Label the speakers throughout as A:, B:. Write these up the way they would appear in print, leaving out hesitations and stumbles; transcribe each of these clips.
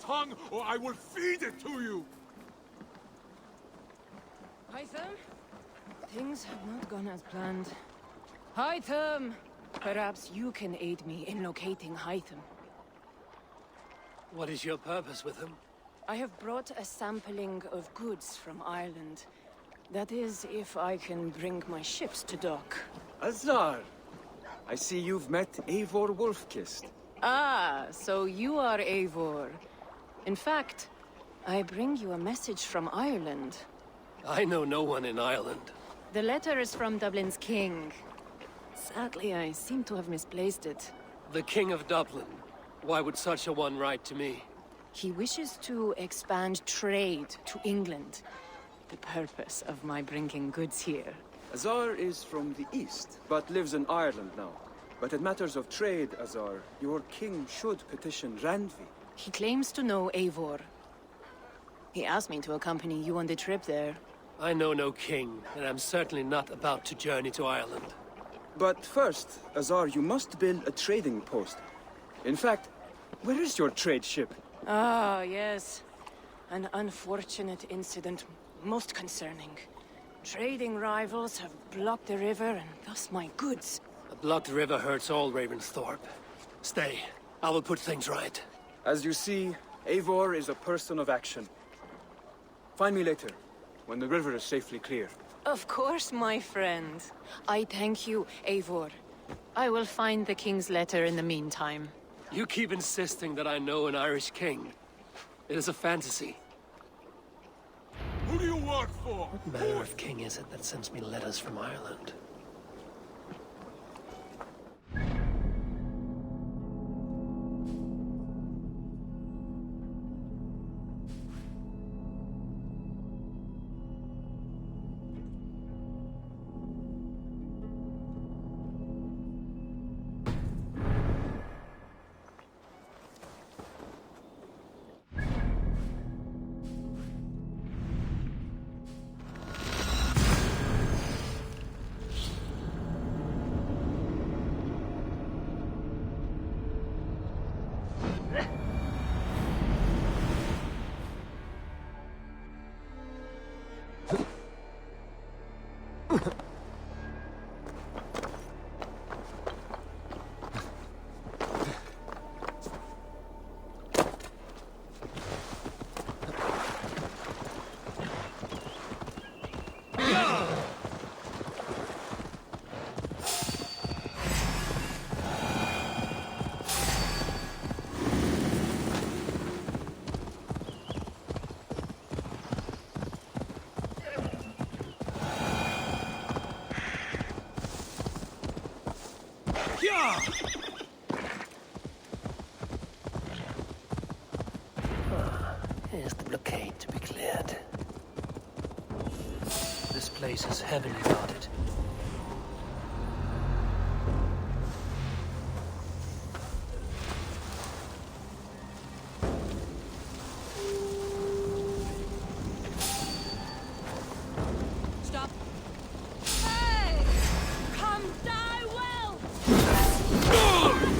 A: tongue, or I will feed it to you!
B: Hytham? Things have not gone as planned. Hytham! Perhaps you can aid me in locating Hytham.
C: What is your purpose with him?
B: I have brought a sampling of goods from Ireland. That is, if I can bring my ships to dock.
D: Azar! I see you've met Eivor Wolfkist.
B: Ah, so you are Eivor. In fact, I bring you a message from Ireland.
C: I know no one in Ireland.
B: The letter is from Dublin's king. Sadly, I seem to have misplaced it.
C: The King of Dublin. Why would such a one write to me?
B: He wishes to expand trade to England. The purpose of my bringing goods here.
D: Azar is from the east, but lives in Ireland now. But in matters of trade, Azar, your king should petition Randvi.
B: He claims to know Eivor. He asked me to accompany you on the trip there.
C: I know no king, and I'm certainly not about to journey to Ireland.
D: But first, Azar, you must build a trading post. In fact, where is your trade ship?
B: Ah, yes. An unfortunate incident, most concerning. Trading rivals have blocked the river, and thus my goods.
C: A blocked river hurts all Ravensthorpe. Stay. I will put things right.
D: As you see, Eivor is a person of action. Find me later, when the river is safely clear.
B: Of course, my friend. I thank you, Eivor. I will find the king's letter in the meantime.
C: You keep insisting that I know an Irish king. It is a fantasy.
A: Who do you work for?
C: What manner of king is it that sends me letters from Ireland? Here's the blockade to be cleared. This place is heavily guarded.
B: Stop. Hey! Come die well! Come on!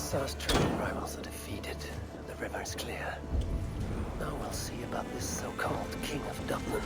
C: Asar's trading rivals are defeated, and the river is clear. Now we'll see about this so-called King of Dublin.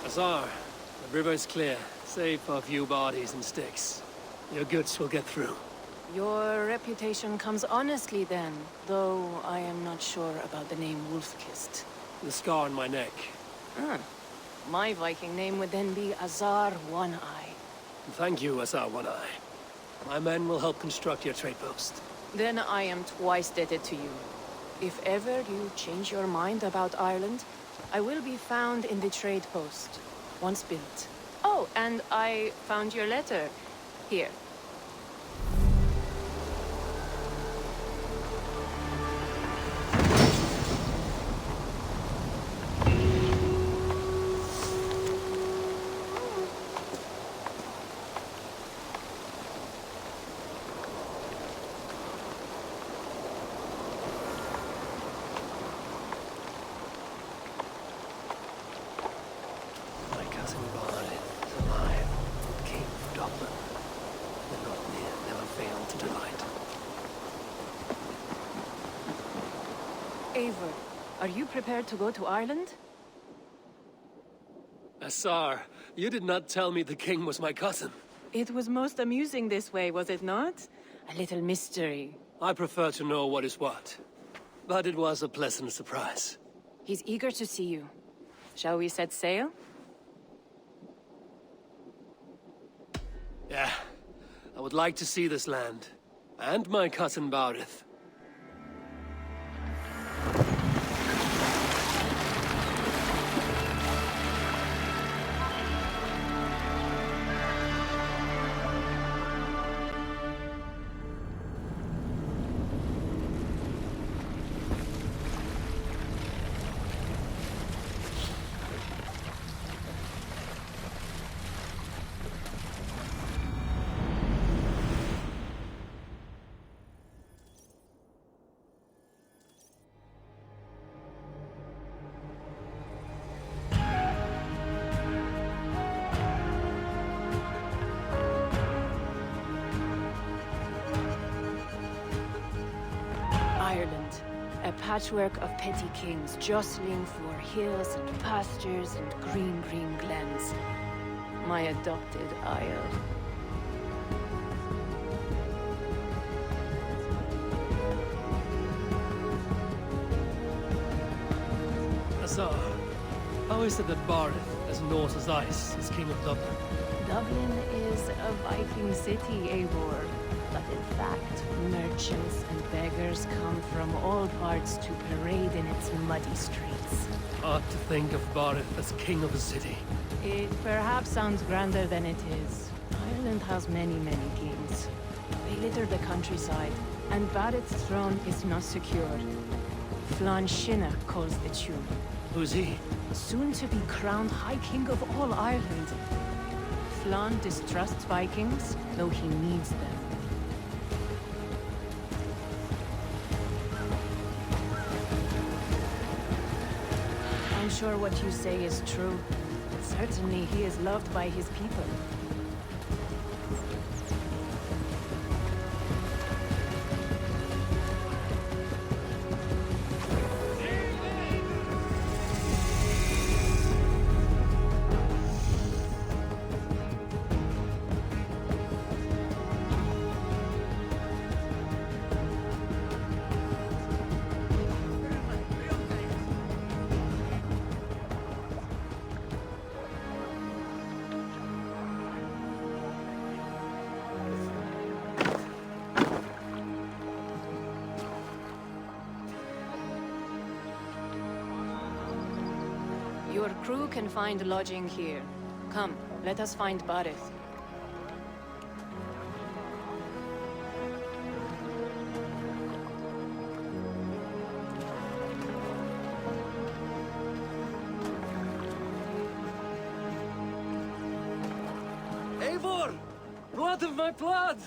C: Azar, the river is clear, save for a few bodies and sticks. Your goods will get through.
B: Your reputation comes honestly then, though I am not sure about the name Wolfkist.
C: The scar on my neck.
B: My Viking name would then be Azar One-Eye.
C: Thank you, Azar One-Eye. My men will help construct your trade post.
B: Then I am twice indebted to you. If ever you change your mind about Ireland, I will be found in the trade post, once built. Oh, and I found your letter. Here. Eivor, are you prepared to go to Ireland?
C: Azar, you did not tell me the king was my cousin.
B: It was most amusing this way, was it not? A little mystery.
C: I prefer to know what is what. But it was a pleasant surprise.
B: He's eager to see you. Shall we set sail?
C: Yeah. I would like to see this land. And my cousin Barith.
B: Ireland, a patchwork of petty kings jostling for hills and pastures and green glens. My adopted Isle.
C: Azar, how is it that Barith, as Norse as ice, is king of Dublin?
B: Dublin is a Viking city, Eivor. But in fact, merchants and beggars come from all parts to parade in its muddy streets.
C: Hard to think of Barith as king of a city.
B: It perhaps sounds grander than it is. Ireland has many kings. They litter the countryside, and Barith's throne is not secure. Flann Shinna calls the tune.
C: Who's he?
B: Soon to be crowned High King of all Ireland. Flann distrusts Vikings, though he needs them. I'm sure what you say is true. Certainly he is loved by his people. Your crew can find lodging here. Come, let us find Barith.
C: Eivor! Blood of my blood!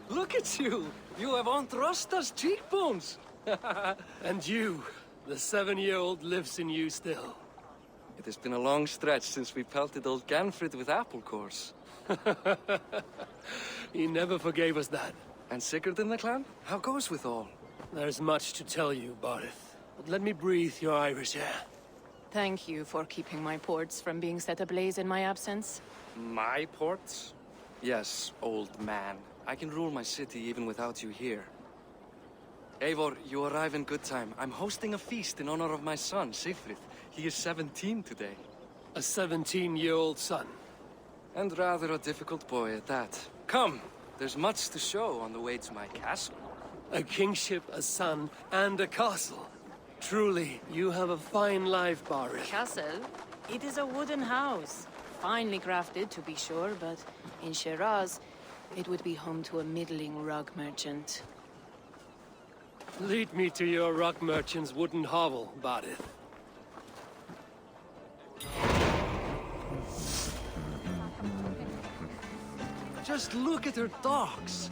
C: Look at you! You have Aunt Rosta's cheekbones!
E: And you, the 7-year-old lives in you still.
C: It has been a long stretch since we pelted old Ganfrid with apple cores.
E: He never forgave us that.
C: And Sigurd in the clan? How goes with all?
E: There's much to tell you, Barith. But let me breathe your Irish air.
B: Thank you for keeping my ports from being set ablaze in my absence.
C: My ports? Yes, old man. I can rule my city even without you here. Eivor, you arrive in good time. I'm hosting a feast in honor of my son, Sigfrid. He is 17 today.
E: A 17-year-old son.
C: And rather a difficult boy at that. Come, there's much to show on the way to my castle.
E: A kingship, a son, and a castle. Truly, you have a fine life, Barith.
B: Castle? It is a wooden house. Finely crafted, to be sure, but in Shiraz, it would be home to a middling rug merchant.
E: Lead me to your rock merchant's wooden hovel, Barith.
C: Just look at her docks.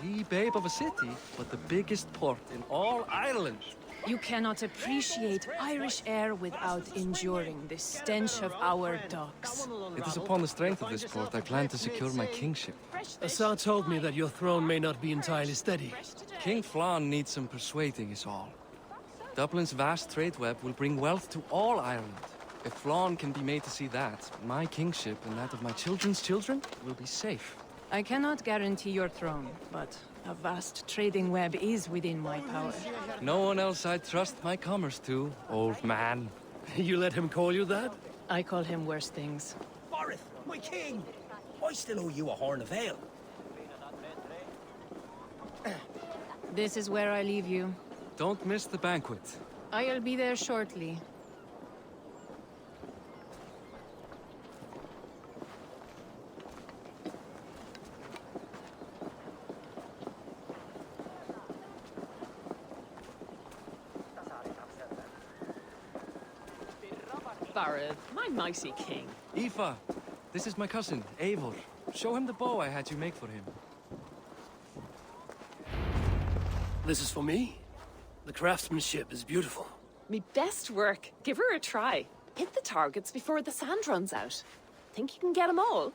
C: Wee babe of a city, but the biggest port in all Ireland.
B: You cannot appreciate Irish air without enduring the stench of our docks.
C: It is upon the strength of this port I plan to secure my kingship.
E: Assar told me that your throne may not be entirely steady.
C: King Flann needs some persuading is all. Dublin's vast trade web will bring wealth to all Ireland. If Flann can be made to see that, my kingship and that of my children's children will be safe.
B: I cannot guarantee your throne, but a vast trading web is within my power.
C: No one else I'd trust my commerce to, old man.
E: You let him call you that?
B: I call him worse things.
F: Barith, my king! I still owe you a horn of ale.
B: This is where I leave you.
C: Don't miss the banquet.
B: I'll be there shortly.
G: Barith, my mighty king.
C: Aoife, this is my cousin, Eivor. Show him the bow I had you make for him.
E: This is for me? The craftsmanship is beautiful.
G: Me best work. Give her a try. Hit the targets before the sand runs out. Think you can get them all?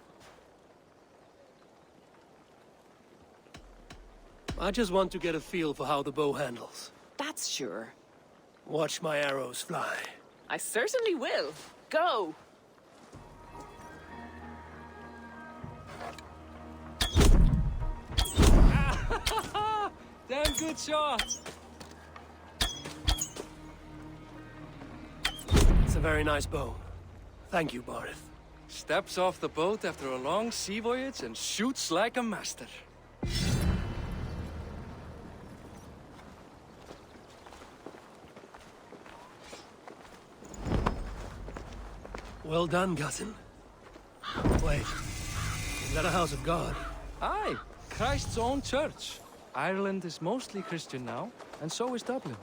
E: I just want to get a feel for how the bow handles.
G: That's sure.
E: Watch my arrows fly.
G: I certainly will. Go!
C: Damn good shot!
E: It's a very nice bow. Thank you, Barith.
C: Steps off the boat after a long sea voyage and shoots like a master.
E: Well done, cousin. Wait, is that a house of God?
C: Aye, Christ's own church. Ireland is mostly Christian now, and so is Dublin.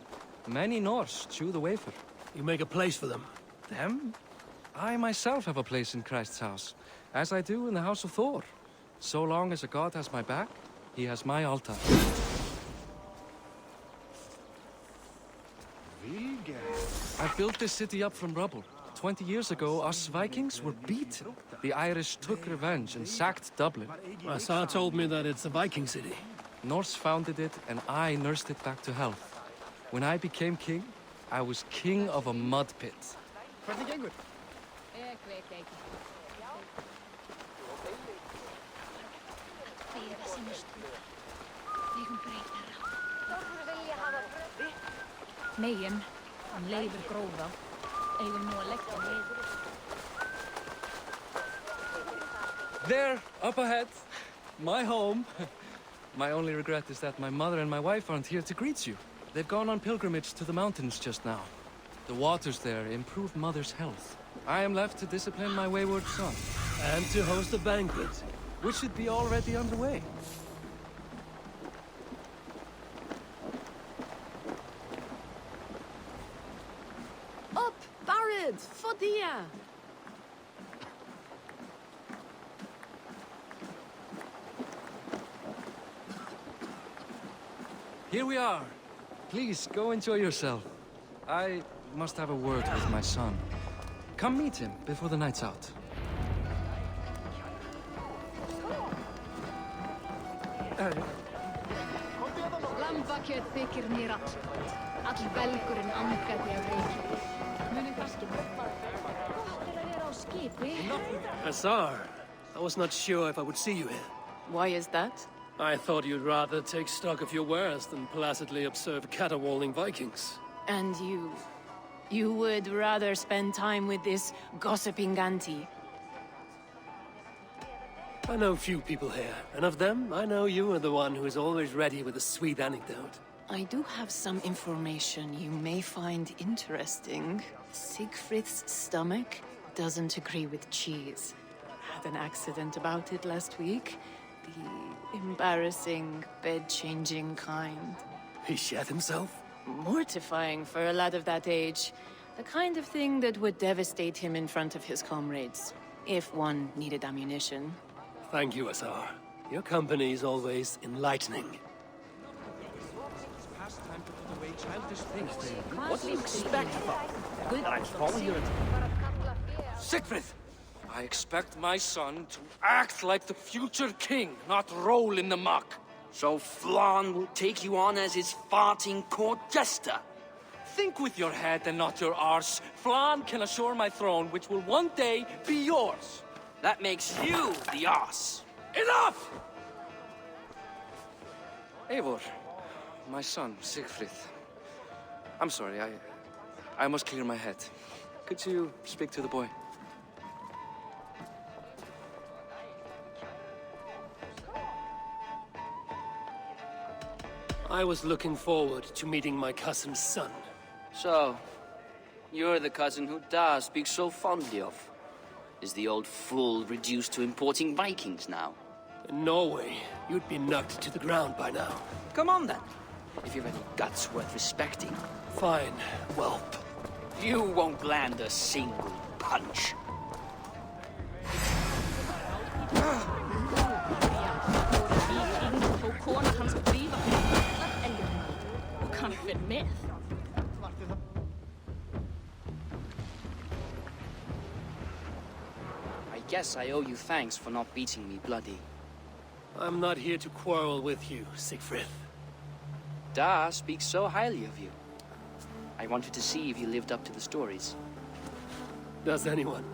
C: Many Norse chew the wafer.
E: You make a place for them.
C: Them? I myself have a place in Christ's house, as I do in the house of Thor. So long as a god has my back, he has my altar. I built this city up from rubble. 20 years ago, us Vikings were beaten. The Irish took revenge and sacked Dublin.
E: Asa told me that it's a Viking city.
C: Norse founded it, and I nursed it back to health. When I became king, I was king of a mud pit.
H: Megin, hann leifir gróða, eigum nú að leggja niður.
C: There, up ahead, my home. My only regret is that my mother and my wife aren't here to greet you. They've gone on pilgrimage to the mountains just now. The waters there improve mother's health. I am left to discipline my wayward son.
E: And to host a banquet.
C: Which should be already underway.
G: Up, Barid, Fodia!
C: Here we are. Please, go enjoy yourself. I must have a word with my son. Come meet him before the night's out.
H: Lambakjöt þykir mér all. All belgurinn angaði af reiki. Munið kannski gott að vera á skipi.
E: Asar, I was not sure if I would see you here.
B: Why is that?
E: I thought you'd rather take stock of your wares than placidly observe caterwauling Vikings.
B: And you would rather spend time with this gossiping auntie?
E: I know few people here, and of them, I know you are the one who is always ready with a sweet anecdote.
B: I do have some information you may find interesting. Siegfried's stomach doesn't agree with cheese. Had an accident about it last week. The embarrassing, bed-changing kind.
E: He shat himself?
B: Mortifying for a lad of that age. The kind of thing that would devastate him in front of his comrades, if one needed ammunition.
E: Thank you, Asar. Your company is always enlightening.
F: What do you expect from that I'm following you?
C: Siegfried! I expect my son to act like the future king, not roll in the muck.
I: So Flan will take you on as his farting court jester?
C: Think with your head and not your arse. Flan can assure my throne, which will one day be yours.
I: That makes you the ass.
C: Enough! Eivor, my son, Siegfried. I'm sorry, I must clear my head. Could you speak to the boy?
E: I was looking forward to meeting my cousin's son.
I: So, you're the cousin who Da speaks so fondly of. Is the old fool reduced to importing Vikings now?
E: In Norway, you'd be knocked to the ground by now.
I: Come on then, if you've any guts worth respecting.
E: Fine, whelp.
I: You won't land a single punch. I guess I owe you thanks for not beating me bloody.
E: I'm not here to quarrel with you, Siegfried.
I: Da speaks so highly of you. I wanted to see if you lived up to the stories.
E: Does anyone?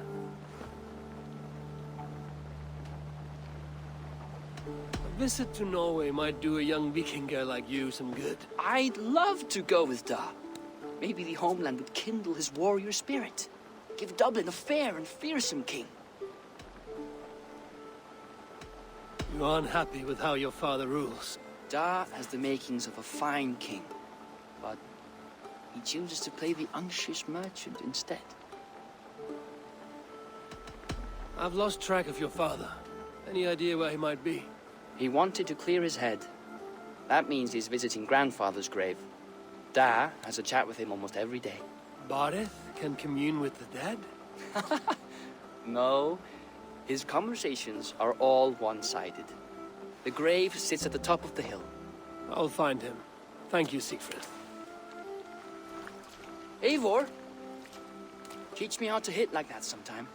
E: A visit to Norway might do a young Viking girl like you some good.
I: I'd love to go with Da. Maybe the homeland would kindle his warrior spirit. Give Dublin a fair and fearsome king.
E: You are unhappy with how your father rules.
I: Da has the makings of a fine king, but he chooses to play the unctuous merchant instead.
E: I've lost track of your father. Any idea where he might be?
I: He wanted to clear his head. That means he's visiting grandfather's grave. Da has a chat with him almost every day.
E: Barith can commune with the dead?
I: No, his conversations are all one-sided. The grave sits at the top of the hill.
E: I'll find him. Thank you, Siegfried.
I: Eivor, teach me how to hit like that sometime.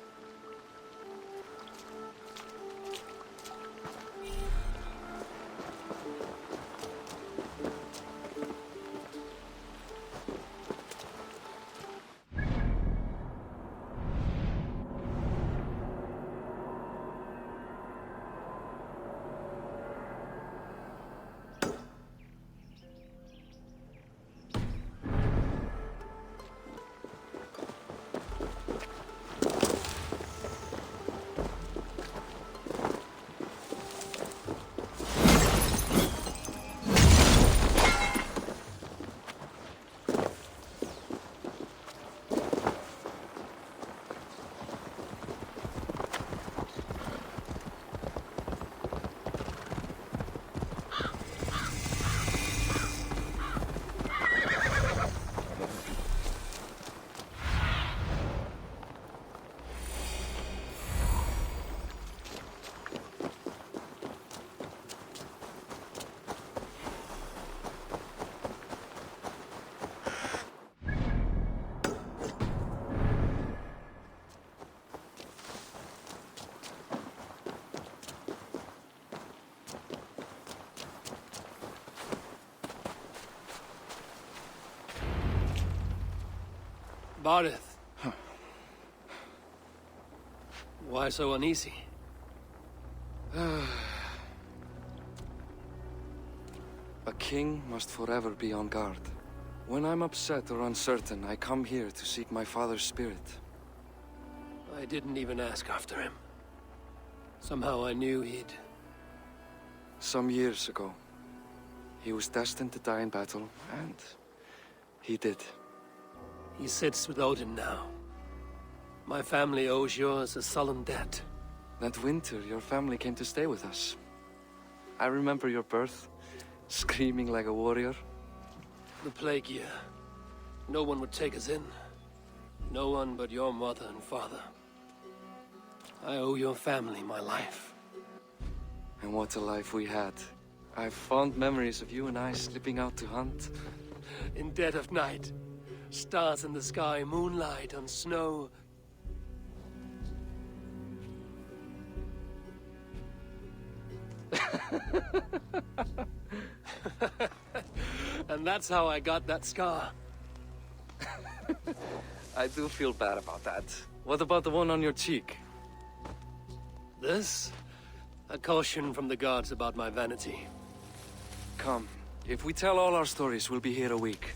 E: Barith. Why so uneasy?
C: A king must forever be on guard. When I'm upset or uncertain, I come here to seek my father's spirit.
E: I didn't even ask after him. Somehow I knew he'd...
C: Some years ago, he was destined to die in battle, and he did.
E: He sits with Odin now. My family owes yours a sullen debt.
C: That winter, your family came to stay with us. I remember your birth, screaming like a warrior.
E: The plague year. No one would take us in. No one but your mother and father. I owe your family my life.
C: And what a life we had. I have fond memories of you and I slipping out to hunt.
E: In dead of night. Stars in the sky, moonlight on snow. And that's how I got that scar.
C: I do feel bad about that. What about the one on your cheek?
E: This? A caution from the gods about my vanity.
C: Come, if we tell all our stories, we'll be here a week.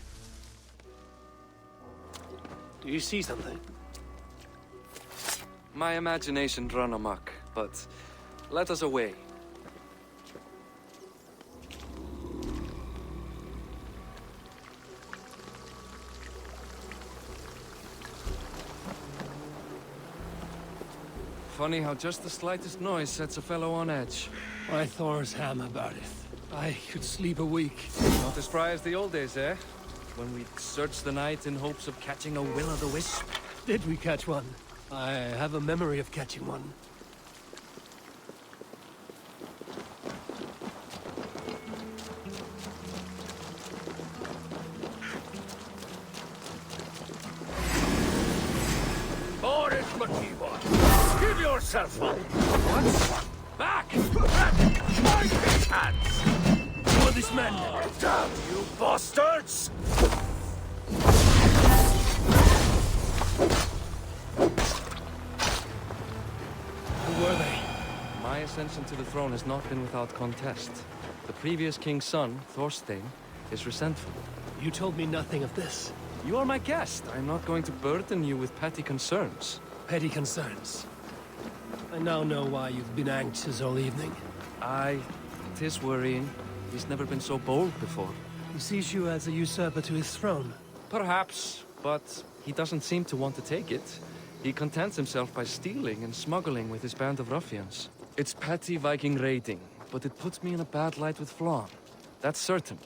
E: Do you see something?
C: My imagination run amok, but let us away. Funny how just the slightest noise sets a fellow on edge.
E: Why Thor's ham about it. I could sleep a week.
C: Not as spry as the old days, eh? When we'd search the night in hopes of catching a will-o'-the-wisp.
E: Did we catch one? I have a memory of catching one.
F: Give yourself up! What? Back! Find his hands!
E: Who are these men?
F: Damn you bastards!
E: Who were they?
C: My ascension to the throne has not been without contest. The previous king's son, Thorstein, is resentful.
E: You told me nothing of this.
C: You are my guest. I'm not going to burden you with petty concerns.
E: Petty concerns. I now know why you've been anxious all evening.
C: Aye, 'tis worrying. He's never been so bold before.
E: He sees you as a usurper to his throne.
C: Perhaps, but he doesn't seem to want to take it. He contents himself by stealing and smuggling with his band of ruffians. It's petty Viking raiding, but it puts me in a bad light with Flann. That's certain.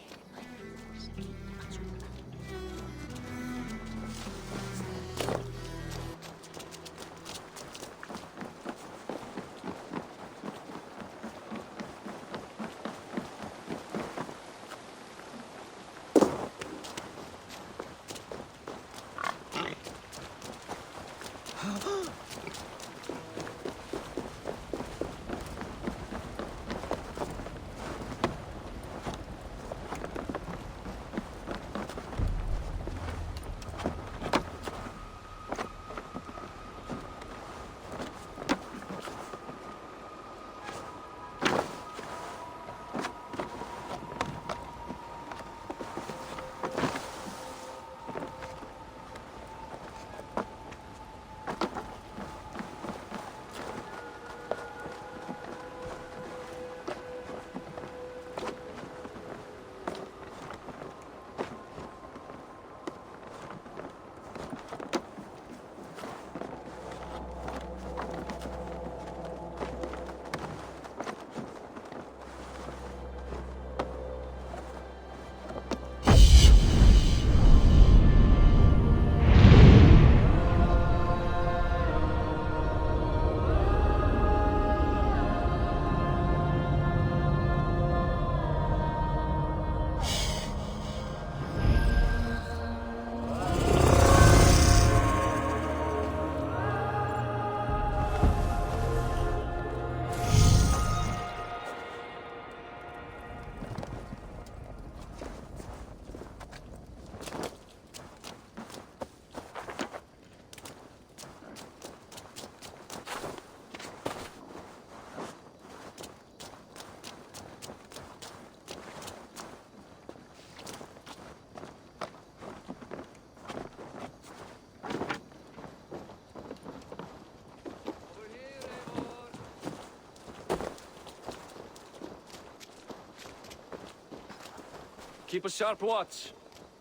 C: Keep a sharp watch.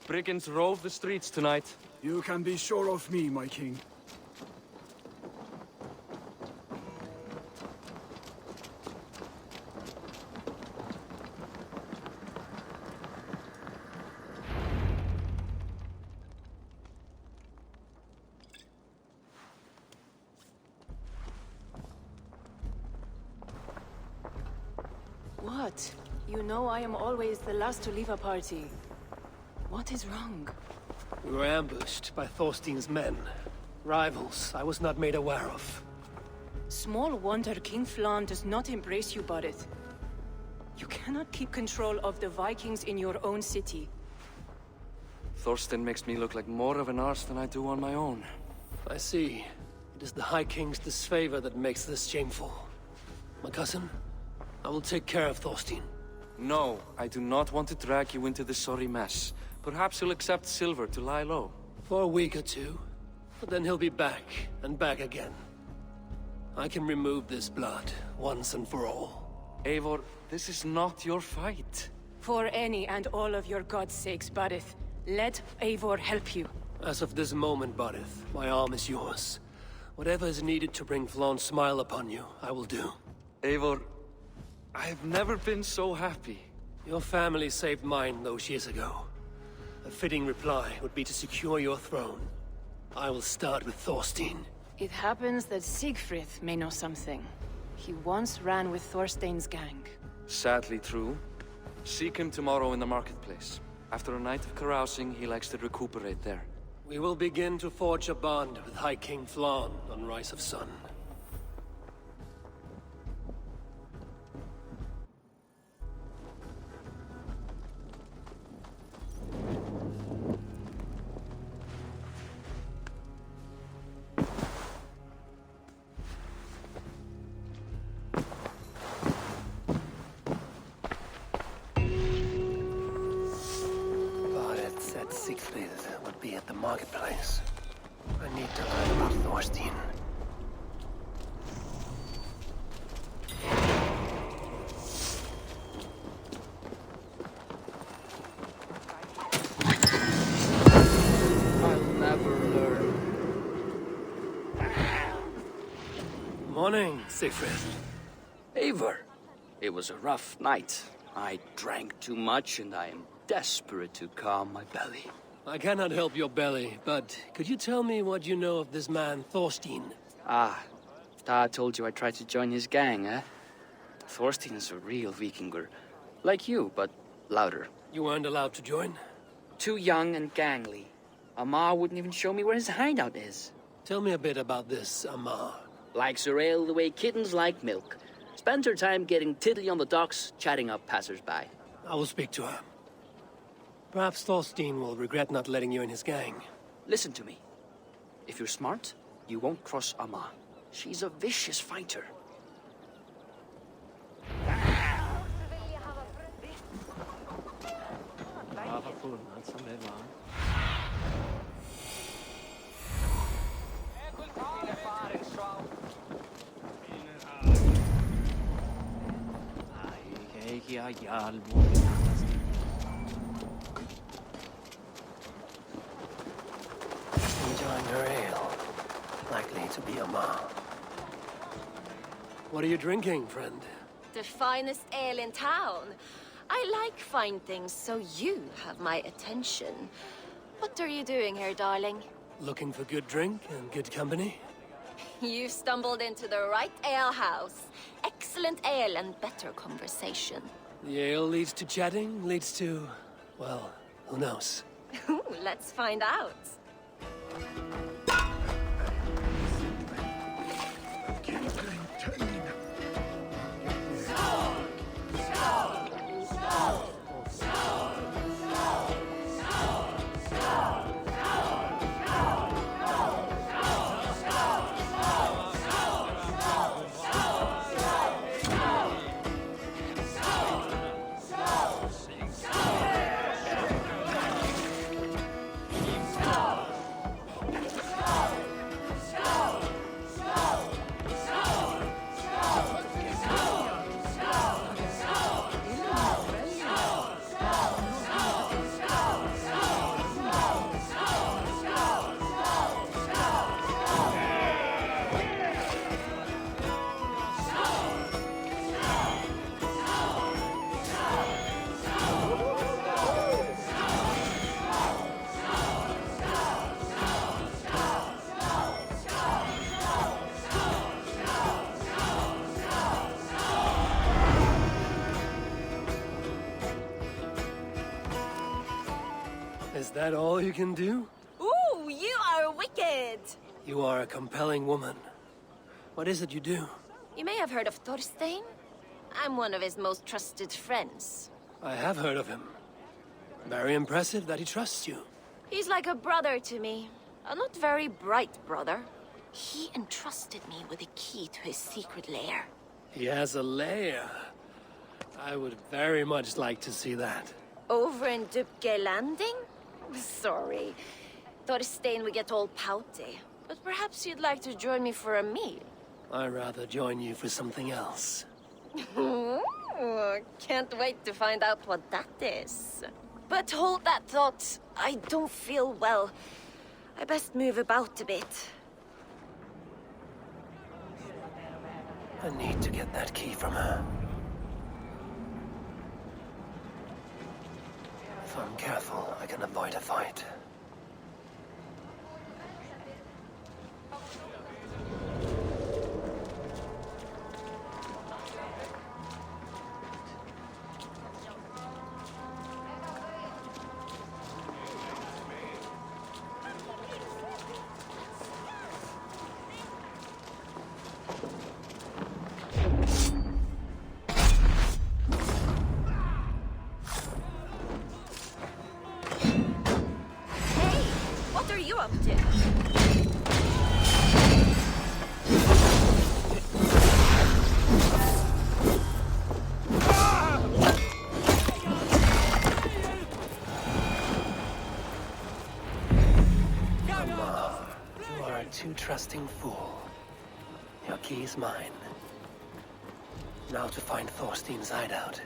C: Brigands rove the streets tonight.
A: You can be sure of me, my king.
B: What? You know I am always the last to leave a party. What is wrong?
E: We were ambushed by Thorstein's men. Rivals I was not made aware of.
B: Small wonder King Flan does not embrace you, Barith. You cannot keep control of the Vikings in your own city.
C: Thorstein makes me look like more of an arse than I do on my own.
E: I see. It is the High King's disfavor that makes this shameful. My cousin, I will take care of Thorstein.
C: No, I do not want to drag you into this sorry mess. Perhaps you'll accept silver to lie low.
E: For a week or two. But then he'll be back, and back again. I can remove this blood, once and for all.
C: Eivor, this is not your fight.
B: For any and all of your god's sakes, Barith, let Eivor help you.
E: As of this moment, Barith, my arm is yours. Whatever is needed to bring Flaun's smile upon you, I will do.
C: Eivor, I have never been so happy.
E: Your family saved mine those years ago. A fitting reply would be to secure your throne. I will start with Thorstein.
B: It happens that Siegfried may know something. He once ran with Thorstein's gang.
C: Sadly true. Seek him tomorrow in the marketplace. After a night of carousing, he likes to recuperate there.
E: We will begin to forge a bond with High King Flan on Rise of Sun. Siegfried would be at the marketplace. I need to learn about Thorstein.
I: I'll never learn.
E: Morning, Siegfried.
I: Eivor, it was a rough night. I drank too much and I am desperate to calm my belly.
E: I cannot help your belly, but could you tell me what you know of this man, Thorstein?
I: Ah, Dad told you I tried to join his gang, eh? Thorstein is a real Vikinger. Like you, but louder.
E: You weren't allowed to join?
I: Too young and gangly. Amar wouldn't even show me where his hideout is.
E: Tell me a bit about this Amar.
I: Likes her ale the way kittens like milk. Spends her time getting tiddly on the docks, chatting up passers-by.
E: I will speak to her. Perhaps Thorstein will regret not letting you in his gang.
I: Listen to me. If you're smart, you won't cross Amar. She's a vicious fighter.
E: Enjoying her ale. Likely to be Amar. What are you drinking, friend?
J: The finest ale in town. I like fine things, so you have my attention. What are you doing here, darling?
E: Looking for good drink and good company?
J: You stumbled into the right alehouse. Excellent ale and better conversation.
E: The ale leads to chatting, leads to... well, who knows?
J: Let's find out.
E: that all you can do?
J: Ooh, you are wicked!
E: You are a compelling woman. What is it you do?
J: You may have heard of Thorstein. I'm one of his most trusted friends.
E: I have heard of him. Very impressive that he trusts you.
J: He's like a brother to me. A not very bright brother. He entrusted me with the key to his secret lair.
E: He has a lair. I would very much like to see that.
J: Over in Dupke Landing? Sorry. Thorstein would get all pouty. But perhaps you'd like to join me for a meal.
E: I'd rather join you for something else.
J: Can't wait to find out what that is. But hold that thought. I don't feel well. I best move about a bit.
E: I need to get that key from her. If I'm careful, I can avoid a fight. Trusting fool. Your key's mine. Now to find Thorstein's hideout.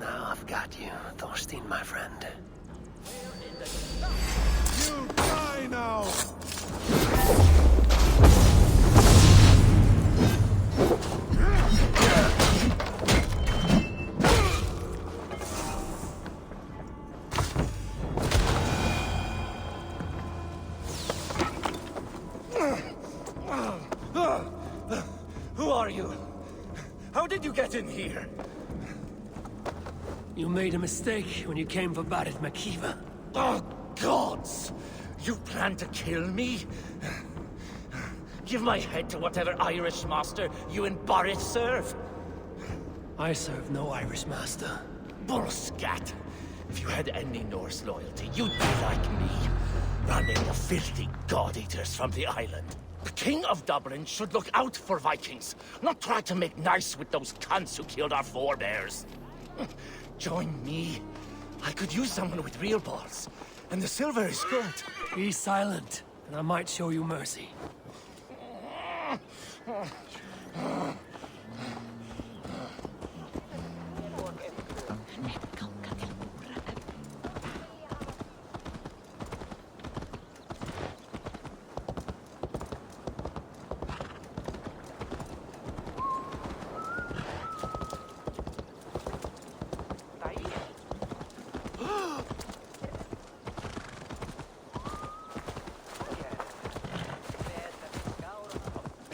E: Now I've got you, Thorstein, my friend.
A: You die now!
F: Who are you? How did you get in here?
E: You made a mistake when you came for Barit Makiva.
F: Oh, gods! You plan to kill me? Give my head to whatever Irish master you and Boris serve.
E: I serve no Irish master.
F: Bullscat! If you had any Norse loyalty, you'd be like me, running the filthy god-eaters from the island. The King of Dublin should look out for Vikings, not try to make nice with those cunts who killed our forebears. Join me. I could use someone with real balls, and the silver is good.
E: Be silent, and I might show you mercy.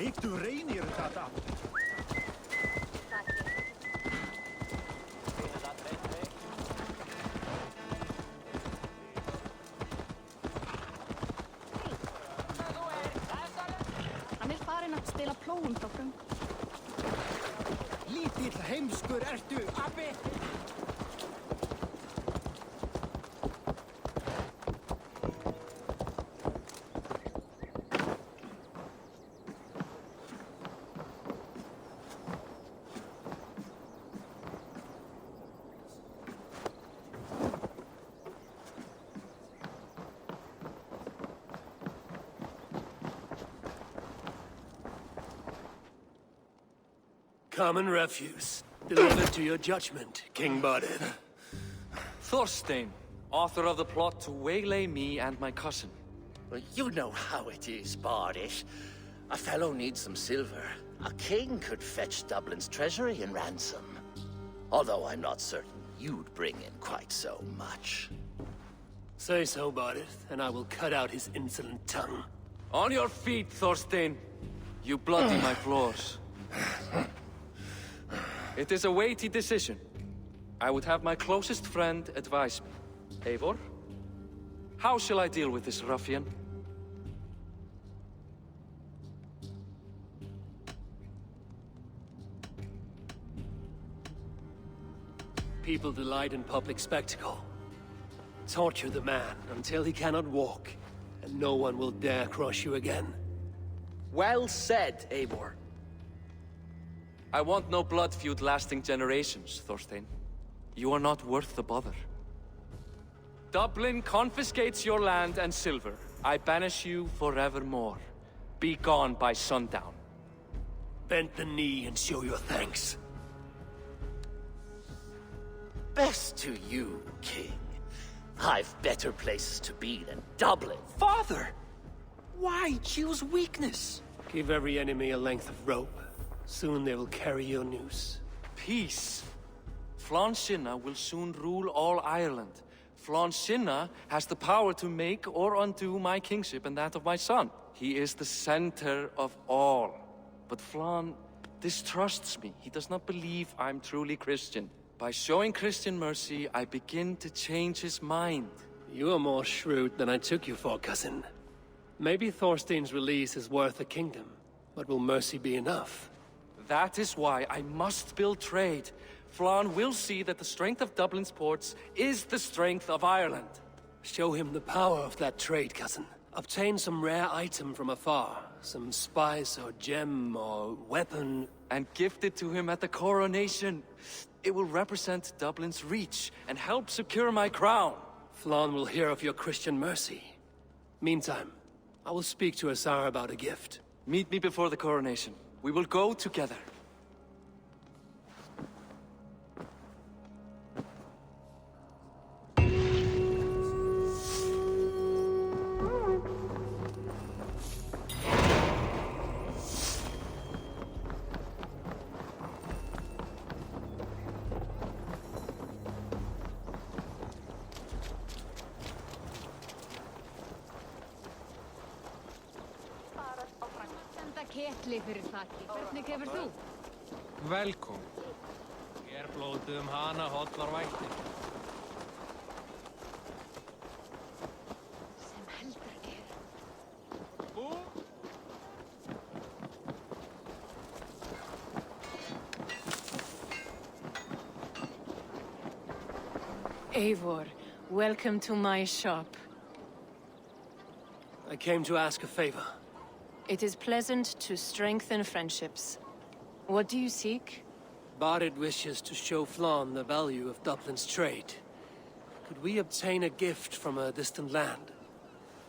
A: Eik du reynir þetta?
H: Hann farinn að stela plógum frá göng.
A: Lítill heimskur ertu, Abbi!
E: Common refuse, delivered to your judgment, King Barded.
C: Thorstein, author of the plot to waylay me and my cousin.
F: Well, you know how it is, Bardish. A fellow needs some silver. A king could fetch Dublin's treasury in ransom. Although I'm not certain you'd bring in quite so much.
E: Say so, Barded, and I will cut out his insolent tongue.
C: On your feet, Thorstein! You bloody my floors. It is a weighty decision. I would have my closest friend advise me. Eivor, how shall I deal with this ruffian?
E: People delight in public spectacle. Torture the man until he cannot walk, and no one will dare cross you again.
C: Well said, Eivor. I want no blood feud lasting generations, Thorstein. You are not worth the bother. Dublin confiscates your land and silver. I banish you forevermore. Be gone by sundown.
E: Bend the knee and show your thanks.
F: Best to you, King. I've better places to be than Dublin.
C: Father! Why choose weakness?
E: Give every enemy a length of rope. Soon they will carry your news.
C: Peace. Flann Sinna will soon rule all Ireland. Flann Sinna has the power to make or undo my kingship and that of my son. He is the center of all. But Flann distrusts me. He does not believe I'm truly Christian. By showing Christian mercy, I begin to change his mind.
E: You are more shrewd than I took you for, cousin. Maybe Thorstein's release is worth a kingdom, but will mercy be enough?
C: That is why I must build trade. Flann will see that the strength of Dublin's ports is the strength of Ireland.
E: Show him the power of that trade, cousin. Obtain some rare item from afar. Some spice or gem or weapon.
C: And gift it to him at the coronation. It will represent Dublin's reach and help secure my crown.
E: Flann will hear of your Christian mercy. Meantime, I will speak to Asar about a gift.
C: Meet me before the coronation. We will go together.
H: Ketli fyrir þakki. Hvernig hefur þú?
K: Velkom. Ég blótuð hana hotlar vættir.
H: Sem heldur er.
B: Eivor, welcome to my shop.
E: I came to ask a favor.
B: It is pleasant to strengthen friendships. What do you seek?
E: Barded wishes to show Flann the value of Dublin's trade. Could we obtain a gift from a distant land?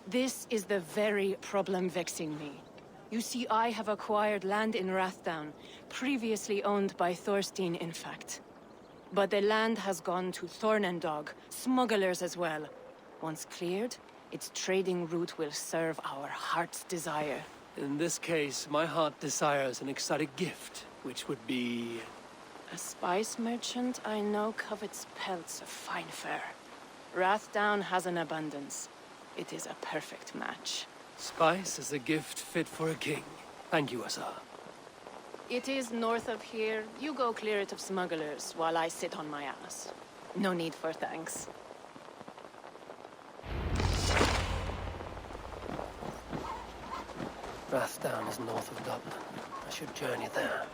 B: This is the very problem vexing me. You see, I have acquired land in Rathdown, previously owned by Thorstein, in fact. But the land has gone to Thornendog, smugglers as well. Once cleared, its trading route will serve our heart's desire.
E: In this case, my heart desires an exotic gift, which would be...
B: A spice merchant I know covets pelts of fine fur. Rathdown has an abundance. It is a perfect match.
E: Spice is a gift fit for a king. Thank you, Asa.
B: It is north of here. You go clear it of smugglers while I sit on my ass. No need for thanks.
E: Rathdown is north of Dublin. I should journey there.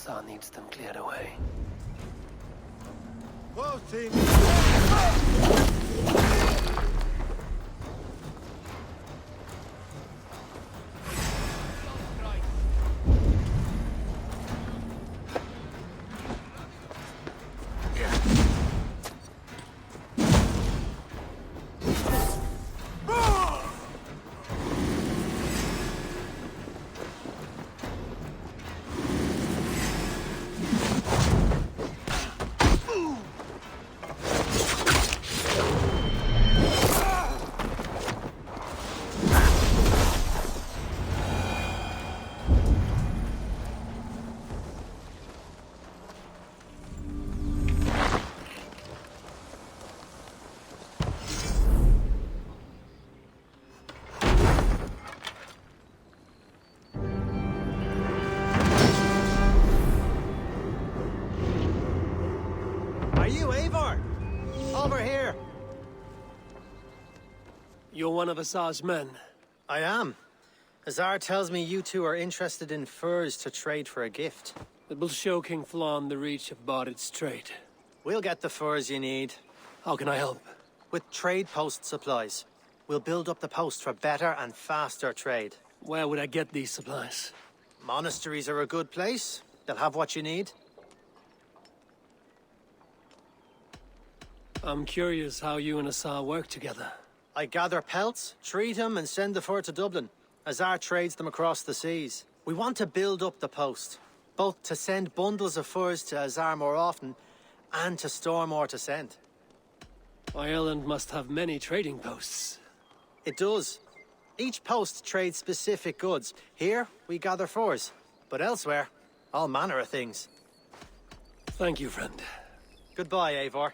E: Asa needs them cleared away.
A: Are you Eivor? Over here.
E: You're one of Asa's men.
L: I am. Azar tells me you two are interested in furs to trade for a gift.
E: It will show King Flann the reach of Bardet's trade.
L: We'll get the furs you need.
E: How can I help?
L: With trade post supplies. We'll build up the post for better and faster trade.
E: Where would I get these supplies?
L: Monasteries are a good place. They'll have what you need.
E: I'm curious how you and Asa work together.
L: I gather pelts, treat them, and send the fur to Dublin. Azar trades them across the seas. We want to build up the post, both to send bundles of furs to Azar more often, and to store more to send.
E: Ireland must have many trading posts.
L: It does. Each post trades specific goods. Here, we gather furs. But elsewhere, all manner of things.
E: Thank you, friend.
L: Goodbye, Eivor.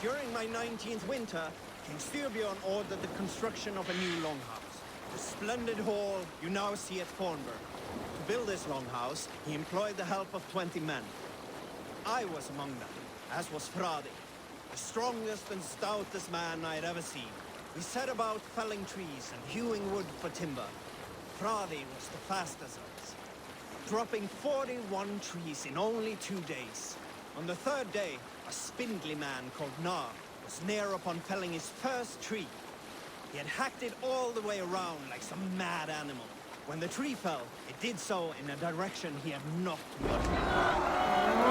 A: During my 19th winter, King Styrbjorn ordered the construction of a new longhouse. The splendid hall you now see at Thornburg. To build this longhouse, he employed the help of 20 men. I was among them, as was Fradi, the strongest and stoutest man I had ever seen. We set about felling trees and hewing wood for timber. Fradi was the fastest of us, dropping 41 trees in only 2 days. On the third day, a spindly man called Nar was near upon felling his first tree. He had hacked it all the way around like some mad animal. When the tree fell, it did so in a direction he had not imagined.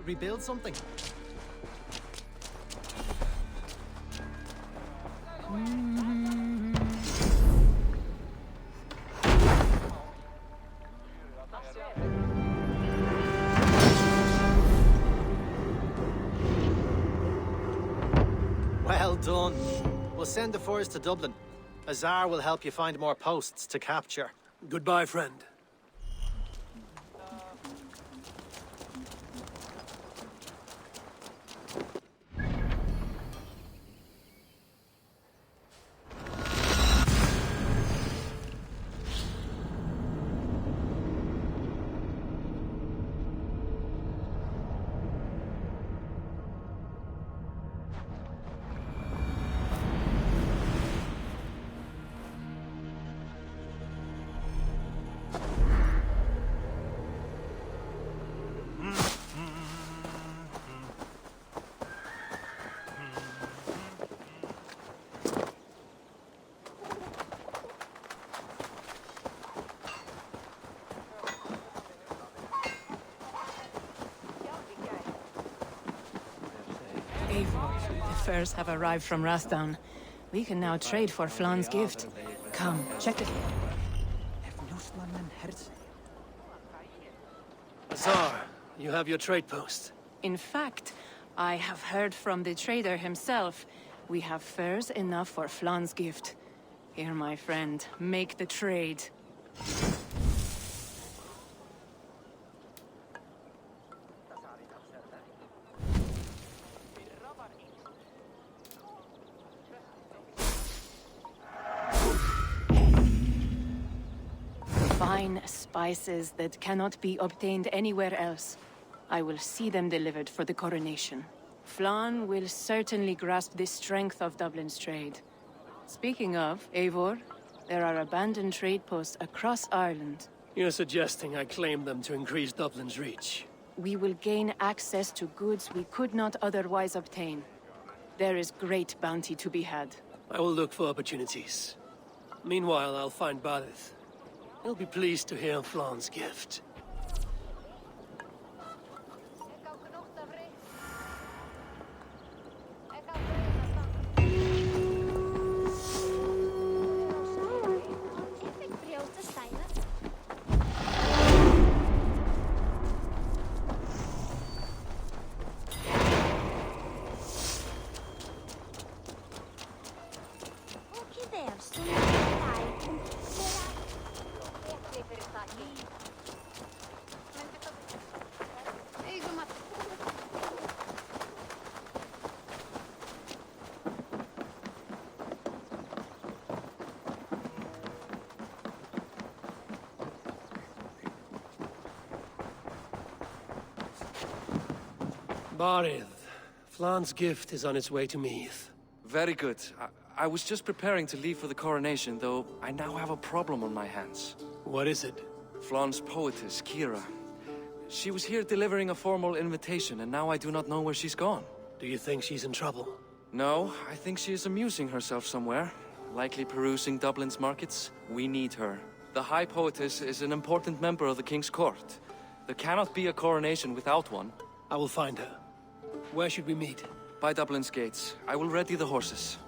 L: Rebuild something. Well done. We'll send the furs to Dublin. Azar will help you find more posts to capture.
E: Goodbye, friend.
B: The furs have arrived from Rathdown. We can now trade for Flan's gift. Come, check it.
E: Azar, you have your trade post.
B: In fact, I have heard from the trader himself. We have furs enough for Flan's gift. Here, my friend, make the trade. Fine spices that cannot be obtained anywhere else. I will see them delivered for the coronation. Flan will certainly grasp the strength of Dublin's trade. Speaking of, Eivor, there are abandoned trade posts across Ireland.
E: You're suggesting I claim them to increase Dublin's reach.
B: We will gain access to goods we could not otherwise obtain. There is great bounty to be had.
E: I will look for opportunities. Meanwhile, I'll find Barith. He'll be pleased to hear Flan's gift. Barith, Flan's gift is on its way to Meath.
C: Very good. I was just preparing to leave for the coronation, though I now have a problem on my hands.
E: What is it?
C: Flan's poetess, Kira. She was here delivering a formal invitation, and now I do not know where she's gone.
E: Do you think she's in trouble?
C: No, I think she is amusing herself somewhere. Likely perusing Dublin's markets. We need her. The High Poetess is an important member of the King's Court. There cannot be a coronation without one.
E: I will find her. Where should we meet?
C: By Dublin's gates. I will ready the horses.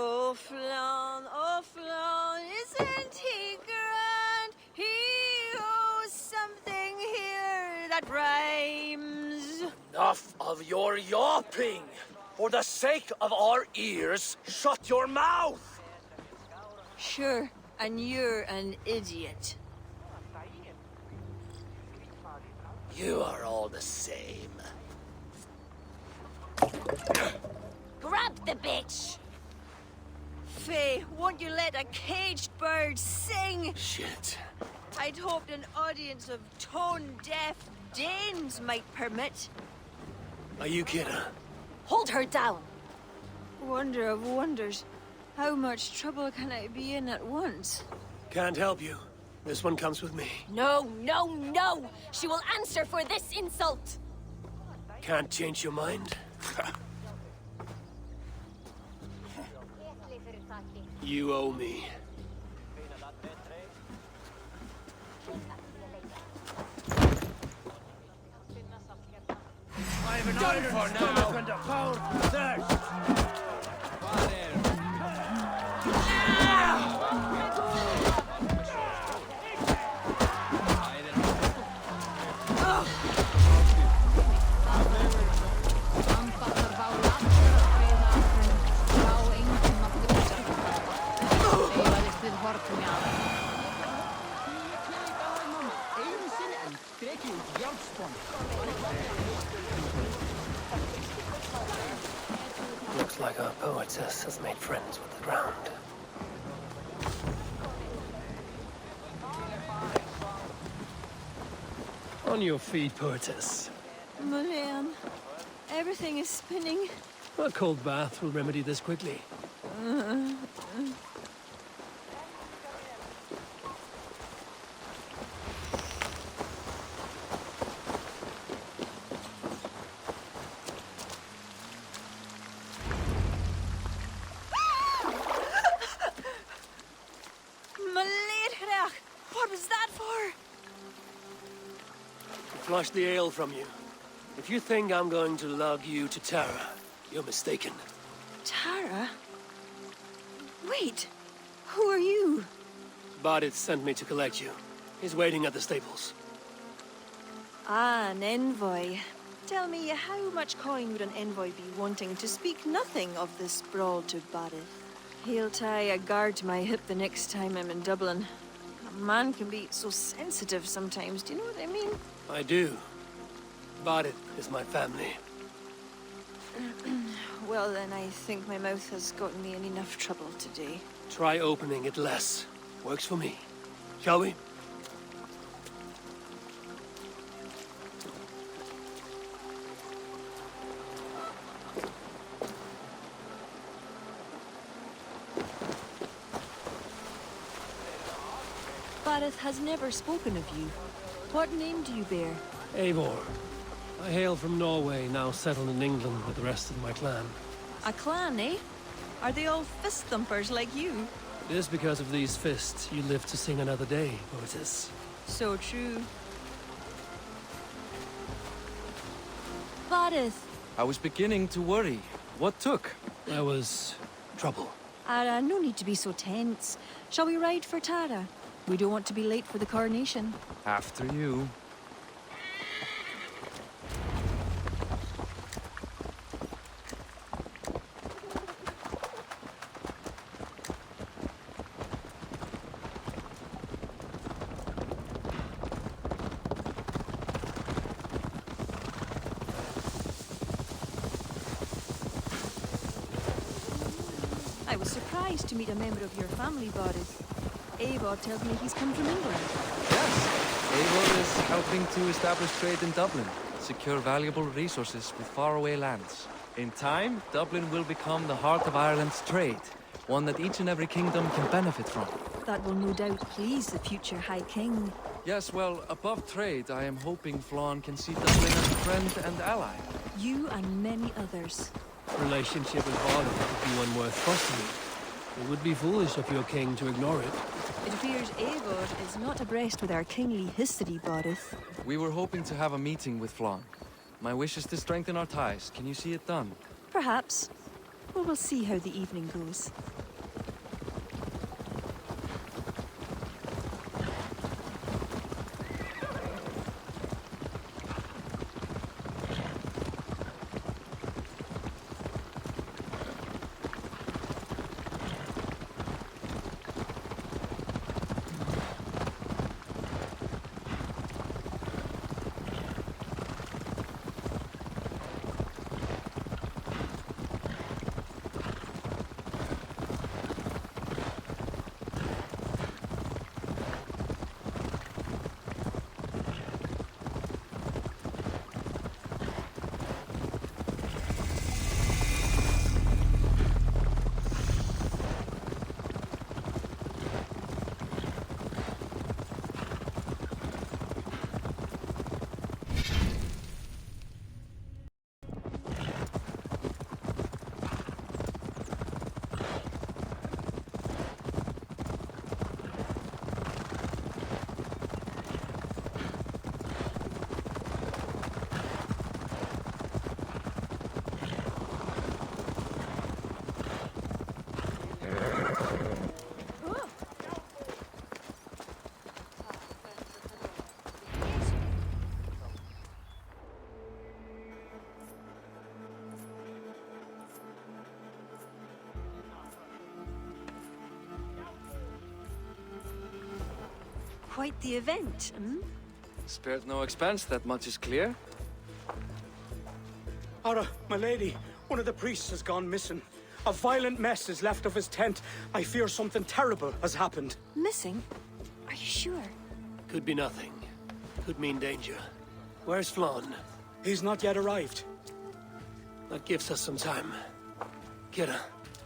M: Oh Flan, isn't he grand? He owes something here that rhymes.
F: Enough of your yawping! For the sake of our ears, shut your mouth!
M: Sure, and you're an idiot.
F: You are all the same.
M: Grab the bitch! Faye, won't you let a caged bird sing?
E: Shit.
M: I'd hoped an audience of tone-deaf Danes might permit.
E: Are you kidding?
M: Hold her down! Wonder of wonders. How much trouble can I be in at once?
E: Can't help you. This one comes with me.
J: No, no, no! She will answer for this insult!
E: Can't change your mind? You owe me.
F: I'm done for now. And a power thirst.
E: Looks like our poetess has made friends with the ground. On your feet, poetess.
M: Mulan, everything is spinning.
E: A cold bath will remedy this quickly.
M: What was that for?
E: Flush the ale from you. If you think I'm going to lug you to Tara, you're mistaken.
M: Tara? Wait, who are you?
E: Bodit sent me to collect you. He's waiting at the stables.
M: Ah, an envoy. Tell me, how much coin would an envoy be wanting to speak nothing of this brawl to Barith? He'll tie a guard to my hip the next time I'm in Dublin. A man can be so sensitive sometimes, do you know what I mean?
E: I do. Bodit is my family.
M: Well, then I think my mouth has gotten me in enough trouble today.
E: Try opening it less. Works for me. Shall we?
M: Barith has never spoken of you. What name do you bear?
E: Eivor. I hail from Norway, now settled in England with the rest of my clan.
M: A clan, eh? Are they all fist thumpers like you?
E: It is because of these fists you live to sing another day, poetess.
M: So true. Barith.
C: I was beginning to worry. What took?
E: There was trouble.
M: No need to be so tense. Shall we ride for Tara? We don't want to be late for the coronation.
C: After you.
M: I was surprised to meet a member of your family, Boris. Eivor tells me he's come from England.
C: Yes. Eivor is helping to establish trade in Dublin, secure valuable resources with faraway lands. In time, Dublin will become the heart of Ireland's trade, one that each and every kingdom can benefit from.
M: That will no doubt please the future High King.
C: Yes, well, above trade, I am hoping Flann can see Dublin as a friend and ally.
M: You and many others.
E: Relationship with Bodit would be one worth fostering. It would be foolish of your king to ignore it.
M: It appears Eivor is not abreast with our kingly history, Borith.
C: We were hoping to have a meeting with Flann. My wish is to strengthen our ties. Can you see it done?
M: Perhaps. Well, we'll see how the evening goes. Quite the event, hmm?
C: Spared no expense, that much is clear.
N: Ara, my lady, One of the priests has gone missing. A violent mess is left of his tent. I fear something terrible has happened.
M: Missing? Are you sure?
E: Could be nothing. Could mean danger. Where's Flann?
N: He's not yet arrived.
E: That gives us some time. Kira,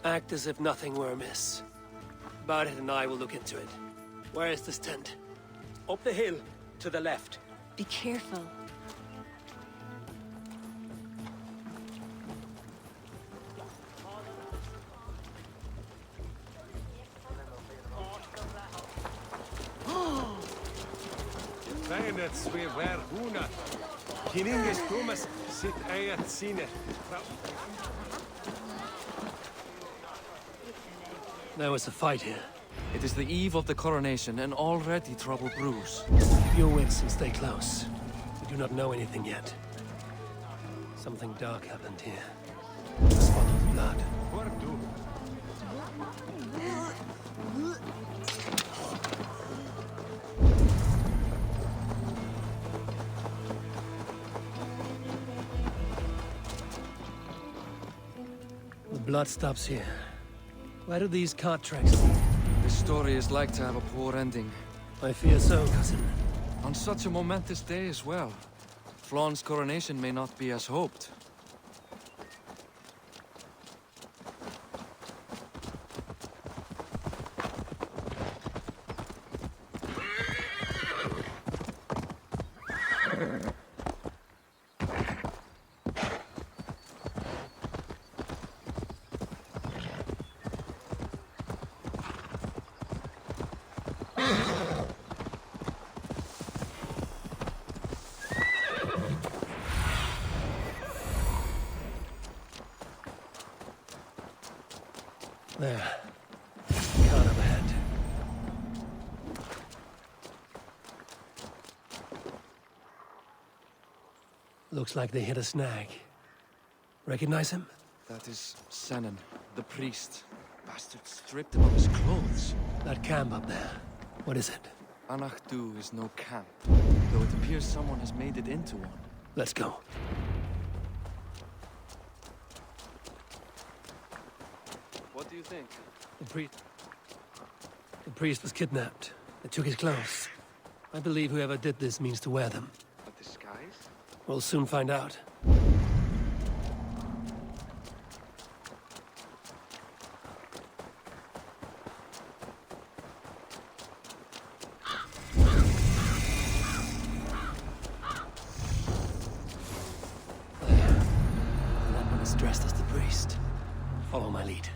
E: act as if nothing were amiss. Barret and I will look into it. Where is this tent?
N: Up the hill, to the left.
M: Be careful.
K: Väinets vi ver huna. Kininges tumas sit äijät sinne.
E: There was a fight here.
C: It is the eve of the coronation, and already trouble brews.
E: Keep your wits and stay close. We do not know anything yet. Something dark happened here. A spot of blood. The blood stops here. Where do these cart tracks lead?
C: This story is like to have a poor ending.
E: I fear so, cousin.
C: On such a momentous day as well. Flann's coronation may not be as hoped.
E: There. Cart up ahead. Looks like they hit a snag. Recognize him?
C: That is Senan, the priest. Bastards stripped him of his clothes.
E: That camp up there. What is it?
C: Anachdu is no camp, though it appears someone has made it into one.
E: Let's go.
C: What do you think?
E: The priest was kidnapped. They took his clothes. I believe whoever did this means to wear them.
C: A disguise?
E: We'll soon find out. That one is dressed as the priest. Follow my lead.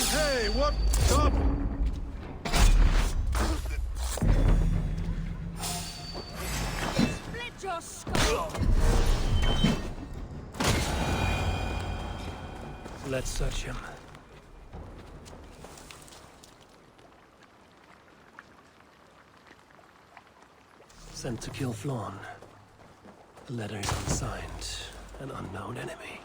A: Hey, what's up?
H: Split your skull!
E: Let's search him. Sent to kill Flann. The letter is unsigned. An unknown enemy.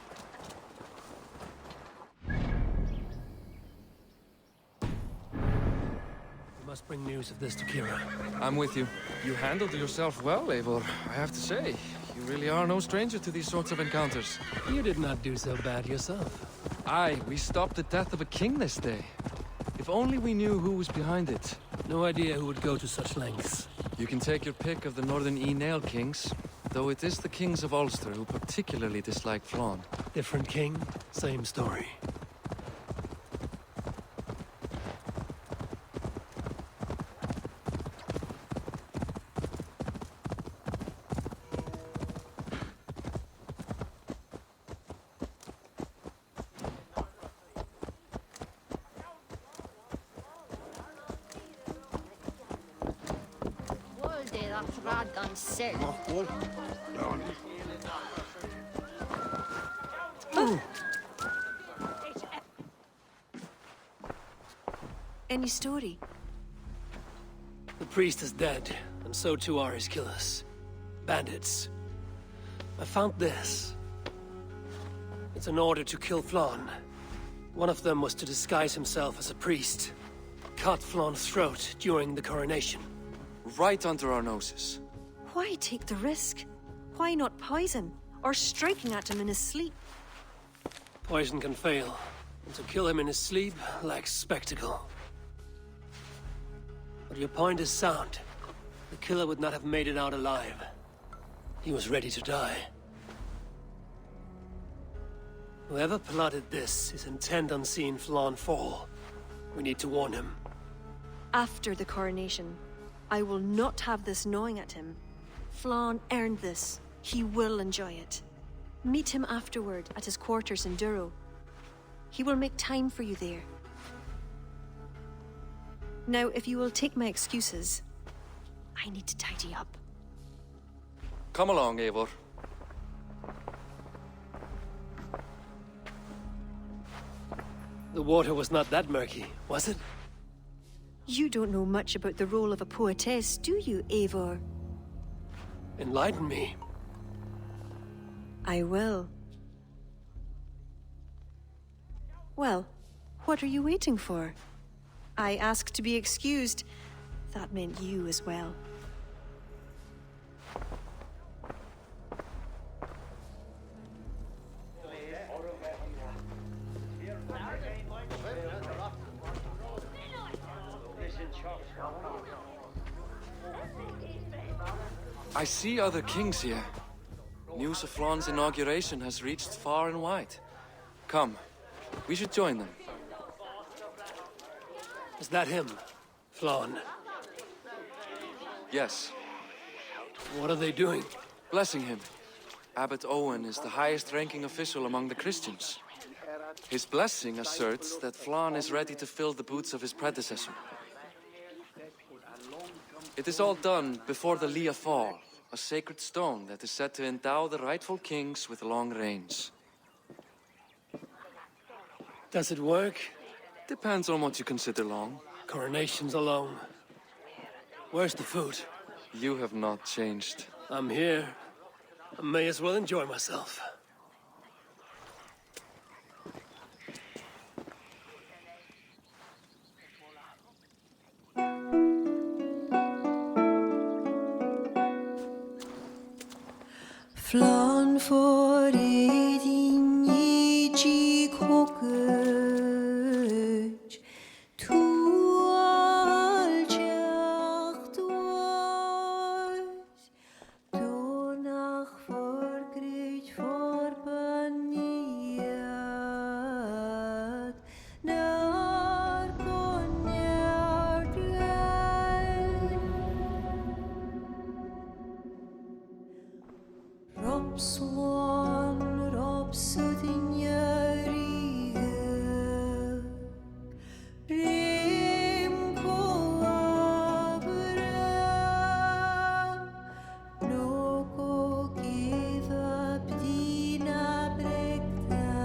E: We must bring news of this to Kira.
C: I'm with you. You handled yourself well, Eivor, I have to say. You really are no stranger to these sorts of encounters.
E: You did not do so bad yourself.
C: Aye, we stopped the death of a king this day. If only we knew who was behind it.
E: No idea who would go to such lengths.
C: You can take your pick of the Northern Nail kings, though it is the kings of Ulster who particularly dislike Flann.
E: Different king, same story.
M: Any story?
E: The priest is dead, and so too are his killers. Bandits. I found this. It's an order to kill Flann. One of them was to disguise himself as a priest. cut Flaun's throat during the coronation.
C: Right under our noses.
M: Why take the risk? Why not poison? Or striking at him in his sleep?
E: Poison can fail, and to kill him in his sleep lacks spectacle. But your point is sound. The killer would not have made it out alive. He was ready to die. Whoever plotted this is intent on seeing Flaun fall. We need to warn him.
M: After the coronation, I will not have this gnawing at him. Flaun earned this. He will enjoy it. Meet him afterward at his quarters in Duro. He will make time for you there. Now, if you will take my excuses, I need to tidy up.
C: Come along, Eivor.
E: The water was not that murky, was it?
M: You don't know much about the role of a poetess, do you, Eivor?
E: Enlighten me.
M: I will. Well, what are you waiting for? I asked to be excused. That meant you as well.
C: I see other kings here. News of Flaun's inauguration has reached far and wide. Come, we should join them.
E: Is that him, Flaun?
C: Yes.
E: What are they doing?
C: Blessing him. Abbot Owen is the highest-ranking official among the Christians. His blessing asserts that Flaun is ready to fill the boots of his predecessor. It is all done before the Lia Fall, a sacred stone that is said to endow the rightful kings with long reigns.
E: Does it work?
C: Depends on what you consider long.
E: Coronations are long. Where's the food?
C: You have not changed.
E: I'm here. I may as well enjoy myself.
O: Flaun for din I kokøj, tu aljacht was, du nach forgrit forbaniat, nar konjart Robswan, Robsudin Yariga, Rim Koabra, no go give up Dina Brekta,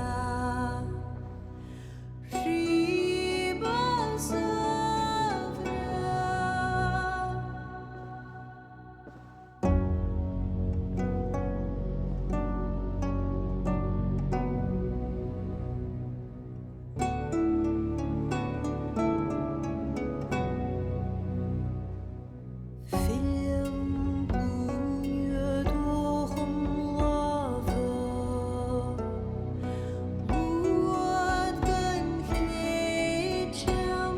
O: Ribal Savra. Film bunje dochem lava, buat gan gnetjam,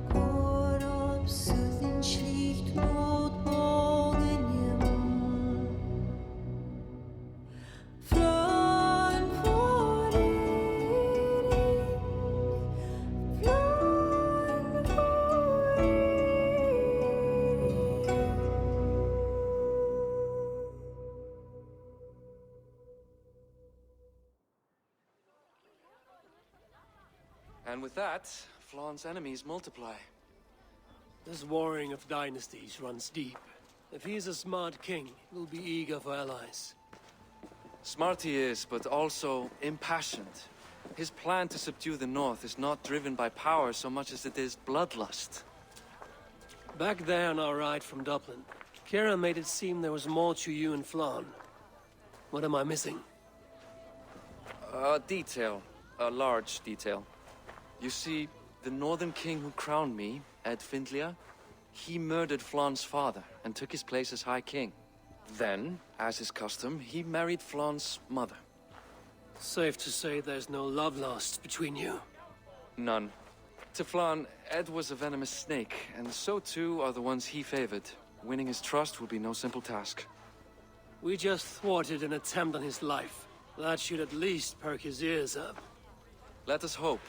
O: korop suthin schlicht not bogenjem. Flaun for Flaun for
C: And with that, Flaun's enemies multiply.
E: This warring of dynasties runs deep. If he is a smart king, he'll be eager for allies.
C: Smart he is, but also impassioned. His plan to subdue the north is not driven by power so much as it is bloodlust.
E: Back there on our ride from Dublin, Kira made it seem there was more to you and Flaun. What am I missing?
C: A detail. A large detail. You see, The northern king who crowned me, Ed Findlia, he murdered Flan's father and took his place as High King. Then, as is custom, he married Flan's mother.
E: Safe to say there's no love lost between you.
C: None. To Flan, Ed was a venomous snake, and so too are the ones he favored. Winning his trust will be no simple task.
E: We just thwarted an attempt on his life. That should at least perk his ears up.
C: Let us hope.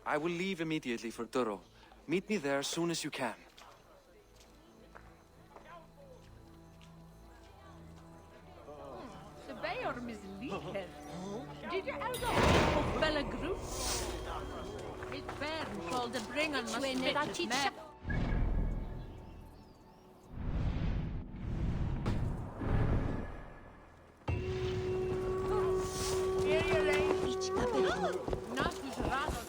C: I will leave immediately for Duro. Meet me there as soon as you can.
P: Did you ever Bella Group? It's Bairn called the Bringan must fit his map. Not who's rather.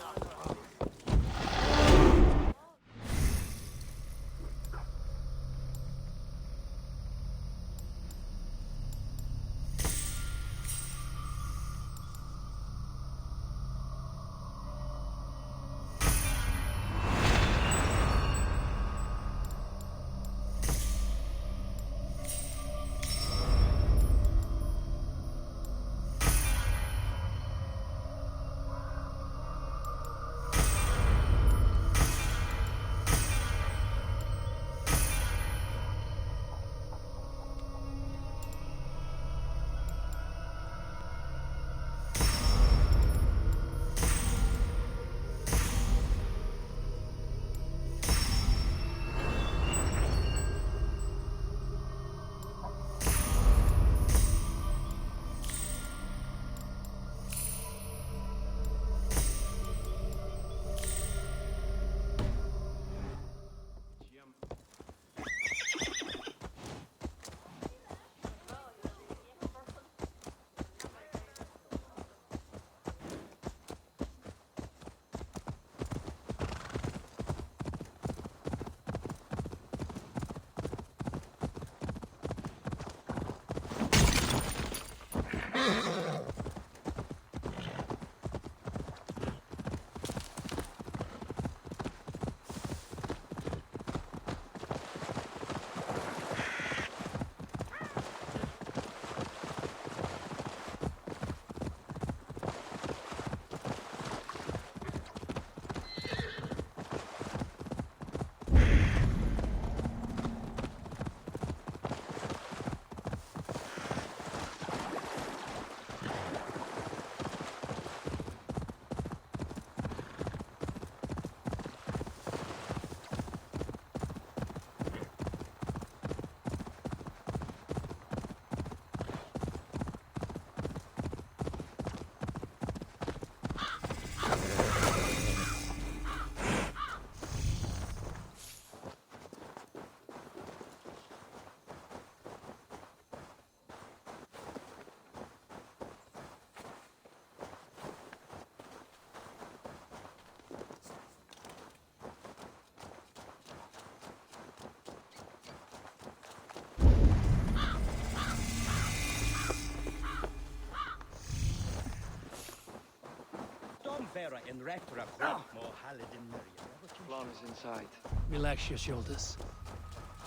C: Flan is inside.
E: Relax your shoulders.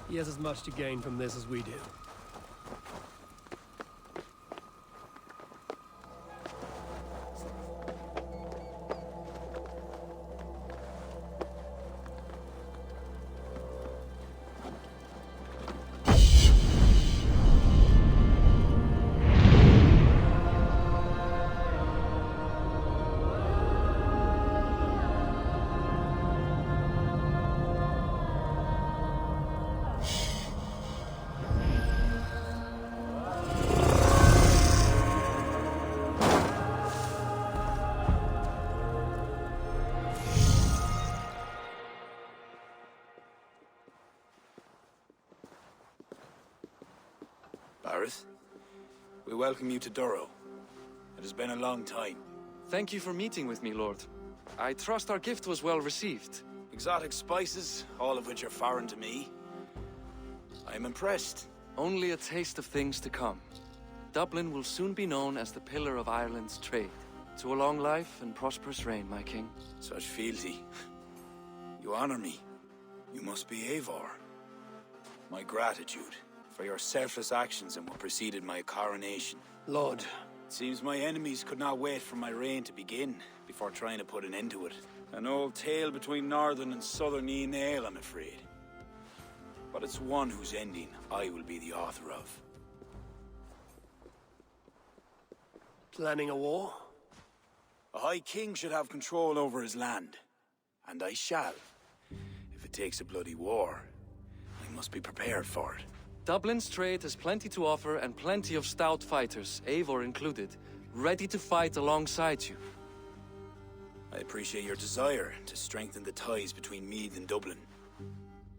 E: He has as much to gain from this as we do.
Q: We welcome you to Duro. It has been a long time.
C: Thank you for meeting with me, Lord. I trust our gift was well received.
Q: Exotic spices, all of which are foreign to me. I am impressed.
C: Only a taste of things to come. Dublin will soon be known as the pillar of Ireland's trade. To a long life and prosperous reign, my king.
Q: Such fealty. You honor me. You must be Eivor. My gratitude for your selfless actions and what preceded my coronation.
E: Lord.
Q: It seems my enemies could not wait for my reign to begin before trying to put an end to it. An old tale between northern and southern Ian, I'm afraid. But it's one whose ending I will be the author of.
E: Planning a war?
Q: A High King should have control over his land. And I shall. If it takes a bloody war, I must be prepared for it.
C: Dublin's trade has plenty to offer and plenty of stout fighters, Eivor included, ready to fight alongside you.
Q: I appreciate your desire to strengthen the ties between Meath and Dublin.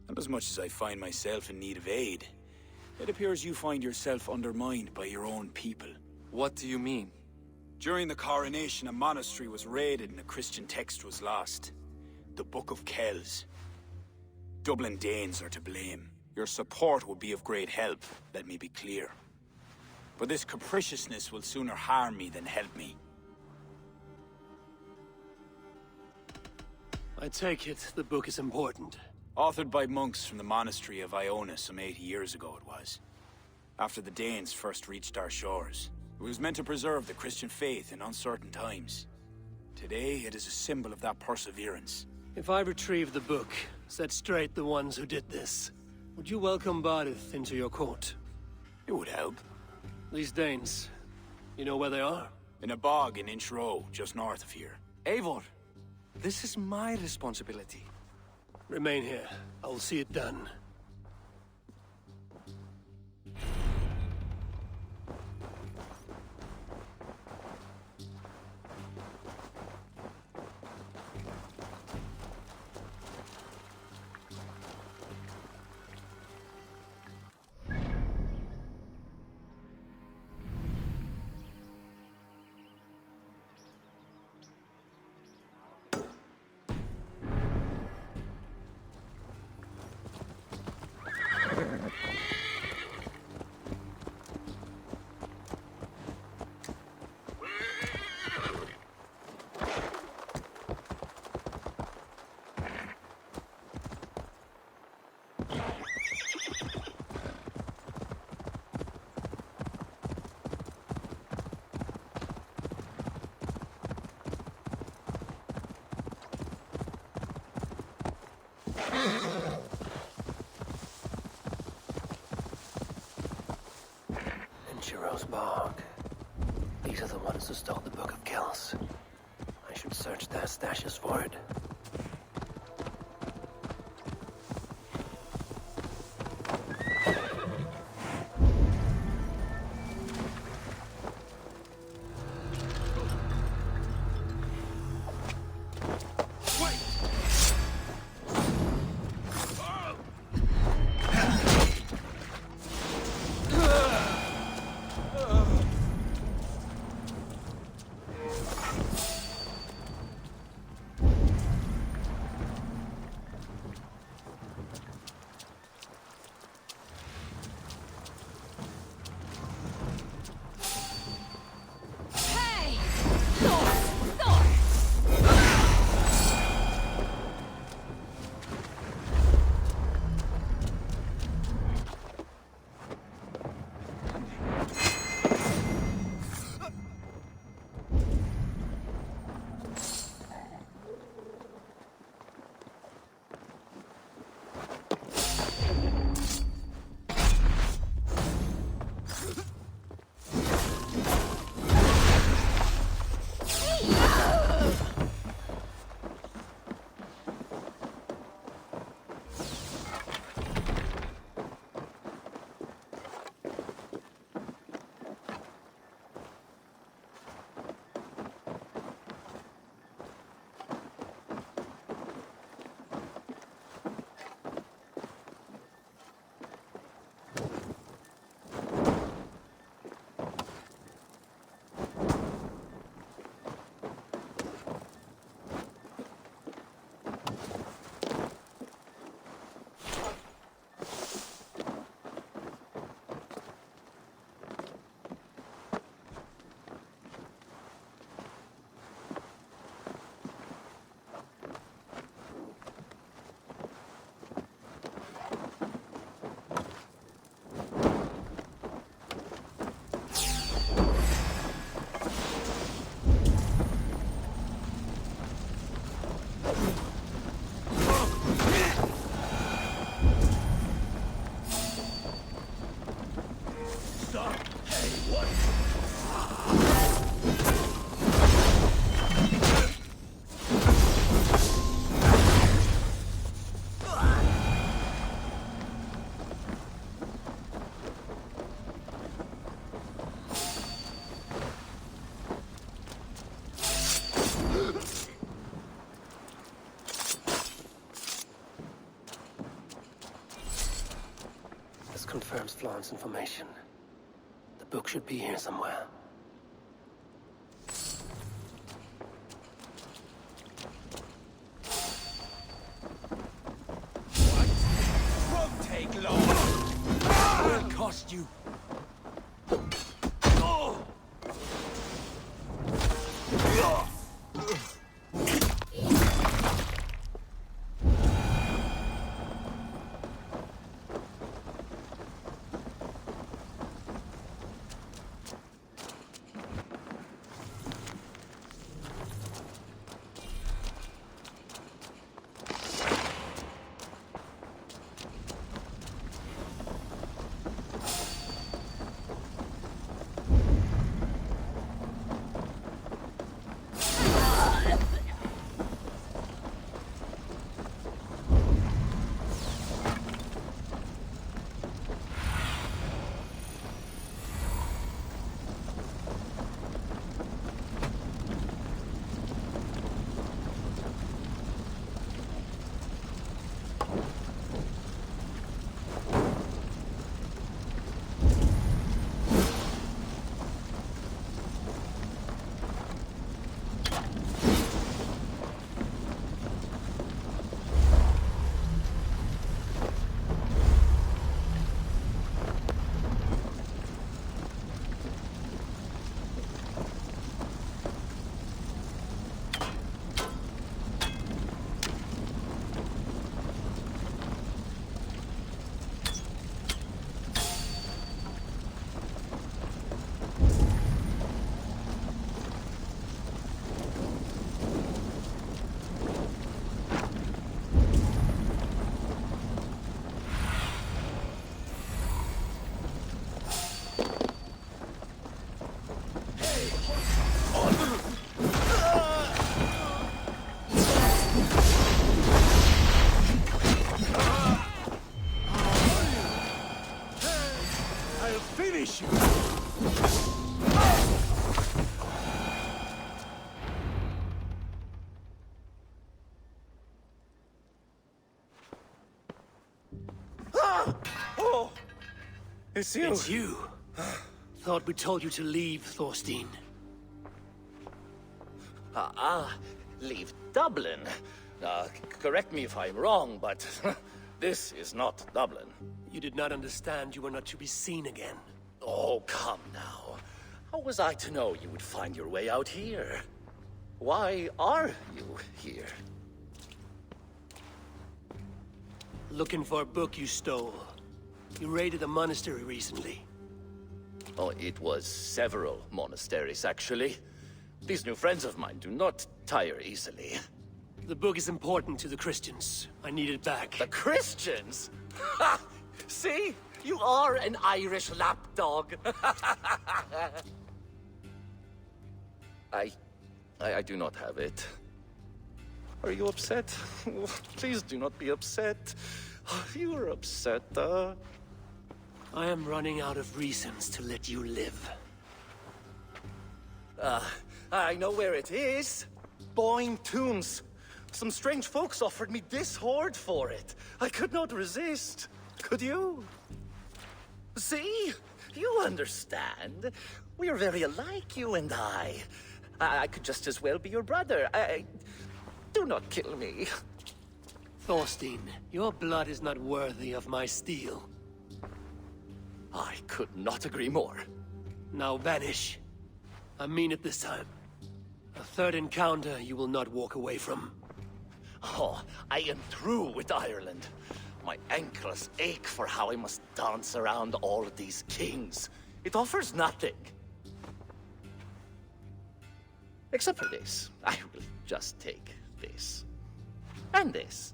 Q: And as much as I find myself in need of aid, it appears you find yourself undermined by your own people.
C: What do you mean?
Q: During the coronation, a monastery was raided and a Christian text was lost. The Book of Kells. Dublin Danes are to blame. Your support would be of great help, let me be clear. But this capriciousness will sooner harm me than help me.
E: I take it the book is important.
Q: Authored by monks from the monastery of Iona some 80 years ago it was. After the Danes first reached our shores. It was meant to preserve the Christian faith in uncertain times. Today, it is a symbol of that perseverance.
E: If I retrieve the book, set straight the ones who did this, would you welcome Barith into your court?
Q: It would help.
E: These Danes, you know where they are?
Q: In a bog in Inch Row, just north of here.
C: Eivor, this is my responsibility.
E: Remain here. I will see it done. Bog. These are the ones who stole the Book of Kells. I should search their stashes for it. confirms Florence information. The book should be here somewhere.
F: Won't take long. Will cost you.
E: It's you. It's you. Thought we told you to leave, Thorstein.
F: Leave Dublin. Correct me if I'm wrong, but this is not Dublin.
E: You did not understand you were not to be seen again.
F: Oh, come now. How was I to know you would find your way out here? Why are you here?
E: Looking for a book you stole. You raided a monastery recently.
F: Oh, it was several monasteries, actually. These new friends of mine do not tire easily.
E: The book is important to the Christians. I need it back.
F: The Christians? Ha! See? You are an Irish lapdog. I do not have it. Are you upset? Please do not be upset. You are upset,
E: I am running out of reasons to let you live.
F: I know where it is. Boyne Tombs. Some strange folks offered me this hoard for it. I could not resist. Could you? See? You understand. We are very alike, you and I. I could just as well be your brother. Do not kill me.
E: Thorstein, your blood is not worthy of my steel.
F: I could not agree more.
E: Now vanish. I mean it this time. A third encounter you will not walk away from.
F: Oh, I am through with Ireland. My ankles ache for how I must dance around all of these kings. It offers nothing. Except for this. I will just take this. And this.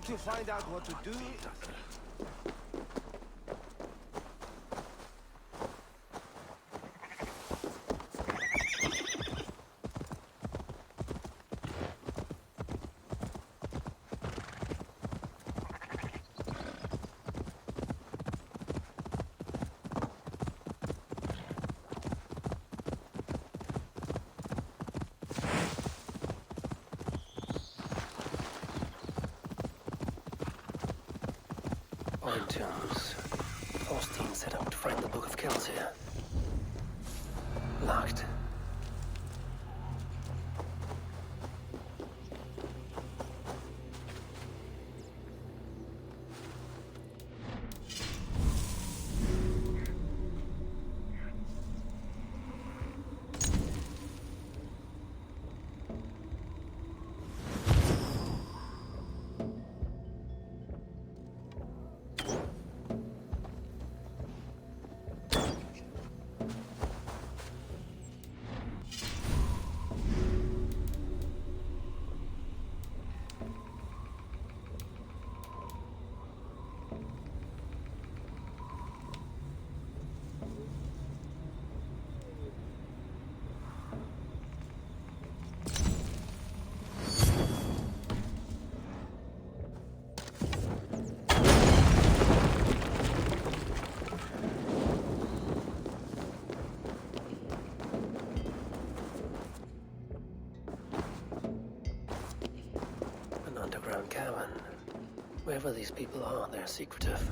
K: to find out what to do.
E: Old tombs. Thorstein set out to find the Book of Kells here. Locked. Underground cavern. Wherever these people are, they're secretive.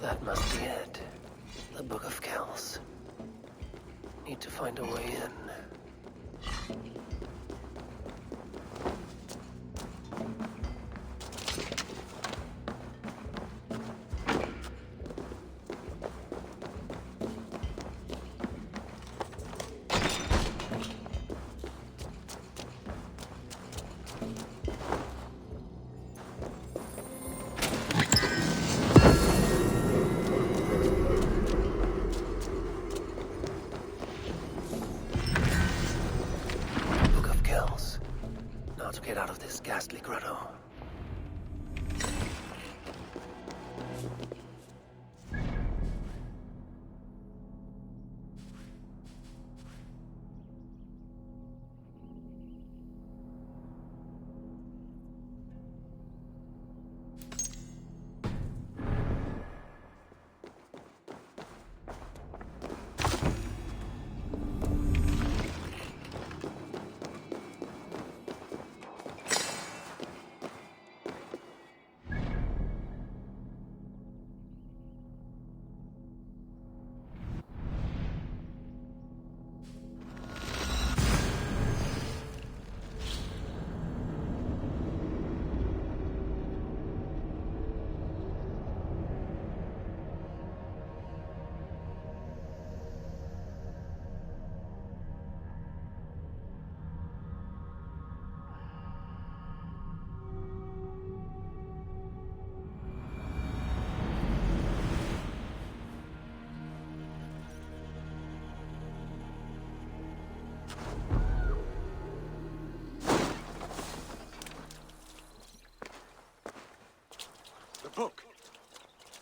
E: That must be it. The Book of Kells. Need to find a way in. Get out of this ghastly grotto.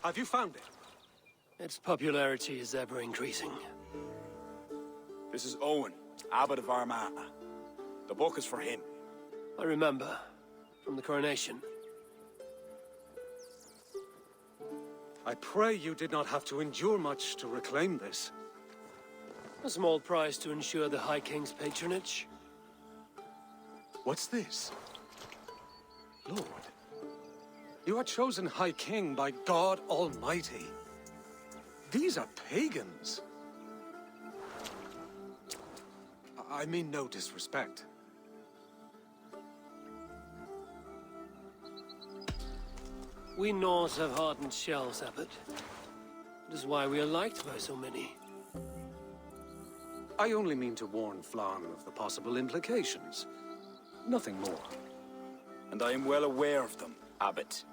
E: Have you found it? Its popularity is ever increasing.
Q: This is Owen, Abbot of Armagh. The book is for him.
E: I remember. From the coronation.
R: I pray you did not have to endure much to reclaim this.
E: A small price to ensure the High King's patronage.
R: What's this? Lord, you are chosen High King by God Almighty. These are pagans. I mean no disrespect.
E: We Norse have hardened shells, Abbot. It is why we are liked by so many.
R: I only mean to warn Flann of the possible implications. Nothing more.
Q: And I am well aware of them, Abbot.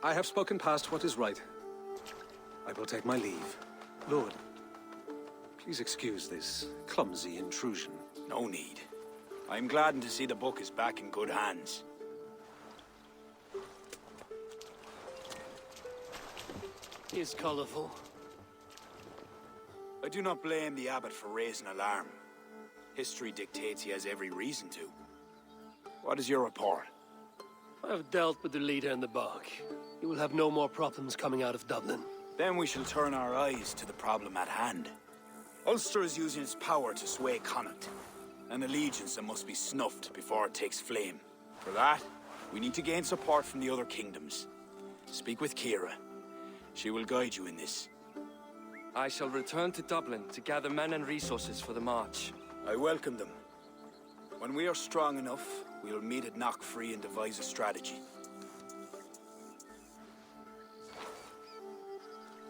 R: I have spoken past what is right. I will take my leave. Lord, please excuse this clumsy intrusion.
Q: No need. I am gladdened to see the book is back in good hands.
E: He is colorful.
Q: I do not blame the Abbot for raising alarm. History dictates he has every reason to. What is your report?
E: I have dealt with the leader in the bog. He will have no more problems coming out of Dublin.
Q: Then we shall turn our eyes to the problem at hand. Ulster is using its power to sway Connacht, an allegiance that must be snuffed before it takes flame. For that, we need to gain support from the other kingdoms. Speak with Kira. She will guide you in this.
C: I shall return to Dublin to gather men and resources for the march.
Q: I welcome them. When we are strong enough, we will meet at Knockfree and devise a strategy.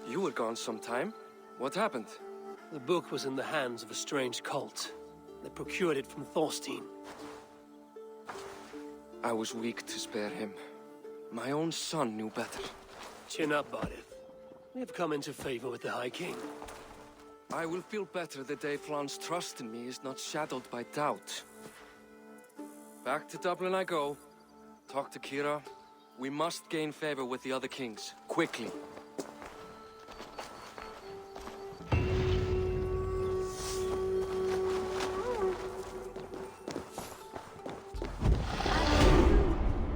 C: You were gone some time. What happened?
E: The book was in the hands of a strange cult. They procured it from Thorstein.
C: I was weak to spare him. My own son knew better.
E: Chin up, Barith. We have come into favor with the High King.
C: I will feel better the day Flann's trust in me is not shadowed by doubt. Back to Dublin I go. Talk to Kira. We must gain favor with the other kings, quickly.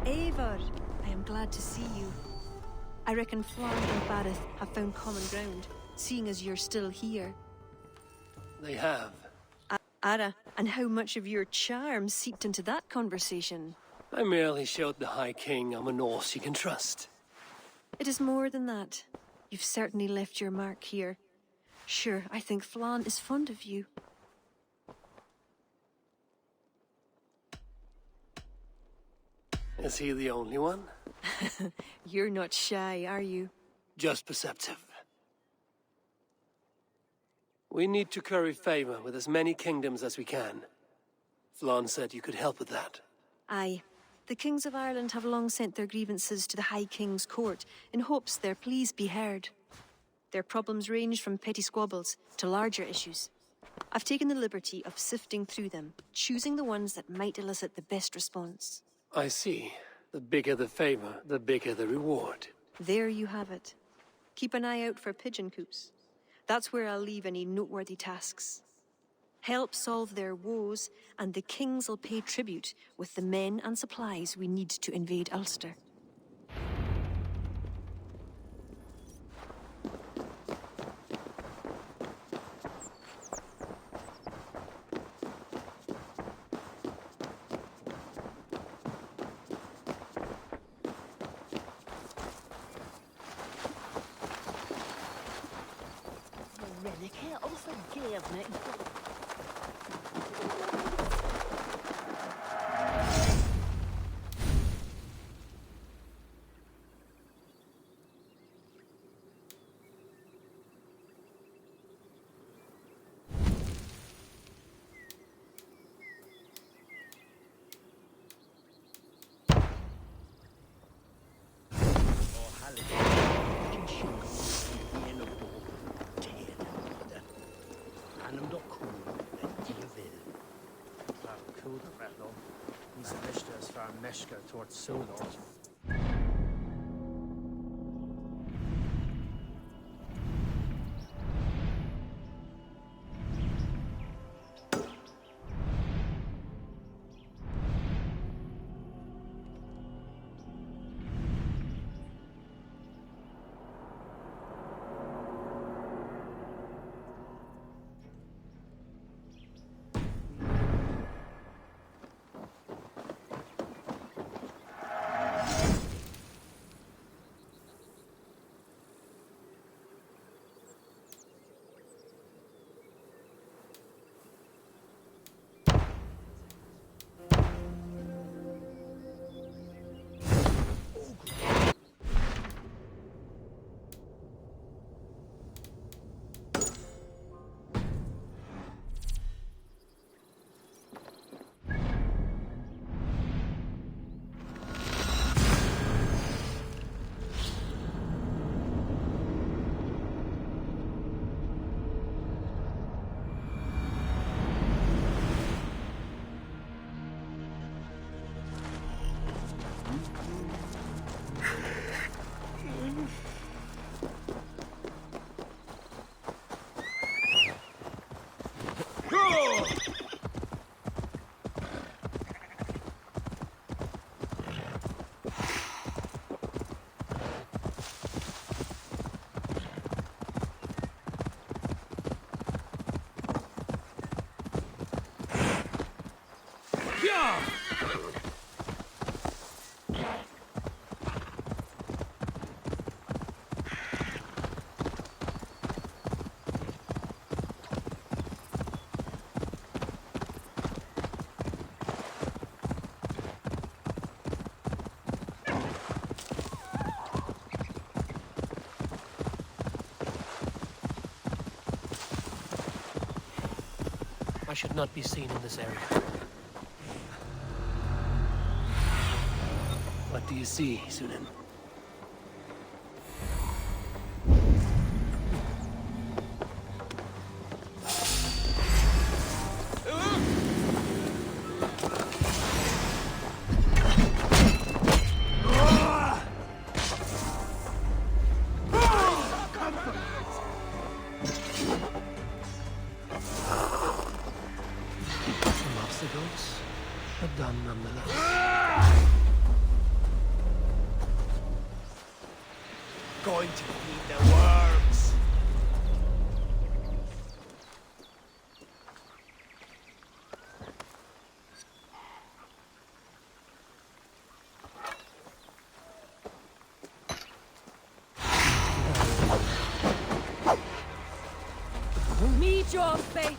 M: Eivor, I am glad to see you. I reckon Flann and Barith have found common ground, seeing as you're still here.
E: They have.
M: Ara, and how much of your charm seeped into that conversation?
E: I merely showed the High King I'm a Norse he can trust.
M: It is more than that. You've certainly left your mark here. Sure, I think Flann is fond of you.
E: Is he the only one?
M: You're not shy, are you?
E: Just perceptive. We need to curry favor with as many kingdoms as we can. Flann said you could help with that.
M: Aye. The kings of Ireland have long sent their grievances to the High King's court in hopes their pleas be heard. Their problems range from petty squabbles to larger issues. I've taken the liberty of sifting through them, choosing the ones that might elicit the best response.
E: I see. The bigger the favor, the bigger the reward.
M: There you have it. Keep an eye out for pigeon coops. That's where I'll leave any noteworthy tasks. Help solve their woes, and the kings will pay tribute with the men and supplies we need to invade Ulster.
L: Meshka towards Solot.
E: I should not be seen in this area. What do you see, Sunan? But done nonetheless.
F: Going to feed the worms.
M: Meet your fate!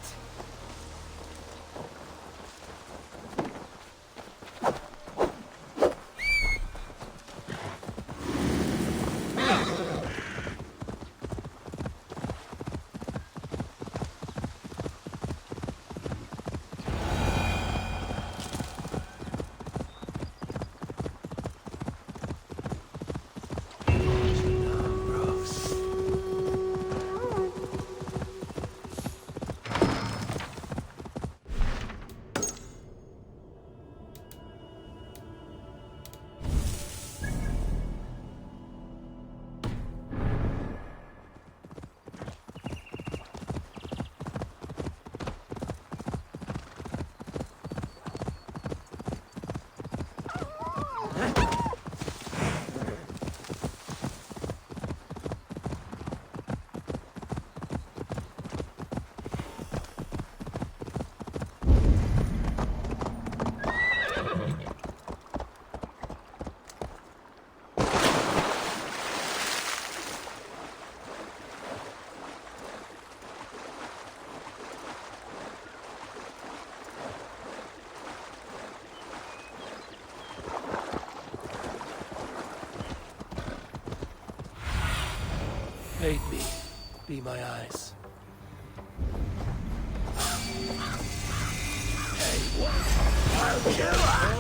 E: Aid me. Be my eyes.
F: Hey, what? I'll kill her!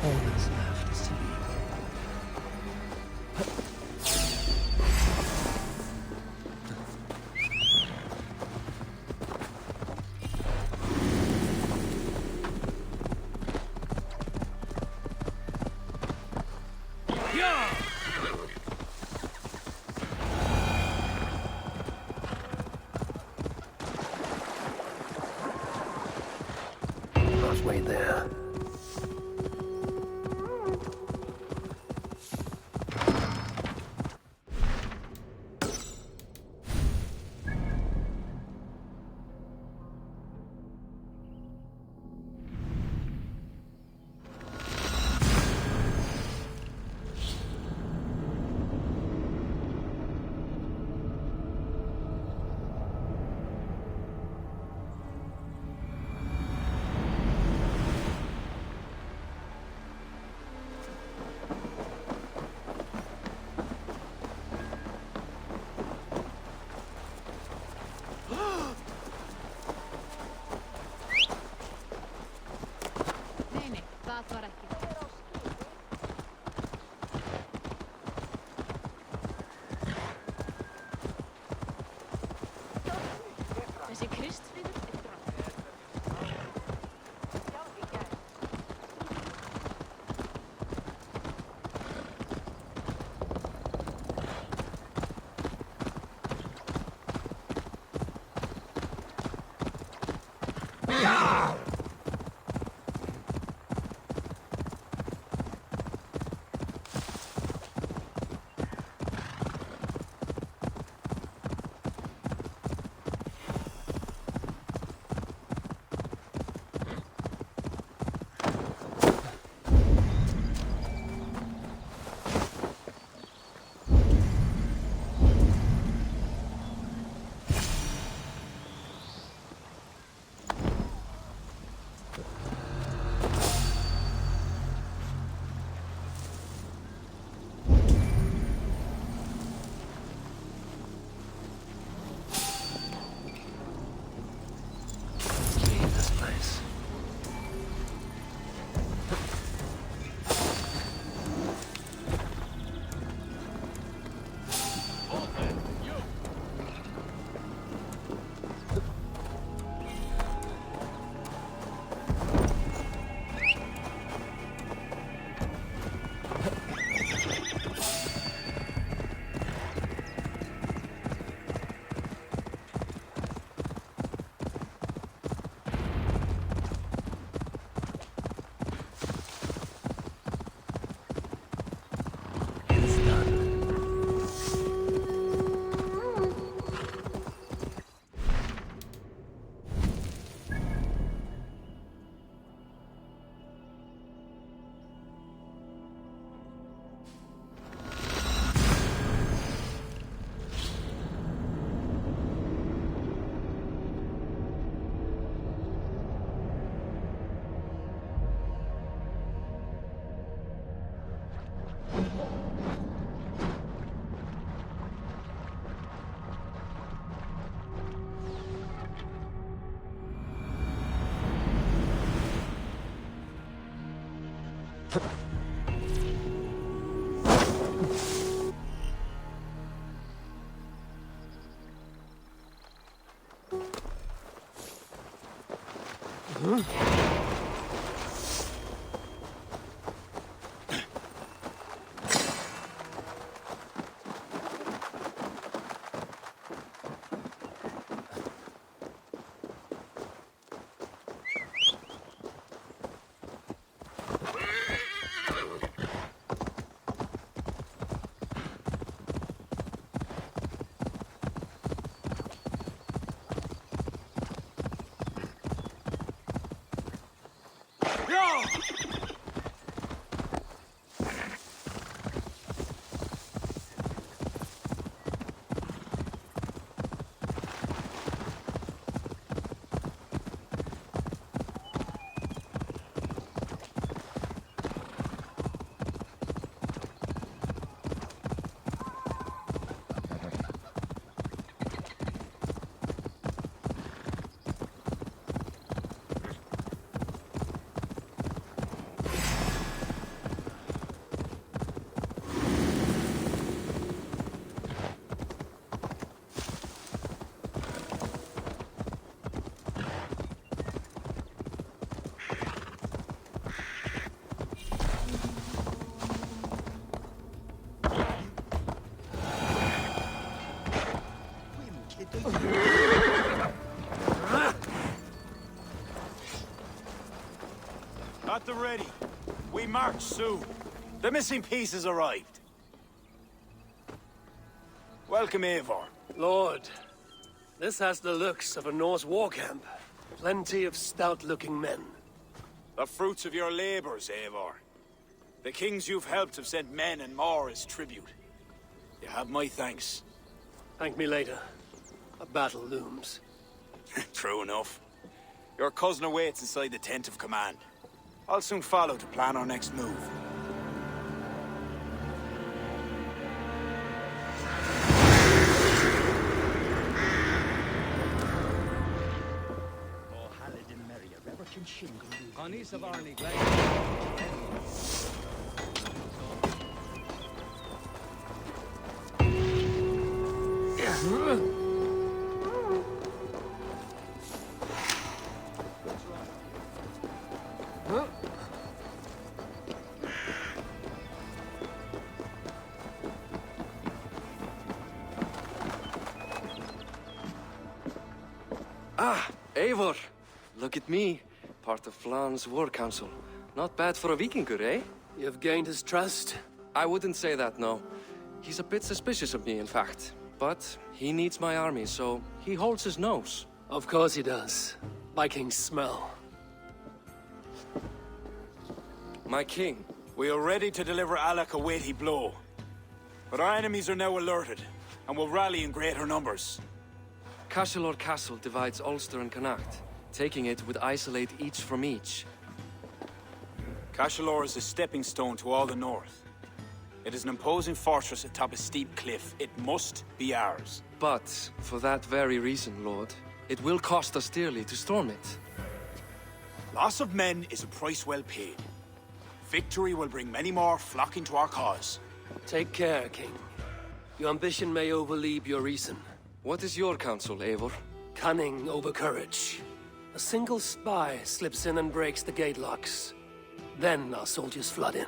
E: All that's left is to leave. Halfway there.
Q: At the ready. We march soon. The missing pieces arrived. Welcome, Eivor.
E: Lord, this has the looks of a Norse war camp. Plenty of stout-looking men.
Q: The fruits of your labors, Eivor. The kings you've helped have sent men and more as tribute. You have my thanks.
E: Thank me later. A battle looms.
Q: True enough. Your cousin awaits inside the tent of command. I'll soon follow to plan our next move.
C: Ah, Eivor! Look at me. Part of Flan's war council. Not bad for a Vikingur, eh?
E: You've gained his trust?
C: I wouldn't say that, no. He's a bit suspicious of me, in fact. But he needs my army, so he holds his nose.
E: Of course he does. Vikings smell.
C: My king.
Q: We are ready to deliver Alec a weighty blow. But our enemies are now alerted, and will rally in greater numbers.
C: Cashel Castle divides Ulster and Connacht. Taking it would isolate each from each.
Q: Cashel is a stepping stone to all the north. It is an imposing fortress atop a steep cliff. It must be ours.
C: But, for that very reason, Lord, it will cost us dearly to storm it.
Q: Loss of men is a price well paid. Victory will bring many more flocking to our cause.
E: Take care, King. Your ambition may overleap your reason.
C: What is your counsel, Eivor?
E: Cunning over courage. A single spy slips in and breaks the gate locks. Then our soldiers flood in.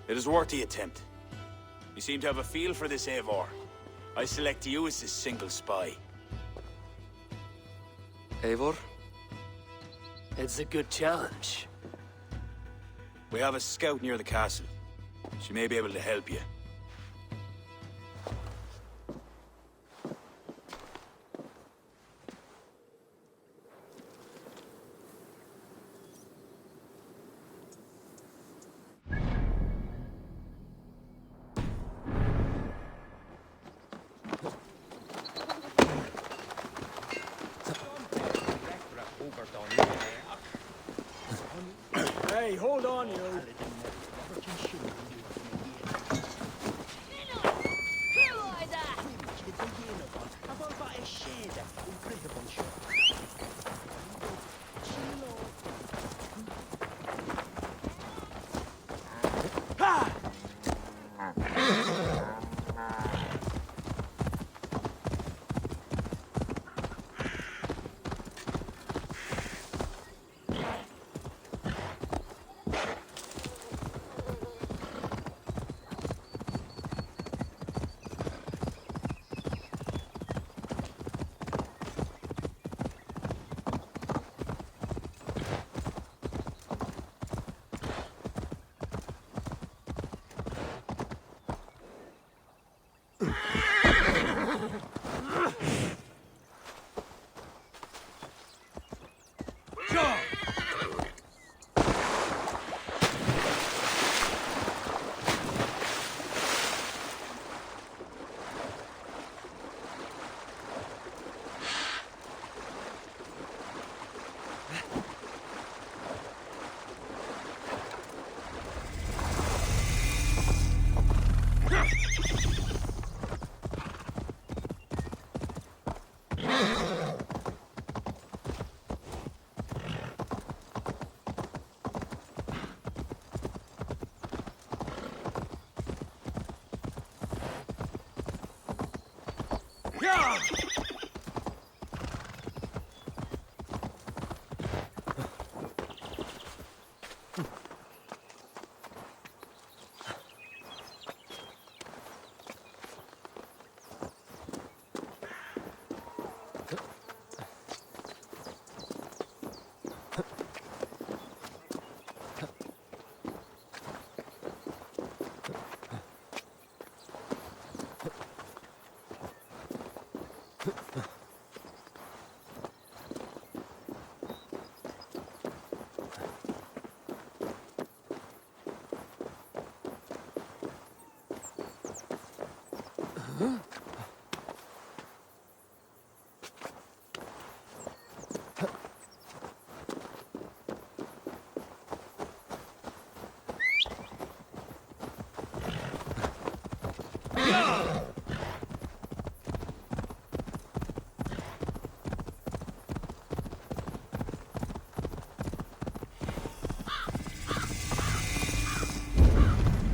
Q: It is worth the attempt. You seem to have a feel for this, Eivor. I select you as this single spy.
C: Eivor?
E: It's a good challenge.
Q: We have a scout near the castle. She may be able to help you.
N: Hey, hold on, you.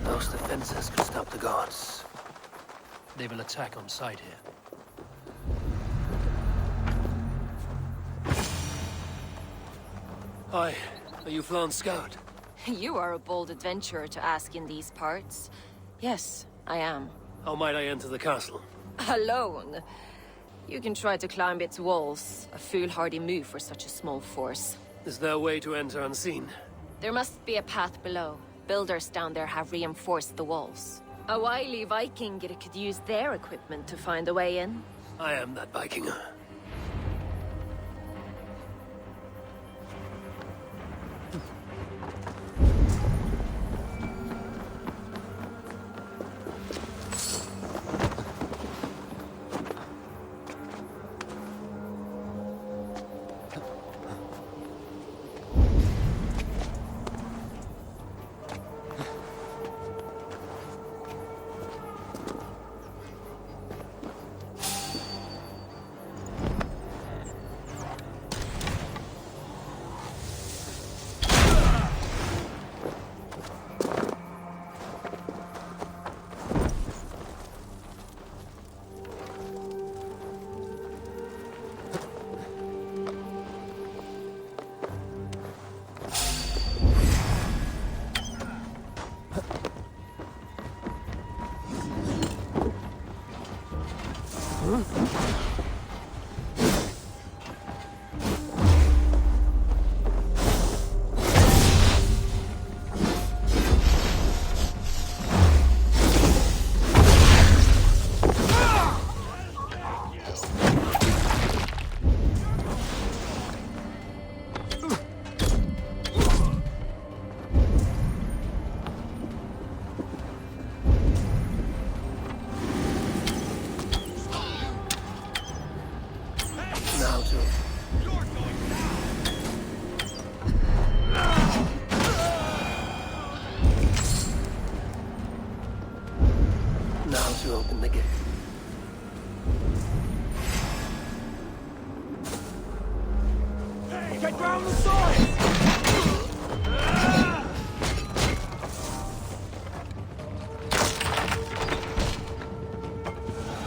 E: Those defenses could stop the gods. They will attack on sight here. Aye. Are you Flan's scout?
J: You are a bold adventurer to ask in these parts. Yes, I am.
E: How might I enter the castle?
J: Alone? You can try to climb its walls. A foolhardy move for such a small force.
E: Is there a way to enter unseen?
J: There must be a path below. Builders down there have reinforced the walls. A wily Viking could use their equipment to find a way in.
E: I am that Viking.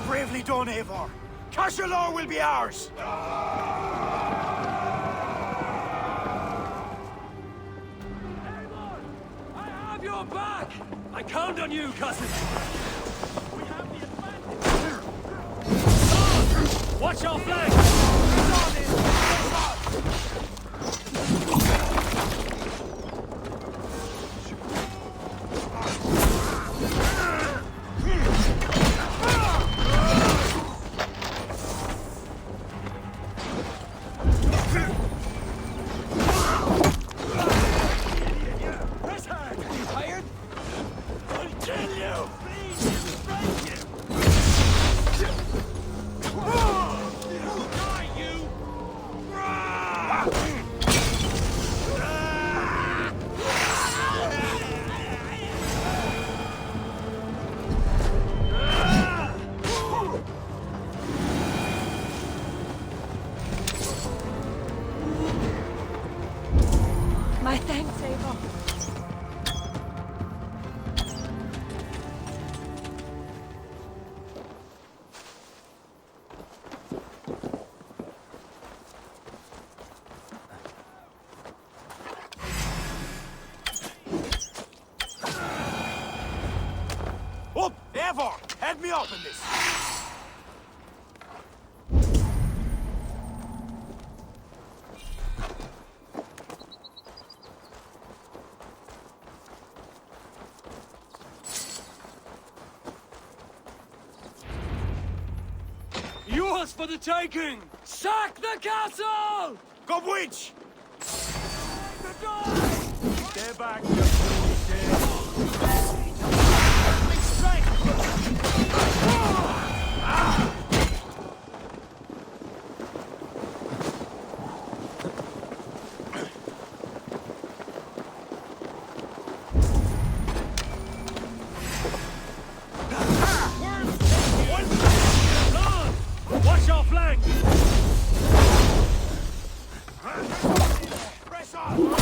Q: Bravely done, Eivor. Cashalor will be ours.
E: I have your back! I count on you, cousin! We have the advantage! Watch your flank!
M: My thanks, Eivor.
Q: Up! Eivor! Head me up in this!
E: Yours for the taking! Sack the castle!
Q: Go witch!
K: Stay back,
E: Watch your flank!
Q: Press on!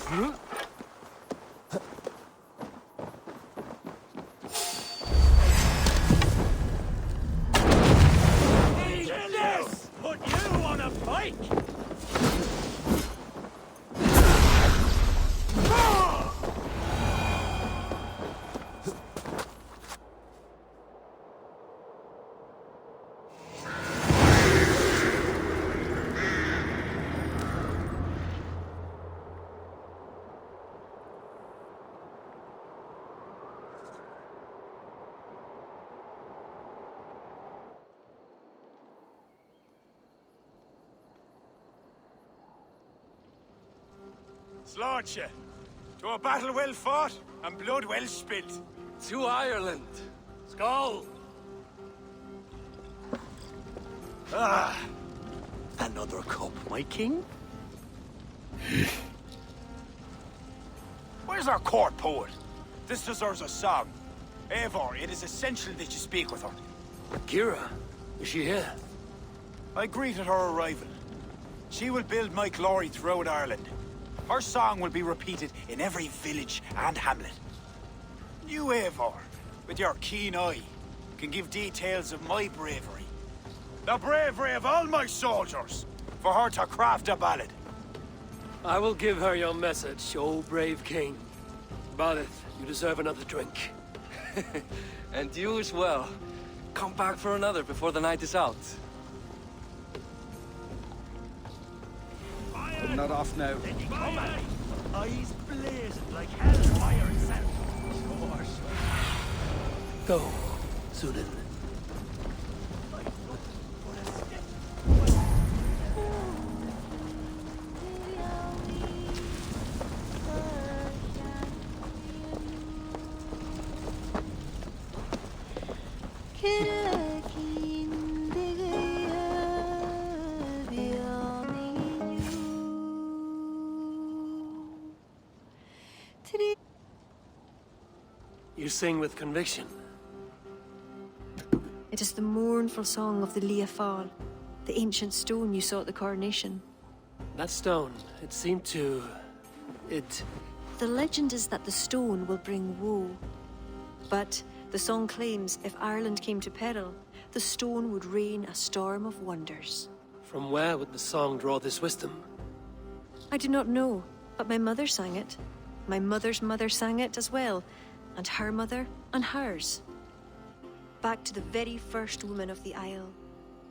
F: Yes! Put you on a pike!
Q: Slaughter, to a battle well fought and blood well spilt.
C: To Ireland.
F: Skull! Ah! Another cup, my king?
Q: Where's our court poet? This deserves a song. Eivor, it is essential that you speak with her.
E: Kira, is she here?
Q: I greeted her arrival. She will build my glory throughout Ireland. Her song will be repeated in every village and hamlet. You, Eivor, with your keen eye, can give details of my bravery. The bravery of all my soldiers, for her to craft a ballad.
E: I will give her your message, O brave king. Barith, you deserve another drink.
C: And you as well. Come back for another before the night is out.
D: I'm not off now.
F: Eyes blazing like hellfire itself.
E: Go, Sudin. You sing with conviction.
M: It is the mournful song of the Liafal, the ancient stone you saw at the coronation.
E: That stone, it seemed to...
M: The legend is that the stone will bring woe. But the song claims if Ireland came to peril, the stone would rain a storm of wonders.
E: From where would the song draw this wisdom?
M: I do not know, but my mother sang it. My mother's mother sang it as well, and her mother and hers. Back to the very first woman of the Isle.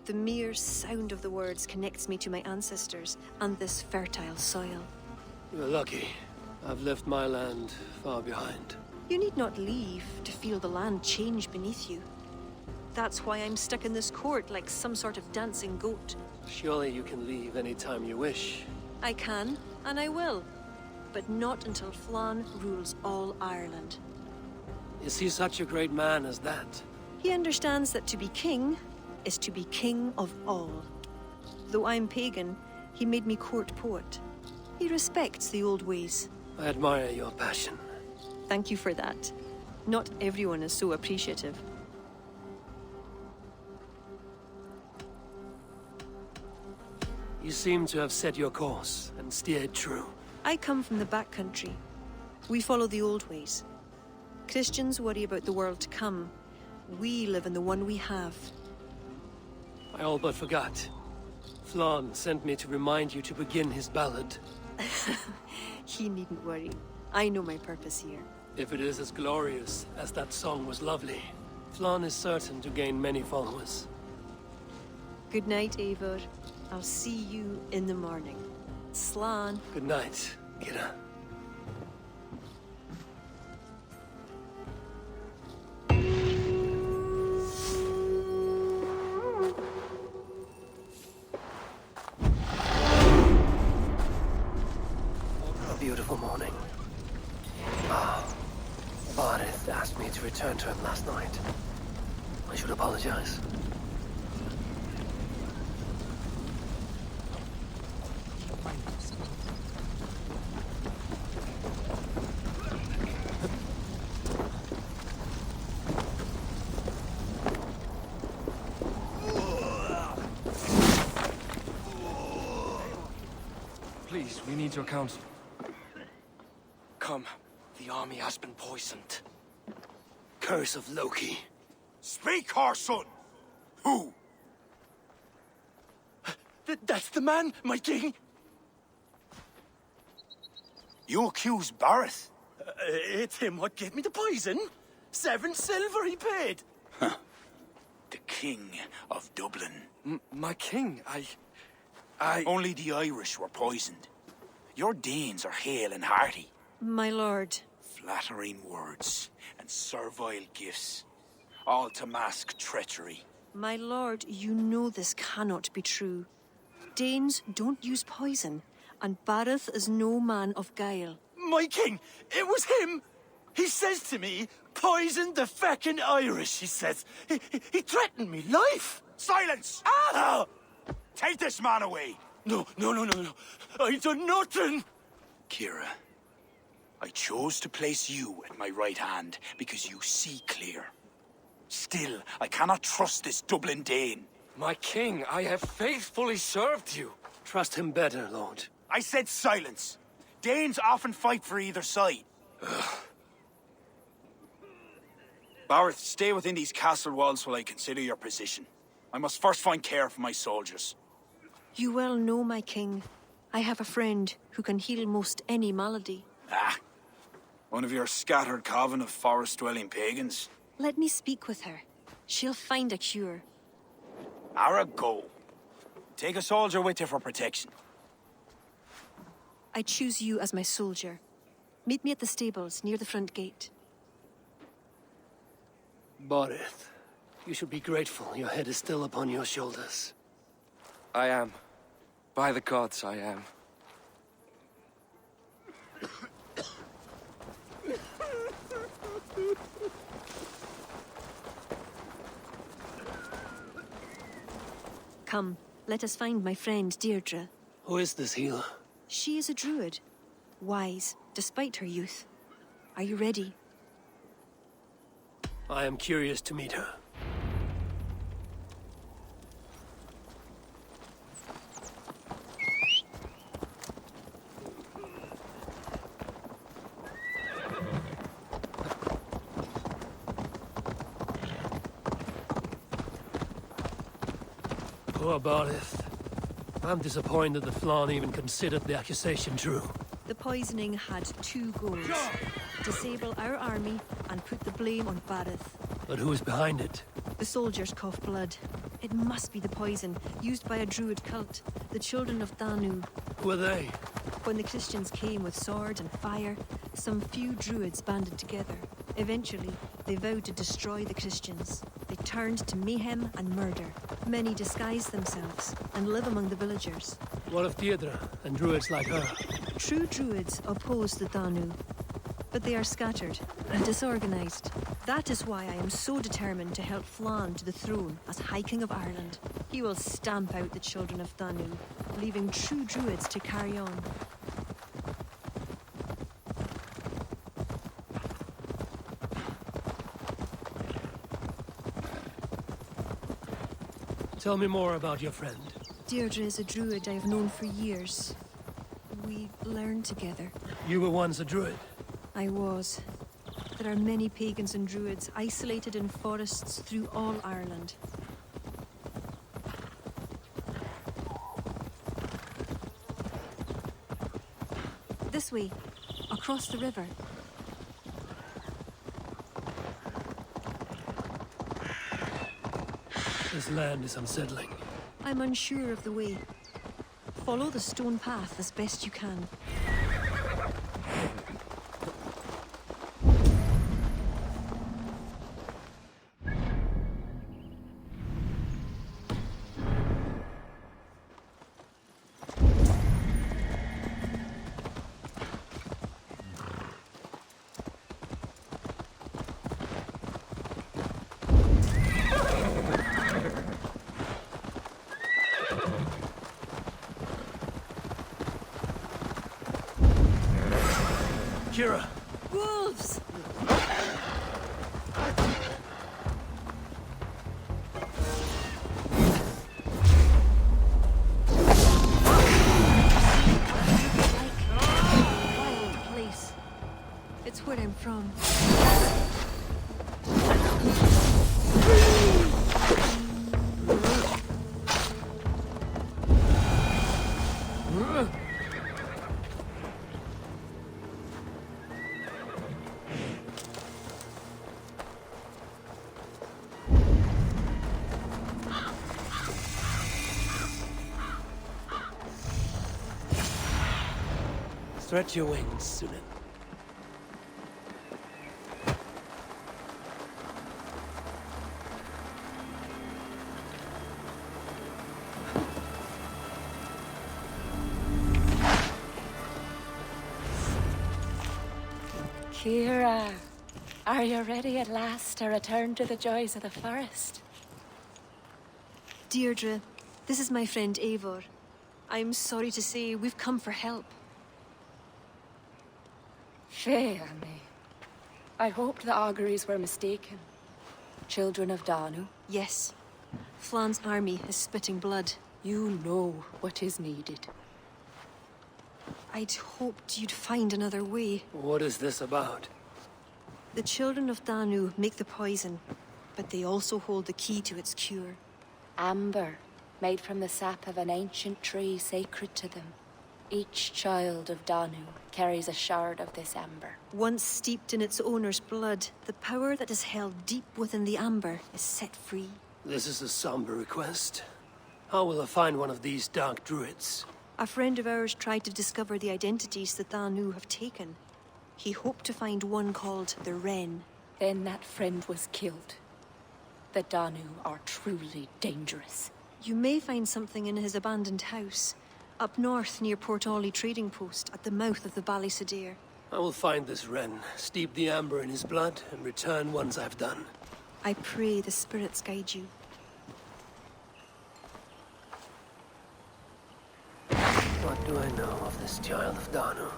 M: The mere sound of the words connects me to my ancestors and this fertile soil.
E: You're lucky. I've left my land far behind.
M: You need not leave to feel the land change beneath you. That's why I'm stuck in this court like some sort of dancing goat.
E: Surely you can leave any time you wish.
M: I can, and I will. But not until Flann rules all Ireland.
E: Is he such a great man as that?
M: He understands that to be king is to be king of all. Though I'm pagan, he made me court poet. He respects the old ways.
E: I admire your passion.
M: Thank you for that. Not everyone is so appreciative.
E: You seem to have set your course and steered true.
M: I come from the backcountry. We follow the old ways. Christians worry about the world to come. We live in the one we have.
E: I all but forgot. Flann sent me to remind you to begin his ballad.
M: He needn't worry. I know my purpose here.
E: If it is as glorious as that song was lovely, Flann is certain to gain many followers.
M: Good night, Eivor. I'll see you in the morning. Slan.
E: Good night, Kira. A beautiful morning. Barith asked me to return to him last night. I should apologize.
C: Please, we need your counsel. come. The army has been poisoned.
E: Curse of Loki.
Q: Speak, our son! Who?
F: That's the man, my king!
Q: You accuse Bareth?
F: It's him what gave me the poison. 7 silver he paid.
Q: The King of Dublin.
C: My king, I...
Q: Only the Irish were poisoned. Your Danes are hale and hearty.
M: My lord.
Q: Flattering words and servile gifts, all to mask treachery.
M: My lord, you know this cannot be true. Danes don't use poison, and Bareth is no man of guile.
F: My king, it was him! He says to me, poison the feckin' Irish, he says. He threatened me life!
Q: Silence!
F: Ah!
Q: Take this man away!
F: No. I done nothing!
Q: Kira, I chose to place you at my right hand because you see clear. Still, I cannot trust this Dublin Dane.
C: My king, I have faithfully served you.
E: Trust him better, lord.
Q: I said silence. Danes often fight for either side. Bareth, stay within these castle walls while I consider your position. I must first find care for my soldiers.
M: You well know, my king. I have a friend who can heal most any malady.
Q: One of your scattered coven of forest-dwelling pagans.
M: Let me speak with her. She'll find a cure.
Q: Ara, go. Take a soldier with you for protection.
M: I choose you as my soldier. Meet me at the stables near the front gate.
E: Bareth, you should be grateful your head is still upon your shoulders.
C: I am. By the gods, I am.
M: Come, let us find my friend Deirdre.
E: Who is this healer?
M: She is a druid. Wise, despite her youth. Are you ready?
E: I am curious to meet her. Poor Bareth. I'm disappointed that Flann even considered the accusation true.
M: The poisoning had 2 goals. Disable our army and put the blame on Bareth.
E: But who is behind it?
M: The soldiers cough blood. It must be the poison, used by a druid cult, the Children of Danu.
E: Who are they?
M: When the Christians came with sword and fire, some few druids banded together. Eventually, they vowed to destroy the Christians. They turned to mayhem and murder. Many disguise themselves and live among the villagers.
E: What of Deirdre and druids like her?
M: True druids oppose the Danu, but they are scattered and disorganized. That is why I am so determined to help Flann to the throne as High King of Ireland. He will stamp out the Children of Danu, leaving true druids to carry on.
E: Tell me more about your friend.
M: Deirdre is a druid I have known for years. We learned together.
E: You were once a druid.
M: I was. There are many pagans and druids isolated in forests through all Ireland. This way, across the river.
E: This land is unsettling.
M: I'm unsure of the way. Follow the stone path as best you can.
E: Kira!
M: Wolves! from?
E: Stretch your wings, Sunan.
B: Kira, are you ready at last to return to the joys of the forest?
M: Deirdre, this is my friend Eivor. I'm sorry to say we've come for help.
B: Fair me. I hoped the auguries were mistaken. Children of Danu?
M: Yes. Flan's army is spitting blood.
B: You know what is needed.
M: I'd hoped you'd find another way.
E: What is this about?
M: The Children of Danu make the poison, but they also hold the key to its cure.
B: Amber, made from the sap of an ancient tree sacred to them. Each child of Danu carries a shard of this amber.
M: Once steeped in its owner's blood, the power that is held deep within the amber is set free.
E: This is a somber request. How will I find one of these dark druids?
M: A friend of ours tried to discover the identities the Danu have taken. He hoped to find one called the Wren.
B: Then that friend was killed. The Danu are truly dangerous.
M: You may find something in his abandoned house, up north near Port Ollie trading post at the mouth of the Ballysadere.
E: I will find this Wren, steep the amber in his blood, and return once I've done.
M: I pray the spirits guide you.
E: What do I know of this child of Danu?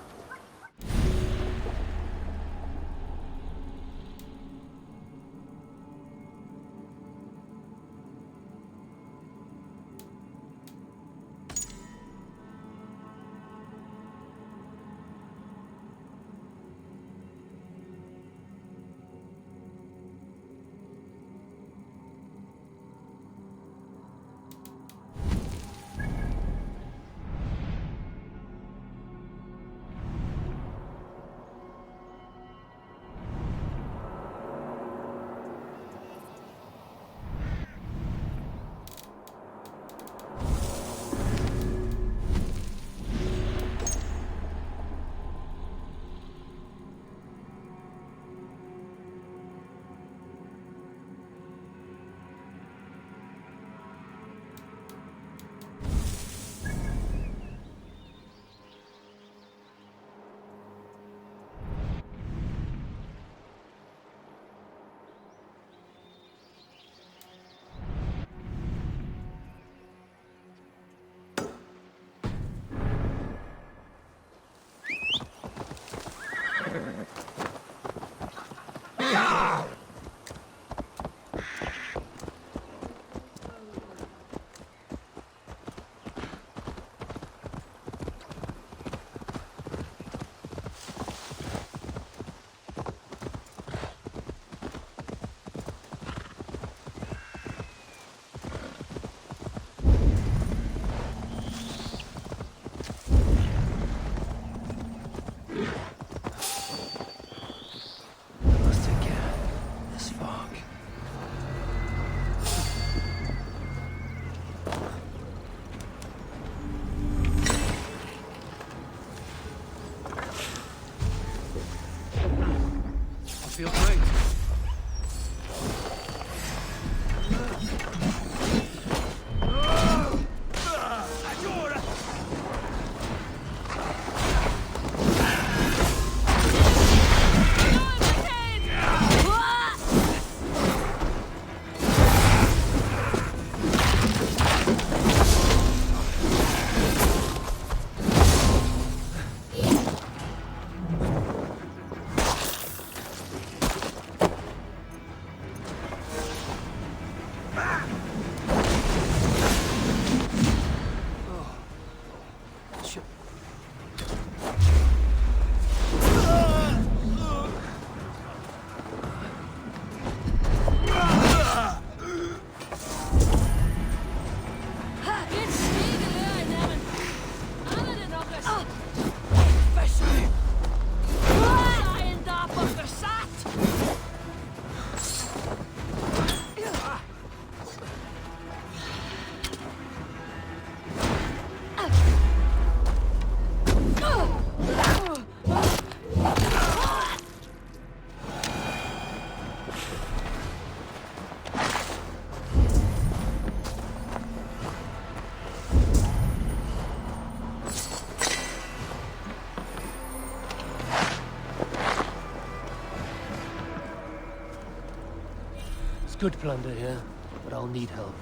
E: good plunder here, but I'll need help.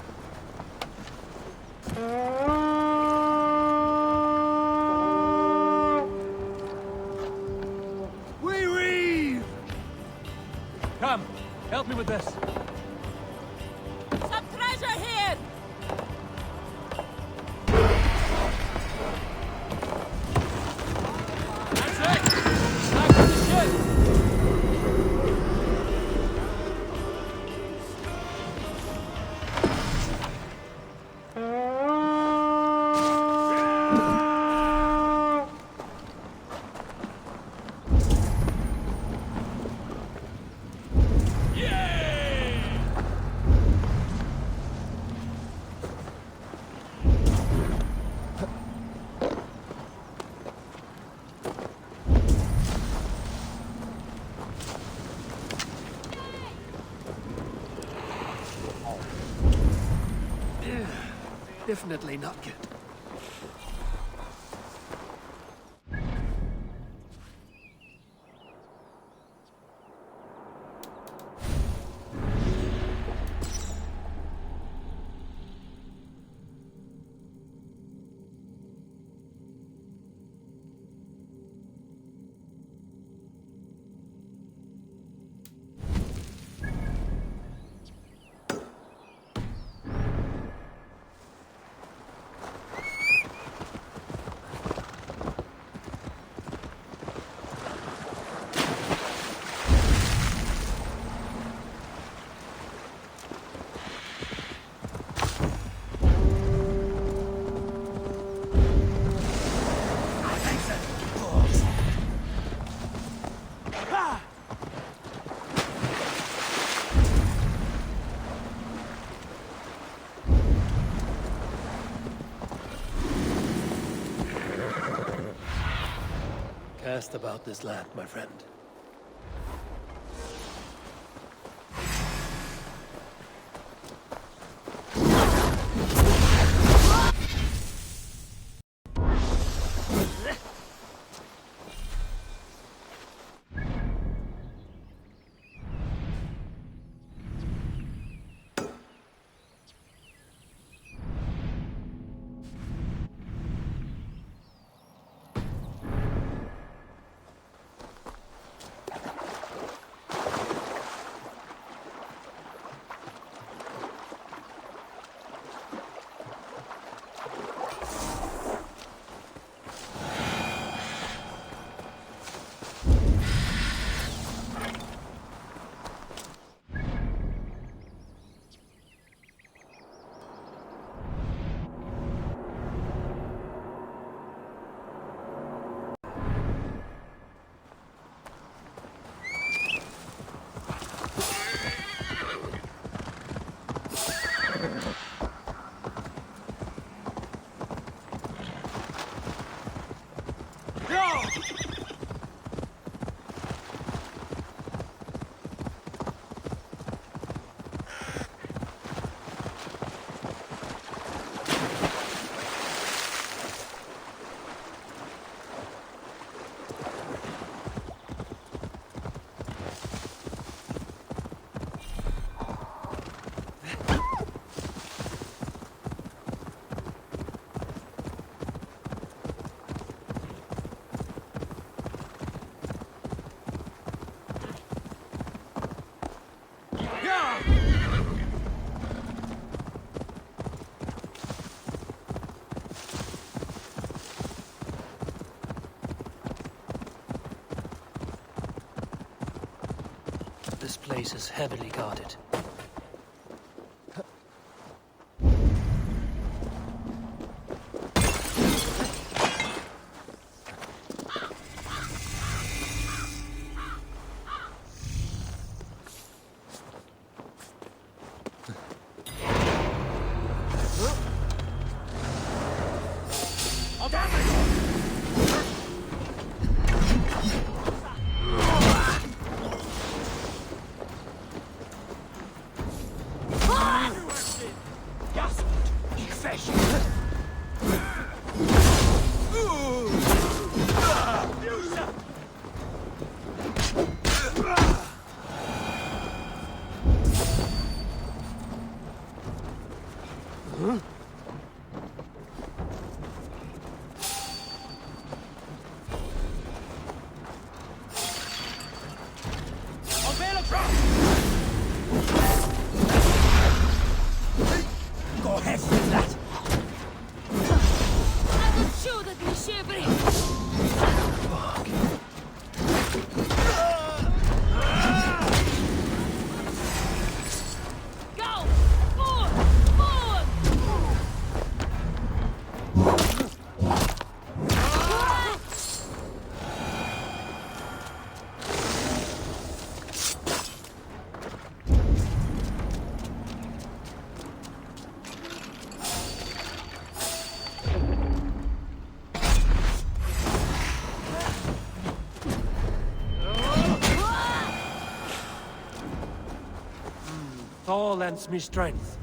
K: We reeve!
E: Come, help me with this.
P: Some treasure here!
E: That's it! Back to the ship! Definitely not good. Cast about this land, my friend. This place is heavily guarded. all lends me strength.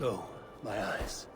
E: Go, my eyes.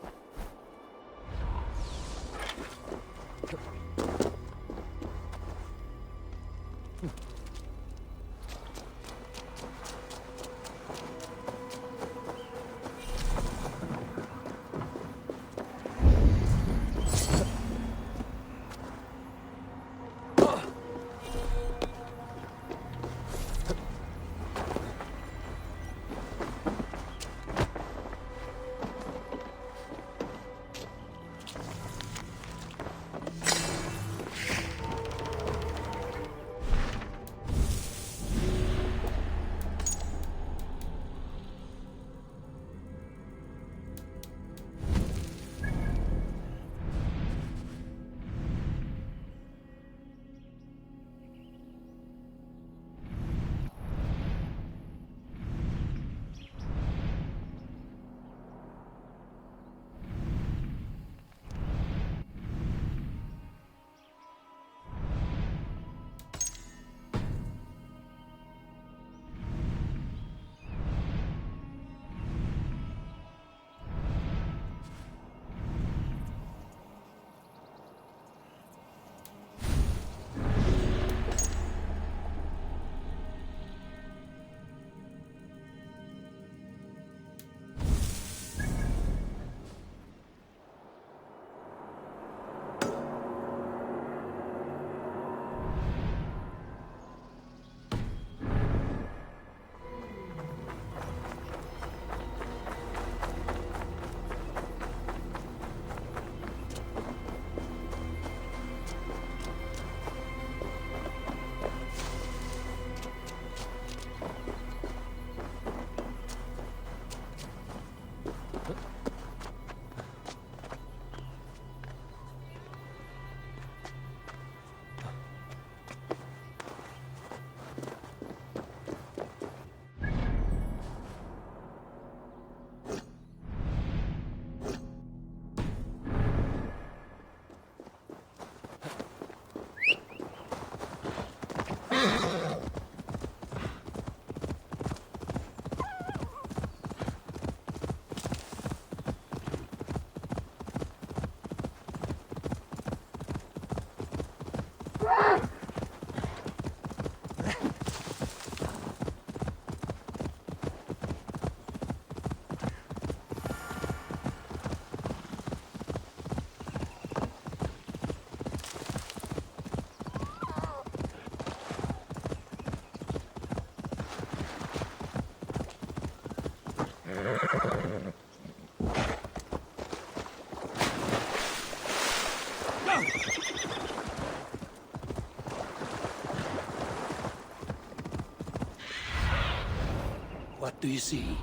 E: What do you see?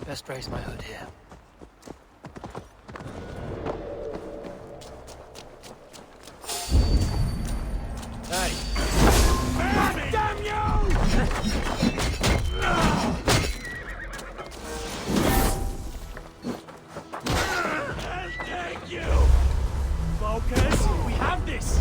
E: Best raise my hood here.
K: Hey! Damn you! I'll take you! Focus! We have this!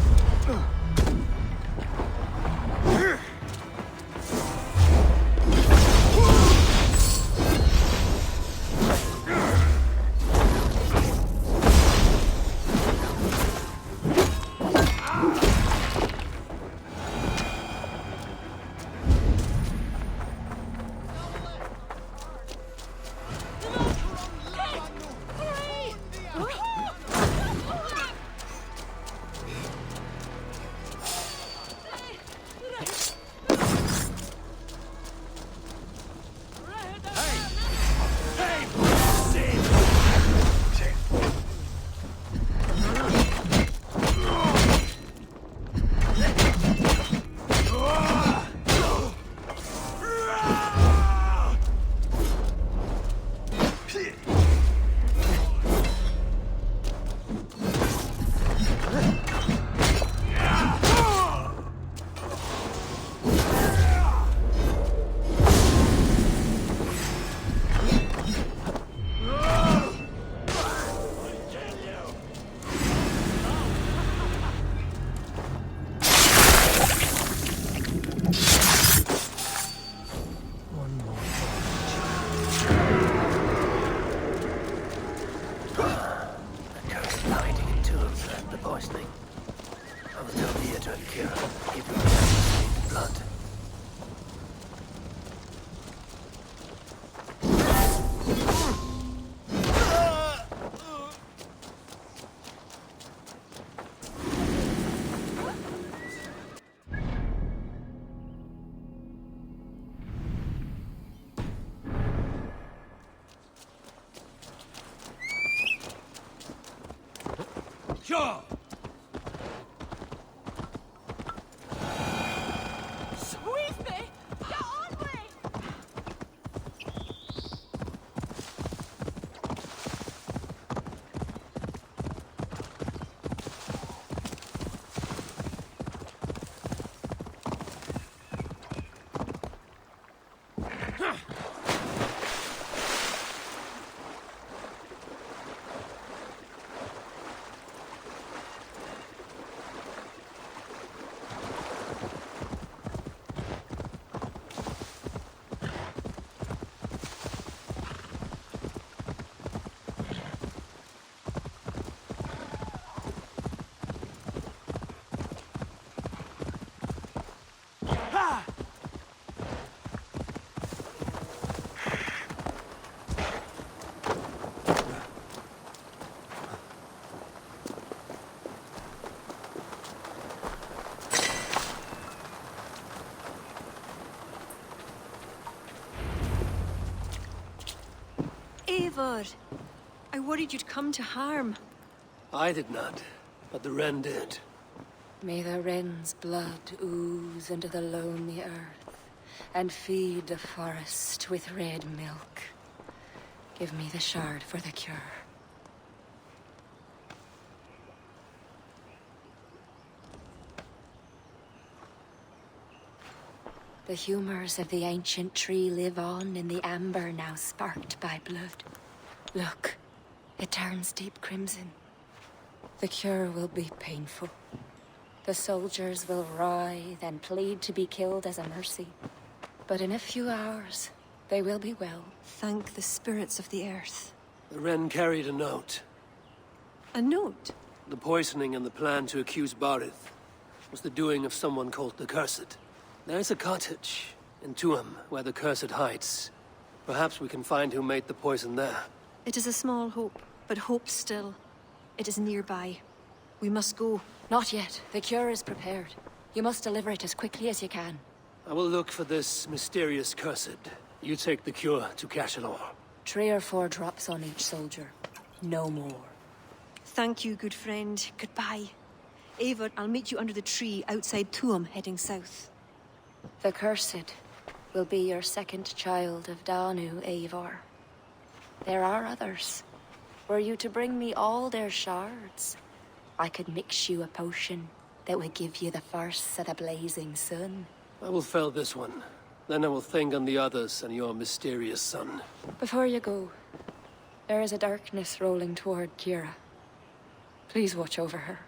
F: Sure!
P: Squeeze me! Get on me!
M: Eivor, I worried you'd come to harm.
E: I did not, but the wren did.
B: May the wren's blood ooze into the lonely earth and feed the forest with red milk. Give me the shard for the cure. The humors of the ancient tree live on in the amber now sparked by blood. Look, it turns deep crimson. The cure will be painful. The soldiers will writhe and plead to be killed as a mercy. But in a few hours, they will be well.
M: Thank the spirits of the earth.
E: The wren carried a note.
M: A note?
E: The poisoning and the plan to accuse Barith was the doing of someone called the Cursed. There's a cottage in Tuam where the Cursed hides. Perhaps we can find who made the poison there.
M: It is a small hope, but hope still. It is nearby. We must go.
B: Not yet. The cure is prepared. You must deliver it as quickly as you can.
E: I will look for this mysterious Cursed. You take the cure to Cashalor.
B: 3 or 4 drops on each soldier. No more.
M: Thank you, good friend. Goodbye. Eivor, I'll meet you under the tree outside Tuam, heading south.
B: The Cursed will be your second child of Danu, Eivor. There are others. Were you to bring me all their shards, I could mix you a potion that would give you the first of the blazing sun.
E: I will fell this one. Then I will think on the others and your mysterious son.
B: Before you go, there is a darkness rolling toward Kira. Please watch over her.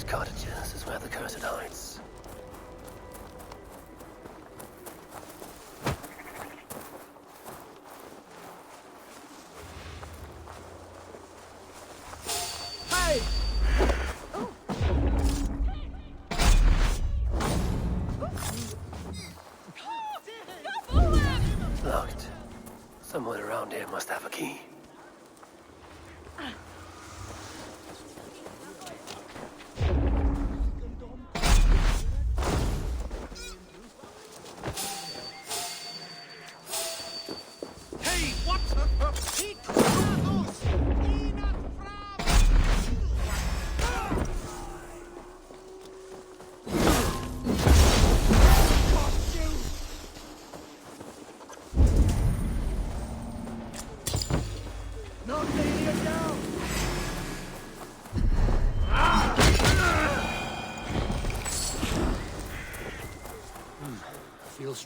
E: Cottages is where the Cursed hides.
K: Hey!
E: Locked. Someone around here must have a key.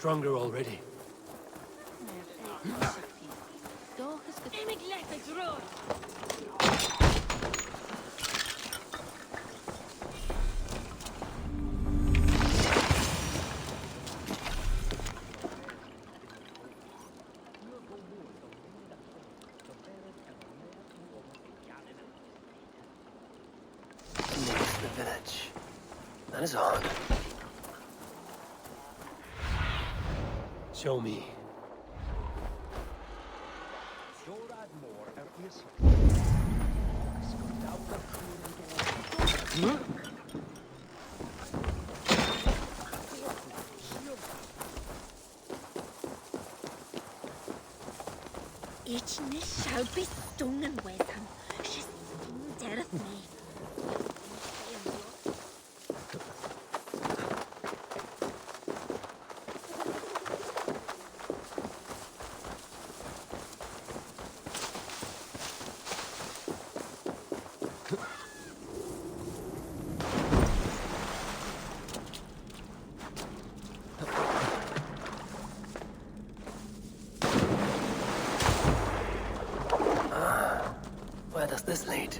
E: stronger already. The village. That is odd. Show me.
S: Ich nicht schau bestungen wesen. She's dead of me.
E: Where does this lead?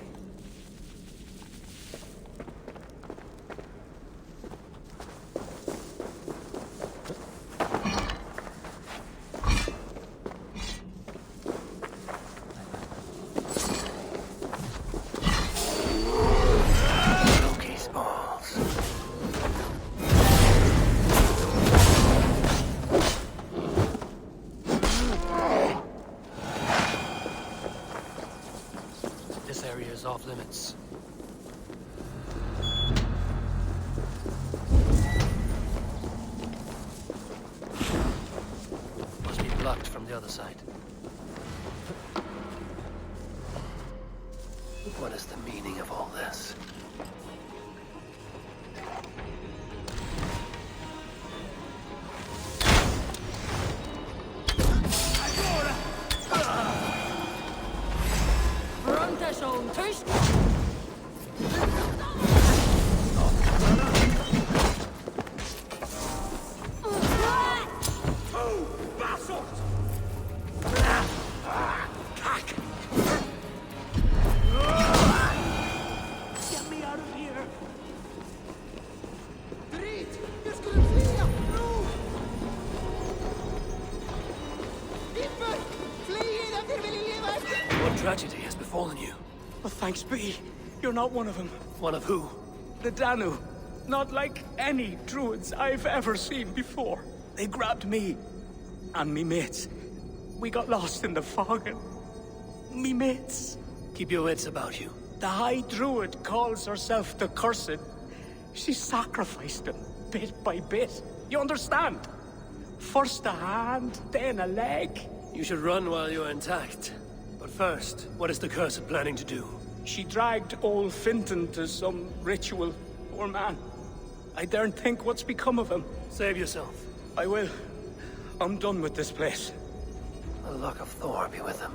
E: Loki's balls. This area is off limits. Must be blocked from the other side. What is the meaning of all this?
P: Frontason, Tisch!
K: Get me out of here!
E: What tragedy has befallen you?
N: Well, thanks be. You're not one of them.
E: One of who?
N: The Danu. Not like any druids I've ever seen before. They grabbed me and me mates. We got lost in the fog and me mates.
E: Keep your wits about you.
N: The High Druid calls herself the Cursed. She sacrificed them bit by bit. You understand? First a hand, then a leg.
E: You should run while you're intact. But first, what is the Cursed planning to do?
N: She dragged old Finton to some ritual. Poor man. I daren't think what's become of him.
E: Save yourself.
N: I will. I'm done with this place.
E: The luck of Thor be with him.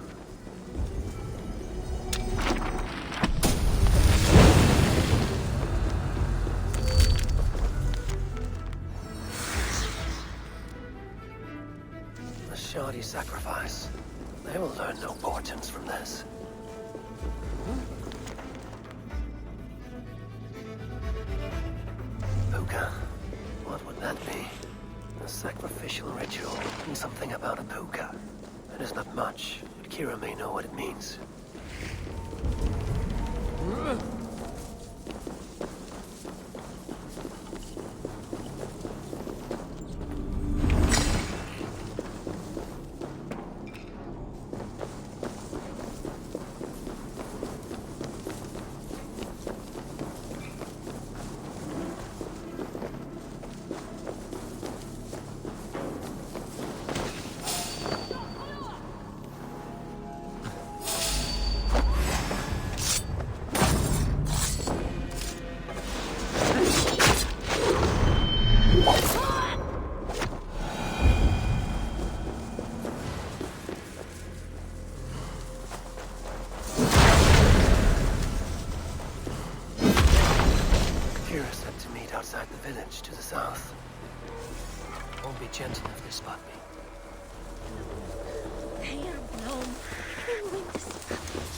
E: A shoddy sacrifice. They will learn no portents from this. Puka. What would that be? A sacrificial ritual and something about a puka. It is not much, but Kira may know what it means. gentle if they spot me.
S: Fair blown. Wind savage.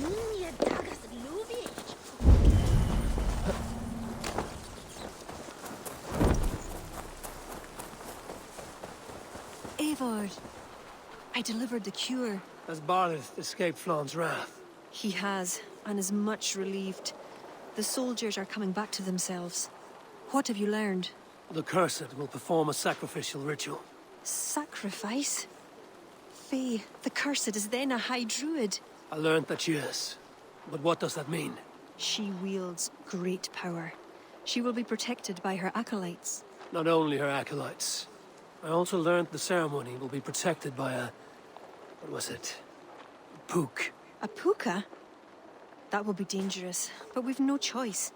S: Nye dagas luviech.
M: Eivor, I delivered the cure.
E: Has Barlith escaped Flaun's wrath?
M: He has, and is much relieved. The soldiers are coming back to themselves. What have you learned?
E: The Cursed will perform a sacrificial ritual.
M: Sacrifice? Faye, the Cursed is then a High Druid.
E: I learned that she is. But what does that mean?
M: She wields great power. She will be protected by her acolytes.
E: Not only her acolytes. I also learned the ceremony will be protected by a... what was it? A pook.
M: A puka? That will be dangerous, but we've no choice.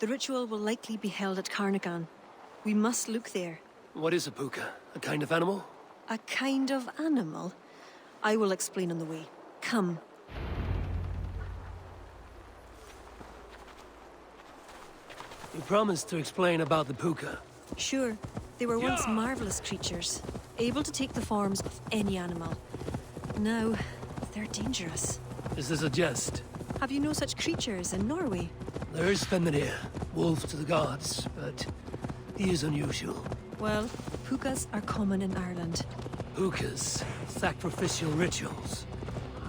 M: The ritual will likely be held at Carnagan. We must look there.
E: What is a puka? A kind of animal?
M: A kind of animal? I will explain on the way. Come.
E: You promised to explain about the puka.
M: Sure. They were once marvelous creatures, able to take the forms of any animal. Now, they're dangerous.
E: Is this a jest?
M: Have you no such creatures in Norway?
E: There is Fenrir, wolf to the gods, but he is unusual.
M: Well, pukas are common in Ireland.
E: Pukas, sacrificial rituals.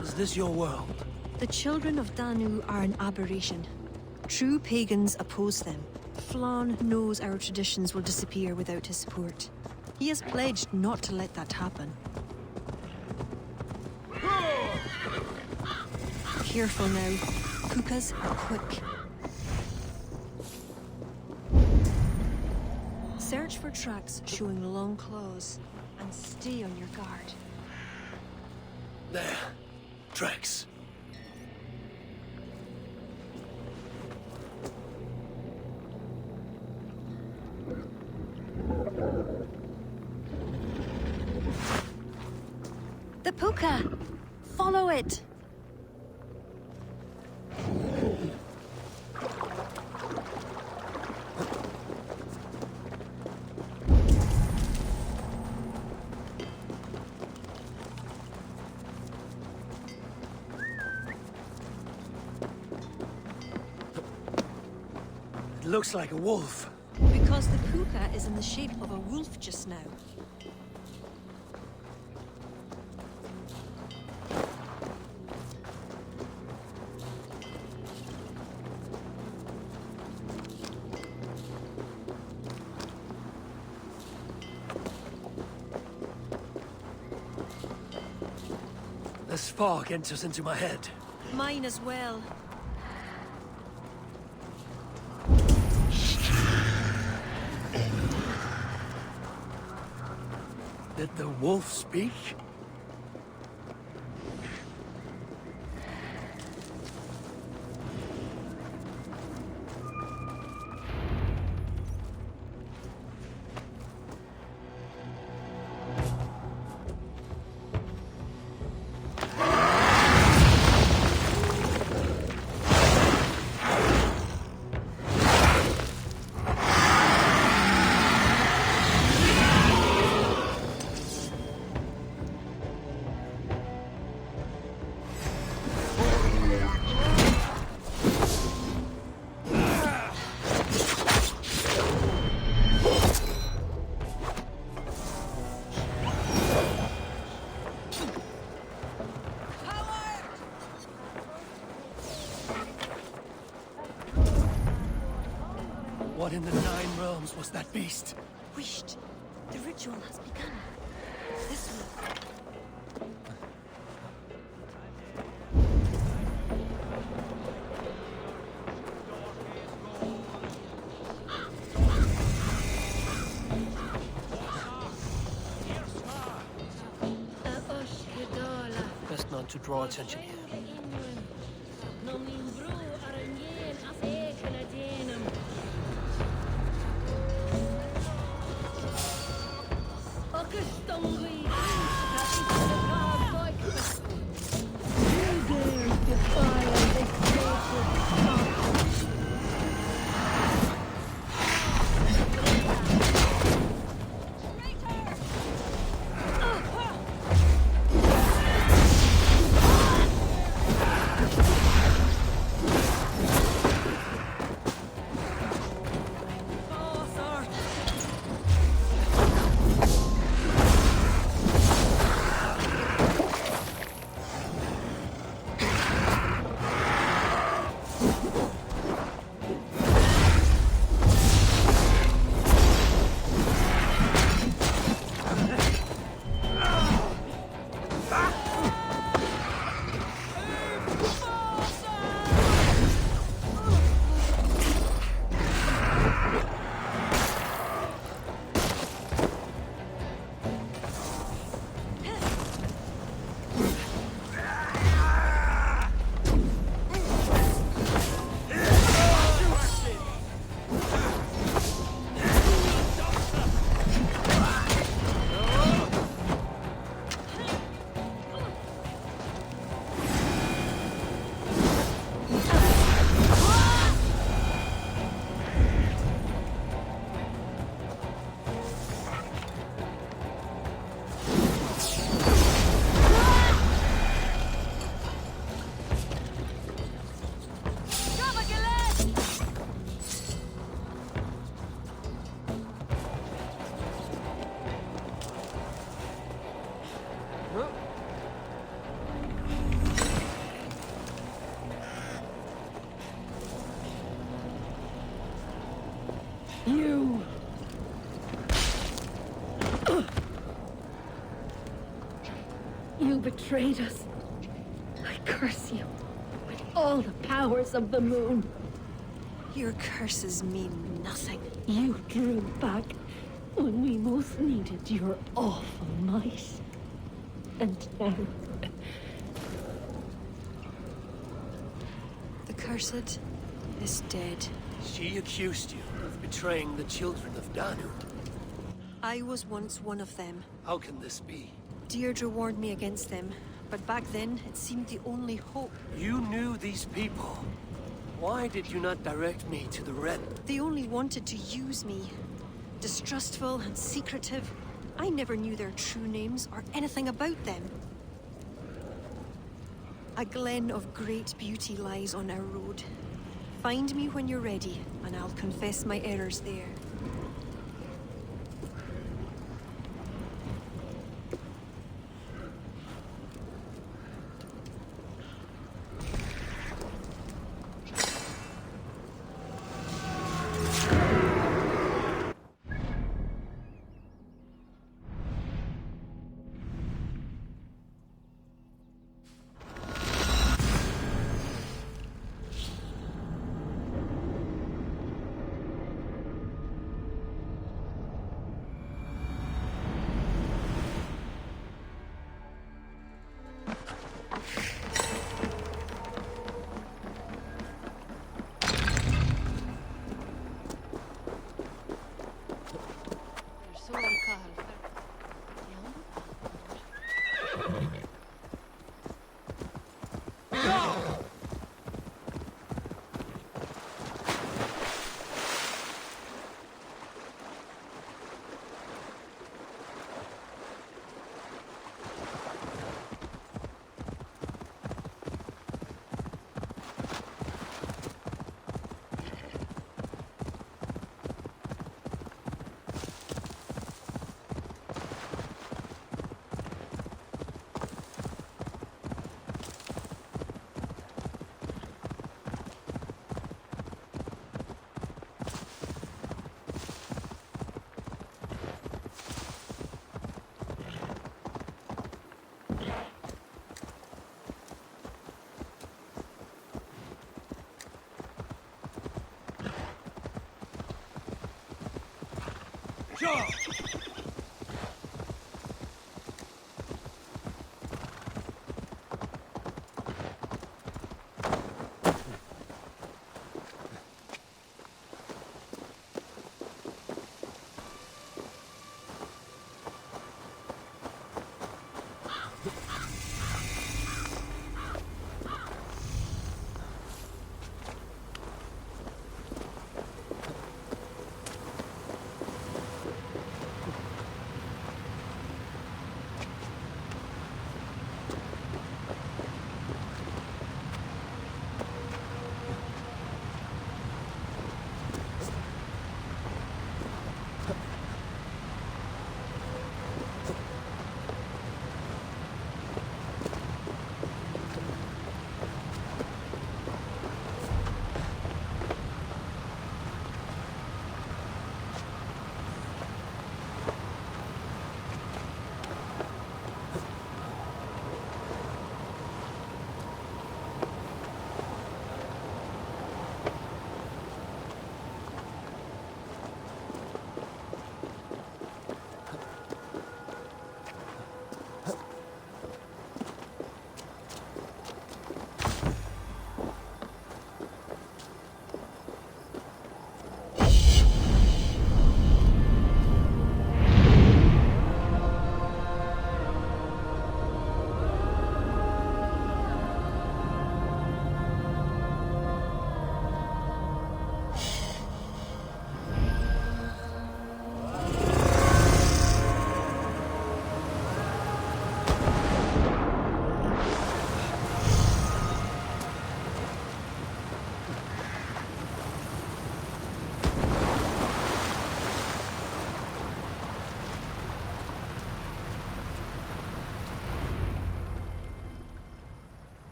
E: Is this your world?
M: The Children of Danu are an aberration. True pagans oppose them. Flaun knows our traditions will disappear without his support. He has pledged not to let that happen. Careful now. Pukas are quick. Search for tracks showing long claws, and stay on your guard.
E: There. Tracks.
M: The puka! Follow it!
E: It looks like a wolf.
M: Because the puka is in the shape of a wolf just now.
E: This fog enters into my head.
M: Mine as well.
E: Did the wolf speak? What in the Nine Realms was that beast?
M: Wished. The ritual has begun. This way.
E: Best not to draw attention here.
S: You betrayed us. I curse you with all the powers of the moon.
M: Your curses mean nothing.
S: You drew back when we most needed your awful might. And now...
M: The Cursed is dead.
E: She accused you of betraying the Children of Danu.
M: I was once one of them.
E: How can this be?
M: Deirdre warned me against them, but back then it seemed the only hope.
E: You knew these people. Why did you not direct me to the Ren?
M: They only wanted to use me. Distrustful and secretive. I never knew their true names or anything about them. A glen of great beauty lies on our road. Find me when you're ready, and I'll confess my errors there.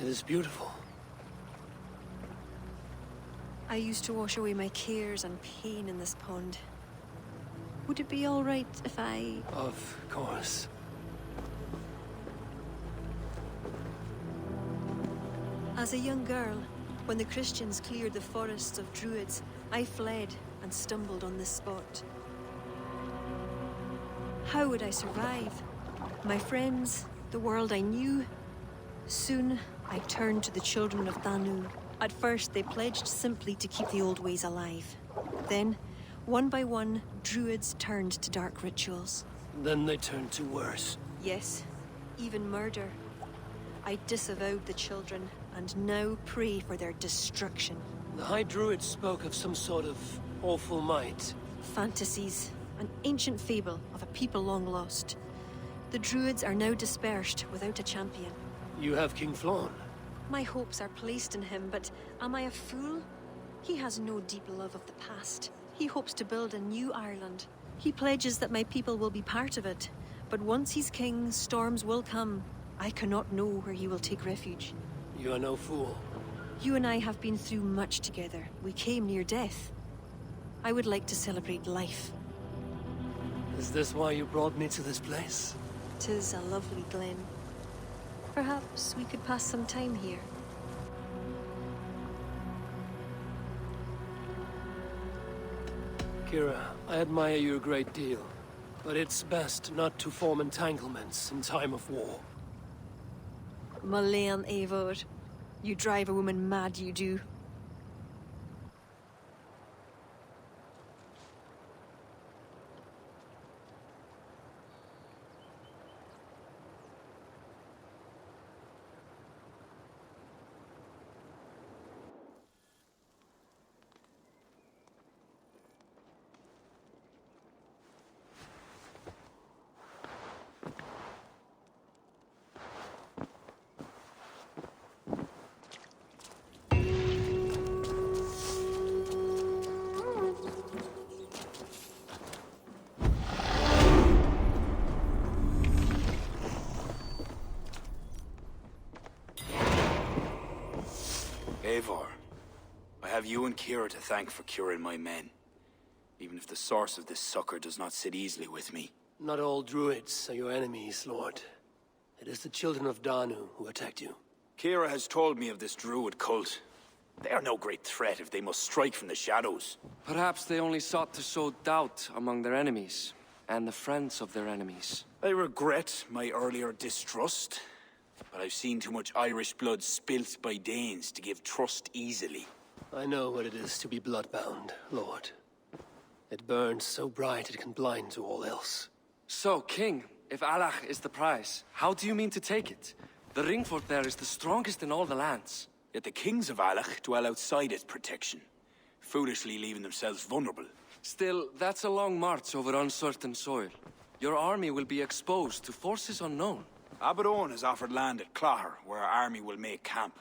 E: It is beautiful.
M: I used to wash away my cares and pain in this pond. Would it be all right if I...
E: Of course.
M: As a young girl, when the Christians cleared the forests of Druids, I fled and stumbled on this spot. How would I survive? My friends, the world I knew. Soon, I turned to the Children of Danu. At first, they pledged simply to keep the old ways alive. Then, one by one, Druids turned to dark rituals.
E: Then they turned to worse.
M: Yes, even murder. I disavowed the children, and now pray for their destruction.
E: The High Druid spoke of some sort of awful might.
M: Fantasies, an ancient fable of a people long lost. The Druids are now dispersed without a champion.
E: You have King Flann.
M: My hopes are placed in him, but am I a fool? He has no deep love of the past. He hopes to build a new Ireland. He pledges that my people will be part of it. But once he's king, storms will come. I cannot know where he will take refuge.
E: You are no fool.
M: You and I have been through much together. We came near death. I would like to celebrate life.
E: Is this why you brought me to this place?
M: 'Tis a lovely glen. Perhaps we could pass some time here.
E: Kira, I admire you a great deal, but it's best not to form entanglements in time of war.
M: Malayan Eivor. You drive a woman mad, you do.
Q: Eivor, I have you and Kira to thank for curing my men. Even if the source of this succor does not sit easily with me.
E: Not all Druids are your enemies, Lord. It is the Children of Danu who attacked you.
Q: Kira has told me of this Druid cult. They are no great threat if they must strike from the shadows.
C: Perhaps they only sought to sow doubt among their enemies, and the friends of their enemies.
Q: I regret my earlier distrust, but I've seen too much Irish blood spilt by Danes to give trust easily.
E: I know what it is to be bloodbound, Lord. It burns so bright it can blind to all else.
C: So, King, if Alach is the prize, how do you mean to take it? The ring fort there is the strongest in all the lands.
Q: Yet the kings of Alach dwell outside its protection, foolishly leaving themselves vulnerable.
C: Still, that's a long march over uncertain soil. Your army will be exposed to forces unknown.
Q: Abaddon has offered land at Clogher, where our army will make camp.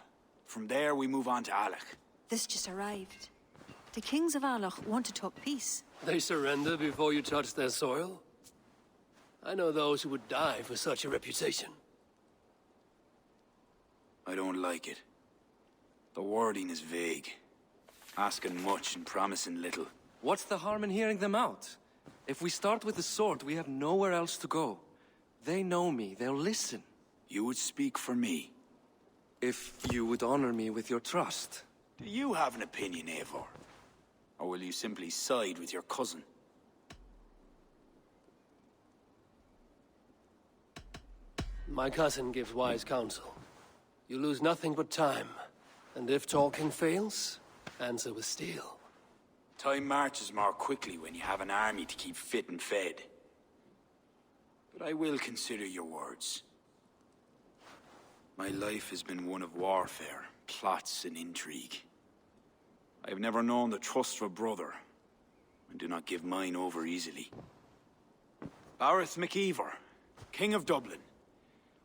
Q: From there, we move on to Alach.
M: This just arrived. The kings of Alach want to talk peace.
E: They surrender before you touch their soil? I know those who would die for such a reputation.
Q: I don't like it. The wording is vague. Asking much and promising little.
C: What's the harm in hearing them out? If we start with the sword, we have nowhere else to go. They know me, they'll listen.
Q: You would speak for me?
C: If you would honor me with your trust.
Q: Do you have an opinion, Eivor? Or will you simply side with your cousin?
E: My cousin gives wise counsel. You lose nothing but time. And if talking fails, answer with steel.
Q: Time marches more quickly when you have an army to keep fit and fed. But I will consider your words. My life has been one of warfare, plots and intrigue. I have never known the trust of a brother, and do not give mine over easily. Bareth MacIvor, King of Dublin,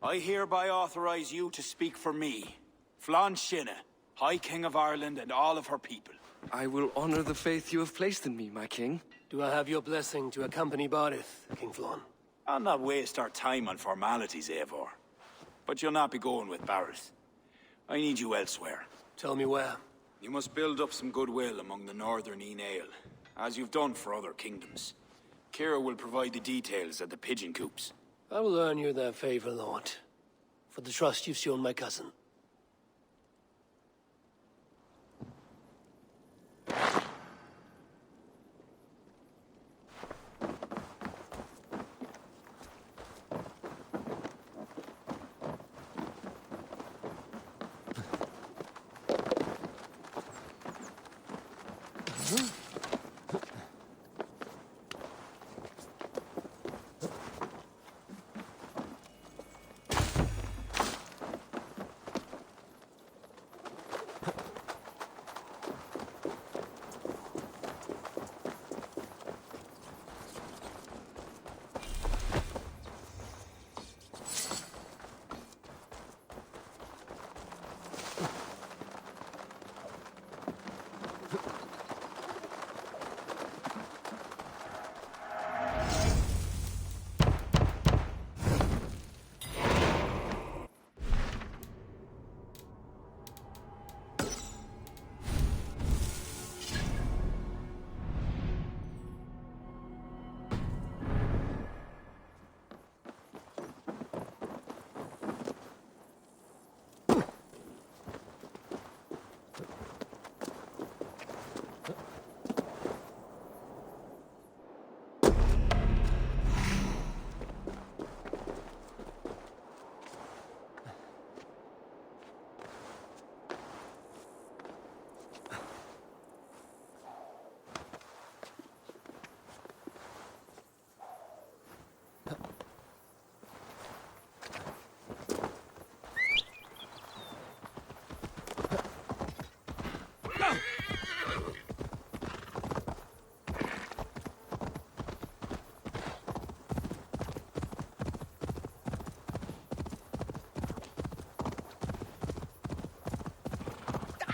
Q: I hereby authorize you to speak for me, Flann Shinna, High King of Ireland and all of her people.
C: I will honor the faith you have placed in me, my king.
E: Do I have your blessing to accompany Barith, King Flann?
Q: I'll not waste our time on formalities, Eivor. But you'll not be going with Bareth. I need you elsewhere.
E: Tell me where.
Q: You must build up some goodwill among the northern Aenale, as you've done for other kingdoms. Kira will provide the details at the pigeon coops.
E: I will earn you that favor, Lord, for the trust you've shown my cousin.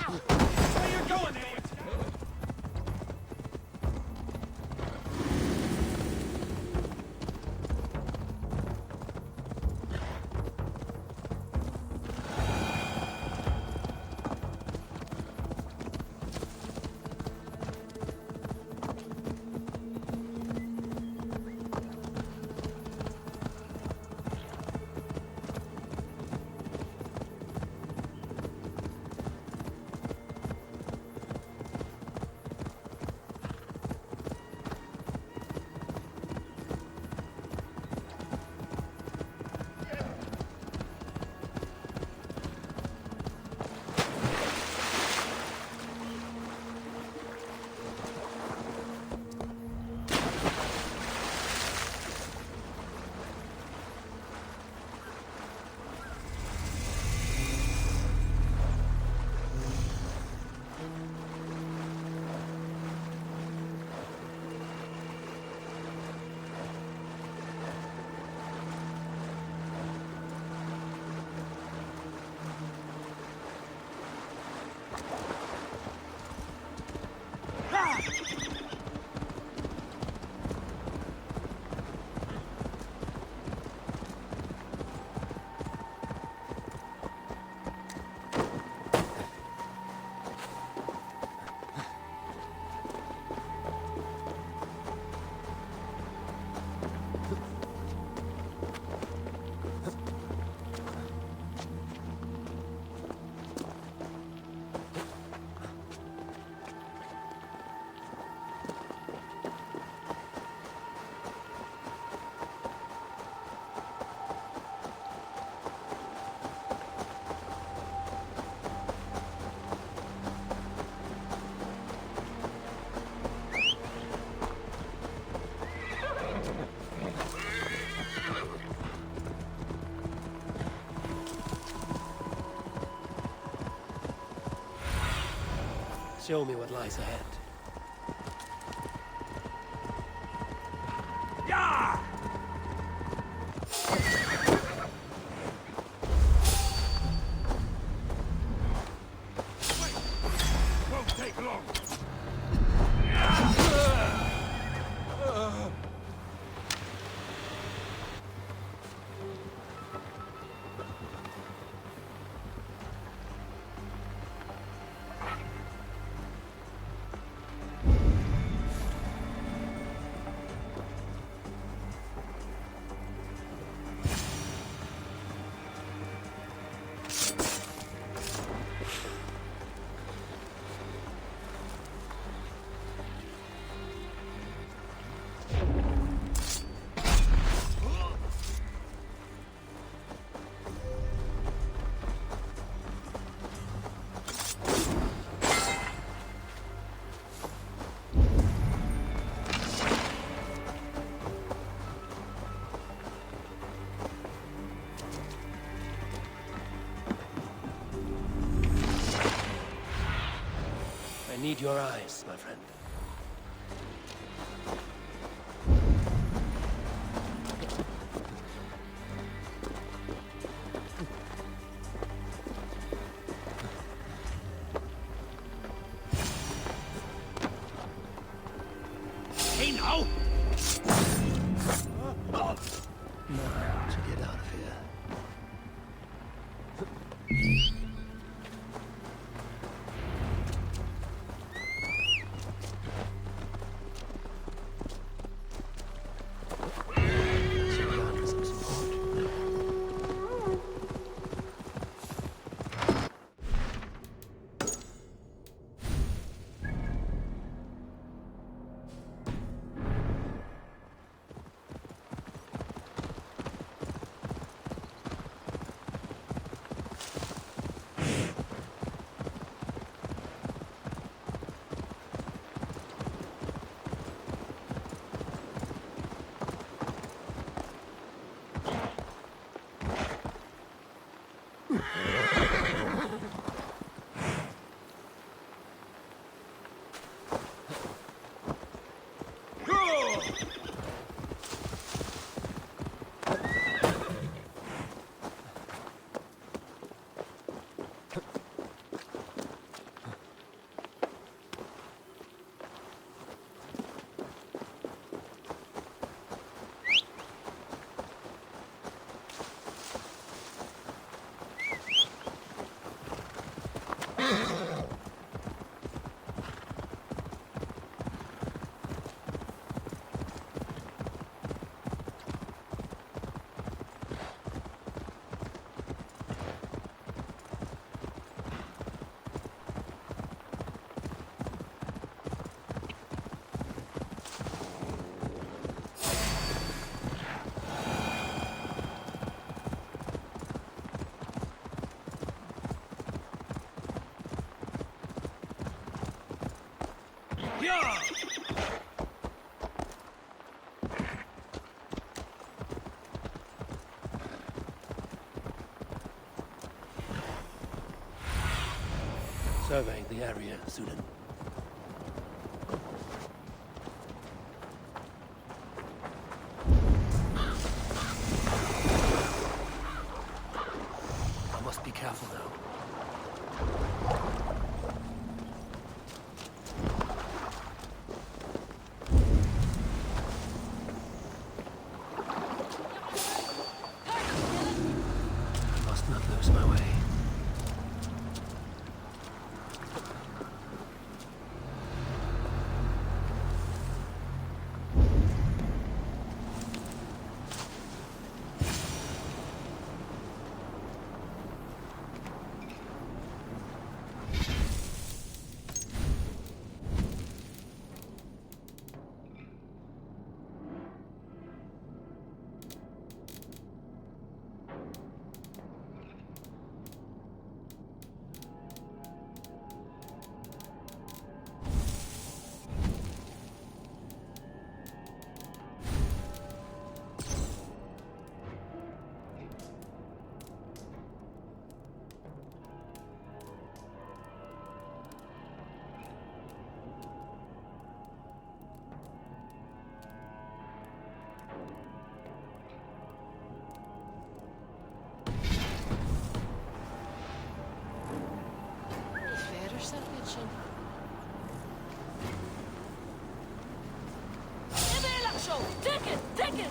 K: Where you going, idiot?
E: Show me what lies ahead.
K: Yeah! Won't take long.
E: need your eyes, my friend.
F: Hey now!
E: Now to get out of here. Surveying the area, Sudan. I must be careful now. I must not lose my way.
O: Take it!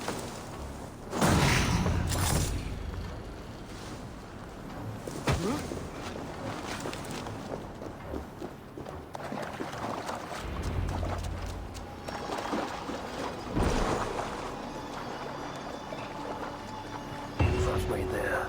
E: Halfway there.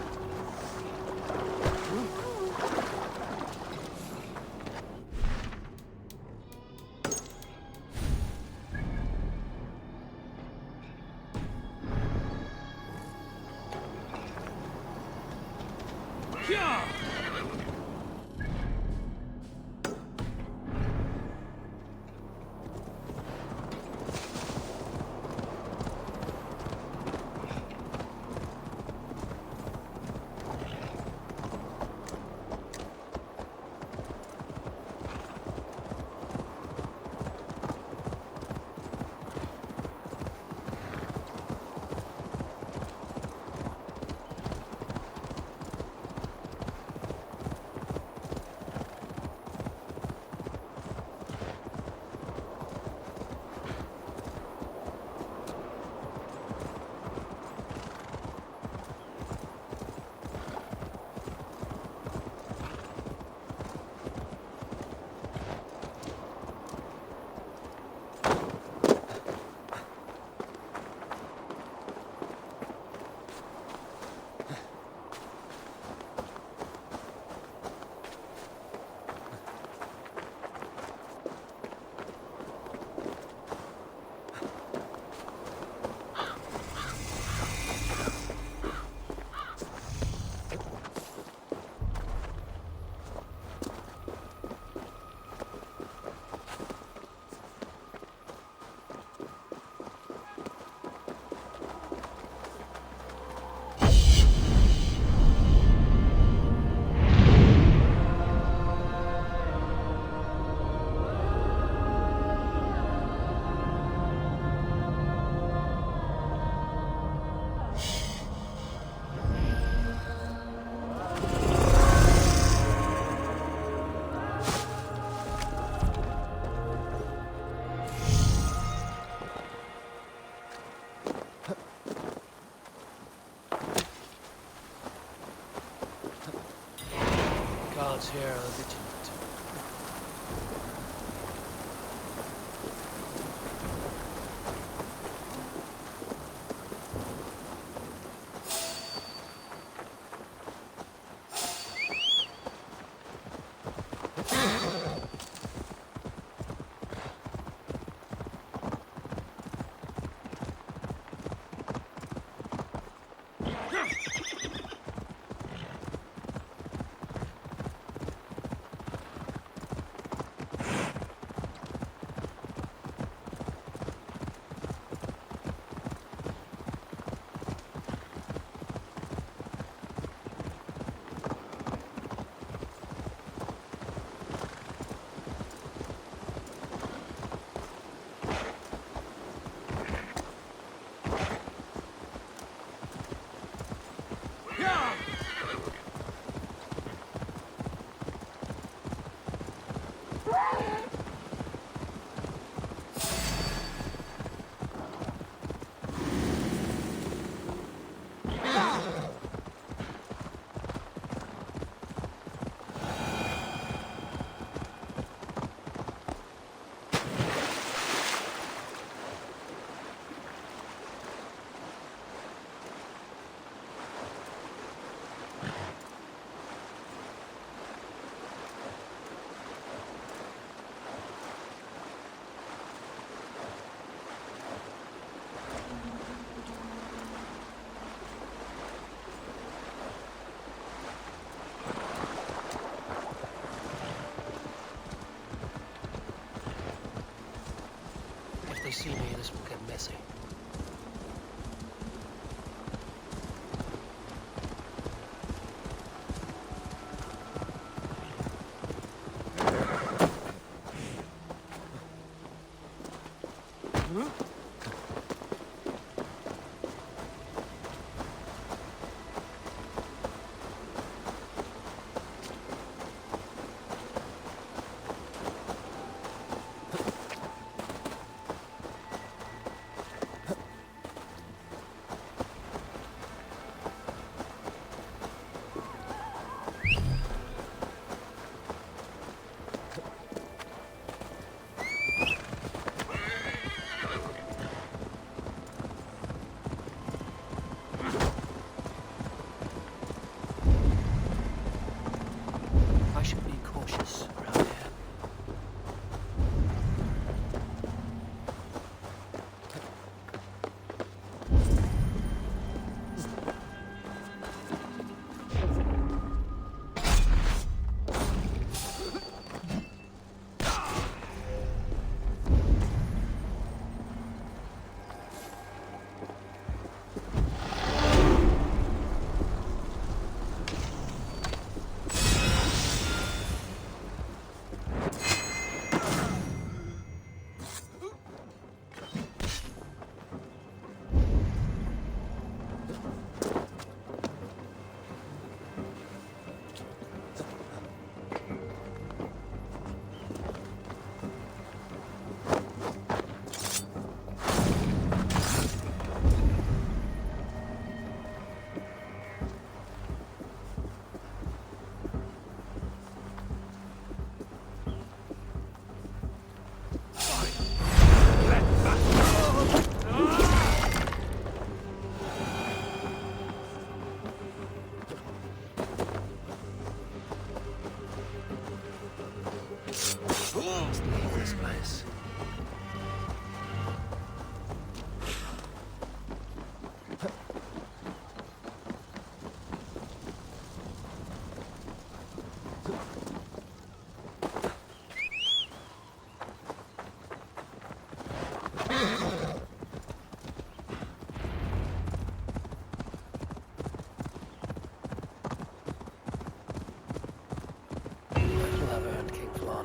E: guards here are vigilant. If they see me, this will get messy.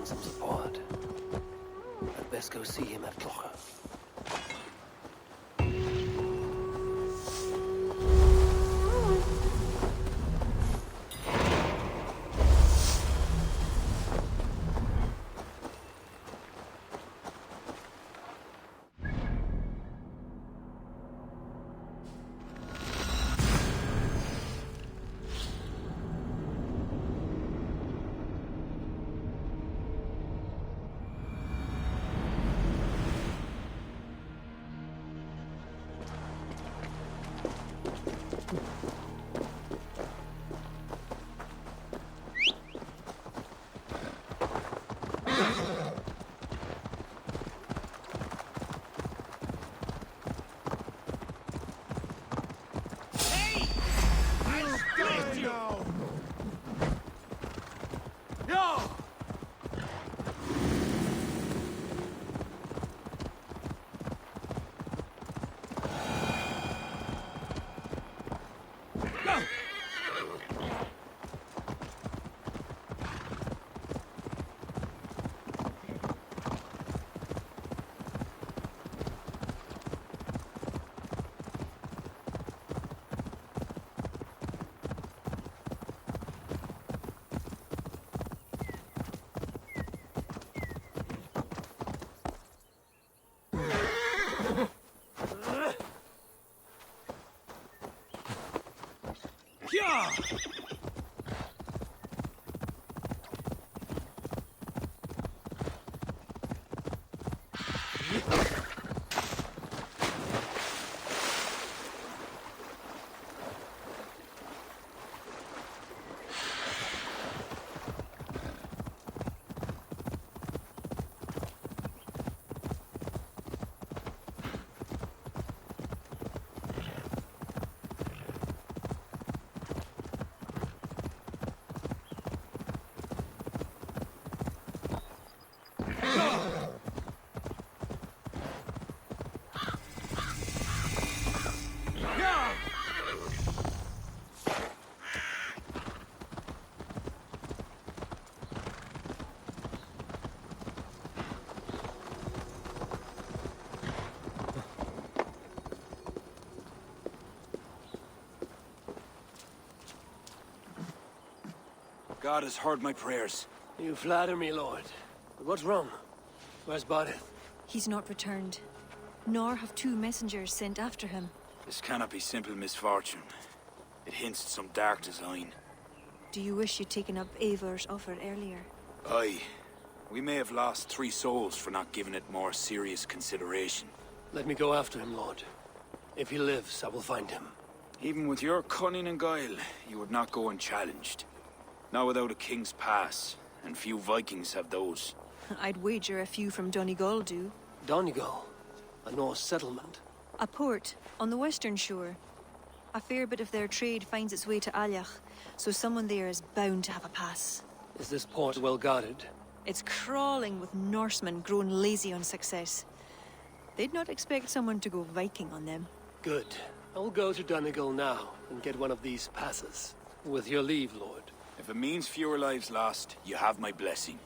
E: Some support. I'd best go see him at Clocher.
K: Yeah!
Q: God has heard my prayers.
E: You flatter me, Lord. But what's wrong? Where's Barith?
M: He's not returned, nor have 2 messengers sent after him.
Q: This cannot be simple misfortune. It hints at some dark design.
M: Do you wish you'd taken up Eivor's offer earlier?
Q: Aye. We may have lost 3 souls for not giving it more serious consideration.
E: Let me go after him, Lord. If he lives, I will find him.
Q: Even with your cunning and guile, you would not go unchallenged. Not without a king's pass, and few Vikings have those.
M: I'd wager a few from Donegal do.
E: Donegal? A Norse settlement?
M: A port on the western shore. A fair bit of their trade finds its way to Aljach, so someone there is bound to have a pass.
E: Is this port well guarded?
M: It's crawling with Norsemen grown lazy on success. They'd not expect someone to go Viking on them.
E: Good. I'll go to Donegal now and get one of these passes. With your leave, Lord.
Q: If it means fewer lives lost, you have my blessing.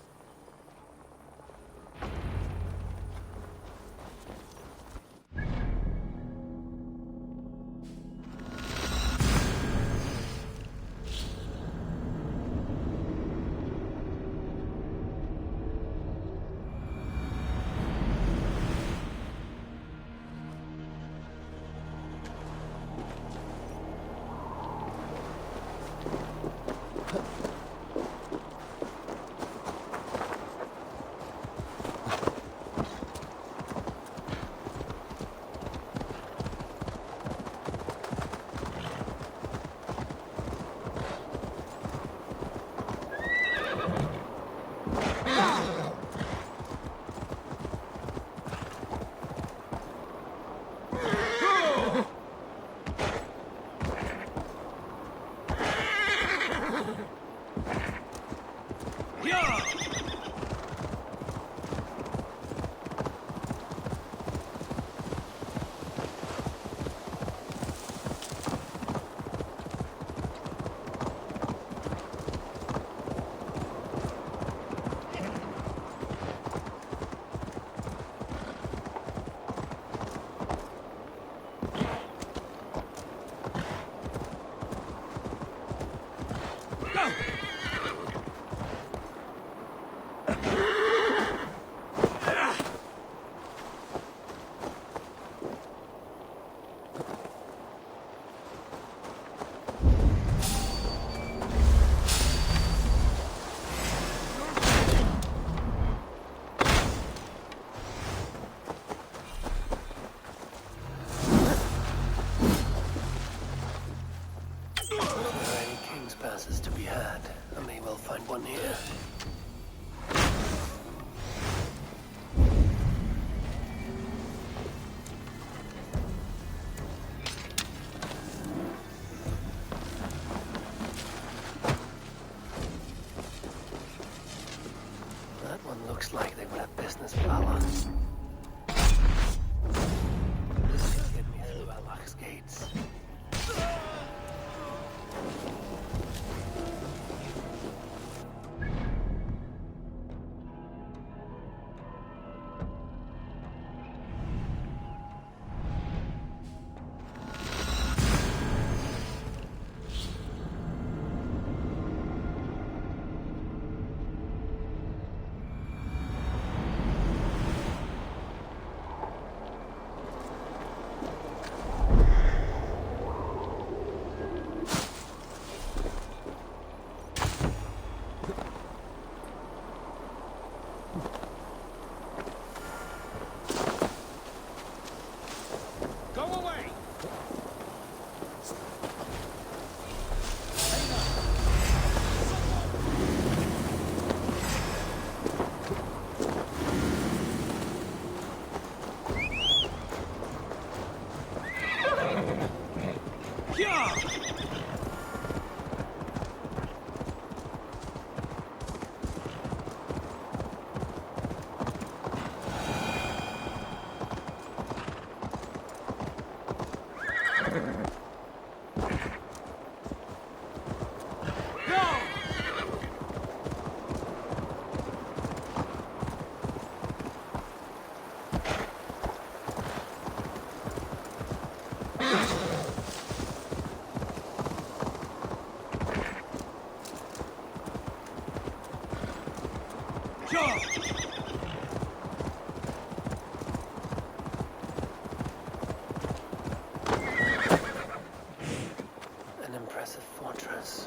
E: An impressive fortress.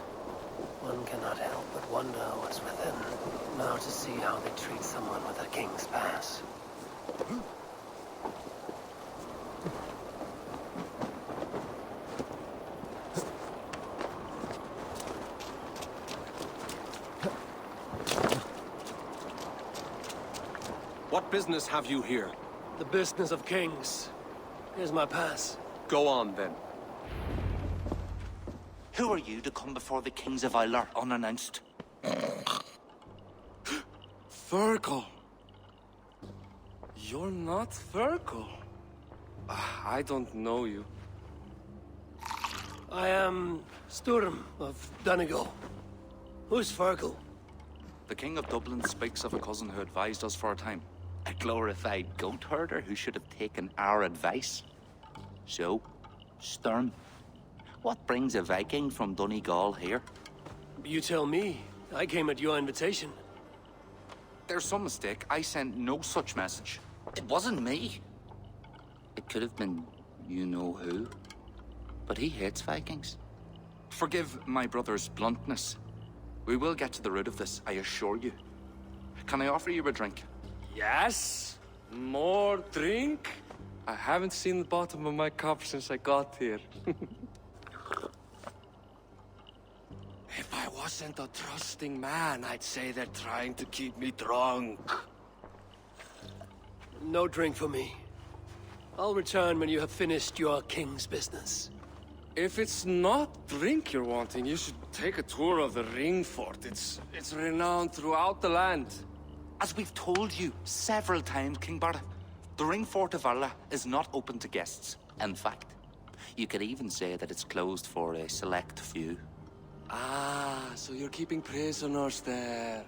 E: One cannot help but wonder what's within. Now to see how they treat someone with a king's pass.
R: What business have you here?
E: The business of kings. Here's my pass.
R: Go on, then.
F: Who are you to come before the kings of Ilar unannounced?
C: Fergal. You're not Fergal. I don't know you.
E: I am Sturm of Donegal. Who's Fergal?
C: The King of Dublin speaks of a cousin who advised us for a time.
F: A glorified goat herder who should have taken our advice. So, Sturm, what brings a Viking from Donegal here?
E: You tell me. I came at your invitation.
C: There's some mistake. I sent no such message.
F: It wasn't me. It could have been you-know-who. But he hates Vikings.
C: Forgive my brother's bluntness. We will get to the root of this, I assure you. Can I offer you a drink? Yes? More drink? I haven't seen the bottom of my cup since I got here. If I wasn't a trusting man, I'd say they're trying to keep me drunk.
E: No drink for me. I'll return when you have finished your king's business.
C: If it's not drink you're wanting, you should take a tour of the ring fort. It's renowned throughout the land.
F: As we've told you several times, King Barda, the ring fort of Arla is not open to guests. In fact, you could even say that it's closed for a select few.
C: Ah, so you're keeping prisoners there.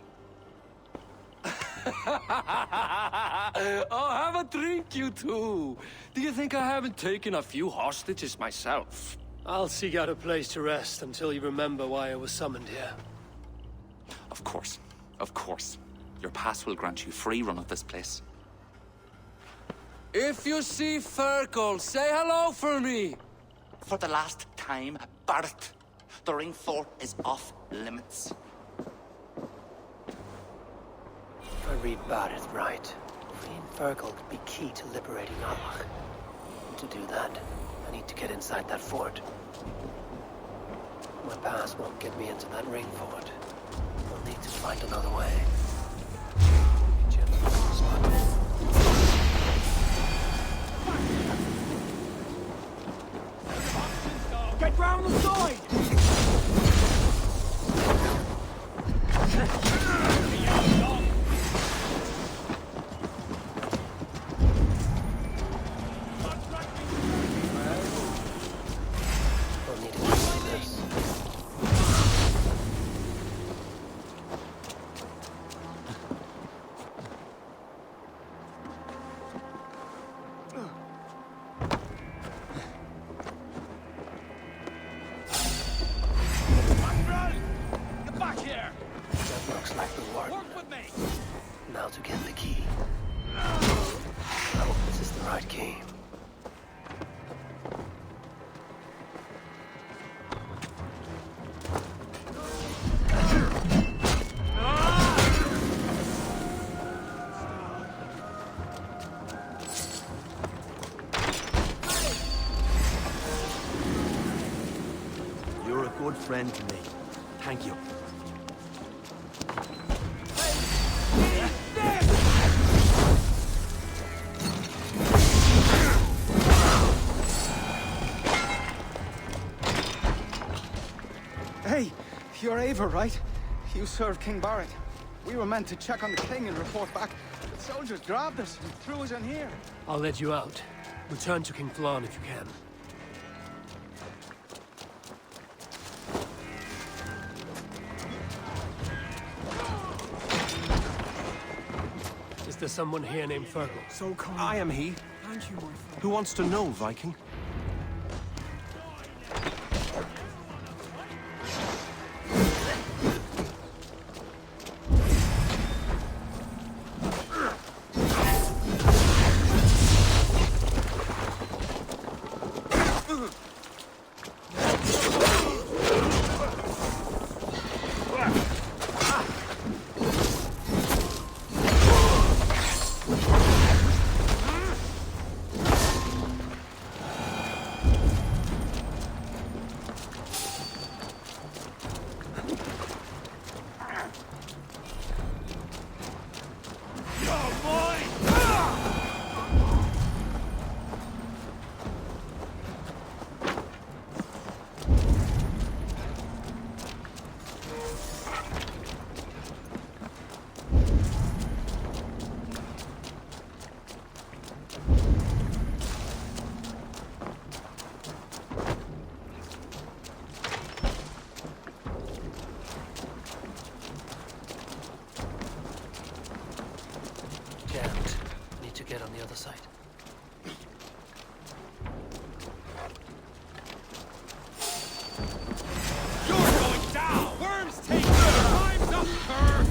C: Oh, have a drink, you two. Do you think I haven't taken a few hostages myself?
E: I'll seek out a place to rest until you remember why I was summoned here.
C: Of course. Of course. Your pass will grant you free run of this place. If you see Fergal, say hello for me!
F: For the last time, Barrett, the ring fort is off limits.
E: If I read Barrett right, freeing Fergal could be key to liberating Armagh. To do that, I need to get inside that fort. My pass won't get me into that ring fort. I'll need to find another way.
N: Get round the side!
T: Good friend to me. Thank you.
U: Hey, you're Eivor, right? You served King Barrett. We were meant to check on the king and report back. The soldiers grabbed us and threw us in here.
E: I'll let you out. Return to King Flann if you can. Is there someone here named Fergal?
U: So kind.
R: I am he.
U: Thank you, my friend.
R: Who wants to know, Viking?
E: Get on the other side.
K: You're going down! Worms take you! Time's up, sir!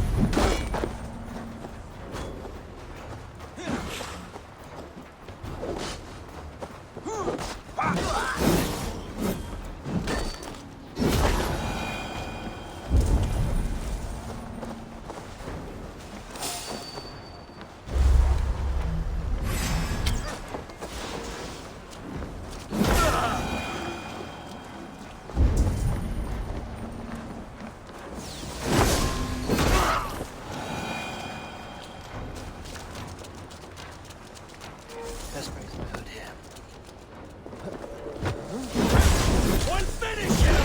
K: One finish him!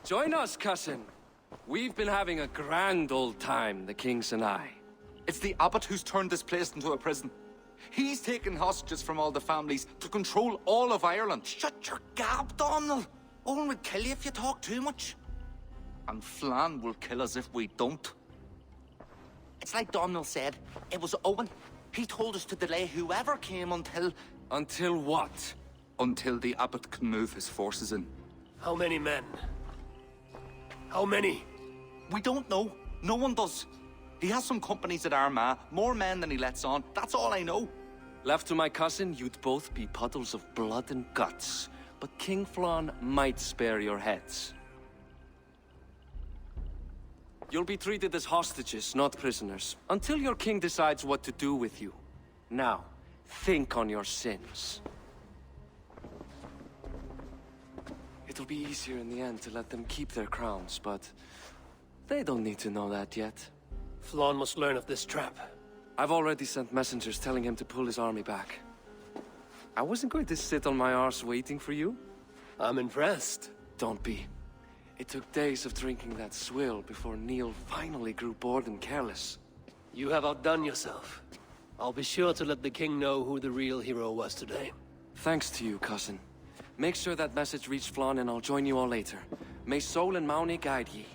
C: Join us, cousin. We've been having a grand old time, the kings and I.
G: It's the abbot who's turned this place into a prison. He's taken hostages from all the families to control all of Ireland.
F: Shut your gab, Domhnall. Owen will kill you if you talk too much.
G: And Flann will kill us if we don't.
F: It's like Domhnall said. It was Owen. He told us to delay whoever came until...
C: Until what?
G: Until the abbot can move his forces in.
E: How many men? How many?
G: We don't know. No one does. He has some companies at Armagh, more men than he lets on. That's all I know.
C: Left to my cousin, you'd both be puddles of blood and guts. But King Flann might spare your heads. You'll be treated as hostages, not prisoners, until your king decides what to do with you. Now, think on your sins. It'll be easier in the end to let them keep their crowns, but they don't need to know that yet.
E: Flann must learn of this trap.
C: I've already sent messengers telling him to pull his army back. I wasn't going to sit on my arse waiting for you.
E: I'm impressed.
C: Don't be. It took days of drinking that swill before Neil finally grew bored and careless.
E: You have outdone yourself. I'll be sure to let the king know who the real hero was today.
C: Thanks to you, cousin. Make sure that message reached Flann and I'll join you all later. May Sol and Mauni guide ye.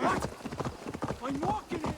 K: What? I'm walking here.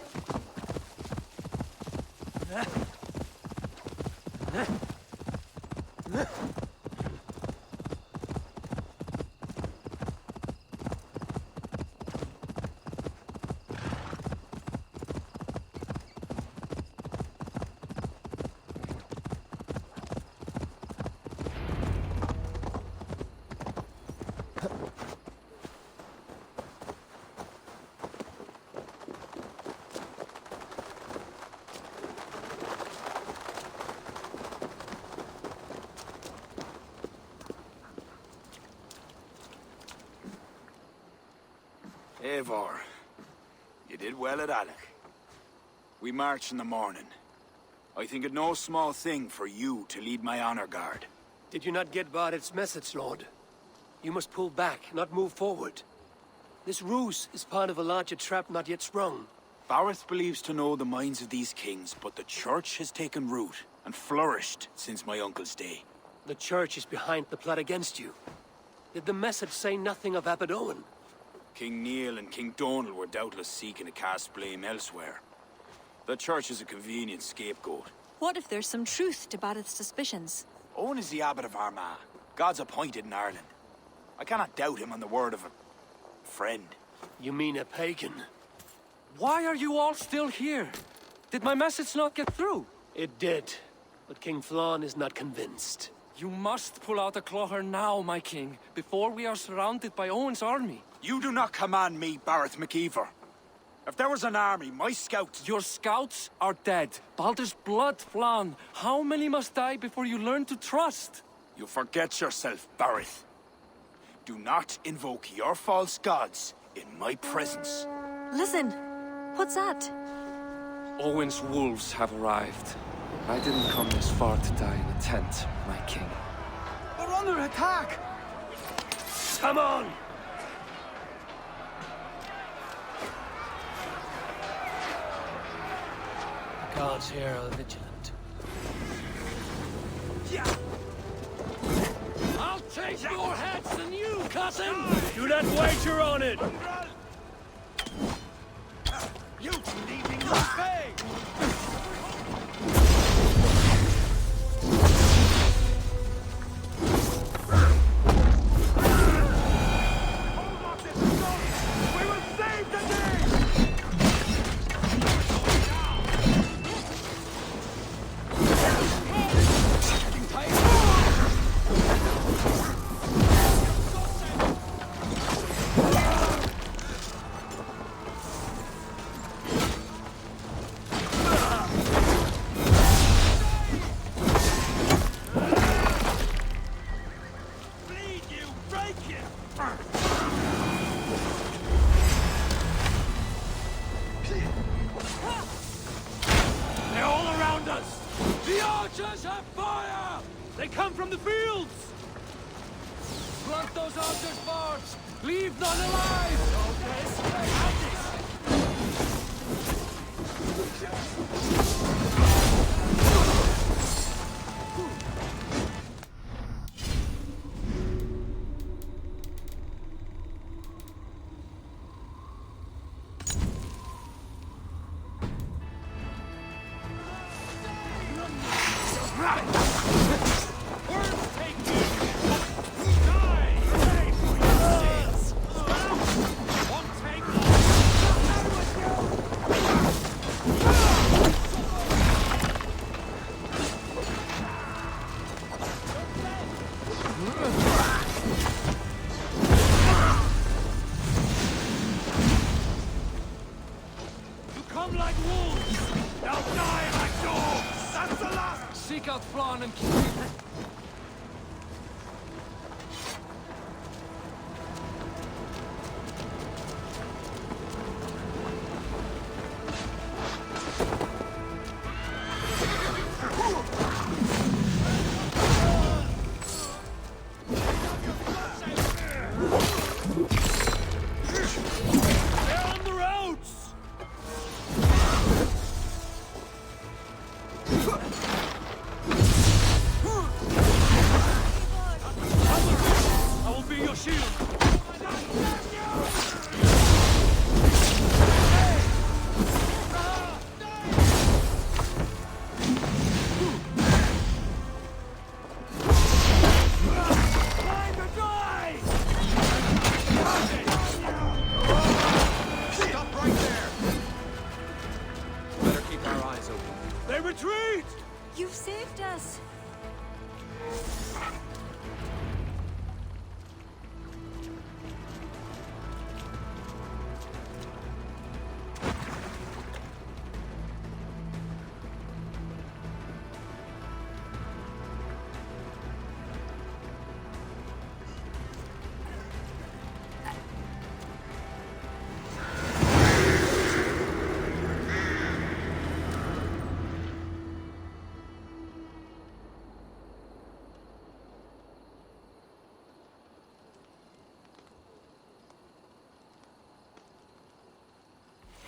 Q: Eivor, you did well at Alec. We march in the morning. I think it no small thing for you to lead my honor guard.
E: Did you not get Barrett's message, Lord? You must pull back, not move forward. This ruse is part of a larger trap not yet sprung.
Q: Barrett believes to know the minds of these kings, but the church has taken root and flourished since my uncle's day.
E: The church is behind the plot against you. Did the message say nothing of Abbot Owen?
Q: King Neil and King Donald were doubtless seeking to cast blame elsewhere. The church is a convenient scapegoat.
M: What if there's some truth to Barrett's suspicions?
Q: Owen is the abbot of Armagh, God's appointed in Ireland. I cannot doubt him on the word of a friend.
E: You mean a pagan?
C: Why are you all still here? Did my message not get through?
E: It did, but King Flann is not convinced.
C: You must pull out a clawher now, my king, before we are surrounded by Owen's army.
Q: You do not command me, Barrett McEivor. If there was an army, my scouts...
C: Your scouts are dead. Baldur's blood, Flann. How many must die before you learn to trust?
Q: You forget yourself, Barrett. Do not invoke your false gods in my presence.
M: Listen, what's that?
C: Owen's wolves have arrived. I didn't come this far to die in a tent, my king.
U: We're under attack!
E: Come on! The guards here are vigilant.
K: Yeah.
E: I'll take more heads than you, cousin! Do not wager on it!
K: You leaving your face!
E: They're all around us! The archers have fire! They come from the fields! Plant those archers' forts! Leave none alive! Come like wolves! Now die like dogs! That's the last! Seek out Flan and keep it. They're on the roads! I will be your shield! Time to die!
R: Stop right there! Better keep our eyes open.
E: They retreat!
M: You've saved us.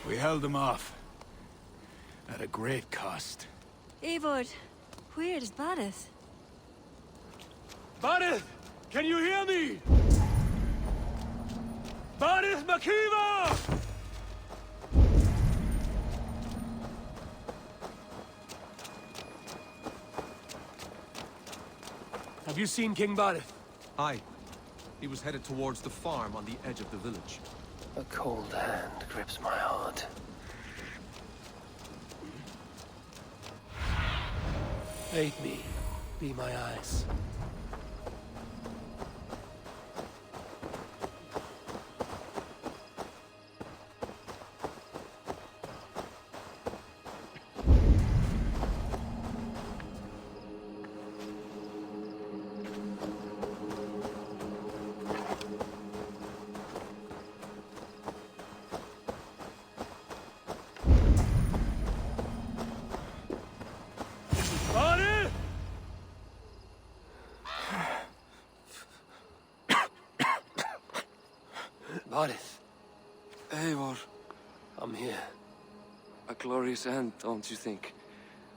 Q: We held them off. At a great cost.
M: Eivor, where is Barith?
E: Barith! Can you hear me? Barith Makiva! Have you seen King Barith?
R: Aye. He was headed towards the farm on the edge of the village.
E: A cold hand grips my heart. Aid me. Be my eyes.
C: glorious end, don't you think?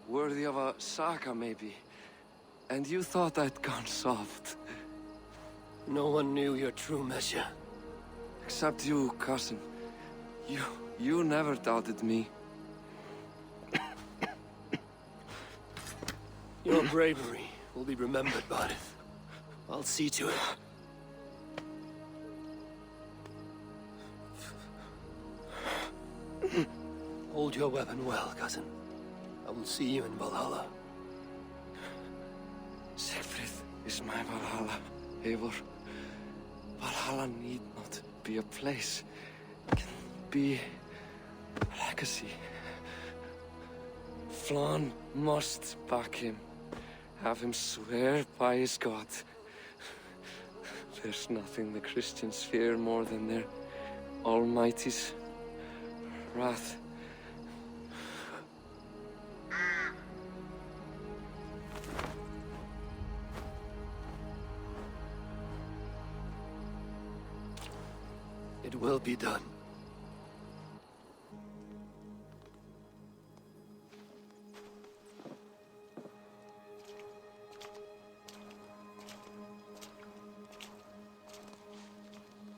C: Worthy of a saga, maybe. And you thought I'd gone soft.
E: No one knew your true measure.
C: Except you, cousin. You never doubted me.
E: Your bravery will be remembered, Barith. I'll see to it. Hold your weapon well, cousin. I will see you in Valhalla.
C: Siegfried is my Valhalla, Eivor. Valhalla need not be a place. It can be a legacy. Flann must back him. Have him swear by his God. There's nothing the Christians fear more than their Almighty's wrath.
E: It will be done.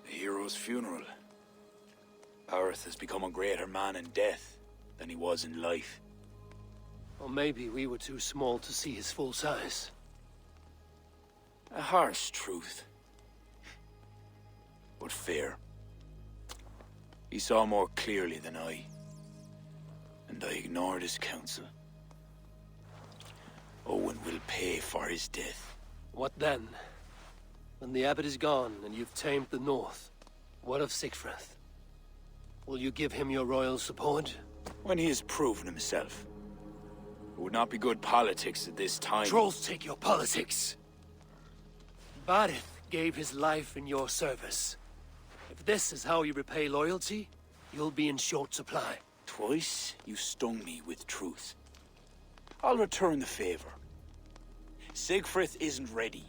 Q: The hero's funeral. Barith has become a greater man in death than he was in life.
E: Or maybe we were too small to see his full size.
Q: A harsh truth, but fair. He saw more clearly than I, and I ignored his counsel. Owen will pay for his death.
E: What then? When the abbot is gone and you've tamed the north, what of Siegfried? Will you give him your royal support?
Q: When he has proven himself. It would not be good politics at this time.
E: Trolls take your politics. Barith gave his life in your service. If this is how you repay loyalty, you'll be in short supply.
Q: Twice you stung me with truth. I'll return the favor. Siegfried isn't ready.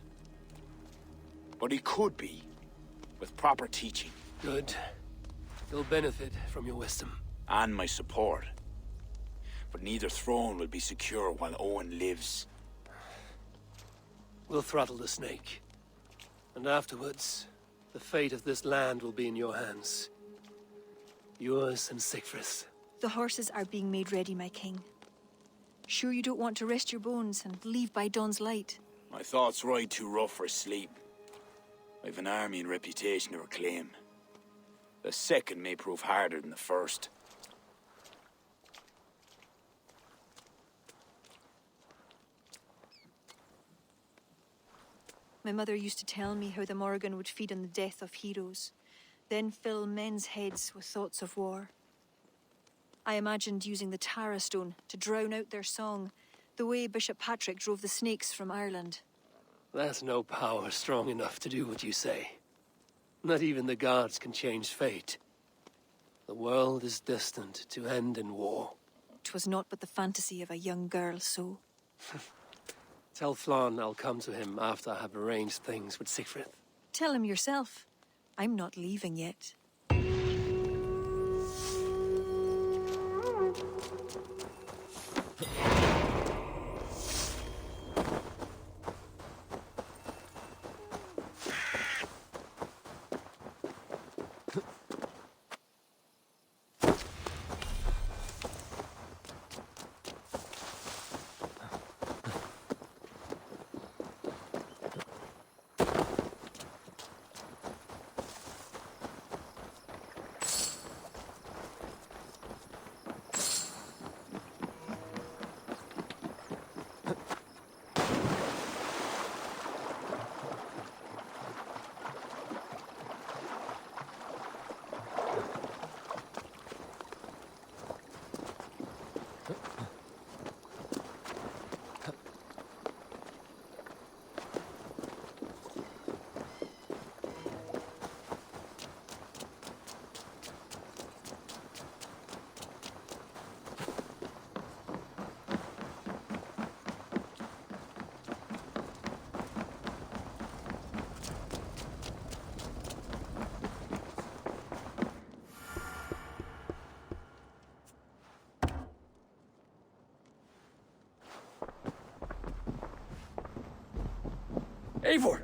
Q: But he could be, with proper teaching.
E: Good. He'll benefit from your wisdom.
Q: And my support. But neither throne will be secure while Owen lives.
E: We'll throttle the snake. And afterwards, the fate of this land will be in your hands. Yours and Siegfried's.
M: The horses are being made ready, my king. Sure you don't want to rest your bones and leave by dawn's light?
Q: My thoughts ride too rough for sleep. I've an army and reputation to reclaim. The second may prove harder than the first.
M: My mother used to tell me how the Morrigan would feed on the death of heroes, then fill men's heads with thoughts of war. I imagined using the Tara Stone to drown out their song, the way Bishop Patrick drove the snakes from Ireland.
E: That's no power strong enough to do what you say. Not even the gods can change fate. The world is destined to end in war.
M: 'Twas not but the fantasy of a young girl, so...
E: Tell Flann I'll come to him after I have arranged things with Siegfried.
M: Tell him yourself. I'm not leaving yet.
N: Eivor,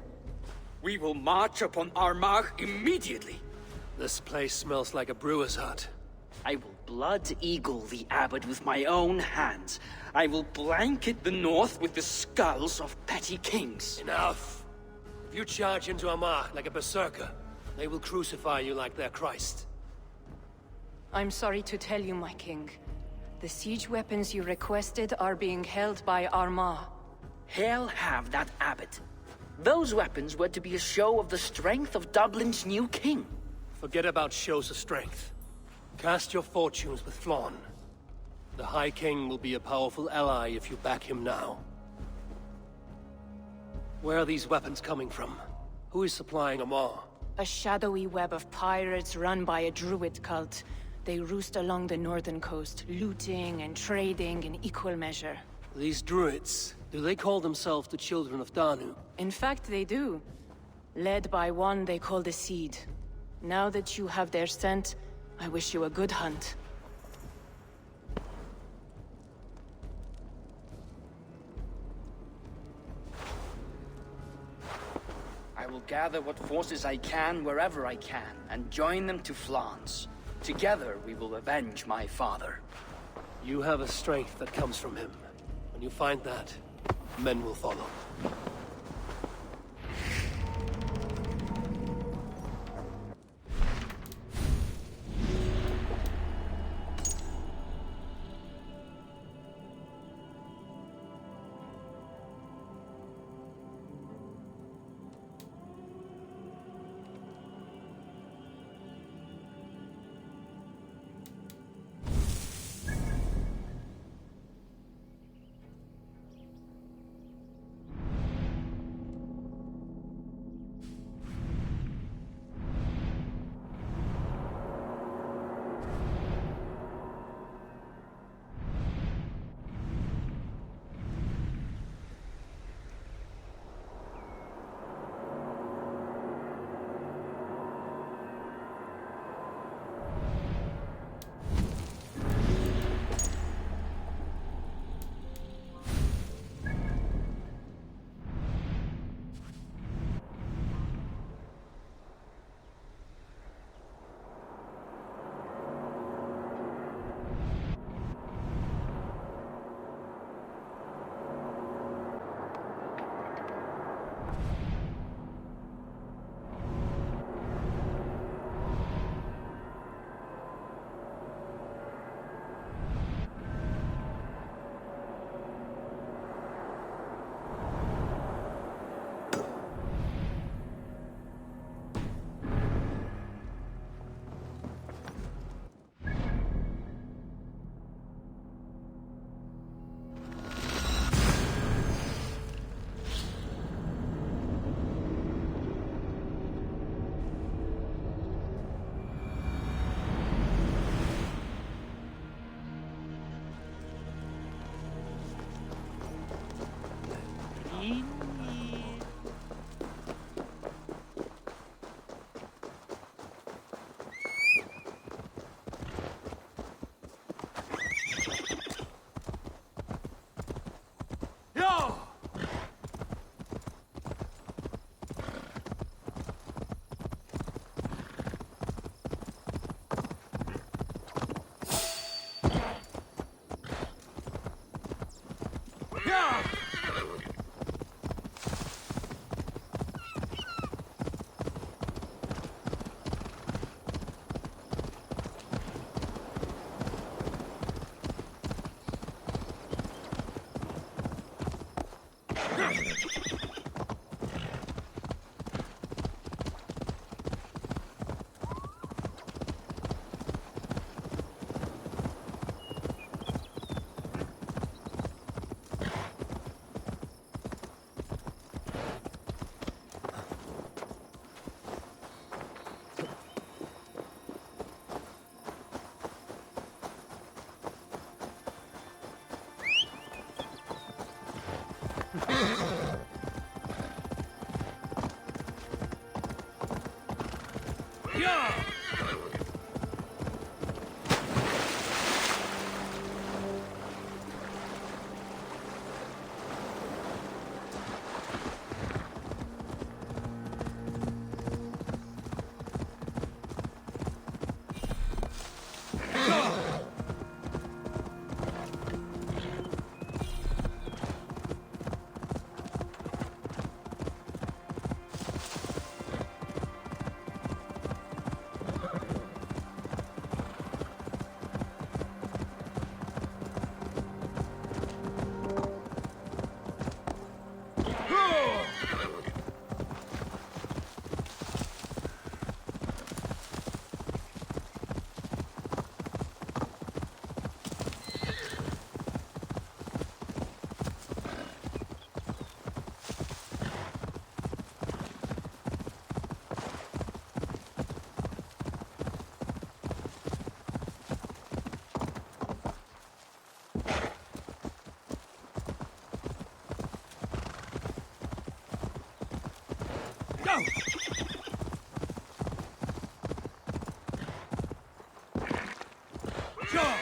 N: we will march upon Armagh immediately.
E: This place smells like a brewer's hut.
N: I will blood eagle the abbot with my own hands. I will blanket the north with the skulls of petty kings.
E: Enough! If you charge into Armagh like a berserker, they will crucify you like their Christ.
B: I'm sorry to tell you, my king. The siege weapons you requested are being held by Armagh.
N: Hell have that abbot. Those weapons were to be a show of the strength of Dublin's new king.
E: Forget about shows of strength. Cast your fortunes with Flann. The High King will be a powerful ally if you back him now. Where are these weapons coming from? Who is supplying Armagh?
B: A shadowy web of pirates run by a druid cult. They roost along the northern coast, looting and trading in equal measure.
E: These druids, do they call themselves the Children of Danu?
B: In fact, they do. Led by one they call the Seed. Now that you have their scent, I wish you a good hunt.
N: I will gather what forces I can wherever I can, and join them to Flan's. Together we will avenge my father.
E: You have a strength that comes from him. When you find that, men will follow.
K: Go! Go!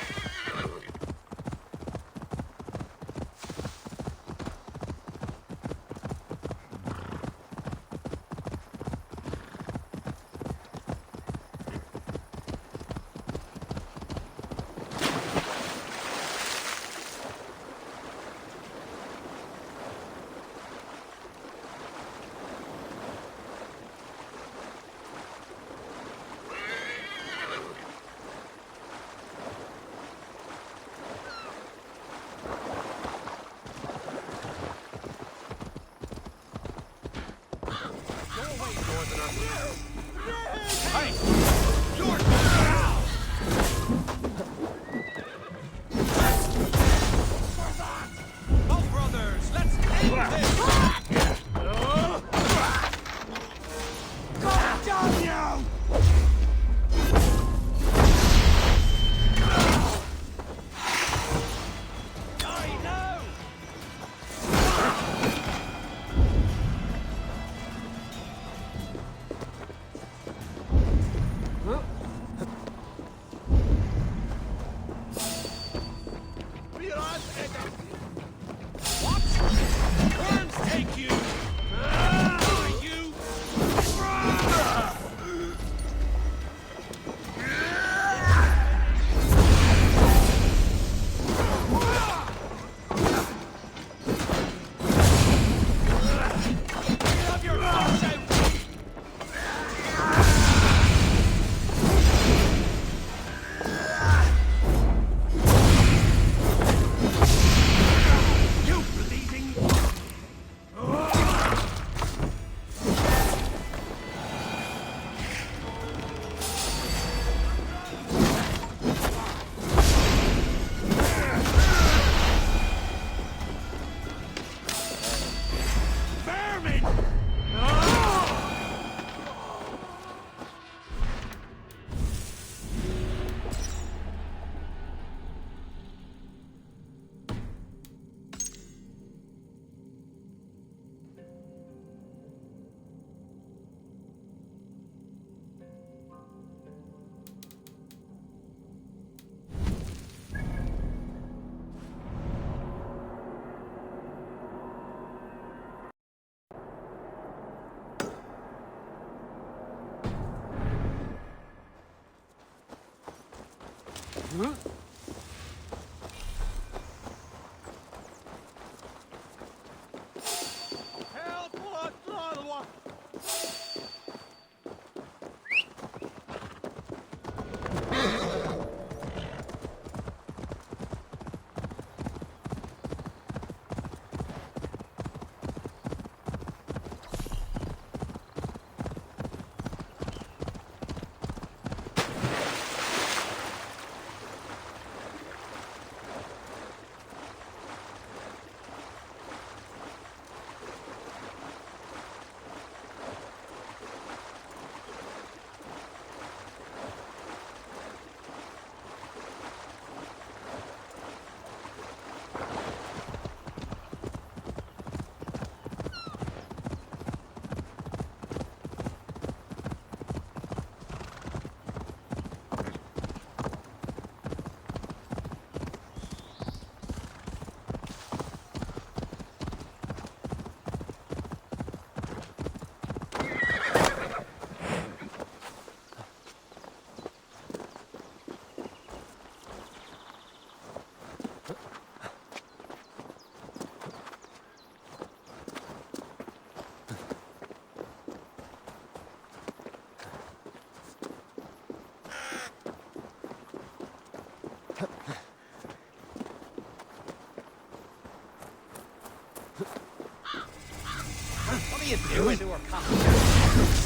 A: What are you doing to her coffin?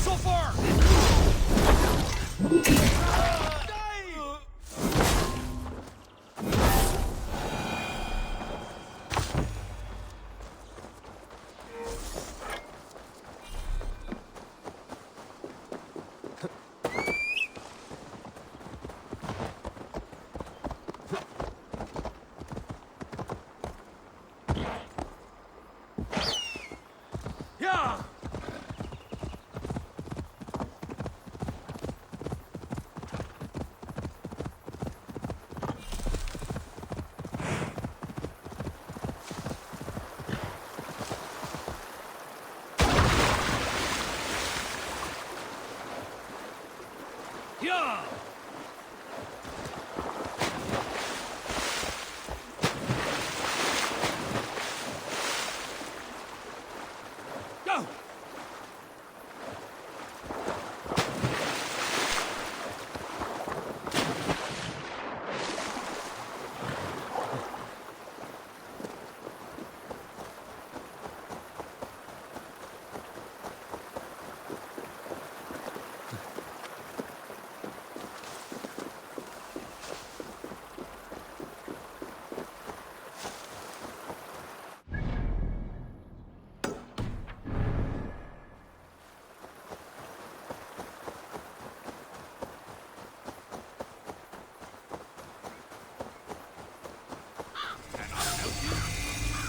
A: So far!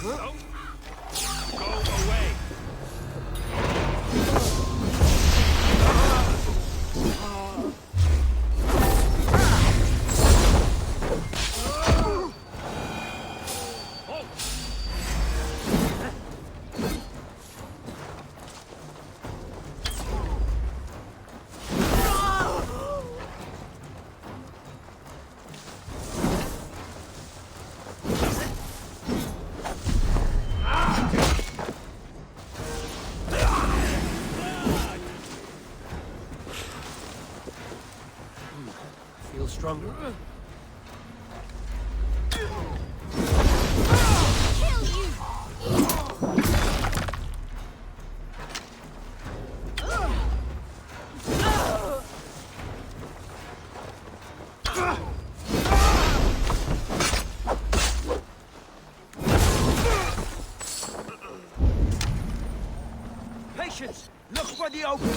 K: Go away.
E: Feel stronger?
O: Kill you!
T: Patience! Look for the opening!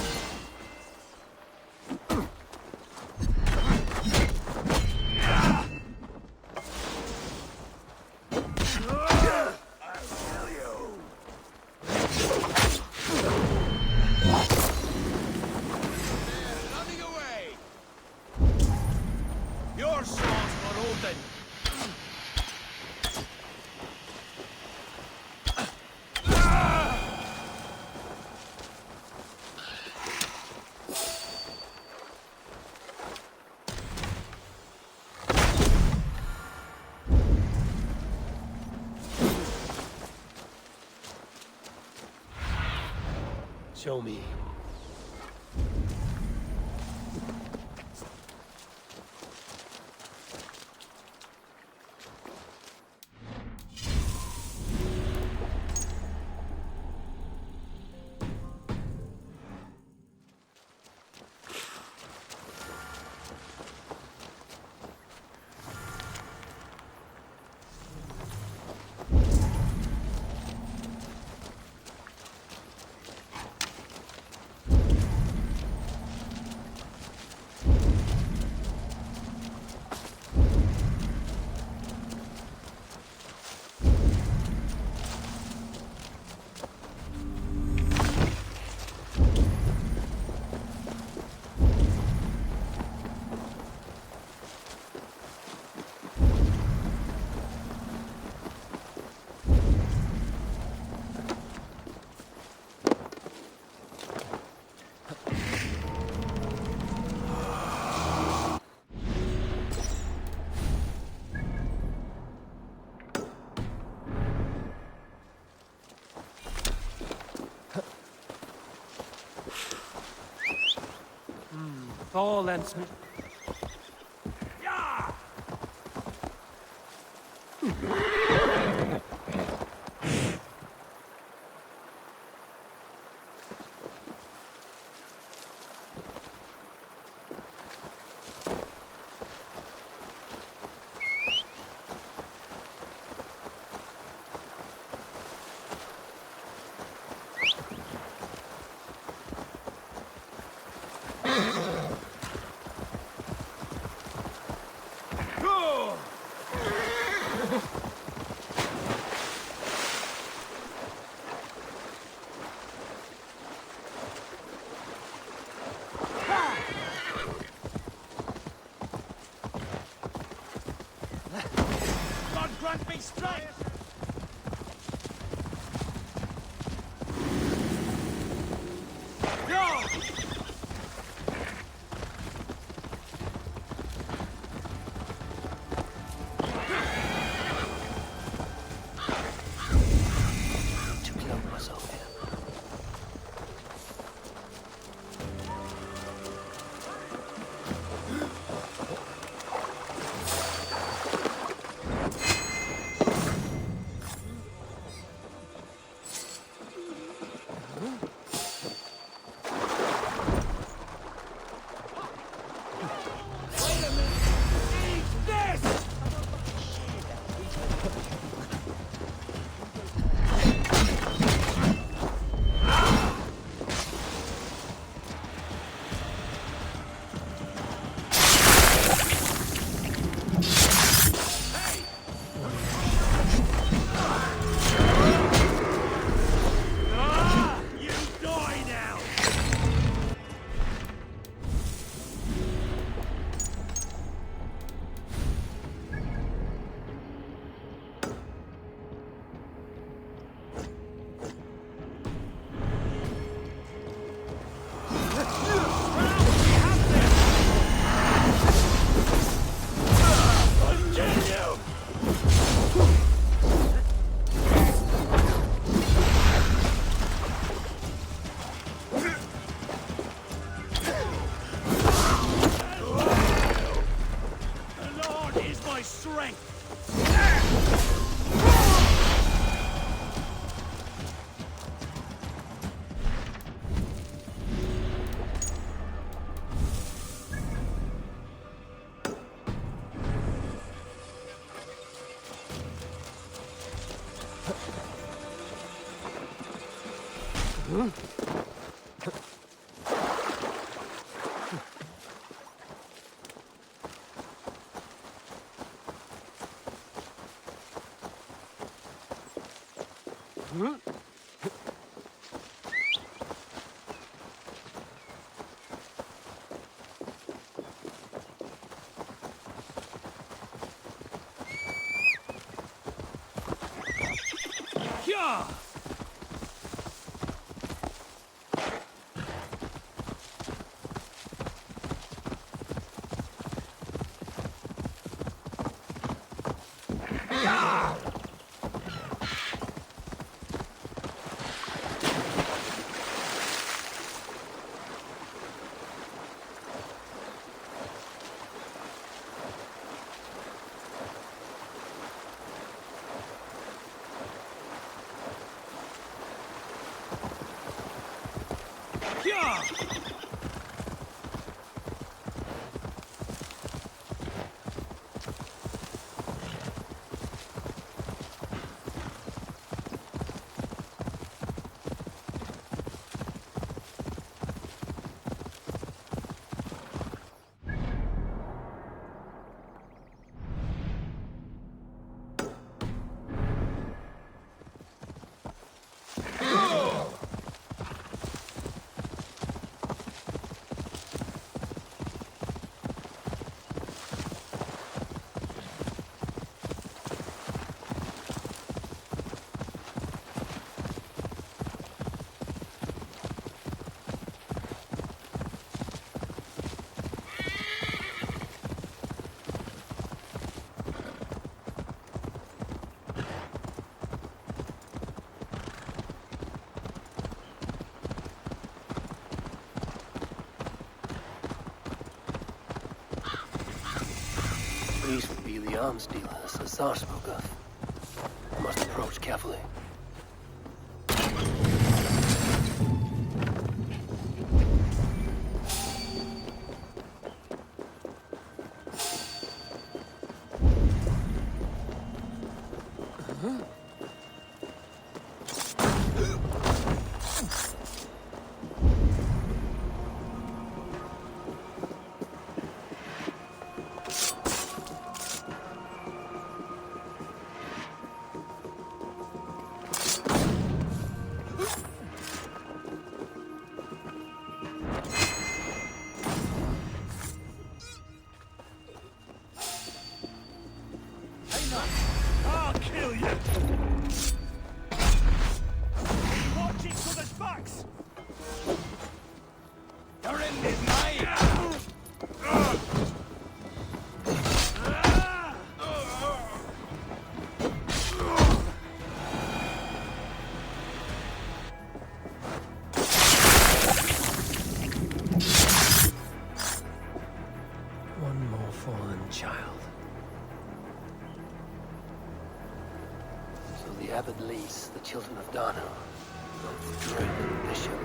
K: Running away! Your swords for Odin!
E: Show me. Tall and smooth.
K: Yeah! Yeah!
E: These would be the arms dealers the Tsar spoke of. I must approach carefully.
K: I'll kill you! Watch each other's backs! Your end is nigh!
E: One more fallen child. So the abbot leads the Children of Danu, not the druid and bishop.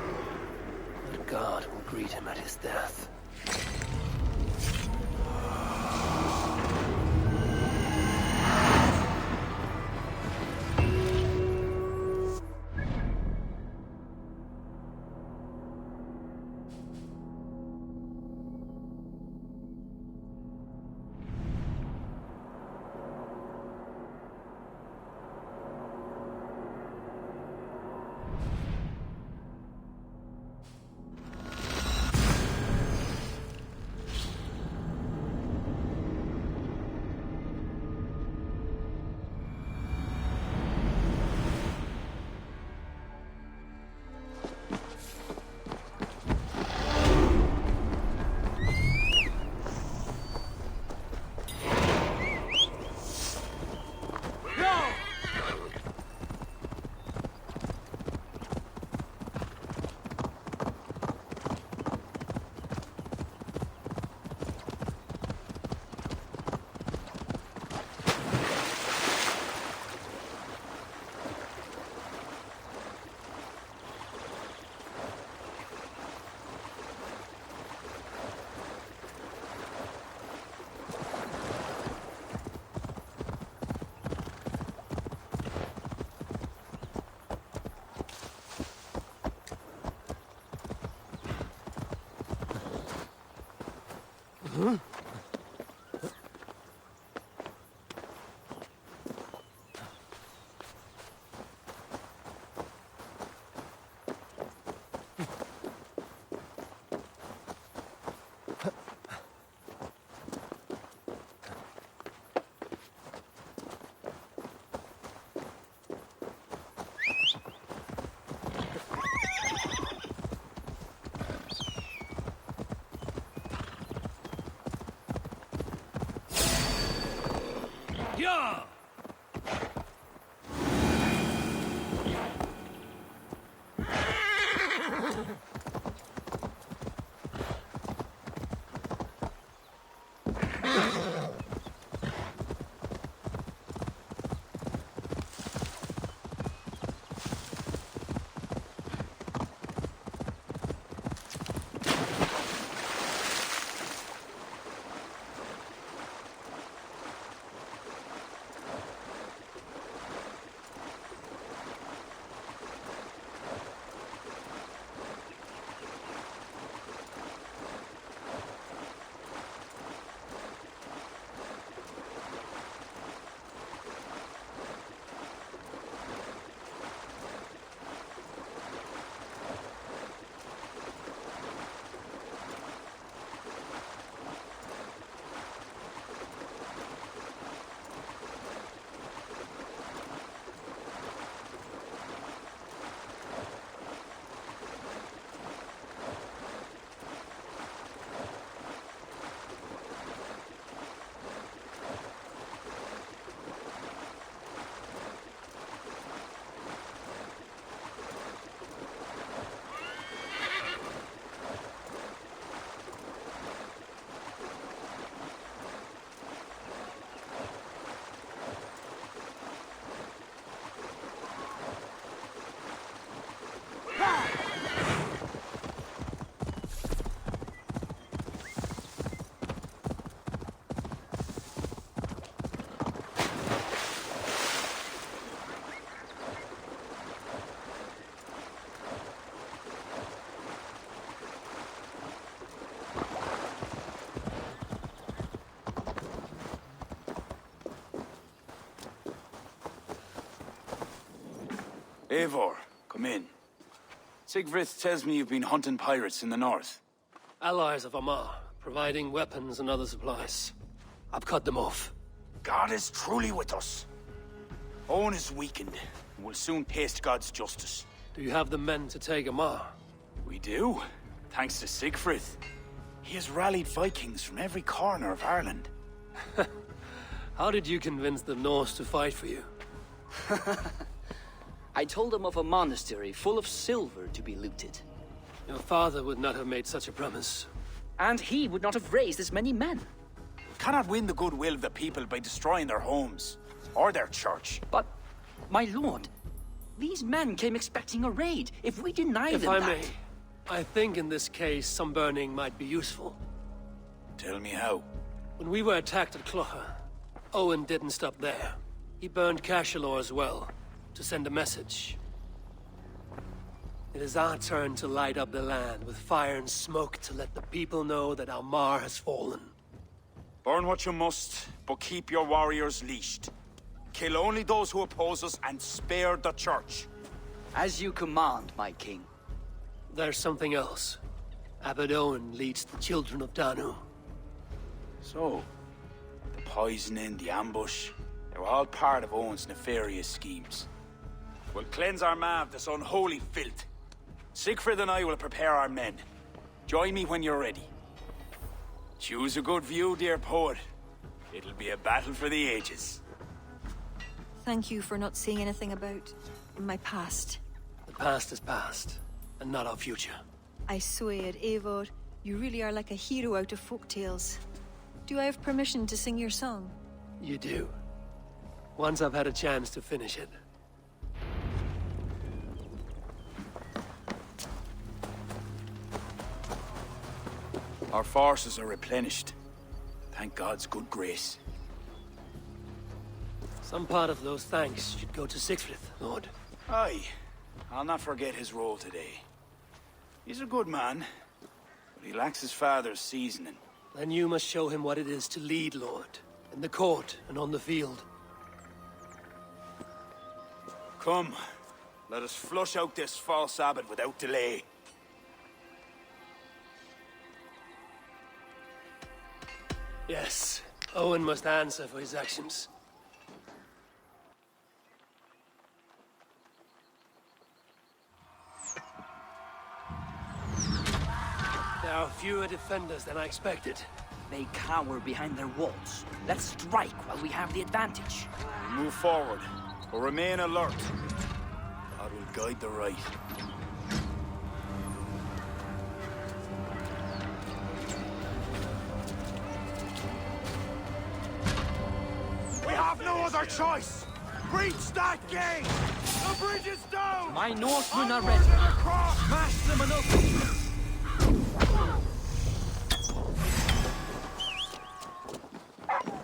E: But God will greet him at his death. Yeah!
Q: Eivor, come in. Sigfrid tells me you've been hunting pirates in the north.
E: Allies of Amar, providing weapons and other supplies. I've cut them off.
Q: God is truly with us. Owen is weakened, and will soon taste God's justice.
E: Do you have the men to take Amar?
Q: We do, thanks to Sigfrid. He has rallied Vikings from every corner of Ireland.
E: How did you convince the Norse to fight for you?
I: I told them of a monastery full of silver to be looted.
E: Your father would not have made such a promise.
I: And he would not have raised as many men.
Q: We cannot win the goodwill of the people by destroying their homes, or their church.
I: But, my lord, these men came expecting a raid. If we deny them that...
E: If I may, I think in this case some burning might be useful.
Q: Tell me how.
E: When we were attacked at Clougha, Owen didn't stop there. He burned Cashelor as well, to send a message. It is our turn to light up the land with fire and smoke to let the people know that Almar has fallen.
Q: Burn what you must, but keep your warriors leashed. Kill only those who oppose us and spare the church.
I: As you command, my king.
E: There's something else. Abbot Owen leads the Children of Danu.
Q: So, the poisoning, the ambush, they were all part of Owen's nefarious schemes. We'll cleanse our maw of this unholy filth. Sigfrid and I will prepare our men. Join me when you're ready. Choose a good view, dear poet. It'll be a battle for the ages.
M: Thank you for not saying anything about my past.
E: The past is past, and not our future.
M: I swear, Eivor, you really are like a hero out of folk tales. Do I have permission to sing your song?
E: You do. Once I've had a chance to finish it.
Q: Our forces are replenished. Thank God's good grace.
E: Some part of those thanks should go to Sigfrid, Lord.
Q: Aye. I'll not forget his role today. He's a good man, but he lacks his father's seasoning.
E: Then you must show him what it is to lead, Lord. In the court and on the field.
Q: Come, let us flush out this false abbot without delay.
E: Yes, Owen must answer for his actions. There are fewer defenders than I expected.
I: They cower behind their walls. Let's strike while we have the advantage.
Q: Move forward, but remain alert. God will guide the right.
T: We have no other choice! Breach that gate! The bridge is down!
I: My Northmen are ready.
T: Smash them enough!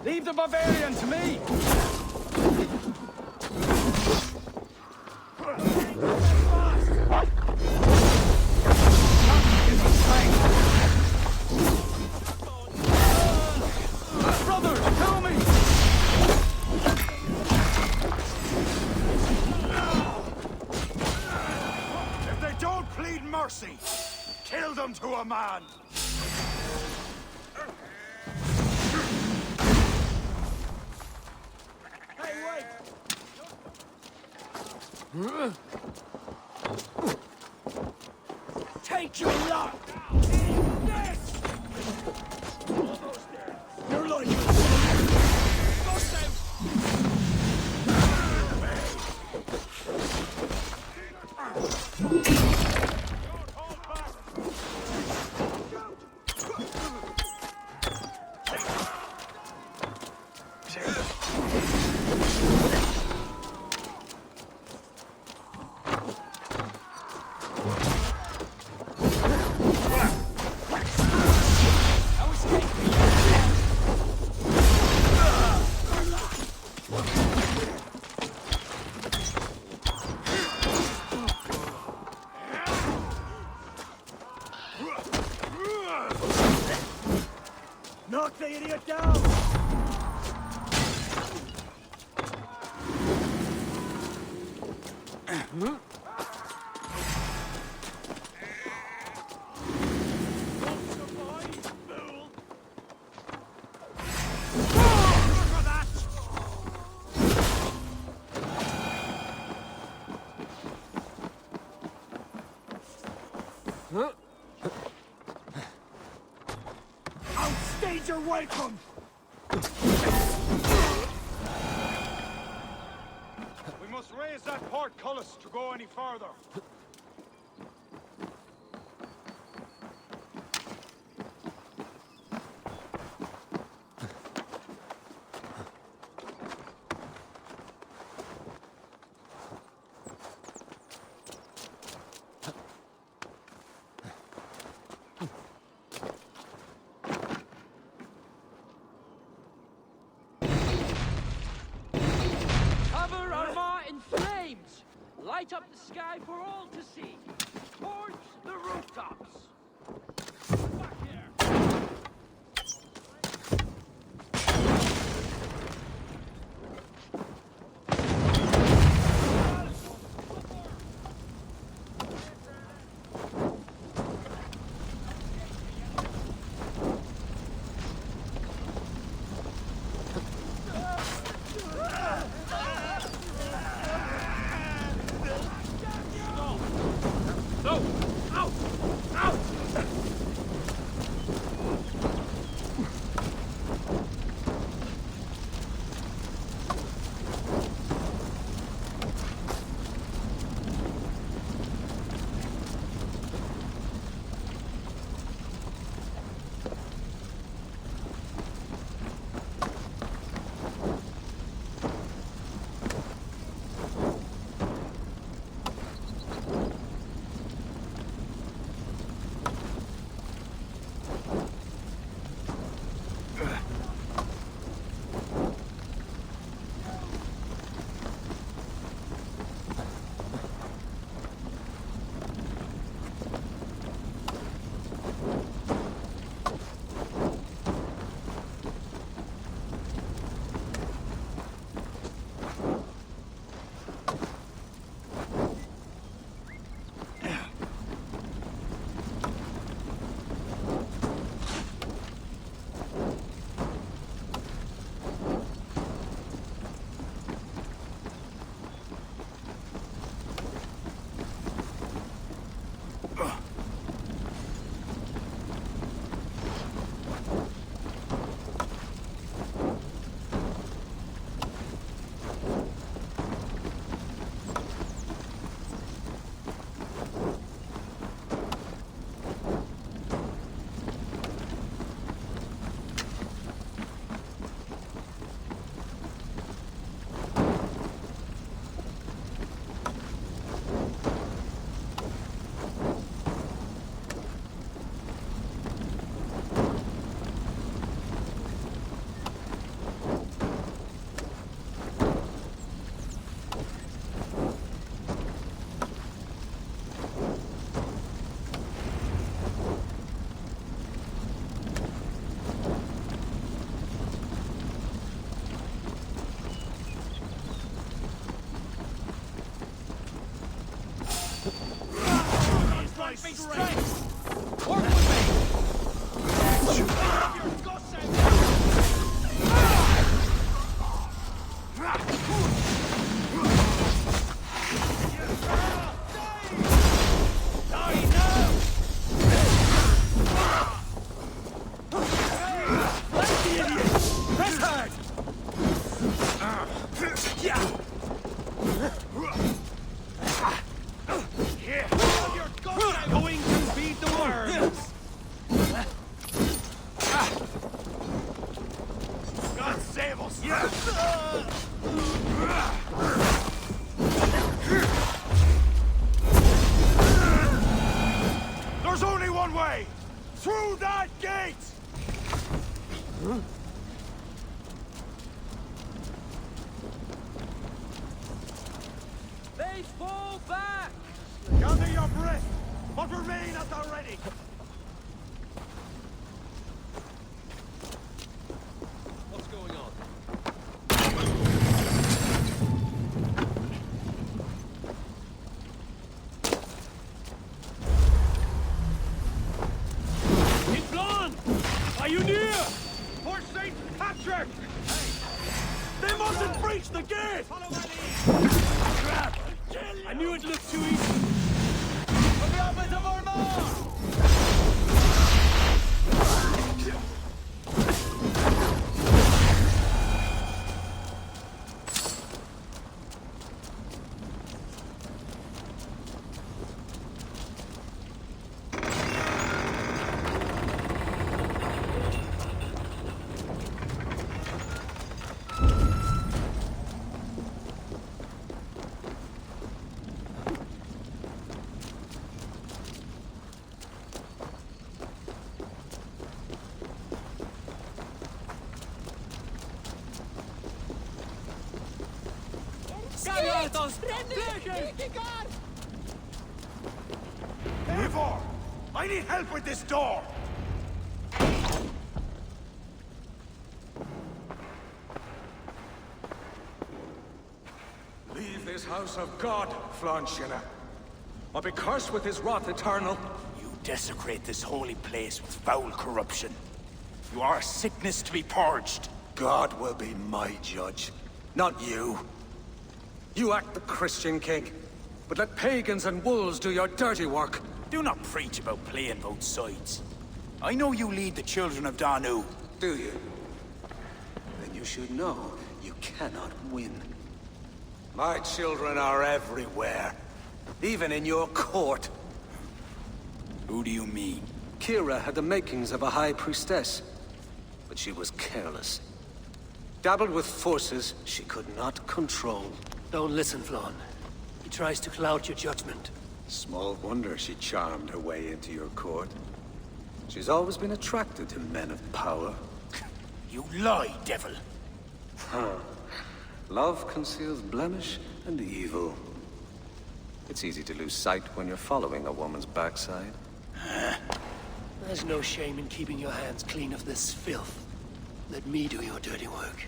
T: Leave the Bavarian to me! Brothers, help me! If they don't plead mercy, kill them to a man!
N: Take your lot! You're like knock the idiot down! Outstage your welcome!
T: We must raise that portcullis to go any further.
P: Cover Armagh in flames! Light up the sky for all to see! Towards the rooftops! Back here!
N: No! Out! Out!
P: me strength! Work with me! Your gossip! Die now! Flank the idiot! Press hard! Yeah! Your gossip going to beat the worms! God save us!
T: There's only one way! Through that gate!
P: They fall back!
T: Gather your breath, but remain at the ready!
R: What's going on?
P: It's Blanc! Are you near? For Saint Patrick!
T: They mustn't breach the gate!
P: Crap! I knew it looked too easy! For the office of Armagh!
T: Eivor! I need help with this door!
R: Leave this house of God, Flanchina, or be cursed with his wrath eternal.
Q: You desecrate this holy place with foul corruption. You are a sickness to be purged.
R: God will be my judge, not you. You act the Christian king, but let pagans and wolves do your dirty work.
Q: Do not preach about playing both sides. I know you lead the Children of Danu.
R: Do you? Then you should know you cannot win. My children are everywhere, even in your court.
Q: Who do you mean?
R: Kira had the makings of a high priestess, but she was careless. Dabbled with forces she could not control.
E: Don't listen, Flann. He tries to cloud your judgment.
R: Small wonder she charmed her way into your court. She's always been attracted to men of power.
Q: You lie, devil!
R: Huh. Love conceals blemish and evil. It's easy to lose sight when you're following a woman's backside.
E: There's no shame in keeping your hands clean of this filth. Let me do your dirty work.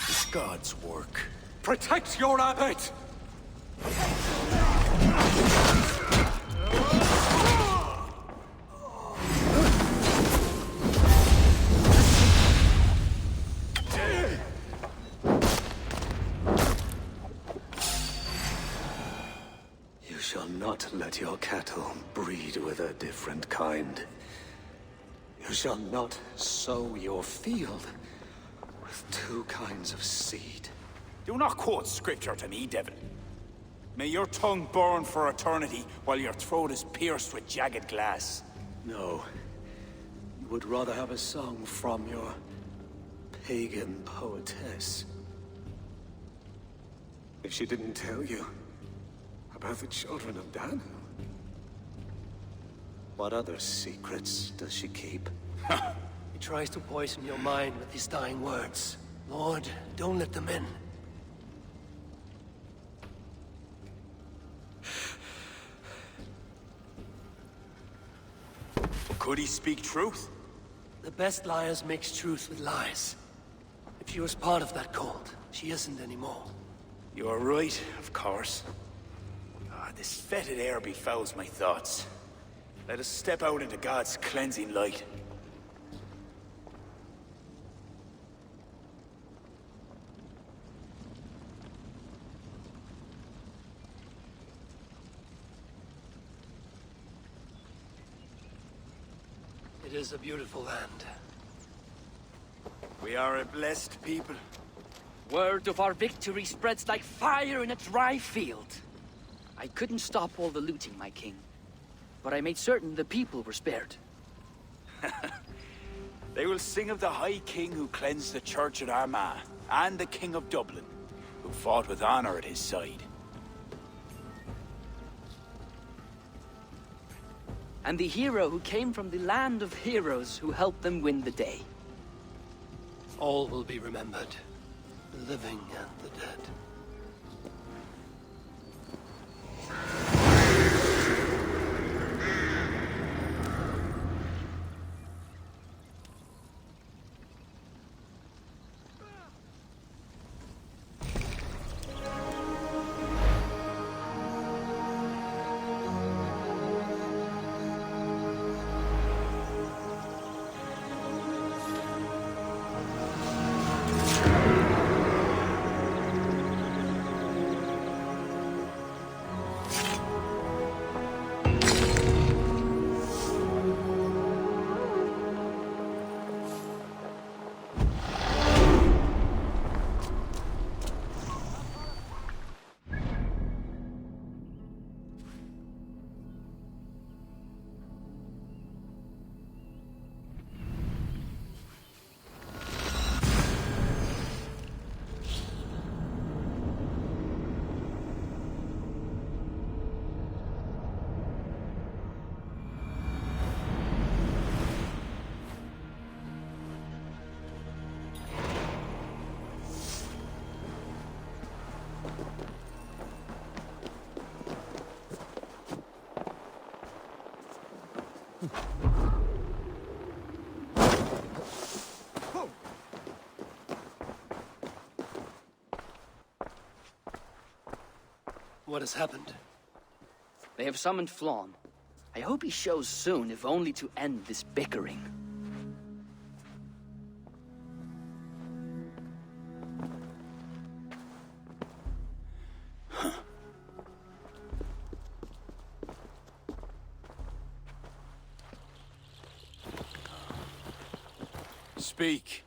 Q: It's God's work.
R: Protect your abbot! You shall not let your cattle breed with a different kind. You shall not sow your field with two kinds of seed.
Q: Do not quote scripture to me, devil. May your tongue burn for eternity while your throat is pierced with jagged glass.
R: No. You would rather have a song from your pagan poetess. If she didn't tell you about the Children of Danu, what other secrets does she keep?
E: He tries to poison your mind with his dying words. Lord, don't let them in.
Q: Could he speak truth?
E: The best liars mix truth with lies. If she was part of that cult, she isn't anymore.
Q: You're right, of course. This fetid air befouls my thoughts. Let us step out into God's cleansing light.
E: It is a beautiful land.
Q: We are a blessed people.
I: Word of our victory spreads like fire in a dry field. I couldn't stop all the looting, my king. But I made certain the people were spared.
Q: They will sing of the High King who cleansed the church at Armagh, and the King of Dublin, who fought with honor at his side.
I: And the hero who came from the land of heroes who helped them win the day.
E: All will be remembered, the living and the dead. What has happened?
I: They have summoned Flann. I hope he shows soon, if only to end this bickering.
Q: Speak.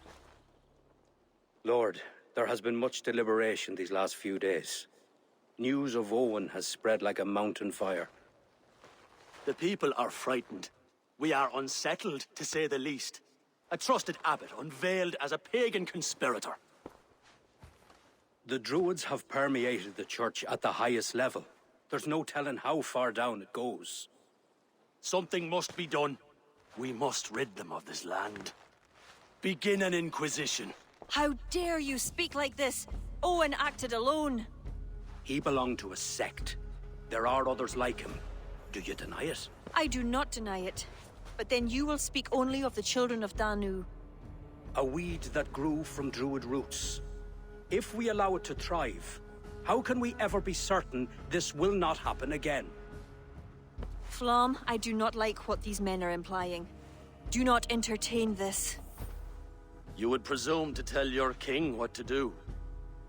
H: Lord, there has been much deliberation these last few days. News of Owen has spread like a mountain fire.
V: The people are frightened. We are unsettled, to say the least. A trusted abbot unveiled as a pagan conspirator.
H: The Druids have permeated the church at the highest level. There's no telling how far down it goes.
V: Something must be done. We must rid them of this land. Begin an inquisition.
M: How dare you speak like this? Owen acted alone.
H: He belonged to a sect. There are others like him. Do you deny it?
M: I do not deny it. But then you will speak only of the Children of Danu.
H: A weed that grew from Druid roots. If we allow it to thrive, how can we ever be certain this will not happen again?
M: Flann, I do not like what these men are implying. Do not entertain this.
V: You would presume to tell your king what to do.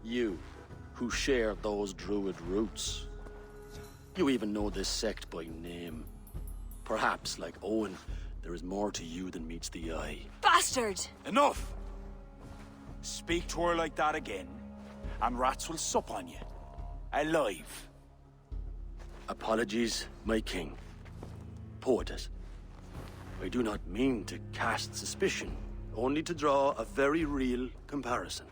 V: You, who share those Druid roots. You even know this sect by name. Perhaps, like Owen, there is more to you than meets the eye.
M: Bastard!
Q: Enough! Speak to her like that again, and rats will sup on you. Alive.
V: Apologies, my king. Poetess. I do not mean to cast suspicion, only to draw a very real comparison.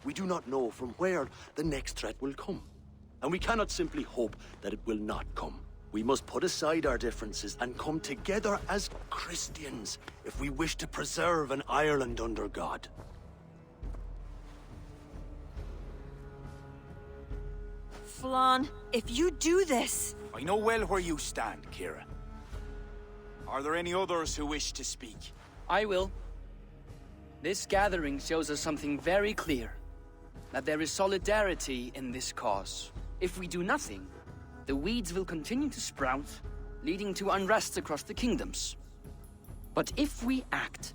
V: We do not know from where the next threat will come. And we cannot simply hope that it will not come. We must put aside our differences and come together as Christians if we wish to preserve an Ireland under God.
M: Flann, if you do this...
Q: I know well where you stand, Kira. Are there any others who wish to speak?
I: I will. This gathering shows us something very clear. That there is solidarity in this cause. If we do nothing, the weeds will continue to sprout, leading to unrest across the kingdoms. But if we act,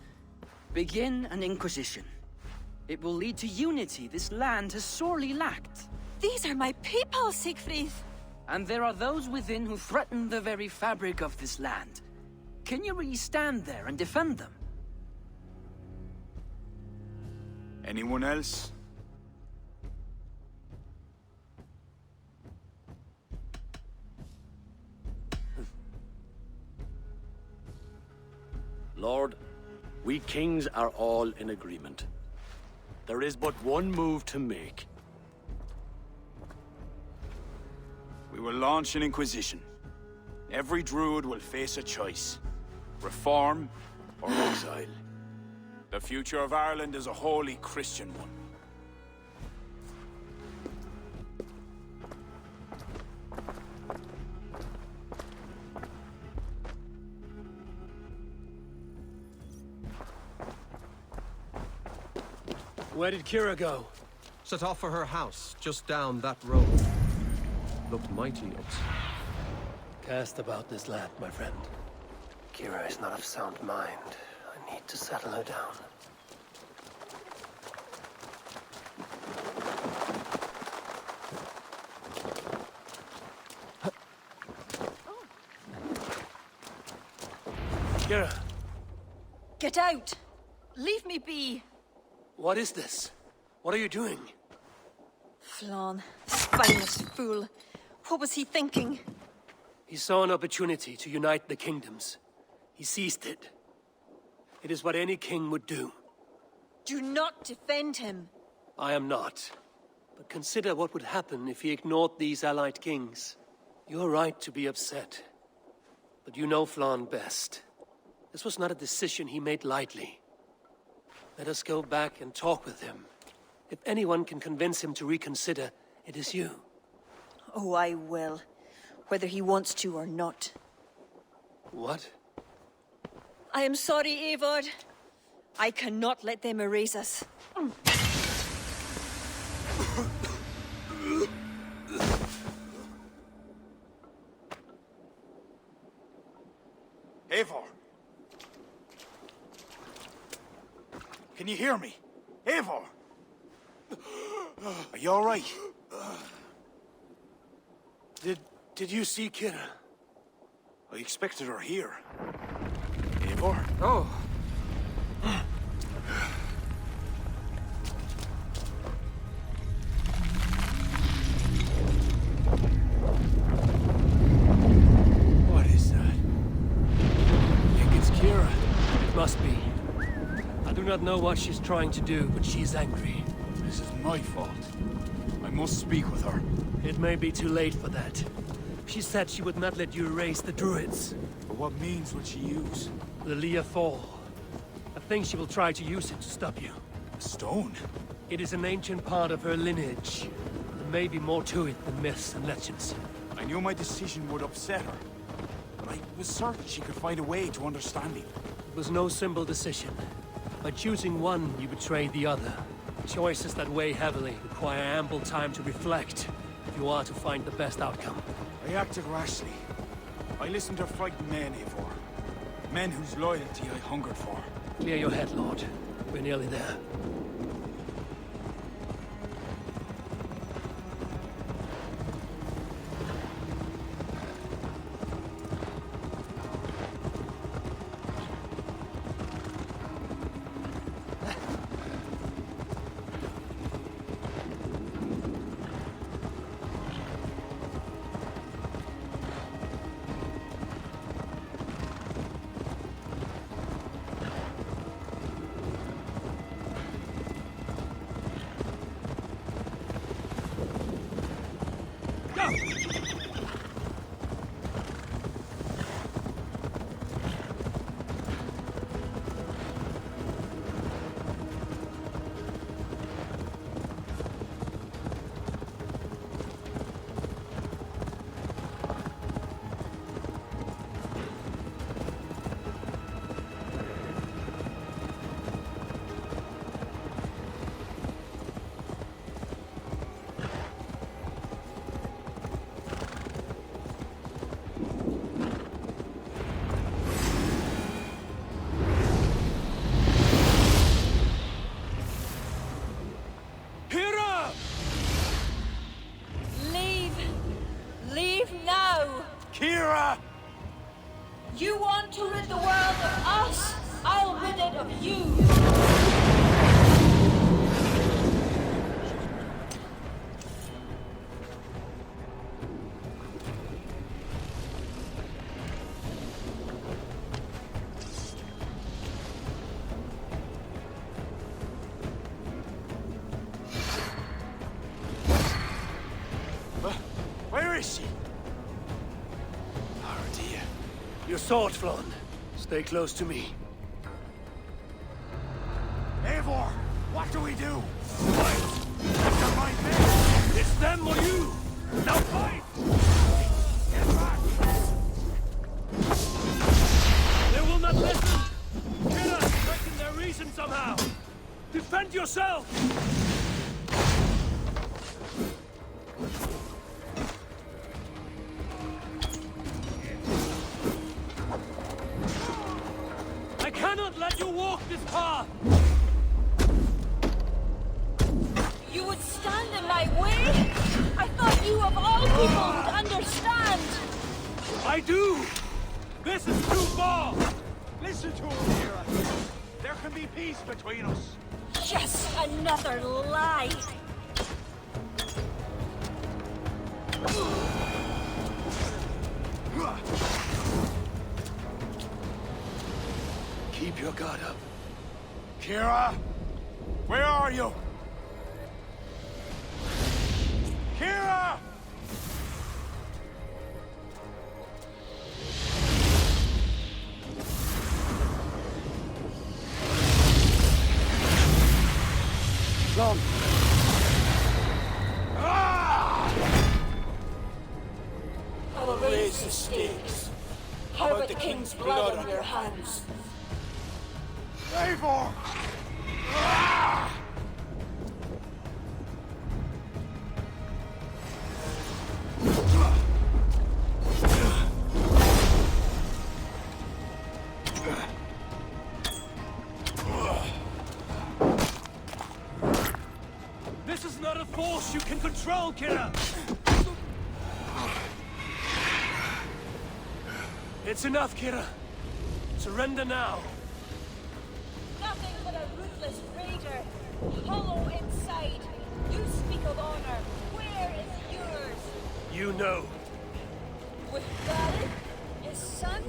I: begin an inquisition, it will lead to unity this land has sorely lacked.
M: These are my people, Siegfried!
I: And there are those within who threaten the very fabric of this land. Can you really stand there and defend them?
Q: Anyone else?
V: Lord, we kings are all in agreement. There is but one move to make.
Q: We will launch an inquisition. Every druid will face a choice. Reform or exile. The future of Ireland is a wholly Christian one.
E: Where did Kira go?
J: Set off for her house, just down that road. Looked mighty upset.
E: Cast about this land, my friend. Kira is not of sound mind. I need to settle her down. Kira!
M: Get out! Leave me be!
E: What is this? What are you doing?
M: Flann, spineless fool. What was he thinking?
E: He saw an opportunity to unite the kingdoms. He seized it. It is what any king would do.
M: Do not defend him.
E: I am not. But consider what would happen if he ignored these allied kings. You are right to be upset. But you know Flann best. This was not a decision he made lightly. Let us go back and talk with him. If anyone can convince him to reconsider, it is you.
M: Oh, I will. Whether he wants to or not.
E: What?
M: I am sorry, Eivor. I cannot let them erase us.
Q: Eivor! Can you hear me? Eivor! Are you all right?
E: Did you see Kira?
Q: I expected her here. Eivor?
J: Oh.
Q: What is that? I think it's Kira.
E: It must be. I do not know what she's trying to do, but she is angry.
Q: This is my fault. I must speak with her.
E: It may be too late for that. She said she would not let you erase the Druids.
Q: But what means will she use?
E: The Leah Fall. I think she will try to use it to stop you.
Q: A stone?
E: It is an ancient part of her lineage. There may be more to it than myths and legends.
Q: I knew my decision would upset her. But I was certain she could find a way to understanding.
E: It was no simple decision. By choosing one, you betrayed the other. Choices that weigh heavily require ample time to reflect if you are to find the best outcome.
Q: I acted rashly. I listened to frightened men, Eivor. Men whose loyalty I hungered for.
E: Clear your head, Lord. We're nearly there.
T: Kira!
O: You want to rid the world of us? I'll rid it of you.
T: Where is she?
E: Oh dear. Your sword, Flan. Stay close to me.
T: Eivor, what do we do? Fight! After my men! It's them or you! Now fight! Get back!
E: They will not listen! Kira, breaking their reason somehow! Defend yourself! I cannot let you walk this path!
O: You would stand in my way? I thought you of all people would understand.
E: I do! This is too far!
T: Listen to him, Kira. There can be peace between us.
O: Just another lie.
E: Keep your guard up.
T: Kira! Where are you? Kira!
E: Long.
O: I will raise the stakes. Harbor the king's blood on your hands.
T: Eivor!
E: This is not a force you can control, Kira! It's enough, Kira. Surrender now.
O: Nothing but a ruthless raider. Hollow inside. You speak of honor. Where is yours?
E: You know.
O: With Gaelic, his son,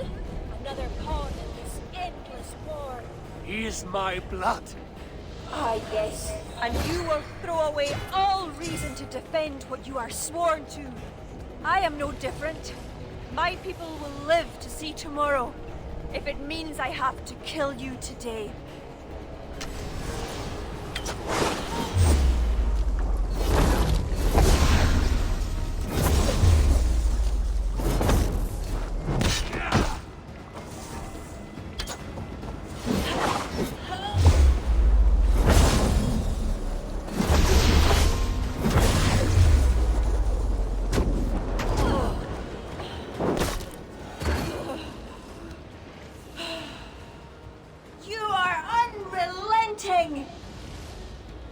O: another pawn in this endless war.
E: He is my blood.
O: Ah, yes. And you will throw away all reason to defend what you are sworn to. I am no different. My people will live to see tomorrow, if it means I have to kill you today.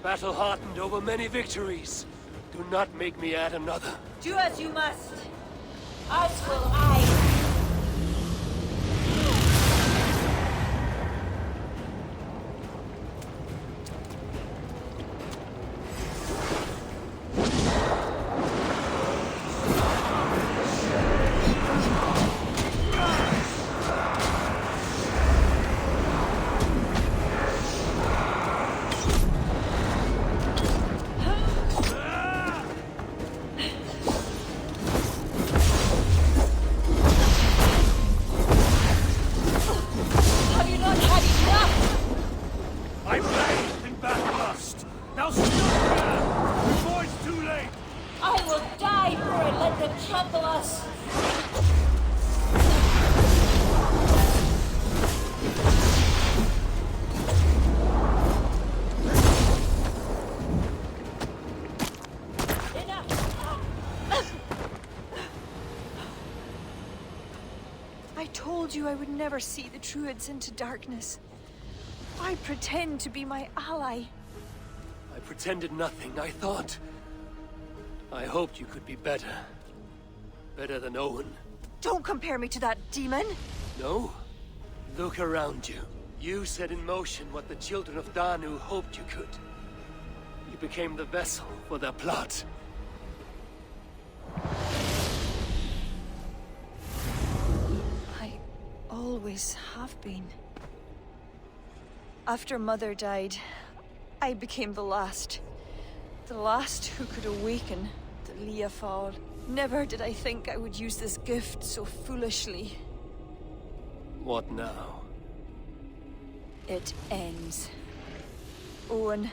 E: Battle-hardened over many victories. Do not make me add another.
O: Do as you must. As will I.
M: I would never see the Druids into darkness. Why pretend to be my ally?
E: I pretended nothing. I thought... I hoped you could be better. Better than Owen.
M: Don't compare me to that demon!
E: No? Look around you. You set in motion what the Children of Danu hoped you could. You became the vessel for their plot.
M: I always have been. After Mother died, I became the last. The last who could awaken the Leafal. Never did I think I would use this gift so foolishly.
E: What now?
M: It ends. Owen,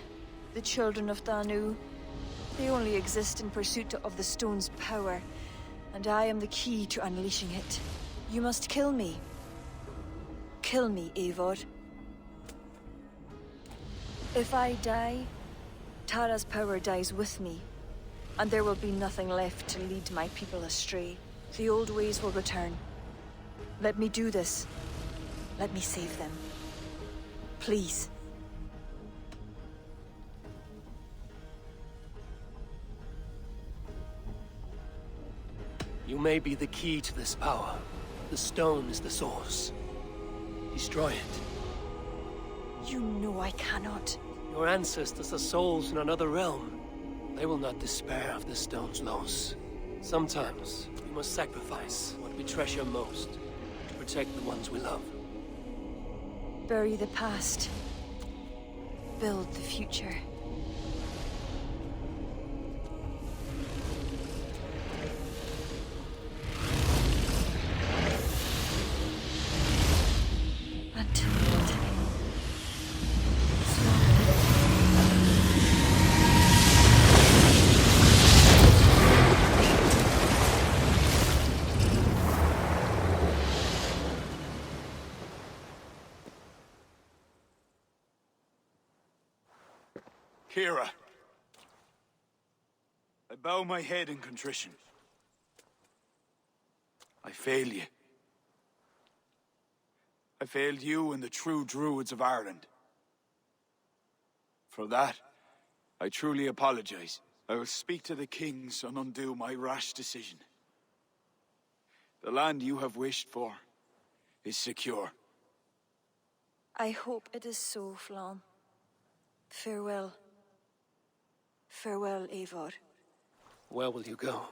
M: the Children of Danu, they only exist in pursuit of the stone's power, and I am the key to unleashing it. You must kill me. Kill me, Eivor. If I die, Tara's power dies with me, and there will be nothing left to lead my people astray. The old ways will return. Let me do this. Let me save them. Please.
E: You may be the key to this power. The stone is the source. Destroy it.
M: You know I cannot.
E: Your ancestors are souls in another realm. They will not despair of the stone's loss. Sometimes, we must sacrifice what we treasure most to protect the ones we love.
M: Bury the past. Build the future. Until the time.
Q: Kira, I bow my head in contrition. I fail you. I failed you and the true Druids of Ireland. For that, I truly apologize. I will speak to the kings and undo my rash decision. The land you have wished for is secure.
M: I hope it is so, Flam. Farewell. Farewell, Eivor.
E: Where will you go?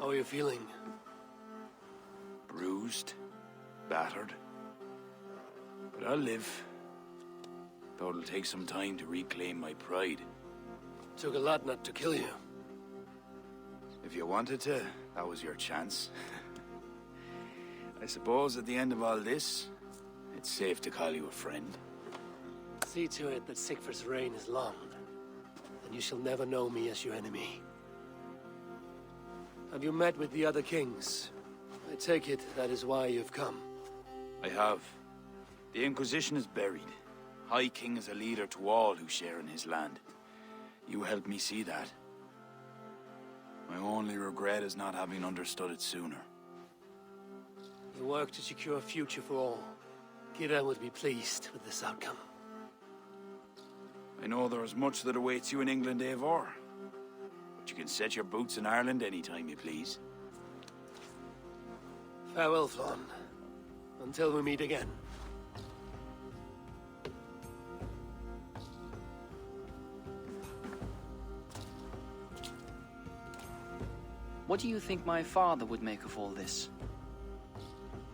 E: How are you feeling?
Q: Bruised, battered. But I'll live. Though it'll take some time to reclaim my pride.
E: Took a lot not to kill you.
Q: If you wanted to, that was your chance. I suppose at the end of all this, it's safe to call you a friend.
E: See to it that Sigfrid's reign is long, and you shall never know me as your enemy. Have you met with the other kings? I take it that is why you've come.
Q: I have. The Inquisition is buried. High King is a leader to all who share in his land. You helped me see that. My only regret is not having understood it sooner.
E: You work to secure a future for all. Kira would be pleased with this outcome.
Q: I know there is much that awaits you in England, Eivor. But you can set your boots in Ireland anytime you please.
E: Farewell, Flan. Until we meet again.
I: What do you think my father would make of all this?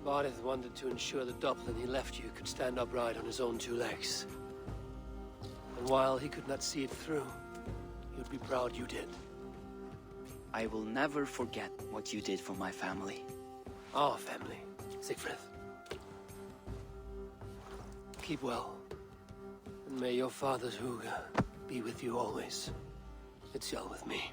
E: Barith wanted to ensure the Dublin he left you could stand upright on his own two legs. And while he could not see it through, he would be proud you did.
I: I will never forget what you did for my family.
E: Our family, Sigfrid. Keep well, and may your father's hugger be with you always. It shall with me.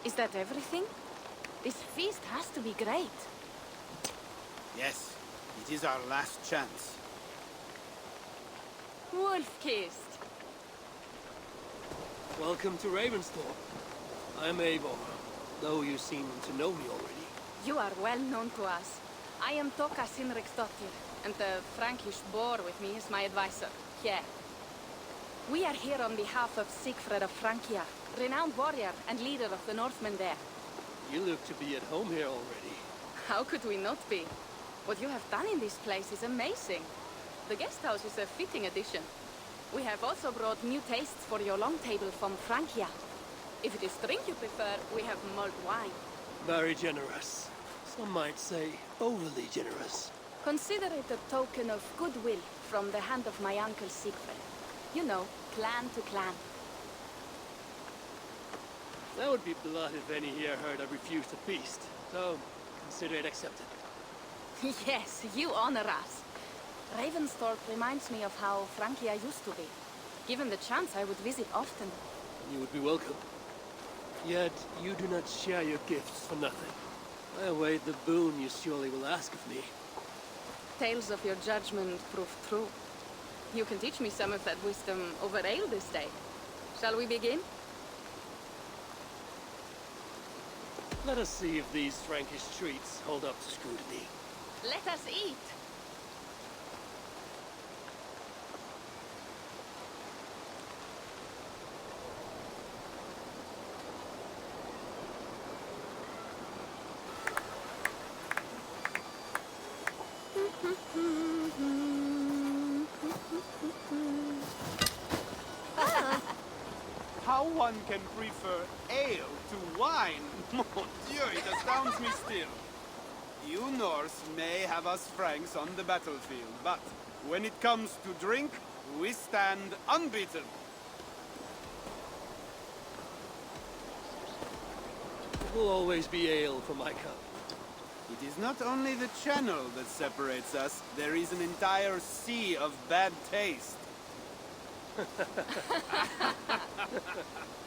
B: Is that everything? This feast has to be great.
U: Yes, it is our last chance.
B: Wolf-kissed.
E: Welcome to Ravensthorpe. I'm Eivor, though you seem to know me already.
B: You are well known to us. I am Toka Sinriksdottir, and the Frankish boar with me is my advisor, Here. We are here on behalf of Sigfred of Francia, renowned warrior and leader of the Northmen there.
E: You look to be at home here already.
B: How could we not be? What you have done in this place is amazing. The guest house is a fitting addition. We have also brought new tastes for your long table from Francia. If it is drink you prefer, we have mulled wine.
E: Very generous. Some might say overly generous.
B: Consider it a token of goodwill from the hand of my uncle Sigfred. You know, clan to clan.
E: That would be blood if any here heard I refused a feast. So, consider it accepted.
B: Yes, you honor us. Ravensthorpe reminds me of how Francia used to be. Given the chance, I would visit often.
E: You would be welcome. Yet, you do not share your gifts for nothing. I await the boon you surely will ask of me.
B: Tales of your judgment prove true. You can teach me some of that wisdom over ale this day. Shall we begin?
E: Let us see if these Frankish treats hold up to scrutiny.
B: Let us eat!
U: How one can prefer ale to wine? Mon Dieu, it astounds me still. You Norse may have us Franks on the battlefield, but when it comes to drink, we stand unbeaten.
E: It will always be ale for my cup.
U: It is not only the channel that separates us, there is an entire sea of bad taste.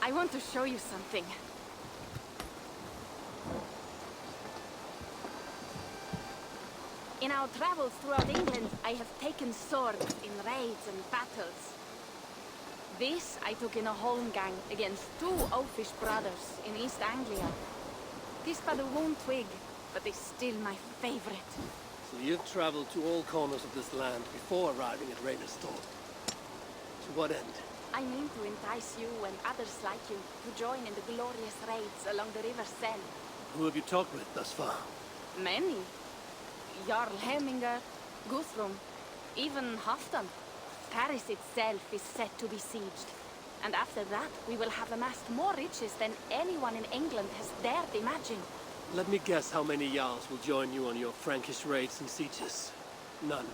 B: I want to show you something. In our travels throughout England, I have taken swords in raids and battles. This I took in a holmgang against 2 oafish brothers in East Anglia. This but a wound twig, but is still my favorite.
E: So you've traveled to all corners of this land before arriving at Ravensthorpe. To what end?
B: I mean to entice you and others like you to join in the glorious raids along the River Seine.
E: Who have you talked with thus far?
B: Many. Jarl Hemminger, Guthrum, even Halfdan. Paris itself is set to be sieged. And after that, we will have amassed more riches than anyone in England has dared imagine.
E: Let me guess how many Jarls will join you on your Frankish raids and sieges. None.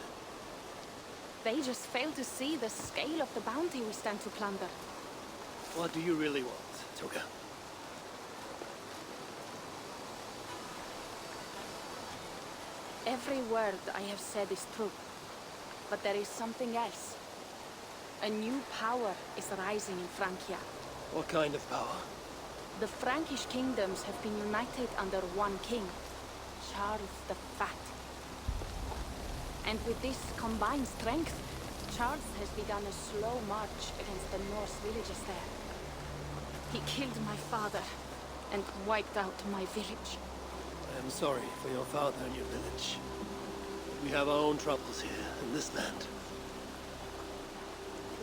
B: They just fail to see the scale of the bounty we stand to plunder.
E: What do you really want, Toga?
B: Every word I have said is true. But there is something else. A new power is rising in Francia.
E: What kind of power?
B: The Frankish kingdoms have been united under one king, Charles the Fat. And with this combined strength, Charles has begun a slow march against the Norse villages there. He killed my father and wiped out my village.
E: I am sorry for your father and your village. We have our own troubles here in this land.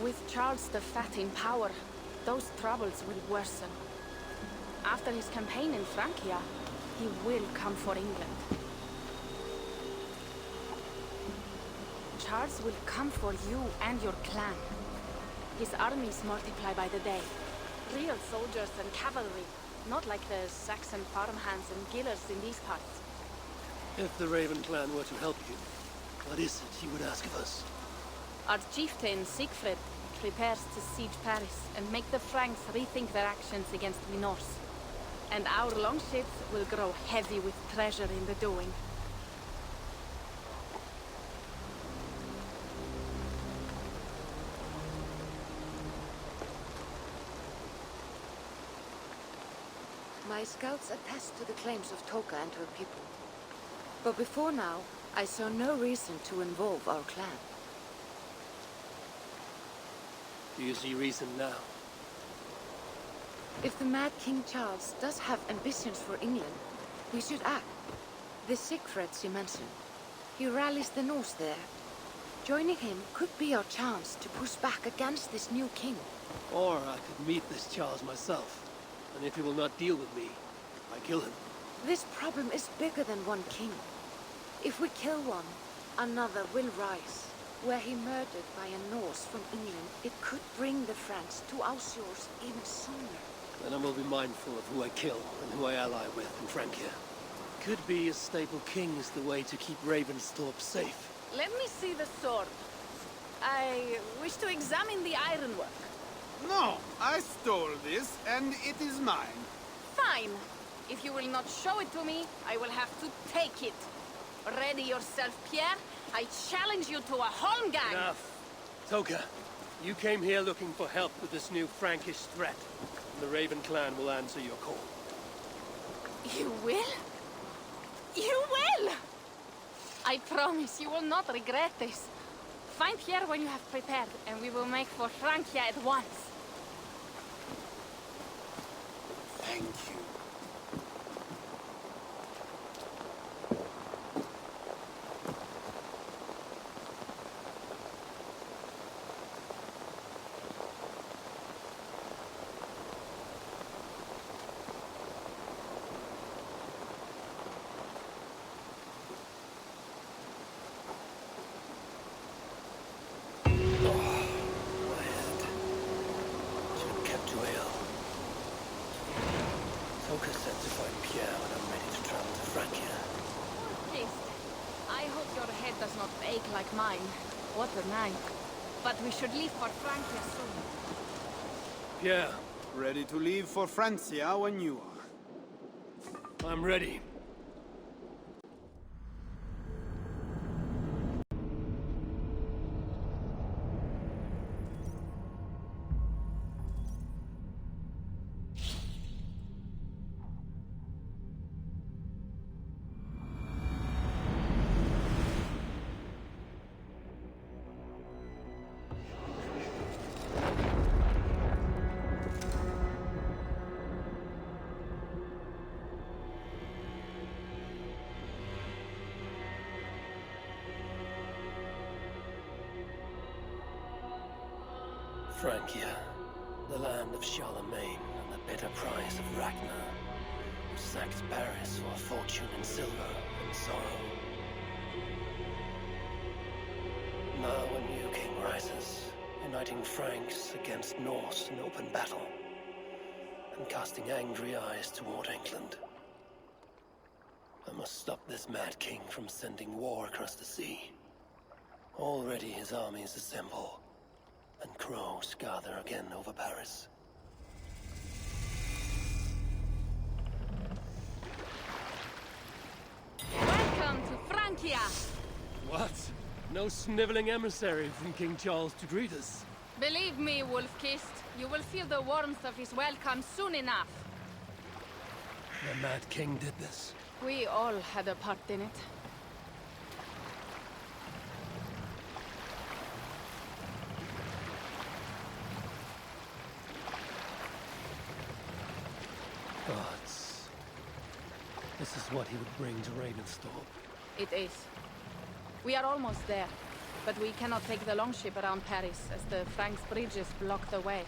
B: With Charles the Fat in power, those troubles will worsen. After his campaign in Francia, he will come for England. Charles will come for you and your clan. His armies multiply by the day. Real soldiers and cavalry, not like the Saxon farmhands and gillers in these parts.
E: If the Raven clan were to help you, what is it you would ask of us?
B: Our chieftain, Siegfried, prepares to siege Paris and make the Franks rethink their actions against the Norse. And our longships will grow heavy with treasure in the doing.
D: My scouts attest to the claims of Toka and her people. But before now, I saw no reason to involve our clan.
E: Do you see reason now?
D: If the Mad King Charles does have ambitions for England, we should act. The Siegfried you mentioned, he rallies the Norse there. Joining him could be our chance to push back against this new king.
E: Or I could meet this Charles myself. And if he will not deal with me, I kill him.
D: This problem is bigger than one king. If we kill one, another will rise. Were he murdered by a Norse from England, it could bring the Franks to our shores even sooner.
E: Then I will be mindful of who I kill and who I ally with in Francia. Could be a stable king is the way to keep Ravensthorpe safe.
B: Let me see the sword. I wish to examine the ironwork.
U: No, I stole this, and it is mine.
B: Fine. If you will not show it to me, I will have to take it. Ready yourself, Pierre. I challenge you to a holmgang.
E: Enough. Toka, you came here looking for help with this new Frankish threat. And the Raven clan will answer your call.
B: You will? You will! I promise you will not regret this. Find Pierre when you have prepared, and we will make for Francia at once.
U: Thank you.
E: Toka said to find Pierre when I'm ready to travel to Francia.
B: Priest, I hope your head does not ache like mine. What a night. But we should leave for Francia soon.
E: Pierre.
U: Ready to leave for Francia when you are.
E: I'm ready. Francia, the land of Charlemagne and the bitter price of Ragnarok, who sacked Paris for a fortune in silver and sorrow. Now a new king rises, uniting Franks against Norse in open battle, and casting angry eyes toward England. I must stop this mad king from sending war across the sea. Already his armies assemble, and crows gather again over Paris.
B: Welcome to Francia!
E: What? No sniveling emissary from King Charles to greet us?
B: Believe me, Wolf-Kissed, you will feel the warmth of his welcome soon enough.
E: The Mad King did this.
B: We all had a part in it.
E: Gods. This is what he would bring to Ravensthorpe.
B: It is. We are almost there, but we cannot take the longship around Paris as the Franks' bridges block the way.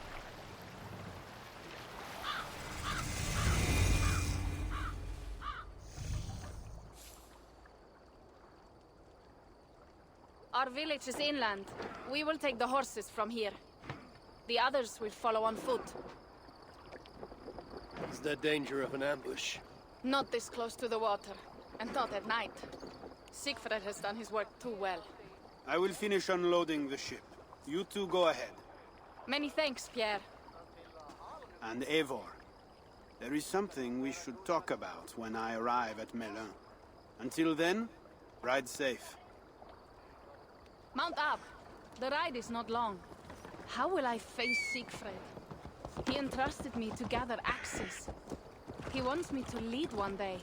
B: Our village is inland. We will take the horses from here. The others will follow on foot.
E: Is there danger of an ambush?
B: Not this close to the water, and not at night. Siegfried has done his work too well.
U: I will finish unloading the ship. You two go ahead.
B: Many thanks, Pierre.
U: And Eivor, there is something we should talk about when I arrive at Melun. Until then, ride safe.
B: Mount up. The ride is not long. How will I face Siegfried? He entrusted me to gather axes. He wants me to lead one day,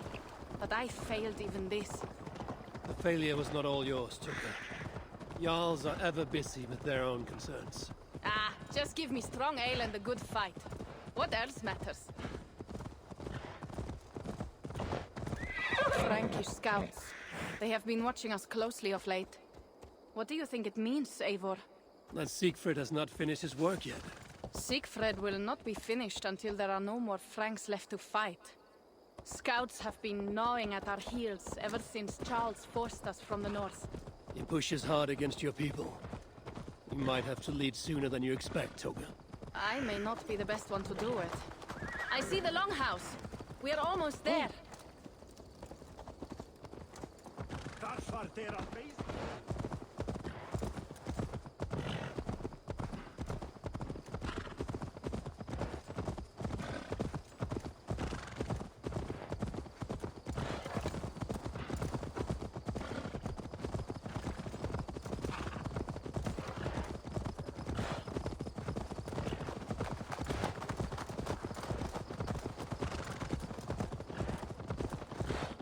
B: but I failed even this.
E: The failure was not all yours, Tucker. Jarls are ever busy with their own concerns.
B: Ah, just give me strong ale and a good fight. What else matters? Frankish scouts. They have been watching us closely of late. What do you think it means, Eivor?
E: That Siegfried has not finished his work yet.
B: Siegfried will not be finished until there are no more Franks left to fight. Scouts have been gnawing at our heels ever since Charles forced us from the north.
E: He pushes hard against your people. You might have to lead sooner than you expect, Toga.
B: I may not be the best one to do it. I see the longhouse. We are almost there.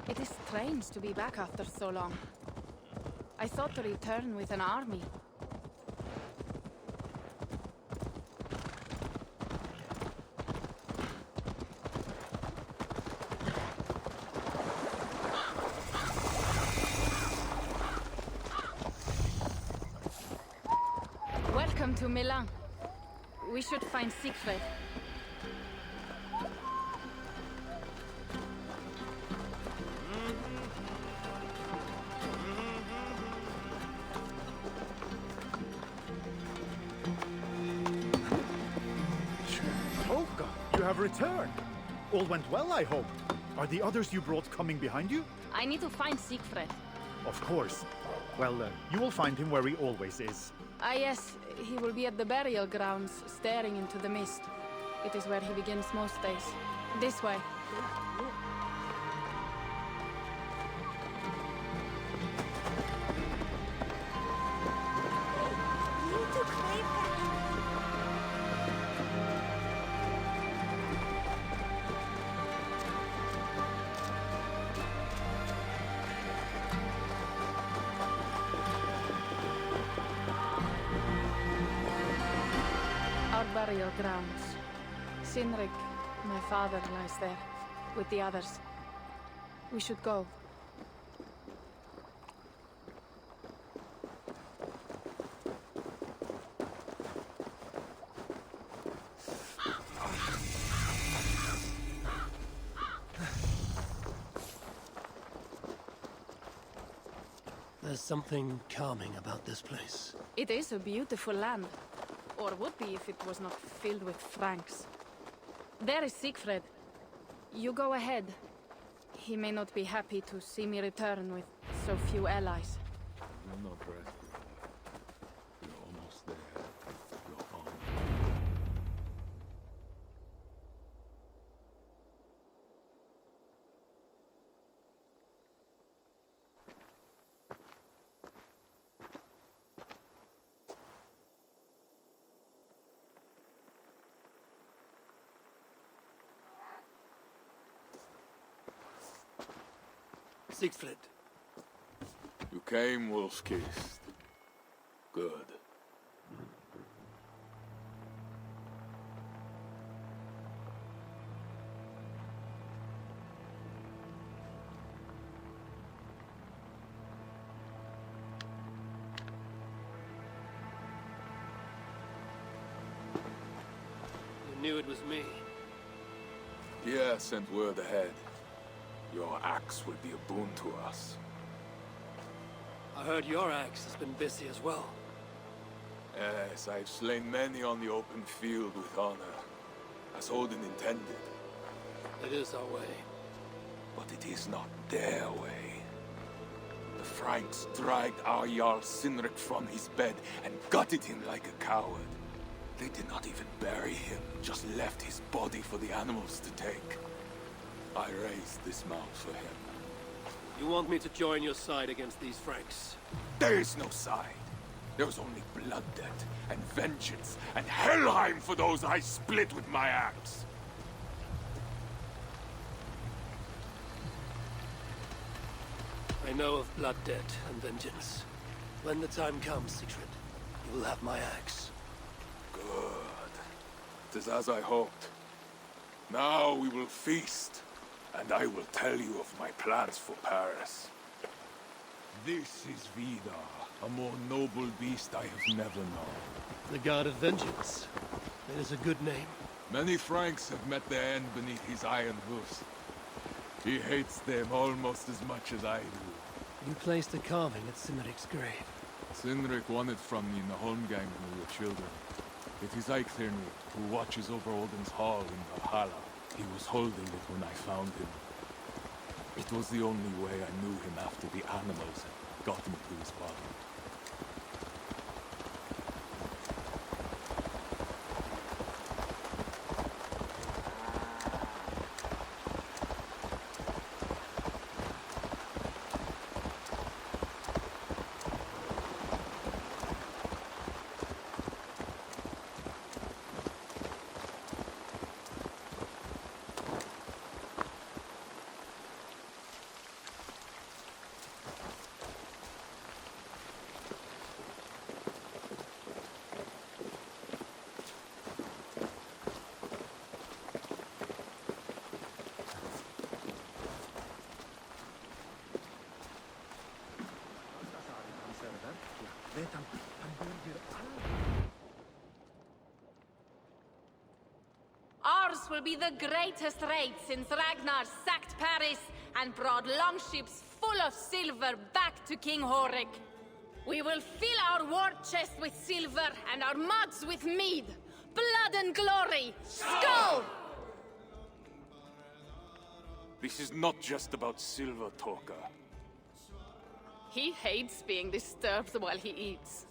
B: It is strange to be back after so long. I thought to return with an army. Welcome to Milan. We should find Siegfried.
L: You have returned. All went well, I hope. Are the others you brought coming behind you?
B: I need to find Siegfried.
L: Of course. Well, you will find him where he always is.
B: Ah yes, he will be at the burial grounds, staring into the mist. It is where he begins most days. This way. Our burial grounds. Sinrik, my father, lies there, with the others. We should go.
E: There's something calming about this place.
B: It is a beautiful land. Or would be if it was not filled with Franks. There is Siegfried. You go ahead. He may not be happy to see me return with so few allies.
S: No breath. You're almost there. You're on.
E: Siegfried.
S: You came, wolf-kissed. Good.
E: knew it was me.
S: Yeah, sent word ahead. Your axe will be a boon to us.
E: I heard your axe has been busy as well.
S: Yes, I've slain many on the open field with honor, as Odin intended.
E: It is our way.
S: But it is not their way. The Franks dragged our Jarl Sinric from his bed and gutted him like a coward. They did not even bury him, just left his body for the animals to take. I raised this mound for him.
E: You want me to join your side against these Franks?
S: There is no side. There is only blood debt, and vengeance, and Helheim for those I split with my axe.
E: I know of blood debt and vengeance. When the time comes, Sigrid, you will have my axe.
S: Good. It is as I hoped. Now we will feast, and I will tell you of my plans for Paris. This is Vidar, a more noble beast I have never known.
E: The God of Vengeance. It is a good name.
S: Many Franks have met their end beneath his iron hoofs. He hates them almost as much as I do.
E: You placed a carving at Sinric's grave.
S: Sinric won it from me in the Holmgang when we were children. It is Eikthirni, who watches over Odin's hall in Valhalla. He was holding it when I found him. It was the only way I knew him after the animals had gotten to his body.
F: Ours will be the greatest raid since Ragnar sacked Paris and brought longships full of silver back to King Horik. We will fill our war chest with silver and our mugs with mead. Blood and glory! Skull!
S: This is not just about silver, Torka.
B: He hates being disturbed while he eats.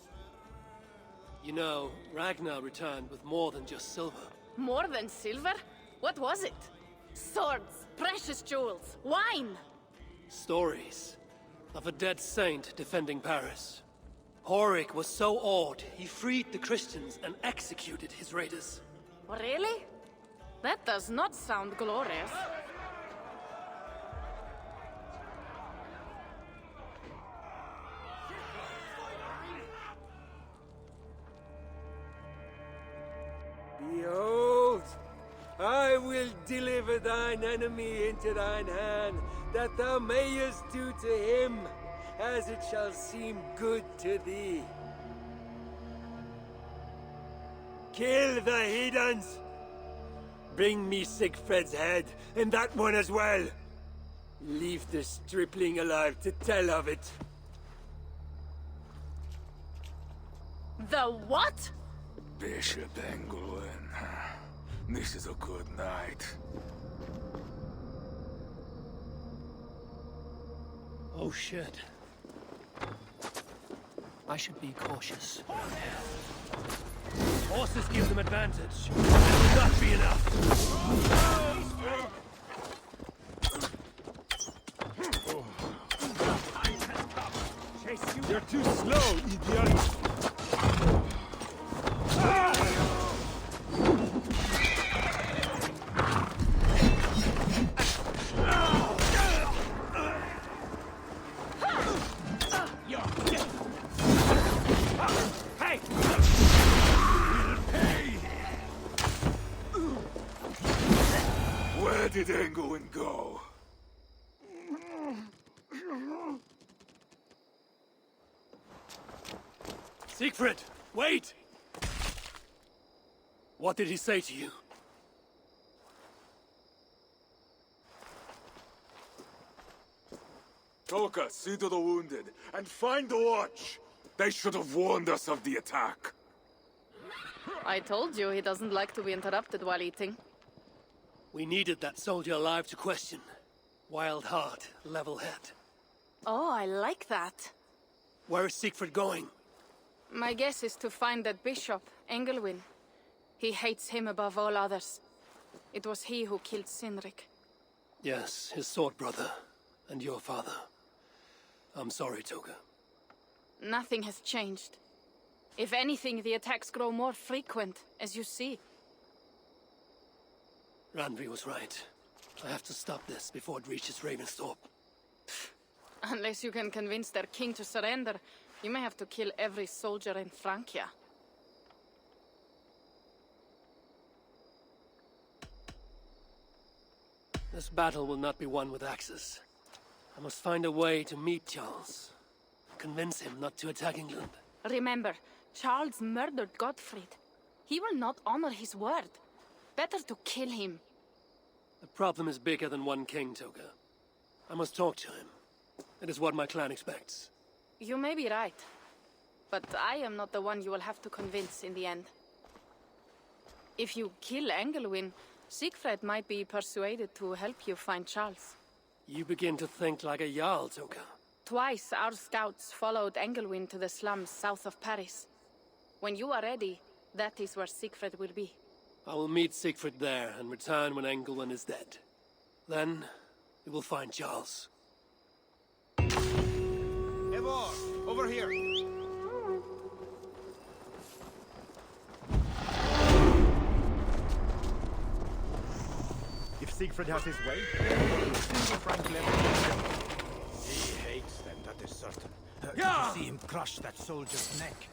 E: You know, Ragnar returned with more than just silver.
B: More than silver? What was it? Swords, precious jewels, wine!
E: Stories of a dead saint defending Paris. Horik was so awed, he freed the Christians and executed his raiders.
B: Really? That does not sound glorious.
G: Behold, I will deliver thine enemy into thine hand, that thou mayest do to him as it shall seem good to thee. Kill the heathens! Bring me Sigfred's head, and that one as well. Leave the stripling alive to tell of it.
B: The what?
S: Bishop Engulwin. This is a good night.
E: Oh shit. I should be cautious. Horses give them advantage. That will not be enough.
T: You're too slow, idiot!
S: Hey! Where did Engulwin go?
E: Siegfried, wait! What did he say to you?
S: Toka, see to the wounded, and find the watch! They should have warned us of the attack.
F: I told you he doesn't like to be interrupted while eating.
E: We needed that soldier alive to question. Wild heart, level head.
F: Oh, I like that.
E: Where is Siegfried going?
F: My guess is to find that bishop, Engelwin. He hates him above all others. It was he who killed Cynric.
E: Yes, his sword brother. And your father. I'm sorry, Toga.
F: Nothing has changed. If anything, the attacks grow more frequent, as you see.
E: Randvi was right. I have to stop this before it reaches Ravensthorpe.
F: Unless you can convince their king to surrender, you may have to kill every soldier in Francia.
E: This battle will not be won with axes. I must find a way to meet Charles. Convince him not to attack England.
F: Remember, Charles murdered Godfrey. He will not honor his word. Better to kill him.
E: The problem is bigger than one king, Toga. I must talk to him. It is what my clan expects.
F: You may be right. But I am not the one you will have to convince in the end. If you kill Engelwin, Siegfried might be persuaded to help you find Charles.
E: You begin to think like a Jarl, Toga.
F: Twice our scouts followed Engelwin to the slums south of Paris. When you are ready, that is where Siegfried will be.
E: I will meet Siegfried there and return when Engelwin is dead. Then, we will find Charles.
U: Eivor, over here.
L: If Siegfried has his way, single Frank left.
T: He hates them, that is certain. Did
L: Yeah!
T: you see him crush that soldier's neck?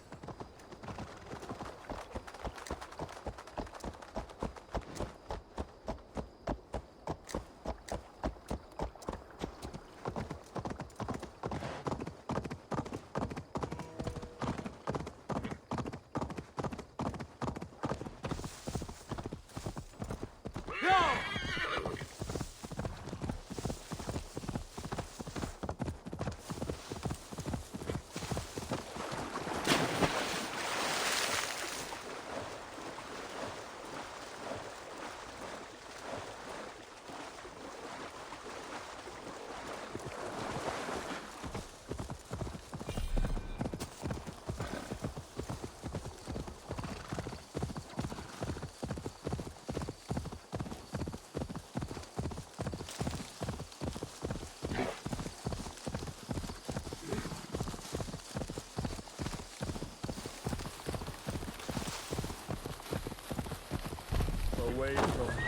L: Away from...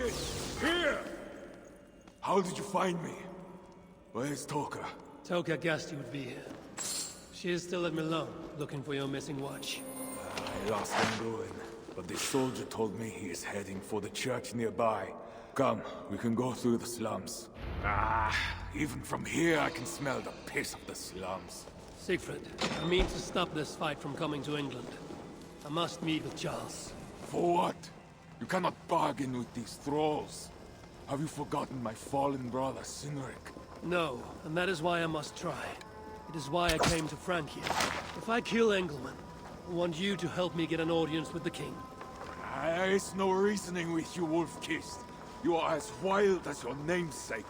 S: Wolf-Kissed! Here! How did you find me? Where's Toka?
E: Toka guessed you would be here. She is still at Milan, looking for your missing watch.
S: I lost Anglo-Saxon, but the soldier told me he is heading for the church nearby. Come, we can go through the slums. Even from here I can smell the piss of the slums.
E: Siegfried, I mean to stop this fight from coming to England. I must meet with Charles.
S: For what? You cannot bargain with these thralls. Have you forgotten my fallen brother, Cynric?
E: No, and that is why I must try. It is why I came to Francia. If I kill Engelman, I want you to help me get an audience with the king.
S: There is no reasoning with you, Wolf-Kissed. You are as wild as your namesake.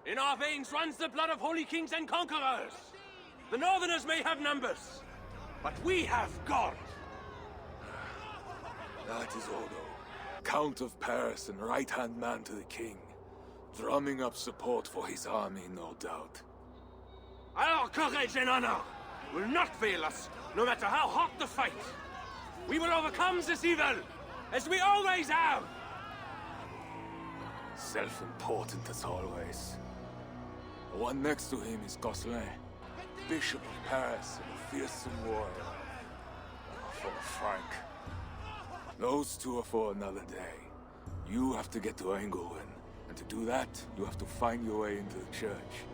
K: In our veins runs the blood of holy kings and conquerors. The Northerners may have numbers, but we have God.
S: That is Odo, Count of Paris and right-hand man to the king, drumming up support for his army, no doubt.
K: Our courage and honor will not fail us, no matter how hot the fight. We will overcome this evil, as we always have.
S: Self-important as always. The one next to him is Gosselin, Bishop of Paris and a fearsome warrior. For Frank. Those two are for another day. You have to get to Anglo-Saxon, and to do that, you have to find your way into the church.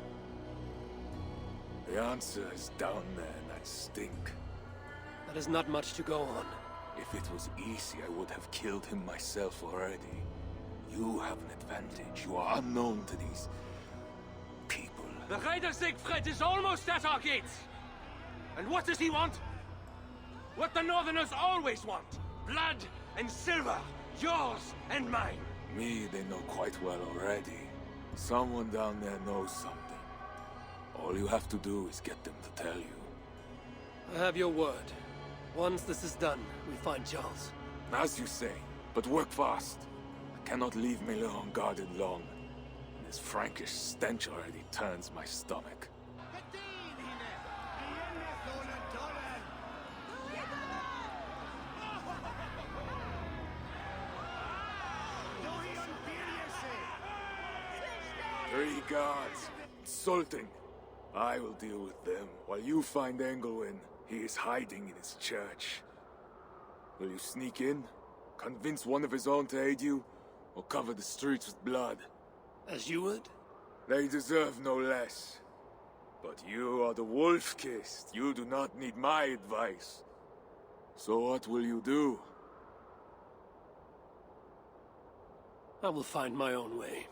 S: The answer is down there in that stink.
E: That is not much to go on.
S: If it was easy, I would have killed him myself already. You have an advantage. You are unknown to these people.
K: The Raider Siegfried is almost at our gates. And what does he want? What the Northerners always want. Blood and silver. Yours and mine.
S: Me, they know quite well already. Someone down there knows something. All you have to do is get them to tell you.
E: I have your word. Once this is done, we find Charles.
S: As you say, but work fast. I cannot leave Milan unguarded long. This Frankish stench already turns my stomach. Three guards. Insulting. I will deal with them, while you find Anglo-Saxon. He is hiding in his church. Will you sneak in? Convince one of his own to aid you? Or cover the streets with blood?
E: As you would?
S: They deserve no less. But you are the Wolf-Kissed. You do not need my advice. So what will you do?
E: I will find my own way.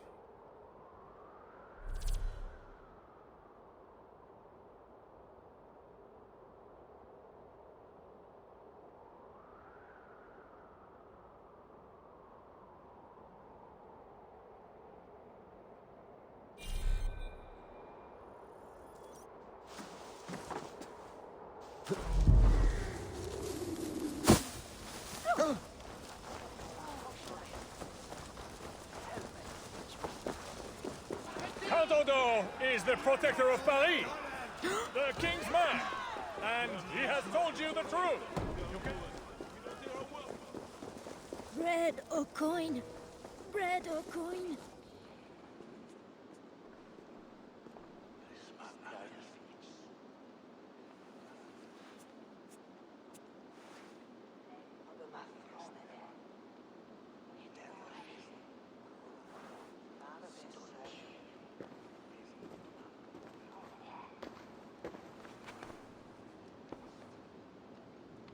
A: Count Odo is the protector of Paris, the king's man, and he has told you the truth.
O: Bread or coin? Bread or coin?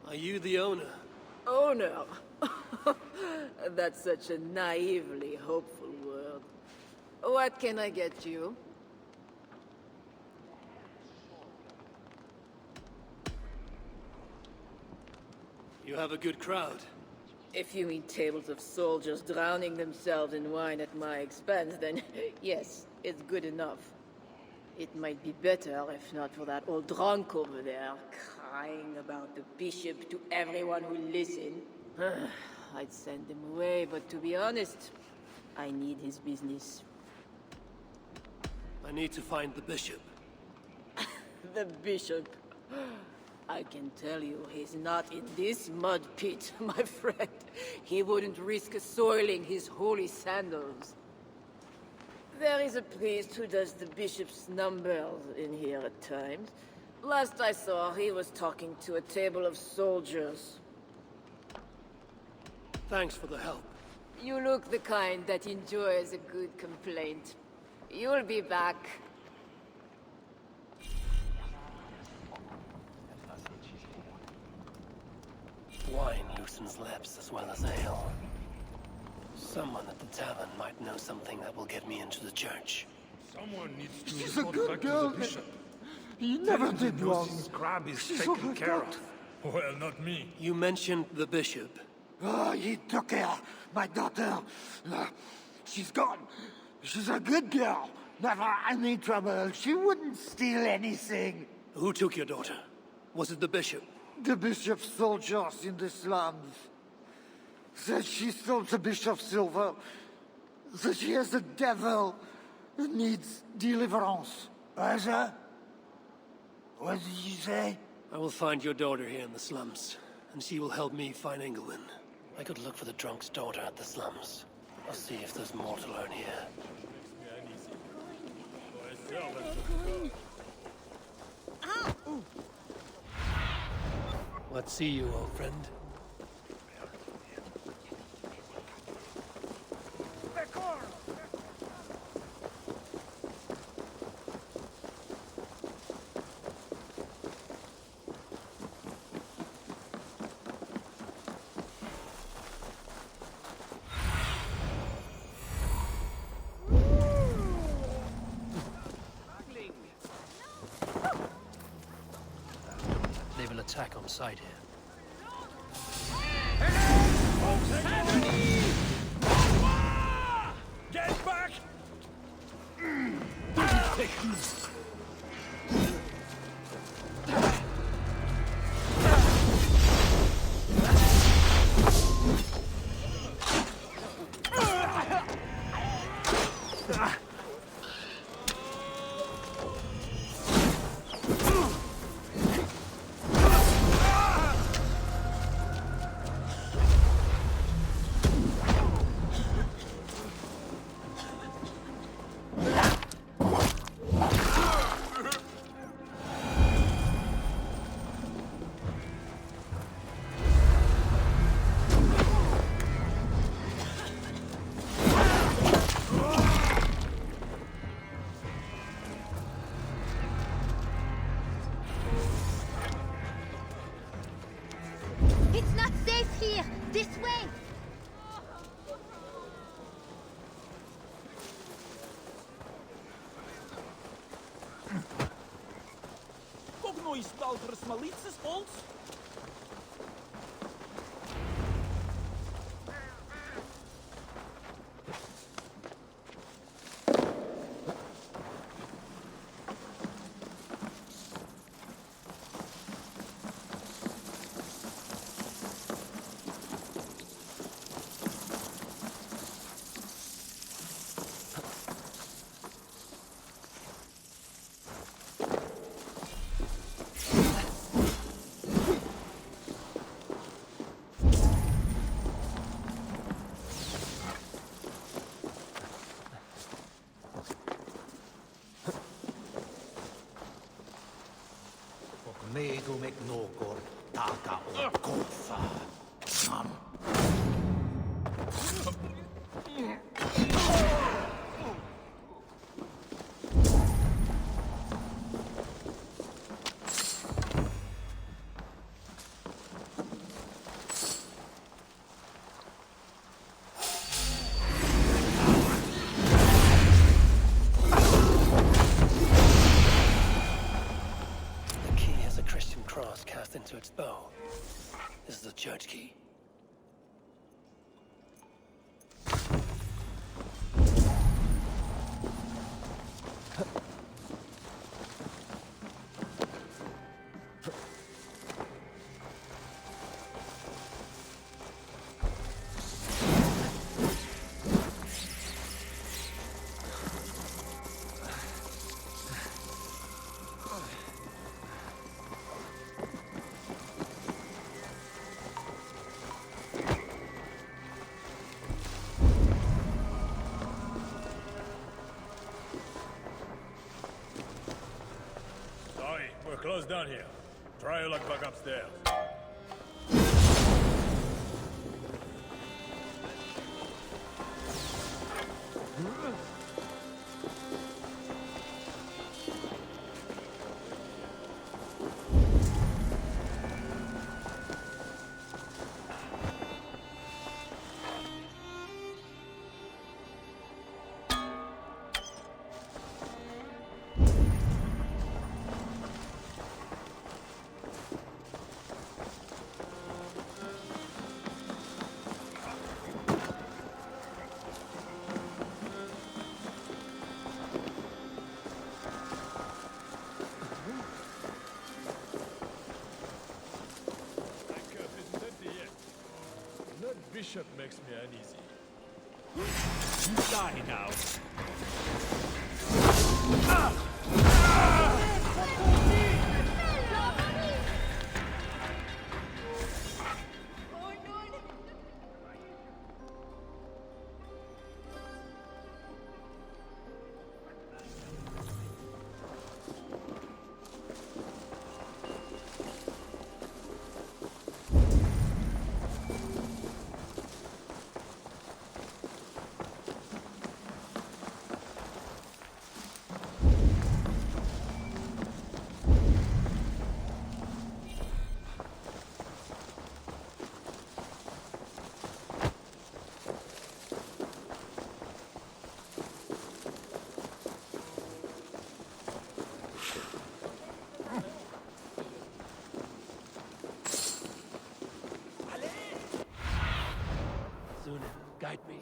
E: Are you the owner?
C: Owner? That's such a naively hopeful word. What can I get you?
E: You have a good crowd.
C: If you mean tables of soldiers drowning themselves in wine at my expense, then yes, is good enough. It might be better if not for that old drunk over there, crying about the bishop to everyone who listens. I'd send him away, but to be honest, I need his business.
E: I need to find the bishop.
C: The bishop. I can tell you, he's not in this mud pit, my friend. He wouldn't risk soiling his holy sandals. There is a priest who does the bishop's numbers in here at times. Last I saw, he was talking to a table of soldiers.
E: Thanks for the help.
C: You look the kind that enjoys a good complaint. You'll be back.
E: Wine loosens lips as well as ale. Someone at the tavern might know something that will get me into the church.
A: Someone needs to
T: She's a
A: report
T: good
A: back
T: girl.
A: to the bishop.
T: He
A: Tell
T: never
A: him the
T: did wrong.
A: Gnosis crab is
T: She's a
A: taken
T: good
A: care
T: girl.
A: of. Well, not me.
E: You mentioned the bishop.
T: Oh, he took her, my daughter. She's gone. She's a good girl. Never any trouble. She wouldn't steal anything.
E: Who took your daughter? Was it the bishop?
T: The bishop's soldiers in the slums. Said she stole the bishop's silver. Said she has the devil that needs deliverance. What did you say?
E: I will find your daughter here in the slums, and she will help me find Engelwin. I could look for the drunk's daughter at the slums. I'll see if there's more to learn here. Let's see you, old friend. They will attack on sight here.
A: Get back!
F: It's not safe here! This way!
N: Как мой сталкер смолиться, сполз?
T: Mego McNogor, Taka or Kofa.
E: Cast into its bow. This is the church key.
A: We're close down here. Try your luck back upstairs. Bishop makes me uneasy. You die now.
E: Guide me.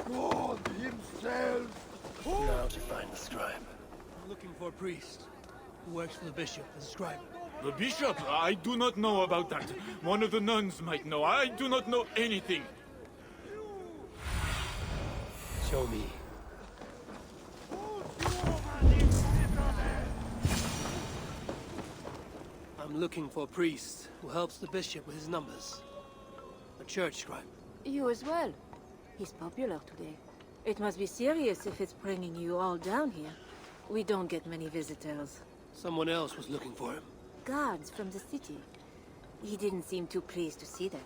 T: God himself!
E: Now to find the scribe.
G: Looking for a priest who works for the bishop as a scribe.
S: The bishop? I do not know about that. One of the nuns might know. I do not know anything.
E: Show me. I'm looking for a priest who helps the bishop with his numbers. A church scribe.
C: You as well. He's popular today. It must be serious if it's bringing you all down here. We don't get many visitors.
E: Someone else was looking for him.
C: Guards from the city. He didn't seem too pleased to see them.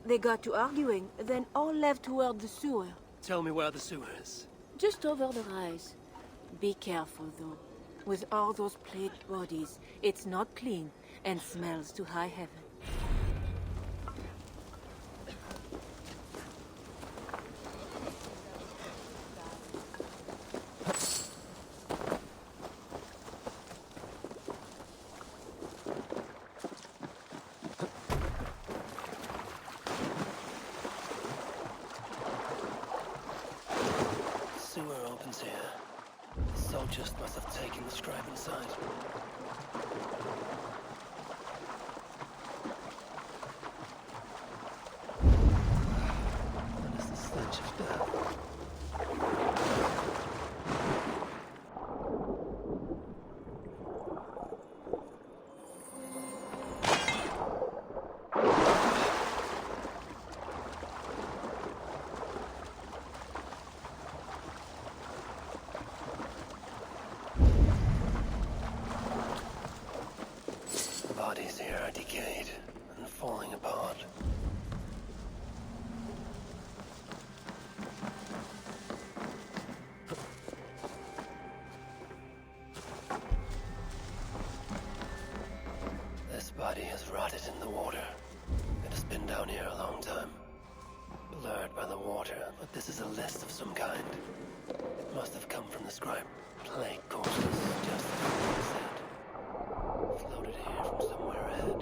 C: They got to arguing, then all left toward the sewer.
E: Tell me where the sewer is.
C: Just over the rise. Be careful, though. With all those plagued bodies, it's not clean and smells to high heaven.
E: Soldiers must have taken the scribe inside. That is the stench of death. Bodies here are decayed and falling apart. This body has rotted in the water. It has been down here a long time. Blurred by the water, but this is a list of some kind. It must have come from the scribe. Plague courses, just as he said. Floated here from somewhere ahead.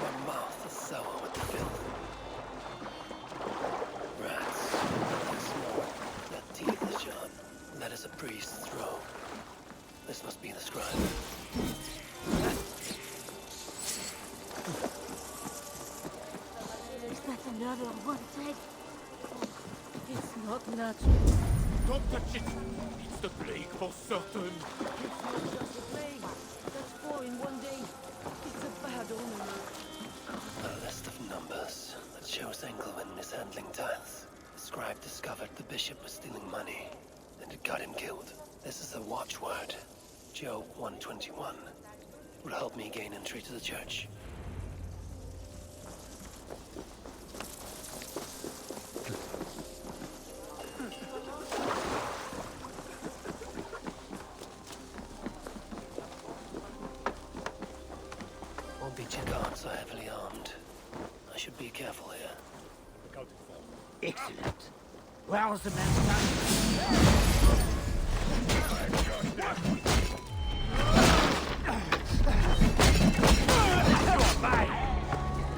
E: My mouth is sour with the filth.
C: your once head. It's not natural.
S: Don't touch it! It's the plague for certain!
P: It's not just a plague. That's 4 in one day. It's a bad omen.
E: A list of numbers that shows England mishandling tithes. The scribe discovered the bishop was stealing money, and it got him killed. This is the watchword. Job 121. Will help me gain entry to the church. Won't be too guards so heavily armed. I should be careful here.
T: Excellent. Where was the man's gun?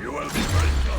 S: You will be grateful!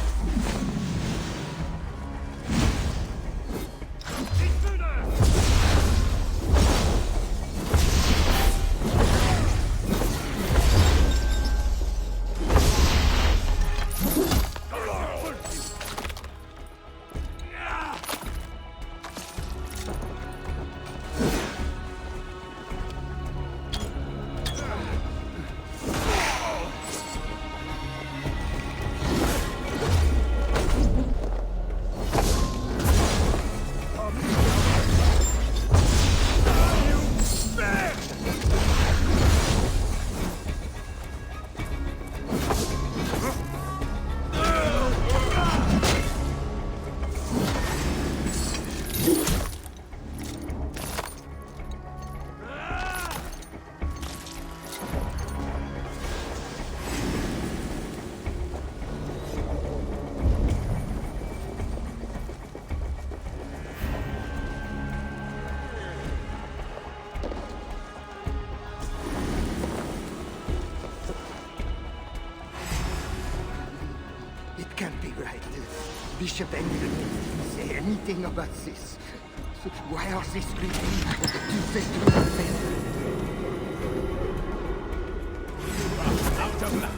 T: It can't be right. Bishop England didn't say anything about this. Why are they screaming? Do they do nothing?
S: Out of luck!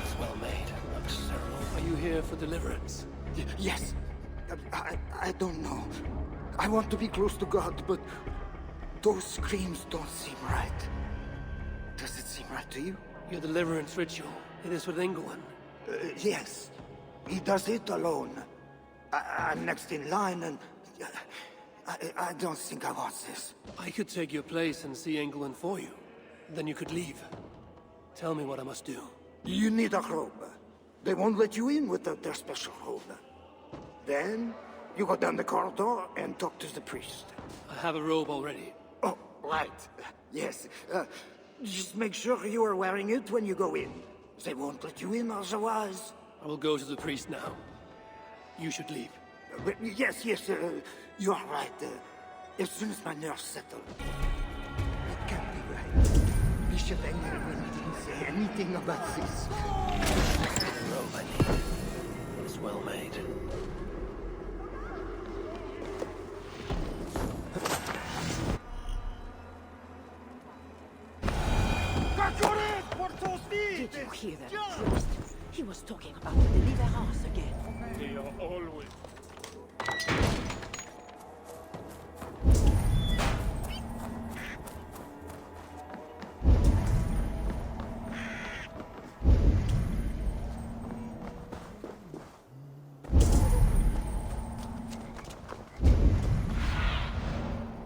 E: It's well made. Are you here for deliverance?
T: Yes. I don't know. I want to be close to God, but those screams don't seem right. Does it seem right to you?
E: Your deliverance ritual. It is with England.
T: Yes. He does it alone. I'm next in line, and I don't think I want this.
E: I could take your place and see England for you. Then you could leave. Tell me what I must do.
T: You need a robe. They won't let you in without their special robe. Then, you go down the corridor and talk to the priest.
E: I have a robe already.
T: Oh, right. Yes. Just make sure you are wearing it when you go in. They won't let you in otherwise.
E: I will go to the priest now. You should leave.
T: Yes, you are right. As soon as my nerves settle. It can't be right. Bishop England didn't say anything about this.
E: The robe I need. It's well made.
C: Did you hear that priest? He was talking about the deliverance again.
A: They are always...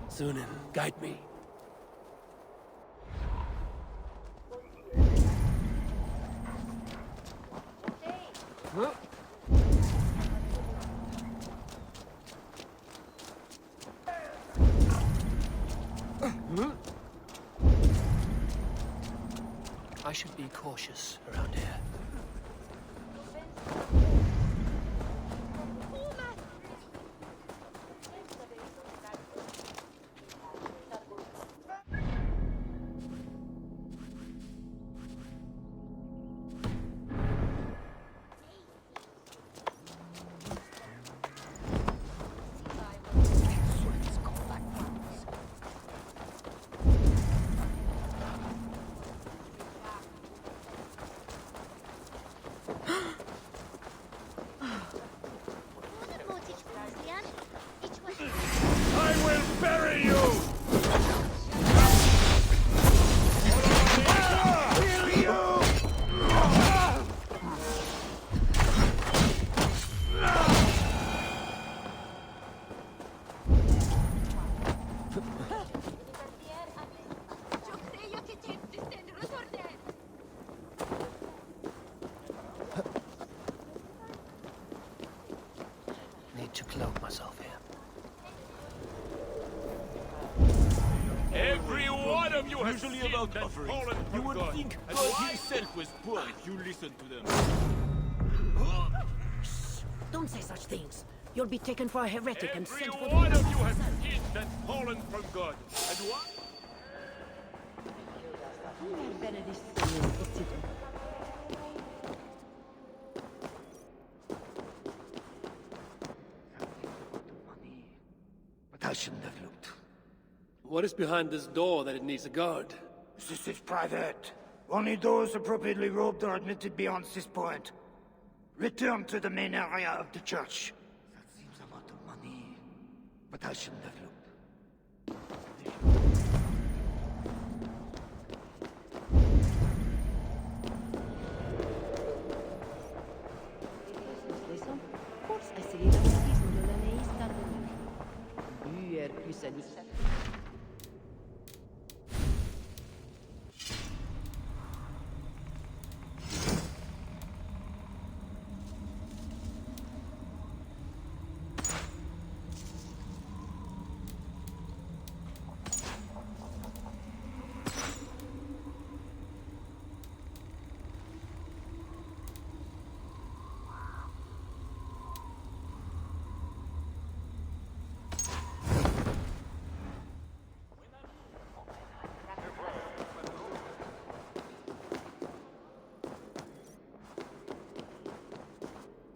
E: Sunan, guide me. Huh? I should be cautious around here. cloak myself here.
A: Every one of you has
N: Usually
A: sinned
N: about
A: and
N: offerings.
A: fallen
N: You
A: from
N: would
A: God.
N: think
A: And
N: God
A: why?
N: himself was poor if you listened to them.
H: Don't say such things. You'll be taken for a heretic and
A: Every
H: sent for
A: one
H: the
A: of you has sinned and fallen from God. And why?
T: But I shouldn't have looked.
E: What is behind this door that it needs a guard?
T: This is private. Only those appropriately robed are admitted beyond this point. Return to the main area of the church. That seems a lot of money. But I shouldn't have looked.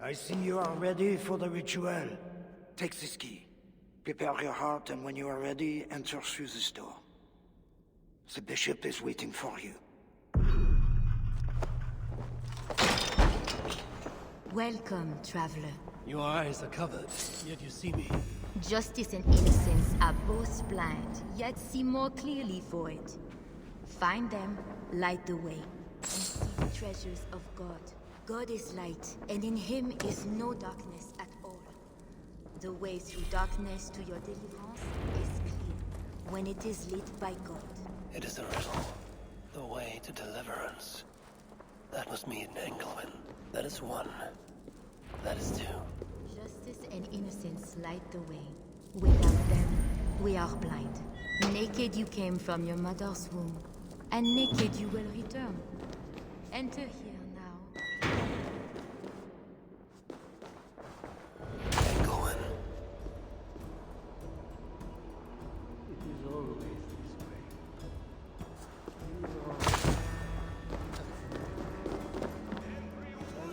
T: I see you are ready for the ritual. Take this key. Prepare your heart, and when you are ready, enter through this door. The bishop is waiting for you.
R: Welcome, traveler.
E: Your eyes are covered, yet you see me.
R: Justice and innocence are both blind, yet see more clearly for it. Find them, light the way, and see the treasures of God. God is light, and in him is no darkness at all. The way through darkness to your deliverance is clear, when it is lit by God.
E: It is a riddle. The way to deliverance. That was me in Engelwin. That is one. That is two.
R: Justice and innocence light the way. Without them, we are blind. Naked you came from your mother's womb, and naked you will return. Enter here now.
E: Engelwin.
W: It is always this way.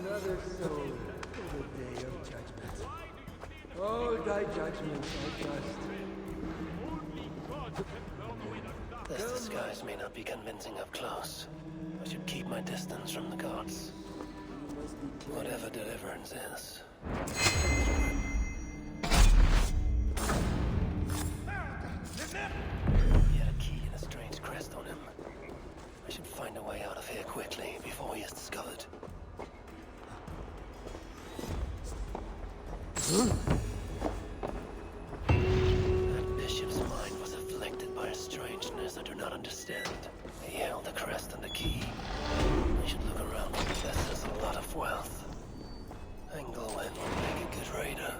W: Another soul for the day of judgment. Oh, thy judgment, O just.
E: This disguise may not be convincing up close. I should keep my distance from the gods. Whatever deliverance is. He had a key and a strange crest on him. I should find a way out of here quickly before he is discovered. That bishop's mind was afflicted by a strangeness I do not understand. He held the crest and the key. I should look around and possesses a lot of wealth. Engelwin will make a good raider.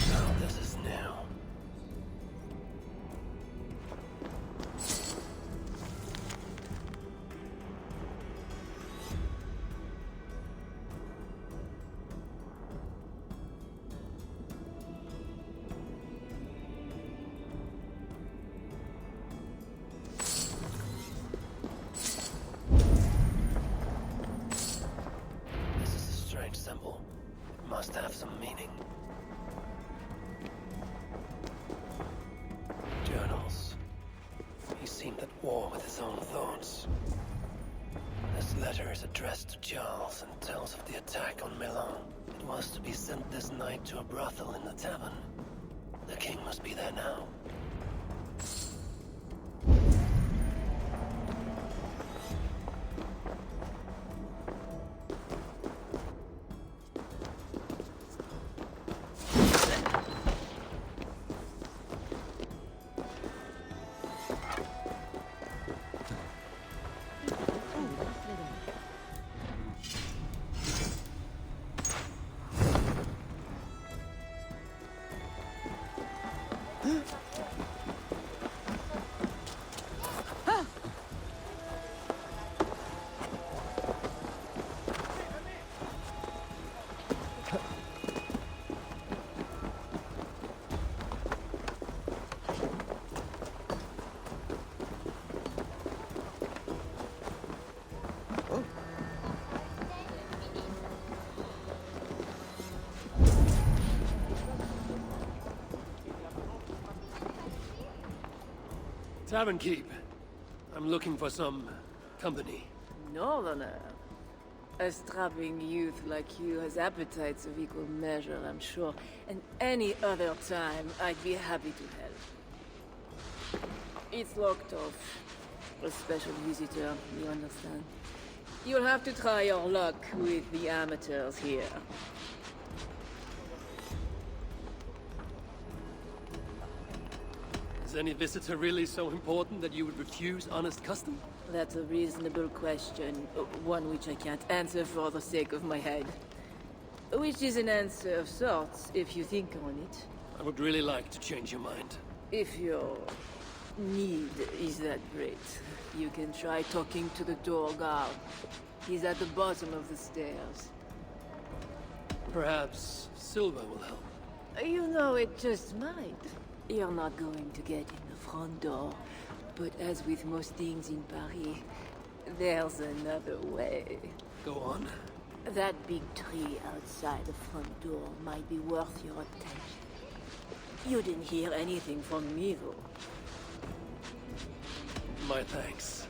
E: Now this is new. This is a strange symbol. It must have some meaning. Journals. He seemed at war with his own thoughts. This letter is addressed to Charles and tells of the attack on Milan. It was to be sent this night to a brothel in the tavern. The king must be there now. Tavern keep. I'm looking for some company.
C: Northerner. A strapping youth like you has appetites of equal measure, I'm sure. And any other time, I'd be happy to help. It's locked off. A special visitor, you understand? You'll have to try your luck with the amateurs here.
E: Is any visitor really so important that you would refuse honest custom?
C: That's a reasonable question, one which I can't answer for the sake of my head. Which is an answer of sorts, if you think on it.
E: I would really like to change your mind.
C: If your need is that great, you can try talking to the door guard. He's at the bottom of the stairs.
E: Perhaps silver will help.
C: You know, it just might. You're not going to get in the front door, but as with most things in Paris, there's another way.
E: Go on.
C: That big tree outside the front door might be worth your attention. You didn't hear anything from me, though.
E: My thanks.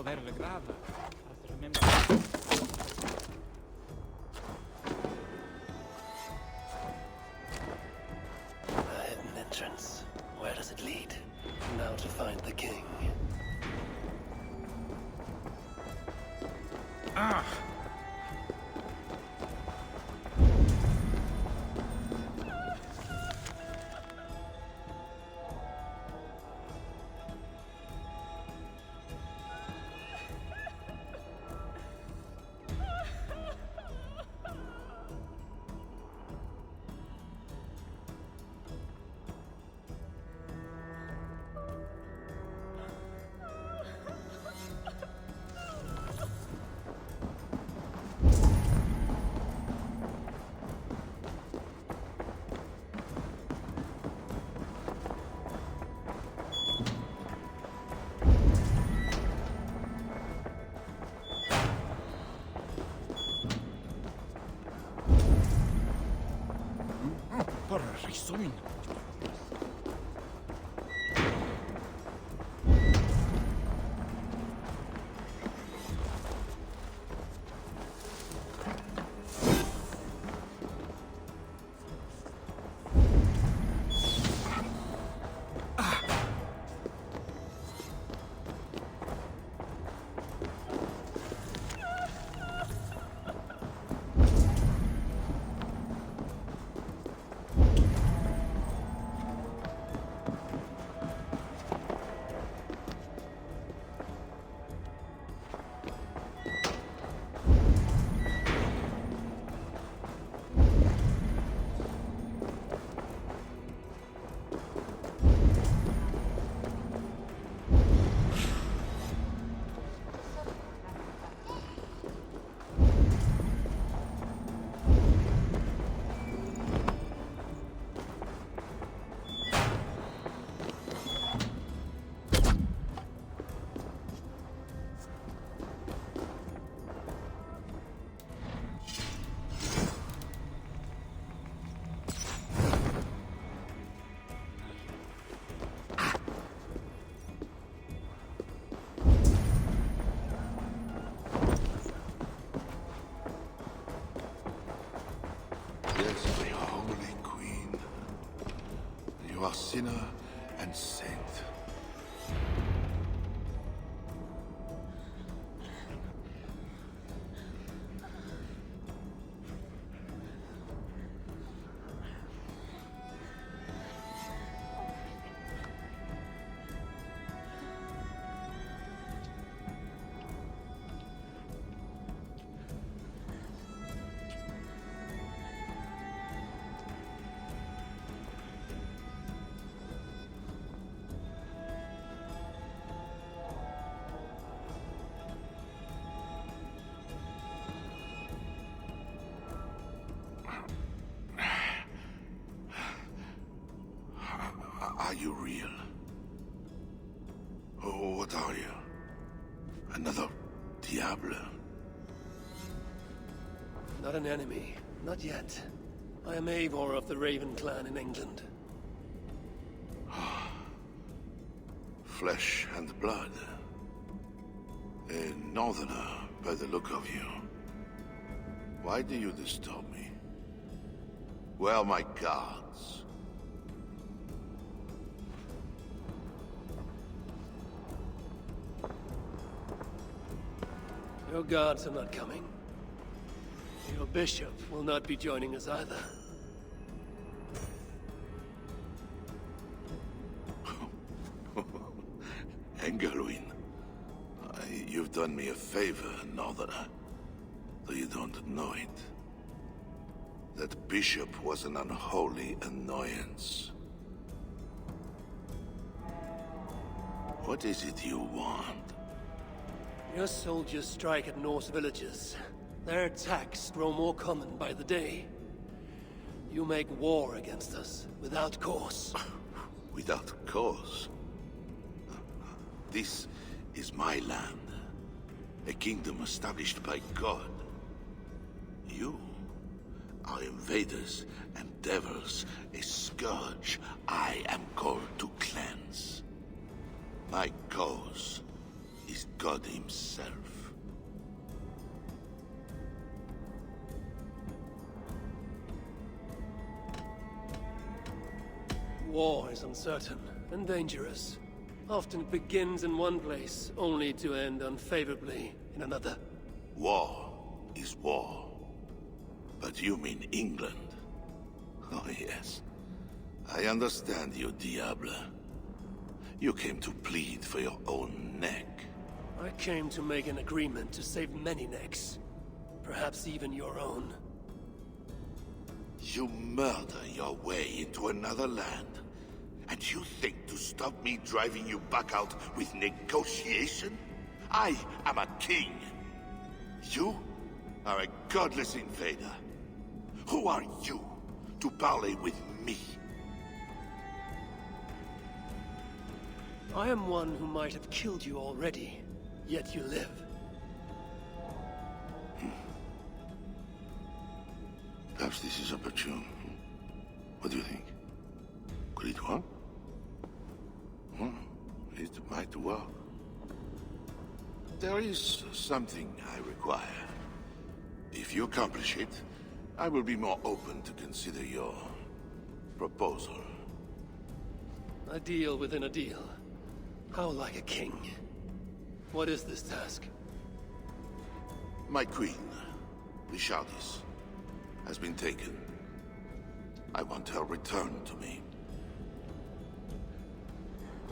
N: Verre grave.
E: A hidden entrance. Where does it lead? Now to find the king.
N: Ah! Risuin.
J: Sinner and saint. What are you? Another Diablo?
E: Not an enemy. Not yet. I am Eivor of the Raven clan in England.
J: Flesh and blood. A northerner, by the look of you. Why do you disturb me? Where are my guards?
E: Your guards are not coming. Your bishop will not be joining us either.
J: Engelwin, you've done me a favor, Northerner. Though you don't know it. That bishop was an unholy annoyance. What is it you want?
E: Your soldiers strike at Norse villages. Their attacks grow more common by the day. You make war against us, without cause.
J: Without cause? This is my land. A kingdom established by God. You are invaders and devils, a scourge I am called to cleanse. My cause is God himself.
E: War is uncertain and dangerous. Often it begins in one place, only to end unfavorably in another.
J: War is war. But you mean England? Oh yes. I understand you, Diablo. You came to plead for your own neck.
E: I came to make an agreement to save many necks. Perhaps even your own.
J: You murder your way into another land. And you think to stop me driving you back out with negotiation? I am a king. You are a godless invader. Who are you to parley with me?
E: I am one who might have killed you already, yet you live.
J: Perhaps this is opportune. What do you think? Could it work? It might work. There is something I require. If you accomplish it, I will be more open to consider your proposal.
E: A deal within a deal. How like a king. What is this task?
J: My queen, Lishardis, has been taken. I want her returned to me.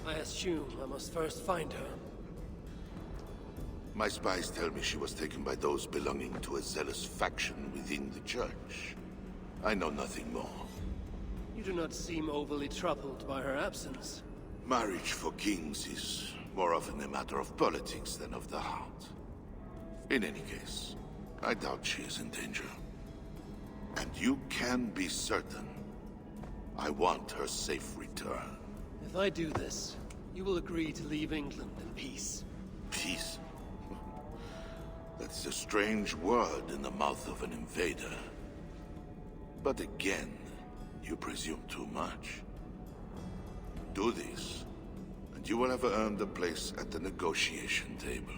E: I assume I must first find her.
J: My spies tell me she was taken by those belonging to a zealous faction within the church. I know nothing more.
E: You do not seem overly troubled by her absence.
J: Marriage for kings is more often a matter of politics than of the heart. In any case, I doubt she is in danger. And you can be certain I want her safe return.
E: If I do this, you will agree to leave England in peace.
J: Peace? That is a strange word in the mouth of an invader. But again, you presume too much. Do this, and you will have earned a place at the negotiation table.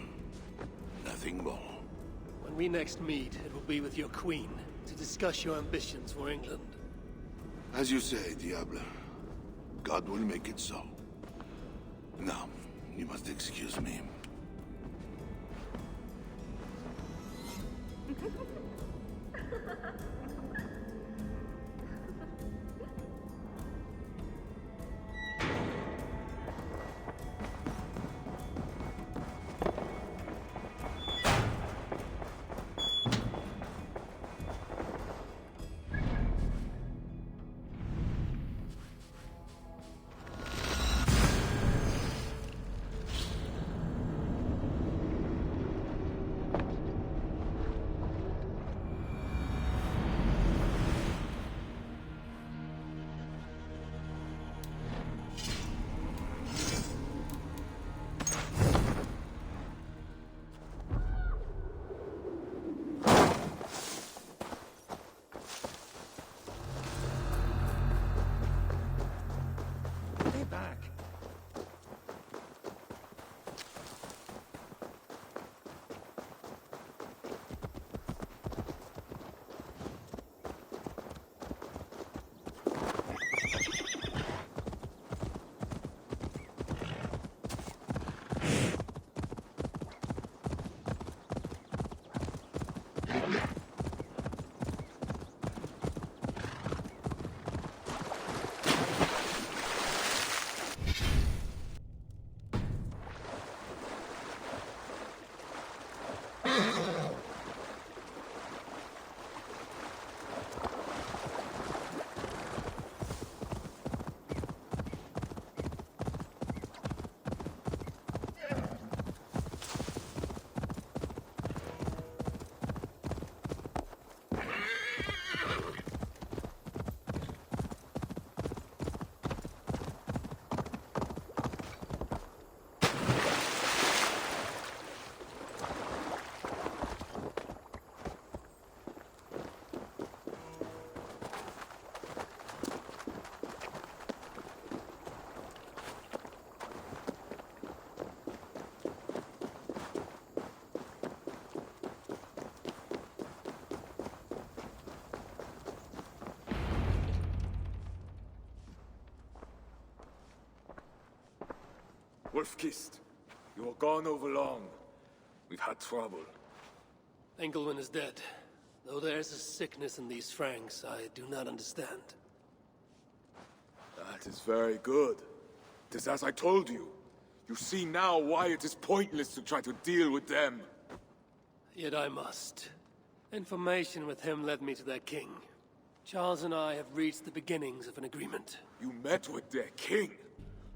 J: Nothing more.
E: When we next meet, it will be with your queen, to discuss your ambitions for England.
J: As you say, Diablo. God will make it so. Now, you must excuse me.
S: Wolf-Kissed, you were gone over long. We've had trouble.
E: Engelwin is dead. Though there's a sickness in these Franks I do not understand.
S: That is very good. It is as I told you. You see now why it is pointless to try to deal with them.
E: Yet I must. Information with him led me to their king. Charles and I have reached the beginnings of an agreement.
S: You met with their king?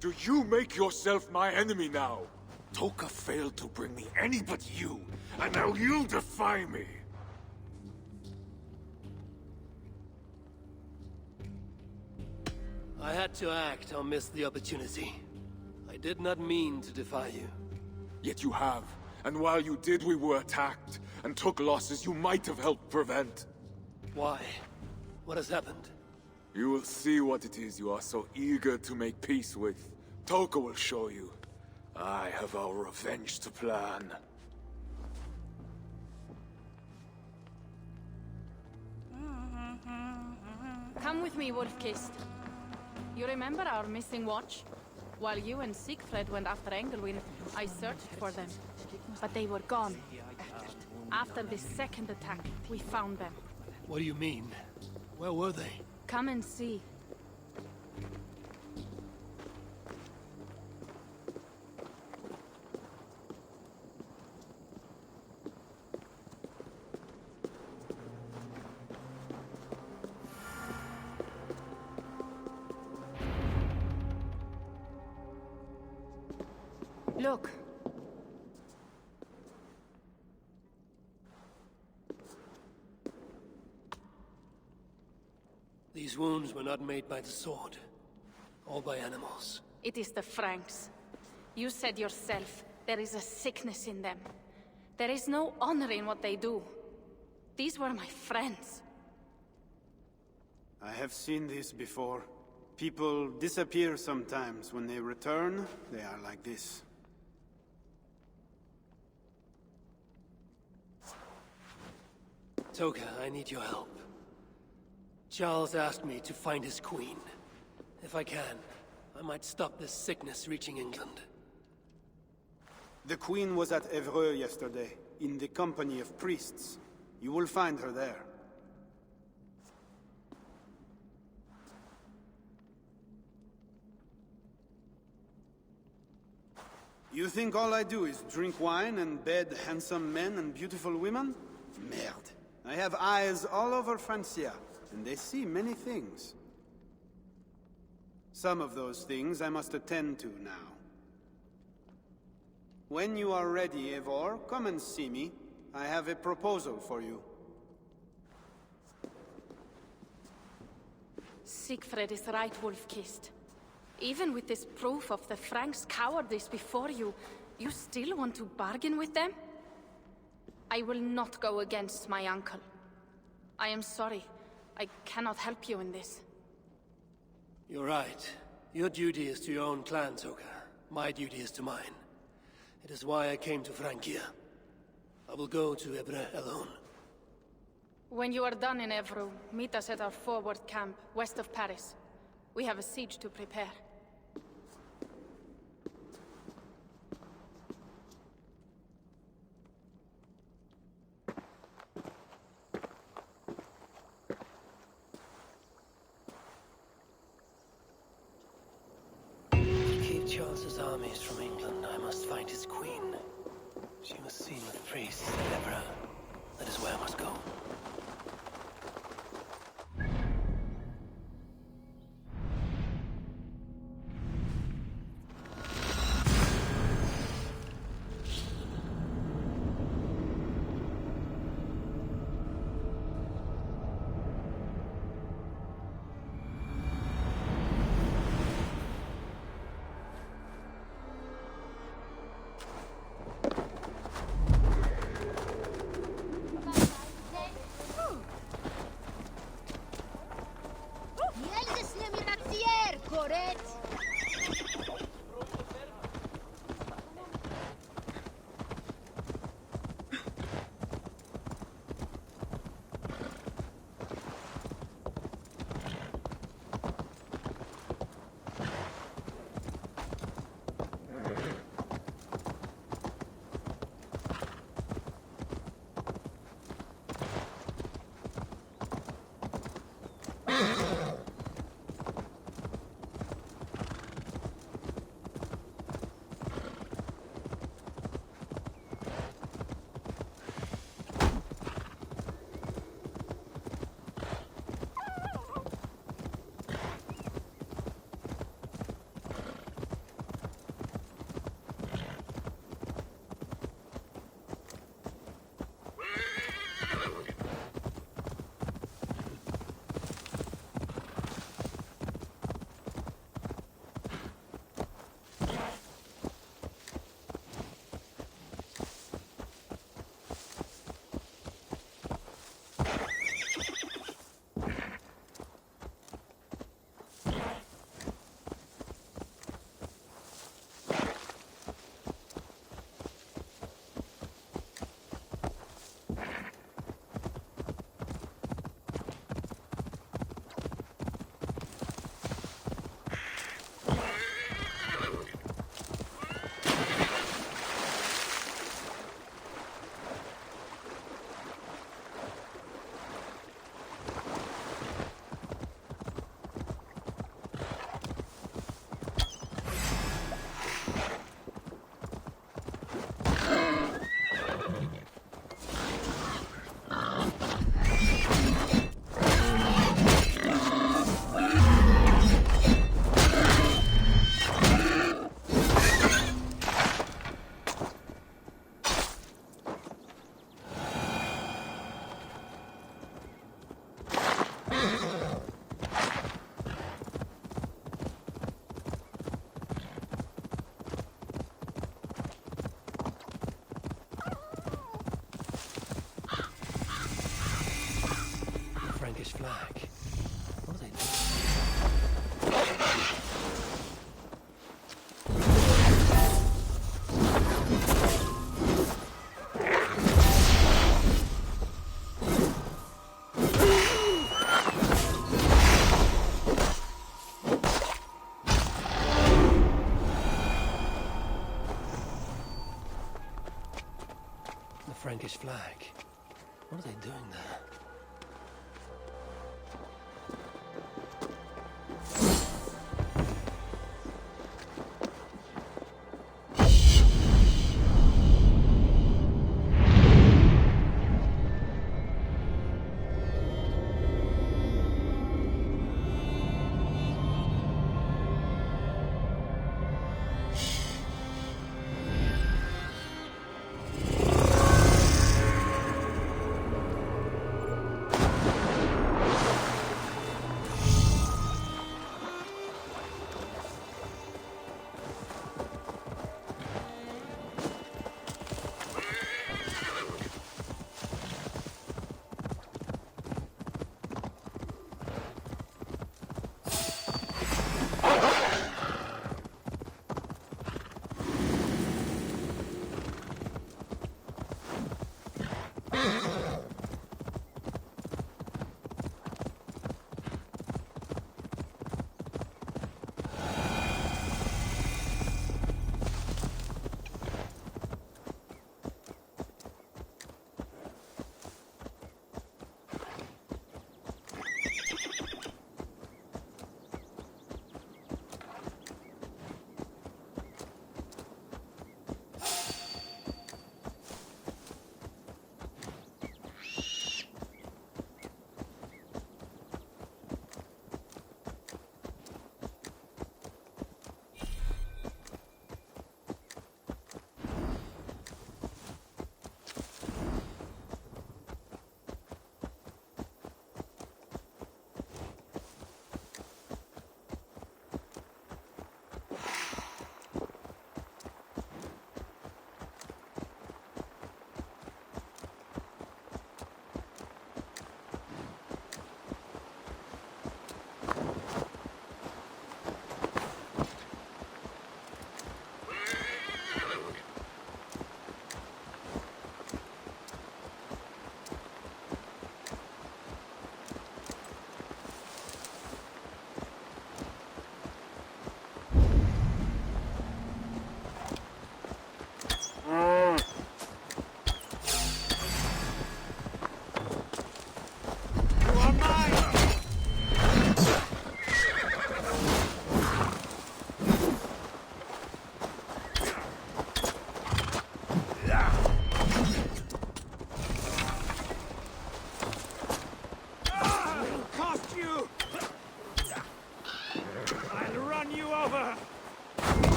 S: Do you make yourself my enemy now? Toka failed to bring me any but you, and now you defy me!
E: I had to act or miss the opportunity. I did not mean to defy you.
S: Yet you have, and while you did we were attacked, and took losses you might have helped prevent.
E: Why? What has happened?
S: You will see what it is you are so eager to make peace with. Toka will show you. I have our revenge to plan.
F: Come with me, Wolf-Kissed. You remember our missing watch? While you and Siegfried went after Engelwin, I searched for them. But they were gone. After the second attack, we found them.
E: What do you mean? Where were they?
F: Come and see. Look.
E: These wounds were not made by the sword, or by animals.
F: It is the Franks. You said yourself, there is a sickness in them. There is no honor in what they do. These were my friends.
U: I have seen this before. People disappear sometimes. When they return, they are like this.
E: Toka, I need your help. Charles asked me to find his queen. If I can, I might stop this sickness reaching England.
U: The queen was at Evreux yesterday, in the company of priests. You will find her there. You think all I do is drink wine and bed handsome men and beautiful women? Merde. I have eyes all over Francia, and they see many things. Some of those things I must attend to now. When you are ready, Eivor, come and see me. I have a proposal for you.
F: Siegfried is right, Wolf-Kissed. Even with this proof of the Franks' cowardice before you, you still want to bargain with them? I will not go against my uncle. I am sorry. I cannot help you in this.
E: You're right. Your duty is to your own clan, Toka. My duty is to mine. It is why I came to Francia. I will go to Evreux alone.
F: When you are done in Evreux, meet us at our forward camp, west of Paris. We have a siege to prepare.
E: armies from England, I must find his queen. She was seen with priests at Evra. That is where I must go. Flag. What are they doing? The Frankish flag. What are they doing there?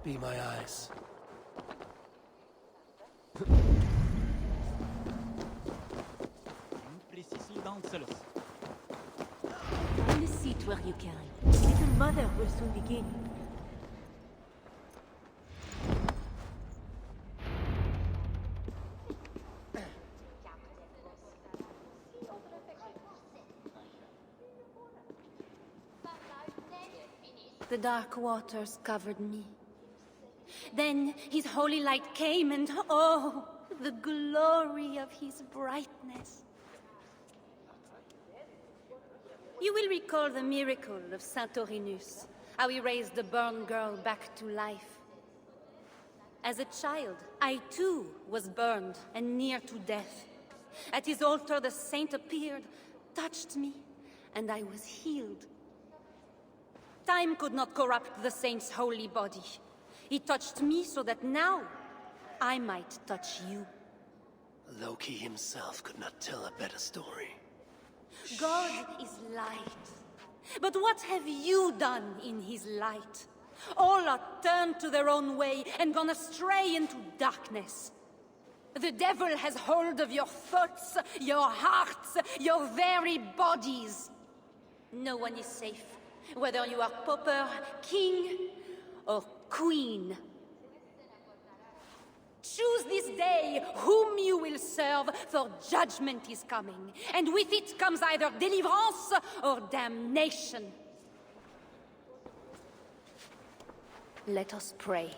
E: Be my eyes.
M: Find a seat where you can. Little mother will soon begin.
O: The dark waters covered me. Then his holy light came, and oh, the glory of his brightness. You will recall the miracle of Saint Orinus, how he raised the burned girl back to life. As a child, I too was burned and near to death. At his altar, the saint appeared, touched me, and I was healed. Time could not corrupt the saint's holy body. He touched me so that now I might touch you.
E: Loki himself could not tell a better story.
O: God is light. But what have you done in his light? All are turned to their own way and gone astray into darkness. The devil has hold of your thoughts, your hearts, your very bodies. No one is safe, whether you are pauper, king, or queen. Choose this day whom you will serve, for judgment is coming, and with it comes either deliverance or damnation. Let us pray.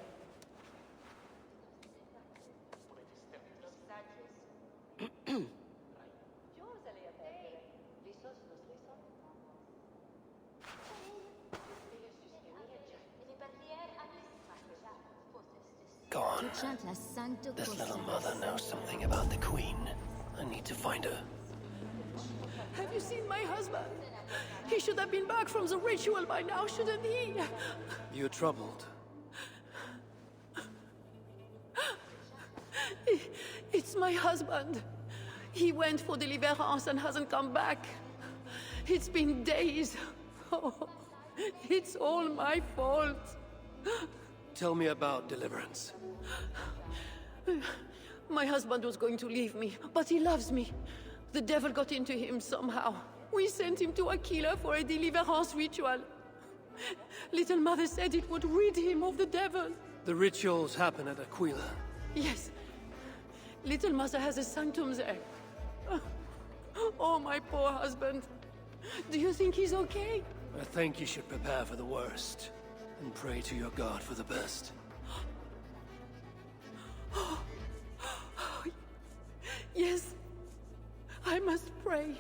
E: Gone. This little mother knows something about the Queen. I need to find her.
B: Have you seen my husband? He should have been back from the ritual by now, shouldn't he?
E: You're troubled.
B: It's my husband. He went for deliverance and hasn't come back. It's been days. Oh, it's all my fault.
E: Tell me about deliverance.
B: My husband was going to leave me, but he loves me. The devil got into him somehow. We sent him to Aquila for a deliverance ritual. Little Mother said it would rid him of the devil.
E: The rituals happen at Aquila.
B: Yes. Little Mother has a sanctum there. Oh, my poor husband. Do you think he's okay?
E: I think you should prepare for the worst and pray to your God for the best.
B: Yes. I must pray.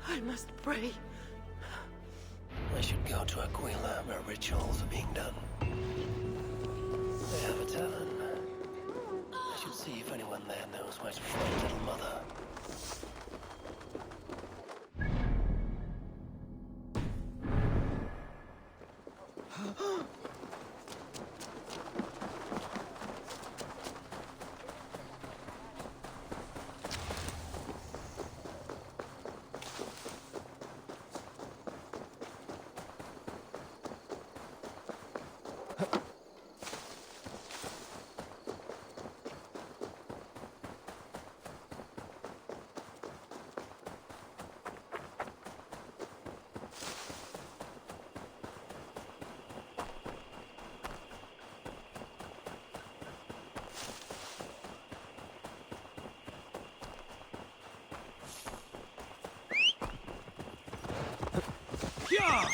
B: I must pray.
E: I should go to Aquila where rituals are being done. They have a tavern. I should see if anyone there knows where to find Little Mother.
K: Yeah!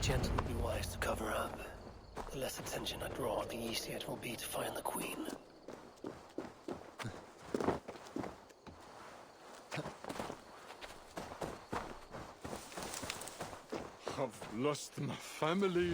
E: Gentle would be wise to cover up. The less attention I draw, the easier it will be to find the Queen.
A: I've lost my family.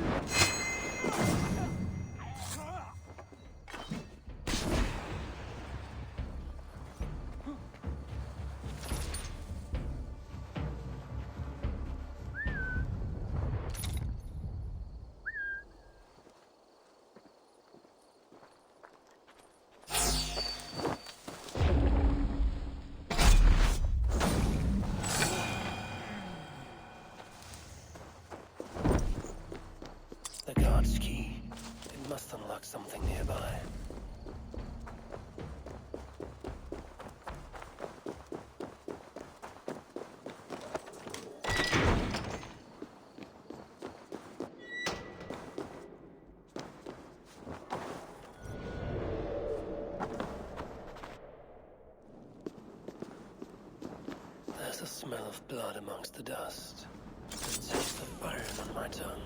E: The smell of blood amongst the dust. The taste of iron on my tongue.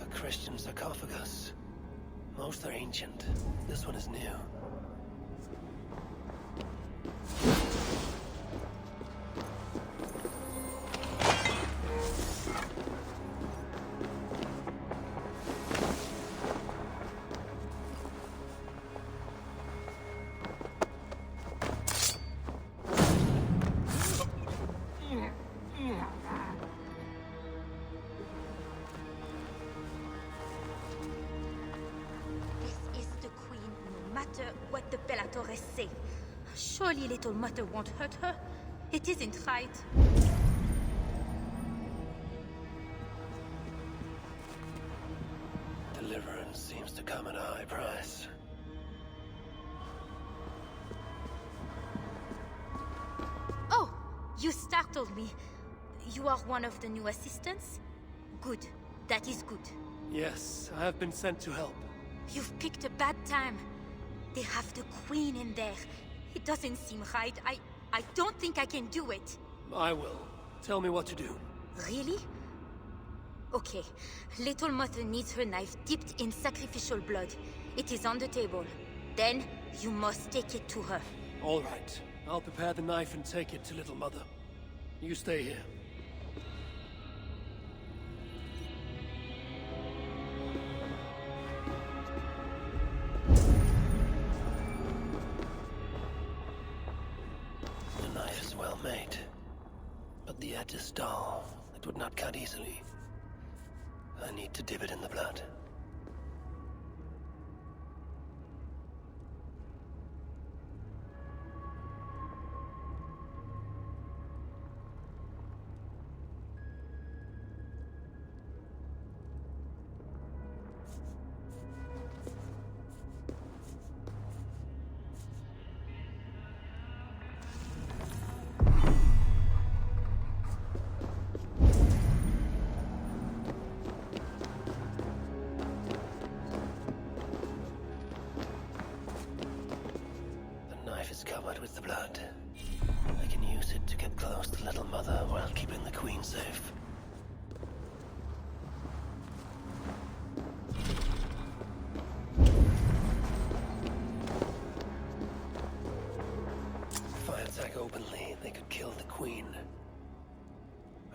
E: A Christian sarcophagus. Most are ancient. This one is new.
R: What the Bellatores say. Surely little mother won't hurt her. It isn't right.
E: Deliverance seems to come at a high price.
R: Oh, you startled me. You are one of the new assistants? Good. That is good.
E: Yes, I have been sent to help.
R: You've picked a bad time. They have the queen in there. It doesn't seem right. I don't think I can do it.
E: I will. Tell me what to do.
R: Really? Okay. Little mother needs her knife dipped in sacrificial blood. It is on the table. Then, you must take it to her.
E: All right. I'll prepare the knife and take it to Little Mother. You stay here. Made, but the edge is dull. It would not cut easily. I need to dip it in the blood. Covered with the blood. I can use it to get close to Little Mother while keeping the Queen safe. If I attack openly, they could kill the Queen.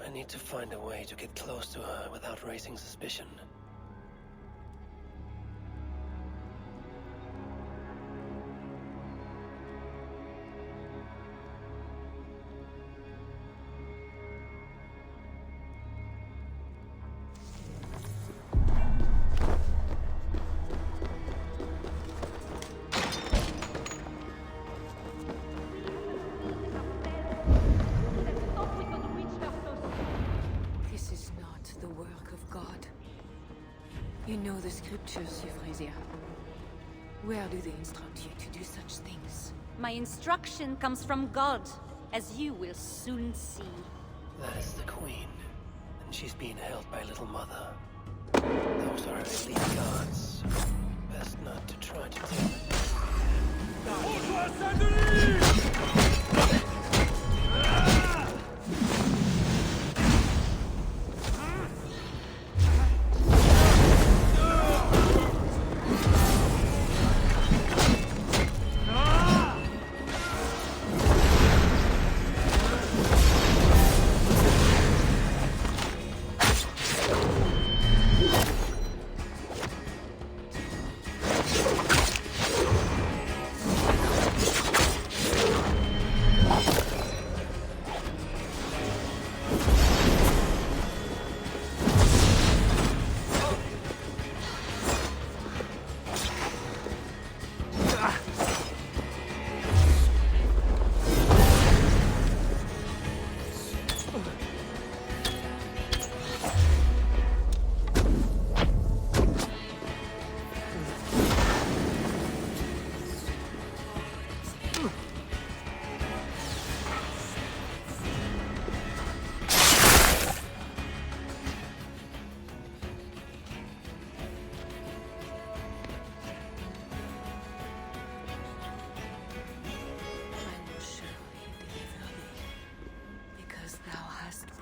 E: I need to find a way to get close to her without raising suspicion.
B: You know the scriptures, Euphrasia. Where do they instruct you to do such things?
O: My instruction comes from God, as you will soon see.
E: That is the Queen, and she's being held by Little Mother. Those are elite guards. Best not to try to take them.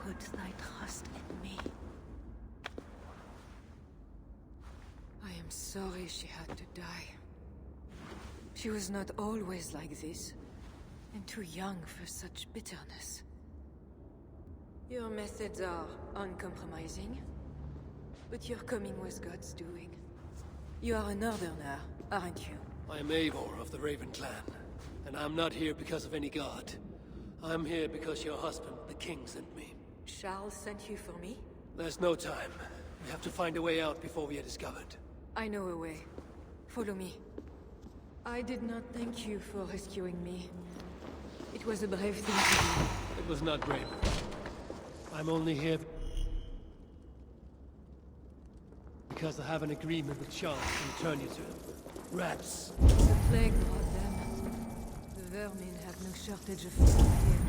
D: put thy trust in me.
B: I am sorry she had to die. She was not always like this, and too young for such bitterness. Your methods are uncompromising, but your coming was God's doing. You are a northerner, aren't you?
E: I am Eivor of the Raven clan, and I'm not here because of any god. I'm here because your husband, the king, sent me.
B: Charles sent you for me?
E: There's no time. We have to find a way out before we are discovered.
B: I know a way. Follow me. I did not thank you for rescuing me. It was a brave thing to do.
E: It was not brave. I'm only here because I have an agreement with Charles to return you to him. Rats.
B: The plague brought them. The vermin have no shortage of food here.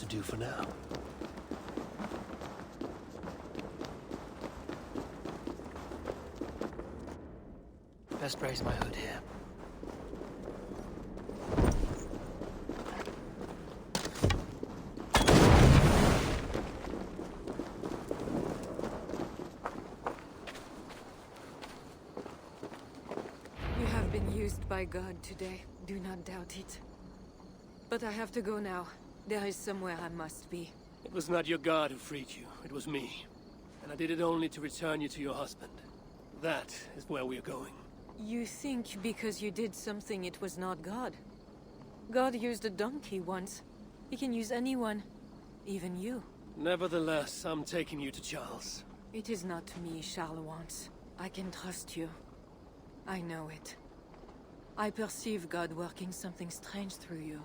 E: Do for now. Best raise my hood here.
B: You have been used by God today. Do not doubt it. But I have to go now. There is somewhere I must be.
E: It was not your god who freed you, it was me. And I did it only to return you to your husband. That is where we are going.
B: You think because you did something it was not God? God used a donkey once. He can use anyone. Even you.
E: Nevertheless, I'm taking you to Charles.
B: It is not me Charles wants. I can trust you. I know it. I perceive God working something strange through you.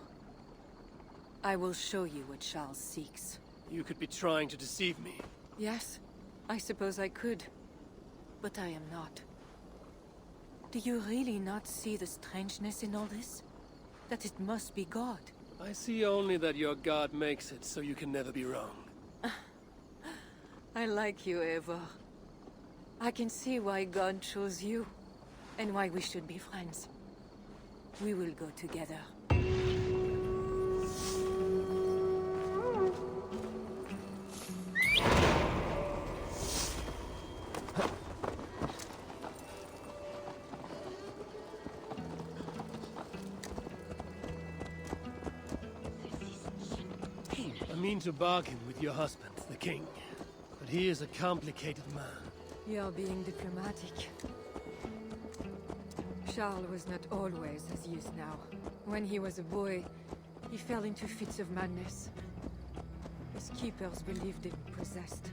B: I will show you what Charles seeks.
E: You could be trying to deceive me.
B: Yes, I suppose I could. But I am not. Do you really not see the strangeness in all this? That it must be God?
E: I see only that your god makes it so you can never be wrong.
B: I like you, Eivor. I can see why God chose you, and why we should be friends. We will go together.
E: I mean to bargain with your husband, the king. But he is a complicated man.
B: You're being diplomatic. Charles was not always as he is now. When he was a boy, he fell into fits of madness. His keepers believed him possessed,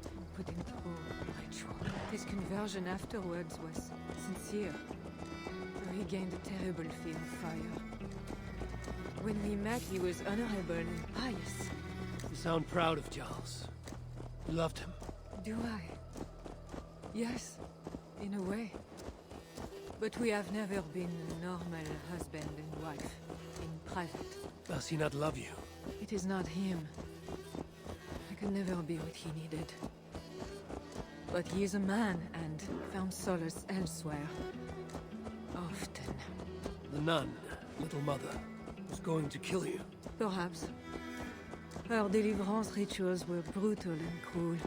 B: and put him through a ritual. His conversion afterwards was sincere, though he gained a terrible fear of fire. When we met, he was honorable and pious.
E: You sound proud of Charles. You loved him.
I: Do I? Yes, in a way. But we have never been a normal husband and wife, in private.
E: Does he not love you?
I: It is not him. I could never be what he needed. But he is a man and found solace elsewhere. Often.
E: The nun, little mother, was going to kill you.
I: Perhaps. Her deliverance rituals were brutal and cruel.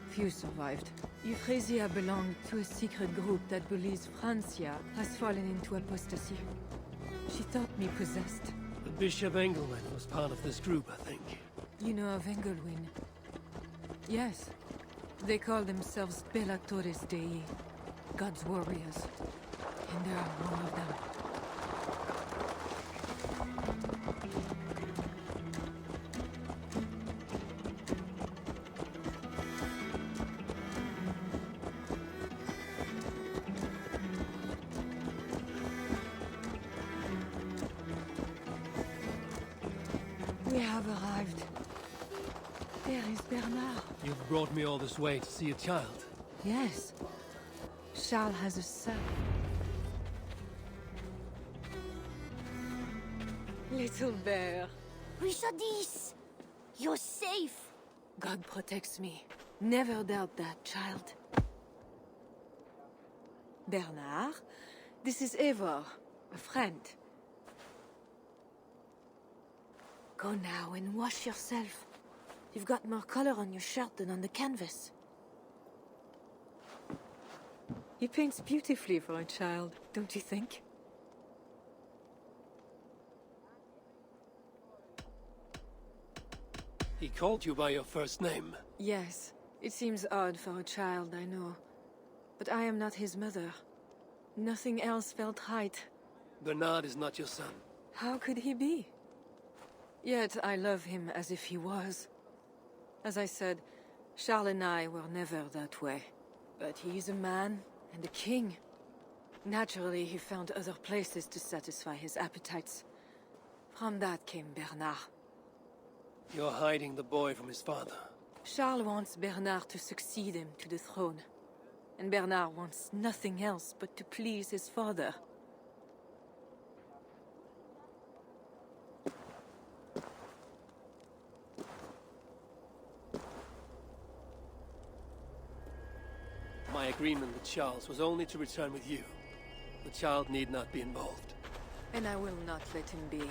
I: Few survived. Euphrasia belonged to a secret group that believes Francia has fallen into apostasy. She thought me possessed.
E: The Bishop Engelwin was part of this group, I think.
I: You know of Engelwin? Yes. They call themselves Bellatores Dei, God's warriors. And there are more of them. We have arrived. There is Bernard.
E: You've brought me all this way to see a child.
I: Yes. Charles has a son. Little bear.
O: Richardis! You're safe!
I: God protects me. Never doubt that, child. Bernard, this is Eivor, a friend. Go now and wash yourself. You've got more color on your shirt than on the canvas. He paints beautifully for a child, don't you think?
E: He called you by your first name.
I: Yes. It seems odd for a child, I know. But I am not his mother. Nothing else felt right.
E: Bernard is not your son.
I: How could he be? Yet I love him as if he was. As I said, Charles and I were never that way. But he is a man and a king. Naturally, he found other places to satisfy his appetites. From that came Bernard.
E: You're hiding the boy from his father.
I: Charles wants Bernard to succeed him to the throne. And Bernard wants nothing else but to please his father.
E: My agreement with Charles was only to return with you. The child need not be involved.
I: And I will not let him be.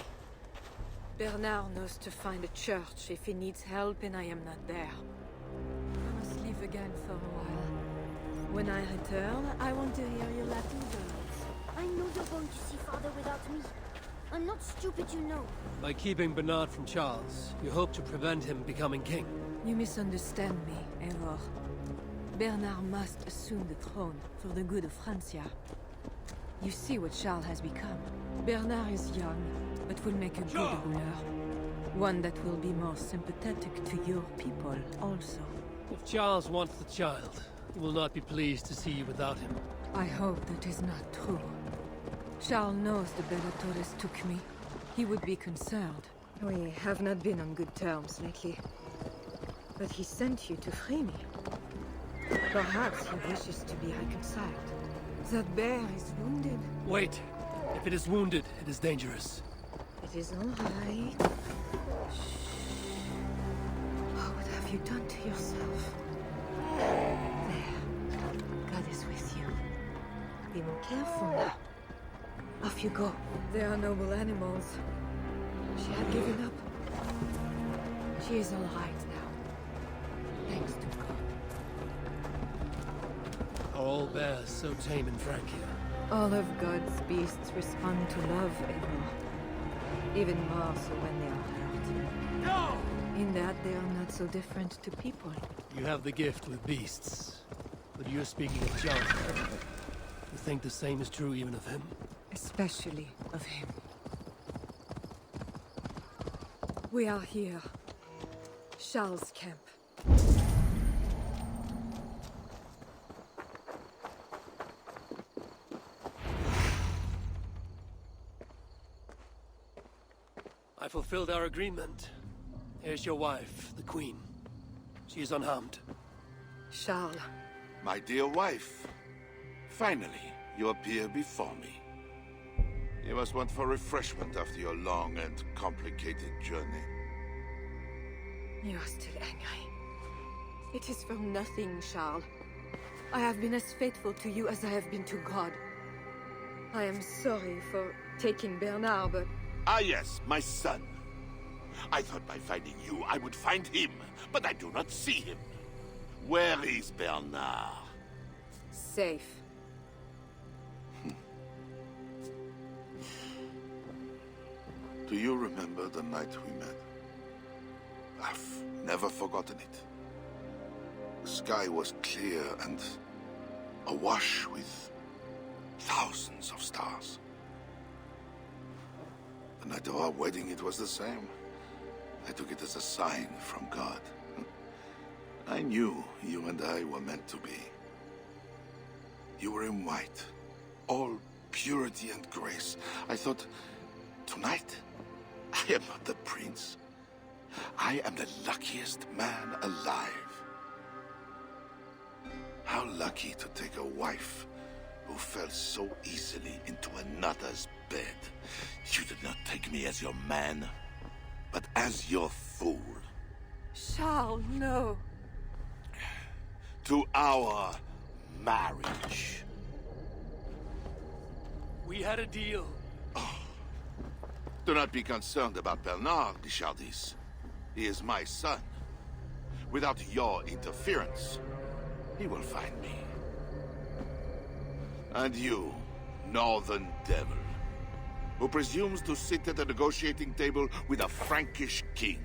I: Bernard knows to find a church if he needs help and I am not there. I must leave again for a while. When I return, I want to hear your Latin words.
O: I know you're going to see father without me. I'm not stupid, you know.
E: By keeping Bernard from Charles, you hope to prevent him becoming king.
I: You misunderstand me, Eivor. Bernard must assume the throne for the good of Francia. You see what Charles has become. Bernard is young, but will make a good ruler. One that will be more sympathetic to your people also.
E: If Charles wants the child, he will not be pleased to see you without him.
I: I hope that is not true. Charles knows the Bellatores took me. He would be concerned. We have not been on good terms lately. But he sent you to free me. Perhaps he wishes to be reconciled. That bear is wounded.
E: Wait! If it is wounded, it is dangerous.
I: It is all right. Shh. Oh, what have you done to yourself? There. God is with you. Be more careful now. Off you go. They are noble animals. She had given up. She is all right now. Thanks to God.
E: Are all bears so tame in Francia?
I: All of God's beasts respond to love, Eivor. Even more so when they are hurt.
K: No!
I: In that they are not so different to people.
E: You have the gift with beasts. But you're speaking of Charles. You think the same is true even of him?
I: Especially of him. We are here. Charles' camp.
E: I fulfilled our agreement. Here's your wife, the Queen. She is unharmed.
I: Charles.
J: My dear wife, finally, you appear before me. You must want for refreshment after your long and complicated journey.
I: You are still angry. It is for nothing, Charles. I have been as faithful to you as I have been to God. I am sorry for taking Bernard, but...
J: Ah yes, my son. I thought by finding you, I would find him, but I do not see him. Where is Bernard?
I: Safe.
J: Do you remember the night we met? I've never forgotten it. The sky was clear and awash with thousands of stars. The night of our wedding, it was the same. I took it as a sign from God. I knew you and I were meant to be. You were in white, all purity and grace. I thought, tonight, I am not the prince. I am the luckiest man alive. How lucky to take a wife who fell so easily into another's bed. You did not take me as your man, but as your fool.
I: Charles, no.
J: To our marriage.
E: We had a deal.
J: Oh. Do not be concerned about Bernard, Bichardis. He is my son. Without your interference, he will find me. And you, northern devil, who presumes to sit at a negotiating table with a Frankish king.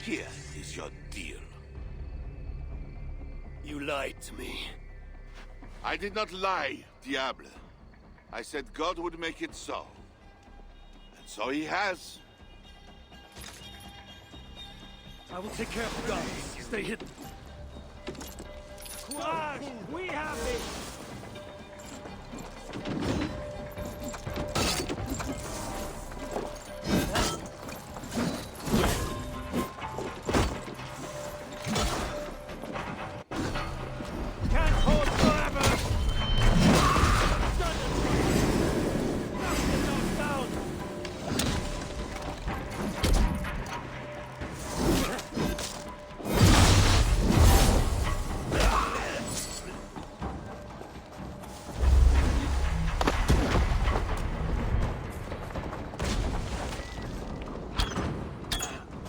J: Here is your deal.
E: You lied to me.
J: I did not lie, Diable. I said God would make it so. And so he has.
E: I will take care of the guards. Stay hidden.
N: Courage! We have it!
A: Can't hold forever! Down!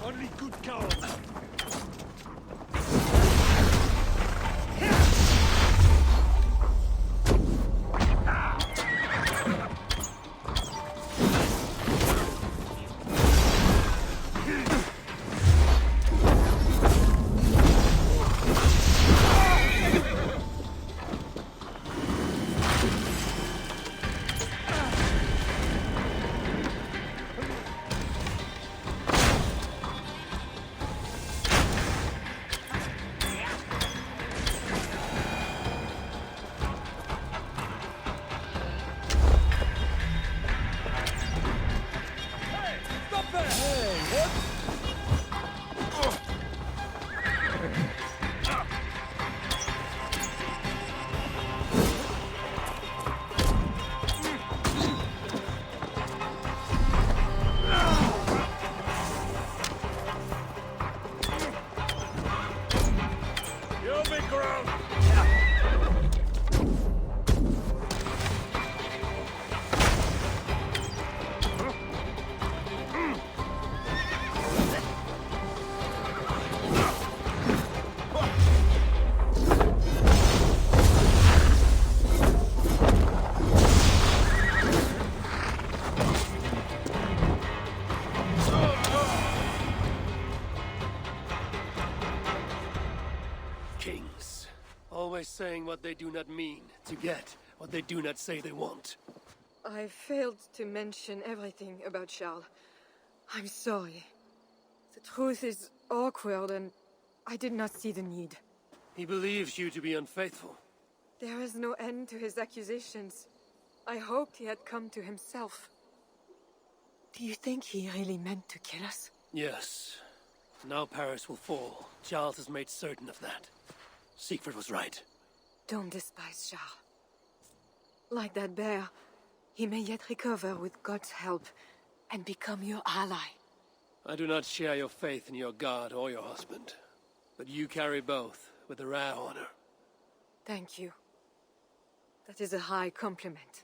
A: Only good cowards. You'll be ground.
E: Kings. Always saying what they do not mean, to get what they do not say they want.
I: I failed to mention everything about Charles. I'm sorry. The truth is awkward and I did not see the need.
E: He believes you to be unfaithful.
I: There is no end to his accusations. I hoped he had come to himself. Do you think he really meant to kill us?
E: Yes. Now Paris will fall. Charles has made certain of that. Siegfried was right.
I: Don't despise Charles. Like that bear, he may yet recover with God's help and become your ally.
E: I do not share your faith in your god or your husband. But you carry both with a rare honor.
I: Thank you. That is a high compliment.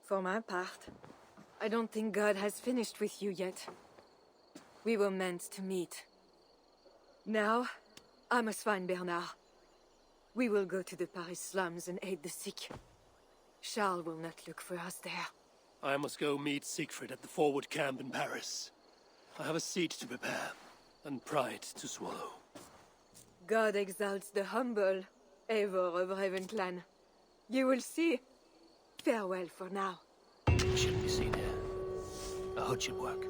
I: For my part, I don't think God has finished with you yet. We were meant to meet. Now, I must find Bernard. We will go to the Paris slums and aid the sick. Charles will not look for us there.
E: I must go meet Siegfried at the forward camp in Paris. I have a seat to prepare, and pride to swallow.
I: God exalts the humble, Eivor of Ravenclan. You will see. Farewell for now.
E: We shouldn't be seen here. A hood should work.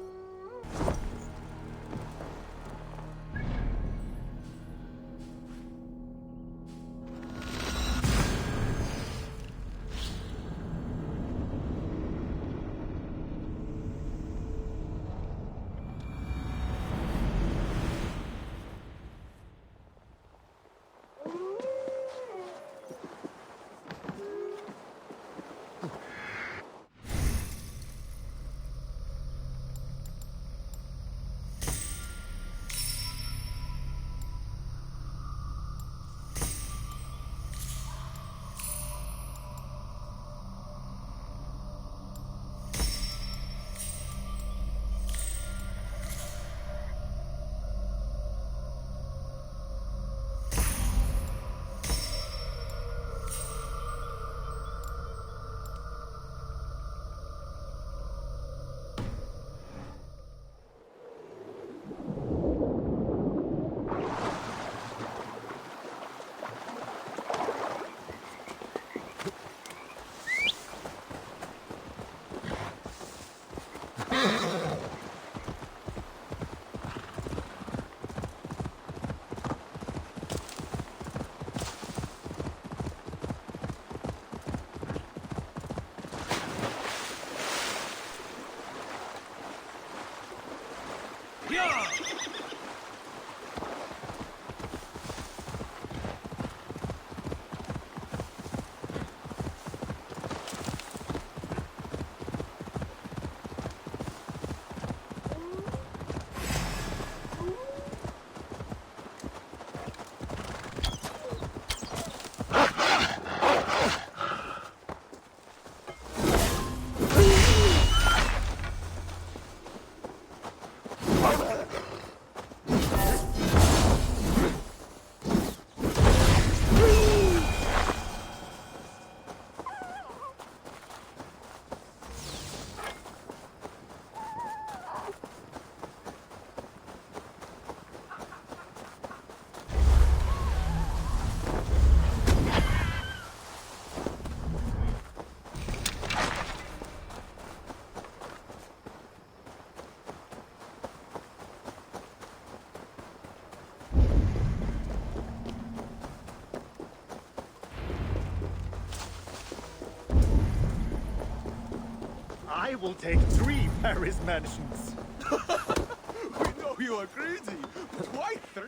L: I will take 3 Paris mansions. We know you are greedy, but why 3?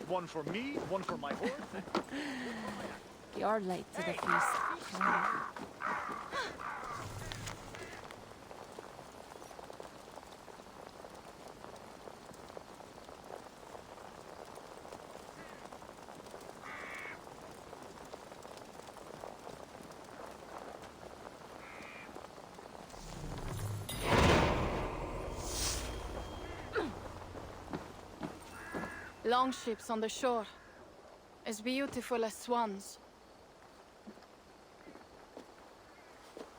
L: One for me, one for my horse.
B: You're late to the feast. Longships on the shore, as beautiful as swans.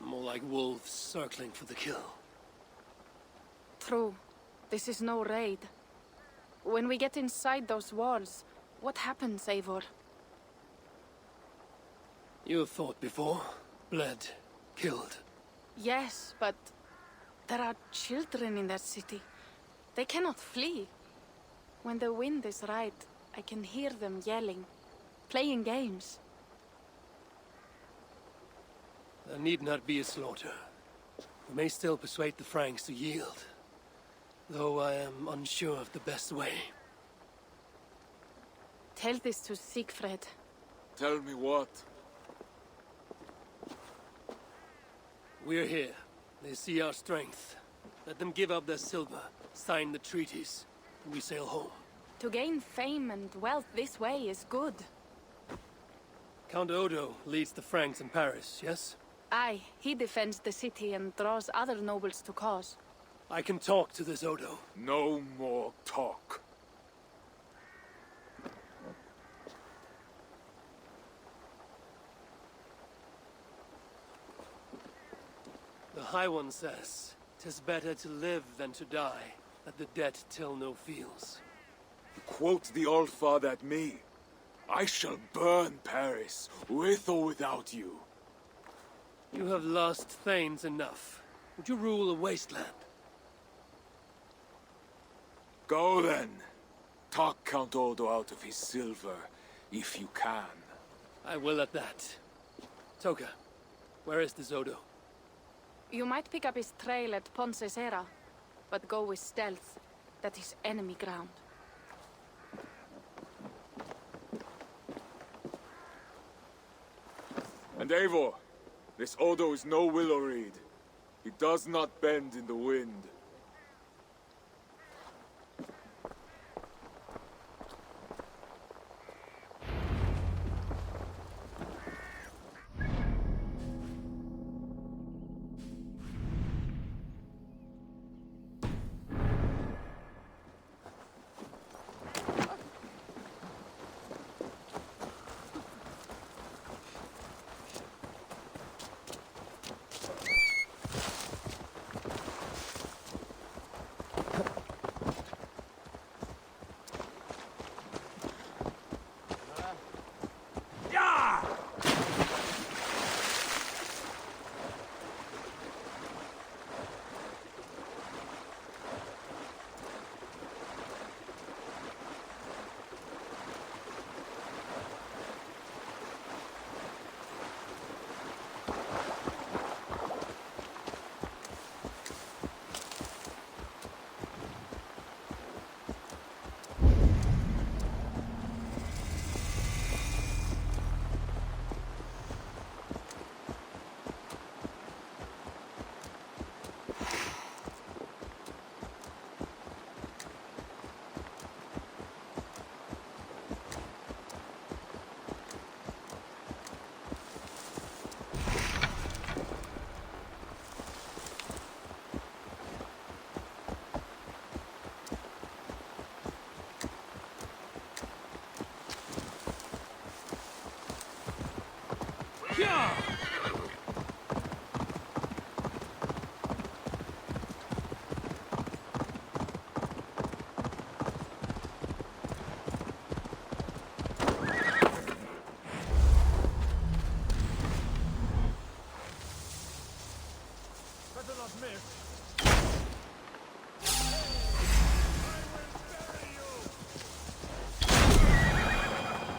E: More like wolves circling for the kill.
B: True. This is no raid. When we get inside those walls, what happens, Eivor?
E: You have fought before, bled, killed.
B: Yes, but there are children in that city. They cannot flee. When the wind is right, I can hear them yelling, playing games.
E: There need not be a slaughter. We may still persuade the Franks to yield. though I am unsure of the best way.
B: Tell this to Siegfried.
S: Tell me what?
E: We're here. They see our strength. Let them give up their silver, sign the treaties, and we sail home.
B: To gain fame and wealth this way is good.
E: Count Odo leads the Franks in Paris, yes?
B: Aye, he defends the city and draws other nobles to cause.
E: I can talk to this Odo.
S: No more talk.
E: The High One says, 'tis better to live than to die, that the dead tell no feels.
S: Quote the All-Father at me. I shall burn Paris, with or without you.
E: You have lost thanes enough. Would you rule a wasteland?
S: Go then. Talk Count Odo out of his silver, if you can.
E: I will at that. Toka, where is this Odo?
B: You might pick up his trail at Poncesera, but go with stealth. That is enemy ground.
S: And Eivor, this Odo is no willow reed. He does not bend in the wind.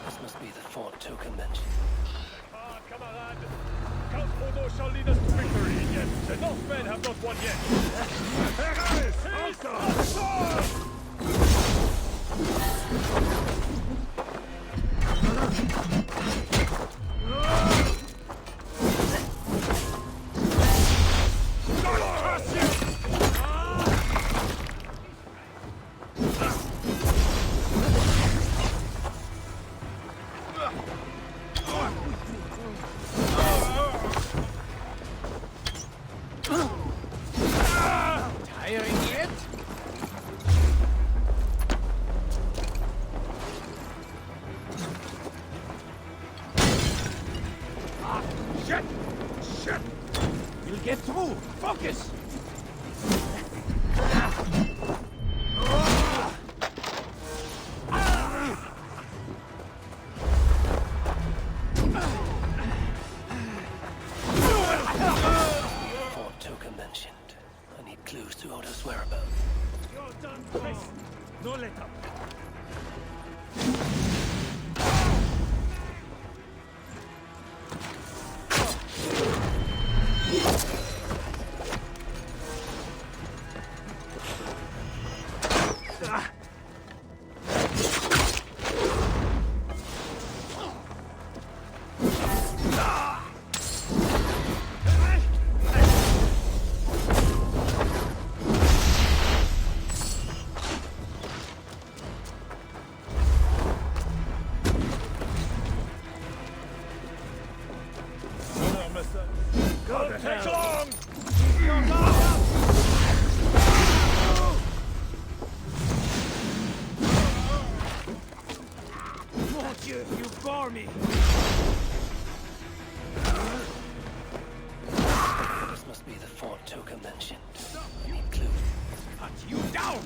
E: This must be the fort Toka mentioned.
A: Ah, camarade! Count Odo shall lead us to victory, yet the Northmen have not won yet.
N: Get through! Focus!
E: Fort Toka mentioned. I need clues to Odo's whereabouts.
A: You're done, Chris. No let up.
K: You bore me!
E: This must be the fort Toka mentioned. I need clue.
K: Cut you down!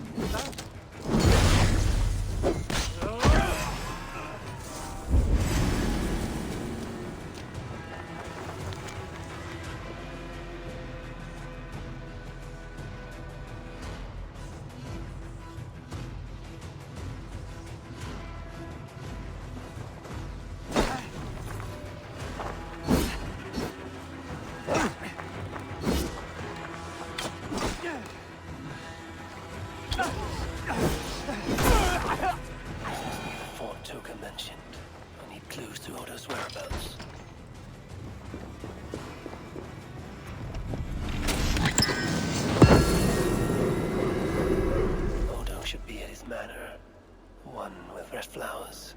E: Flowers.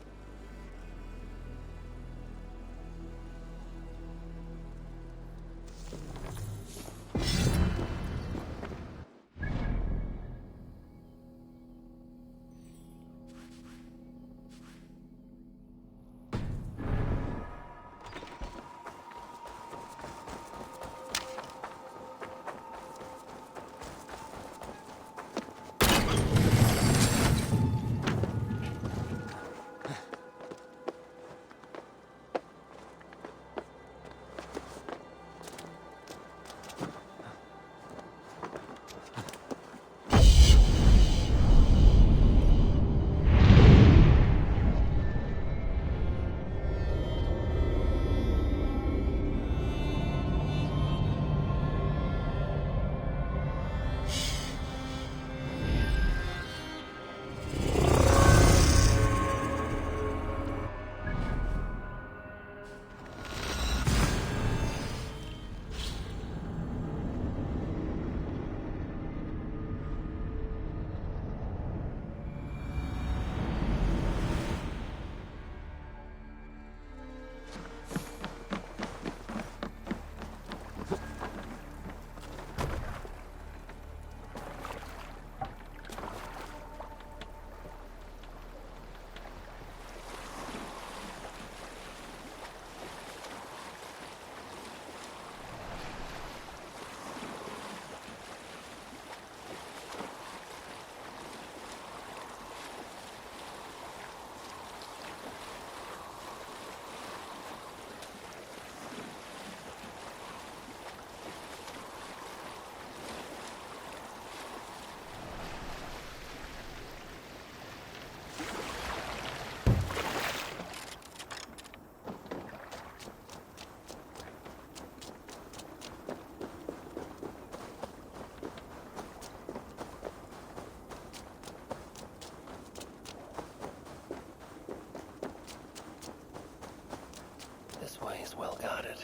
E: This way is well guarded.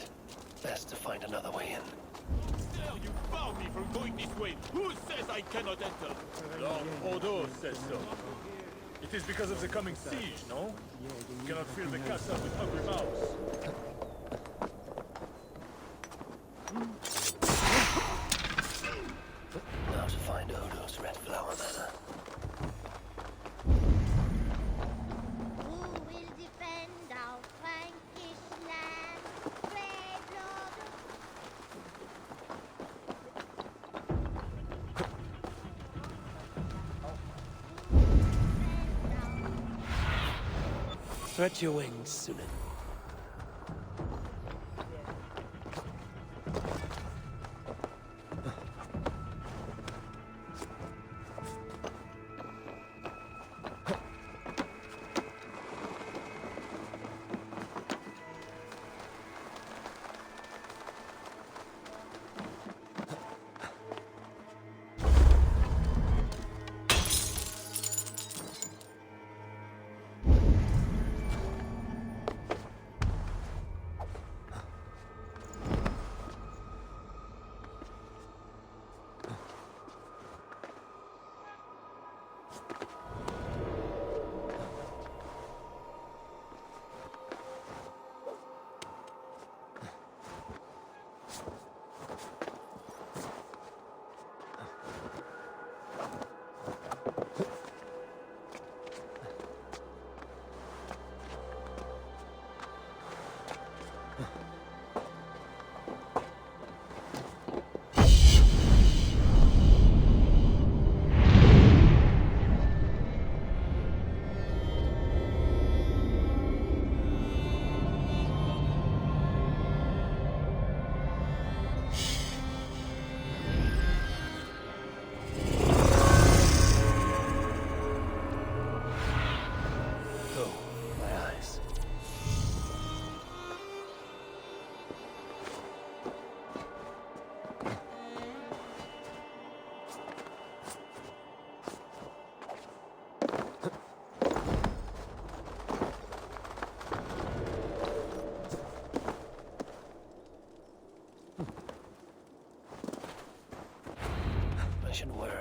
E: Best to find another way in.
A: Still, you found me for going this way. Who says I cannot enter? Lord Odo says so. It is because of the coming siege, no? You cannot fill the castle with hungry mouths.
E: Now to find Odo's Red Flower Manor. Stretch your wings, Sunan.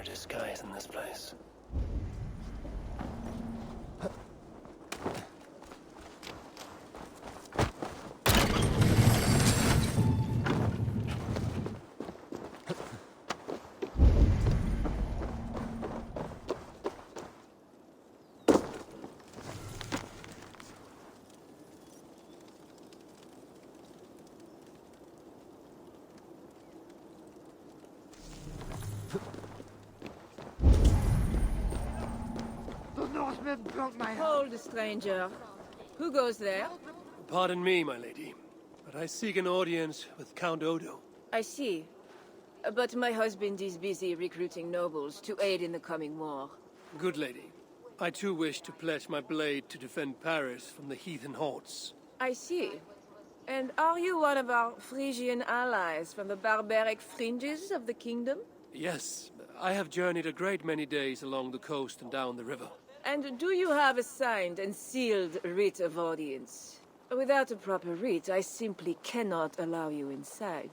E: disguise in this place?
C: Hold, stranger. Who goes there?
E: Pardon me, my lady, but I seek an audience with Count Odo.
C: I see. But my husband is busy recruiting nobles to aid in the coming war.
E: Good lady. I too wish to pledge my blade to defend Paris from the heathen hordes.
C: I see. And are you one of our Frisian allies from the barbaric fringes of the kingdom?
E: Yes, I have journeyed a great many days along the coast and down the river.
C: And do you have a signed and sealed writ of audience? Without a proper writ, I simply cannot allow you inside.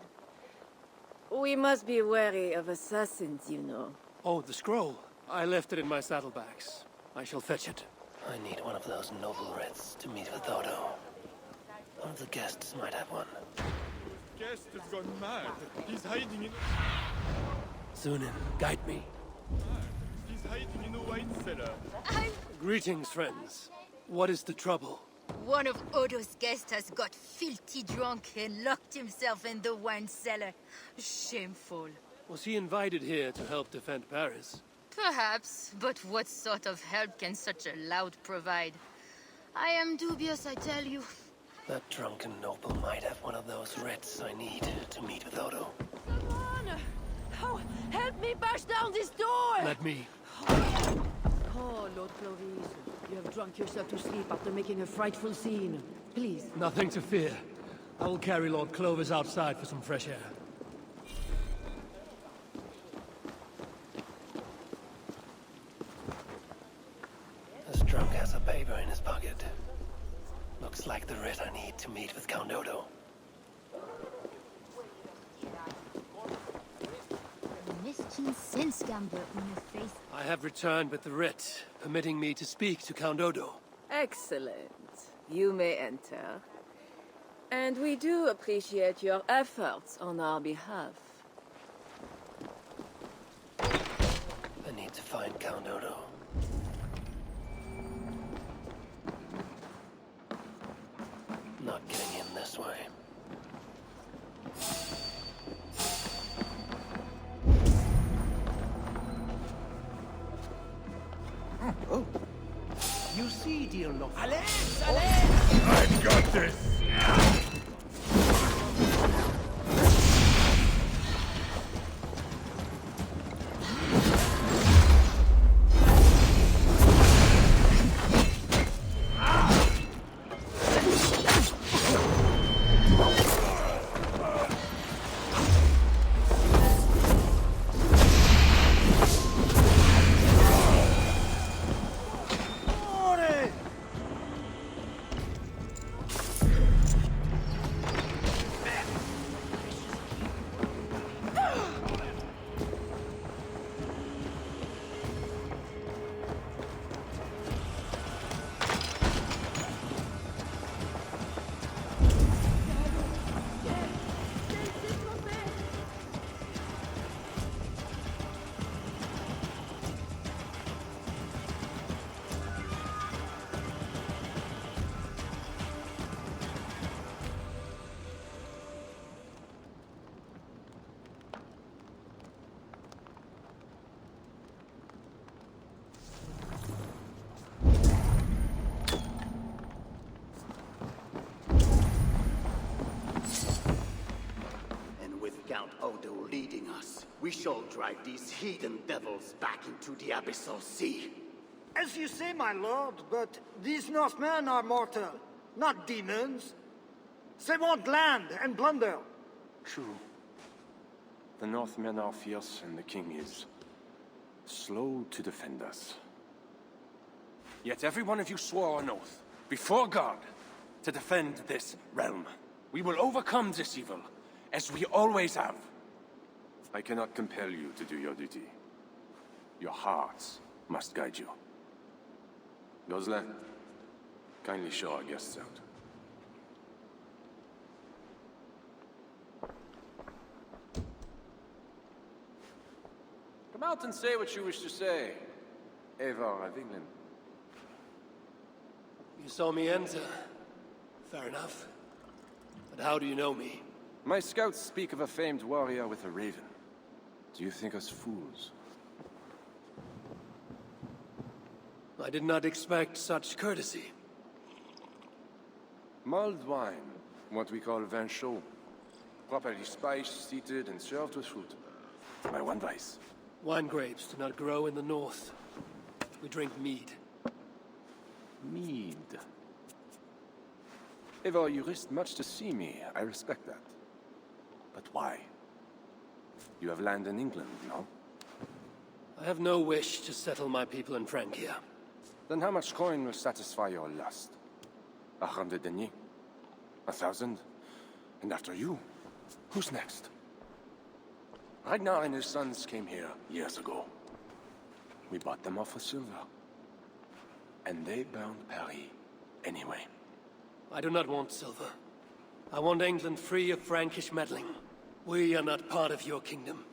C: We must be wary of assassins, you know.
E: Oh, the scroll. I left it in my saddlebags. I shall fetch it. I need one of those noble writs to meet with Odo. One of the guests might have one.
A: Guest has gone mad. He's hiding in...
E: Sunan, guide me.
A: He's hiding in the wine cellar.
E: Greetings, friends. What is the trouble?
R: One of Odo's guests has got filthy drunk and locked himself in the wine cellar. Shameful.
E: Was he invited here to help defend Paris?
R: Perhaps, but what sort of help can such a lout provide? I am dubious, I tell you.
E: That drunken noble might have one of those writs I need to meet with Odo.
P: Someone! Oh, help me bash down this door!
E: Let me.
P: Oh, Lord Clovis, you have drunk yourself to sleep after making a frightful scene. Please.
E: Nothing to fear. I will carry Lord Clovis outside for some fresh air. This drunk has a paper in his pocket. Looks like the writ I need to meet with Count Odo. I have returned with the writ, permitting me to speak to Count Odo.
C: Excellent. You may enter. And we do appreciate your efforts on our behalf.
E: I need to find Count Odo. Not getting in this way.
N: Oh. You see, dear love.
A: Allez! I've got this!
N: Count Odo leading us, we shall drive these heathen devils back into the abyssal sea.
T: As you say, my lord, but these Northmen are mortal, not demons. They want land and plunder.
S: True. The Northmen are fierce, and the king is slow to defend us. Yet every one of you swore an oath, before God, to defend this realm. We will overcome this evil, as we always have. I cannot compel you to do your duty.
G: Your hearts must guide you. Gosling, kindly show our guests out. Come out and say what you wish to say, Eivor of England.
E: You saw me enter. Fair enough. But how do you know me?
G: My scouts speak of a famed warrior with a raven. Do you think us fools?
E: I did not expect such courtesy.
G: Mulled wine, what we call vin chaud. Properly spiced, seated, and served with fruit. My one vice.
E: Wine grapes do not grow in the north. We drink mead.
G: Mead. Eivor, you risked much to see me. I respect that. But why? You have land in England, no?
E: I have no wish to settle my people in Francia.
G: Then how much coin will satisfy your lust? 100 deniers? 1,000? And after you, who's next? Ragnar and his sons came here years ago. We bought them off for silver. And they burned Paris anyway.
E: I do not want silver. I want England free of Frankish meddling. We are not part of your kingdom.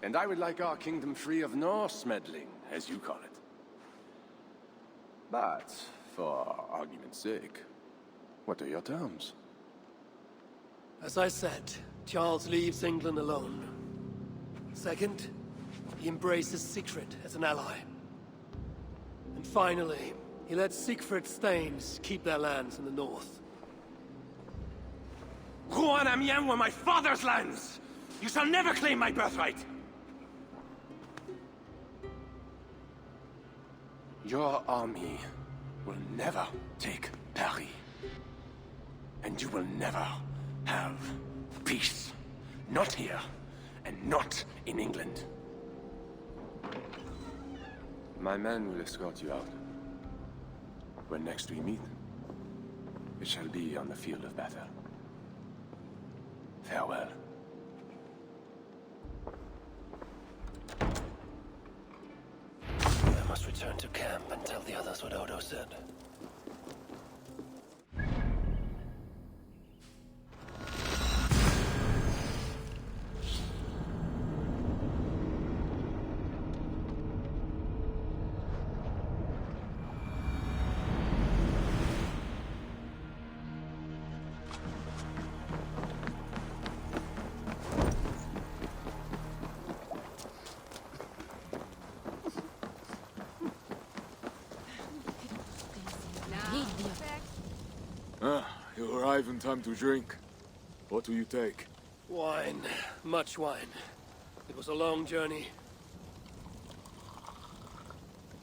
G: And I would like our kingdom free of Norse meddling, as you call it. But, for argument's sake, what are your terms?
E: As I said, Charles leaves England alone. Second, he embraces Siegfried as an ally. And finally, he lets Siegfried's Thanes keep their lands in the north.
K: Rouen and Amiens were my father's lands! You shall never claim my birthright!
G: Your army will never take Paris. And you will never have peace. Not here, and not in England. My men will escort you out. When next we meet, it shall be on the field of battle. Farewell.
E: I must return to camp and tell the others what Odo said.
S: You arrive in time to drink. What will you take?
E: Wine. Much wine. It was a long journey.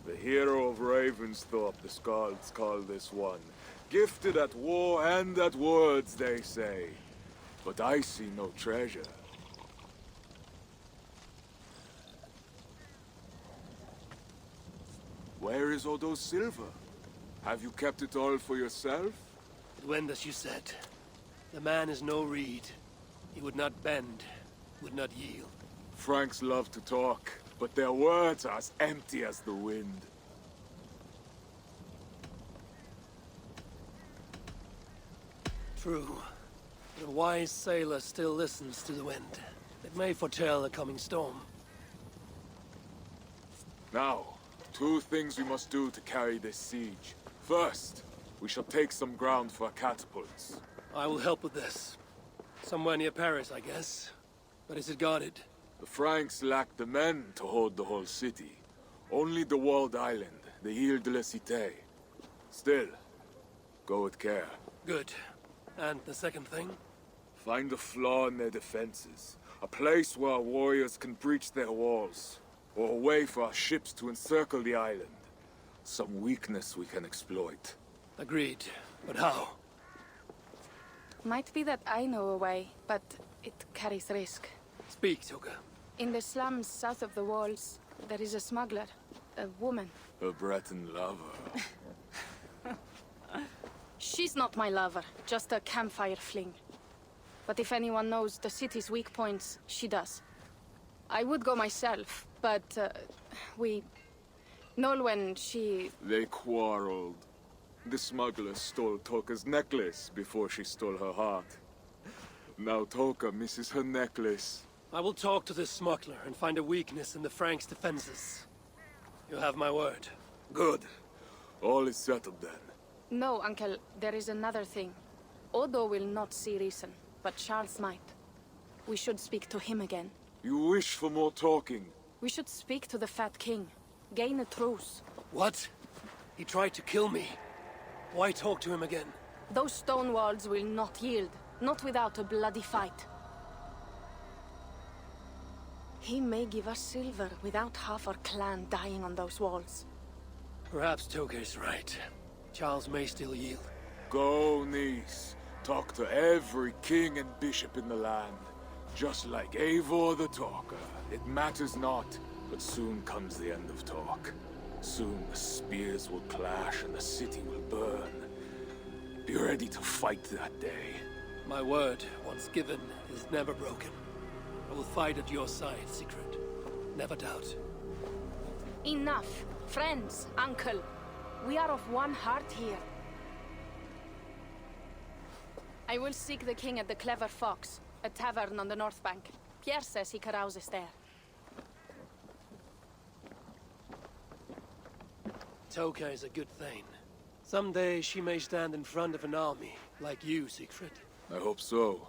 S: The hero of Ravensthorpe, the Skalds call this one. Gifted at war and at words, they say. But I see no treasure. Where is Odo's silver? Have you kept it all for yourself?
E: It went as you said. The man is no reed. He would not bend, would not yield.
S: Franks love to talk, but their words are as empty as the wind.
E: True. But a wise sailor still listens to the wind. It may foretell a coming storm.
S: Now, two things we must do to carry this siege. First, we shall take some ground for our catapults.
E: I will help with this. Somewhere near Paris, I guess. But is it guarded?
S: The Franks lack the men to hold the whole city. Only the walled island, the Ile de la Cité. Still, go with care.
E: Good. And the second thing?
S: Find a flaw in their defenses. A place where our warriors can breach their walls. Or a way for our ships to encircle the island. Some weakness we can exploit.
E: Agreed. But how?
D: Might be that I know a way, but it carries risk.
E: Speak, Toka.
D: In the slums south of the walls, there is a smuggler. A woman.
S: A Breton lover.
D: She's not my lover, just a campfire fling.
B: But if anyone knows the city's weak points, she does. I would go myself, but Nolwenn, she...
S: They quarreled. The smuggler stole Toka's necklace before she stole her heart. Now Toka misses her necklace.
E: I will talk to this smuggler and find a weakness in the Franks' defenses. You have my word.
S: Good. All is settled then.
B: No, Uncle, there is another thing. Odo will not see reason, but Charles might. We should speak to him again.
S: You wish for more talking?
B: We should speak to the Fat King. Gain a truce.
E: What? He tried to kill me. Why talk to him again?
B: Those stone walls will not yield. Not without a bloody fight. He may give us silver without half our clan dying on those walls.
E: Perhaps Toka is right. Charles may still yield.
S: Go, niece. Talk to every king and bishop in the land. Just like Eivor the Talker. It matters not, but soon comes the end of talk. Soon the spears will clash and the city will burn. Be ready to fight that day.
E: My word, once given, is never broken. I will fight at your side, Sigrid. Never doubt.
B: Enough. Friends, uncle. We are of one heart here. I will seek the king at the Clever Fox, a tavern on the North Bank. Pierre says he carouses there.
E: Toka is a good thane. Someday she may stand in front of an army, like you, Siegfried.
S: I hope so.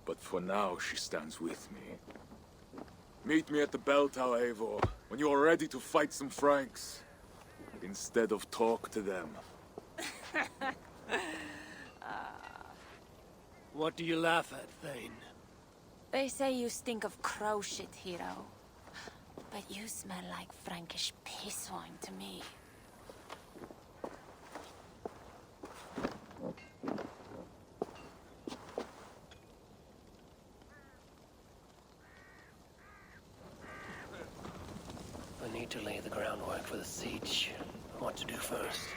S: But for now, she stands with me. Meet me at the bell tower, Eivor, when you are ready to fight some Franks. Instead of talk to them.
E: What do you laugh at, Thane?
R: They say you stink of crow shit, hero. But you smell like Frankish piss wine to me.
E: I need to lay the groundwork for the siege. What to do first?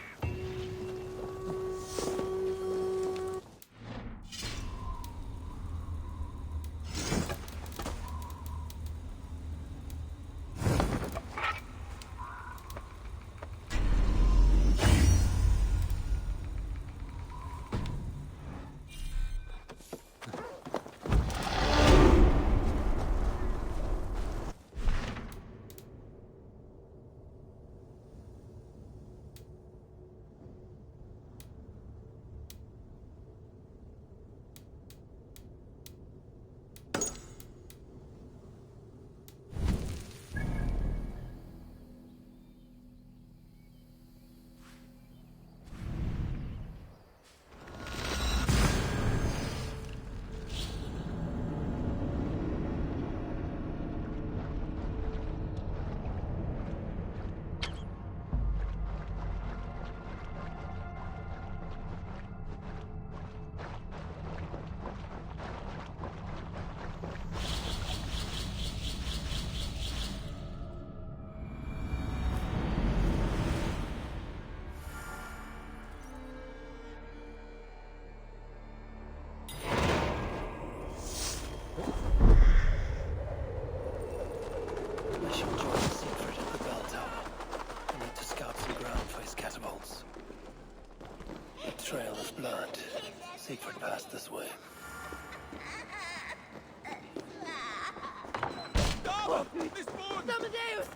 E: Siegfried passed this way.
A: Stop! This boat!
P: Amadeus!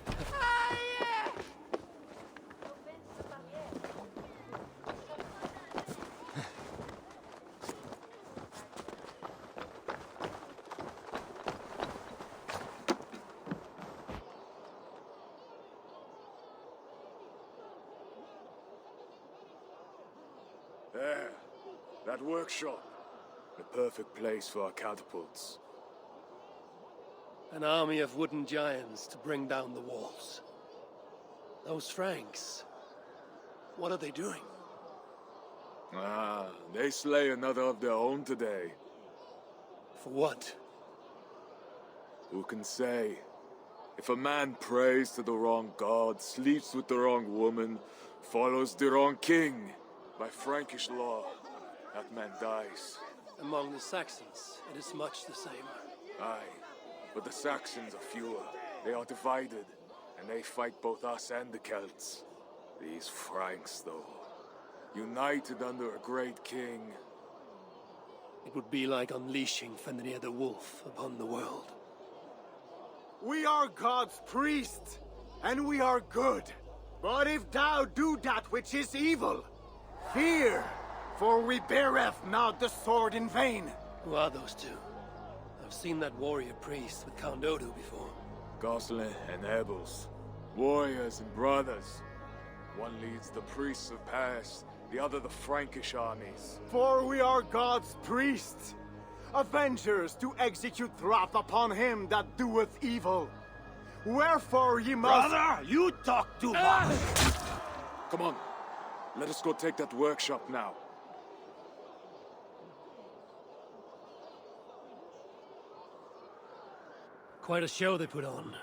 S: There. That workshop. The perfect place for our catapults.
E: An army of wooden giants to bring down the walls. Those Franks, what are they doing?
S: Ah, they slay another of their own today.
E: For what?
S: Who can say? If a man prays to the wrong god, sleeps with the wrong woman, follows the wrong king, by Frankish law, that man dies.
E: Among the Saxons, it is much the same.
S: Aye, but the Saxons are fewer. They are divided, and they fight both us and the Celts. These Franks, though, united under a great king.
E: It would be like unleashing Fenrir the Wolf upon the world.
N: We are God's priests, and we are good. But if thou do that which is evil, fear, for we beareth not the sword in vain.
E: Who are those two? I've seen that warrior priest with Count Odo before.
S: Gosling and Ebels, warriors and brothers. One leads the priests of Paris, the other the Frankish armies.
N: For we are God's priests, avengers to execute wrath upon him that doeth evil. Wherefore ye must— Brother, you talk too much!
S: Come on, let us go take that workshop now.
E: Quite a show they put on.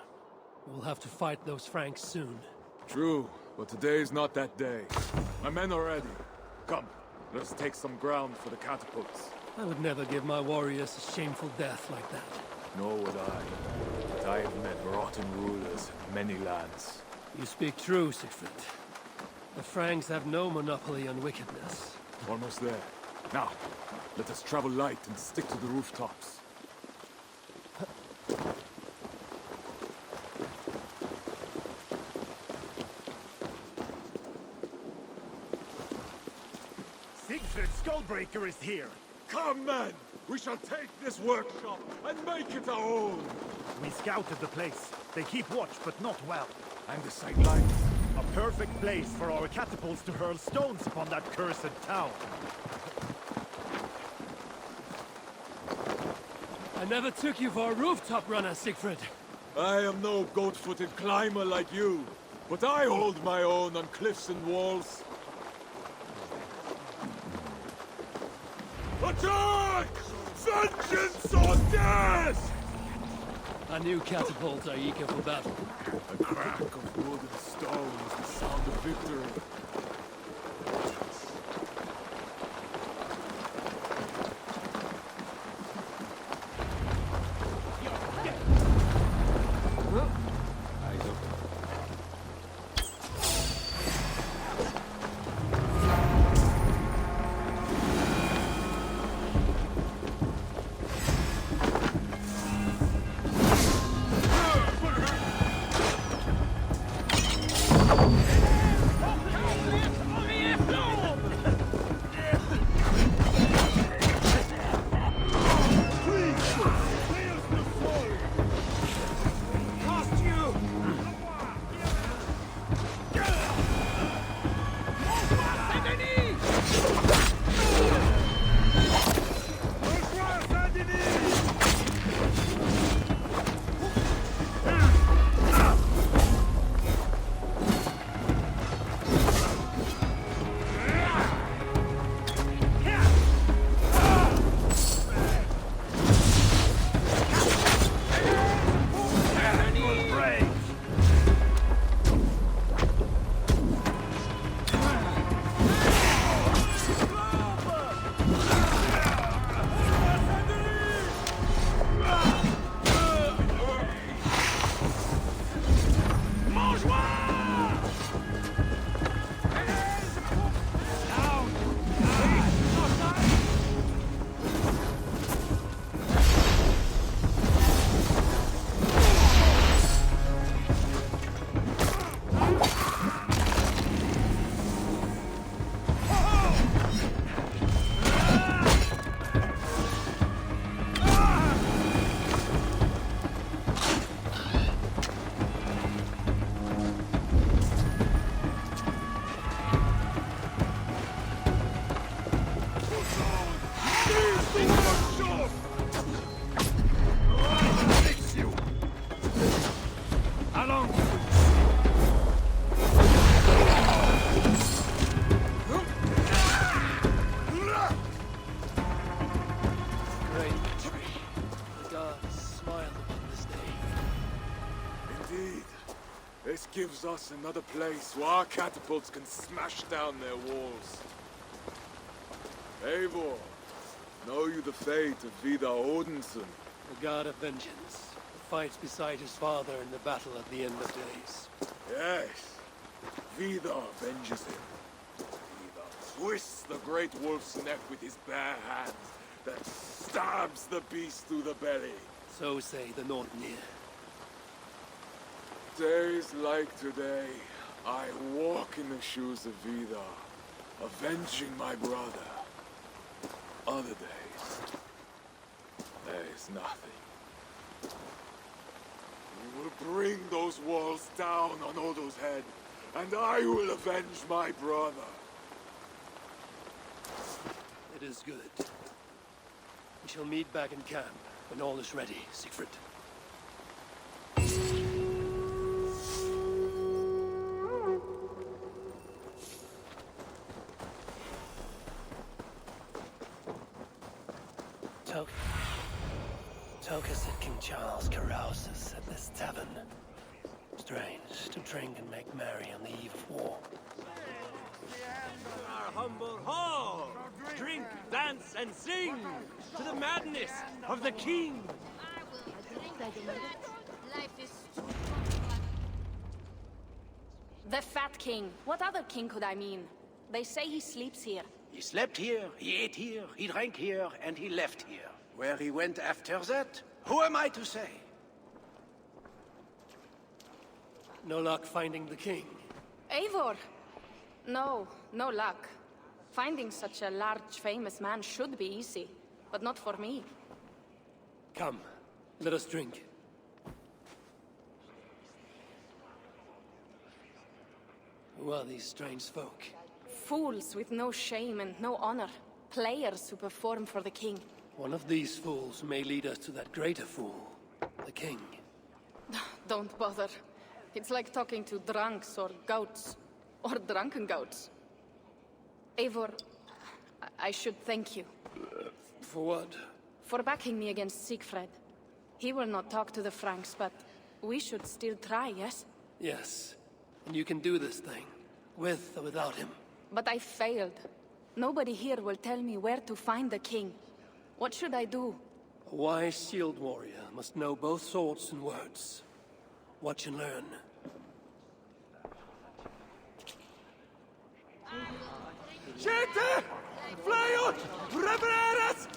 E: We'll have to fight those Franks soon.
S: True, but today is not that day. My men are ready. Come, let us take some ground for the catapults.
E: I would never give my warriors a shameful death like that.
S: Nor would I. But I have met rotten rulers in many lands.
E: You speak true, Siegfried. The Franks have no monopoly on wickedness.
S: Almost there. Now, let us travel light and stick to the rooftops.
L: Siegfried Skullbreaker is here!
S: Come, men! We shall take this workshop and make it our own!
L: We scouted the place. They keep watch, but not well.
S: And the sidelines?
L: A perfect place for our catapults to hurl stones upon that cursed town.
E: I never took you for a rooftop runner, Siegfried.
S: I am no goat-footed climber like you, but I hold my own on cliffs and walls. Attack! Vengeance or death!
E: A new catapult are eager for battle.
S: The crack of wood and stone is the sound of victory. Gives us another place where our catapults can smash down their walls. Eivor, Know you the fate of Vidar Odinson?
E: The god of vengeance, who fights beside his father in the battle at the end of days.
S: Yes. Vidar avenges him. Vidar twists the great wolf's neck with his bare hands, then stabs the beast through the belly.
E: So say the Northnir.
S: Days like today, I walk in the shoes of Vidar, avenging my brother. Other days, there is nothing. We will bring those walls down on Odo's head, and I will avenge my brother.
E: It is good. We shall meet back in camp when all is ready, Siegfried. Toka said King Charles carouses at this tavern. Strange to drink and make merry on the eve of war.
K: Our humble hall! Drink, dance, and sing to the madness of the king!
F: Life is too The Fat King. What other king could I mean? They say he sleeps here.
H: He slept here, he ate here, he drank here, and he left here. Where he went after that, who am I to say?
E: No luck finding the king.
F: Eivor! No luck. Finding such a large, famous man should be easy, but not for me.
E: Come, let us drink. Who are these strange folk?
F: Fools with no shame and no honor. Players who perform for the king.
E: One of these fools may lead us to that greater fool, the king.
F: Don't bother. It's like talking to drunks or goats. Or drunken goats. Eivor, I should thank you.
E: For what?
F: For backing me against Siegfried. He will not talk to the Franks, but we should still try, yes?
E: Yes. And you can do this thing, with or without him.
F: But I failed. Nobody here will tell me where to find the king. What should I do?
E: A wise shield warrior must know both swords and words. Watch and learn.
K: Skytte! Fly ut! Repareras!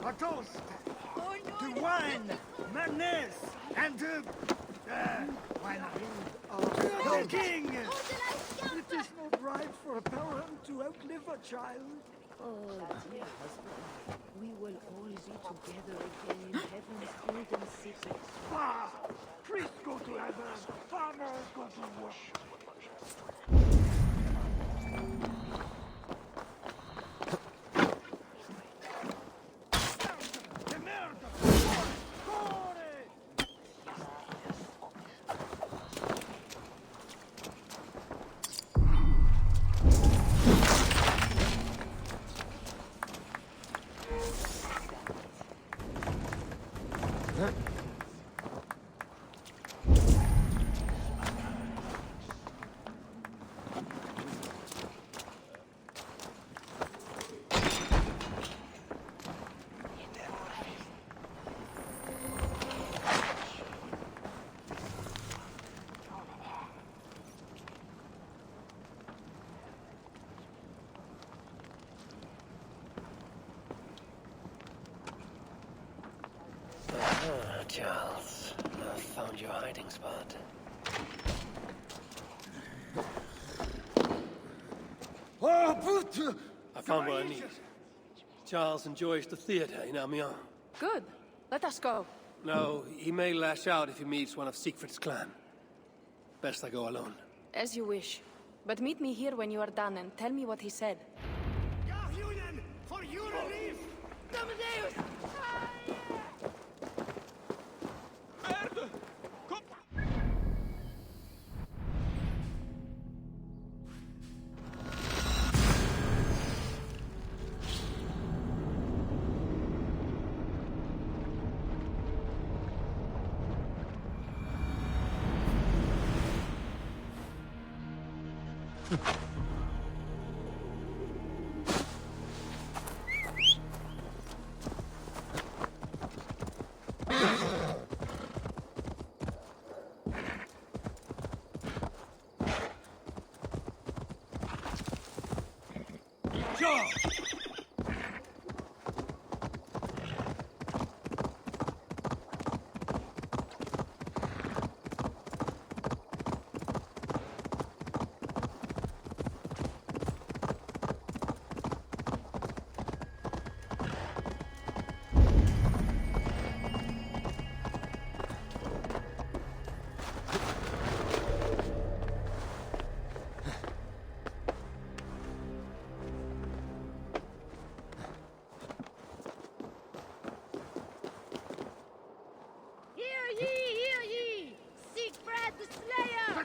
T: A toast to wine, madness, and to the king. It is not right for a parent to outlive a child.
P: Oh, dear husband, we will all be together again in heaven's golden city.
T: Bah! Priests go to heaven, farmers go to worship.
E: Charles. I've found your hiding spot. I found what I need. Charles enjoys the theater in Amiens.
B: Good. Let us go.
E: No, he may lash out if he meets one of Siegfried's clan. Best I go alone.
B: As you wish. But meet me here when you are done and tell me what he said.
N: For your relief! Amadeus!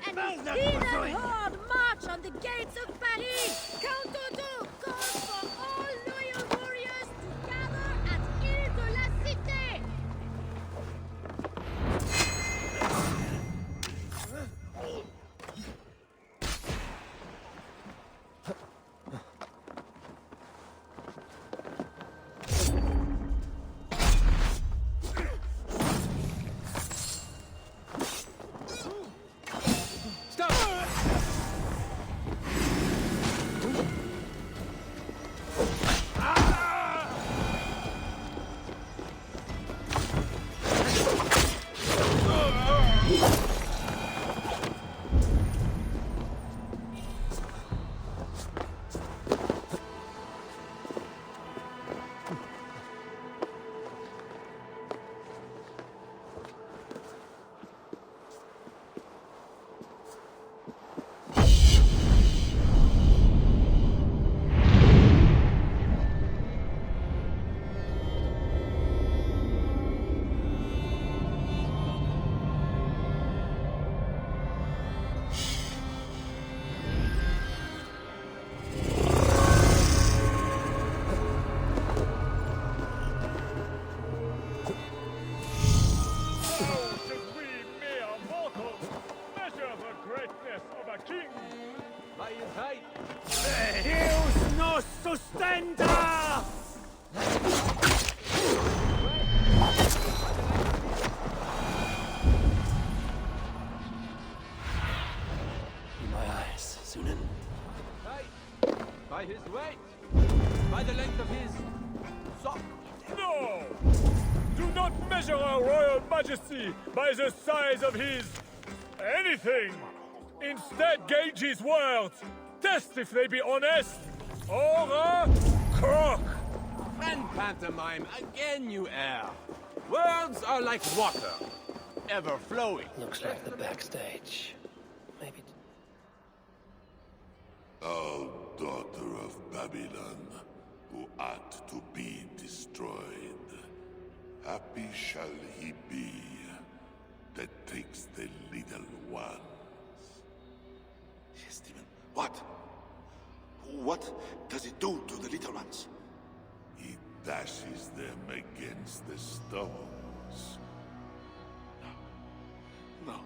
O: And his heathen horde march on the gates of Paris! Count Odo calls for all loyal warriors to gather at Ile de la Cité!
N: Deus nos sustenta!
E: My eyes, Sunan.
K: By his weight! By the length of his sock!
A: No! Do not measure our royal majesty by the size of his... anything! Instead, gauge his words. Test if they be honest, or a crock!
K: And pantomime again, you err. Words are like water, ever flowing.
E: Looks like the backstage. Maybe...
J: O daughter of Babylon, who ought to be destroyed, happy shall he be that takes the little ones.
Q: Yes, demon. What? What does it do to the little ones?
J: He dashes them against the stones.
Q: No.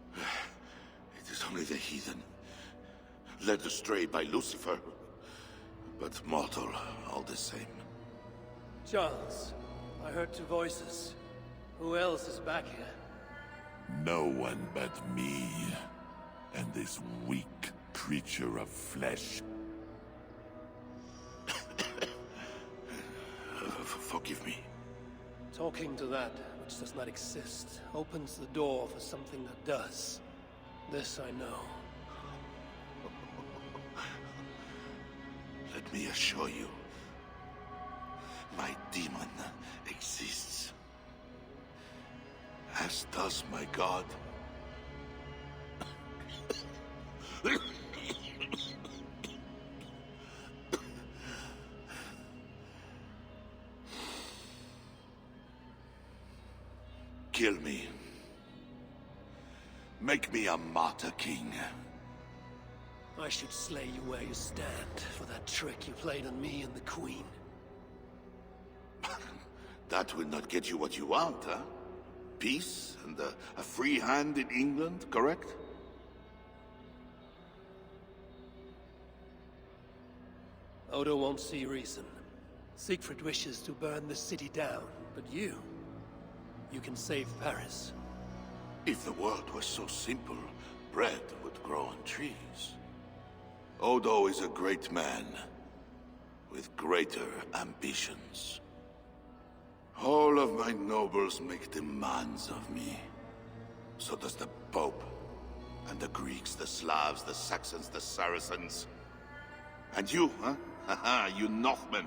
Q: It is only the heathen, led astray by Lucifer, but mortal all the same.
E: Charles, I heard two voices. Who else is back here?
J: No one but me, and this weak creature of flesh.
Q: forgive me?
E: Talking to that which does not exist opens the door for something that does. This I know.
Q: Let me assure you, my demon exists. As does my god. Kill me. Make me a martyr king.
E: I should slay you where you stand for that trick you played on me and the Queen.
Q: That will not get you what you want, huh? Peace and a free hand in England, correct?
E: Odo won't see reason. Siegfried wishes to burn the city down, but you can save Paris.
Q: If the world was so simple, bread would grow on trees. Odo is a great man, with greater ambitions. All of my nobles make demands of me. So does the Pope, and the Greeks, the Slavs, the Saxons, the Saracens. And you, huh? Haha, you Northmen.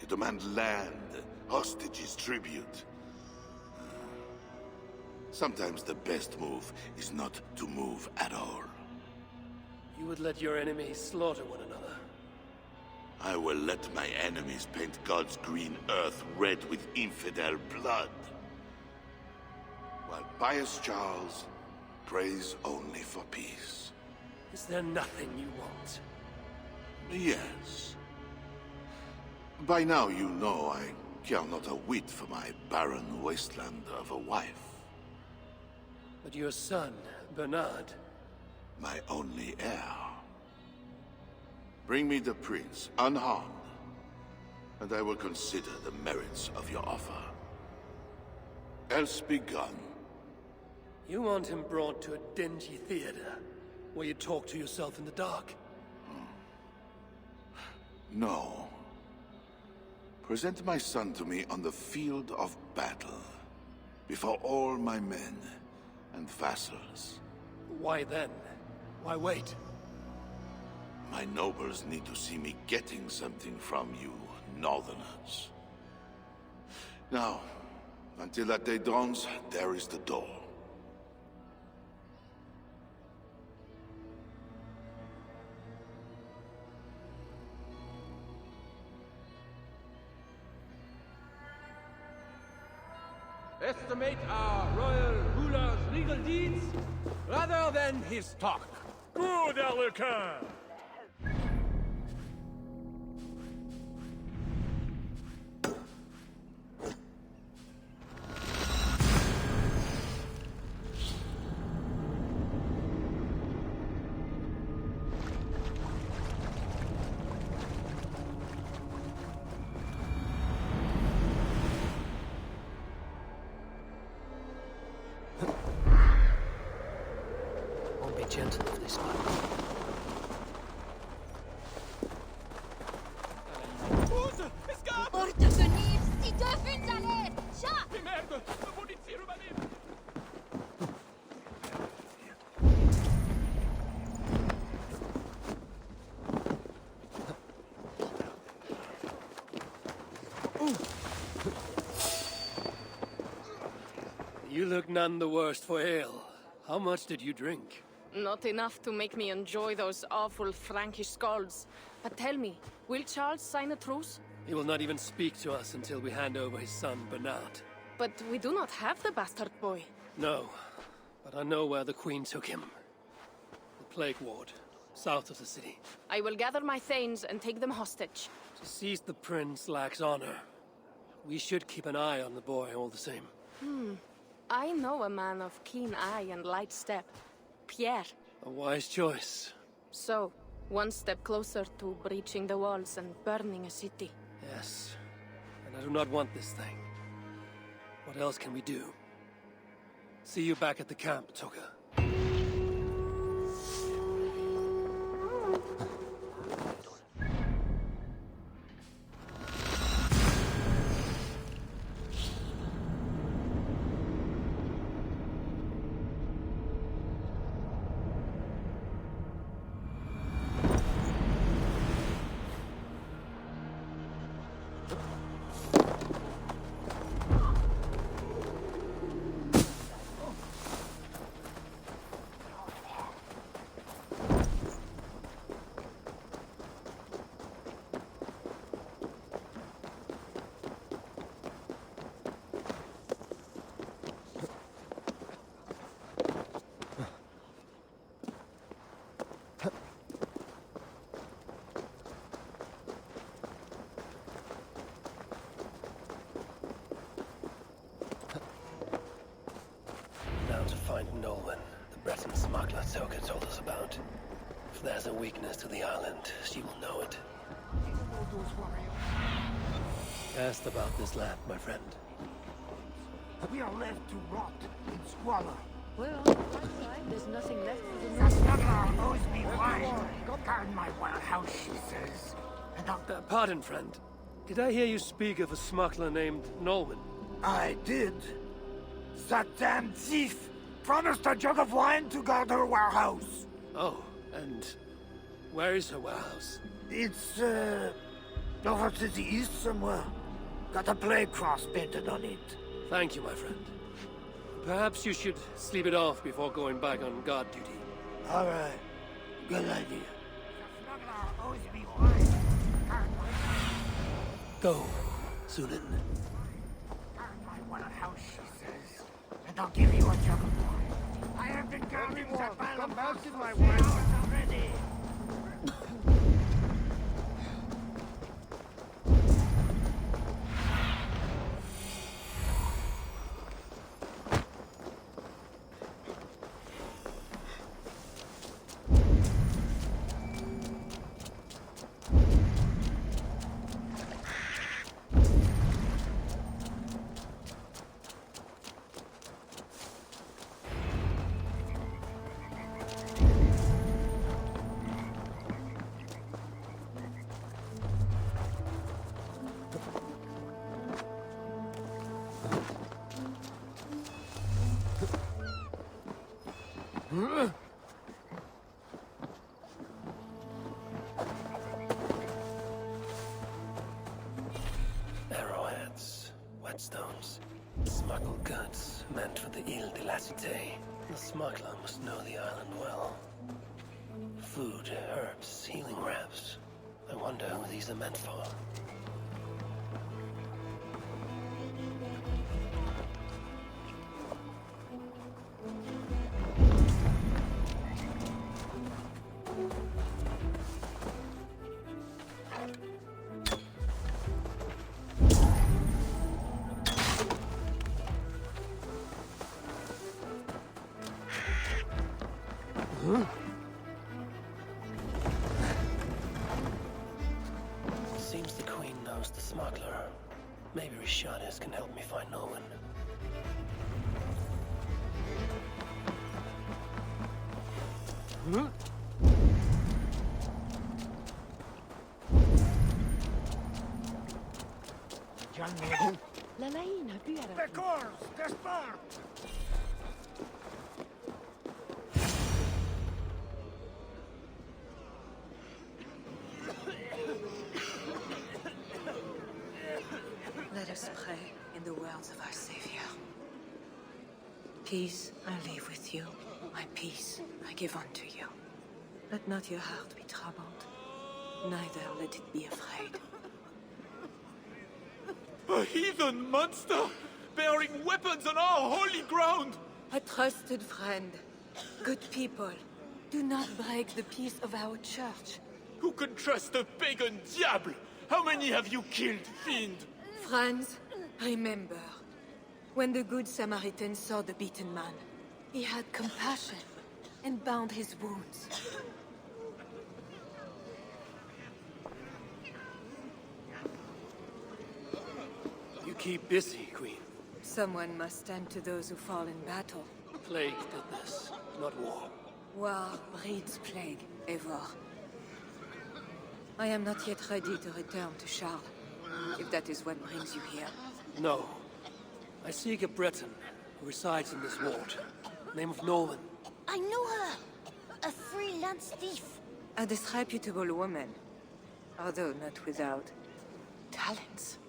Q: You demand land, hostages, tribute. Sometimes the best move is not to move at all.
E: You would let your enemies slaughter one another.
Q: I will let my enemies paint God's green earth red with infidel blood. While pious Charles prays only for peace.
E: Is there nothing you want?
Q: Yes. By now you know I care not a whit for my barren wasteland of a wife.
E: But your son, Bernard...
Q: My only heir. Bring me the prince, unharmed, and I will consider the merits of your offer. Else be gone.
E: You want him brought to a dingy theater, where you talk to yourself in the dark?
Q: No. Present my son to me on the field of battle, before all my men and vassals.
E: Why then? Why wait?
Q: My nobles need to see me getting something from you, Northerners. Now, until that day dawns, there is the door.
K: Estimate our royal ruler's legal deeds rather than his talk.
A: Good, Alucard!
E: Won't be gentle if they spot me.
F: Porte venir, si dürfen aller! Ja!
A: Merde! Polizia übernehmen!
E: You look none the worse for ale. How much did you drink?
B: Not enough to make me enjoy those awful Frankish skalds. But tell me, will Charles sign a truce?
E: He will not even speak to us until we hand over his son, Bernard.
B: But we do not have the bastard boy.
E: No, but I know where the Queen took him. The Plague Ward, south of the city.
B: I will gather my thanes and take them hostage.
E: To seize the prince lacks honor. We should keep an eye on the boy all the same.
B: I know a man of keen eye and light step. Pierre.
E: A wise choice.
B: So, one step closer to breaching the walls and burning a city.
E: Yes. And I do not want this thing. What else can we do? See you back at the camp, Toka. told us about. If there's a weakness to the island, she will know it. Asked about this land, my friend.
T: We are left to rot in squalor.
P: Well, there's nothing left for the
T: The smuggler owes me wine. Guard my warehouse, she says. And I'll...
E: Pardon, friend. Did I hear you speak of a smuggler named Nolwenn?
T: I did. That damn thief promised a jug of wine to guard her warehouse.
E: Oh, and where is her warehouse?
T: It's, over to the east somewhere. Got a plague cross painted on it.
E: Thank you, my friend. Perhaps you should sleep it off before going back on guard duty.
T: All right. Good idea. The smuggler owes me wine.
E: Go, Sunan.
T: Guard my warehouse, she says. And I'll give you a jug of wine. I have been guarding that pile of house for my hours already.
E: Arrowheads, whetstones, smuggled goods meant for the Ile de la Cité. The smuggler must know the island well. Food, herbs, healing wraps. I wonder who these are meant for. Seems the Queen knows the smuggler. Maybe Rishanis can help me find Nolwenn.
P: La laina, pyörä.
T: The course! The spark!
B: Let us pray in the words of our Savior. Peace I leave with you, my peace I give unto you. Let not your heart be troubled, neither let it be afraid.
A: A heathen monster! Bearing weapons on our holy ground!
B: A trusted friend, good people, do not break the peace of our church.
A: Who can trust a pagan diable? How many have you killed, fiend?
B: Friends, remember, when the Good Samaritan saw the beaten man, he had compassion and bound his wounds.
E: You keep busy, Queen.
B: Someone must stand to those who fall in battle.
E: Plague did this, not war.
B: War breeds plague, Eivor. I am not yet ready to return to Charles, if that is what brings you here.
E: No. I seek a Breton who resides in this ward. Name of Nolwenn.
M: I know her! A freelance thief.
B: A disreputable woman, although not without talents.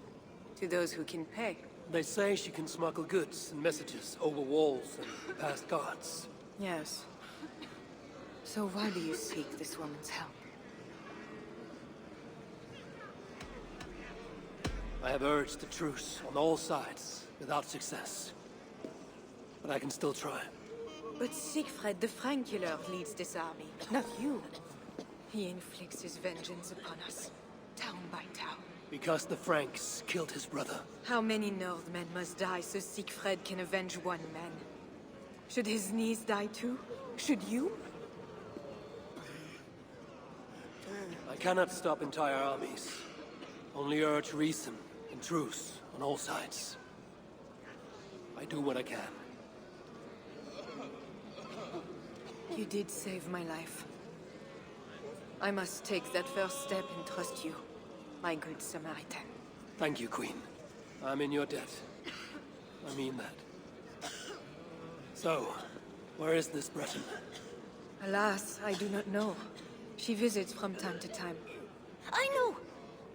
B: To those who can pay.
E: They say she can smuggle goods and messages over walls and past guards.
B: Yes. So why do you seek this woman's help?
E: I have urged a truce on all sides, without success. But I can still try.
B: But Siegfried the Frankular leads this army, not you. He inflicts his vengeance upon us, town by town.
E: Because the Franks killed his brother.
B: How many Northmen must die so Siegfried can avenge one man? Should his niece die too? Should you?
E: cannot stop entire armies. Only urge reason and truce on all sides. I do what I can.
B: You did save my life. I must take that first step and trust you, my good Samaritan.
E: Thank you, Queen. I'm in your debt. I mean that. So, where is this Breton?
B: Alas, I do not know. She visits from time to time.
M: I know!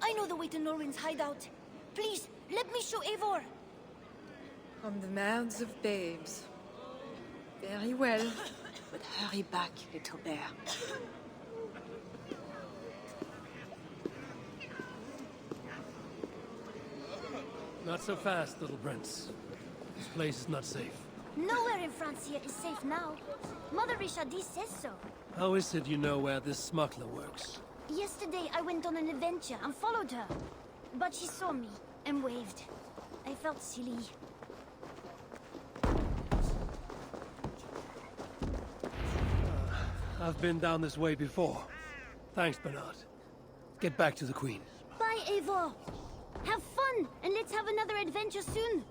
M: I know the way to Norwin's hideout. Please, let me show Eivor.
B: From the mouths of babes. Very well. But hurry back, little bear.
E: Not so fast, little prince. This place is not safe.
M: Nowhere in France here is safe now. Mother Richardie says so.
E: How is it you know where this smuggler works?
M: Yesterday I went on an adventure and followed her. But she saw me and waved. I felt silly.
E: I've been down this way before. Thanks, Bernard. Get back to the Queen.
M: Bye, Eivor. Have fun, and let's have another adventure soon.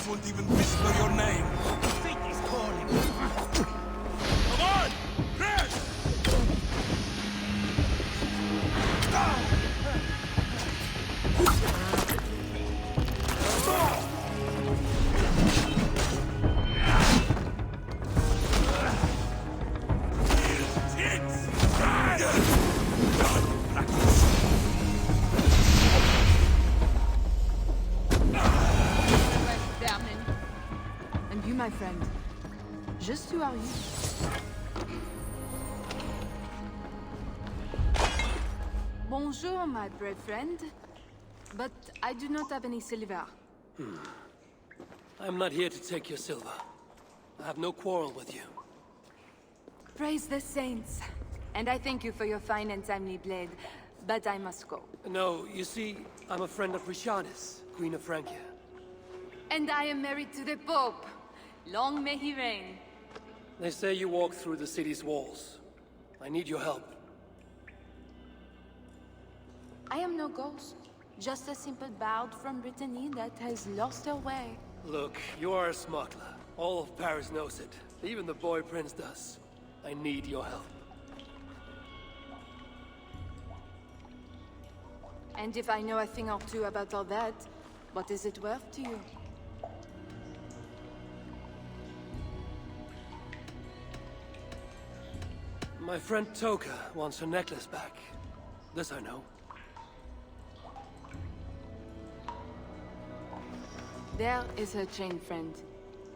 S: Won't even whisper your name.
K: Fate is calling. Come on! Chris!
B: My friend, just who are you? Bonjour, my brave friend. But I do not have any silver.
E: I'm not here to take your silver. I have no quarrel with you.
B: Praise the saints. And I thank you for your fine and timely blade. But I must go.
E: No, you see, I'm a friend of Richardis, Queen of Francia.
B: And I am married to the Pope. Long may he reign.
E: They say you walk through the city's walls. I need your help.
B: I am no ghost. Just a simple bard from Brittany that has lost her way.
E: Look, you are a smuggler. All of Paris knows it. Even the boy prince does. I need your help.
B: And if I know a thing or two about all that, what is it worth to you?
E: My friend Toka wants her necklace back. This I know.
B: There is her chain, friend.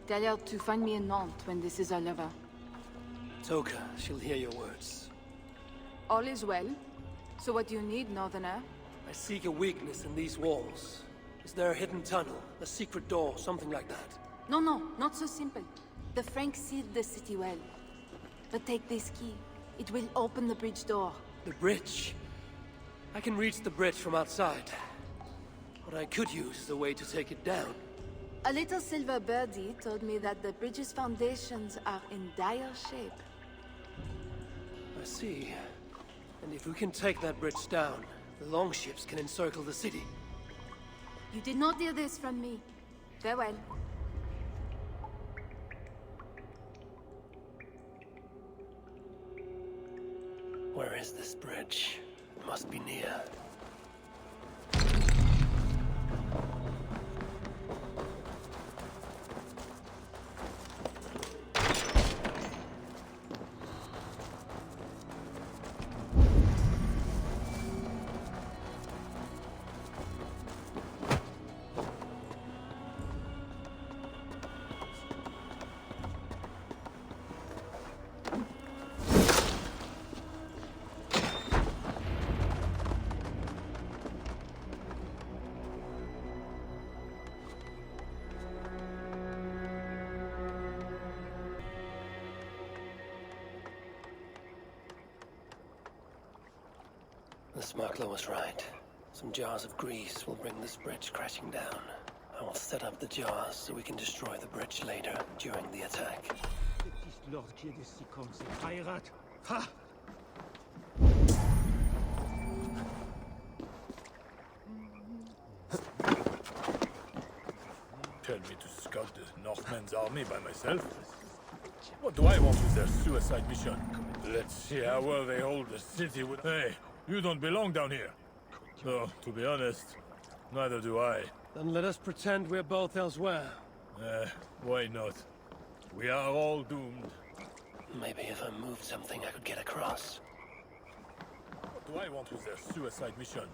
B: Tell her to find me in Nantes when this is all over.
E: Toka, she'll hear your words.
B: All is well. So what do you need, Northerner?
E: I seek a weakness in these walls. Is there a hidden tunnel, a secret door, something like that?
B: No, not so simple. The Franks sealed the city well. But take this key. It will open the bridge door.
E: The bridge? I can reach the bridge from outside. What I could use is a way to take it down.
B: A little silver birdie told me that the bridge's foundations are in dire shape.
E: I see. And if we can take that bridge down, the longships can encircle the city.
B: You did not hear this from me. Farewell.
E: Where is this bridge? It must be near. The smuggler was right. Some jars of grease will bring this bridge crashing down. I will set up the jars so we can destroy the bridge later, during the attack.
A: Ha! Tell me to scout the Northmen's army by myself? What do I want with their suicide mission? Let's see how well they hold the city with... Hey, you don't belong down here. Though, to be honest, neither do I.
E: Then let us pretend we're both elsewhere.
A: Why not? We are all doomed.
E: Maybe if I moved something, I could get across.
A: What do I want with their suicide mission?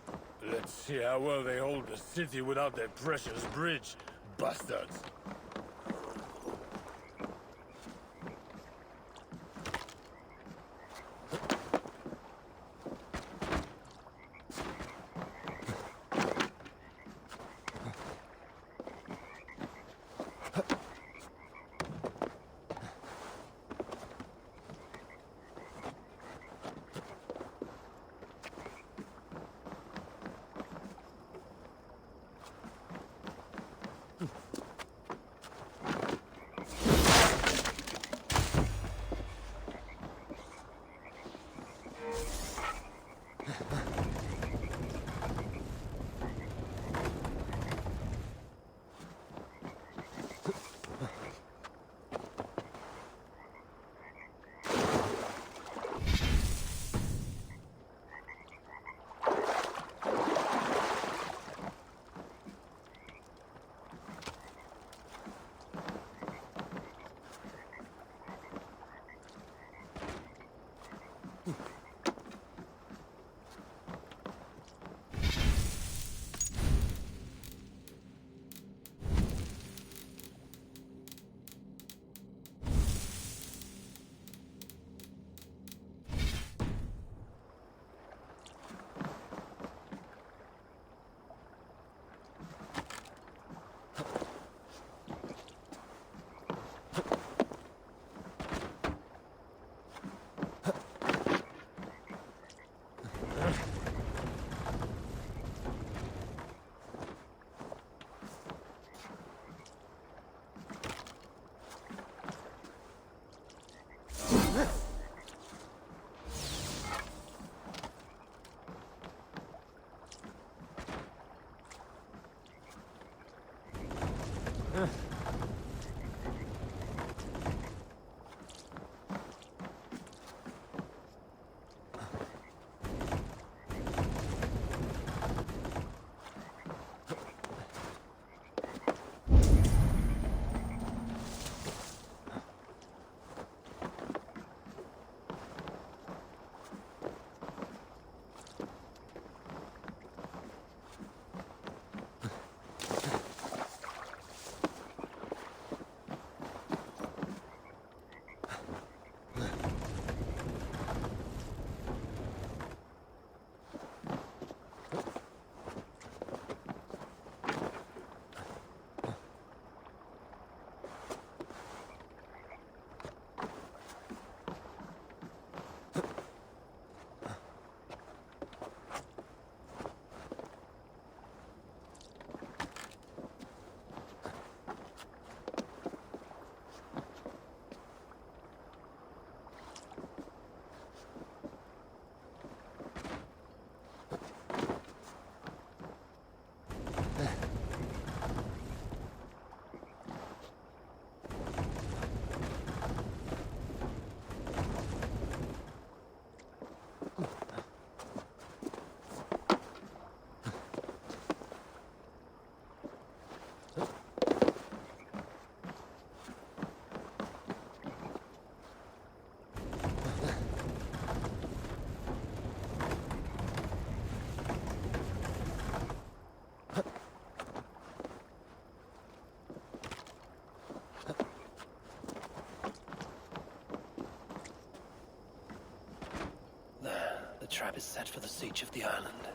A: Let's see how well they hold the city without their precious bridge. Bastards!
E: trap is set for the siege of the island.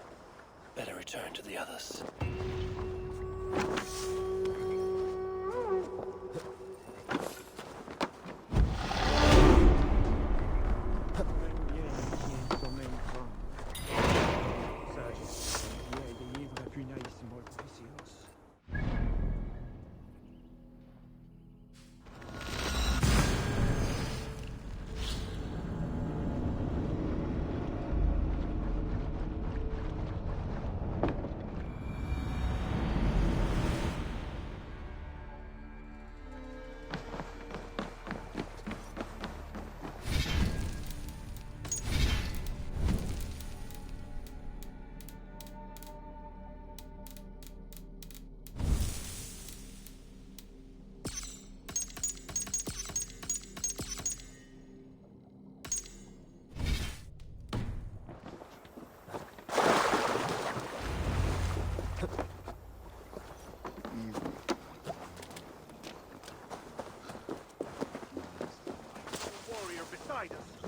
E: Better return to the others.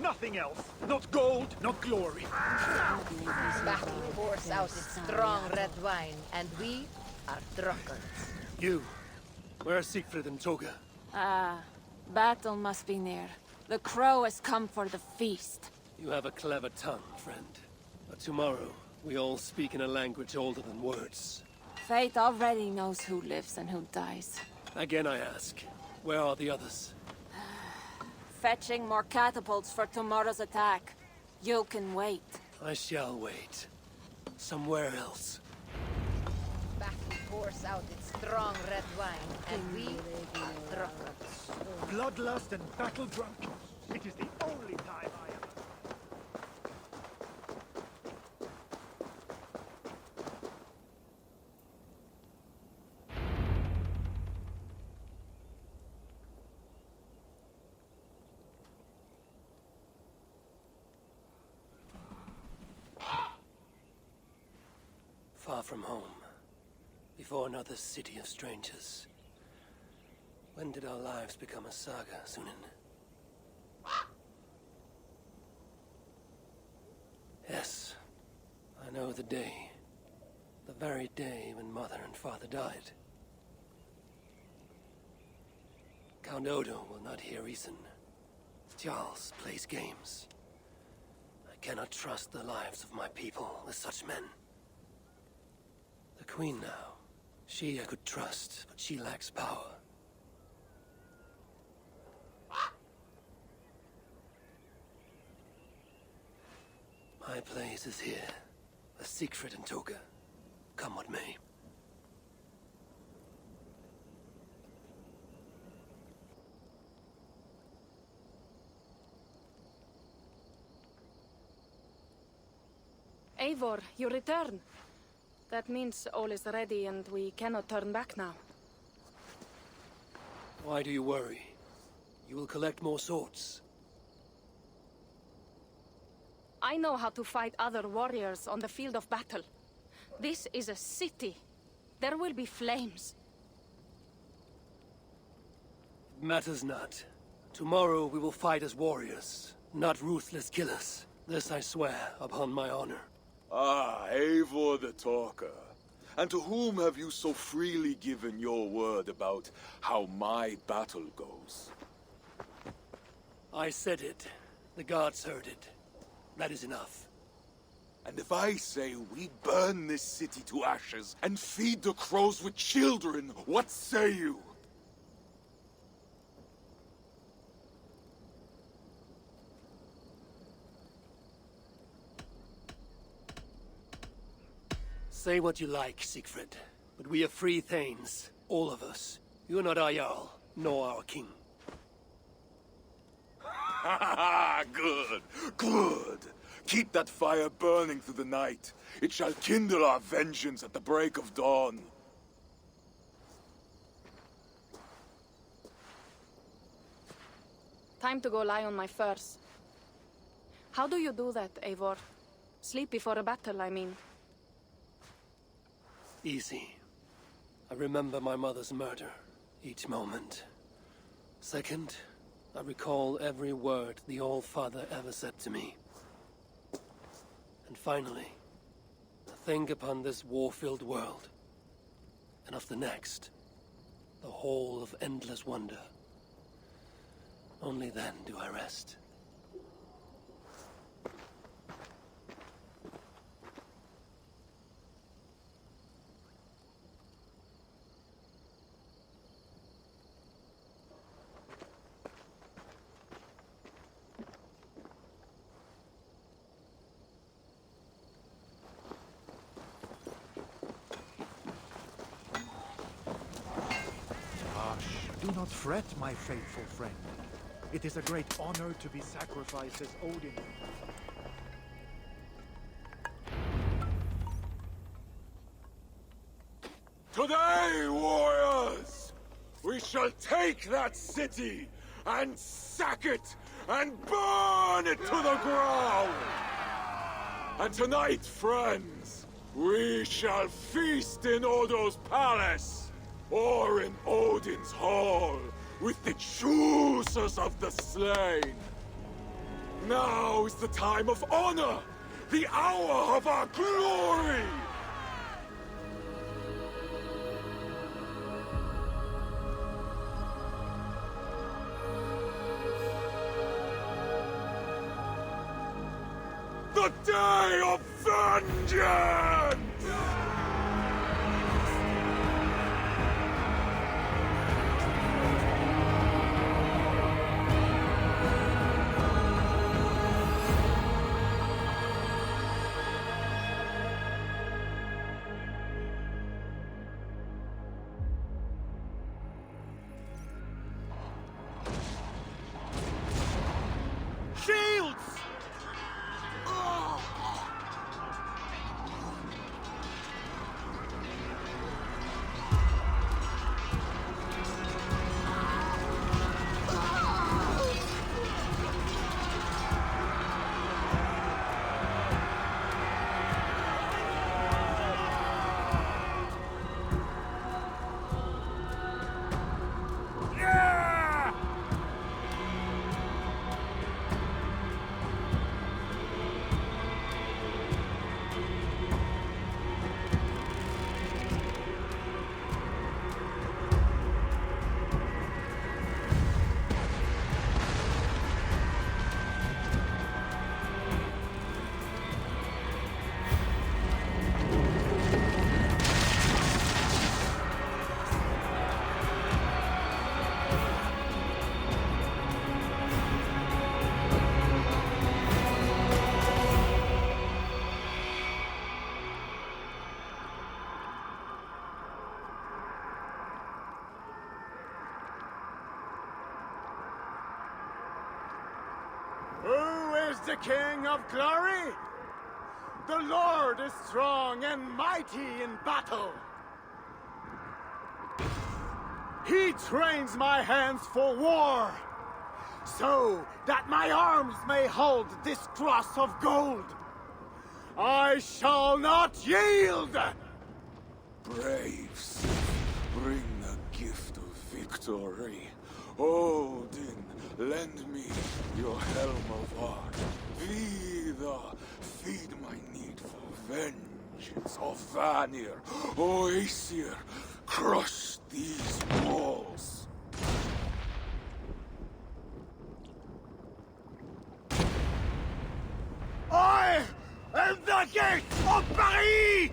L: Nothing else. Not gold, not glory.
P: Battle pours out its strong red wine, and we are drunkards.
E: You, where are Siegfried and Toga?
B: Battle must be near. The crow has come for the feast.
E: You have a clever tongue, friend. But tomorrow, we all speak in a language older than words.
B: Fate already knows who lives and who dies.
E: Again I ask, where are the others?
B: Fetching more catapults for tomorrow's attack. You can wait.
E: I shall wait. Somewhere else.
P: Battle pours out its strong red wine, and we are drunkards.
L: Bloodlust and battle drunk. It is the only time I am.
E: Far from home, before another city of strangers. When did our lives become a saga, Sunan? Yes, I know the day. The very day when Mother and Father died. Count Odo will not hear reason. Charles plays games. I cannot trust the lives of my people with such men. The Queen now. She I could trust, but she lacks power. My place is here, with Siegfried and Toga. Come what may.
B: Eivor, you return. That means all is ready and we cannot turn back now.
E: Why do you worry? You will collect more swords.
B: I know how to fight other warriors on the field of battle. This is a city. There will be flames.
E: It matters not. Tomorrow we will fight as warriors, not ruthless killers. This I swear upon my honor.
S: Ah, Eivor the Talker. And to whom have you so freely given your word about how my battle goes?
E: I said it. The gods heard it. That is enough.
S: And if I say we burn this city to ashes and feed the crows with children, what say you?
E: Say what you like, Siegfried. But we are free Thanes. All of us. You are not our Jarl, nor our king.
S: Good, good. Keep that fire burning through the night. It shall kindle our vengeance at the break of dawn.
B: Time to go lie on my furs. How do you do that, Eivor? Sleep before a battle, I mean.
E: Easy. I remember my mother's murder, each moment. Second, I recall every word the All-Father ever said to me. Finally, think upon this war-filled world, and of the next, the whole of endless wonder. Only then do I rest.
L: Do not fret, my faithful friend. It is a great honor to be sacrificed as Odin.
S: Today, warriors, we shall take that city and sack it and burn it to the ground. And tonight, friends, we shall feast in Odo's palace. Or in Odin's hall, with the choosers of the slain. Now is the time of honor, the hour of our glory! The day of vengeance!
N: Shields! Who is the King of Glory? The Lord is strong and mighty in battle. He trains my hands for war, so that my arms may hold this cross of gold. I shall not yield!
S: Braves, bring the gift of victory. Odin, lend me your helm of art. Vidar, feed my need for vengeance. O Vanir, O Aesir, crush these walls.
N: I am the gate of Paris!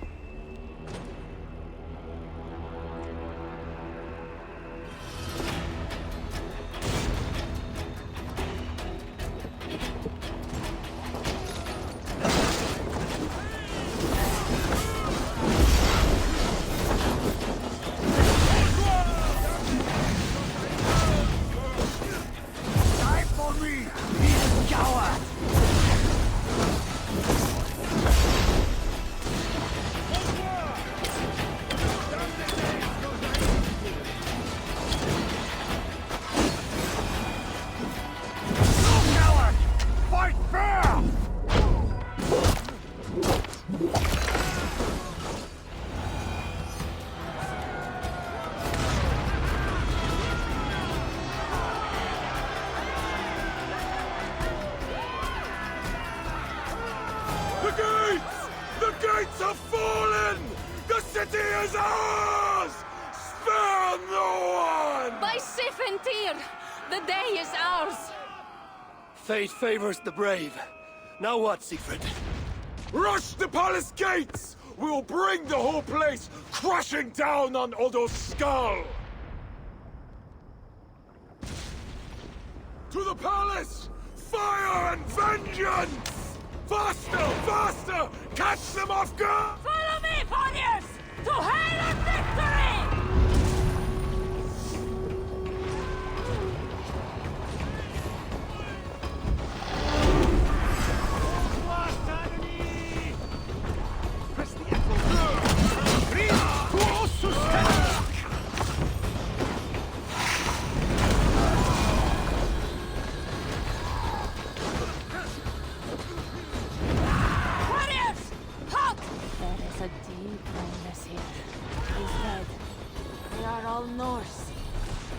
T: Die for me, you coward!
S: have fallen! The city is ours! Spare no one!
F: By Sif and Tyr, the day is ours!
E: Fate favors the brave. Now what, Siegfried?
S: Rush the palace gates! We'll bring the whole place crashing down on Odo's skull! To the palace! Fire and vengeance! Faster! Faster! Catch them off guard!
F: Follow me, warriors! To hell and victory!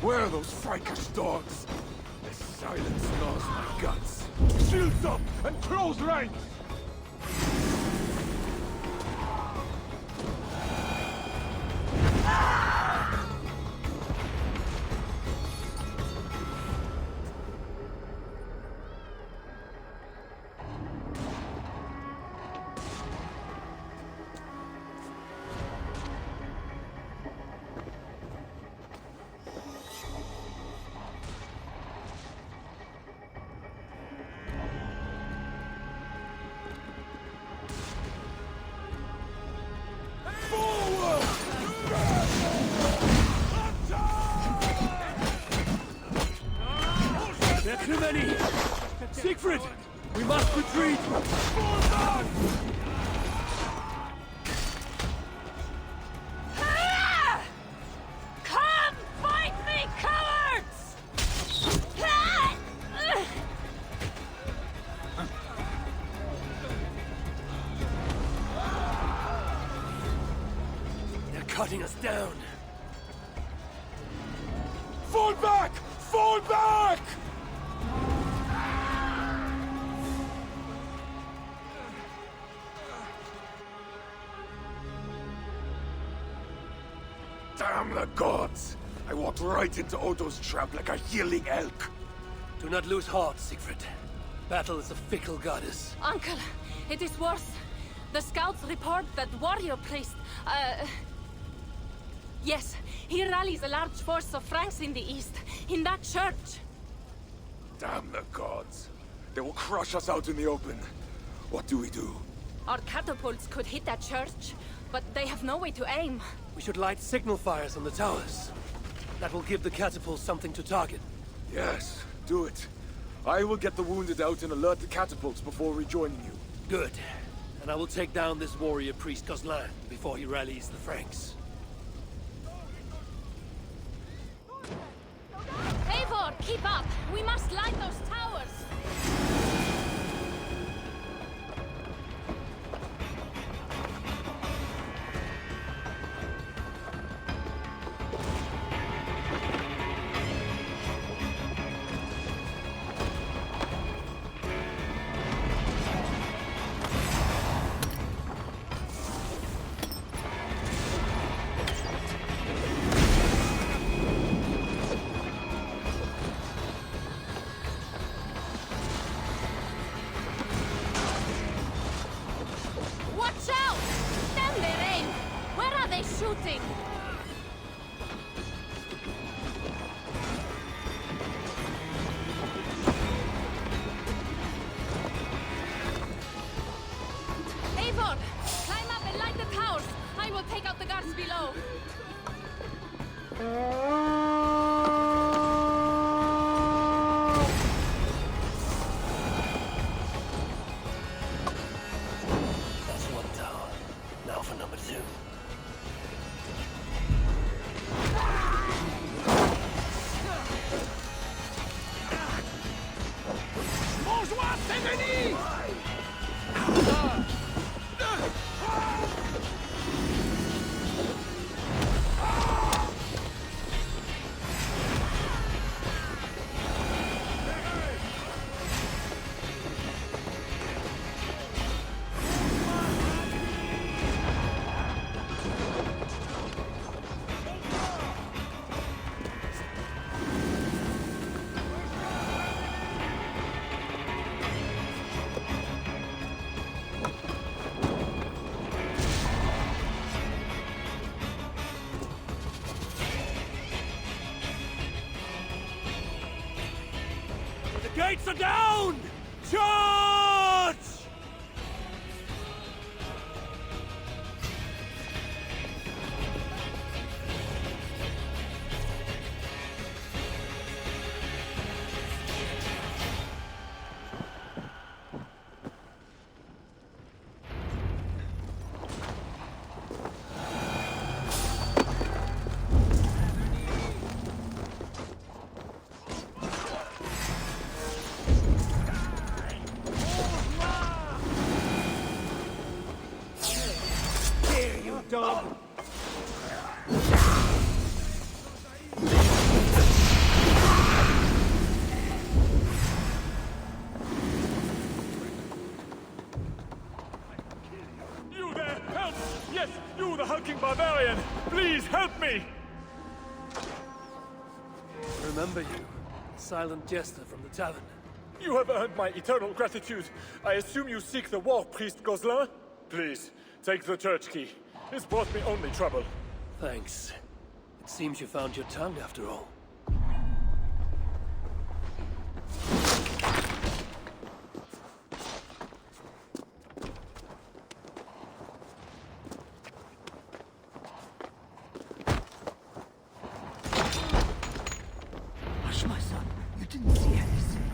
S: Where are those Frankish dogs? Their silence gnaws my guts. Shields up and close ranks!
E: There are too many! Siegfried! We must retreat!
F: Come fight me, cowards!
E: They're cutting us down!
S: Fall back! Fall back! Damn the gods! I walked right into Odo's trap like a yearling elk.
E: Do not lose heart, Siegfried. Battle is a fickle goddess.
F: Uncle, it is worse. The scouts report that warrior priest, yes, he rallies a large force of Franks in the east, in that church.
S: Damn the gods. They will crush us out in the open. What do we do?
F: Our catapults could hit that church, but they have no way to aim.
E: We should light signal fires on the towers. That will give the catapults something to target.
S: Yes, do it. I will get the wounded out and alert the catapults before rejoining you.
E: Good. And I will take down this warrior priest Goslan before he rallies the Franks.
F: Eivor, keep up! We must light those towers! Shooting! Eivor! Climb up and light the towers! I will take out the guards below!
E: That's one tower. Now for number 2.
K: gates are down! Charge!
N: Dog.
A: You there! Help! Yes, you, the hulking barbarian! Please help me!
E: Remember you, silent jester from the tavern.
A: You have earned my eternal gratitude. I assume you seek the war priest Gozlan? Please, take the church key. It's brought me only trouble.
E: Thanks. It seems you found your tongue after all.
T: Hush, my son. You didn't see anything.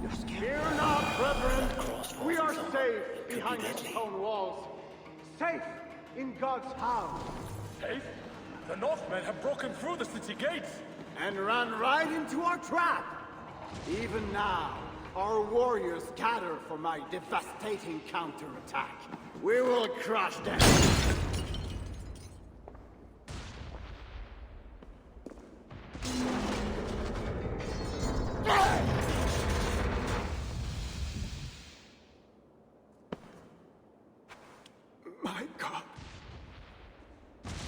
T: You're scared.
N: Fear not, brethren. We are safe behind the stone walls. Safe in God's house.
A: Safe? The Northmen have broken through the city gates!
N: And ran right into our trap. Even now, our warriors gather for my devastating counterattack. We will crush them. My God.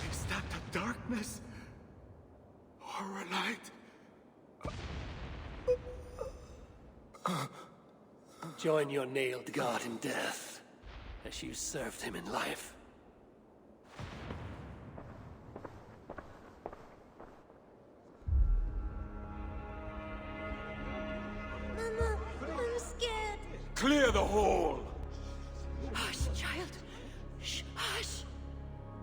N: Is that the darkness? Or a light?
E: Join your nailed god in death, as you served him in life.
M: Mama, I'm scared.
S: Clear the hall!
F: Hush, child. Shh, hush.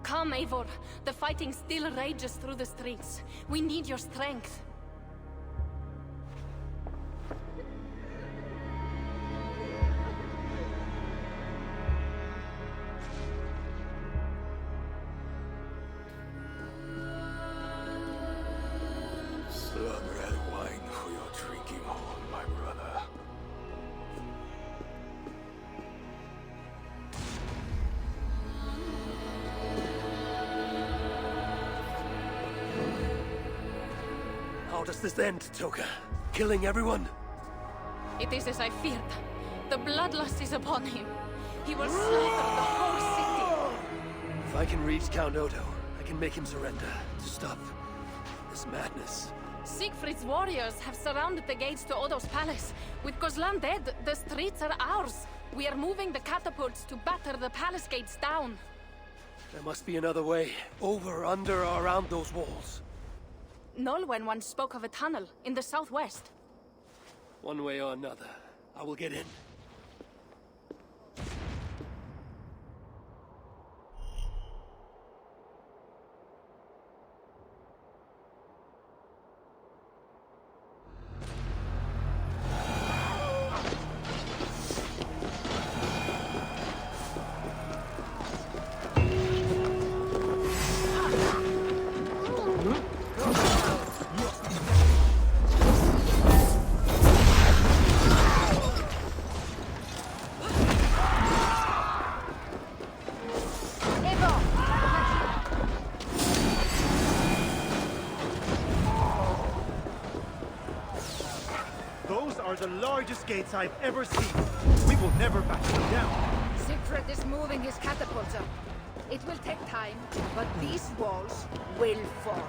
F: Come, Eivor. The fighting still rages through the streets. We need your strength.
S: Some red wine for your drinking hole, my brother.
E: How does this end, Toka? Killing everyone?
F: It is as I feared. The bloodlust is upon him. He will slaughter the whole city.
E: If I can reach Count Odo, I can make him surrender to stop this madness.
F: Siegfried's warriors have surrounded the gates to Odo's palace. With Gozlan dead, the streets are ours. We are moving the catapults to batter the palace gates down.
E: There must be another way. Over, under, or around those walls.
F: Nolwenn once spoke of a tunnel in the southwest.
E: One way or another, I will get in.
L: The largest gates I've ever seen. We will never back them down.
D: Siegfried is moving his catapults up. It will take time, but these walls will fall.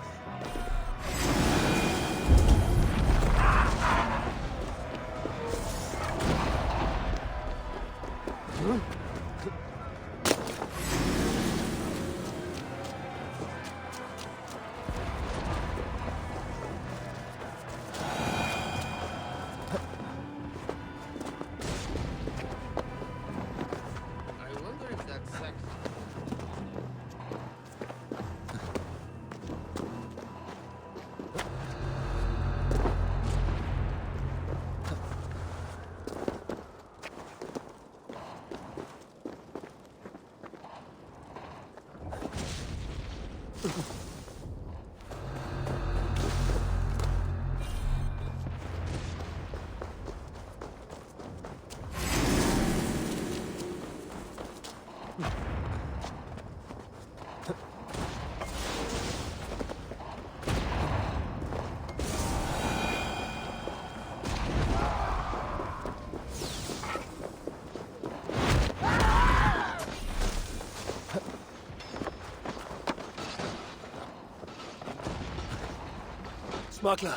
E: Smuggler,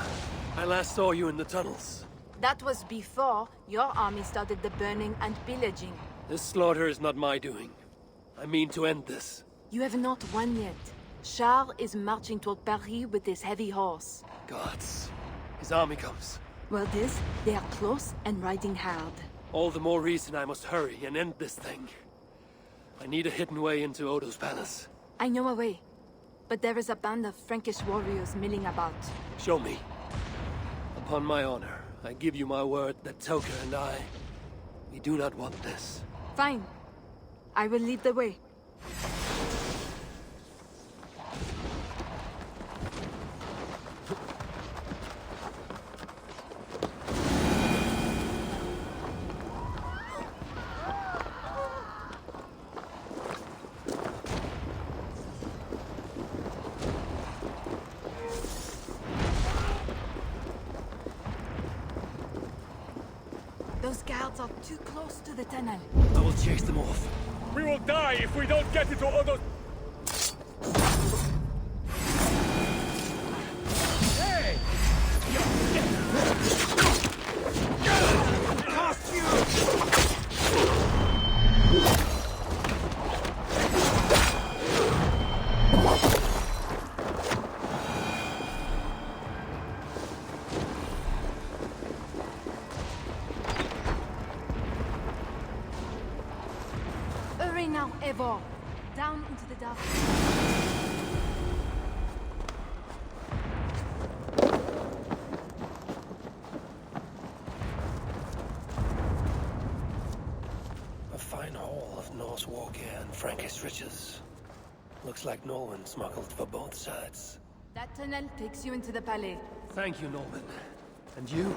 E: I last saw you in the tunnels.
F: That was before your army started the burning and pillaging.
E: This slaughter is not my doing. I mean to end this.
F: You have not won yet. Charles is marching toward Paris with his heavy horse.
E: Gods. His army comes.
F: Well, they are close and riding hard.
E: All the more reason I must hurry and end this thing. I need a hidden way into Odo's palace.
F: I know a way. But there is a band of Frankish warriors milling about.
E: Show me. Upon my honor, I give you my word that Toka and we do not want this.
F: Fine. I will lead the way. Those guards are too close to the tunnel.
E: I will chase them off.
A: We will die if we don't get into Odo's... Hey!
N: Cost you!
F: Hurry now, Eivor. Down into the dark.
E: A fine haul of Norse war gear and Frankish riches. Looks like Norman smuggled for both sides.
F: That tunnel takes you into the palais.
E: Thank you, Norman. And you?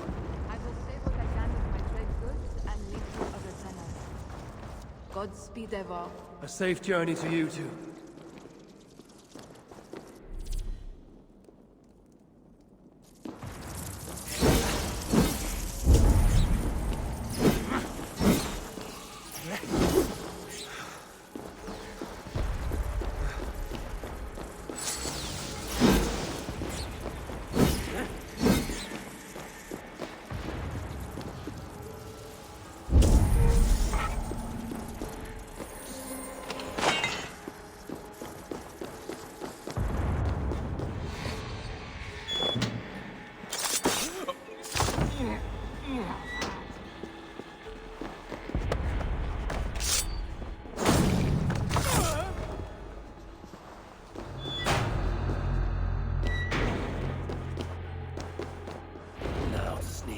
F: I will save what I can of my trade goods and lead through other tunnels. Godspeed, Eivor.
E: A safe journey to you too.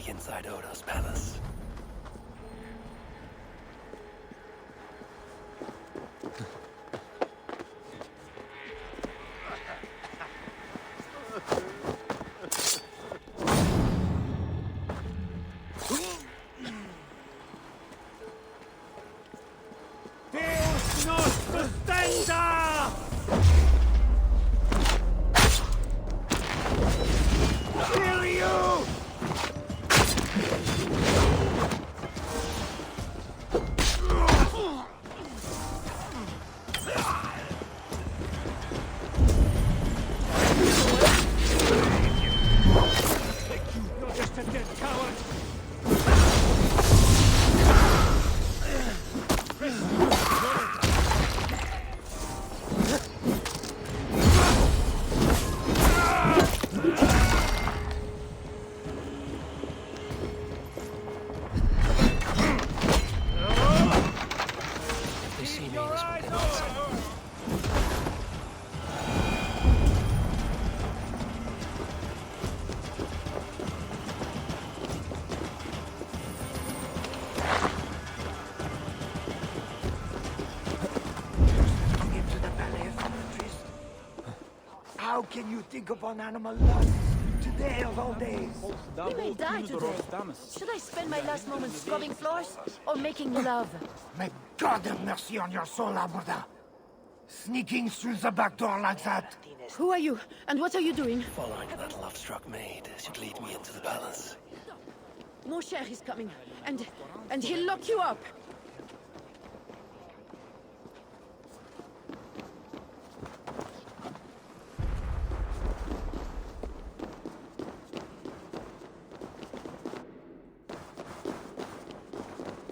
E: Inside Odo's palace.
N: Deus nos sustenta! Kill you!
T: How can you think of an animal lust to
P: day of all days.
B: We may die today. Should I spend my last moments scrubbing floors or making love?
T: May God have mercy on your soul, Alberta. Sneaking through the back door like that.
P: Who are you, and what are you doing?
E: Following that love-struck maid should lead me into the palace.
P: Mon cher is coming, and he'll lock you up.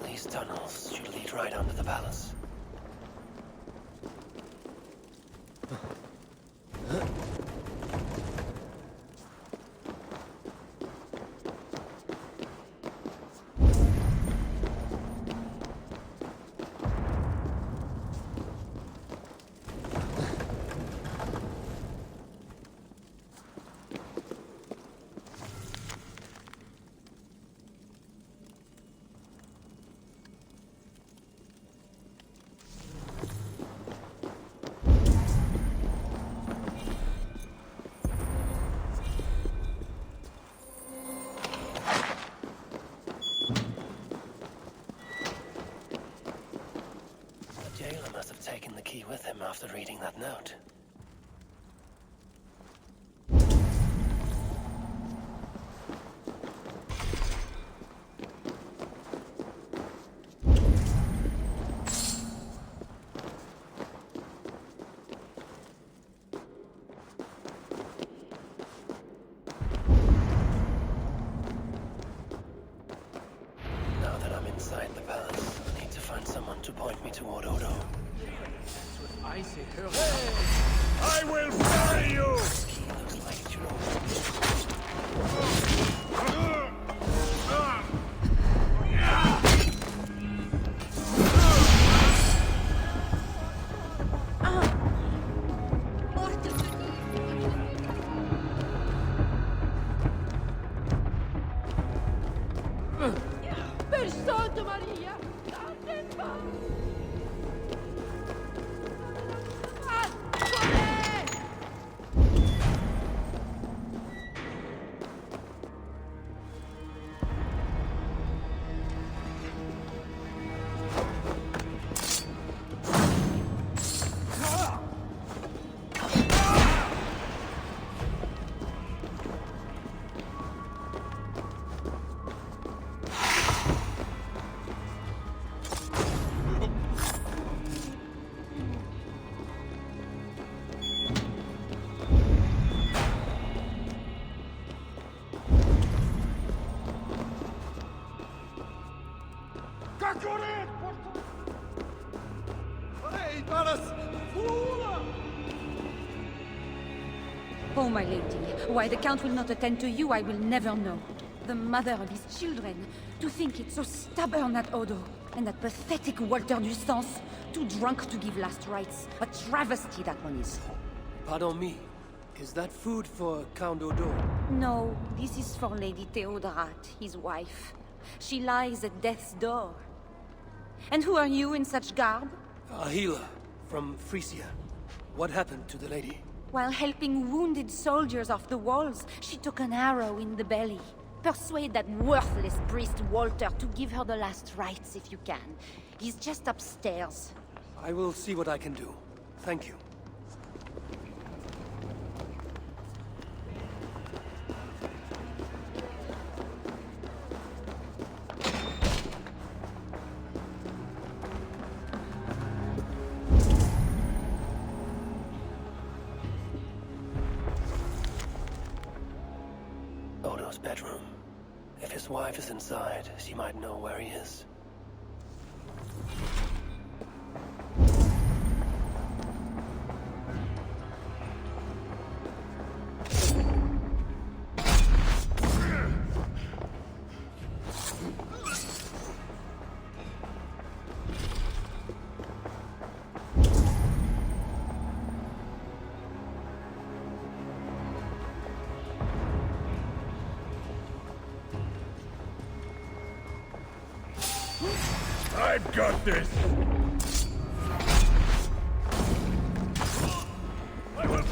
E: These tunnels should lead right under the palace. Taken the key with him after reading that note. Now that I'm inside the palace, I need to find someone to point me toward Odo.
A: I will bury you!
E: This key looks like it should
O: Oh, my lady, why the Count will not attend to you, I will never know. The mother of his children, to think it's so stubborn, that Odo. And that pathetic Walter du Sens, too drunk to give last rites. A travesty, that one is.
E: Pardon me. Is that food for Count Odo?
O: No, this is for Lady Theodorat, his wife. She lies at death's door. And who are you in such garb?
E: A healer from Frisia. What happened to the lady?
O: While helping wounded soldiers off the walls, she took an arrow in the belly. Persuade that worthless priest Walter to give her the last rites if you can. He's just upstairs.
E: I will see what I can do. Thank you. Odo's bedroom. If his wife is inside, she might know where he is.
A: I've got this! I will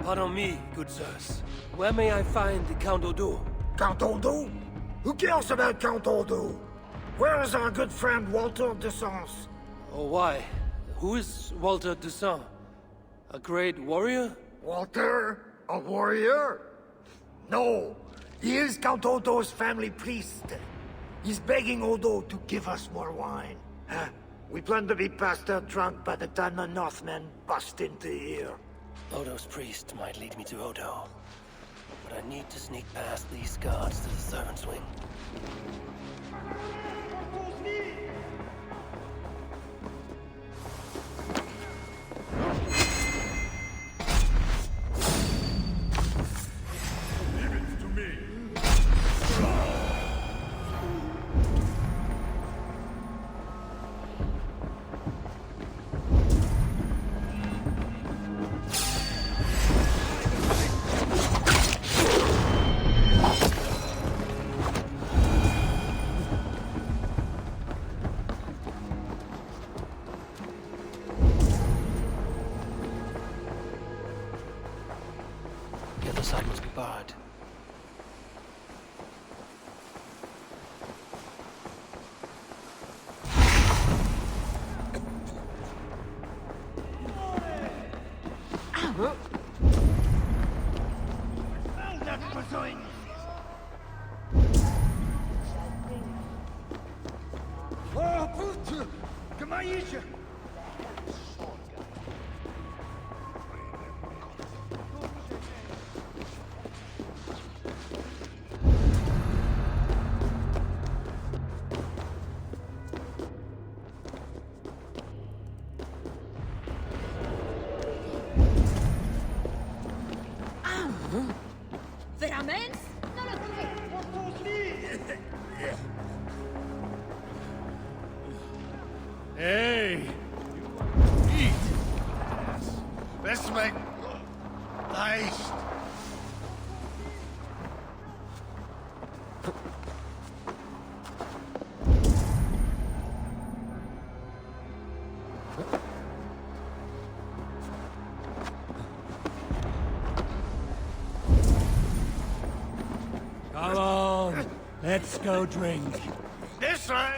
E: Pardon me, good sirs. Where may I find Count Odo?
T: Count Odo? Who cares about Count Odo? Where is our good friend Walter de Sens?
E: Oh, why? Who is Walter de Sens? A great warrior?
T: Walter? A warrior? No. He is Count Odo's family priest. He's begging Odo to give us more wine. We plan to be passed out drunk by the time the Northmen bust into here.
E: Odo's priest might lead me to Odo. But I need to sneak past these guards to the servants' wing. The other side must be barred.
T: Oh, puto! Gamaícha!
F: Veramens?
L: Hey! Eat! Let's make... Nice!
U: Come on, let's go drink.
L: This way!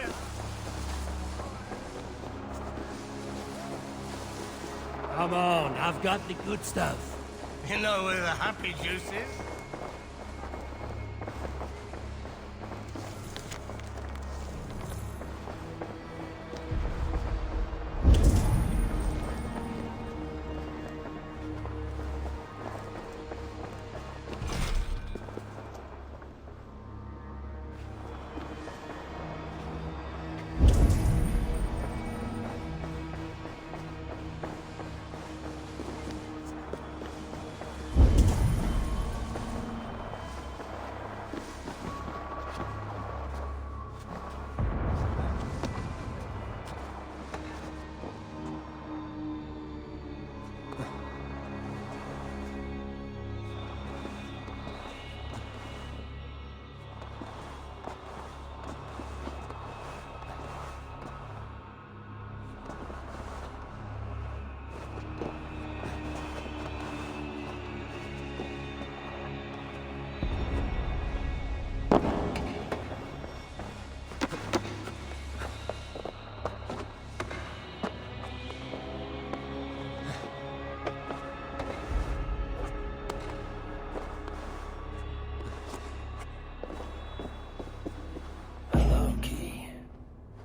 U: Come on, I've got the good stuff.
L: You know where the happy juice is?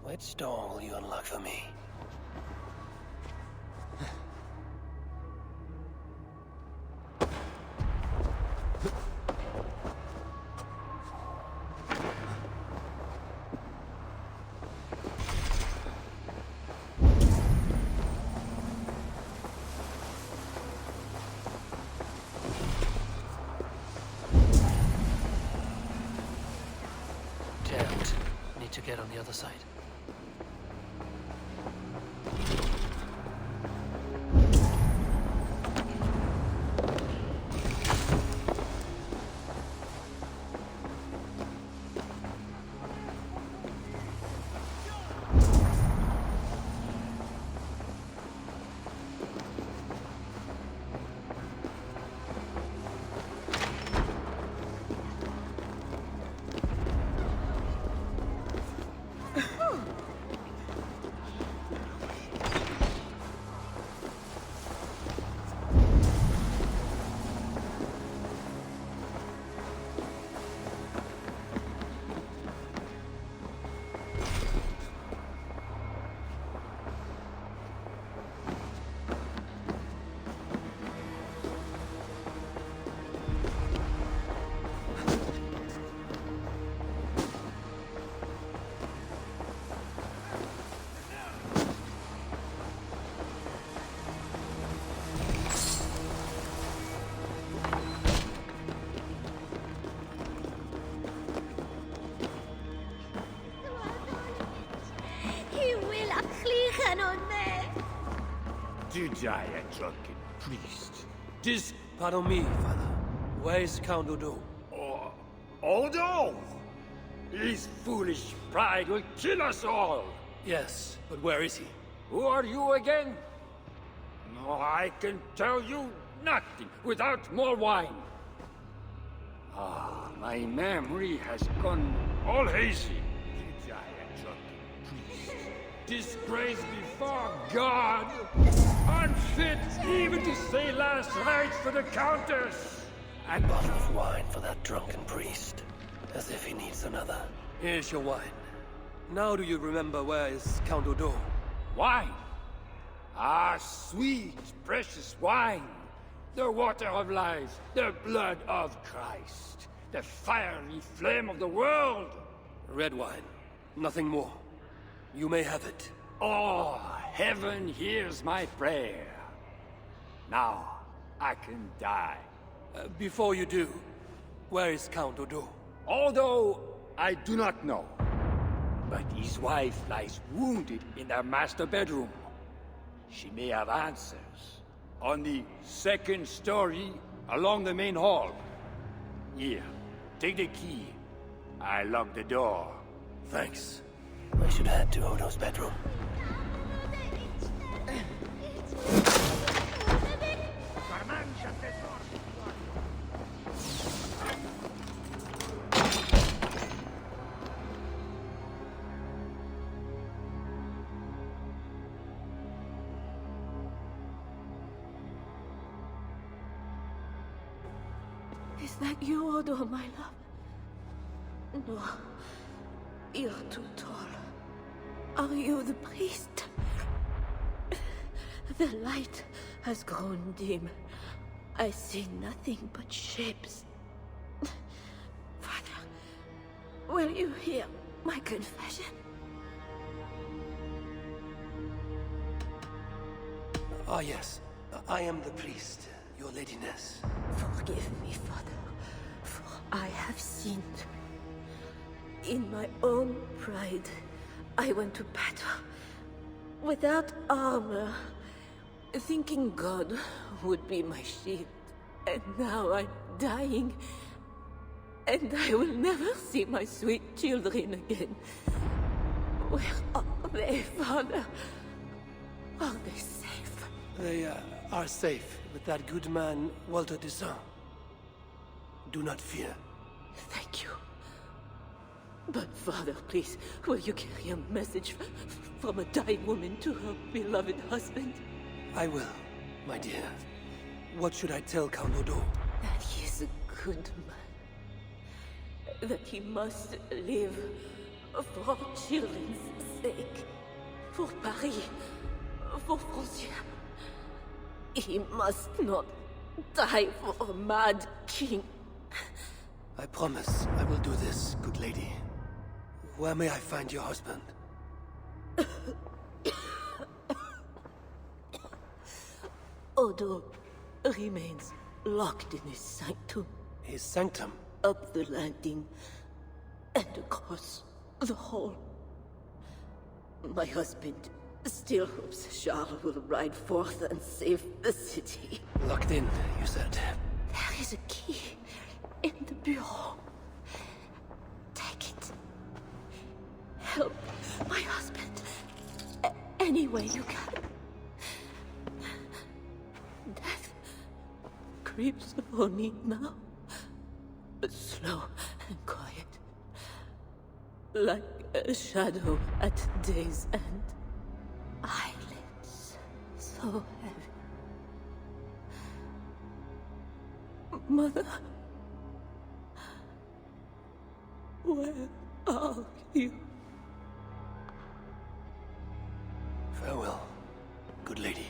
E: Which door will you unlock for me? Jammed. Need to get on the other side.
U: Did I, a drunken priest?
E: Pardon me, father. Where is Count Odo?
U: Odo! His foolish pride will kill us all!
E: Yes, but where is he?
U: Who are you again? No, I can tell you nothing without more wine. Ah, my memory has gone all hazy. Did I, a drunken priest? Disgraced before God! Unfit even to say last rites for the Countess!
E: A bottle of wine for that drunken priest. As if he needs another. Here's your wine. Now do you remember where is Count Odo?
U: Wine? Ah, sweet, precious wine. The water of life, the blood of Christ. The fiery flame of the world.
E: Red wine. Nothing more. You may have it.
U: Oh, heaven hears my prayer. Now, I can die.
E: Before you do, where is Count Odo?
U: Although I do not know. But his wife lies wounded in their master bedroom. She may have answers. On the second story, along the main hall. Here, take the key. I locked the door.
E: Thanks. I should head to Odo's bedroom.
C: Is that you, Odo, my love? No. You're too tall. Are you the priest? The light has grown dim. I see nothing but shapes. Father, will you hear my confession?
E: Ah, yes. I am the priest, your ladiness.
C: Forgive me, Father, for I have sinned. In my own pride, I went to battle without armor, thinking God would be my shield. And now I'm dying, and I will never see my sweet children again. Where are they, Father? Are they safe?
E: They are safe with that good man, Walter de Saint. Do not fear.
C: Thank you. But, Father, please, will you carry a message from a dying woman to her beloved husband?
E: I will, my dear. What should I tell Count Odo?
C: That he is a good man. That he must live for children's sake. For Paris. For Francia. He must not die for a mad king.
E: I promise I will do this, good lady. Where may I find your husband?
C: Odo remains locked in his sanctum.
E: His sanctum?
C: Up the landing and across the hall. My husband still hopes Charles will ride forth and save the city.
E: Locked in, you said.
C: There is a key in the bureau. Take it. Help my husband any way you can. Death creeps upon me now, slow and quiet, like a shadow at day's end. Eyelids so heavy. Mother, where are you?
E: Farewell, good lady.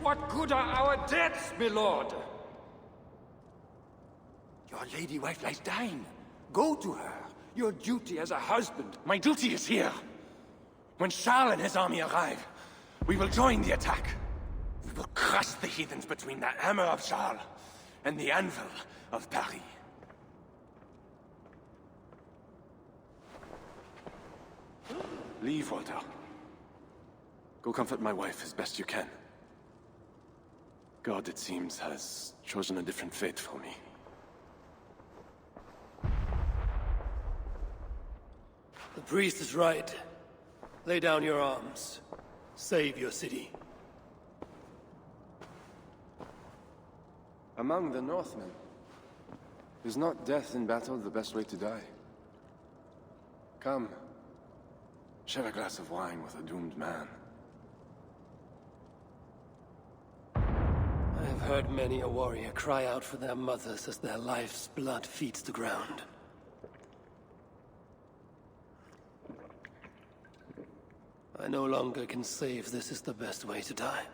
U: What good are our deaths, my lord? Your lady wife lies dying. Go to her. Your duty as a husband.
G: My duty is here. When Charles and his army arrive, we will join the attack. We will crush the heathens between the hammer of Charles and the anvil of Paris. Leave, Walter. Go comfort my wife as best you can. God, it seems, has chosen a different fate for me.
E: The priest is right. Lay down your arms. Save your city.
G: Among the Northmen, is not death in battle the best way to die? Come, share a glass of wine with a doomed man.
E: I have heard many a warrior cry out for their mothers as their life's blood feeds the ground. I no longer can say if this is the best way to die.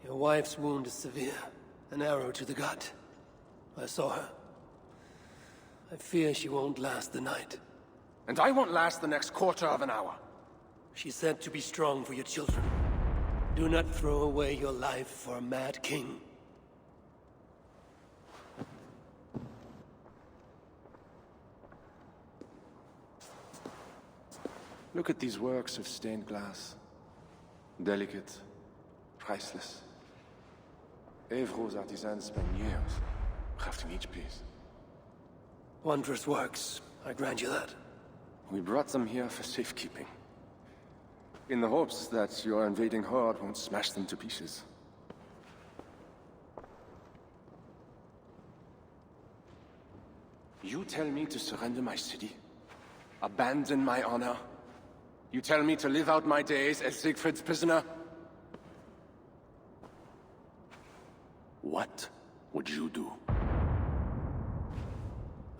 E: Your wife's wound is severe. An arrow to the gut. I saw her. I fear she won't last the night.
G: And I won't last the next quarter of an hour.
E: She said to be strong for your children. Do not throw away your life for a mad king.
G: Look at these works of stained glass. Delicate, priceless. Eivor's artisans spent years crafting each piece.
E: Wondrous works, I grant you that.
G: We brought them here for safekeeping. In the hopes that your invading horde won't smash them to pieces. You tell me to surrender my city? Abandon my honor? You tell me to live out my days as Siegfried's prisoner? What would you do?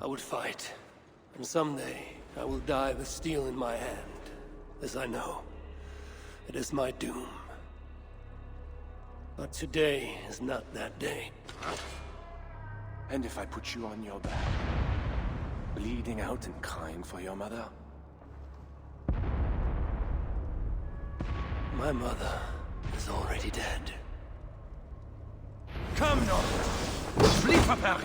E: I would fight. And someday, I will die with steel in my hand. As I know, it is my doom. But today is not that day.
G: And if I put you on your back, bleeding out and crying for your mother?
E: My mother is already dead.
G: Come, North! Flee for Paris!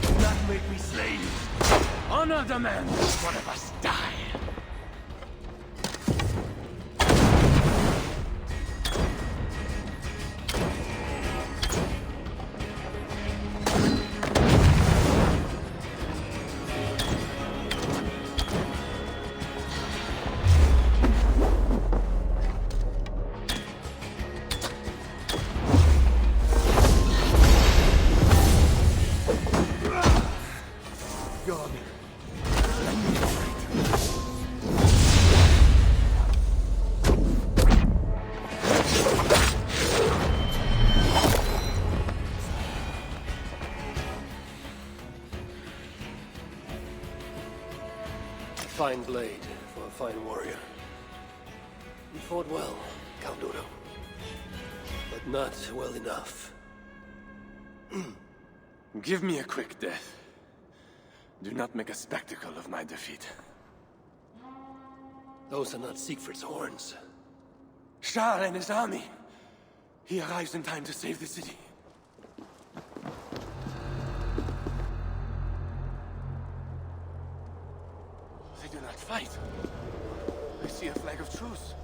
E: Do not make me slay you.
G: Honor demands one of us die.
E: Fine blade for a fine warrior. You fought well, Count Odo. But not well enough.
G: Give me a quick death. Do not make a spectacle of my defeat.
E: Those are not Siegfried's horns.
G: Charles and his army. He arrives in time to save the city. They do not fight. I see a flag of truce.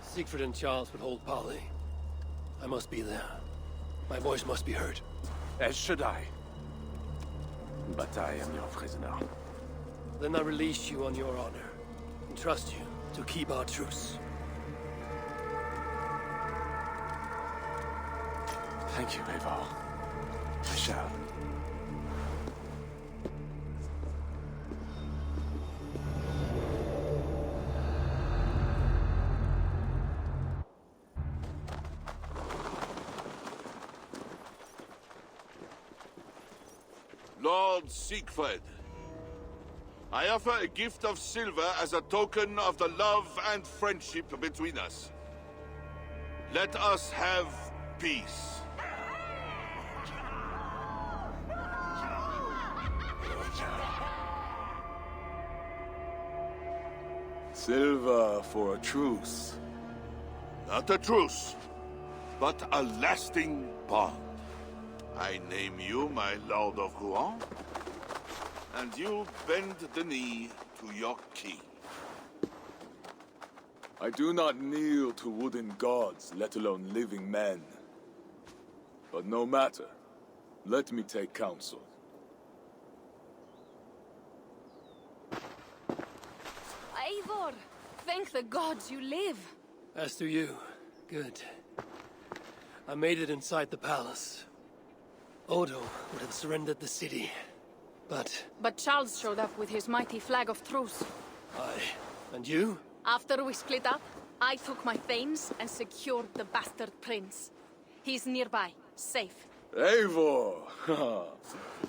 E: Siegfried and Charles would hold parley. I must be there. My voice must be heard.
G: As should I. But I am your prisoner.
E: Then I release you on your honor, and trust you to keep our truce.
G: Thank you, Eivor. I shall.
Q: Lord Siegfried, I offer a gift of silver as a token of the love and friendship between us. Let us have peace.
S: Silver for a truce.
Q: Not a truce, but a lasting bond. I name you my Lord of Rouen, and you bend the knee to your king.
S: I do not kneel to wooden gods, let alone living men. But no matter. Let me take counsel.
B: Eivor, thank the gods you live.
E: As do you. Good. I made it inside the palace. Odo would have surrendered the city, but...
B: But Charles showed up with his mighty flag of truce.
E: Aye. And you?
B: After we split up, I took my thanes and secured the bastard prince. He's nearby, safe.
S: Eivor!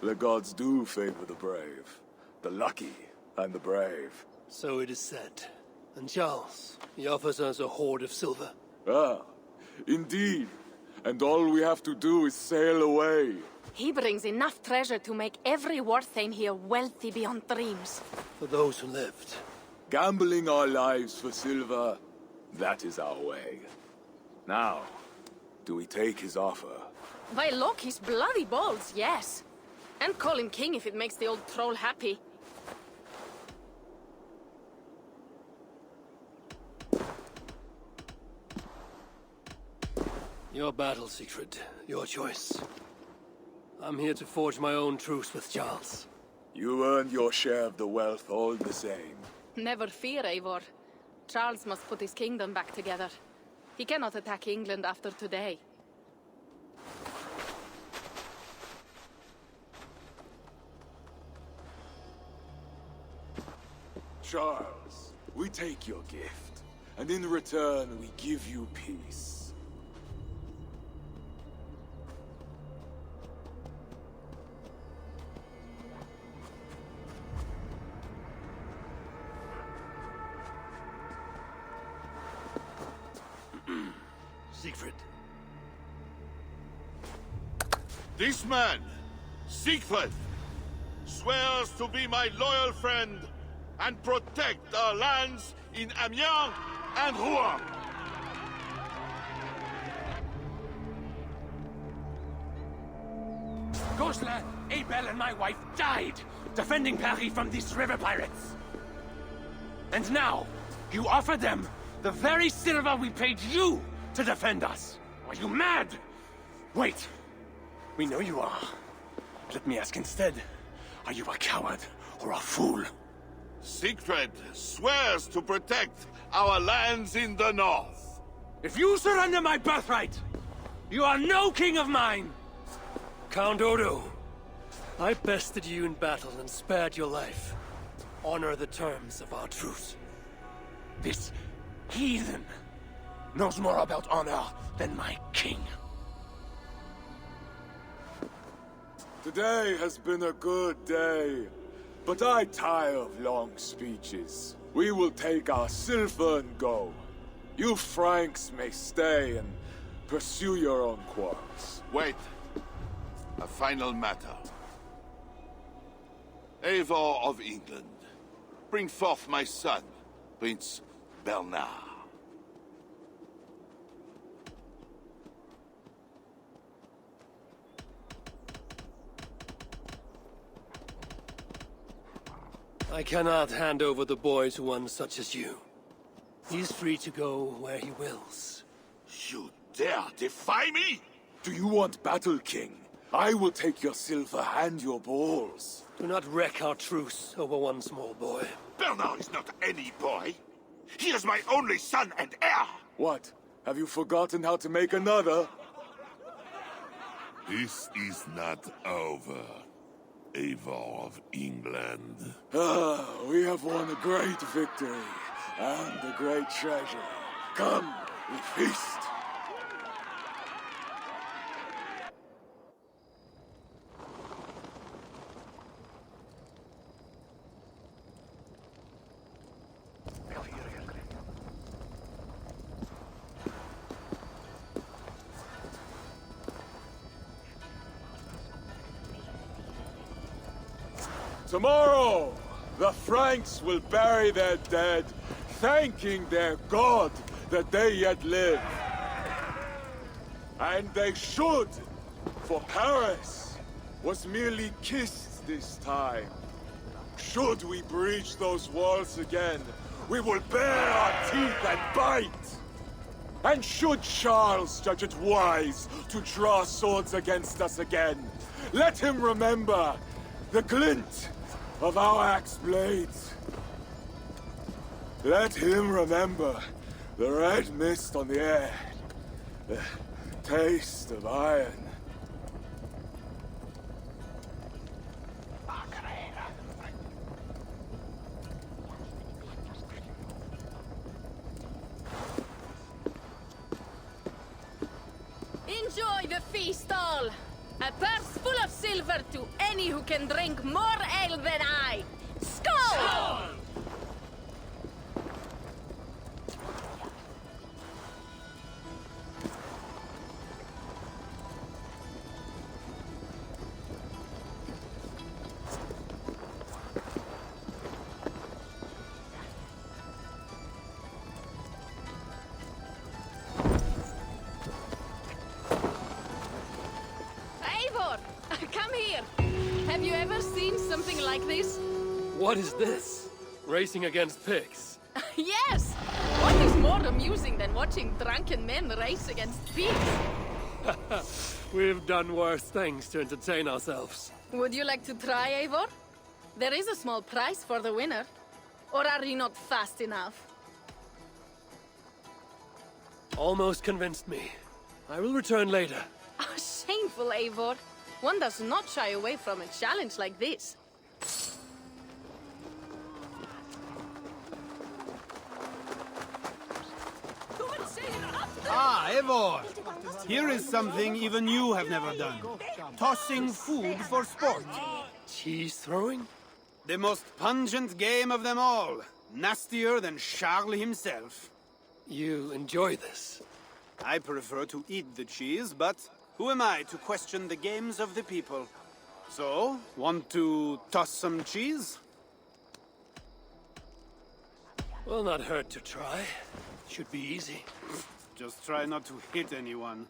S: The gods do favor the brave. The lucky and the brave.
E: So it is said. And Charles, he offers us a hoard of silver.
S: Ah, indeed. And all we have to do is sail away.
B: He brings enough treasure to make every Warthane here wealthy beyond dreams.
E: For those who lived.
S: Gambling our lives for silver, that is our way. Now, do we take his offer?
B: By Loki's bloody balls, yes. And call him king if it makes the old troll happy.
E: Your battle, Siegfried. Your choice. I'm here to forge my own truce with Charles.
S: You earned your share of the wealth all the same.
B: Never fear, Eivor. Charles must put his kingdom back together. He cannot attack England after today.
S: Charles, we take your gift, and in return we give you peace.
E: Siegfried.
Q: This man, Siegfried, swears to be my loyal friend and protect our lands in Amiens and Rouen.
K: Goslar, Abel and my wife died defending Paris from these river pirates. And now, you offer them the very silver we paid you to defend us. Are you mad? Wait. We know you are. Let me ask instead, are you a coward or a fool?
Q: Siegfried swears to protect our lands in the north.
K: If you surrender my birthright, you are no king of mine!
E: Count Odo, I bested you in battle and spared your life. Honor the terms of our truce.
K: This heathen knows more about honor than my king.
S: Today has been a good day, but I tire of long speeches. We will take our silver and go. You Franks may stay and pursue your own quarrels.
Q: Wait. A final matter. Eivor of England, bring forth my son, Prince Bernard.
E: I cannot hand over the boy to one such as you. He's free to go where he wills.
Q: You dare defy me?
S: Do you want battle, King? I will take your silver and your balls.
E: Do not wreck our truce over one small boy.
Q: Bernard is not any boy. He is my only son and heir.
S: What? Have you forgotten how to make another?
J: This is not over, Eivor of England.
S: We have won a great victory and a great treasure. Come, we feast. Tomorrow, the Franks will bury their dead, thanking their god that they yet live. And they should, for Paris was merely kissed this time. Should we breach those walls again, we will bare our teeth and bite. And should Charles judge it wise to draw swords against us again, let him remember the glint of our axe blades. Let him remember the red mist on the air, the taste of iron.
F: Enjoy the feast all! A purse full of silver to any who can drink more ale than I! Skål! Eivor! Come here! Have you ever seen something like this?
E: What is this? Racing against pigs?
F: Yes! What is more amusing than watching drunken men race against pigs?
E: We've done worse things to entertain ourselves.
F: Would you like to try, Eivor? There is a small prize for the winner. Or are you not fast enough?
E: Almost convinced me. I will return later.
F: Shameful, Eivor. One does not shy away from a challenge like this.
I: Ah, Eivor! Here is something even you have never done. Tossing food for sport.
E: Cheese throwing?
I: The most pungent game of them all. Nastier than Charles himself.
E: You enjoy this?
I: I prefer to eat the cheese, but who am I to question the games of the people? So, want to toss some cheese?
E: Will not hurt to try. Should be easy.
I: Just try not to hit anyone.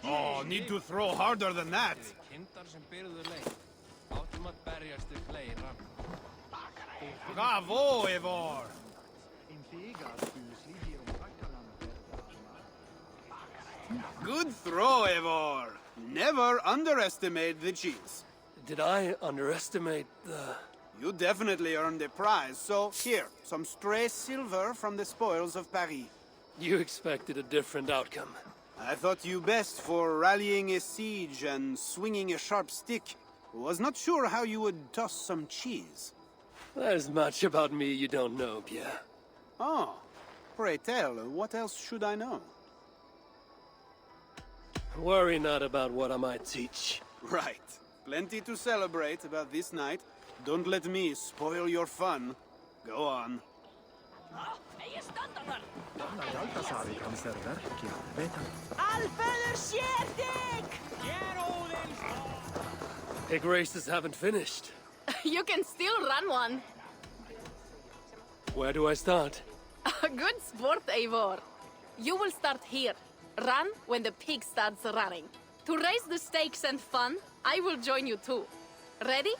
I: Oh, need to throw harder than that. Bravo, Eivor! Good throw, Eivor. Never underestimate the cheese.
E: Did I underestimate the...
I: You definitely earned a prize, so here, some stray silver from the spoils of Paris.
E: You expected a different outcome.
I: I thought you best for rallying a siege and swinging a sharp stick. Was not sure how you would toss some cheese.
E: There's much about me you don't know, Pierre.
I: Oh, pray tell, what else should I know?
E: Worry not about what I might teach.
I: Right. Plenty to celebrate about this night. Don't let me spoil your fun. Go on.
E: Pig races haven't finished.
F: You can still run one.
E: Where do I start?
F: Good sport, Eivor. You will start here. Run when the pig starts running. To raise the stakes and fun, I will join you too. Ready?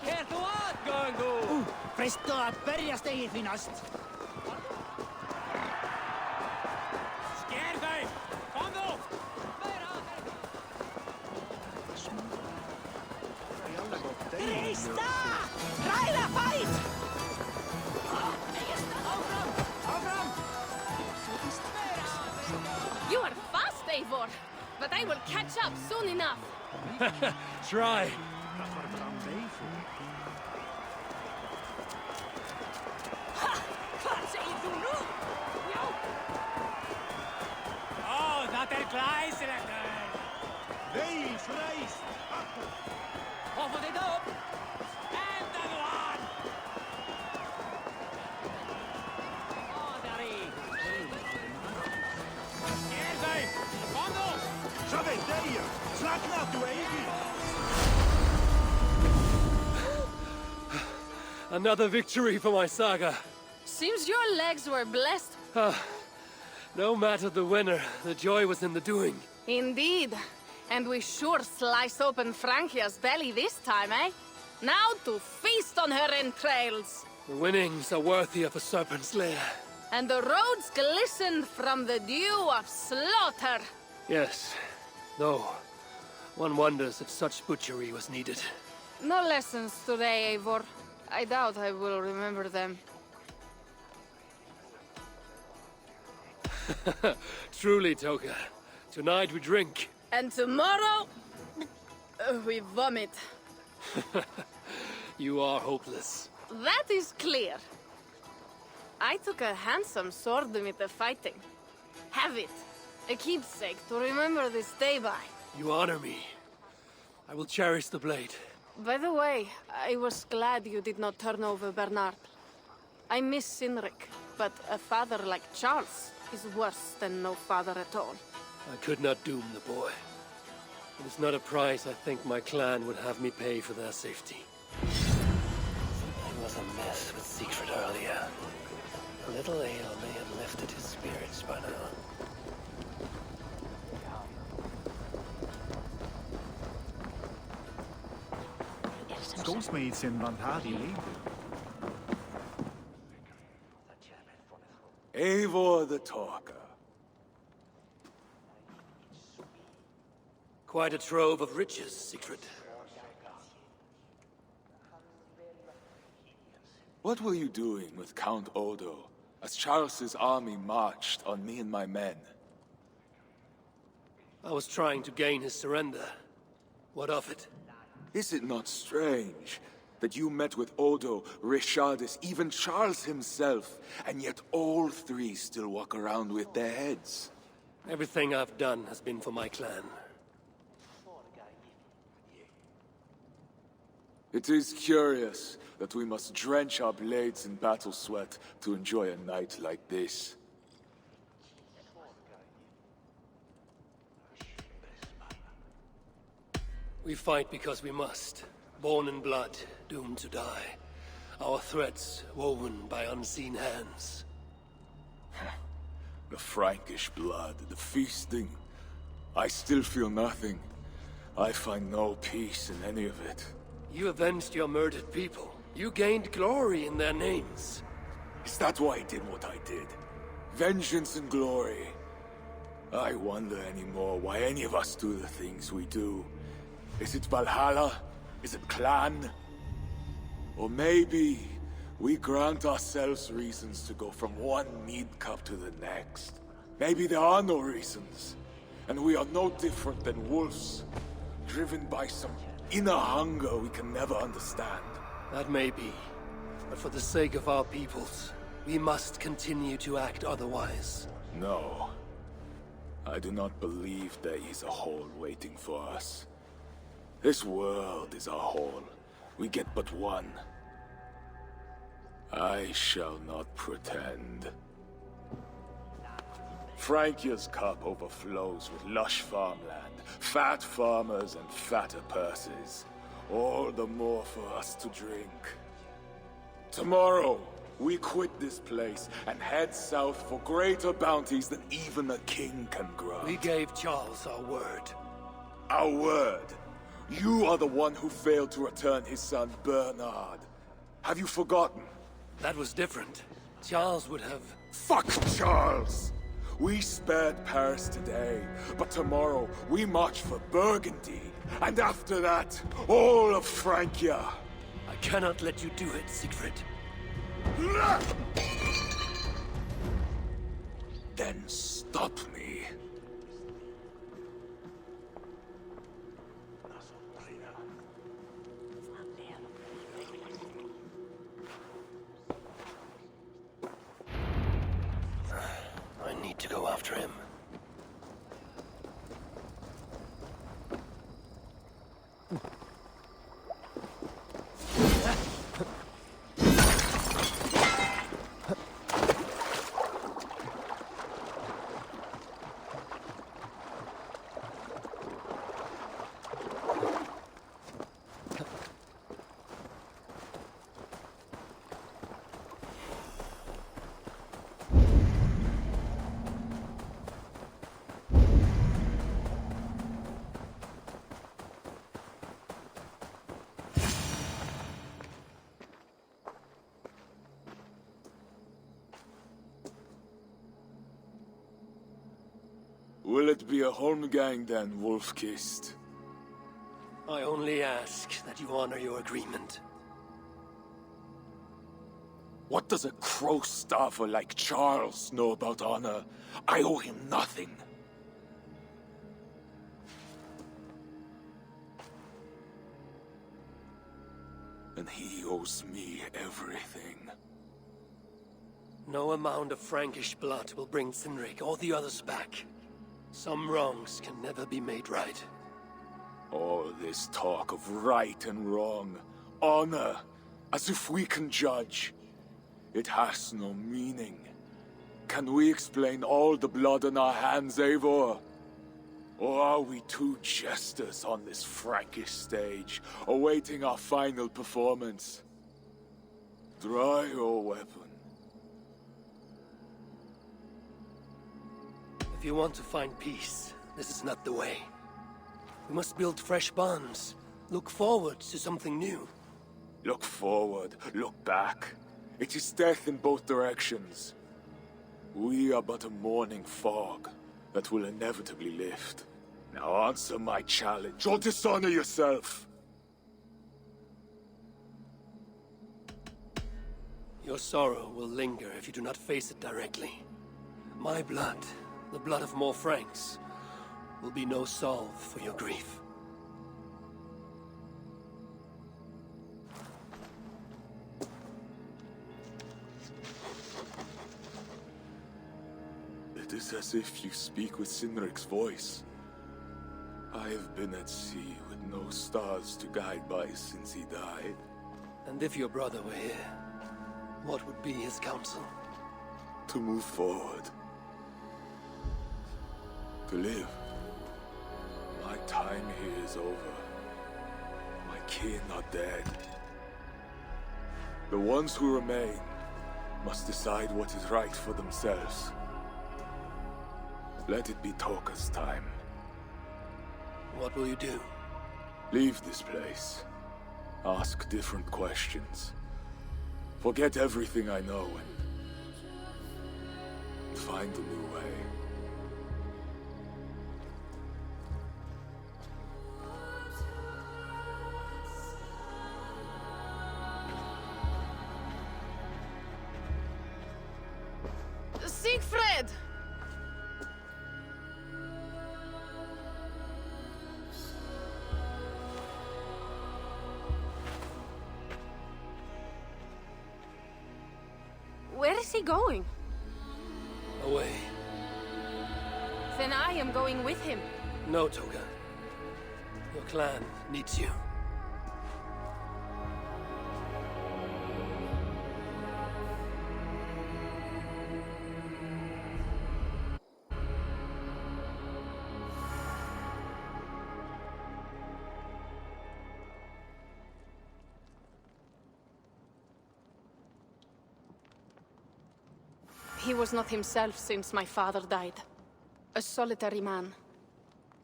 V: Er þú aðgöngu? Freystu að berjast eigið því næst. Sker þau! Kom þú! Freysta! Ræða fæt! Áfram! Áfram!
F: You are fast, Eivor, but I will catch up soon enough.
E: Try.
V: Oh, dat er gleiselijke.
L: Wees, reis!
V: Over dit op. En dan aan. Oh, daar is. Erbij. Wandel.
L: Żaden deje! Znak na tu, Eivor!
E: Another victory for my saga.
B: Seems your legs were blessed.
E: No matter the winner, the joy was in the doing.
F: Indeed. And we sure slice open Frankia's belly this time, eh? Now to feast on her entrails.
E: The winnings are worthy of a serpent's lair.
F: And the roads glisten from the dew of slaughter.
E: Yes, though one wonders if such butchery was needed.
F: No lessons today, Eivor. I doubt I will remember them.
E: Truly, Toka. Tonight we drink.
F: And tomorrow, we vomit.
E: You are hopeless.
F: That is clear. I took a handsome sword with the fighting. Have it. A keepsake to remember this day by.
E: You honor me. I will cherish the blade.
F: By the way, I was glad you did not turn over Bernard. I miss Cynric, but a father like Charles is worse than no father at all.
E: I could not doom the boy. It is not a price I think my clan would have me pay for their safety. Something was amiss with Siegfried earlier. A little ale may have lifted his spirits by now.
L: Goldsmiths in Vantadia.
S: Eivor the Talker.
E: Quite a trove of riches, Siegfried.
S: What were you doing with Count Odo as Charles's army marched on me and my men?
E: I was trying to gain his surrender. What of it?
S: Is it not strange that you met with Odo, Richardus, even Charles himself, and yet all three still walk around with their heads?
E: Everything I've done has been for my clan.
S: It is curious that we must drench our blades in battle sweat to enjoy a night like this.
E: We fight because we must. Born in blood, doomed to die. Our threats woven by unseen hands.
S: The Frankish blood, the feasting. I still feel nothing. I find no peace in any of it.
E: You avenged your murdered people. You gained glory in their names.
S: Is that why I did what I did? Vengeance and glory. I wonder anymore why any of us do the things we do. Is it Valhalla? Is it clan? Or maybe we grant ourselves reasons to go from one mead cup to the next. Maybe there are no reasons, and we are no different than wolves, driven by some inner hunger we can never understand.
E: That may be, but for the sake of our peoples, we must continue to act otherwise.
S: No. I do not believe there is a hole waiting for us. This world is our hole. We get but one. I shall not pretend. Frankia's cup overflows with lush farmland, fat farmers and fatter purses. All the more for us to drink. Tomorrow, we quit this place and head south for greater bounties than even a king can grant.
E: We gave Charles our word.
S: Our word? You are the one who failed to return his son, Bernard. Have you forgotten?
E: That was different. Charles would have...
S: Fuck Charles! We spared Paris today, but tomorrow we march for Burgundy. And after that, all of Francia.
E: I cannot let you do it, Siegfried.
S: Then stop me.
E: after him.
S: Will it be a Holmgang then, Wolf-Kissed?
E: I only ask that you honor your agreement.
S: What does a crow-staffer like Charles know about honor? I owe him nothing. And he owes me everything.
E: No amount of Frankish blood will bring Cynric or the others back. Some wrongs can never be made right.
S: All this talk of right and wrong, honor, as if we can judge. It has no meaning. Can we explain all the blood on our hands, Eivor? Or are we two jesters on this Frankish stage, awaiting our final performance? Draw your weapon.
E: If you want to find peace, this is not the way. We must build fresh bonds. Look forward to something new.
S: Look forward, look back. It is death in both directions. We are but a morning fog that will inevitably lift. Now answer my challenge, or dishonor yourself!
E: Your sorrow will linger if you do not face it directly. My blood, the blood of more Franks, will be no salve for your grief.
S: It is as if you speak with Cynric's voice. I have been at sea with no stars to guide by since he died.
E: And if your brother were here, what would be his counsel?
S: To move forward. To live. My time here is over. My kin are dead. The ones who remain must decide what is right for themselves. Let it be Toka's time.
E: What will you do?
S: Leave this place. Ask different questions. Forget everything I know and find a new way.
B: Siegfried! Where is he going?
E: Away.
B: Then I am going with him.
E: No, Toga. Your clan needs you.
B: He was not himself since my father died. A solitary man.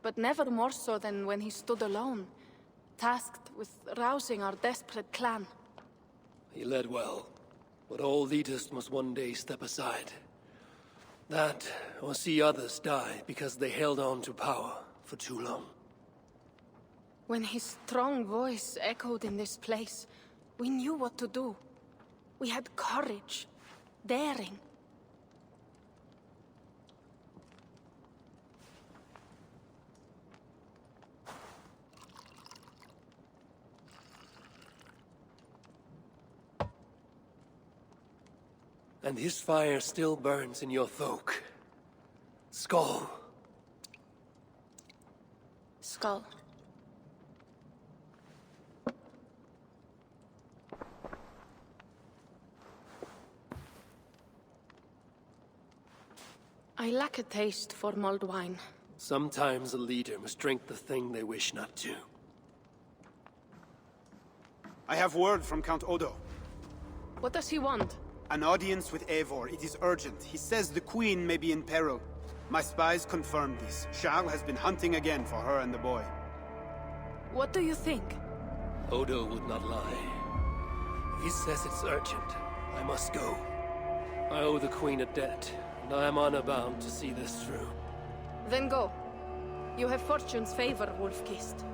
B: But never more so than when he stood alone, tasked with rousing our desperate clan.
E: He led well, but all leaders must one day step aside. That, or see others die because they held on to power for too long.
B: When his strong voice echoed in this place, we knew what to do. We had courage, daring.
E: And his fire still burns in your folk. Skull.
B: Skull. I lack a taste for mulled wine.
E: Sometimes a leader must drink the thing they wish not to.
I: I have word from Count Odo.
B: What does he want?
I: An audience with Eivor. It is urgent. He says the queen may be in peril. My spies confirmed this. Charles has been hunting again for her and the boy.
B: What do you think?
E: Odo would not lie. If he says it's urgent, I must go. I owe the queen a debt, and I am honor bound to see this through.
B: Then go. You have fortune's favor, Wolf-Kissed.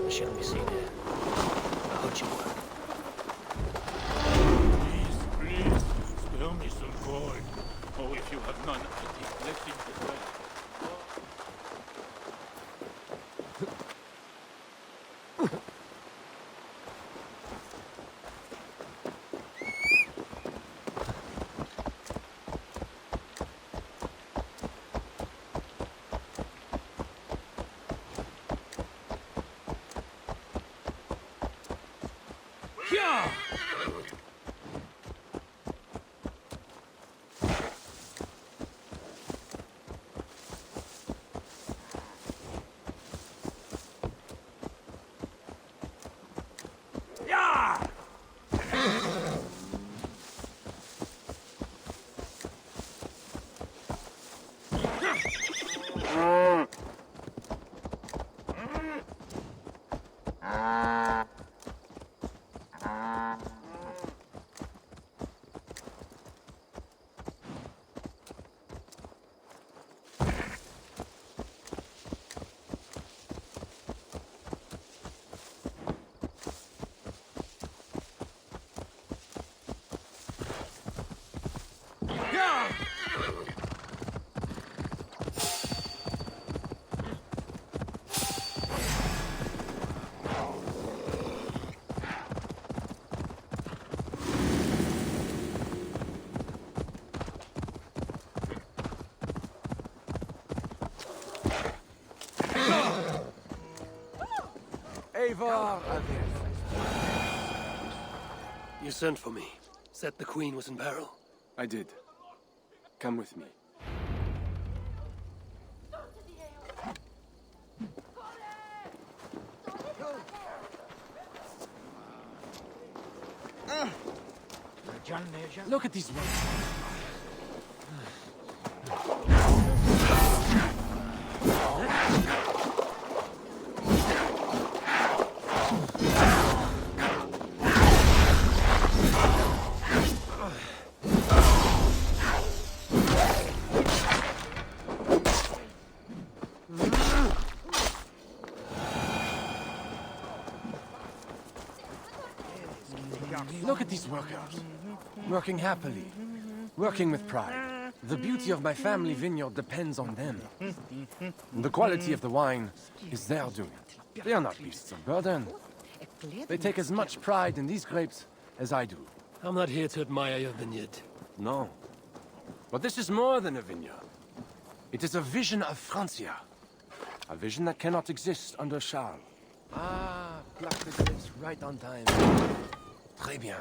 E: Shall we see there? How would you work?
A: Please, spare me some gold. Oh, if you have none, I take blessings as well.
K: Eivor
E: You sent for me. Said the queen was in peril.
G: I did. Come with me.
K: Look at these ones. Look at these workers. Working happily. Working with pride. The beauty of my family vineyard depends on them. And the quality of the wine is their doing. They are not beasts of burden. They take as much pride in these grapes as I do.
E: I'm not here to admire your vineyard.
G: No. But this is more than a vineyard. It is a vision of Francia. A vision that cannot exist under Charles. Ah, pluck the grapes right on time. Très bien.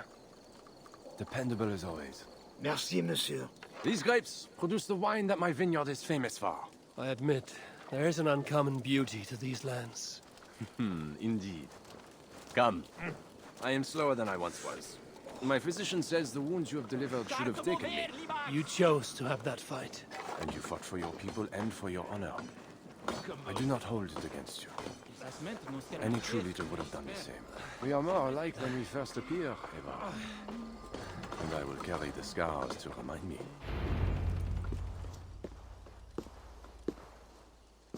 G: Dependable as always.
T: Merci, monsieur.
G: These grapes produce the wine that my vineyard is famous for.
E: I admit, there is an uncommon beauty to these lands.
G: Indeed. Come. I am slower than I once was. My physician says the wounds you have delivered should have taken me.
E: You chose to have that fight.
G: And you fought for your people and for your honor. I do not hold it against you. Any true leader would have done the same. We are more alike than we first appear, Eivor. And I will carry the scars to remind me.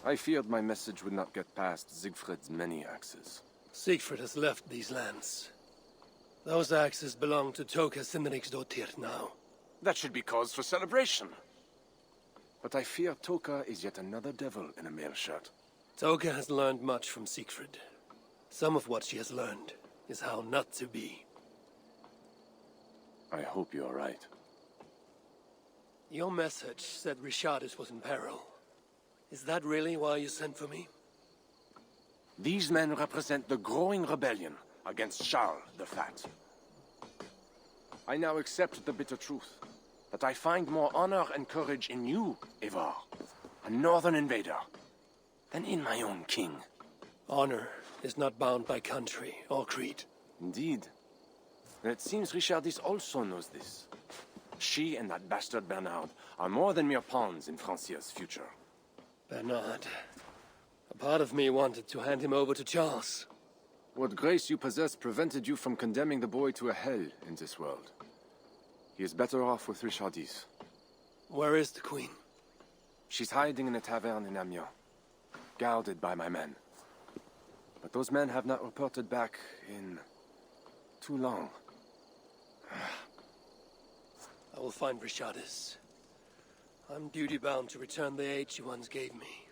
G: I feared my message would not get past Siegfried's many axes.
E: Siegfried has left these lands. Those axes belong to Toka Sinriksdottir now.
G: That should be cause for celebration. But I fear Toka is yet another devil in a mail shirt.
E: Toka has learned much from Siegfried. Some of what she has learned is how not to be.
G: I hope you are right.
E: Your message said Richardis was in peril. Is that really why you sent for me?
G: These men represent the growing rebellion against Charles the Fat. I now accept the bitter truth, that I find more honor and courage in you, Eivor, a northern invader, than in my own king.
E: Honor is not bound by country or creed.
G: Indeed. And it seems Richardis also knows this. She and that bastard Bernard are more than mere pawns in Francia's future.
E: Bernard. A part of me wanted to hand him over to Charles.
G: What grace you possess prevented you from condemning the boy to a hell in this world. He is better off with Richardis.
E: Where is the queen?
G: She's hiding in a tavern in Amiens, guarded by my men. But those men have not reported back in too long.
E: I will find Richardis. I'm duty-bound to return the aid she once gave me.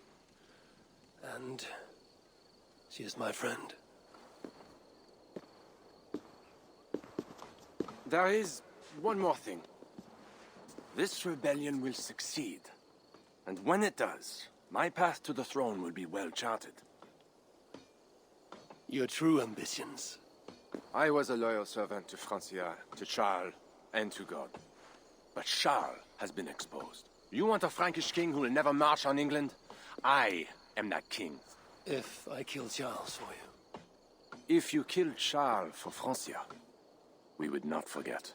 E: And she is my friend.
G: There is one more thing. This rebellion will succeed. And when it does, my path to the throne will be well charted.
E: Your true ambitions.
G: I was a loyal servant to Francia, to Charles, and to God. But Charles has been exposed. You want a Frankish king who will never march on England? I am that king.
E: If I kill Charles for you.
G: If you killed Charles for Francia, we would not forget.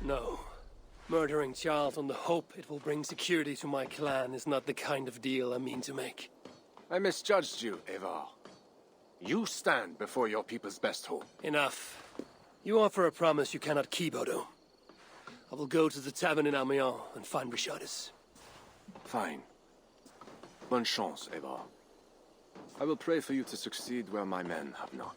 E: No. Murdering Charles on the hope it will bring security to my clan is not the kind of deal I mean to make.
G: I misjudged you, Eivor. You stand before your people's best hope.
E: Enough. You offer a promise you cannot keep, Odo. I will go to the tavern in Amiens and find Richardis.
G: Fine. Bonne chance, Eivor. I will pray for you to succeed where my men have not.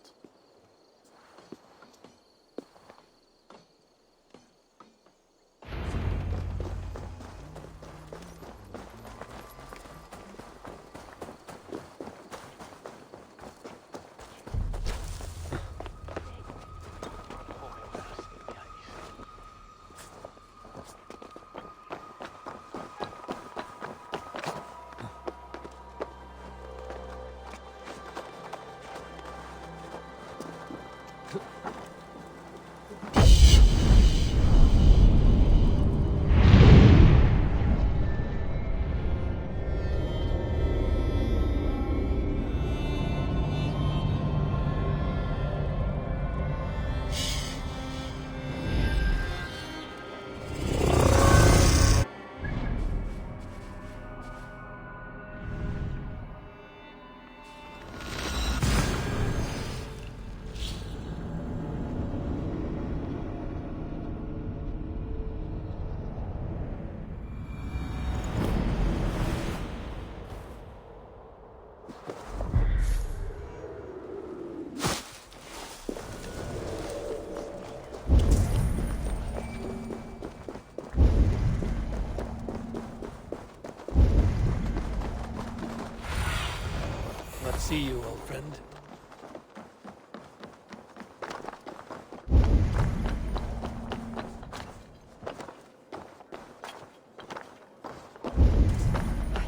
E: See you, old friend.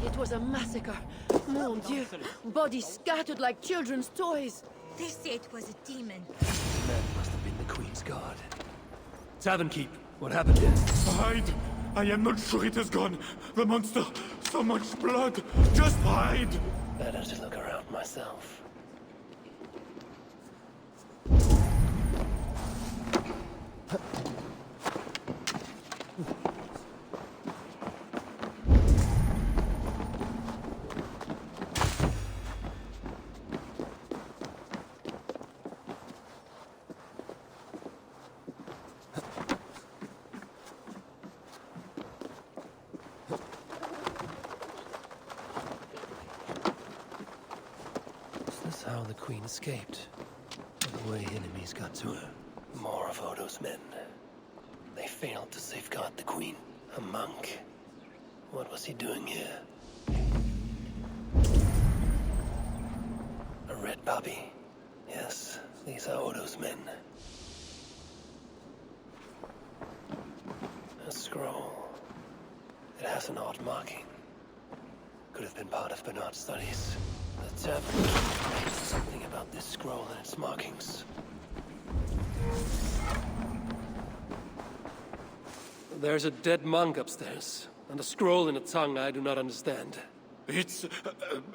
P: It was a massacre. Mon Dieu. Bodies scattered like children's toys.
M: They say it was a demon.
E: That must have been the Queen's guard. Tavern keep. What happened here?
A: Hide! I am not sure it is gone. The monster. So much blood. Just hide!
E: Better to look around myself. how the queen escaped. The way enemies got to her. More of Odo's men. They failed to safeguard the queen. A monk. What was he doing here? A red puppy. Yes, these are Odo's men. A scroll. It has an odd marking. Could have been part of Bernard's studies. The tavern knows something about this scroll and its markings. There's a dead monk upstairs, and a scroll in a tongue I do not understand.
A: It's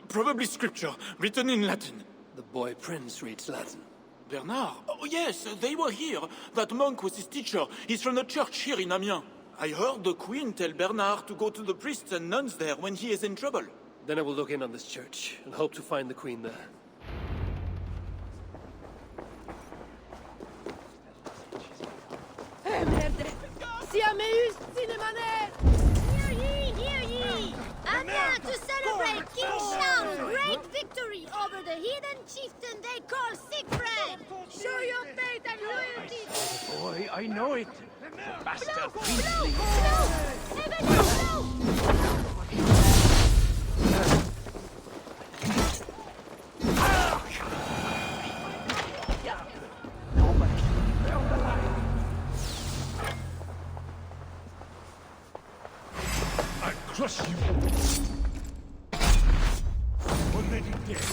A: probably scripture, written in Latin.
E: The boy prince reads Latin.
A: Bernard? Oh yes, they were here. That monk was his teacher. He's from the church here in Amiens. I heard the queen tell Bernard to go to the priests and nuns there when he is in trouble.
E: Then I will look in on this church, and hope to find the queen there.
M: Hear ye! Amiens to celebrate King Charles' great victory over the heathen chieftain they call Siegfried! Show your faith and loyalty!
K: Boy, I know it. Bastard
M: Blow! Heaven, blow!
A: Crush you! Already dead.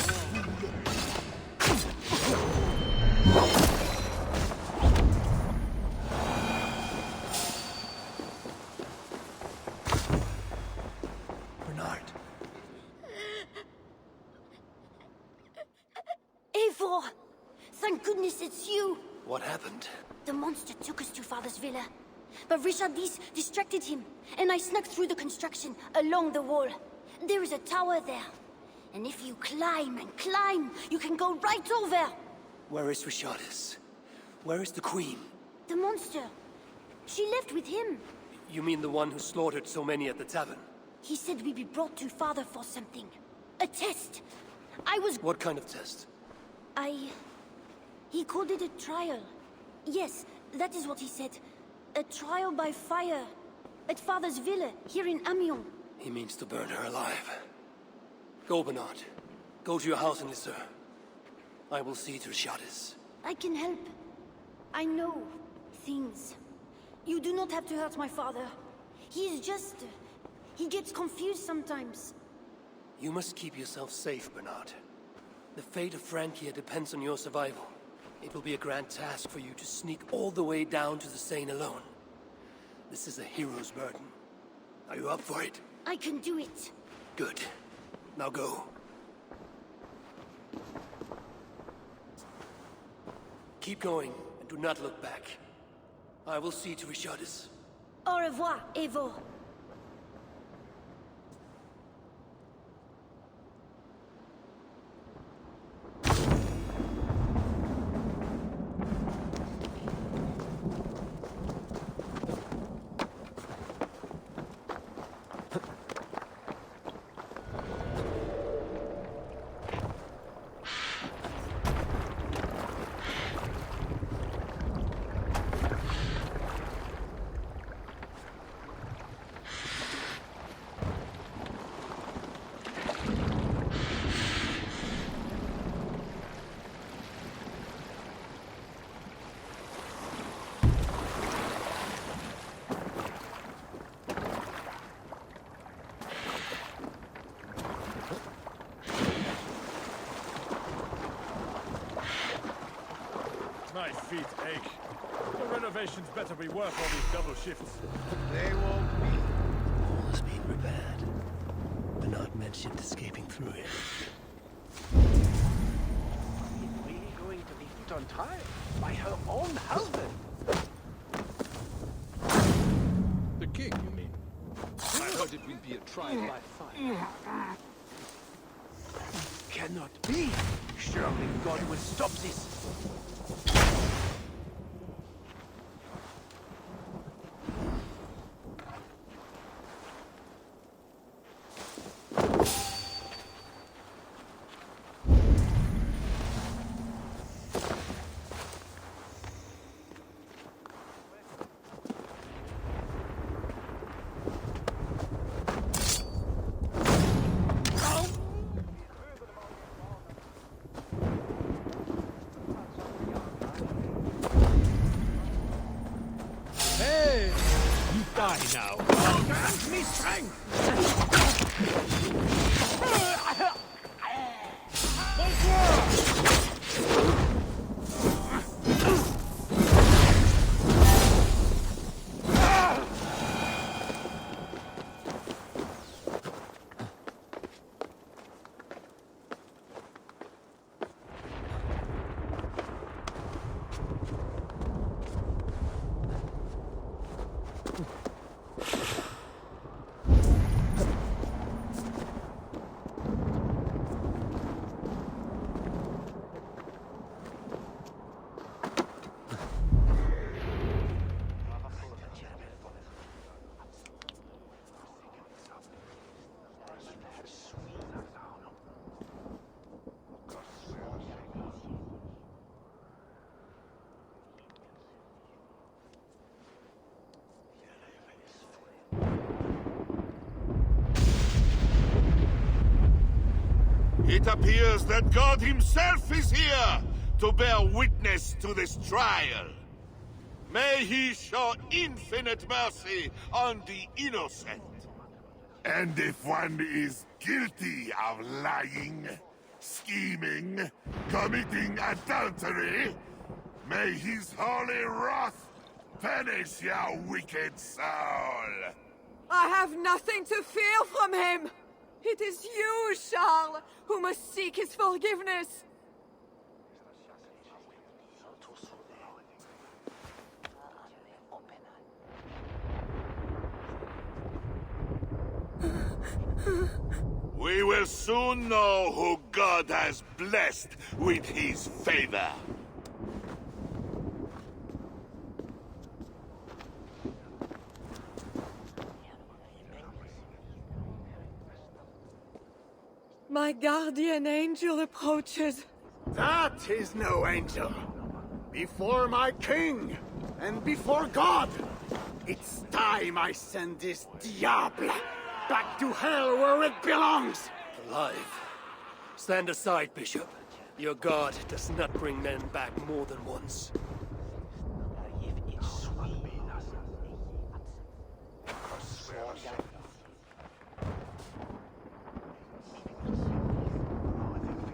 E: Bernard.
M: Eivor! Thank goodness it's you!
E: What happened?
M: The monster took us to Father's villa. But Richardis distracted him, and I snuck through the construction, along the wall. There is a tower there. And if you climb and climb, you can go right over!
E: Where is Richardis? Where is the queen?
M: The monster. She left with him.
E: You mean the one who slaughtered so many at the tavern?
M: He said we'd be brought to Father for something. A test. I was...
E: What kind of test?
M: He called it a trial. Yes, that is what he said. A trial by fire. At Father's villa, here in Amiens.
E: He means to burn her alive. Go, Bernard. Go to your house in Lisseur. I will see to Richardis.
M: I can help. I know things. You do not have to hurt my father. He is just... he gets confused sometimes.
E: You must keep yourself safe, Bernard. The fate of Francia depends on your survival. It will be a grand task for you to sneak all the way down to the Seine alone. This is a hero's burden. Are you up for it?
M: I can do it.
E: Good. Now go. Keep going, and do not look back. I will see to Richardis.
M: Au revoir, Eivor.
A: My feet ache. The renovations better be worth all these double shifts.
L: They won't be.
E: All is being repaired. Bernard mentioned escaping through it.
K: It's really going to be put on trial by her own husband.
A: The king, you mean? I heard it will be a trial by fire.
K: Cannot be. Surely God will stop this.
V: die now. Grant me strength!
Q: It appears that God himself is here to bear witness to this trial. May he show infinite mercy on the innocent.
H: And if one is guilty of lying, scheming, committing adultery, may his holy wrath punish your wicked soul.
O: I have nothing to fear from him! It is you, Charles, who must seek his forgiveness!
Q: We will soon know who God has blessed with his favor.
O: My guardian angel approaches.
N: That is no angel. Before my king, and before God, it's time I send this diable back to hell where it belongs.
E: Alive. Stand aside, Bishop. Your God does not bring men back more than once.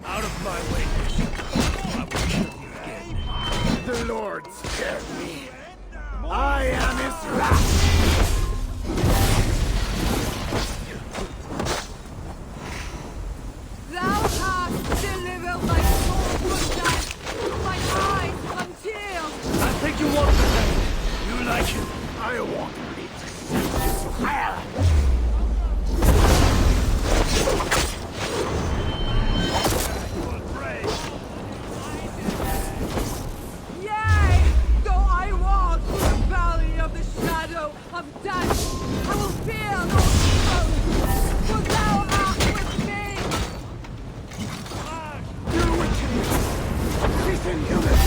E: Out of my way, Bishop. I will kill you again.
N: The Lord spared me. I am his wrath.
O: Thou hast delivered my soul from death, my eyes from tears.
E: I think you want the death. You like it.
N: I want me to send this hell.
O: Yea, though I walk through the valley of the shadow of death, I will fear no evil, for thou art with me.
N: Do what you need. He's inhuman.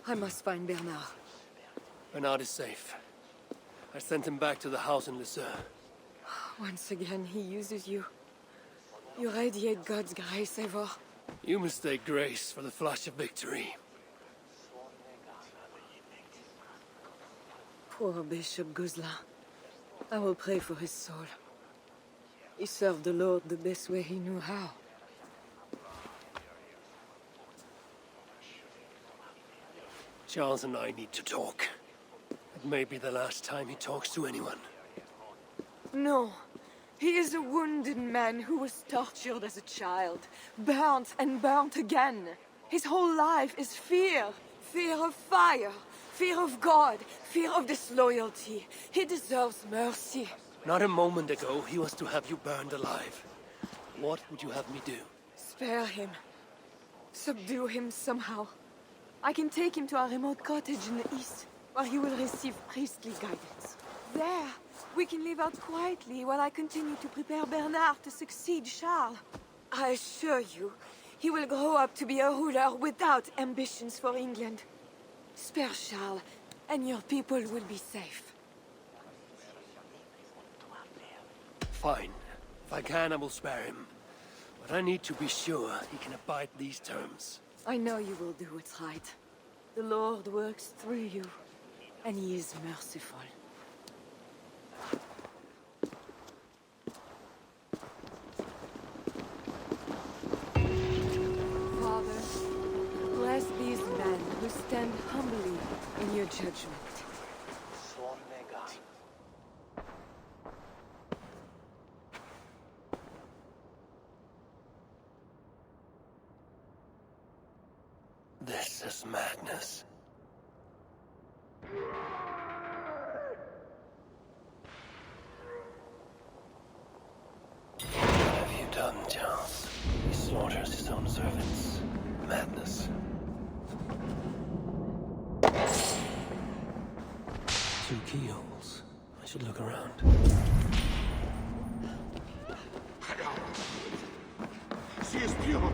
B: I must find Bernard.
E: Bernard is safe. I sent him back to the house in Lucerne.
B: Once again, he uses you. You radiate God's grace, Eivor.
E: You mistake grace for the flash of victory.
B: Poor Bishop Guzla. I will pray for his soul. He served the Lord the best way he knew how.
E: Charles and I need to talk. It may be the last time he talks to anyone.
B: No. He is a wounded man who was tortured as a child, burnt and burnt again. His whole life is fear. Fear of fire, fear of God, fear of disloyalty. He deserves mercy.
E: Not a moment ago, he was to have you burned alive. What would you have me do?
B: Spare him. Subdue him somehow. I can take him to a remote cottage in the east, where he will receive priestly guidance. There, we can live out quietly while I continue to prepare Bernard to succeed Charles. I assure you, he will grow up to be a ruler without ambitions for England. Spare Charles, and your people will be safe.
E: Fine. If I can, I will spare him. But I need to be sure he can abide these terms.
B: I know you will do what's right. The Lord works through you, and he is merciful. Father, bless these men who stand humbly in your judgment.
E: This is madness. What have you done, Charles? He slaughters his own servants. Madness. Two keyholes. I should look around.
H: She is pure.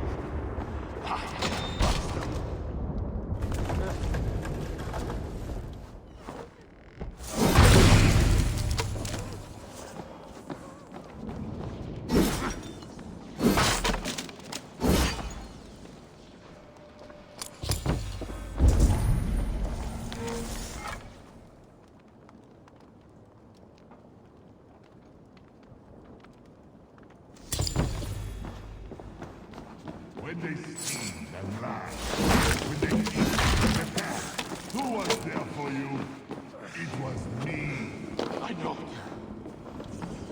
J: When they see and lie, when they eat the path, who was there for you? It was me.
H: I know.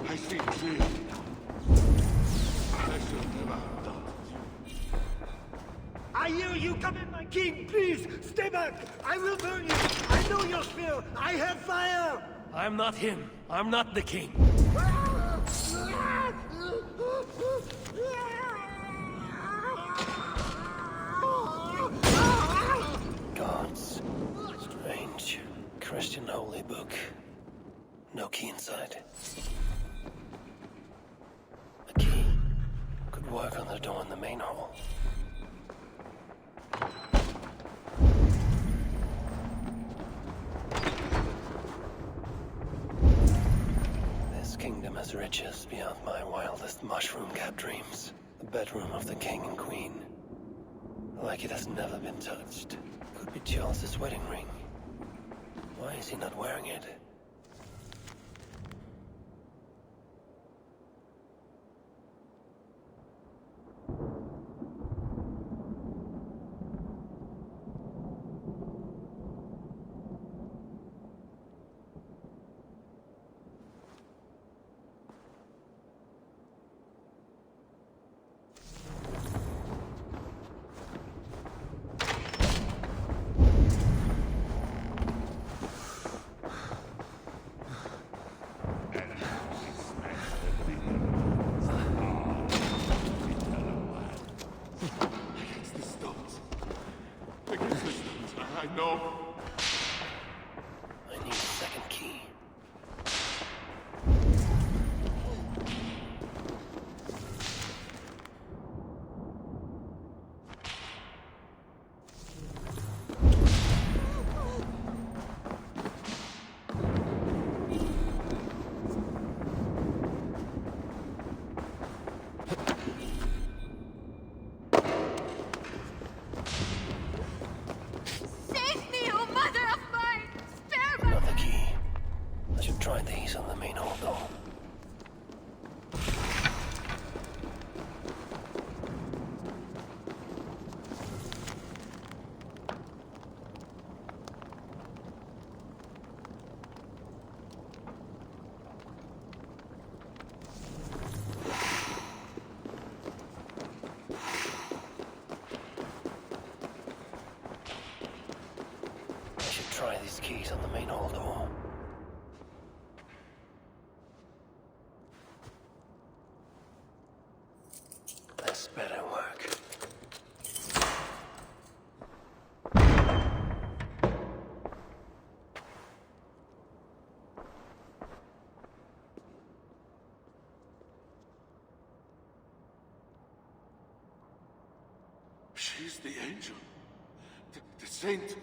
H: I see clearly. I should never have done it.
T: I hear you coming, my king! Please, stay back! I will burn you! I know your fear! I have fire!
E: I'm not him. I'm not the king. Gods. Strange. Christian holy book. No key inside. A key. Could work on the door in the main hall. This kingdom has riches beyond my wildest mushroom-capped dreams. The bedroom of the king and queen. Like it has never been touched. Could be Charles's wedding ring. Why is he not wearing it?
H: I know.
E: I need a second key. try these keys on the main hall door. This better work.
Q: She's the angel. The saint.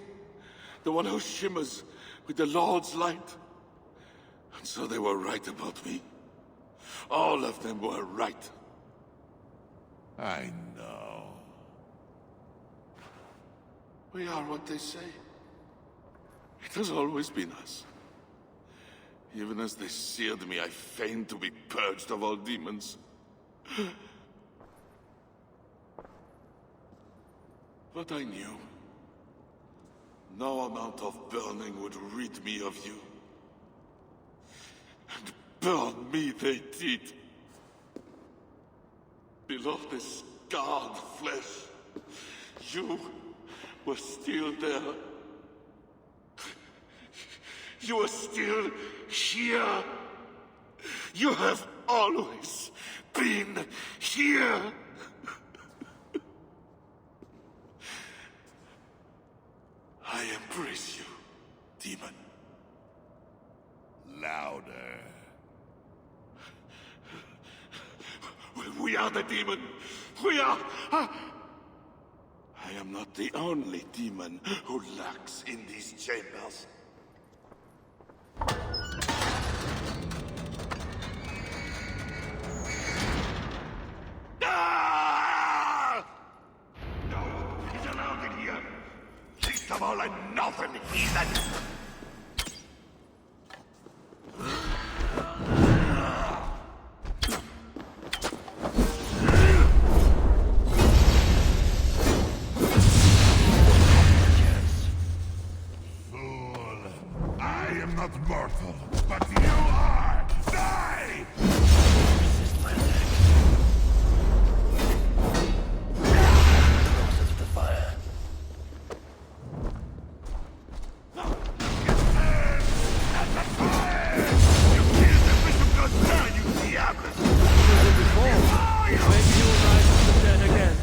Q: The one who shimmers with the Lord's light. And so they were right about me. All of them were right.
J: I know.
Q: We are what they say. It has always been us. Even as they seared me, I feigned to be purged of all demons. But I knew. No amount of burning would rid me of you. And burn me they did. Below the scarred flesh, you were still there. You are still here. You have always been here. I embrace you, demon.
J: Louder.
Q: We are the demon. We are... I am not the only demon who lurks in these chambers. Ah! No, he's allowed in here. Least of all, a northern heathen.
J: Not mortal, but you are! Die!
E: Resist my attack. Closer to the fire.
Q: At the fire! You killed the Bishop Godin, you diable!
E: You did it before. Maybe you'll rise from the dead again.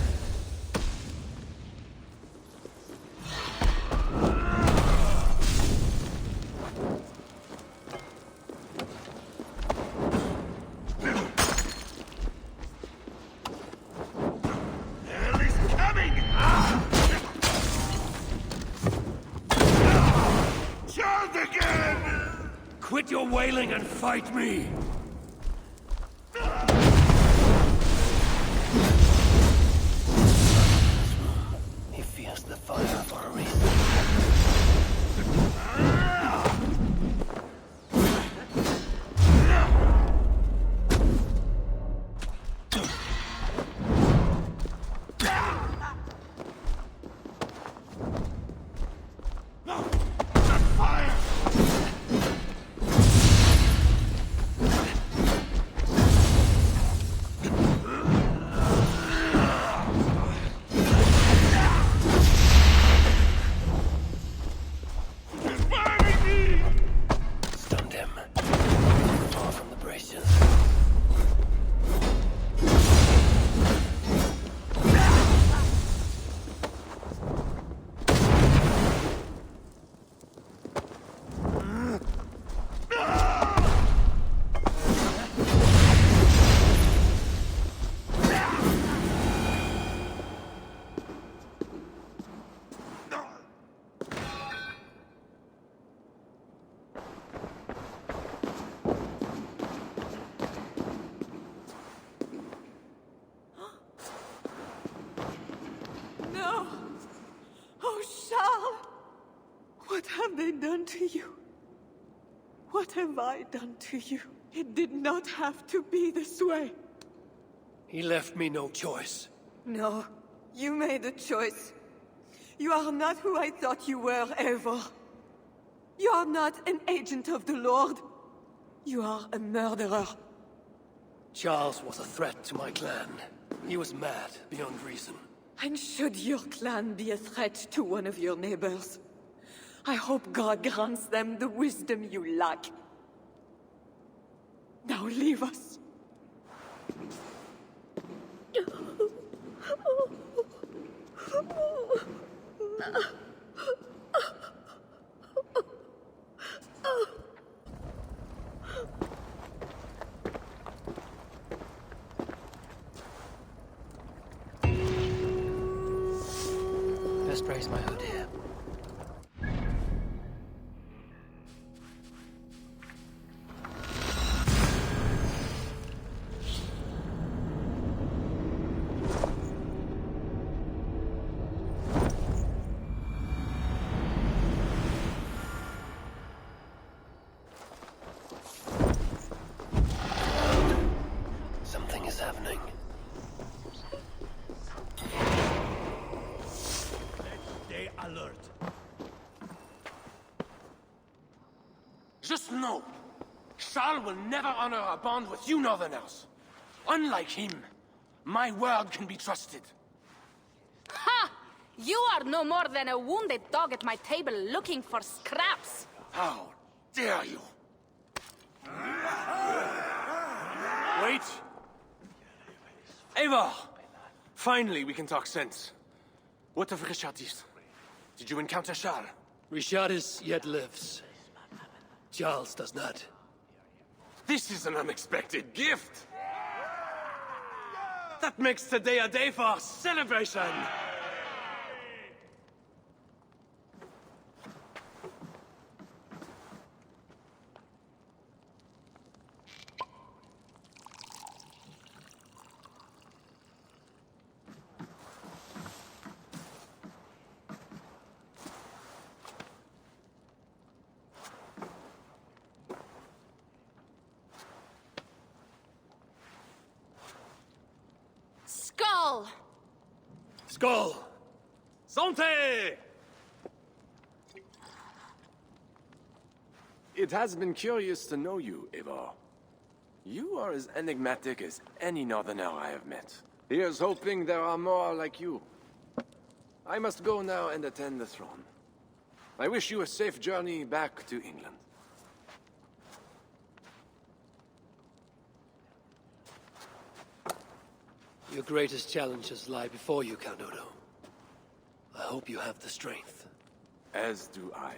E: Quit your wailing and fight me! He fears the fire for a reason.
D: What have they done to you? What have I done to you? It did not have to be this way.
E: He left me no choice.
D: No, you made a choice. You are not who I thought you were, Eivor. You are not an agent of the Lord. You are a murderer.
E: Charles was a threat to my clan. He was mad beyond reason.
D: And should your clan be a threat to one of your neighbors? I hope God grants them the wisdom you lack. Now leave us.
E: Best raise my hood here. Something is happening.
A: Stay alert.
K: Just know, Charles will never honor a bond with you Northerners. Unlike him, my word can be trusted.
F: Ha! You are no more than a wounded dog at my table looking for scraps.
K: How dare you? Wait! Eivor! Finally, we can talk sense. What of Richardis? Did you encounter Charles?
E: Richardis yet lives. Charles does not.
K: This is an unexpected gift! That makes today a day for celebration!
F: Skull!
E: Skull!
K: Santé! It has been curious to know you, Eivor. You are as enigmatic as any Northerner I have met. Here's hoping there are more like you. I must go now and attend the throne. I wish you a safe journey back to England.
E: Your greatest challenges lie before you, Count Odo. I hope you have the strength.
K: As do I.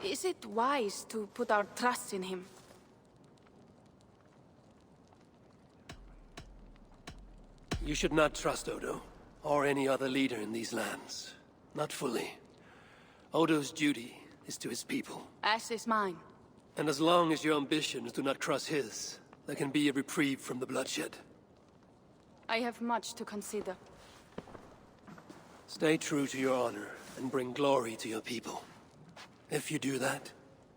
F: Is it wise to put our trust in him?
E: You should not trust Odo, or any other leader in these lands. Not fully. Odo's duty is to his people.
F: As is mine.
E: And as long as your ambitions do not cross his, there can be a reprieve from the bloodshed.
F: I have much to consider.
E: Stay true to your honor, and bring glory to your people. If you do that,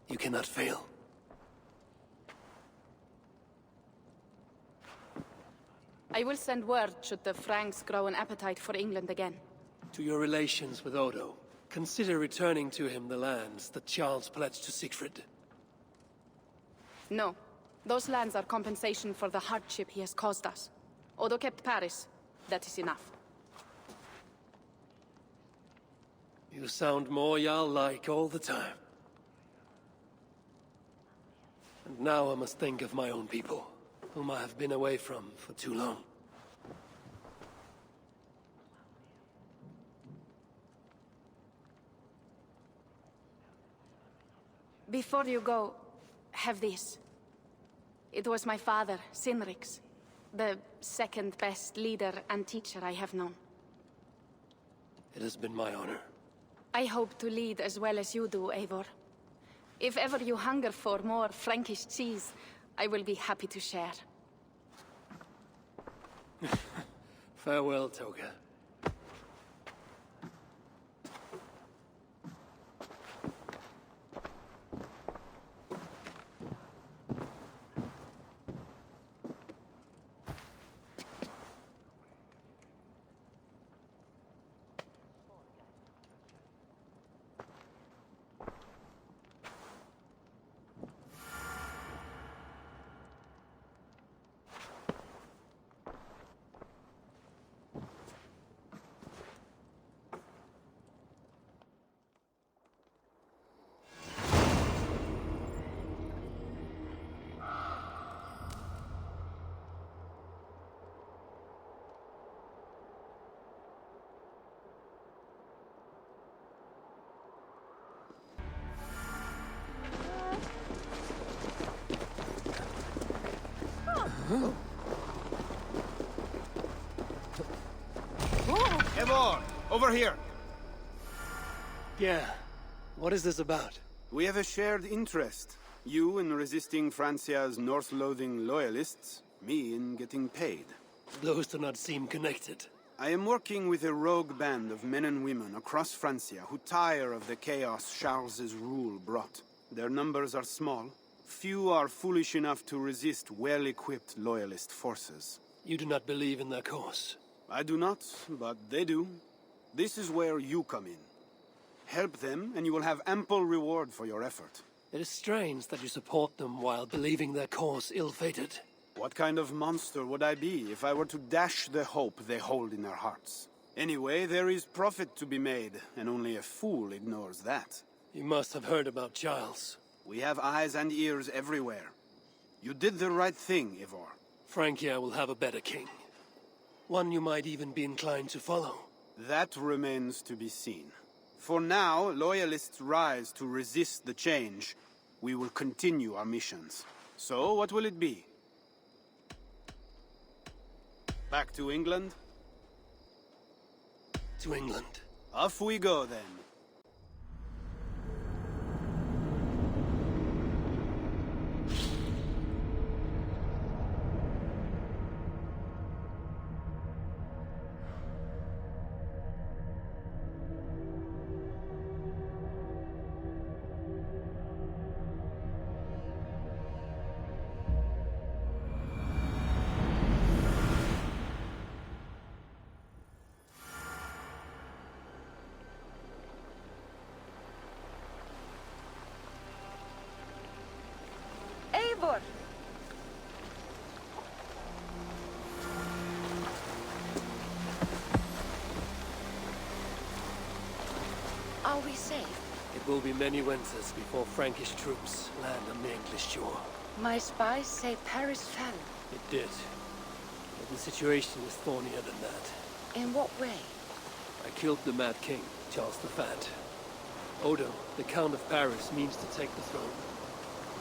E: you cannot fail.
F: I will send word should the Franks grow an appetite for England again.
E: To your relations with Odo, consider returning to him the lands that Charles pledged to Siegfried.
F: No. Those lands are compensation for the hardship he has caused us. Odo kept Paris. That is enough.
E: You sound more Jarl-like all the time. And now I must think of my own people, whom I have been away from for too long.
F: Before you go, have this. It was my father, Sinrik's, the second best leader and teacher I have known.
E: It has been my honor.
F: I hope to lead as well as you do, Eivor. If ever you hunger for more Frankish cheese, I will be happy to share.
E: Farewell, Toga.
I: Eivor, over here.
E: Yeah. What is this about?
I: We have a shared interest. You in resisting Francia's North-loathing loyalists, me in getting paid.
E: Those do not seem connected.
I: I am working with a rogue band of men and women across Francia who tire of the chaos Charles's rule brought. Their numbers are small. Few are foolish enough to resist well-equipped loyalist forces.
E: You do not believe in their cause?
I: I do not, but they do. This is where you come in. Help them, and you will have ample reward for your effort.
E: It is strange that you support them while believing their cause ill-fated.
I: What kind of monster would I be if I were to dash the hope they hold in their hearts? Anyway, there is profit to be made, and only a fool ignores that.
E: You must have heard about Giles.
I: We have eyes and ears everywhere. You did the right thing, Eivor.
E: Francia will have a better king. One you might even be inclined to follow.
I: That remains to be seen. For now, loyalists rise to resist the change. We will continue our missions. So, what will it be? Back to England?
E: To England.
I: Off we go, then.
O: Eivor!
B: Are we safe?
E: It will be many winters before Frankish troops land on the English shore.
B: My spies say Paris fell.
E: It did. But the situation is thornier than that.
B: In what way?
E: I killed the Mad King, Charles the Fat. Odo, the Count of Paris, means to take the throne.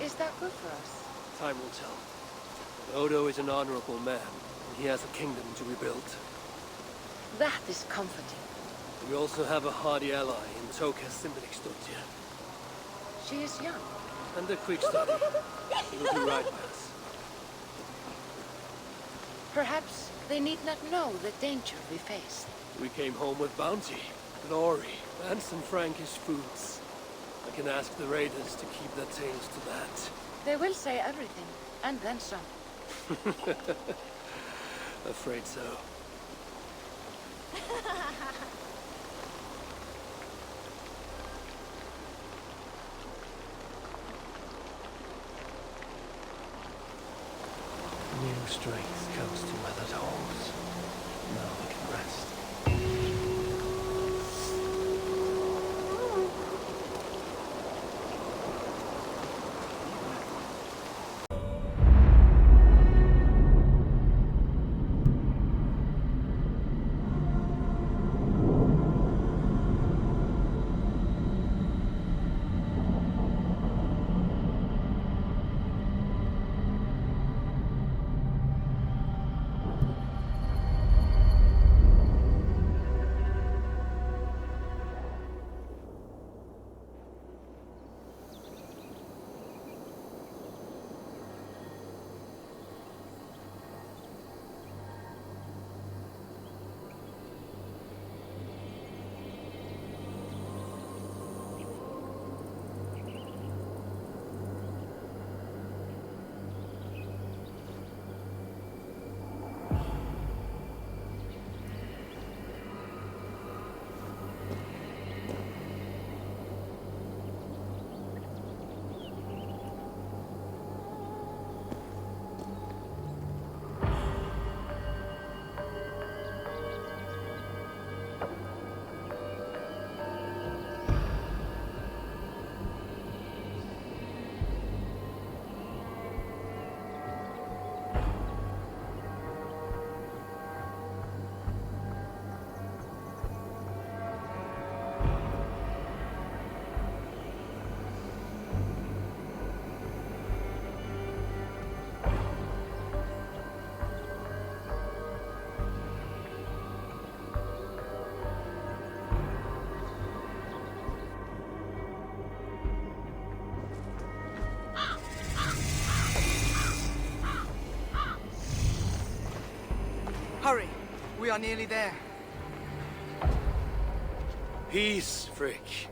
B: Is that good for us?
E: Time will tell. But Odo is an honorable man, and he has a kingdom to rebuild.
B: That is comforting.
E: We also have a hardy ally in Toka Simriksdottir.
B: She is young.
E: And a quick study. She will do right by us.
B: Perhaps they need not know the danger we faced.
E: We came home with bounty, glory, and some Frankish foods. I can ask the raiders to keep their tails to that.
B: They will say everything, and then some.
E: Afraid so. New strength comes to weathered halls. Now we can rest.
C: Hurry! We are nearly there.
E: Peace, Frick.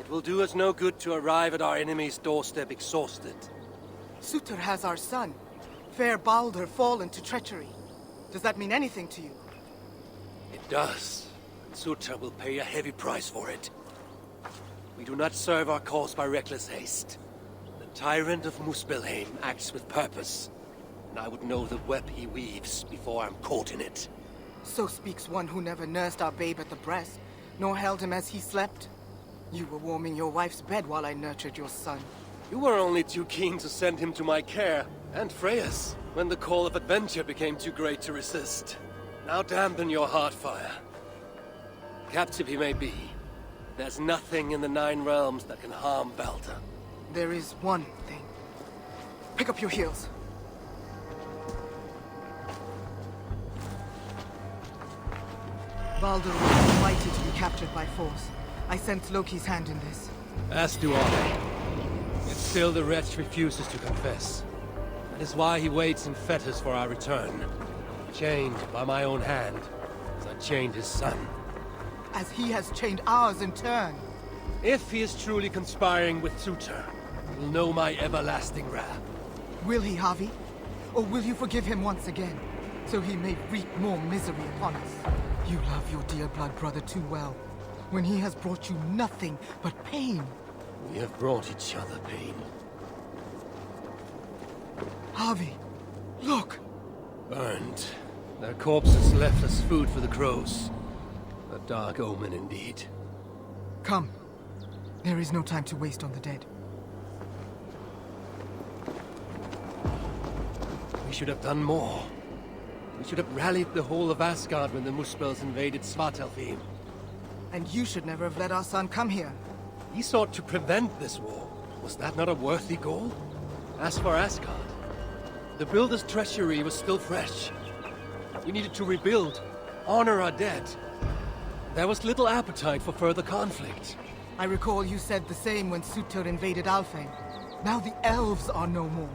E: It will do us no good to arrive at our enemy's doorstep exhausted.
C: Sutur has our son. Fair Baldur fallen to treachery. Does that mean anything to you?
E: It does. And Sutur will pay a heavy price for it. We do not serve our cause by reckless haste. The tyrant of Muspelheim acts with purpose. And I would know the web he weaves before I'm caught in it.
C: So speaks one who never nursed our babe at the breast, nor held him as he slept. You were warming your wife's bed while I nurtured your son.
E: You were only too keen to send him to my care, and Freya's, when the call of adventure became too great to resist. Now dampen your heart fire. Captive he may be, there's nothing in the Nine Realms that can harm Baldur.
C: There is one thing. Pick up your heels. Baldur was invited to be captured by force. I sense Loki's hand in this.
E: As do I. Yet still the wretch refuses to confess. That is why he waits in fetters for our return. Chained by my own hand, as I chained his son.
C: As he has chained ours in turn.
E: If he is truly conspiring with Sutur, he will know my everlasting wrath.
C: Will he, Havi? Or will you forgive him once again, so he may wreak more misery upon us? You love your dear blood brother too well, when he has brought you nothing but pain.
E: We have brought each other pain.
C: Havi, look!
E: Burned. Their corpses left as food for the crows. A dark omen indeed.
C: Come. There is no time to waste on the dead.
E: We should have done more. We should have rallied the whole of Asgard when the Muspels invaded Svartalfheim.
C: And you should never have let our son come here.
E: He sought to prevent this war. Was that not a worthy goal? As for Asgard, the Builder's treachery was still fresh. We needed to rebuild, honor our dead. There was little appetite for further conflict.
C: I recall you said the same when Sutur invaded Alfheim. Now the elves are no more.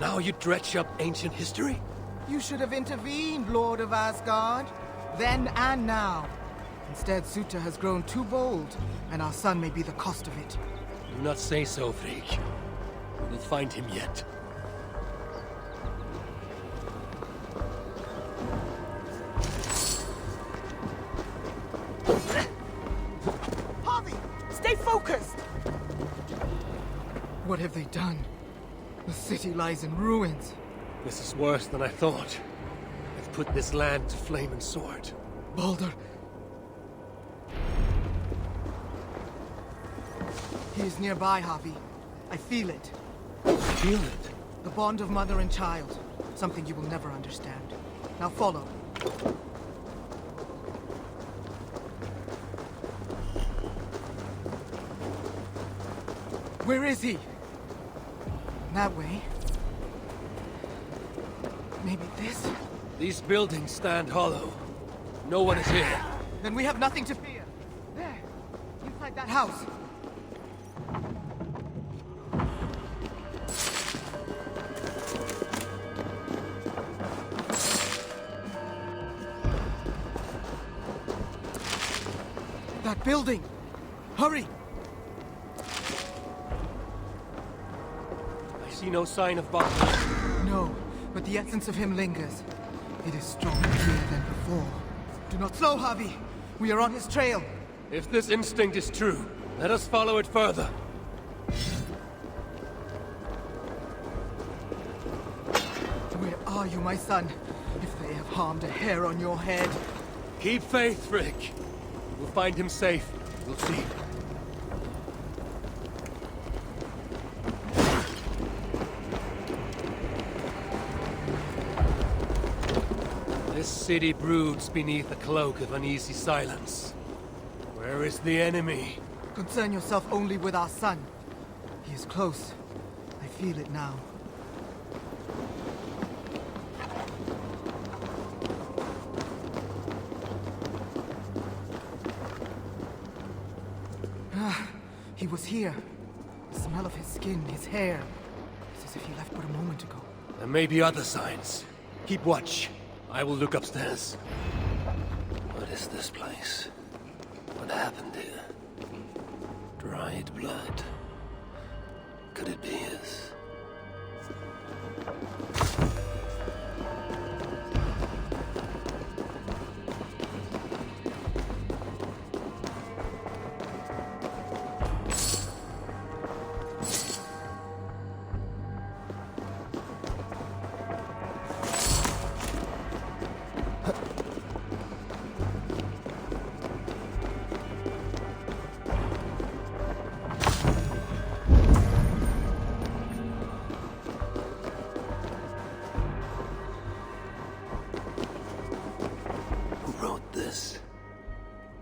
E: Now you dredge up ancient history?
C: You should have intervened, Lord of Asgard. Then and now. Instead, Sutur has grown too bold, and our son may be the cost of it.
E: Do not say so, Frigg. We will find him yet.
C: Harvey! Stay focused! What have they done? The city lies in ruins.
E: This is worse than I thought. I've put this land to flame and sword.
C: Baldur. He is nearby, Havi. I feel it.
E: Feel it?
C: The bond of mother and child. Something you will never understand. Now follow. Where is he? That way. Maybe this?
E: These buildings stand hollow. No one is here.
C: Then we have nothing to fear. There! Inside that house! That building! Hurry!
E: I see no sign of Baldur.
C: No, but the essence of him lingers. It is stronger here than before. Do not slow, Havi! We are on his trail!
E: If this instinct is true, let us follow it further.
C: Where are you, my son? If they have harmed a hair on your head...
E: Keep faith, Frick. We'll find him safe. We'll see. This city broods beneath a cloak of uneasy silence. Where is the enemy?
C: Concern yourself only with our son. He is close. I feel it now. He was here. The smell of his skin, his hair. It's as if he left but a moment ago.
E: There may be other signs. Keep watch. I will look upstairs. What is this place? What happened here? Dried blood. Could it be his?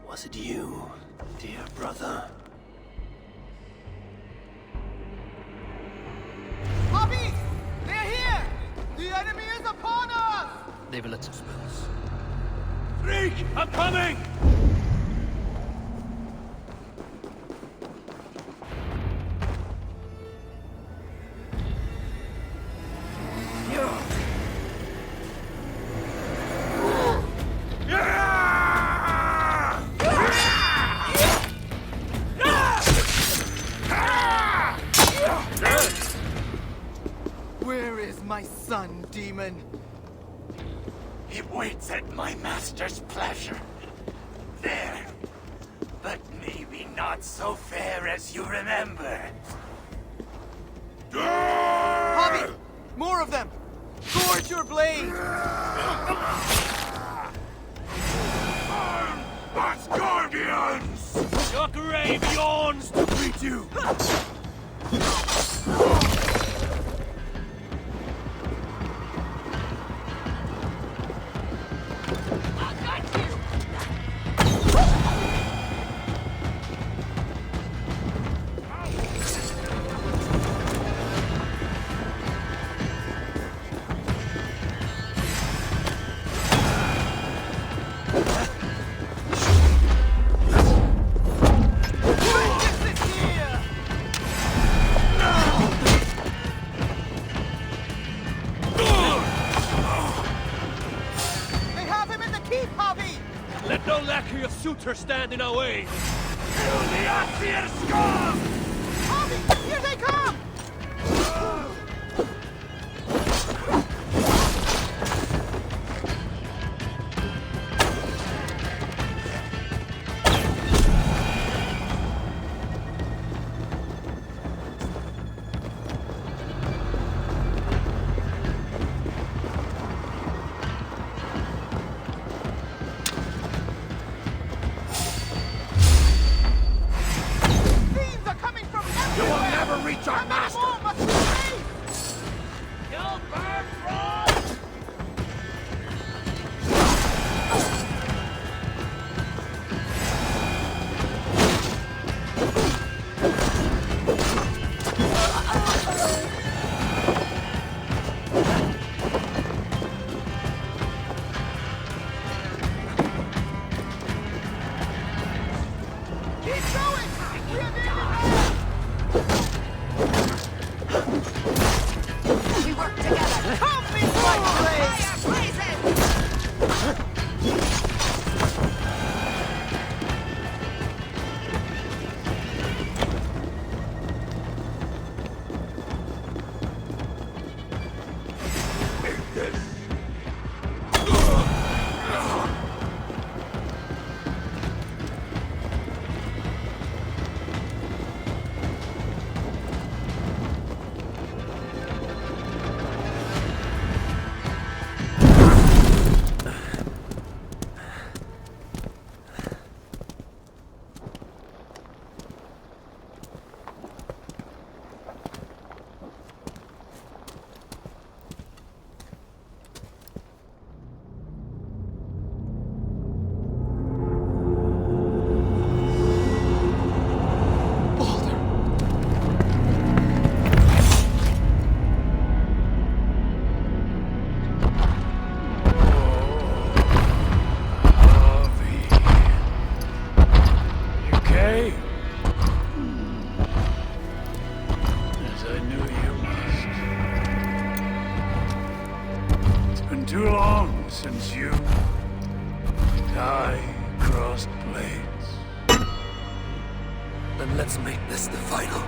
E: Was it you, dear brother?
C: Bobby! They're here! The enemy is upon us!
E: They will let us spells.
K: Freak! I'm coming!
C: Where is my son, demon?
R: He waits at my master's pleasure. There. But maybe not so fair as you remember.
C: Bobby! More of them! Forge your blade!
R: Asgardians!
K: Your grave yawns to greet you! Let no lackey of suitor stand in our way!
R: Kill the Asir scum!
C: Bobby! Here they come!
R: Too long
S: since you die crossed blades.
E: Then let's make this the final.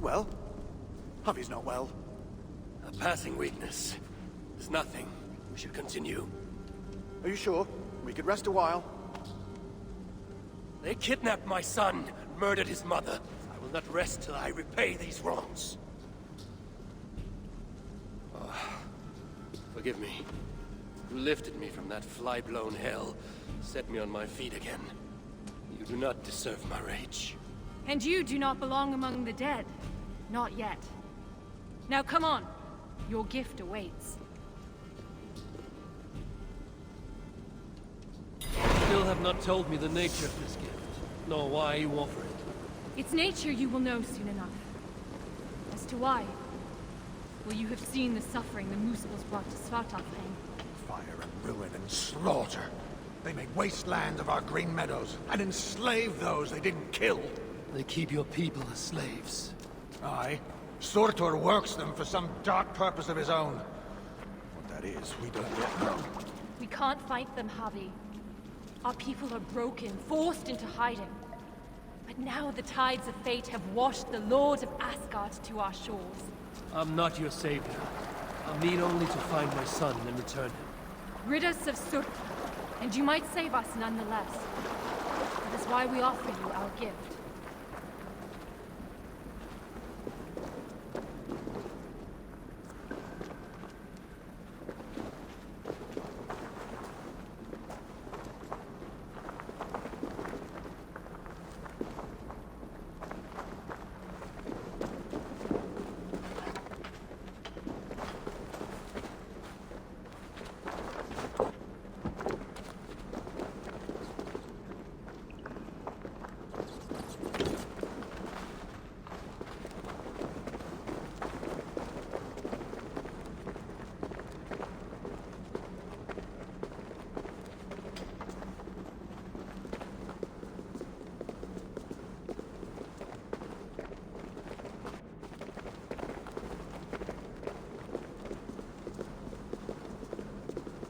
N: Well? Hubby's not well.
E: A passing weakness. It's nothing. We should continue.
N: Are you sure? We could rest a while.
E: They kidnapped my son, murdered his mother. I will not rest till I repay these wrongs. Oh, forgive me. You lifted me from that fly-blown hell, set me on my feet again. You do not deserve my rage.
G: And you do not belong among the dead. Not yet. Now come on. Your gift awaits.
E: You still have not told me the nature of this gift, nor why you offer it.
G: Its nature you will know soon enough. As to why, well, you have seen the suffering the Muspel's brought to Svartalfheim.
N: Fire and ruin and slaughter. They made wasteland of our green meadows, and enslaved those they didn't kill.
E: They keep your people as slaves.
N: Aye. Surtur works them for some dark purpose of his own. What that is, we don't yet know.
G: We can't fight them, Javi. Our people are broken, forced into hiding. But now the tides of fate have washed the Lord of Asgard to our shores.
E: I'm not your savior. I mean only to find my son and return him.
G: Rid us of Surtur, and you might save us nonetheless. That is why we offer you our gift.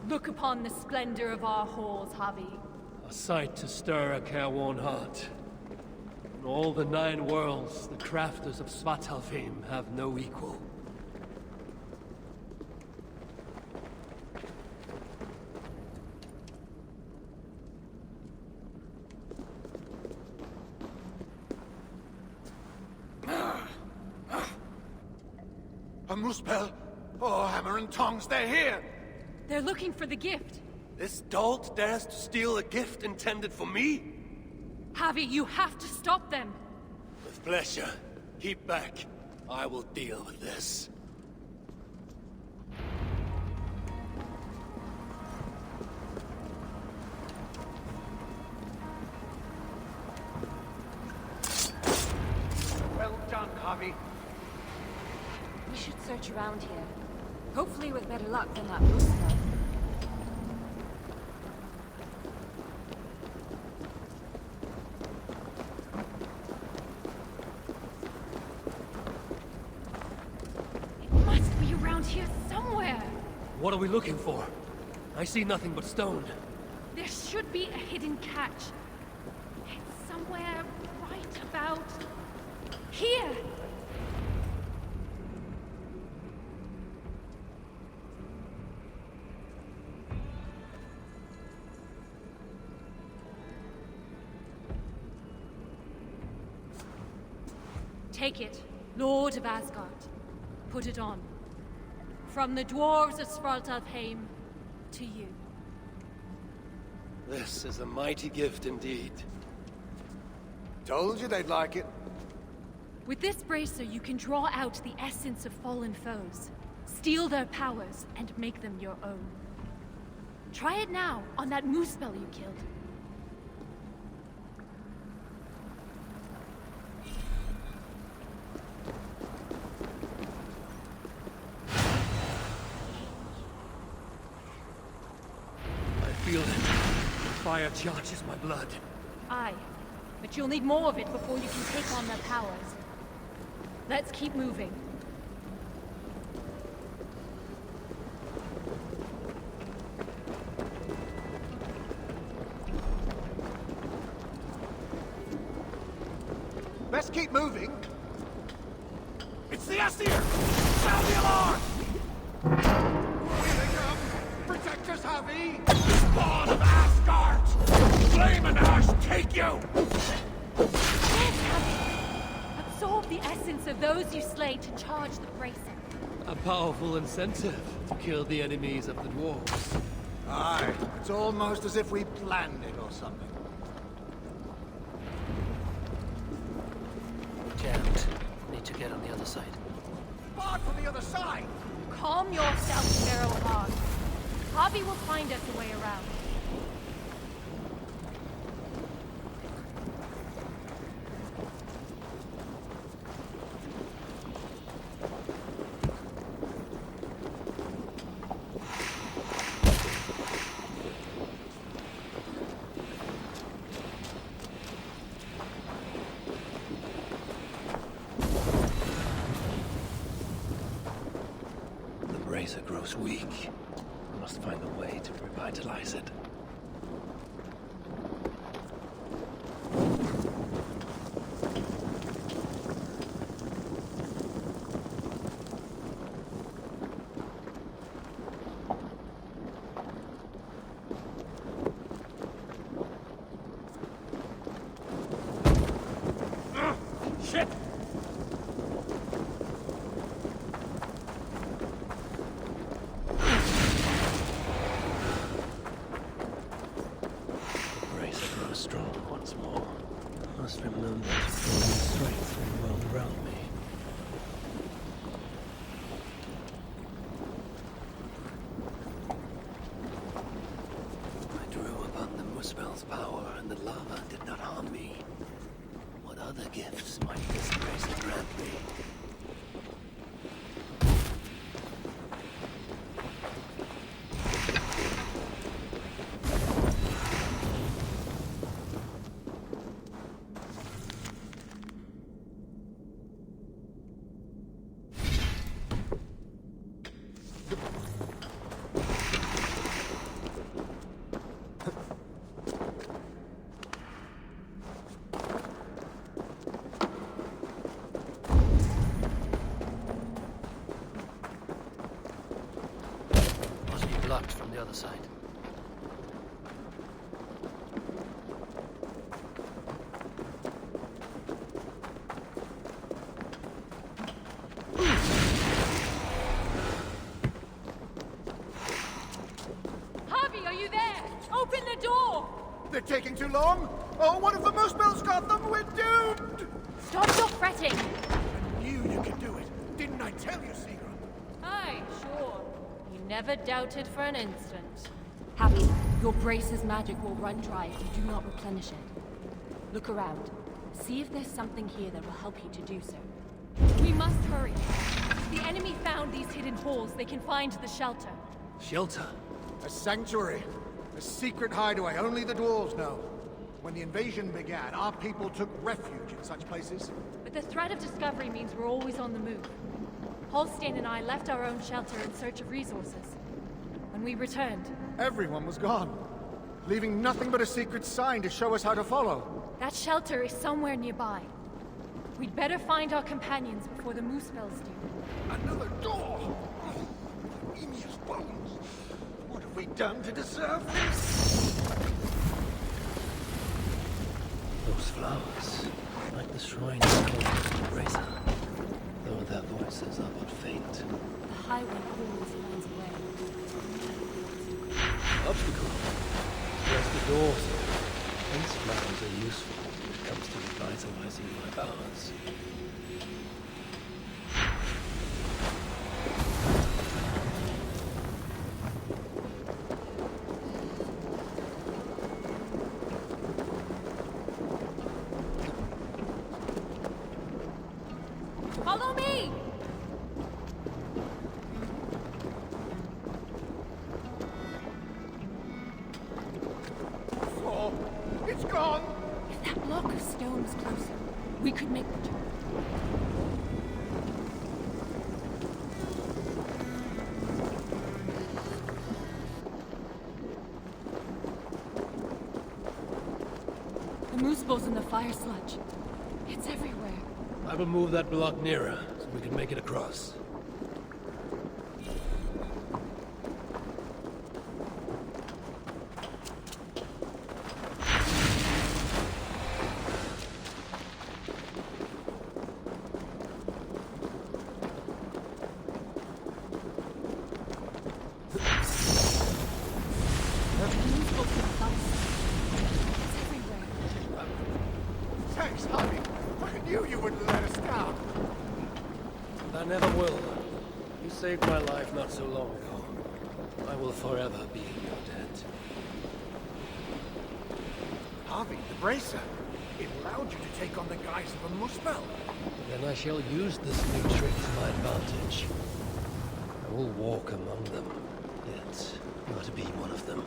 G: Look upon the splendor of our halls, Javi.
E: A sight to stir a careworn heart. In all the 9 worlds, the crafters of Svartalfheim have no equal.
N: A Muspel! Oh, hammer and tongs, they're here!
G: They're looking for the gift.
E: This dolt dares to steal a gift intended for me?
G: Javi, you have to stop them.
E: With pleasure. Keep back. I will deal with this.
O: Javi.
G: We should search around here. Hopefully with better luck than that moose spell. It must be around here somewhere.
E: What are we looking for? I see nothing but stone.
G: There should be a hidden catch. It's somewhere right about here. Take it, Lord of Asgard. Put it on. From the dwarves of Svartalfheim to you.
E: This is a mighty gift indeed.
N: Told you they'd like it.
G: With this bracer, you can draw out the essence of fallen foes, steal their powers, and make them your own. Try it now, on that moose spell you killed.
E: I feel it. The fire charges my blood.
G: Aye, but you'll need more of it before you can take on their powers. Let's keep moving.
N: Let's keep moving.
R: It's the Aesir! Sound the alarm!
N: Here they come! Protect us, Javi!
R: Spawn of Asgard! Flame and ash take you!
G: Absorb the essence of those you slay to charge the bracer.
E: A powerful incentive to kill the enemies of the dwarves.
N: Aye, it's almost as if we planned it or something.
E: Jammed. Need to get on the other side.
N: Barred from the other side!
G: Calm yourself, Sparrow Hog. Javi will find us a way around.
E: The bracer grows weak. We must find a way to revitalize it.
R: Shit!
E: Strong once more. Must remember to draw my strength from the world around me. I drew upon the Muspel's power, and the lava did not harm me. What other gifts might this bracer grant me? Blocked from the other side.
G: Javi, are you there? Open the door!
N: They're taking too long? Oh, what if the moose bells got them? We're doomed!
G: Stop your fretting!
N: I knew you could do it. Didn't I tell you, Seagram?
G: Aye, sure. You never doubted for an instant. Javi, your brace's magic will run dry if you do not replenish it. Look around. See if there's something here that will help you to do so. must hurry. The enemy found these hidden holes. They can find the shelter.
E: Shelter?
P: A sanctuary. A secret hideaway only the dwarves know. When the invasion began, our people took refuge in such places.
G: But the threat of discovery means we're always on the move. Holstein and I left our own shelter in search of resources. When we returned,
P: everyone was gone, leaving nothing but a secret sign to show us how to follow.
G: That shelter is somewhere nearby. We'd better find our companions before the moose spells do.
P: Another door! Enemy's bones! What have we done to deserve this?
E: Those flowers, like the shrine called to Bracer, though their voices are but faint.
G: The highway calls lands away.
E: Obstacle. Where's the door, sir? These flowers are useful when it comes to revitalizing my powers.
G: Follow me!
P: Oh, it's gone!
G: If that block of stone was closer, we could make the turn. The moose balls in the fire sludge. It's everywhere.
E: I will move that block nearer, so we can make it across.
P: Thanks, Harvey. I knew you wouldn't let us down.
E: I never will. You saved my life not so long ago. I will forever be in your debt.
P: Harvey, the bracer. It allowed you to take on the guise of a muspel.
E: Then I shall use this new trick to my advantage. I will walk among them, yet not be one of them.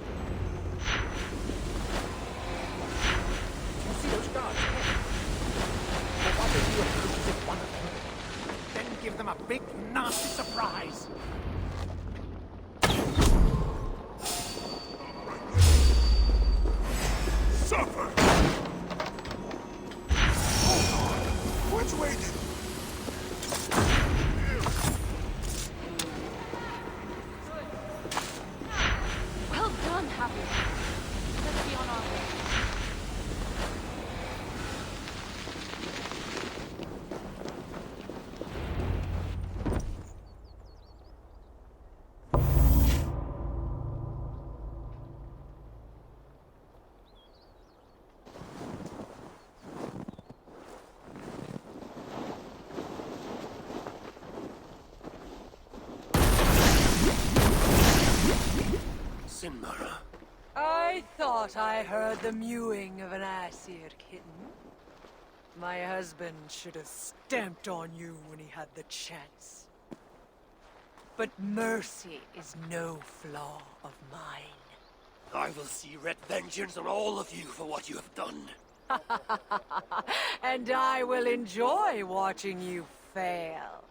P: You see those guards ahead? What about if you approach with one of them? Then give them a big, nasty surprise.
J: Suffer! Hold on! What's waiting?
G: Well done, Happy. Let's be on our way.
E: Sinmara.
U: I thought I heard the mewing of an Aesir kitten. My husband should have stamped on you when he had the chance. But mercy is no flaw of mine.
E: I will see red vengeance on all of you for what you have done.
U: And I will enjoy watching you fail.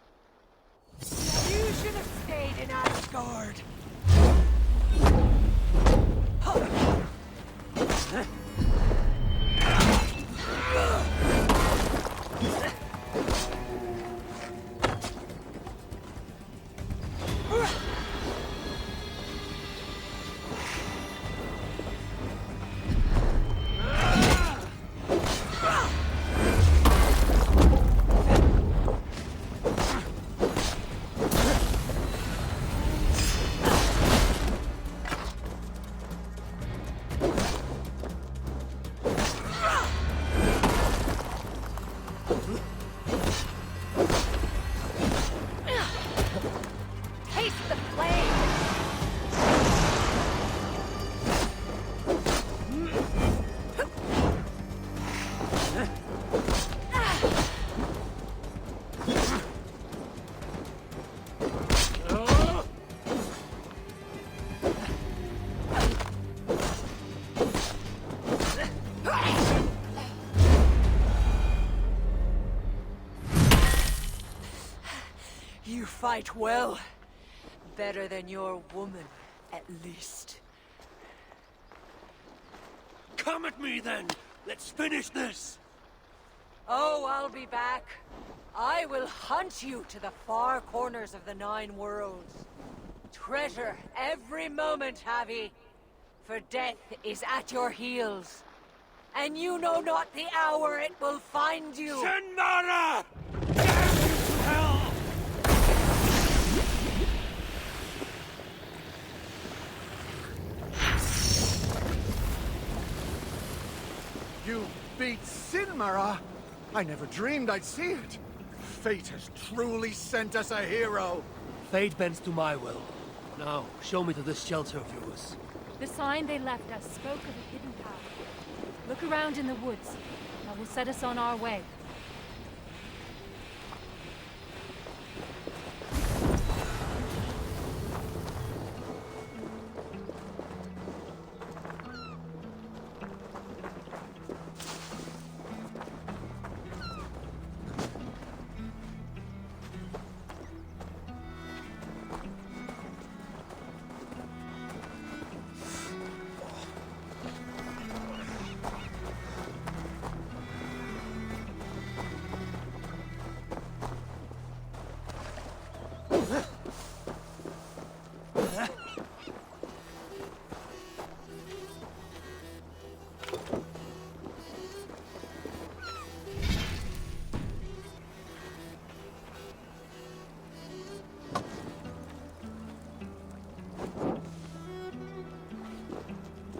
U: You should have stayed in Asgard.
G: Taste the flame!
U: fight well. Better than your woman, at least.
K: Come at me, then! Let's finish this!
U: Oh, I'll be back. I will hunt you to the far corners of the 9 worlds. Treasure every moment, Javi, for death is at your heels. And you know not the hour it will find you!
K: Shenmara! Damn you to hell!
P: You beat Sinmara? I never dreamed I'd see it. Fate has truly sent us a hero.
E: Fate bends to my will. Now, show me to this shelter of yours.
G: The sign they left us spoke of a hidden path. Look around in the woods. That will set us on our way.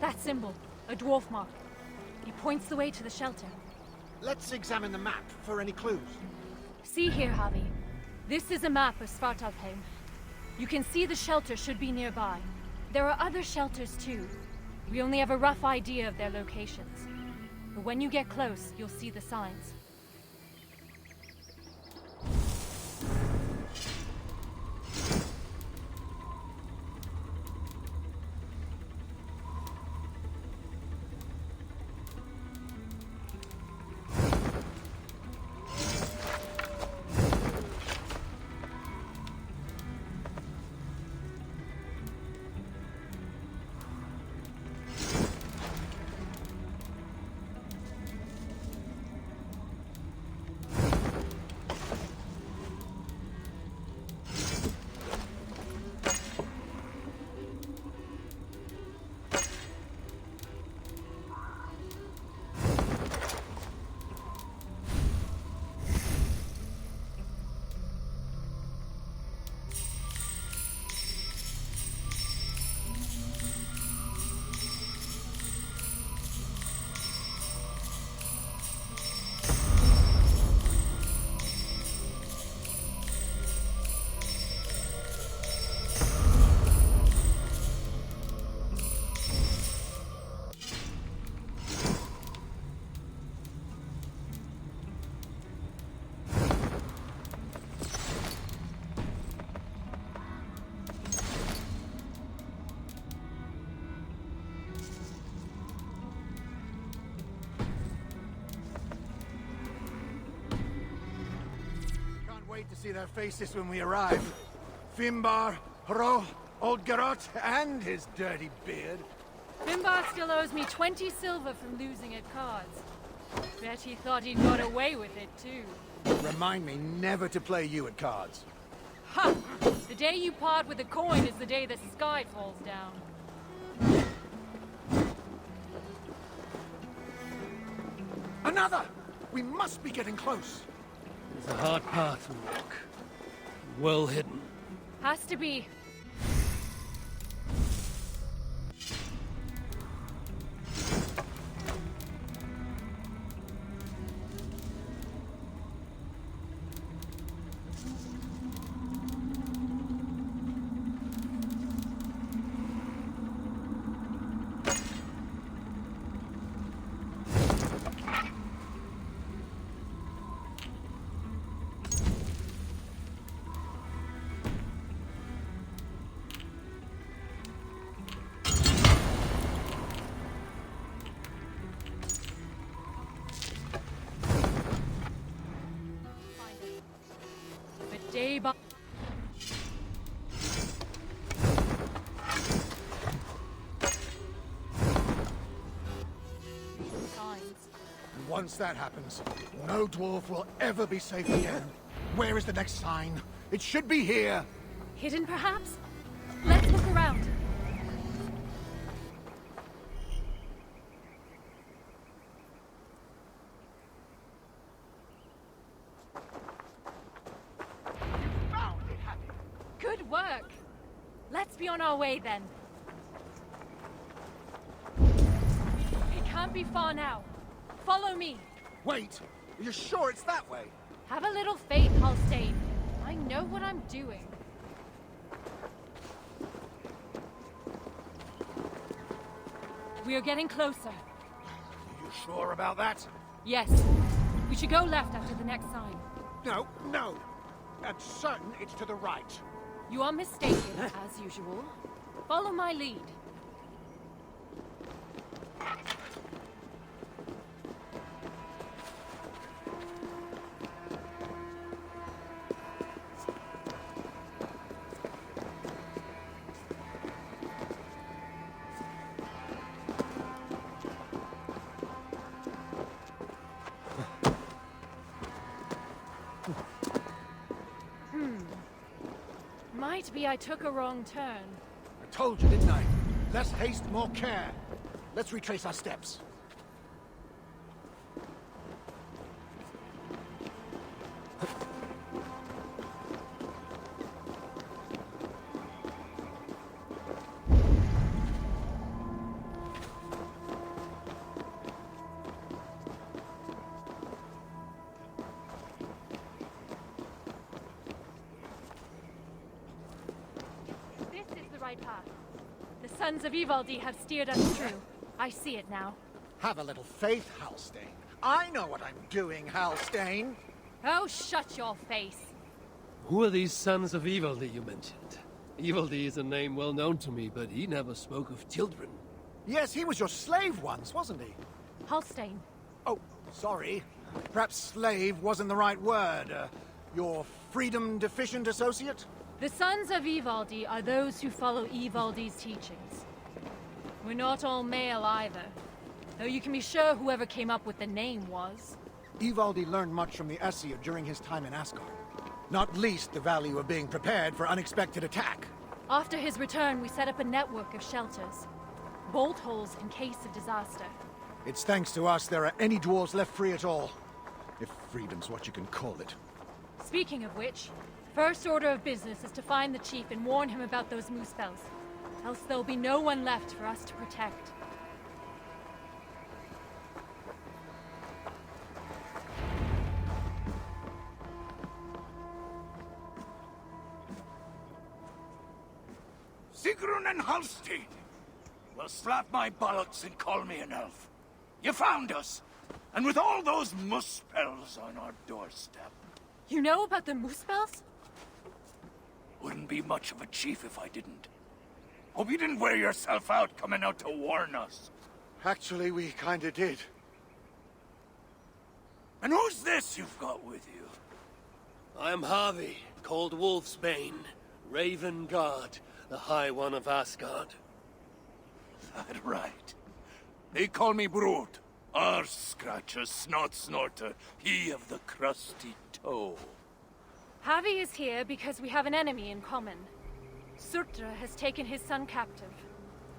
G: That symbol, a dwarf mark. It points the way to the shelter.
P: Let's examine the map for any clues.
G: See here, Javi. This is a map of Svartalfheim. You can see the shelter should be nearby. There are other shelters too. We only have a rough idea of their locations. But when you get close, you'll see the signs.
P: Wait to see their faces when we arrive. Finbar, Hro, Old Garot, and his dirty beard.
G: Finbar still owes me 20 silver from losing at cards. Bet he thought he'd got away with it, too.
P: Remind me never to play you at cards.
G: Ha! The day you part with a coin is the day the sky falls down.
P: Another! We must be getting close.
E: It's a hard path to walk. Well hidden.
G: Has to be. Day by
P: Once that happens, no dwarf will ever be safe again. Where is the next sign? It should be here.
G: Hidden, perhaps? Let's look around. Good work! Let's be on our way, then. It can't be far now. Follow me.
P: Wait! Are you sure it's that way?
G: Have a little faith, Halstein. I know what I'm doing. We are getting closer.
P: Are you sure about that?
G: Yes. We should go left after the next sign.
P: No, no. I'm certain it's to the right.
G: You are mistaken, as usual. Follow my lead. Might be I took a wrong turn.
P: I told you, didn't I? Less haste, more care. Let's retrace our steps.
G: Path. The sons of Ivaldi have steered us through. I see it now.
P: Have a little faith, Halstein. I know what I'm doing, Halstein.
G: Oh, shut your face.
E: Who are these sons of Ivaldi you mentioned? Ivaldi is a name well known to me, but he never spoke of children.
P: Yes, he was your slave once, wasn't he?
G: Halstein.
P: Oh, sorry. Perhaps slave wasn't the right word. Your freedom-deficient associate?
G: The sons of Ivaldi are those who follow Ivaldi's teachings. We're not all male either, though you can be sure whoever came up with the name was.
P: Ivaldi learned much from the Aesir during his time in Asgard. Not least the value of being prepared for unexpected attack.
G: After his return, we set up a network of shelters. Bolt holes in case of disaster.
P: It's thanks to us there are any dwarves left free at all. If freedom's what you can call it.
G: Speaking of which, first order of business is to find the chief and warn him about those moose spells. Else there'll be no one left for us to protect.
R: Sigrun and Halstein! Well, slap my bollocks and call me an elf. You found us! And with all those moose spells on our doorstep.
G: You know about the moose spells?
R: Wouldn't be much of a chief if I didn't. Hope you didn't wear yourself out coming out to warn us.
P: Actually, we kinda did.
R: And who's this you've got with you?
E: I am Harvey, called Wolfsbane, Raven Guard, the High One of Asgard.
R: That right. They call me Brood. Arse Scratcher, Snot Snorter, he of the crusty toe.
G: Harvey is here because we have an enemy in common. Surtra has taken his son captive.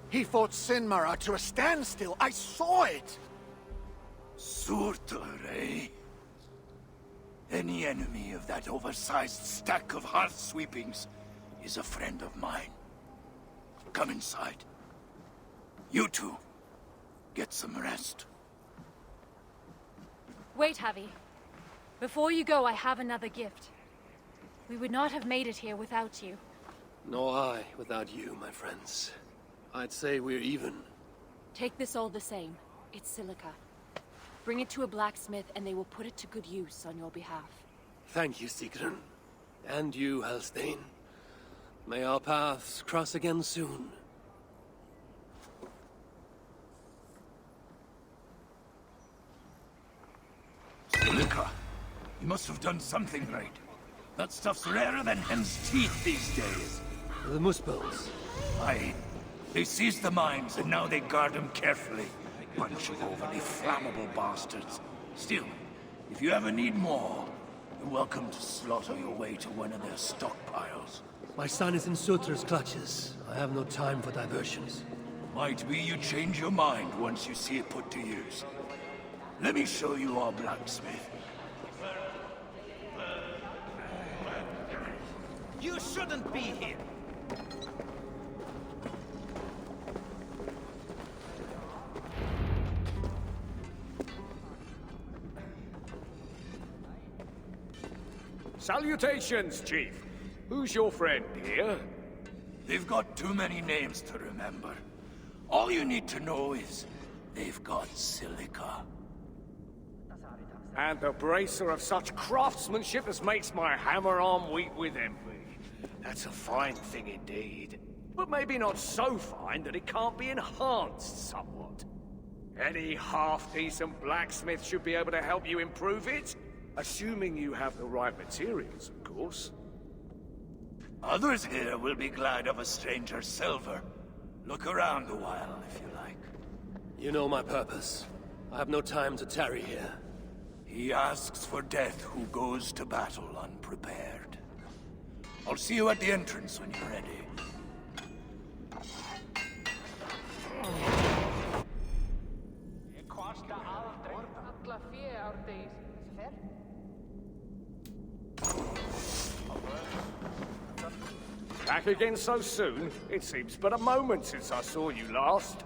P: He fought Sinmara to a standstill. I saw it!
R: Surtur, eh? Any enemy of that oversized stack of hearth sweepings is a friend of mine. Come inside. You two, get some rest.
G: Wait, Harvey. Before you go, I have another gift. We would not have made it here without you.
E: Nor I without you, my friends. I'd say we're even.
B: Take this all the same. It's silica. Bring it to a blacksmith and they will put it to good use on your behalf.
E: Thank you, Sigrun. And you, Halstein. May our paths cross again soon.
R: Silica, you must have done something right. That stuff's rarer than hen's teeth these days.
E: The Muspels.
R: Aye. They seized the mines and now they guard them carefully. Bunch of overly flammable bastards. Still, if you ever need more, you're welcome to slaughter your way to one of their stockpiles.
E: My son is in Surtr's clutches. I have no time for diversions.
R: Might be you change your mind once you see it put to use. Let me show you our blacksmith.
P: You shouldn't be here.
L: Salutations, Chief. Who's your friend here?
R: They've got too many names to remember. All you need to know is they've got silica.
L: And the bracer of such craftsmanship as makes my hammer-arm weep with envy. That's a fine thing indeed. But maybe not so fine that it can't be enhanced somewhat. Any half-decent blacksmith should be able to help you improve it. Assuming you have the right materials, of course.
R: Others here will be glad of a stranger's silver. Look around a while, if you like.
E: You know my purpose. I have no time to tarry here.
R: He asks for death who goes to battle unprepared. I'll see you at the entrance when you're ready.
L: Back again so soon? It seems but a moment since I saw you last.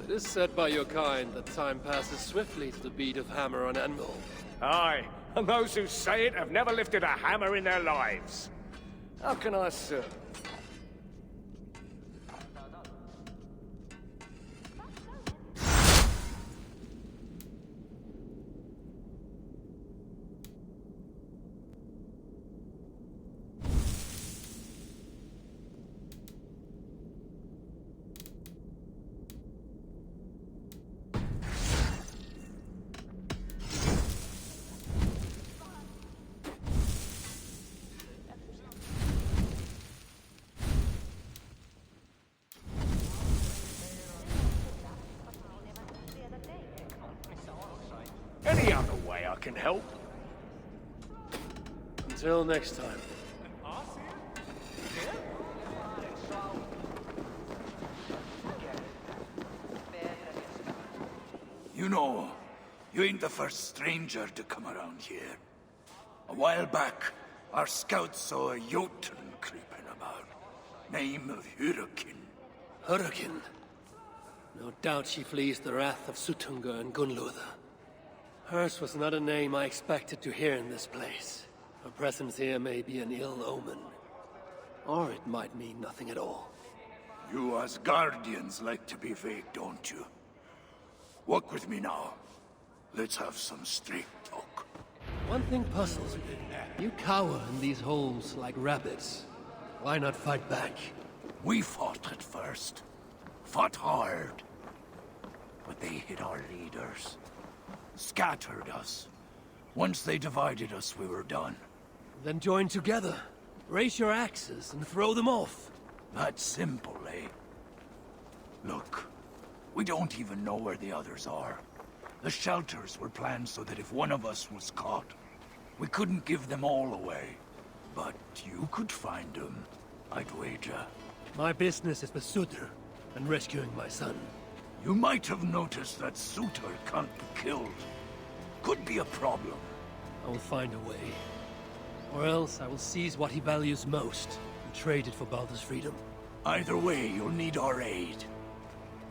E: It is said by your kind that time passes swiftly to the beat of hammer on anvil.
L: Aye, and those who say it have never lifted a hammer in their lives. How can I serve? Any other way I can help?
E: Until next time.
R: You know, you ain't the first stranger to come around here. A while back, our scouts saw a Jotun creeping about. Name of Hurricane.
E: Hurricane? No doubt she flees the wrath of Suttungr and Gunnlóðr. Hers was not a name I expected to hear in this place. Her presence here may be an ill omen. Or it might mean nothing at all.
R: You as guardians like to be vague, don't you? Walk with me now. Let's have some straight talk.
E: One thing puzzles me. You cower in these holes like rabbits. Why not fight back?
R: We fought at first. Fought hard. But they hit our leaders. Scattered us. Once they divided us, we were done.
E: Then join together. Raise your axes and throw them off.
R: That's simple, eh? Look, we don't even know where the others are. The shelters were planned so that if one of us was caught, we couldn't give them all away. But you could find them, I'd wager.
E: My business is with Surtr and rescuing my son.
R: You might have noticed that Surtr can't be killed. Could be a problem.
E: I will find a way. Or else I will seize what he values most and trade it for Baldur's freedom.
R: Either way, you'll need our aid.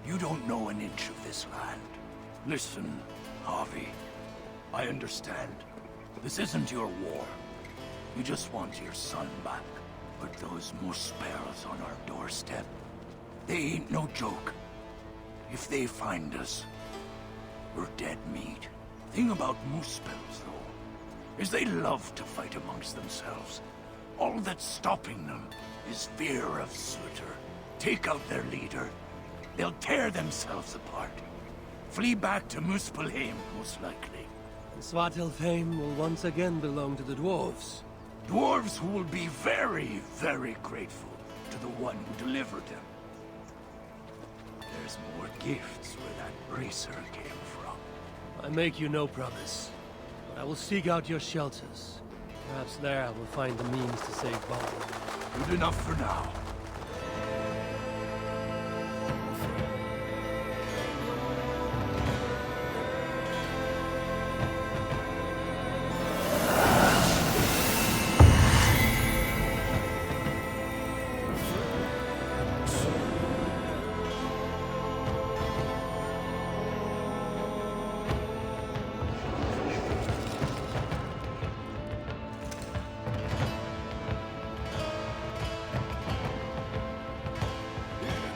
R: You don't know an inch of this land. Listen, Harvey. I understand. This isn't your war. You just want your son back. But those Muspels on our doorstep, they ain't no joke. If they find us, we're dead meat. Thing about Muspels, though, is they love to fight amongst themselves. All that's stopping them is fear of Surtr. Take out their leader, they'll tear themselves apart. Flee back to Muspelheim, most likely.
E: And Svartalfheim will once again belong to the dwarves.
R: Dwarves who will be very, very grateful to the one who delivered them. There's more gifts where that bracer came from.
E: I make you no promise. I will seek out your shelters. Perhaps there I will find the means to save Baldur.
R: Good enough for now.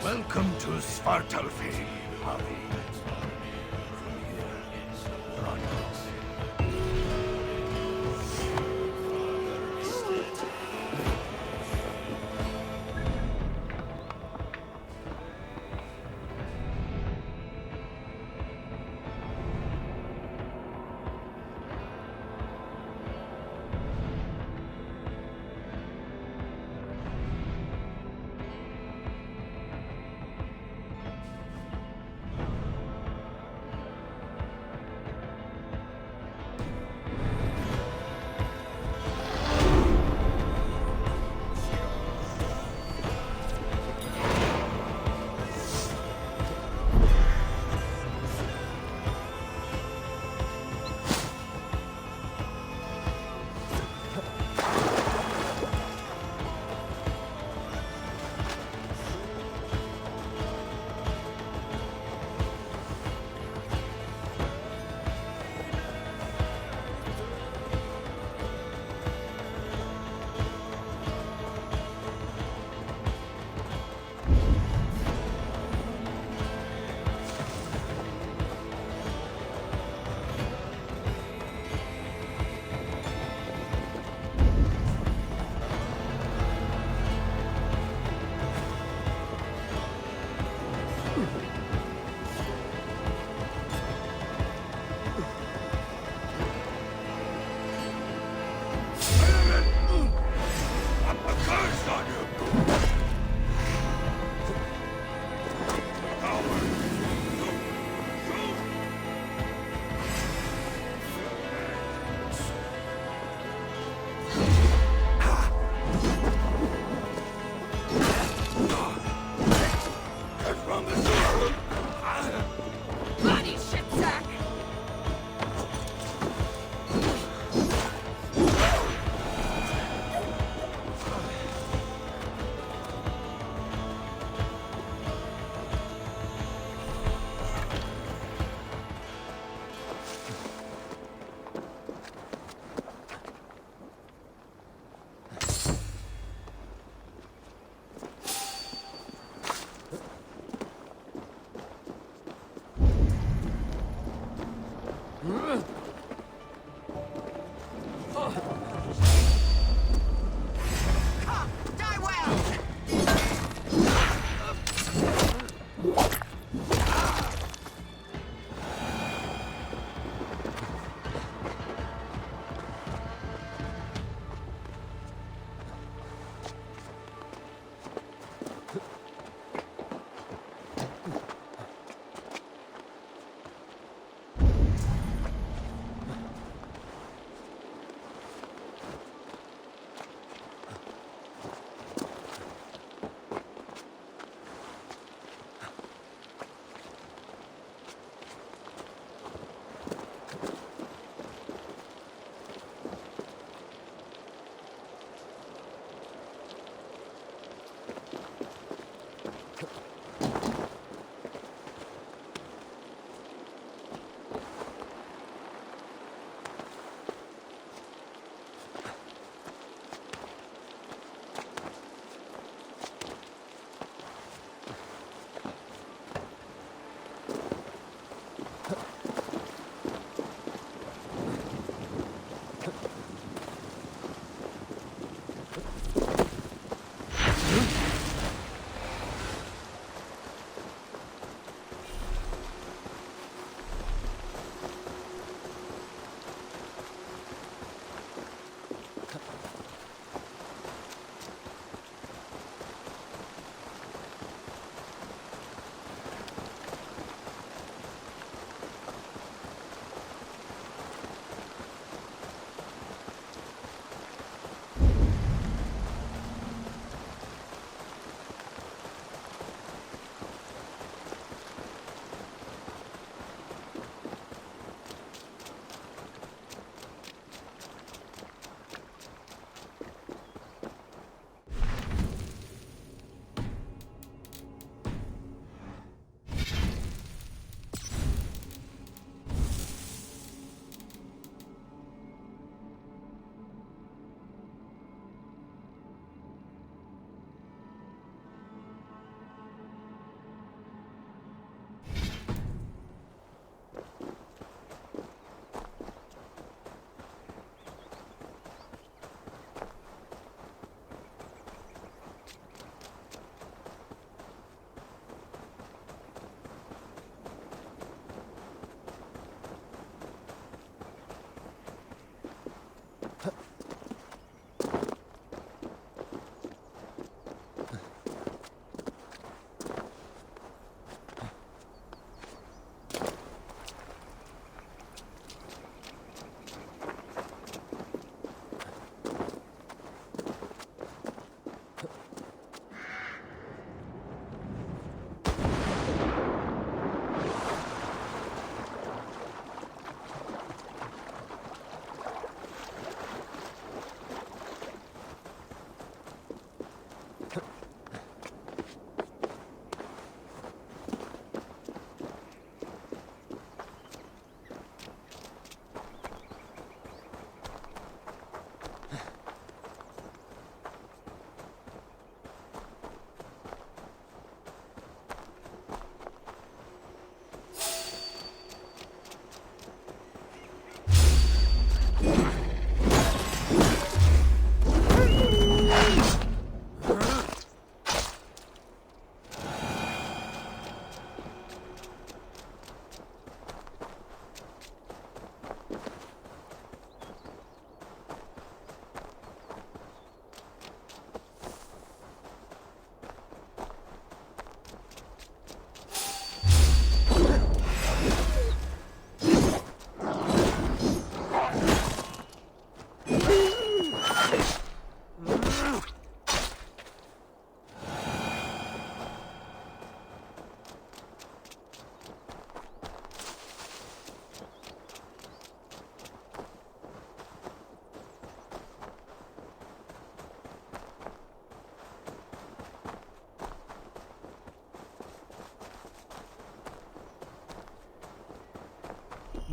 R: Welcome to Svartalfi, Havi. From here, Ragnarok.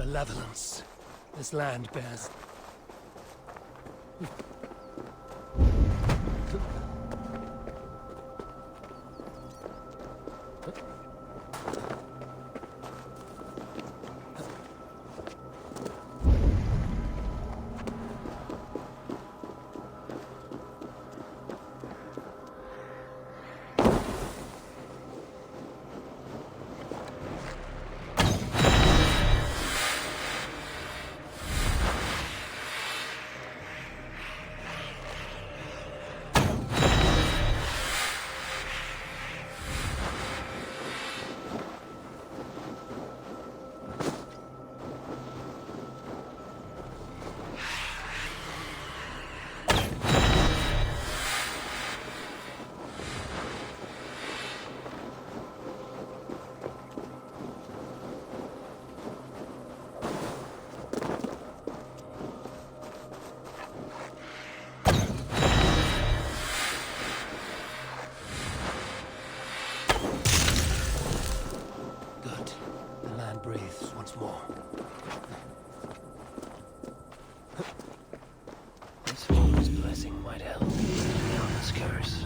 E: malevolence this land bears. Breathes once more. This woman's blessing might help down this curse.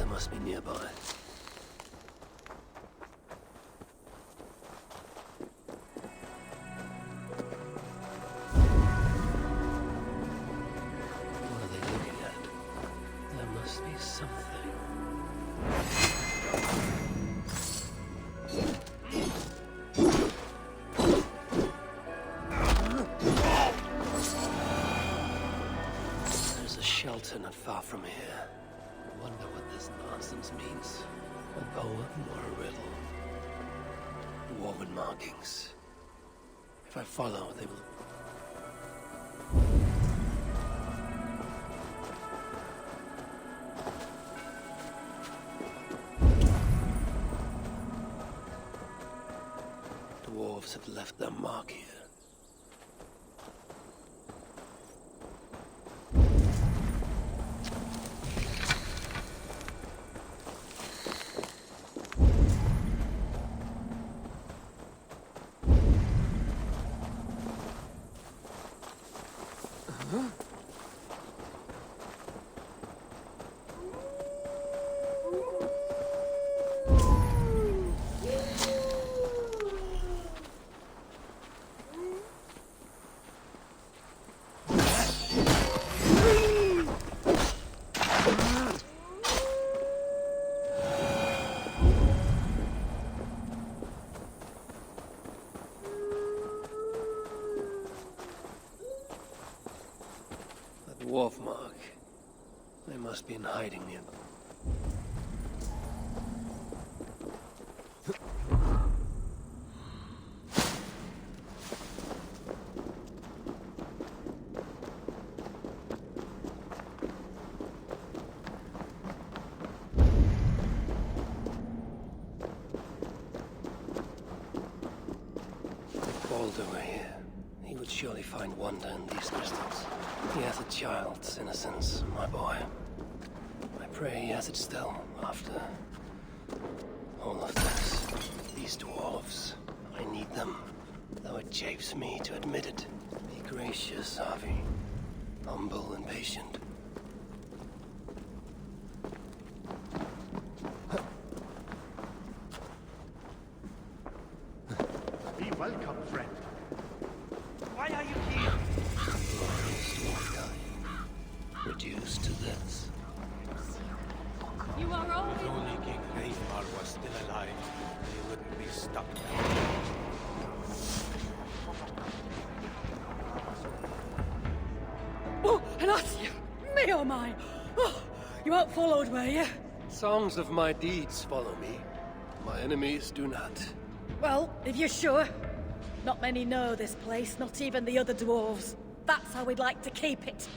E: Must be nearby. What are they looking at? There must be something. There's a shelter not far from here. Wonder what this nonsense means. A poem or a riddle? Woven markings. If I follow, they will... Dwarves have left their mark here. dwarf mark. They must be in hiding near them. Baldur were here, he would surely find wonder in these crystals. He has a child's innocence, my boy. I pray he has it still, after all of this. These dwarves, I need them, though it chafes me to admit it. Be gracious, Harvey. Humble and patient.
P: Be welcome, friend. Why are you here?
E: Glorious dwarf guy. Reduced to this.
U: You are all.
M: If only King Eivor was still alive, they wouldn't be stuck there.
U: Oh, an Asir! Me oh my! Oh, you weren't followed, were you?
E: Songs of my deeds follow me. My enemies do not.
U: Well, if you're sure. Not many know this place, not even the other dwarves. That's how we'd like to keep it.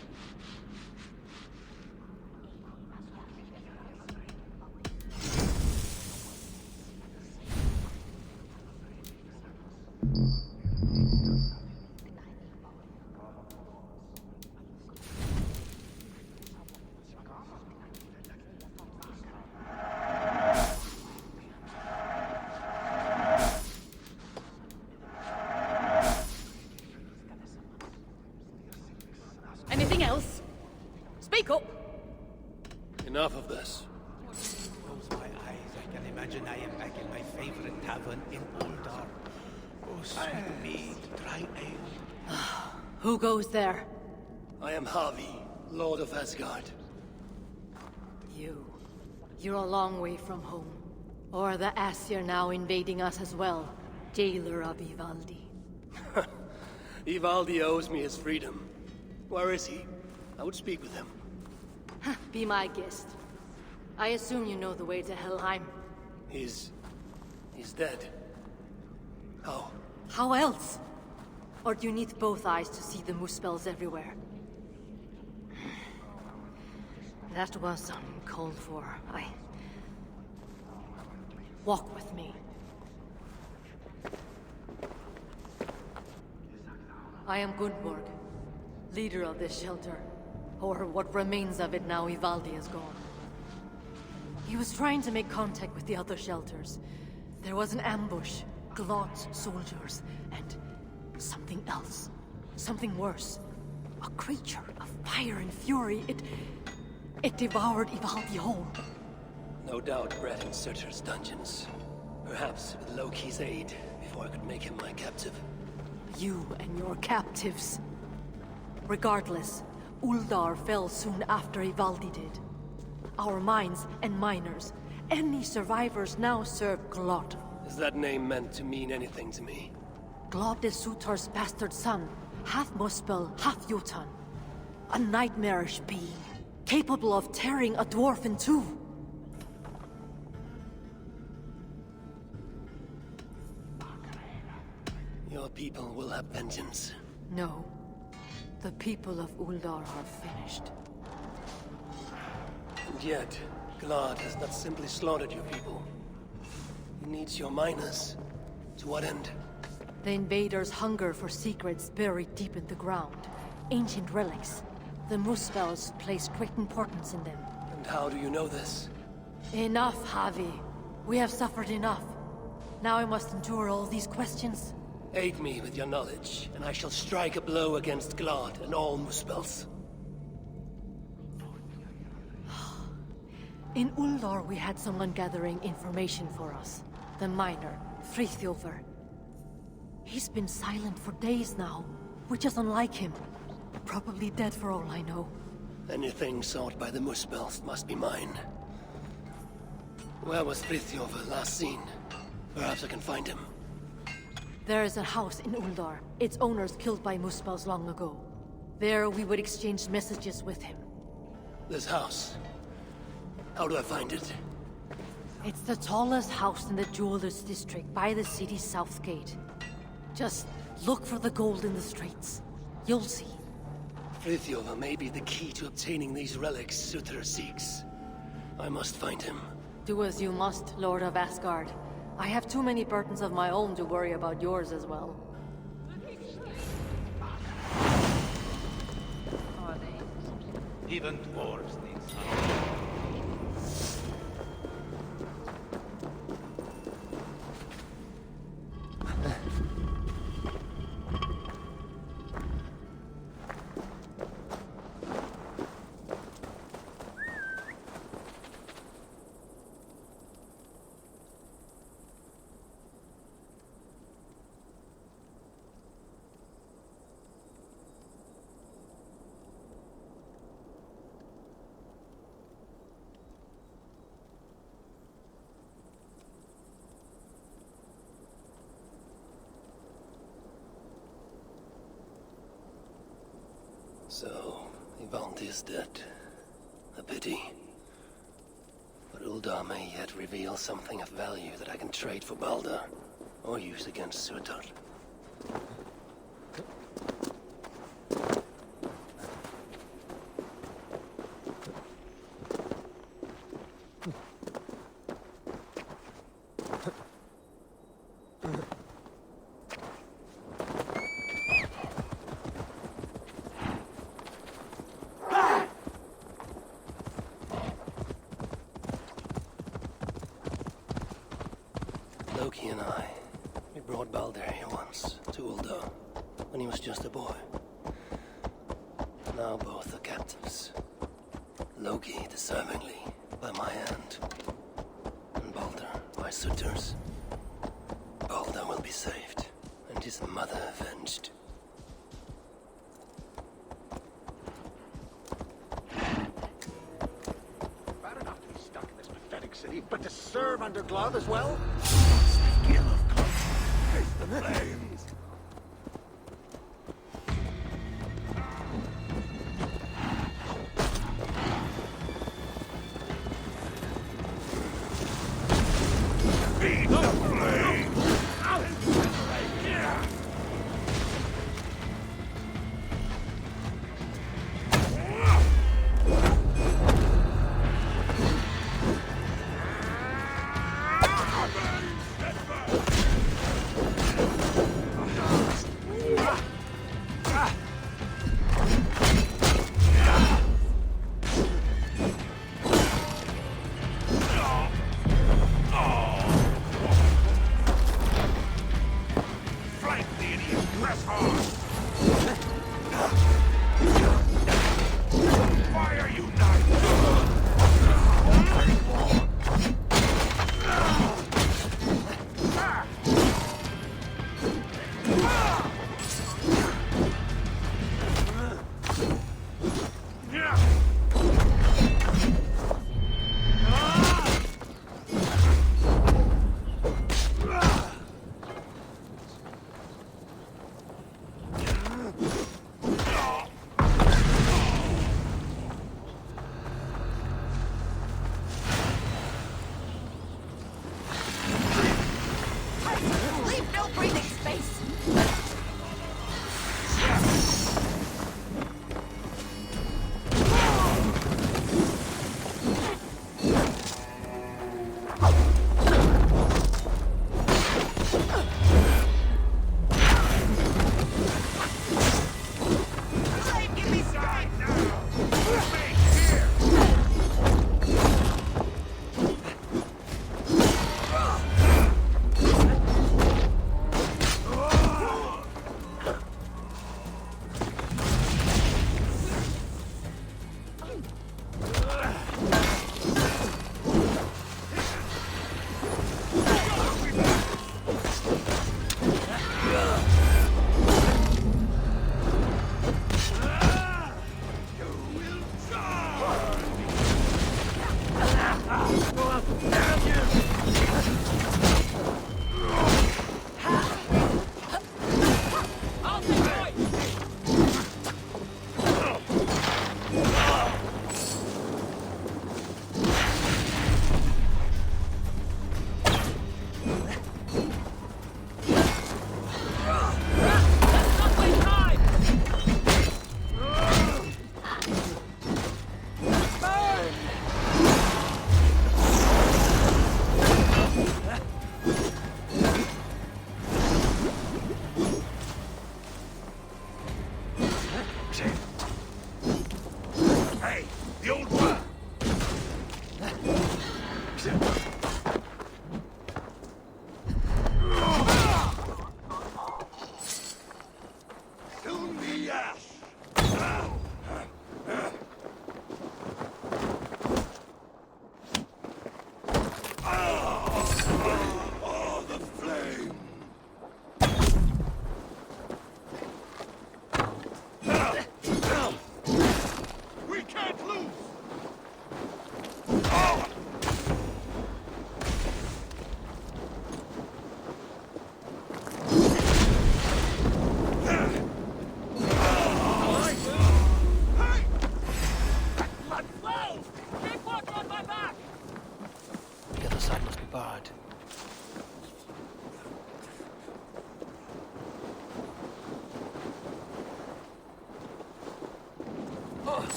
U: Anything else? Speak up!
E: Enough of this.
M: Close my eyes, I can imagine I am back in my favorite tavern in Uldar. Oh, sweet mead, dry ale.
B: Who goes there?
E: I am Harvey, Lord of Asgard.
B: You're a long way from home. Or the Asir now invading us as well. Jailer of Ivaldi.
E: Ivaldi owes me his freedom. Where is he? I would speak with him.
B: Be my guest. I assume you know the way to Helheim.
E: He's dead. How?
B: How else? Or do you need both eyes to see the muspels everywhere? That was uncalled for. Walk with me. I am Gunborg, leader of this shelter. Or what remains of it now Ivaldi is gone. He was trying to make contact with the other shelters. There was an ambush, Glot's soldiers, and something else. Something worse. A creature of fire and fury. It devoured Ivaldi whole.
E: No doubt bred in Surtur's dungeons. Perhaps with Loki's aid, before I could make him my captive.
B: You and your captives. Regardless, Uldar fell soon after Ivaldi did. Our mines and miners, any survivors now serve Glot.
E: Is that name meant to mean anything to me?
B: Glot is Surtur's bastard son, half Muspel, half Jotun. A nightmarish being, capable of tearing a dwarf in two.
E: Your people will have vengeance.
B: No. The people of Uldar are finished.
E: And yet, Glad has not simply slaughtered your people. He needs your miners. To what end?
B: The invaders hunger for secrets buried deep in the ground. Ancient relics. The Muspels place great importance in them.
E: And how do you know this?
B: Enough, Javi. We have suffered enough. Now I must endure all these questions.
E: Aid me with your knowledge, and I shall strike a blow against Glad and all Muspels.
B: In Uldar, we had someone gathering information for us. The miner, Frithjofr. He's been silent for days now, which is unlike him. Probably dead for all I know.
E: Anything sought by the Muspels must be mine. Where was Frithjofr last seen? Perhaps I can find him.
B: There is a house in Uldar. Its owners killed by Muspels long ago.
U: There we would exchange messages with him.
E: This house. How do I find it?
U: It's the tallest house in the Jewelers District by the city's south gate. Just look for the gold in the streets. You'll see.
E: Frithjova may be the key to obtaining these relics Surtur seeks. I must find him.
U: Do as you must, Lord of Asgard. I have too many burdens of my own to worry about yours as well.
M: Even dwarves need
E: So, Yvonne is dead. A pity. But Uldar may yet reveal something of value that I can trade for Baldur, or use against Surtur. Loki and I, we brought Baldur here once, to Uldar, when he was just a boy. Now both are captives. Loki deservingly, by my hand. And Baldur, by Surtur's. Baldur will be saved, and his mother avenged.
P: Bad enough to be stuck in this pathetic city, but to serve under glove as well?
R: Skill of cloak. Face the flames. Feed the flames.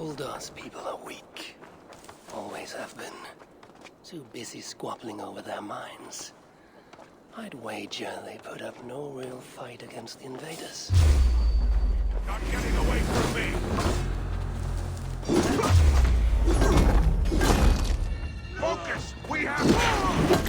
E: Uldar's people are weak. Always have been. Too busy squabbling over their mines. I'd wager they put up no real fight against the invaders.
A: Not getting away from me! Focus! We have...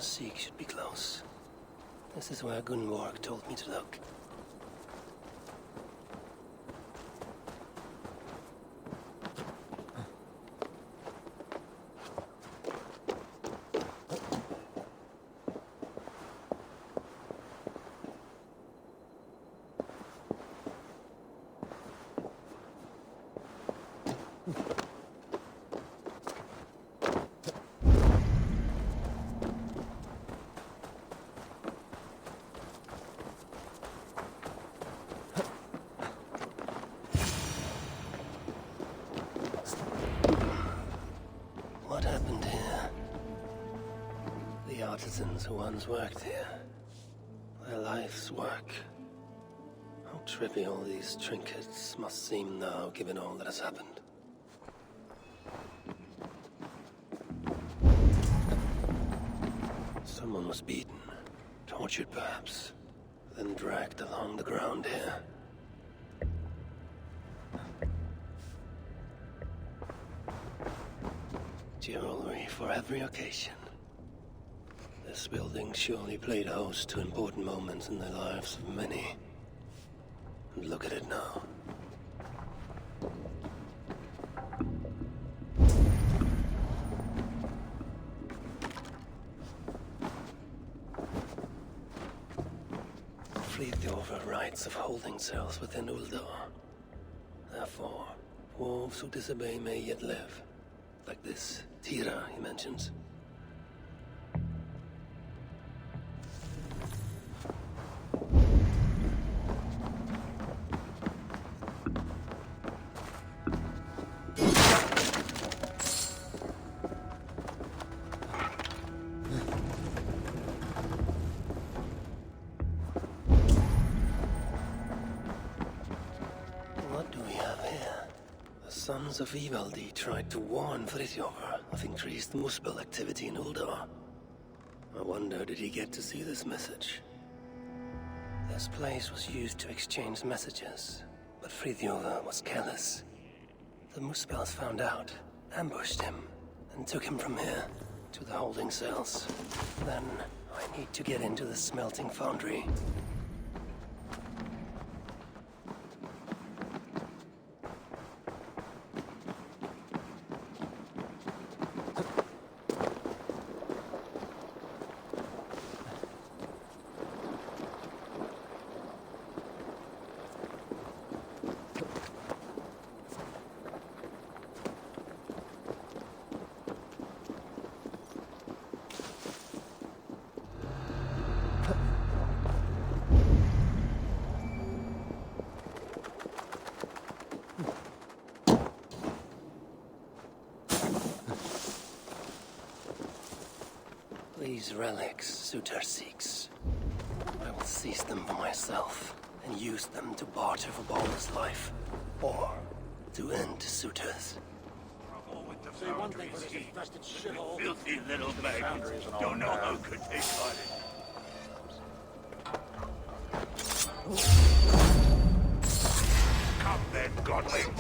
E: Seek should be close. This is where Gunborg told me to look. Artisans who once worked here. Their life's work. How trivial these trinkets must seem now, given all that has happened. Someone was beaten, tortured perhaps, then dragged along the ground here. Jewelry for every occasion. This building surely played host to important moments in the lives of many. And look at it now. Eivor rights of holding cells within Uldor. Therefore, dwarves who disobey may yet live. Like this Tira he mentions. Sons of Ivaldi tried to warn Friðjofr of increased Muspel activity in Uldor. I wonder, did he get to see this message? This place was used to exchange messages, but Friðjofr was careless. The Muspels found out, ambushed him, and took him from here to the holding cells. Then I need to get into the smelting foundry. These relics Suter seeks. I will seize them for myself and use them to barter for Balder's life, or to end Suter's.
P: Say one thing for this infested shithole.
R: Filthy little maggots. Don't know how could they got it. Come then, godling.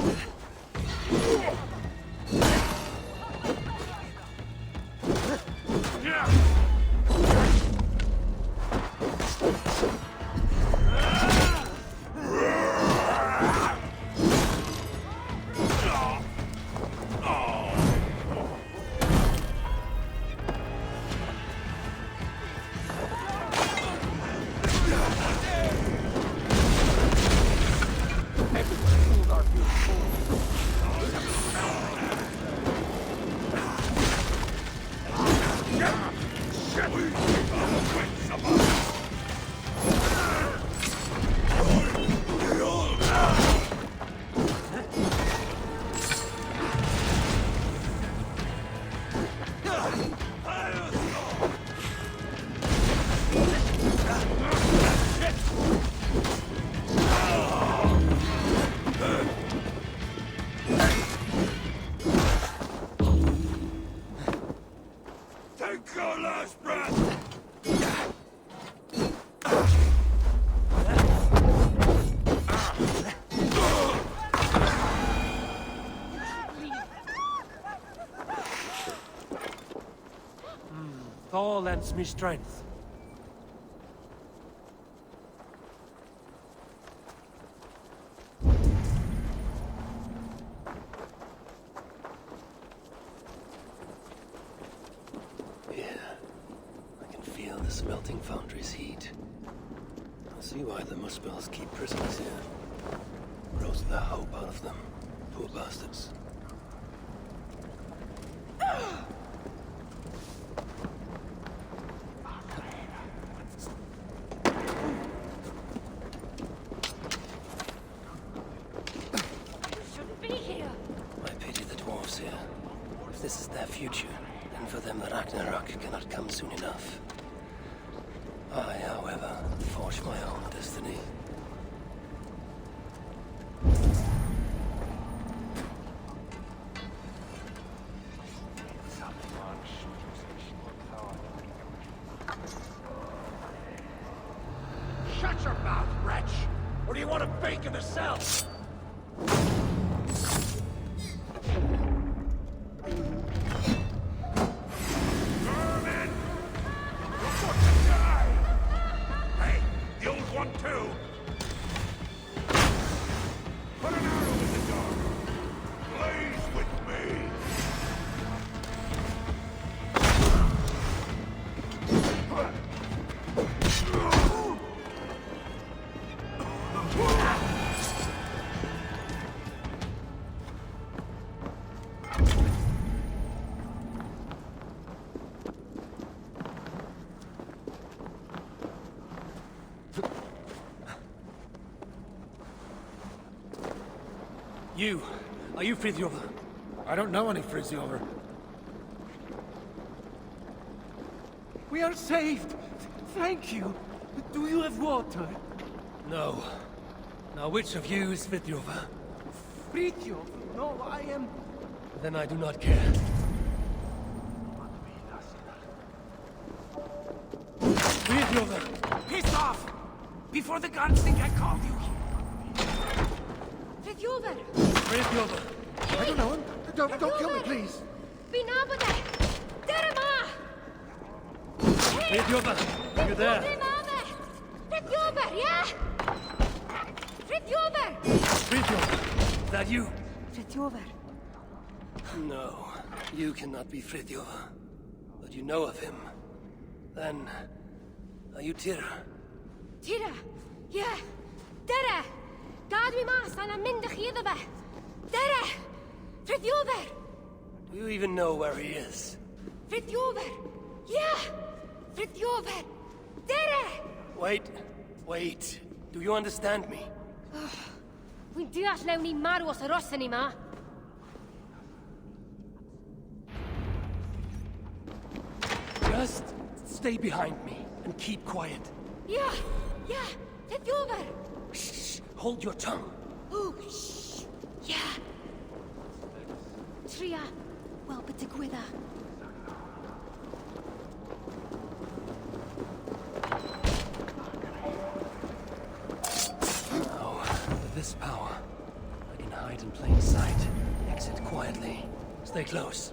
K: Thor lends me strength.
E: Yeah, I can feel the smelting foundry's heat. I see why the Muspels keep prisoners here. Grows the hope out of them. Poor bastards. This is their future, and for them the Ragnarok cannot come soon enough. I, however, forge my own destiny.
L: back in the cell!
J: Vermin! You're going to die! Hey, the old one too! Put an arrow in the dark! Blaze with me!
K: Are you Friðjolfr?
P: I don't know any Friðjolfr.
L: We are saved! Thank you! Do you have water?
K: No. Now which of you is Friðjolfr?
L: Friðjolfr? No, I am...
K: Then I do not care. Friðjolfr!
L: Piss off! Before the guards think I called you here!
O: Friðjolfr!
K: Friðjolfr!
P: I don't know him. Don't kill me, please.
O: Vinabade! Derema!
K: Friðjolfr! Are you there?
O: Friðjolfr, yeah? Friðjolfr!
K: Friðjolfr! Is that you?
O: Friðjolfr.
E: No, you cannot be Friðjolfr. But you know of him. Then, are you Tira?
O: Tira? Yeah. Dere! Gadwi mas an a mindach yidaba. Dere! Friðjolfr!
E: Do you even know where he is?
O: Friðjolfr! Yeah! Friðjolfr! Dere!
E: Wait. Do you understand me?
O: Wi'n deall lewn ni marw os y rosen ni ma.
E: Just stay behind me and keep quiet.
O: Yeah! Friðjolfr!
E: Shh! Hold your tongue.
O: Oh, shh! Yeah! Tria, wel bydd digwydda.
E: Now, with this power, I can hide in plain sight. Exit quietly. Stay close.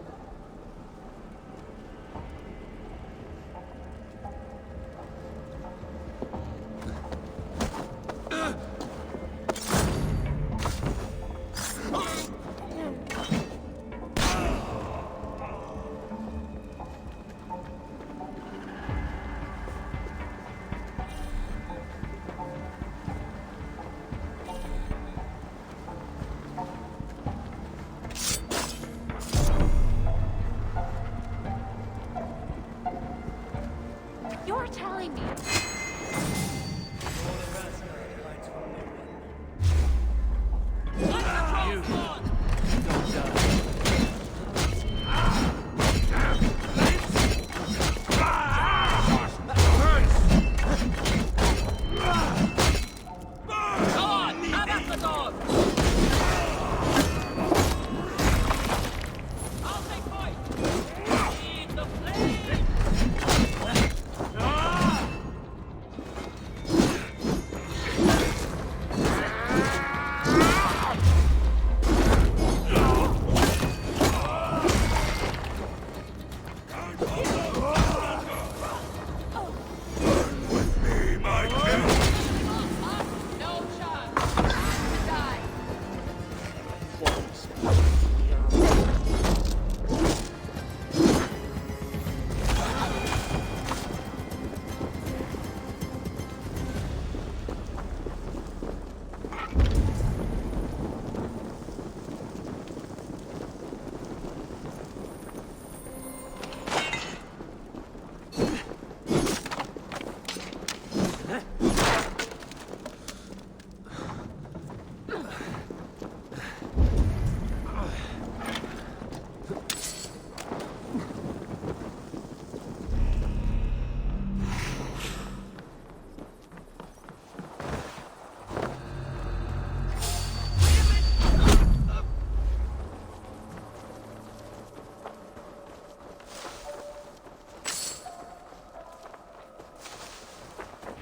O: You're telling me...
E: You don't die.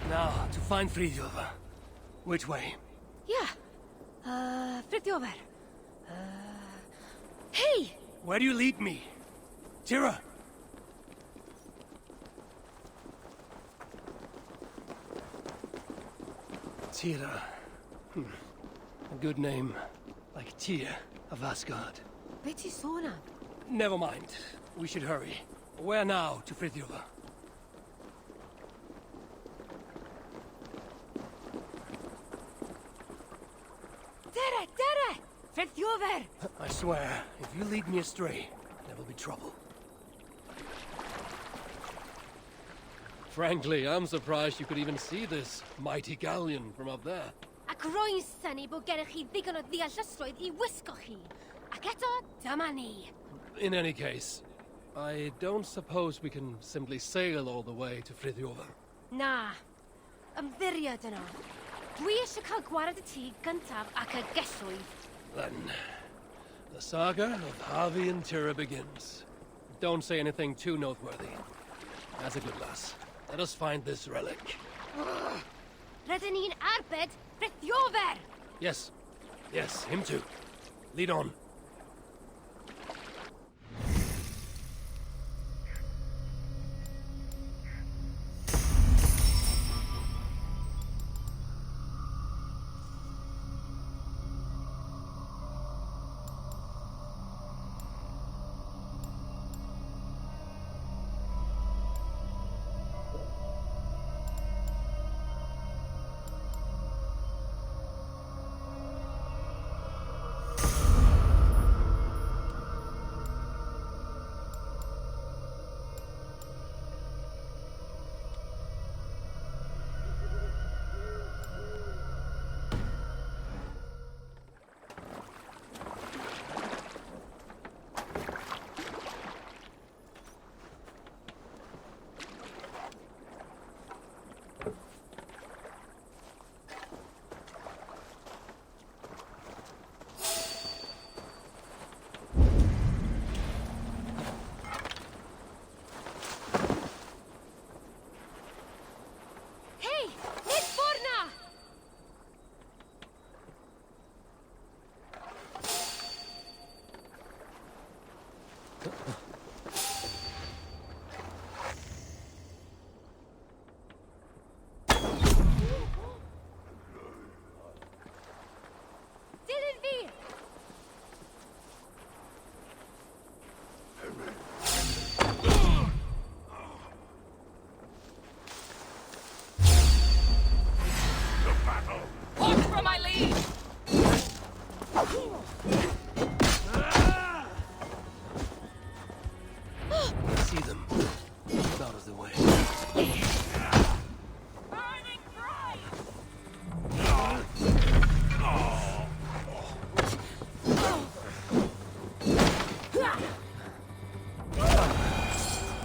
E: Now, to find Friðjolfr. Which way?
O: Yeah, Fritjover. Hey!
K: Where do you lead me? Tira! Tira. A good name. Like Tyr of Asgard.
O: Betty Sona.
K: Never mind. We should hurry. Where now to Fritjover?
O: Dere! Fritjover!
K: I swear, if you lead me astray, there will be trouble. Frankly, I'm surprised you could even see this mighty galleon from up there.
O: Ac roi'n syni bod gennych chi ddigon o ddeallusrwydd I wisgo chi. Ac eto, dyma ni.
K: In any case, I don't suppose we can simply sail all the way to Fritjover.
O: Na. Ymddiried yno. Dwi eisiau cael gwared y tŷ gyntaf ac y gelwydd.
K: Then, the saga of Havi and Tira begins. Don't say anything too noteworthy. That's a good lass. Let us find this relic.
O: Rydyn ni'n arbed Fritjover!
K: Yes. Yes, him too. Lead on.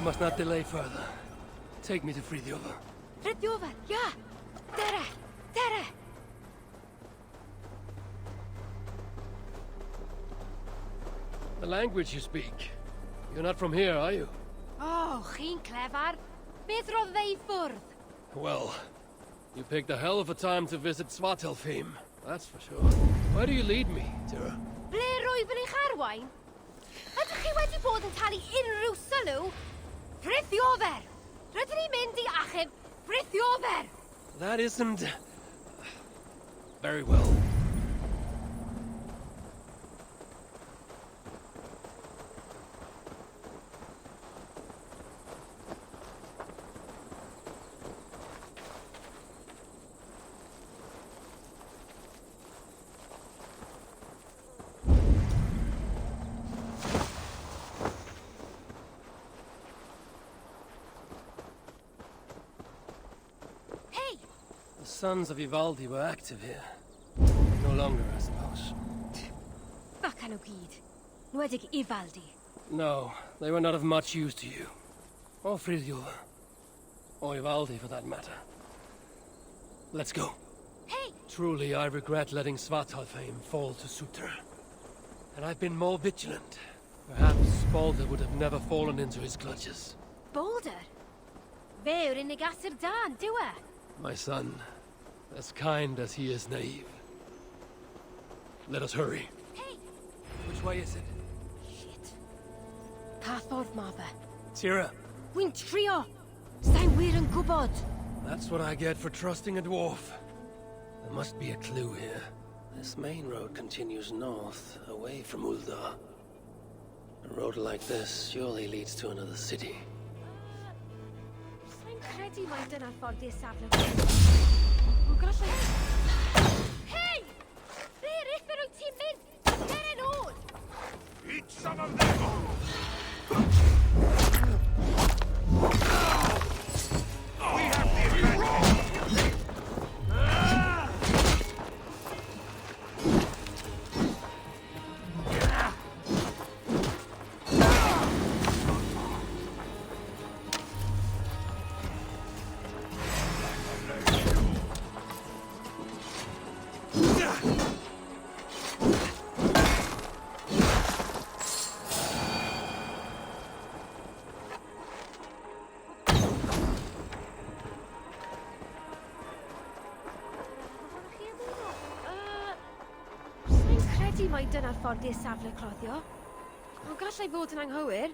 K: Must not delay further. Take me to Fritjover.
O: Fritjover, ja! Dere!
K: The language you speak. You're not from here, are you?
O: Oh, chi'n clever. Beth roedd fe I ffwrdd?
K: Well, you picked a hell of a time to visit Svartalfheim. That's for sure. Where do you lead me, Tira?
O: Ble rwyf yn eich arwain? Ydych chi wedi bod yn talu unrhyw sylw? Fritjover! Rydyn ni'n mynd I achub Fritjover!
K: That isn't... very well. The sons of Ivaldi were active here. No longer, I suppose.
O: Bacan o gyd. Nwedig Ivaldi.
K: No, they were not of much use to you. Or Fritjover. Or Ivaldi, for that matter. Let's go.
O: Hey!
K: Truly, I regret letting Svartalfheim fall to Sutra. Had I been more vigilant, perhaps Balder would have never fallen into his clutches.
O: Balder? Fe yw'r unig asur dan, dyw e?
K: My son, as kind as he is naive.
E: Let us hurry.
G: Hey!
E: Which way is it?
G: Shit. Cathod Maba.
E: Tira,
G: Wyn trio! Sain wir yn gwybod.
E: that's what I get for trusting a dwarf. There must be a clue here. This main road continues north, away from Uldar. A road like this surely leads to another city.
G: Sain credu mai dyna'r ffordd i'r safle. O gallai... Hei! Be'r eitha rwy'n ti'n mynd? Ger yn ôl!
J: Eat some of them! We have the advantage!
G: Mai dyna'r ffordd i'r safle cloddio. O gallai fod yn anghywir.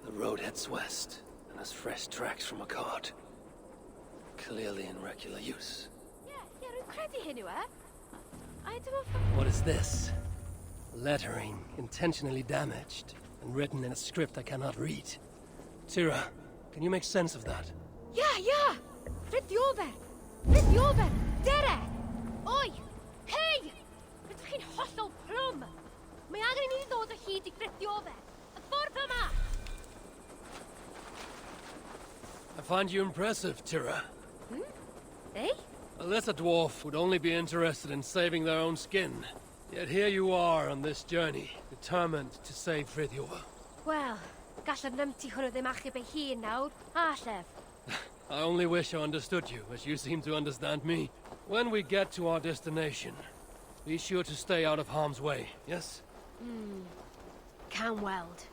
E: The road heads west, and has fresh tracks from a cart. Clearly in regular use.
G: Rwy'n credu hyn yw e. I don't know.
E: What is this? Lettering, intentionally damaged, and written in a script I cannot read. Tira, can you make sense of that?
G: Yeah! Frithiofer! Frithiofer! Dere! Oi! Hei! Rydych chi'n hollol plwm! Mae angen i ni ddod o hyd i Frithiofer! Y ffordd yma!
E: I find you impressive, Tira.
G: Eh?
E: A lesser dwarf would only be interested in saving their own skin. Yet here you are on this journey, determined to save Frithiofer.
G: Wel, gallaf nymti hwnnw ddim achub ei hun nawr, a llef.
E: I only wish I understood you, as you seem to understand me. When we get to our destination, be sure to stay out of harm's way, yes?
G: Can weld.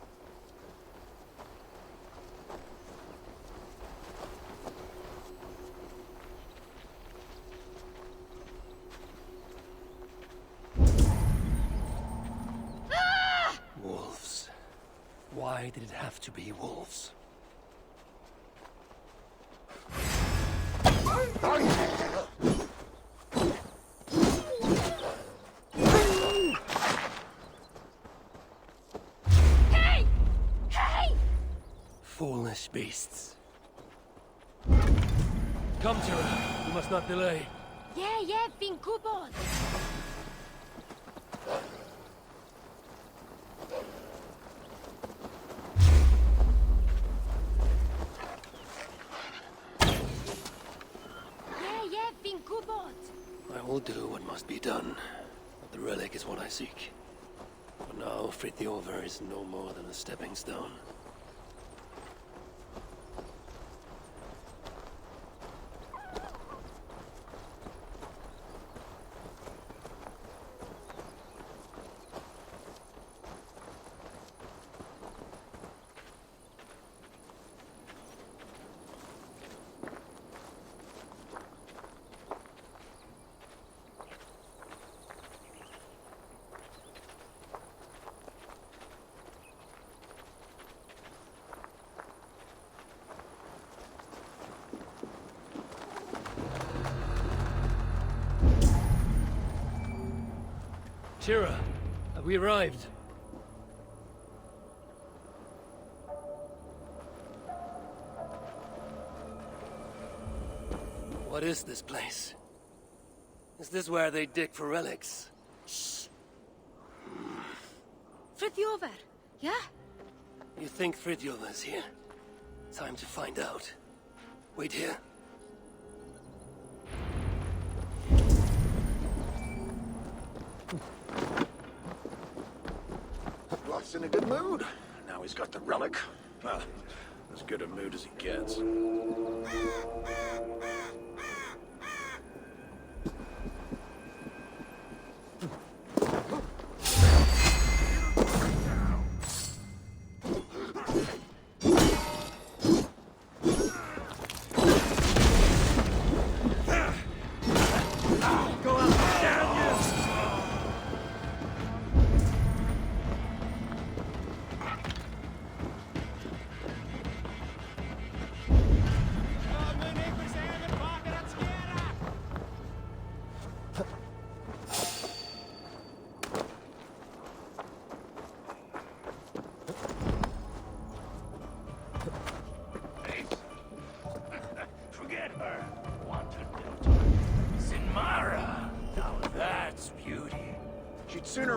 E: Wolves. Why did it have to be wolves?
G: Hey! Hey!
E: Foolish beasts. Come, Tira. We must not delay.
G: Yeah, fi'n gwybod. Yeah, fi'n gwybod.
E: I will do what must be done. But the relic is what I seek. For now, Frithiofer is no more than a stepping stone. Tira, have we arrived? What is this place? Is this where they dig for relics?
G: Shh! Frithiofer, yeah?
E: You think Frithiofer's here? Time to find out. Wait here.
L: Roth's in a good mood. Now he's got the relic. Well, as good a mood as he gets.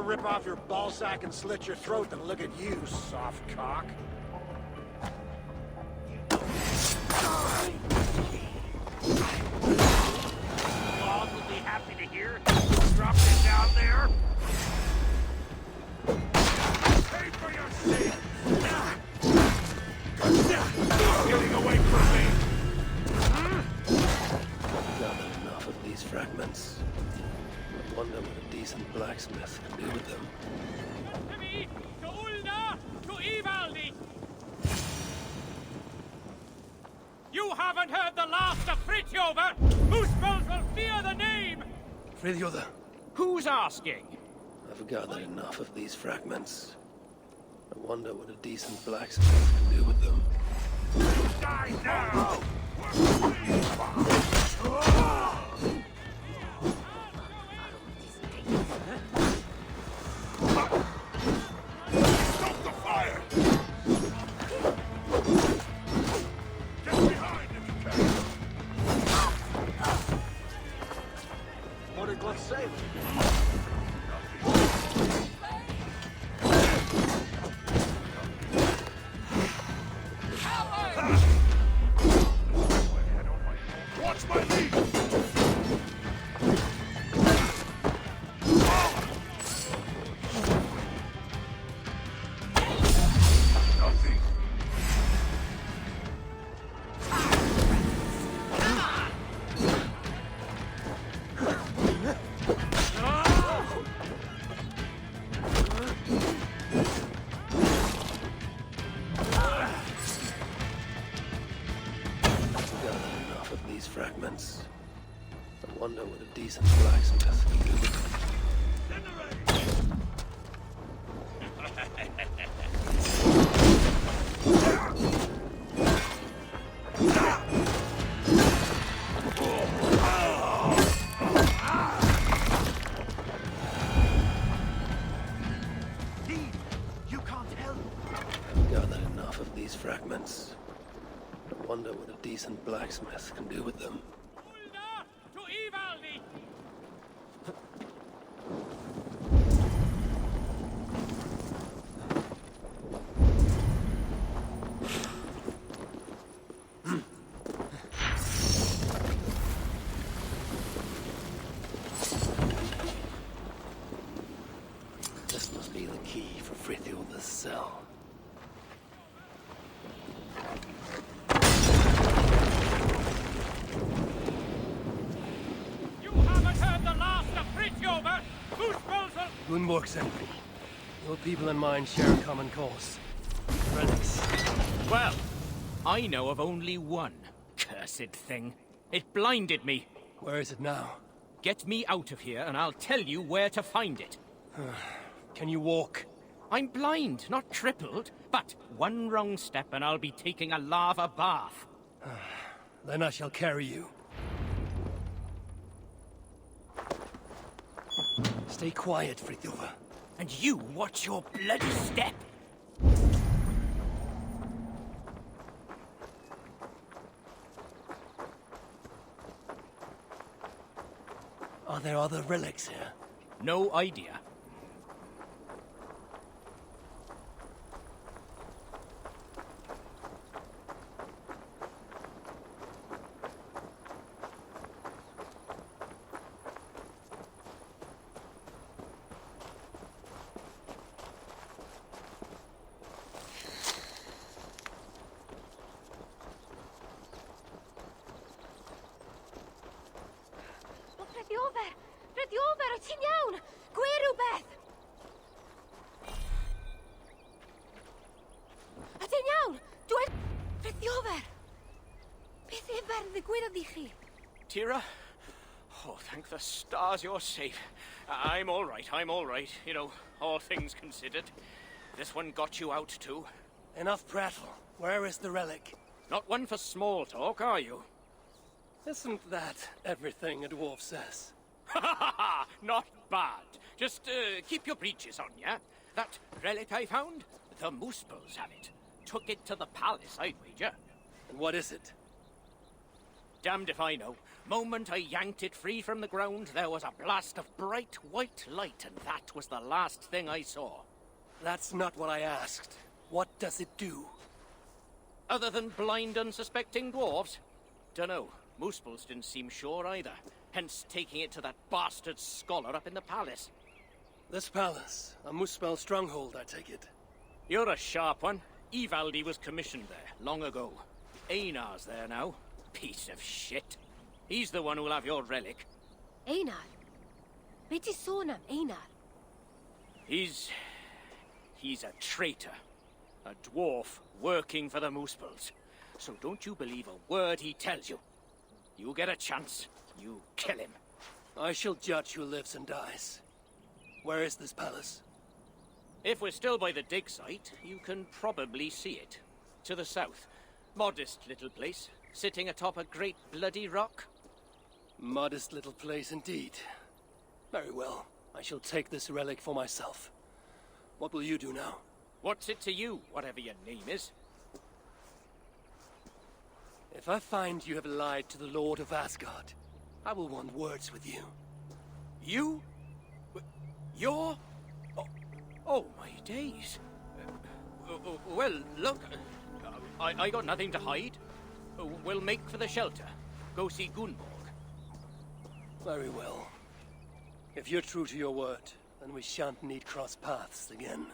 P: rip off your ballsack and slit your throat than look at you, soft cock. God would be happy to hear. Drop it down there. Pay for your sins! Getting away from me!
E: Not enough of these fragments. I wonder what a decent blacksmith can do with them.
K: To me, to Ulna, to Ivaldi! You haven't heard the last of Fritjover! Moosebells will fear the name!
E: Fritjover.
K: Who's asking?
E: I've gathered enough of these fragments. I wonder what a decent blacksmith can do with them.
K: Die now!
J: Stop the fire! Get behind if you can!
P: What did Gluff say?
J: Watch my lead! Nothing.
E: Gathered enough of these fragments. I wonder what a decent blacksmith can do with them.
P: You can't help.
E: I've gathered enough of these fragments. I wonder what a decent blacksmith can do with them.
K: Ulna, to Ivaldi!
E: This must be the key for Fritjofur's cell.
K: You haven't heard the last of Fritjover! Moosebells will...
E: Gunborg sent me. Your people and mine share a common cause. Relics.
K: Well, I know of only one. Cursed thing. It blinded me.
E: Where is it now?
K: Get me out of here and I'll tell you where to find it.
E: Can you walk?
K: I'm blind, not crippled, but one wrong step and I'll be taking a lava bath.
E: Then I shall carry you. Stay quiet, Fritjover.
K: And you watch your bloody step.
E: Are there other relics here?
K: No idea.
O: Fritjover, o ti'n iawn? Gwe rhywbeth! A ti'n iawn? Dweud... Fritjover! Beth efer ddigwyddodd i chi?
K: Tira? Oh, thank the stars you're safe. I'm all right, I'm all right. You know, all things considered. This one got you out too.
E: Enough prattle. Where is the relic?
K: Not one for small talk, are you?
E: Isn't that everything a dwarf says?
K: Ha ha ha! Not bad. Just keep your breeches on, yeah? That relic I found? The Moosebells have it. Took it to the palace, I'd wager.
E: And what is it?
L: Damned if I know. Moment I yanked it free from the ground, there was a blast of bright white light, and that was the last thing I saw.
E: That's not what I asked. What does it do?
L: Other than blind, unsuspecting dwarves? Dunno. Muspels didn't seem sure either, hence taking it to that bastard scholar up in the palace.
E: This palace, a Muspel stronghold, I take it.
L: You're a sharp one. Ivaldi was commissioned there, long ago. Einar's there now. Piece of shit. He's the one who'll have your relic.
T: Einar? Beti sonam, Einar.
L: He's a traitor. A dwarf working for the Muspels. So don't you believe a word he tells you. You get a chance, you kill him.
E: I shall judge who lives and dies. Where is this palace?
L: If we're still by the dig site, you can probably see it. To the south. Modest little place, sitting atop a great bloody rock.
E: Modest little place indeed. Very well. I shall take this relic for myself. What will you do now?
L: What's it to you, whatever your name is?
E: If I find you have lied to the Lord of Asgard, I will want words with you.
L: You? You're? Oh my days. Well, look, I got nothing to hide. We'll make for the shelter. Go see Gunborg.
E: Very well. If you're true to your word, then we shan't need cross paths again.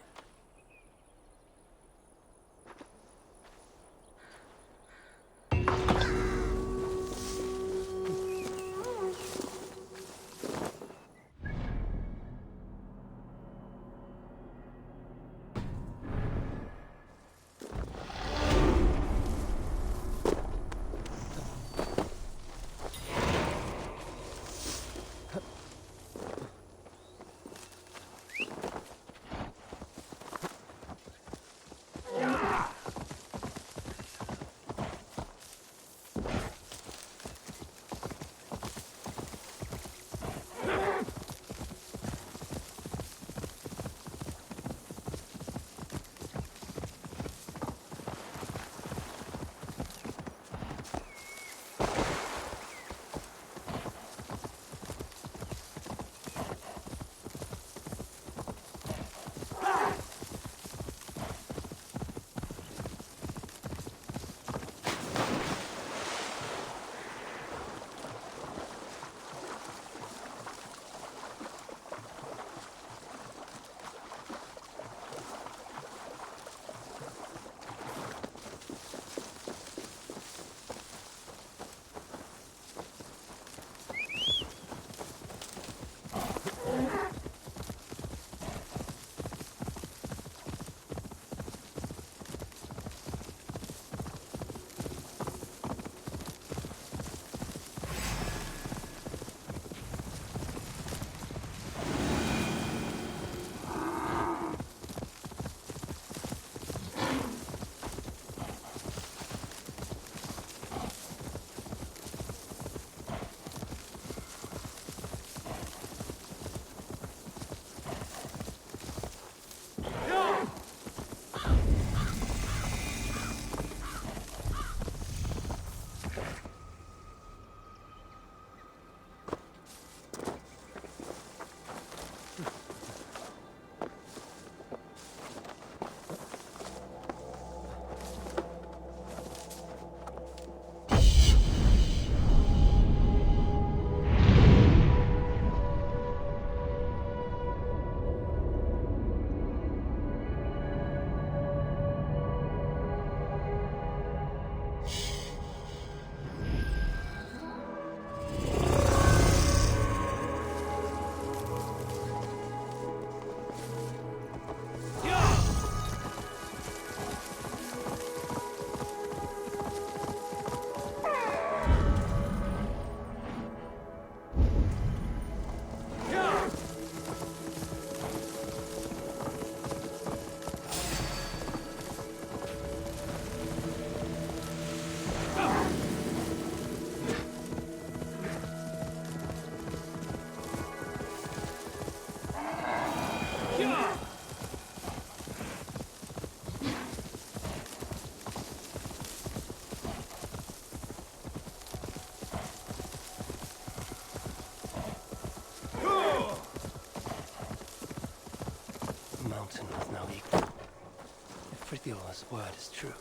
E: Eivors' word is true.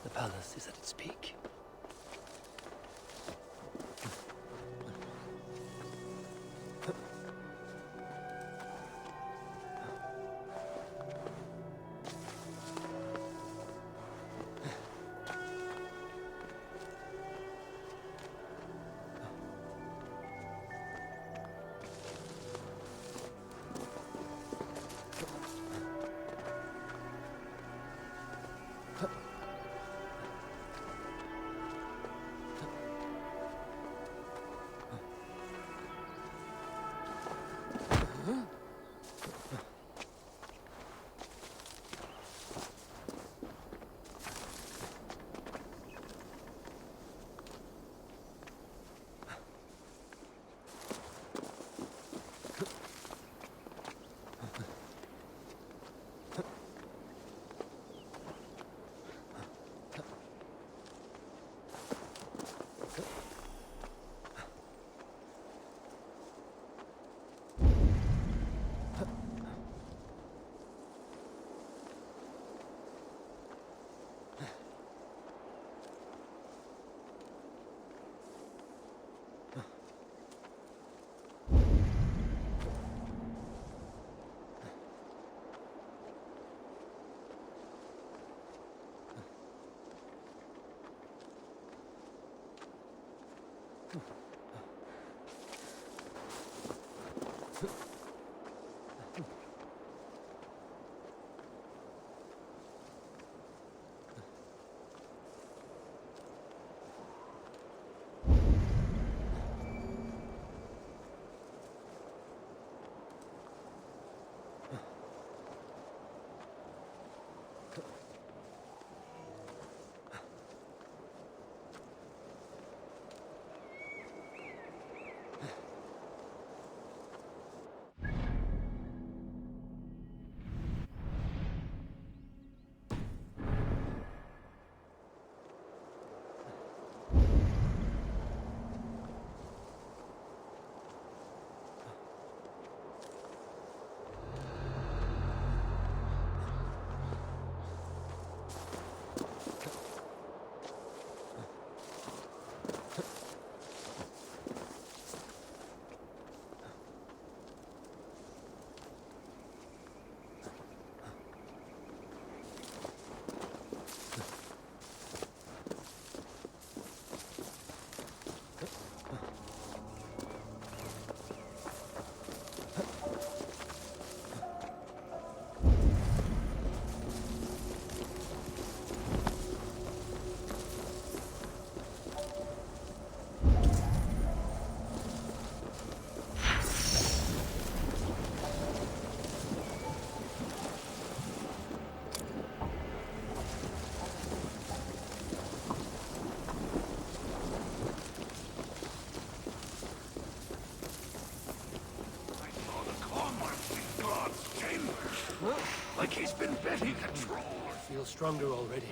E: The palace is at its peak.
R: Like he's been betting control.
E: Feels stronger already.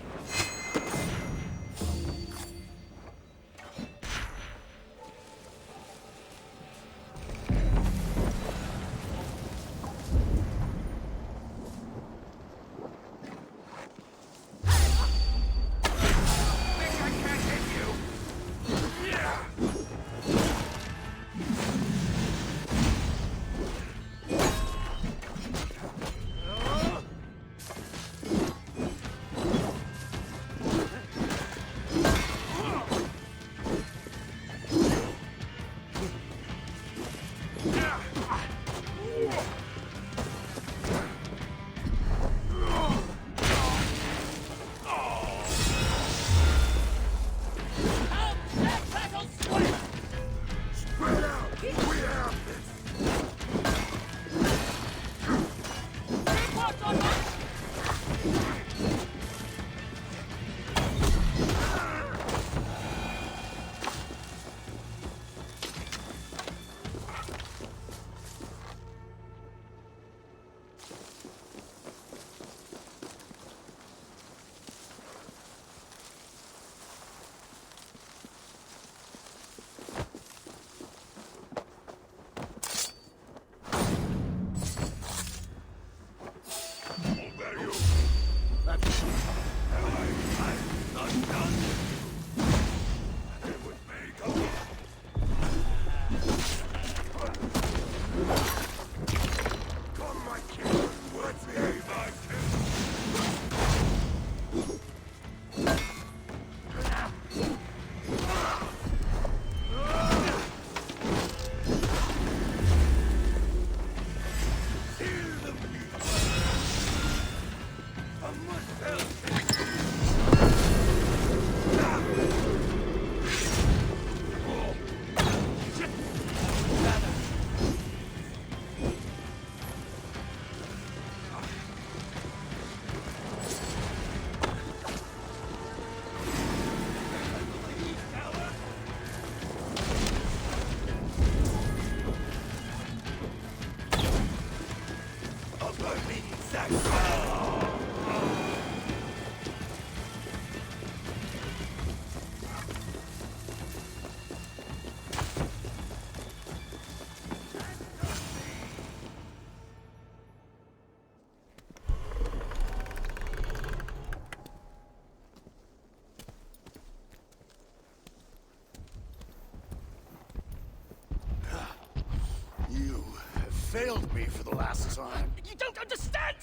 H: failed me for the last time.
K: You don't understand!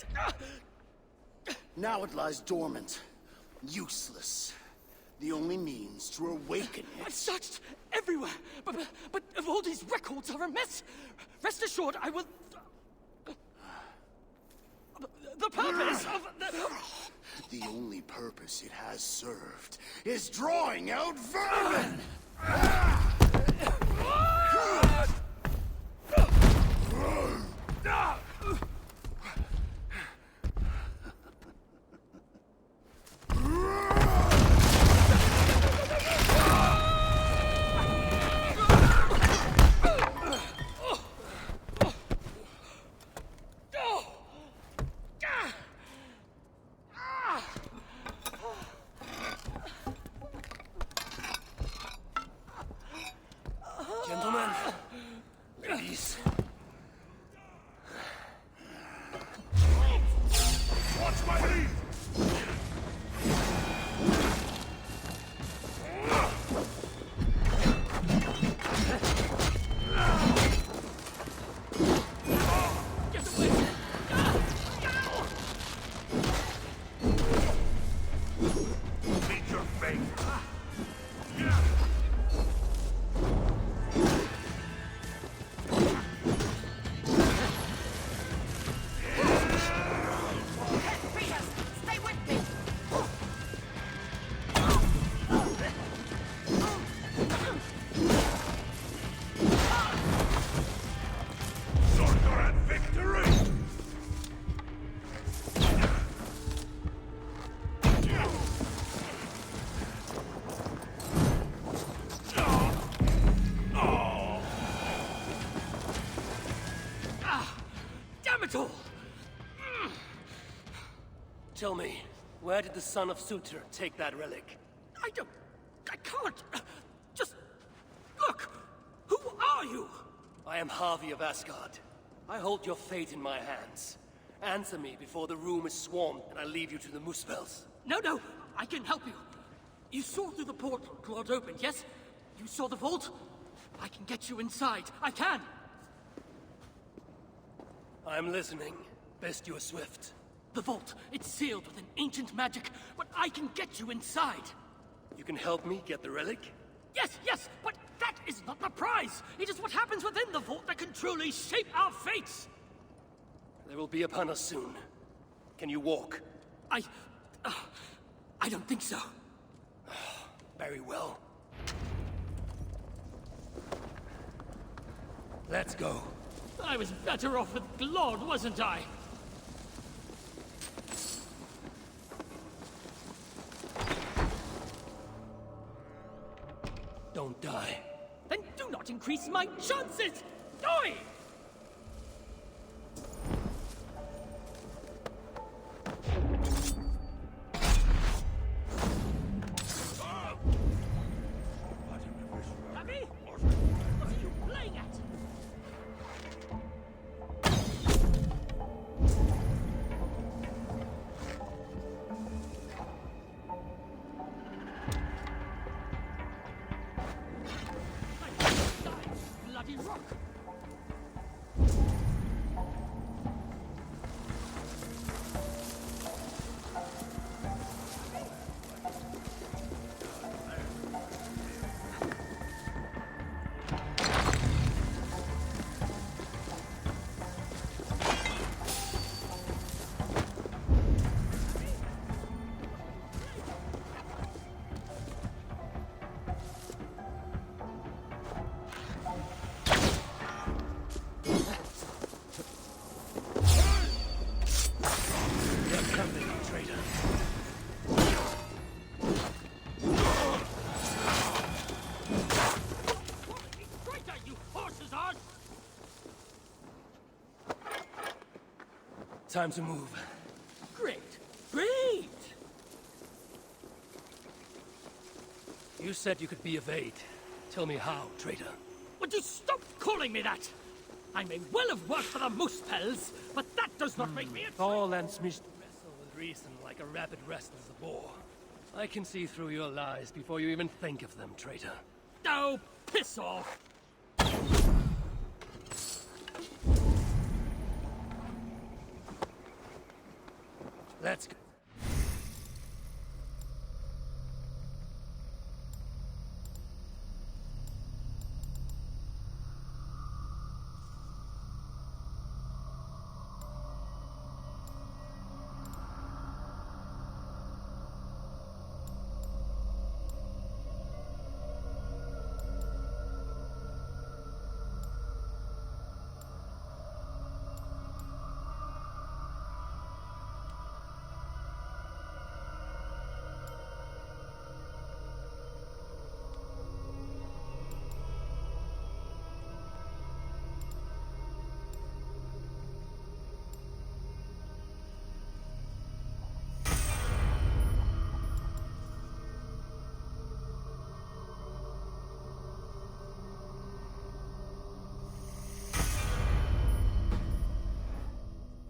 H: Now it lies dormant. Useless. The only means to awaken it.
K: I've searched everywhere, but all these records are a mess. Rest assured, I will... The purpose of the...
H: The only purpose it has served is drawing out vermin!
E: Gentlemen, ladies.
J: Watch my lead! Meet your fate.
E: Tell me, where did the son of Sutur take that relic?
K: I can't! Just... Look! Who are you?
E: I am Harvey of Asgard. I hold your fate in my hands. Answer me before the room is swarmed and I leave you to the Muspels.
K: No, I can help you. You saw through the portal Claude opened, yes? You saw the vault? I can get you inside. I can!
E: I'm listening. Best you are swift.
K: The vault, it's sealed with an ancient magic, but I can get you inside.
E: You can help me get the relic?
K: Yes, but that is not the prize! It is what happens within the vault that can truly shape our fates!
E: They will be upon us soon. Can you walk?
K: I don't think so.
E: Very well. Let's go.
K: I was better off with Claude, wasn't I?
E: Don't die.
K: Then do not increase my chances! Die! Abby? What are you playing at? Bloody rock!
E: Time to move.
K: Great!
E: You said you could be of aid. Tell me how, traitor.
K: Would you stop calling me that? I may well have worked for the Muspels, but that does not make me a
E: Thor and Smith wrestle with reason like a rabbit wrestles a boar. I can see through your lies before you even think of them, traitor.
K: Oh, piss off!
E: Let's go.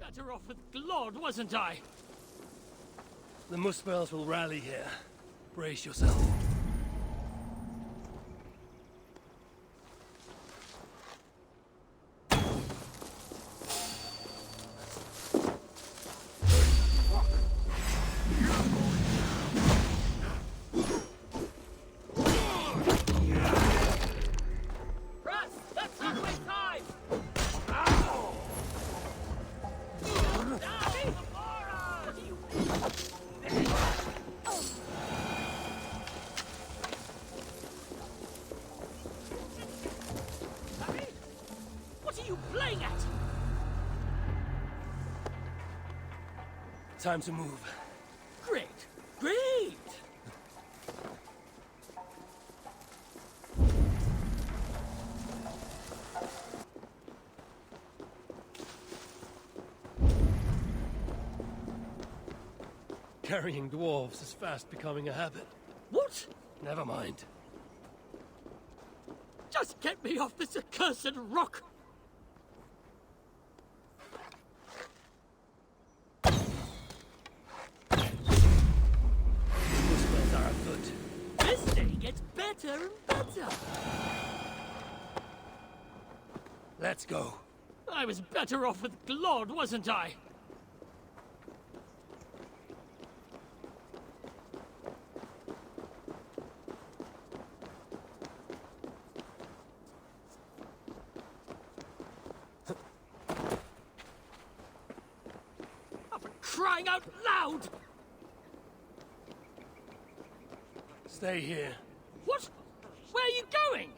K: Better off with Glod, wasn't I?
E: The Muspels will rally here. Brace yourself. Time to move.
K: Great! Great!
E: Carrying dwarves is fast becoming a habit.
K: What?
E: Never mind.
K: Just get me off this accursed rock! This day gets better and better.
E: Let's go.
K: I was better off with Glod, wasn't I? For crying out loud!
E: Stay here.
K: What? Where are you going?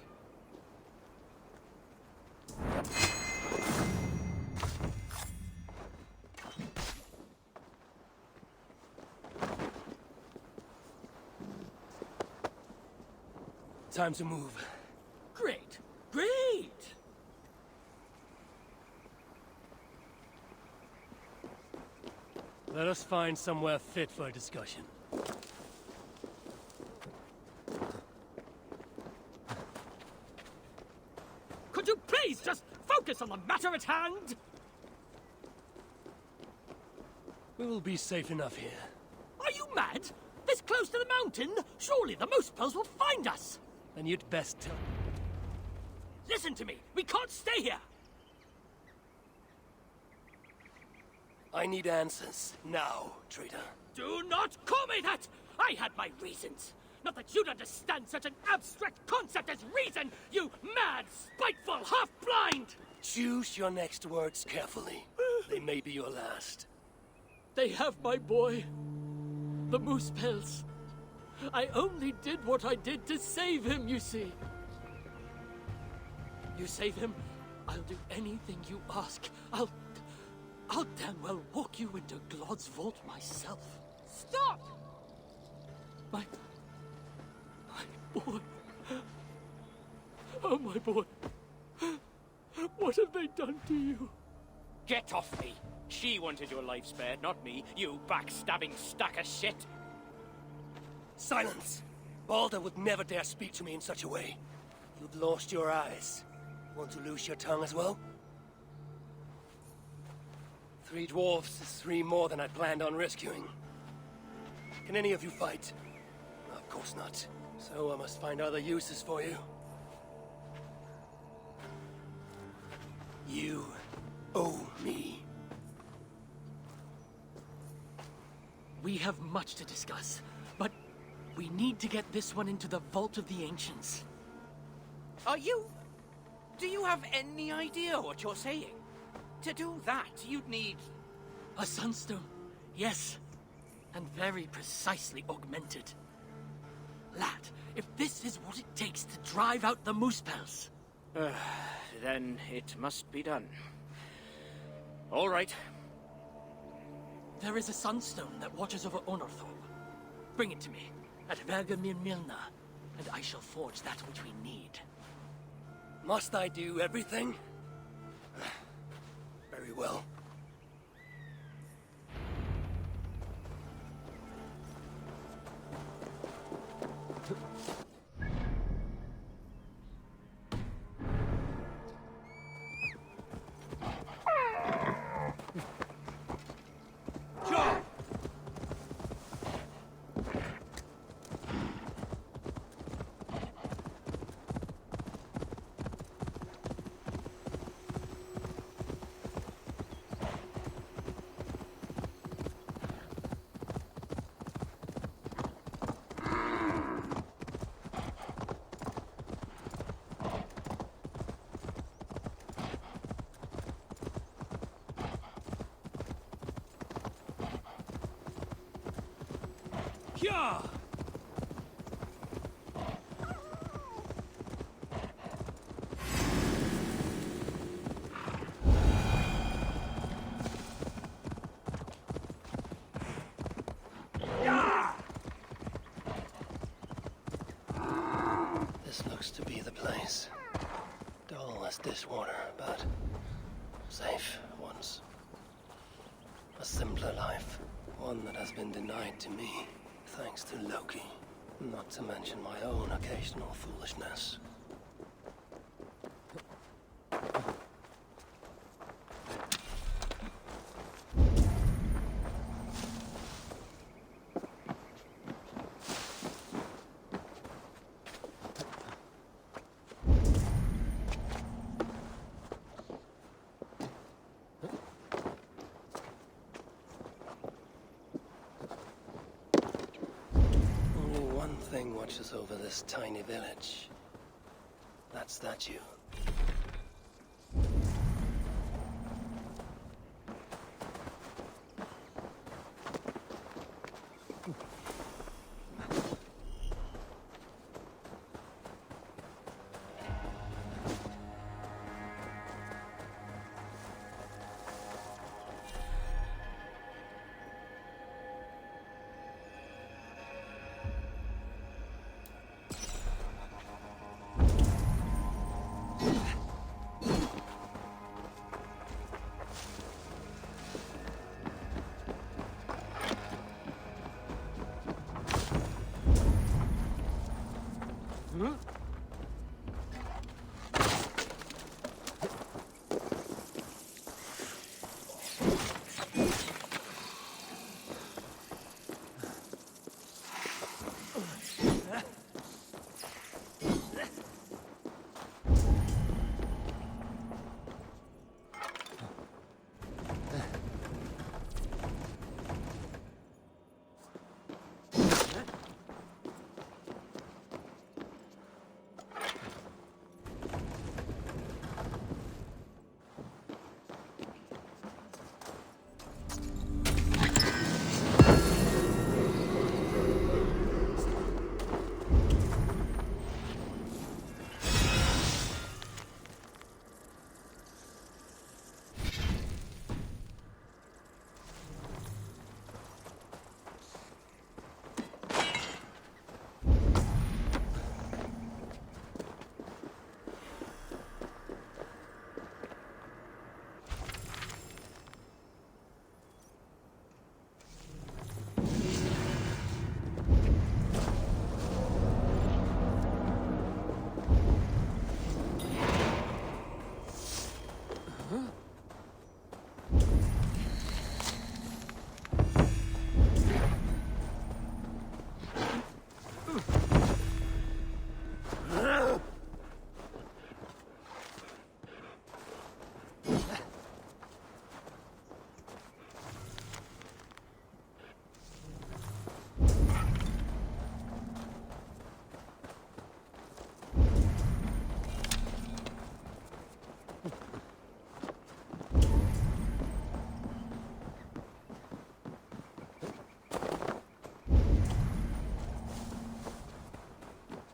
E: Time to move.
K: Great! Great!
E: Let us find somewhere fit for a discussion.
K: Could you please just focus on the matter at hand?
E: We will be safe enough here.
K: Are you mad? This close to the mountain? Surely the Muspels will find us!
E: Then you'd best tell.
K: Listen to me! We can't stay here!
E: I need answers. Now, traitor.
K: Do not call me that! I had my reasons! Not that you'd understand such an abstract concept as reason, you mad, spiteful, half-blind!
E: Choose your next words carefully. They may be your last.
K: They have my boy. The Muspels. I only did what I did to save him, you see. You save him, I'll do anything you ask. I'll damn well walk you into Glod's vault myself.
F: Stop!
K: My boy. Oh, my boy. What have they done to you?
Q: Get off me! She wanted your life spared, not me, you backstabbing stack of shit!
E: Silence! Balder would never dare speak to me in such a way. You've lost your eyes. Want to lose your tongue as well? 3 dwarves is 3 more than I planned on rescuing. Can any of you fight? Of course not. So I must find other uses for you. You owe me.
D: We have much to discuss, but we need to get this one into the Vault of the Ancients.
Q: Do you have any idea what you're saying? To do that, you'd need...
D: A sunstone, yes. And very precisely augmented. Lad, if this is what it takes to drive out the Moosepels...
Q: then it must be done. All right.
D: There is a sunstone that watches over Onorthorpe. Bring it to me, at Vergamir Milna, and I shall forge that which we need.
E: Must I do everything? Very well.
D: Yeah!
E: This looks to be the place. Dull as dishwater, but safe once. A simpler life. One that has been denied to me, thanks to Loki. Not to mention my own occasional foolishness. Thing watches over this tiny village. That statue.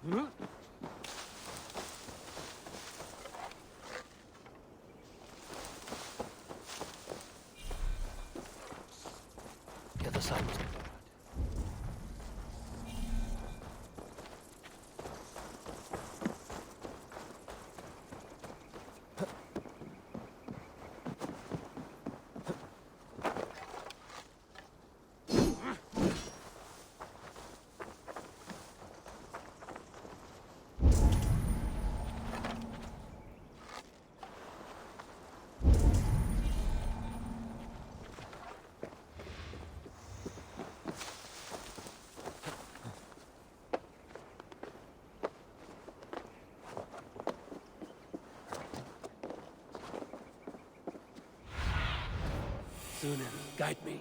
E: The other side was barred. Sunan, guide me.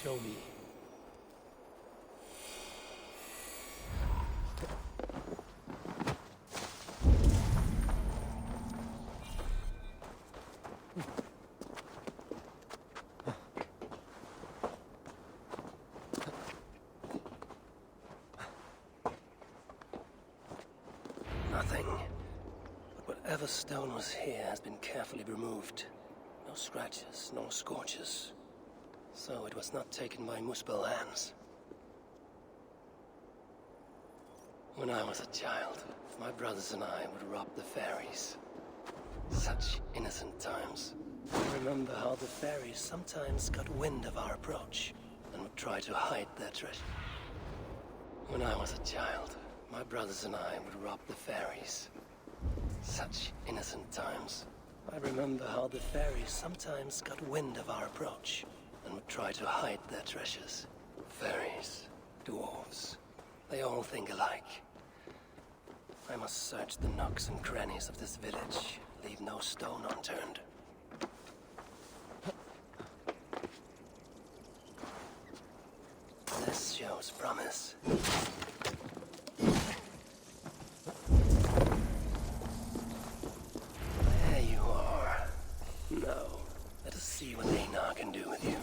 E: Show me. Nothing. But whatever stone was here has been carefully removed. No scratches, no scorches. So it was not taken by Muspel hands. When I was a child, my brothers and I would rob the fairies. Such innocent times. I remember how the fairies sometimes got wind of our approach and would try to hide their treasure. When I was a child, my brothers and I would rob the fairies. Such innocent times. I remember how the fairies sometimes got wind of our approach and would try to hide their treasures. Fairies, dwarves, they all think alike. I must search the nooks and crannies of this village, leave no stone unturned. This shows promise. There you are. Now, let us see what Einar can do with you.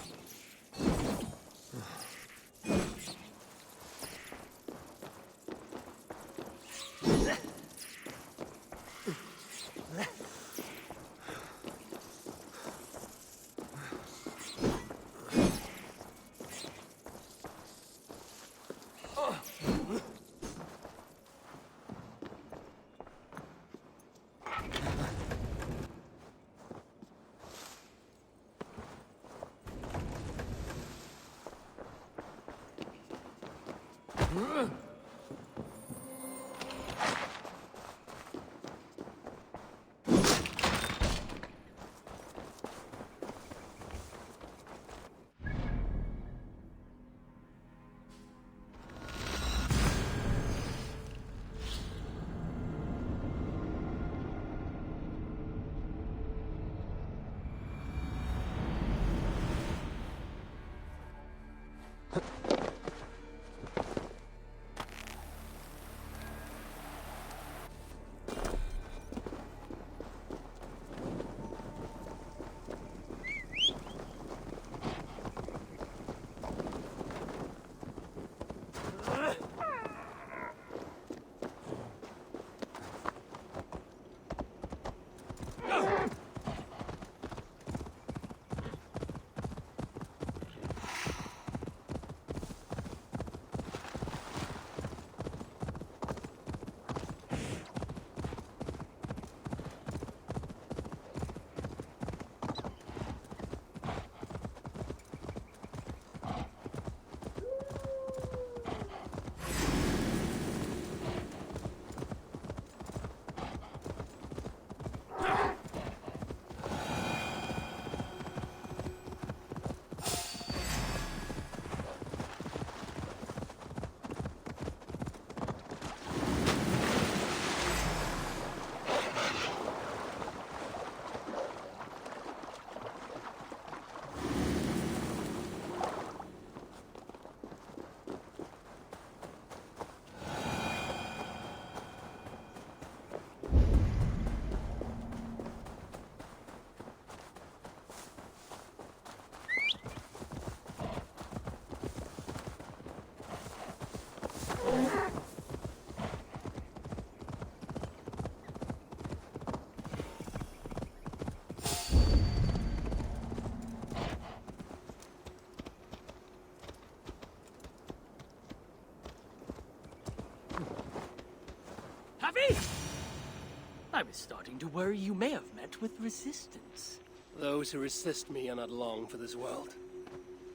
D: I was starting to worry you may have met with resistance.
E: Those who resist me are not long for this world.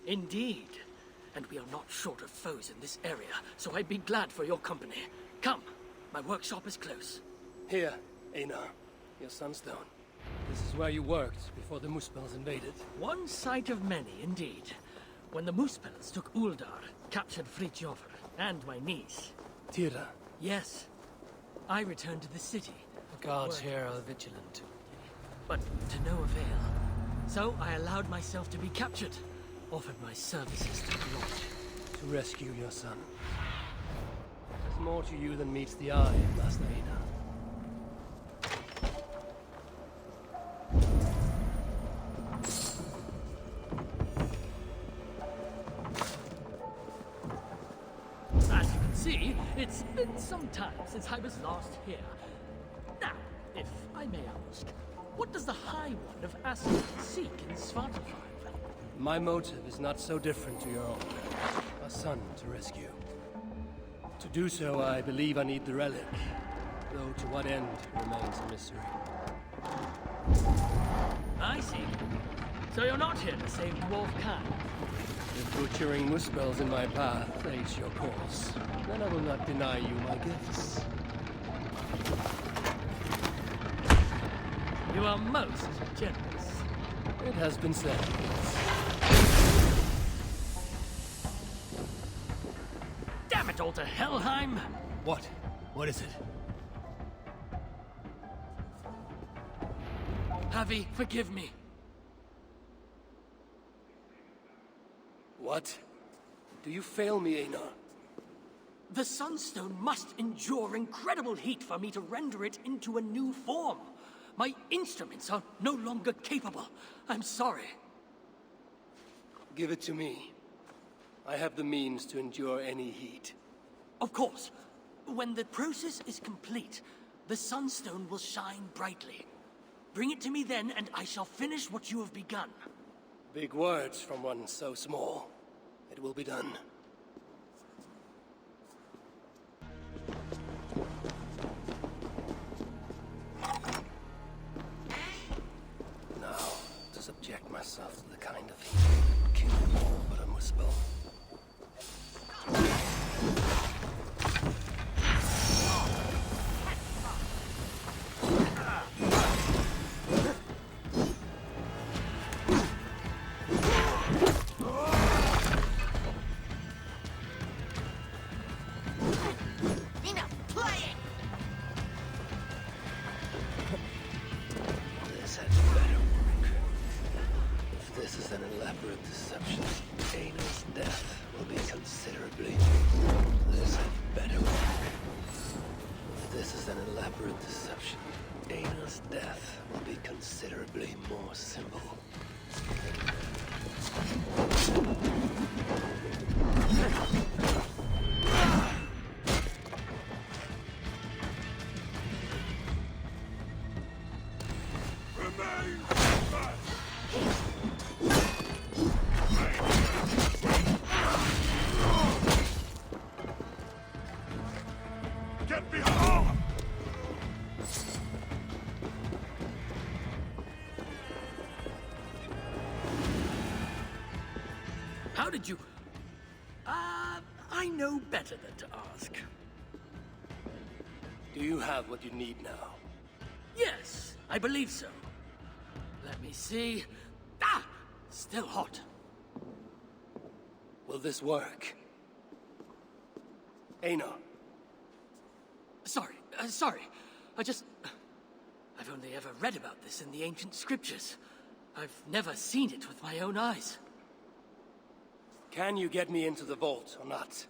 D: Indeed. And we are not short of foes in this area, so I'd be glad for your company. Come, my workshop is close.
E: Here, Einar, your sunstone. This is where you worked before the Muspels invaded.
D: One sight of many, indeed. When the Muspels took Uldar, captured Fridtjofr, and my niece.
E: Tira?
D: Yes. I returned to the city.
E: The guards here are vigilant.
D: But to no avail. So I allowed myself to be captured. Offered my services to Glod.
E: To rescue your son. There's more to you than meets the eye, Master Einar.
D: As you can see, it's been some time since I was last here. Now, if I may ask, what does the High One of Aesir seek in Svartalfheim?
E: My motive is not so different to your own. A son to rescue. To do so, I believe I need the relic. Though to what end remains a mystery.
D: I see. So you're not here to save Dwarf Khan?
E: If butchering Muspels in my path aids your cause, then I will not deny you my gifts.
D: You are most generous.
E: It has been said.
D: Damn it all to Helheim!
E: What? What is it?
D: Javi, forgive me.
E: What? Do you fail me, Einar?
D: The Sunstone must endure incredible heat for me to render it into a new form. My instruments are no longer capable. I'm sorry.
E: Give it to me. I have the means to endure any heat.
D: Of course. When the process is complete, the Sunstone will shine brightly. Bring it to me then, and I shall finish what you have begun.
E: Big words from one so small. It will be done. Now, to subject myself to the kind of heat that would kill all but a Muspel.
D: How did you... I know better than to ask.
E: Do you have what you need now?
D: Yes, I believe so. Let me see... Ah! Still hot.
E: Will this work? Einar.
D: Sorry. I've only ever read about this in the ancient scriptures. I've never seen it with my own eyes.
E: Can you get me into the vault or not?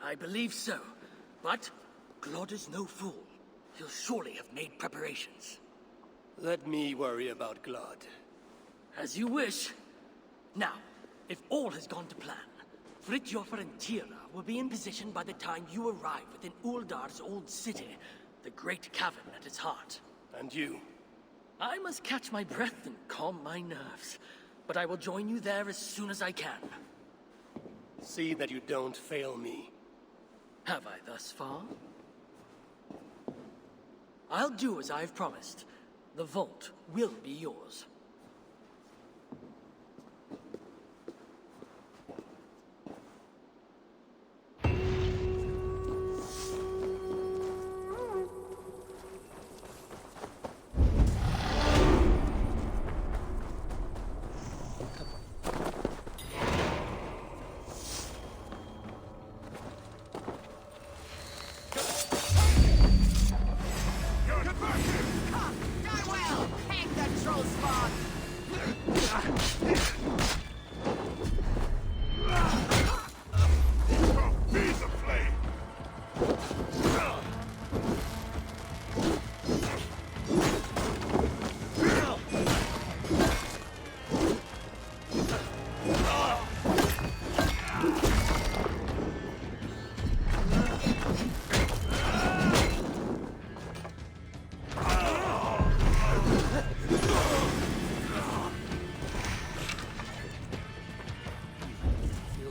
D: I believe so, but Glod is no fool. He'll surely have made preparations.
E: Let me worry about Glod.
D: As you wish. Now, if all has gone to plan, Fridtjofr and Tira will be in position by the time you arrive within Uldar's old city, the great cavern at its heart.
E: And you?
D: I must catch my breath and calm my nerves, but I will join you there as soon as I can.
E: See that you don't fail me.
D: Have I thus far? I'll do as I've promised. The vault will be yours.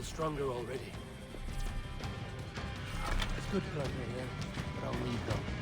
E: Stronger already.
M: It's good to have you here, but I'll leave though.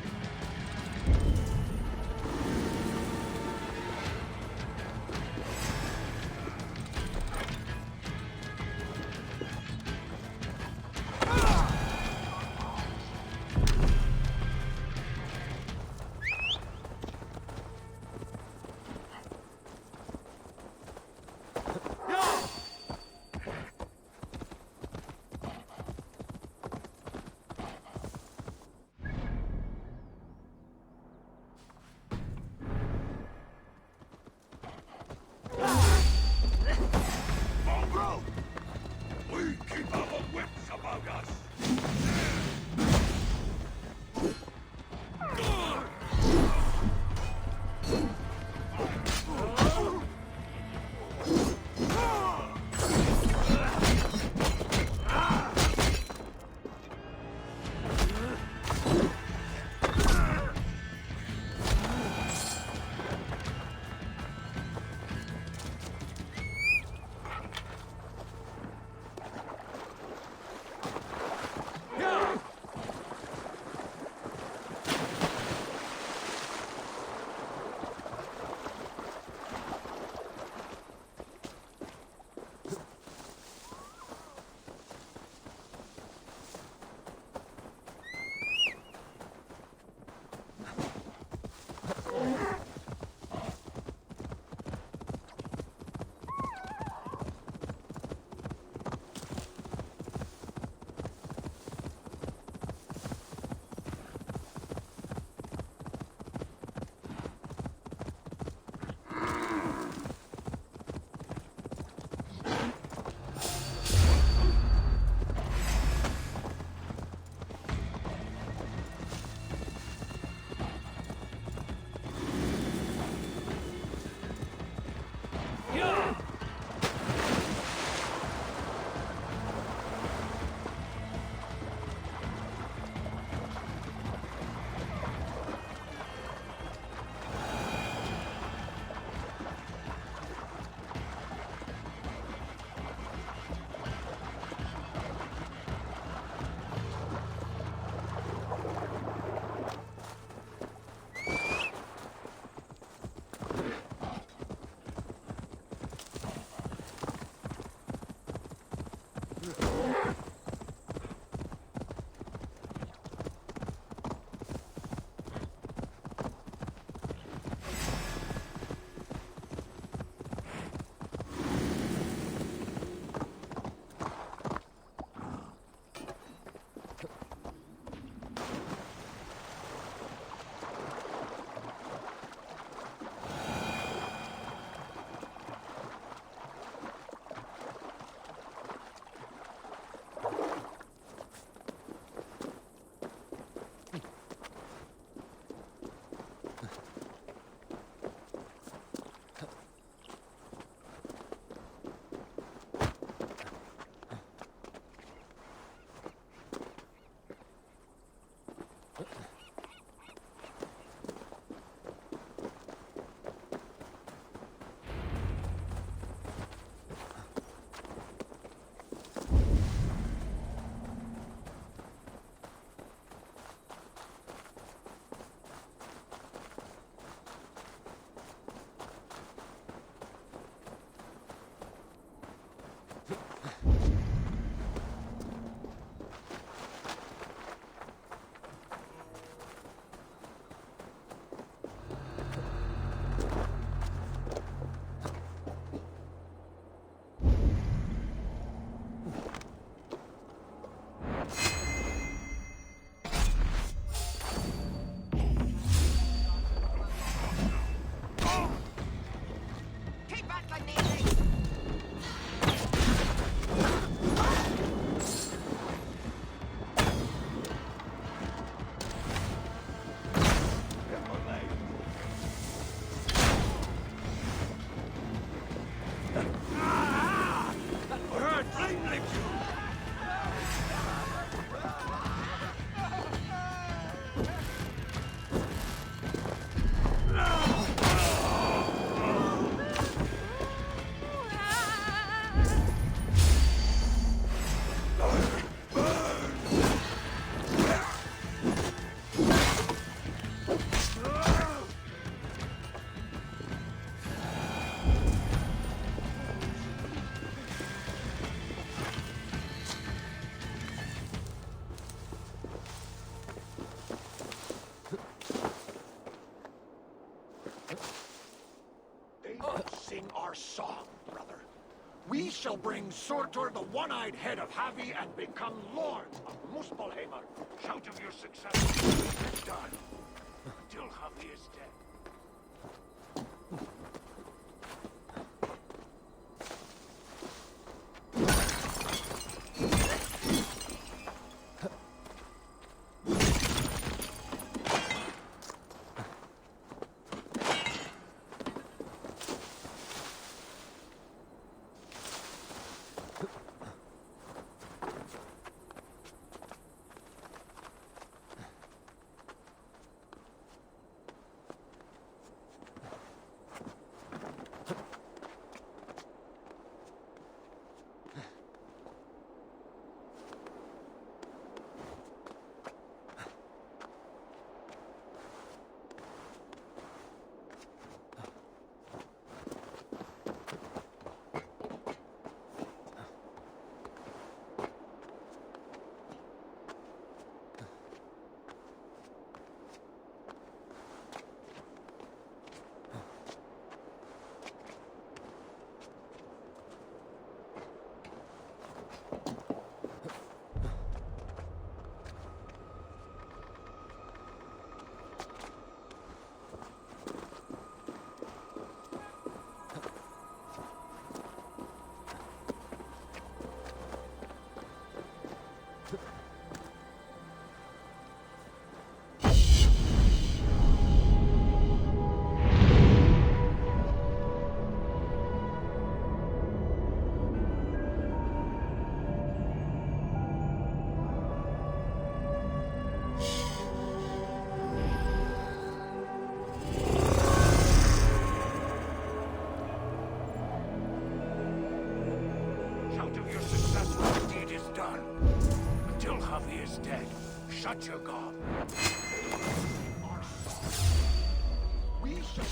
P: They will sing our song, brother. We shall bring Surtur, the one-eyed head of Havi, and become lords of Muspelheimr.
R: Shout of your success. It's done. Until Havi is dead. Shut your gob. We shall...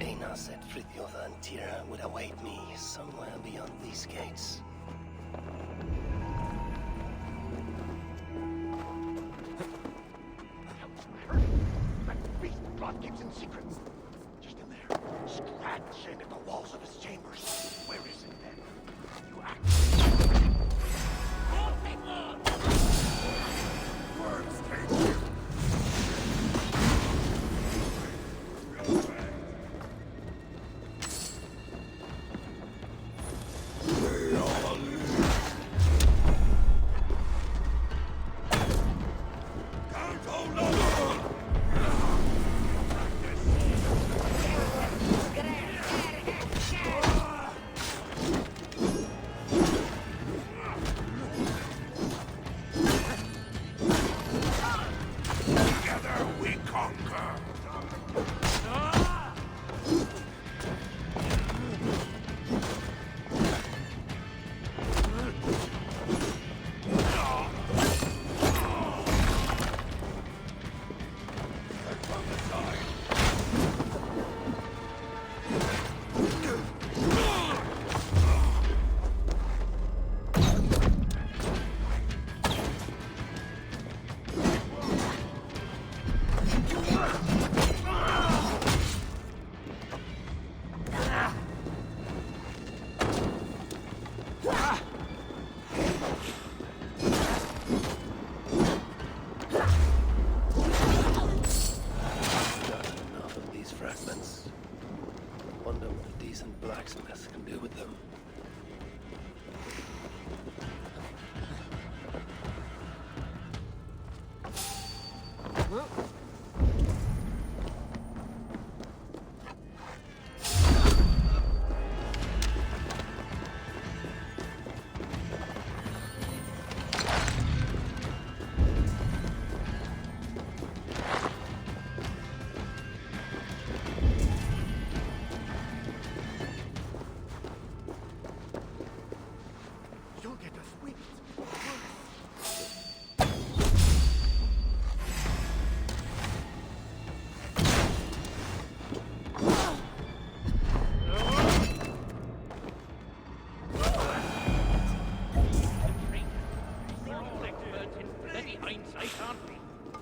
E: Einar said Friðþjófr and Tira would await me somewhere beyond these gates.
P: That beast blood keeps in secrets. Just in there, scratching at the walls of his chambers. Where is it then? You act. Words take you.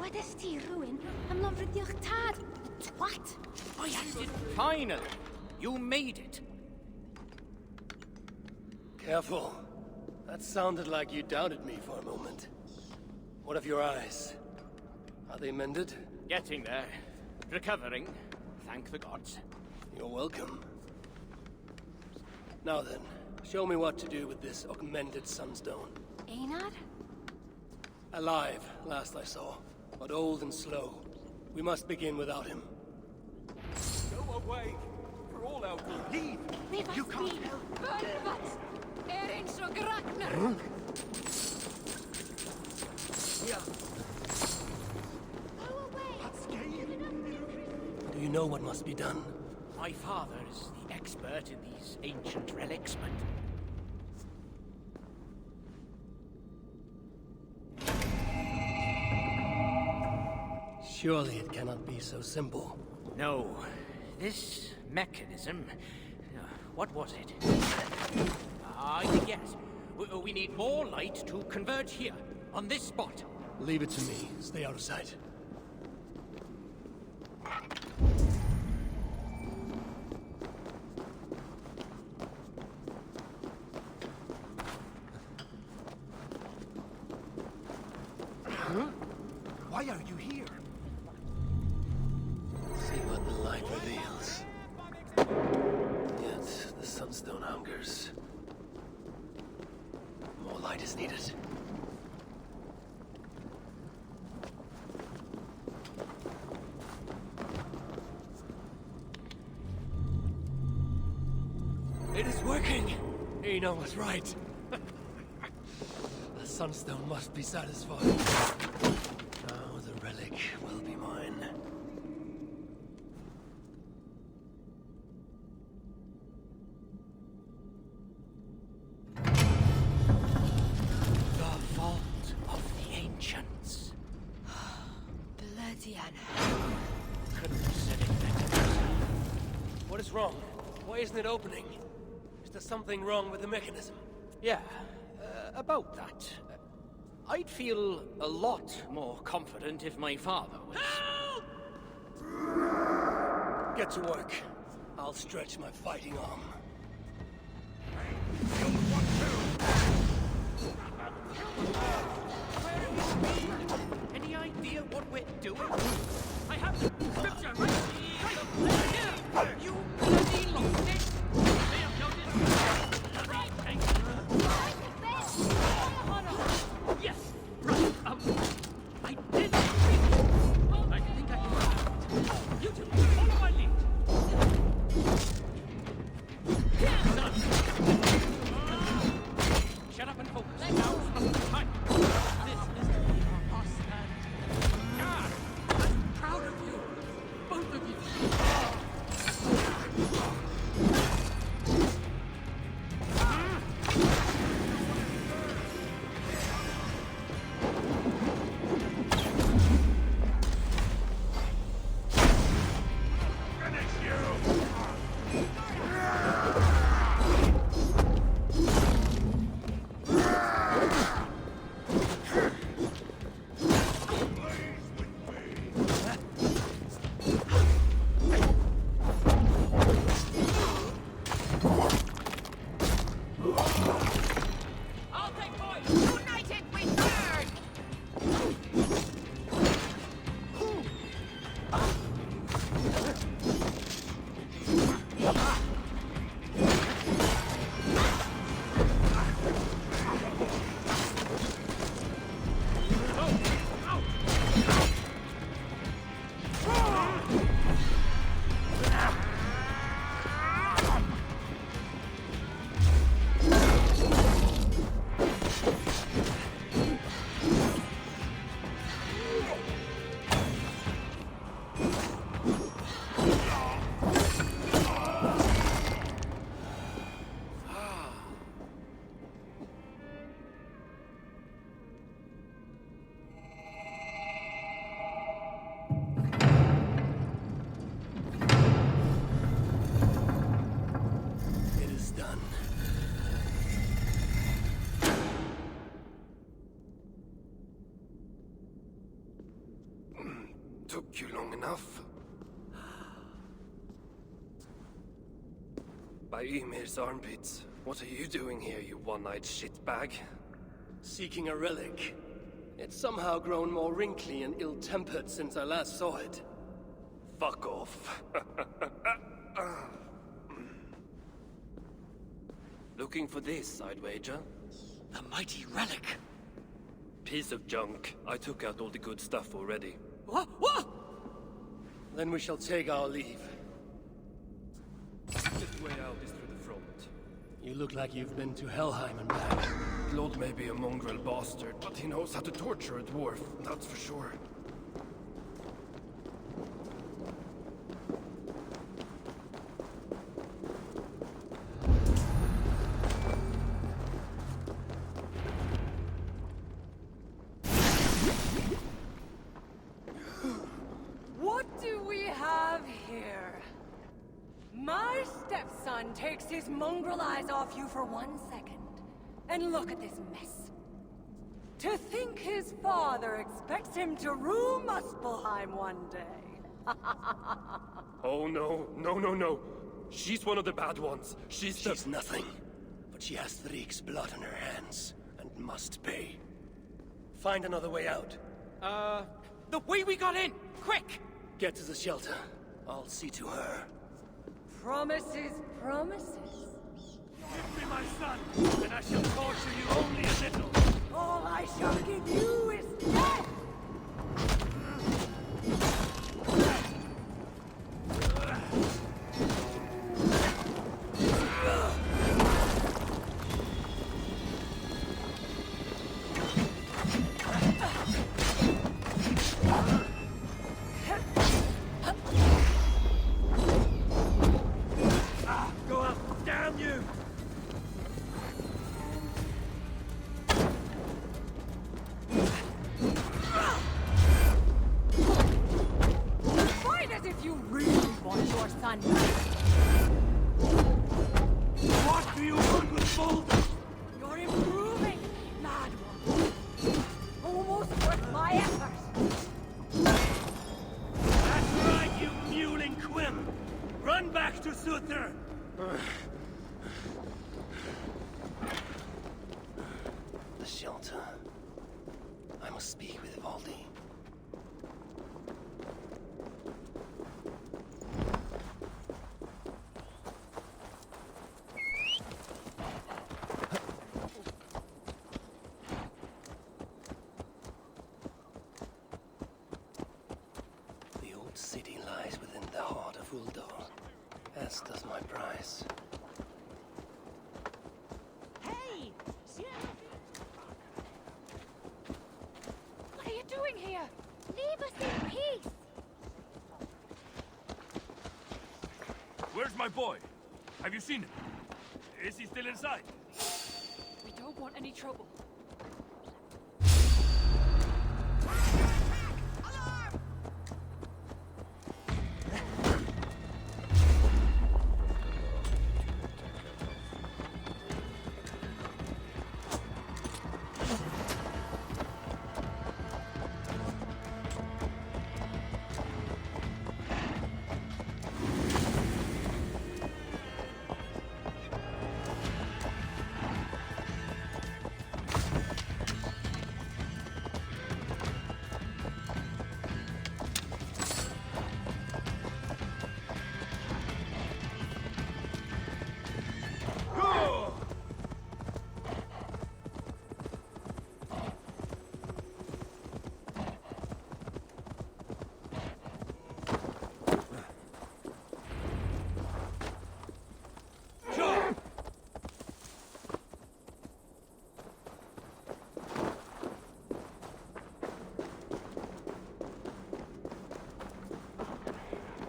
T: Wedesti ruin am lofryddiwch tad. Twat!
Q: Oh yes, finally! You made it!
E: Careful. That sounded like you doubted me for a moment. What of your eyes? Are they mended?
Q: Getting there. Recovering. Thank the gods.
E: You're welcome. Now then, show me what to do with this augmented sunstone.
T: Einar?
E: Alive, last I saw, but old and slow. We must begin without him.
P: Go away! For all our good. Leave! You can't help!
F: Bölvat! Eins og Ragnarok!
E: Do you know what must be done?
Q: My father is the expert in these ancient relics, but...
E: Surely it cannot be so simple.
Q: No. This mechanism... what was it? I think yes. We need more light to converge here, on this spot.
E: Leave it to me. Stay out of sight.
P: Why are you here?
E: See what the light reveals. Yet the sunstone hungers. More light is needed. It is working! Einar was right. The sunstone must be satisfied. Now the relic will be mine.
Q: The vault of the ancients.
T: Bloody Anna.
Q: Couldn't have said it better myself.
E: What is wrong? Why isn't it opening? Is there something wrong with the mechanism?
Q: Yeah, about that. I'd feel a lot more confident if my father was... Help!
E: Get to work. I'll stretch my fighting arm.
Q: Any idea what we're doing? I have the scripture right here! You bloody lost it! They have noticed... Right, yes! Right, I did it! I think I can... You two, follow my lead! Done! Shut up and focus. Now, time. This is us and... God! I'm proud of you! Both of you!
S: took you long enough. By Ymir's armpits, what are you doing here, you one-eyed shitbag?
E: Seeking a relic. It's somehow grown more wrinkly and ill-tempered since I last saw it.
S: Fuck off. Looking for this, I'd wager.
D: The mighty relic.
S: Piece of junk. I took out all the good stuff already.
D: What? What?
E: Then we shall take our leave.
S: The way out is through the front.
E: You look like you've been to Helheim and back.
S: Claude may be a mongrel bastard, but he knows how to torture a dwarf, that's for sure.
U: What do we have here? My stepson takes his mongrel eyes off you for 1 second. And look at this mess. To think his father expects him to rule Muspelheim one day.
S: Oh no, no, no, no. She's one of the bad ones.
E: She's nothing. But she has Thrieg's blood on her hands, and must pay. Find another way out.
Q: The way we got in! Quick!
E: Get to the shelter. I'll see to her.
U: Promises, promises.
L: Give me my son, and I shall torture you only a little.
U: All I shall give you is death!
L: Go up, damn you!
U: Fight as if you really want your son back.
L: What do you want with boulders?
U: You're improving, mad one. Almost worth my effort.
L: That's right, you mewling quim! Run back to Suther!
E: The shelter. I must speak with Valdi. The old city lies within the heart of Uldor, as does my prize.
G: Hey! What are you doing here? Leave us in peace!
A: Where's my boy? Have you seen him? Is he still inside?
G: We don't want any trouble.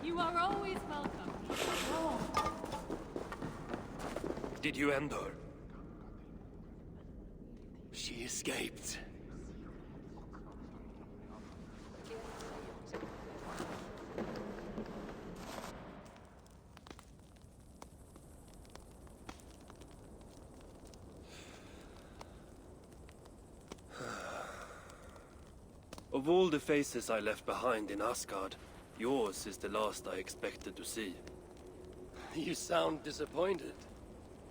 G: You are always welcome.
S: Did you end her?
E: She escaped.
S: Of all the faces I left behind in Asgard, yours is the last I expected to see.
E: You sound disappointed.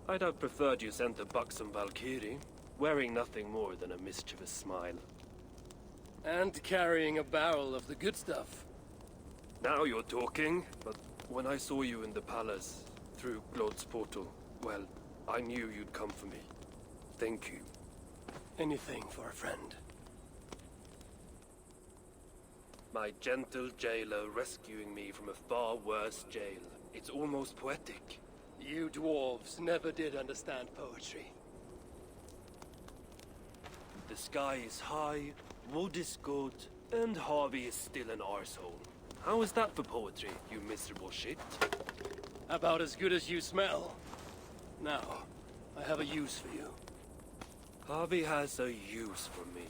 S: I'd have preferred you sent a buxom Valkyrie, wearing nothing more than a mischievous smile.
E: And carrying a barrel of the good stuff.
S: Now you're talking, but when I saw you in the palace, through Glod's portal, well, I knew you'd come for me. Thank you.
E: Anything for a friend.
S: My gentle jailer rescuing me from a far worse jail. It's almost poetic.
E: You dwarves never did understand poetry.
S: The sky is high, wood is good, and Harvey is still an arsehole. How is that for poetry, you miserable shit?
E: About as good as you smell. Now, I have a use for you.
S: Harvey has a use for me.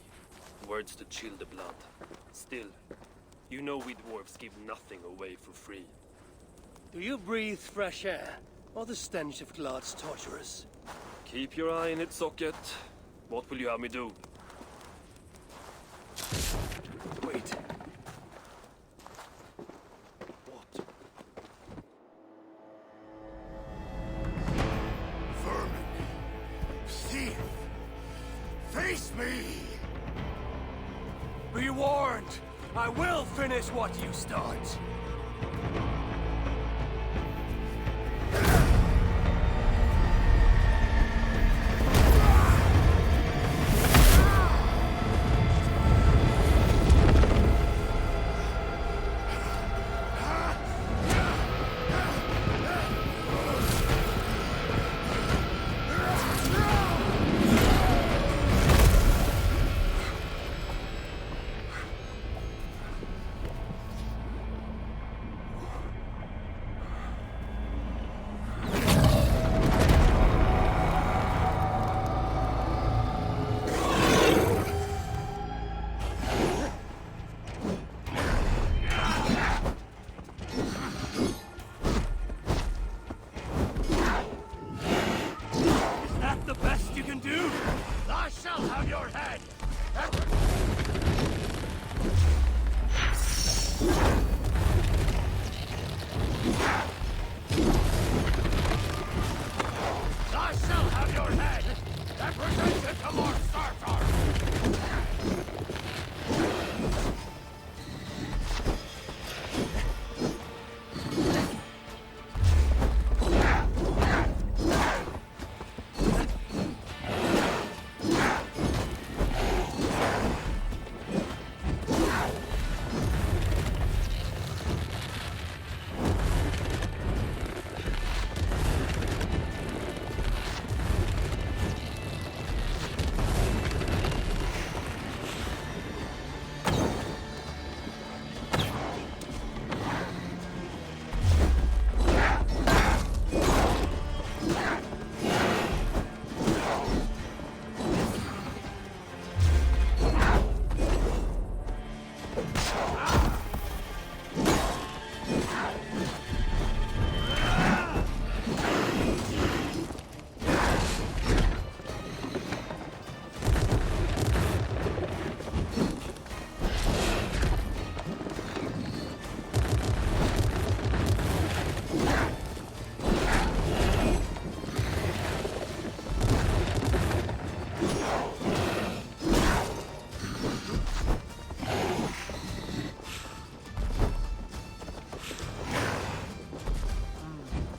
S: Words to chill the blood. Still, you know we dwarves give nothing away for free.
E: Do you breathe fresh air, or the stench of Glad's torturers?
S: Keep your eye in its socket. What will you have me do?
E: Wait.
S: What?
R: Vermin. Thief. Face me!
L: Be warned! I will finish what you start!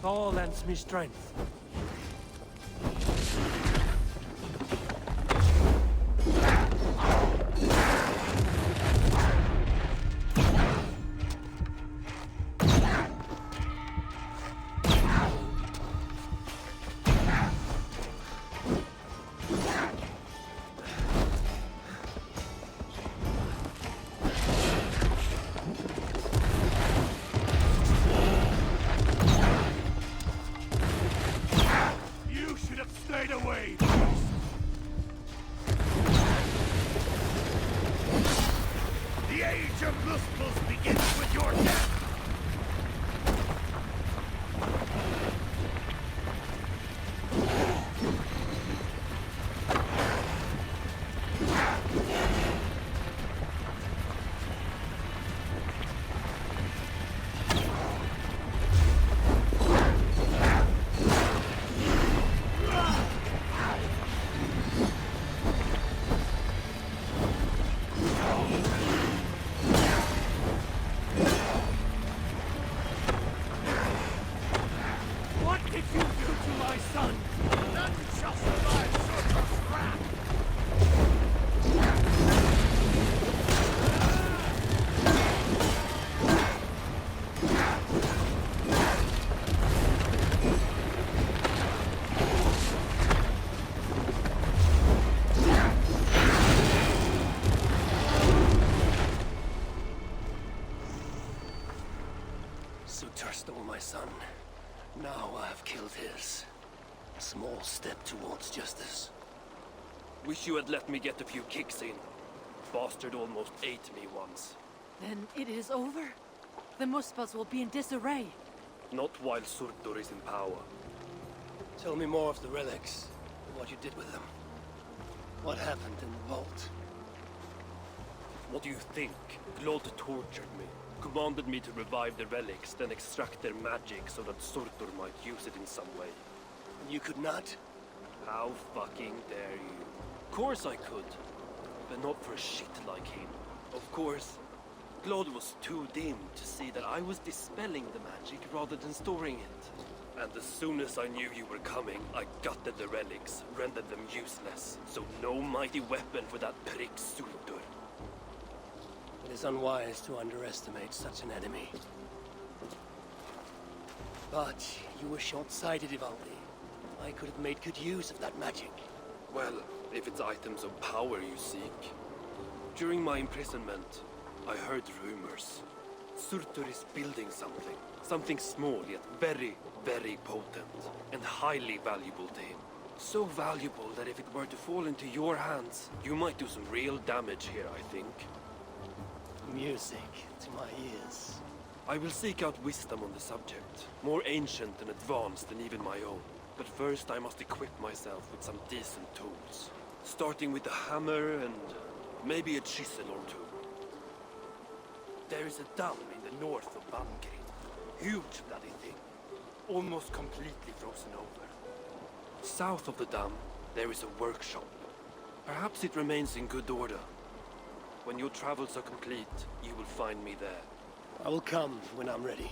L: Thor lends me strength.
E: stole my son. Now I have killed his. A small step towards justice.
S: Wish you had let me get a few kicks in. Bastard almost ate me once.
U: Then it is over? The Muspels will be in disarray.
S: Not while Surtur is in power.
E: Tell me more of the relics, and what you did with them. What happened in the vault?
S: What do you think? Glod tortured me. Commanded me to revive the relics, then extract their magic so that Surtur might use it in some way.
E: You could not?
S: How fucking dare you? Of course I could. But not for a shit like him. Of course, Glod was too dim to see that I was dispelling the magic rather than storing it. And as soon as I knew you were coming, I gutted the relics, rendered them useless. So no mighty weapon for that prick Surtur.
E: It is unwise to underestimate such an enemy. But you were short-sighted, Ivaldi. I could have made good use of that magic.
S: Well, if it's items of power you seek. During my imprisonment, I heard rumors. Surtur is building something. Something small, yet very, very potent. And highly valuable to him. So valuable that if it were to fall into your hands, you might do some real damage here, I think.
E: Music to my ears.
S: I will seek out wisdom on the subject. More ancient and advanced than even my own. But first I must equip myself with some decent tools. Starting with a hammer and maybe a chisel or two. There is a dam in the north of Bangate. Huge bloody thing. Almost completely frozen over. South of the dam, there is a workshop. Perhaps it remains in good order. When your travels are complete, you will find me there.
E: I will come when I'm ready.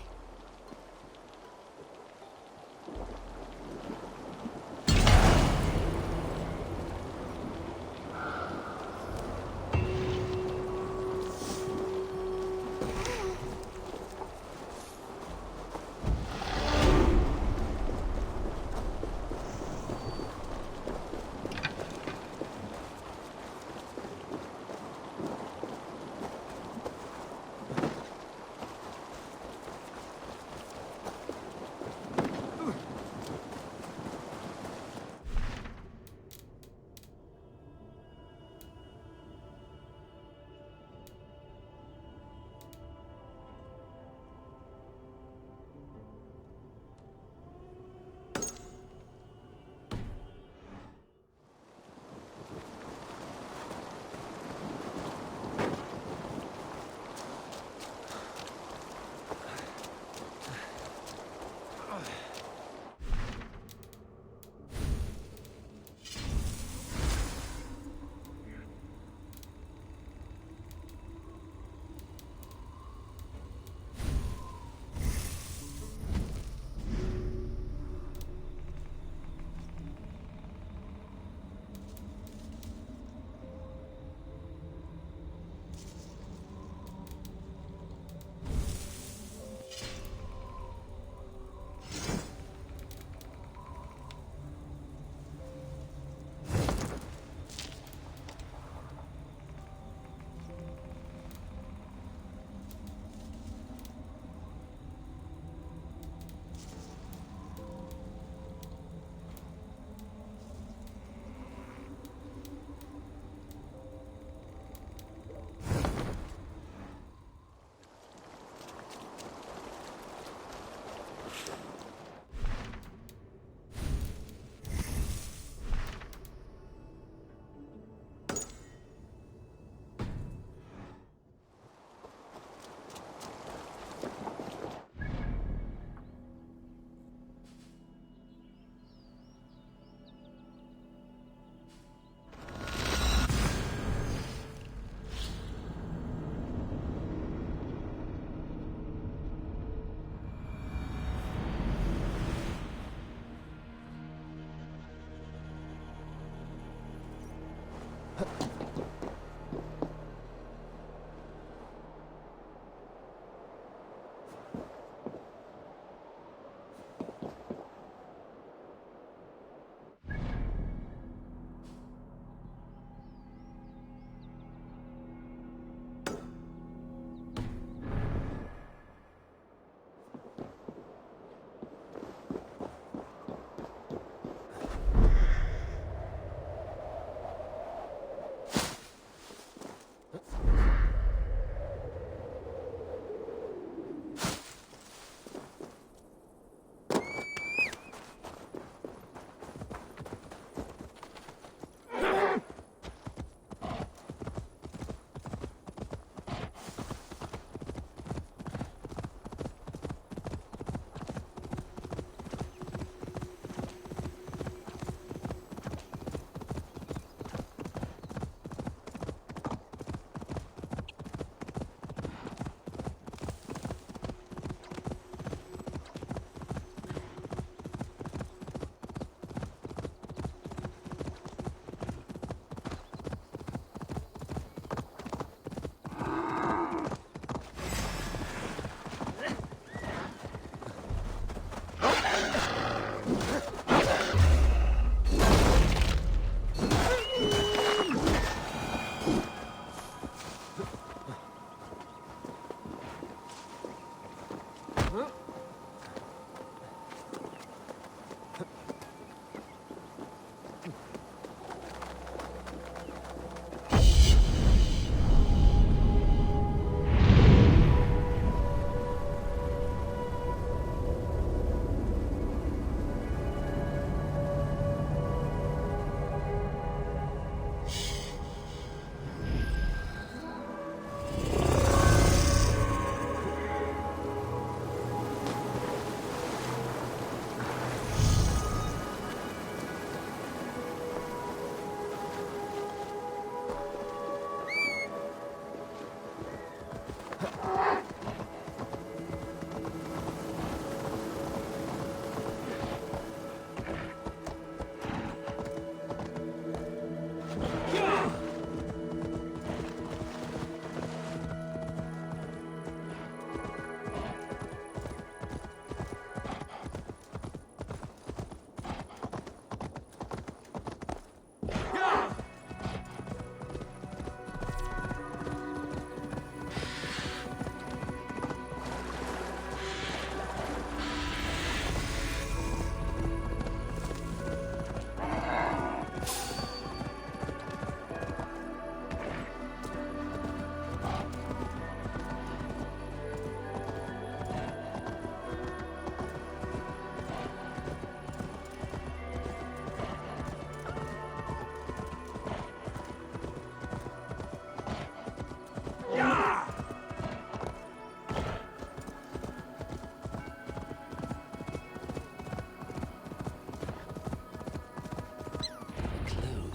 E: Clue.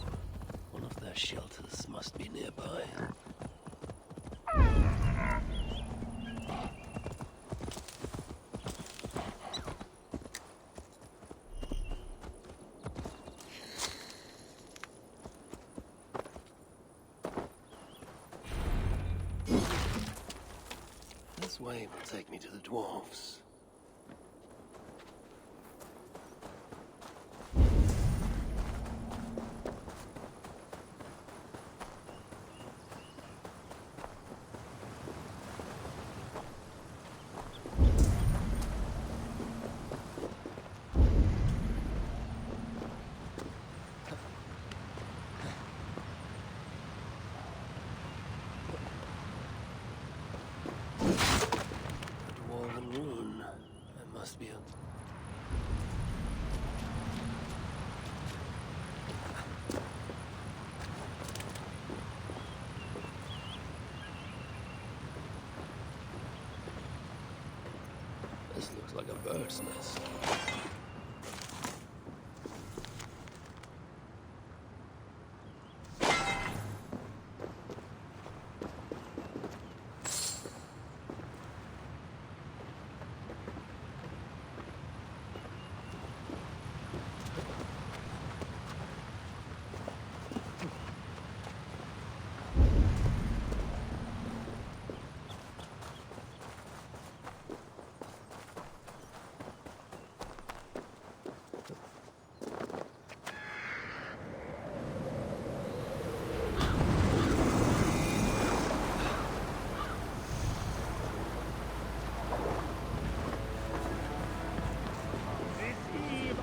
E: One of their shelters must be nearby. This way will take me to the dwarves. Dwarven rune. There must be a... This looks like a bird's nest.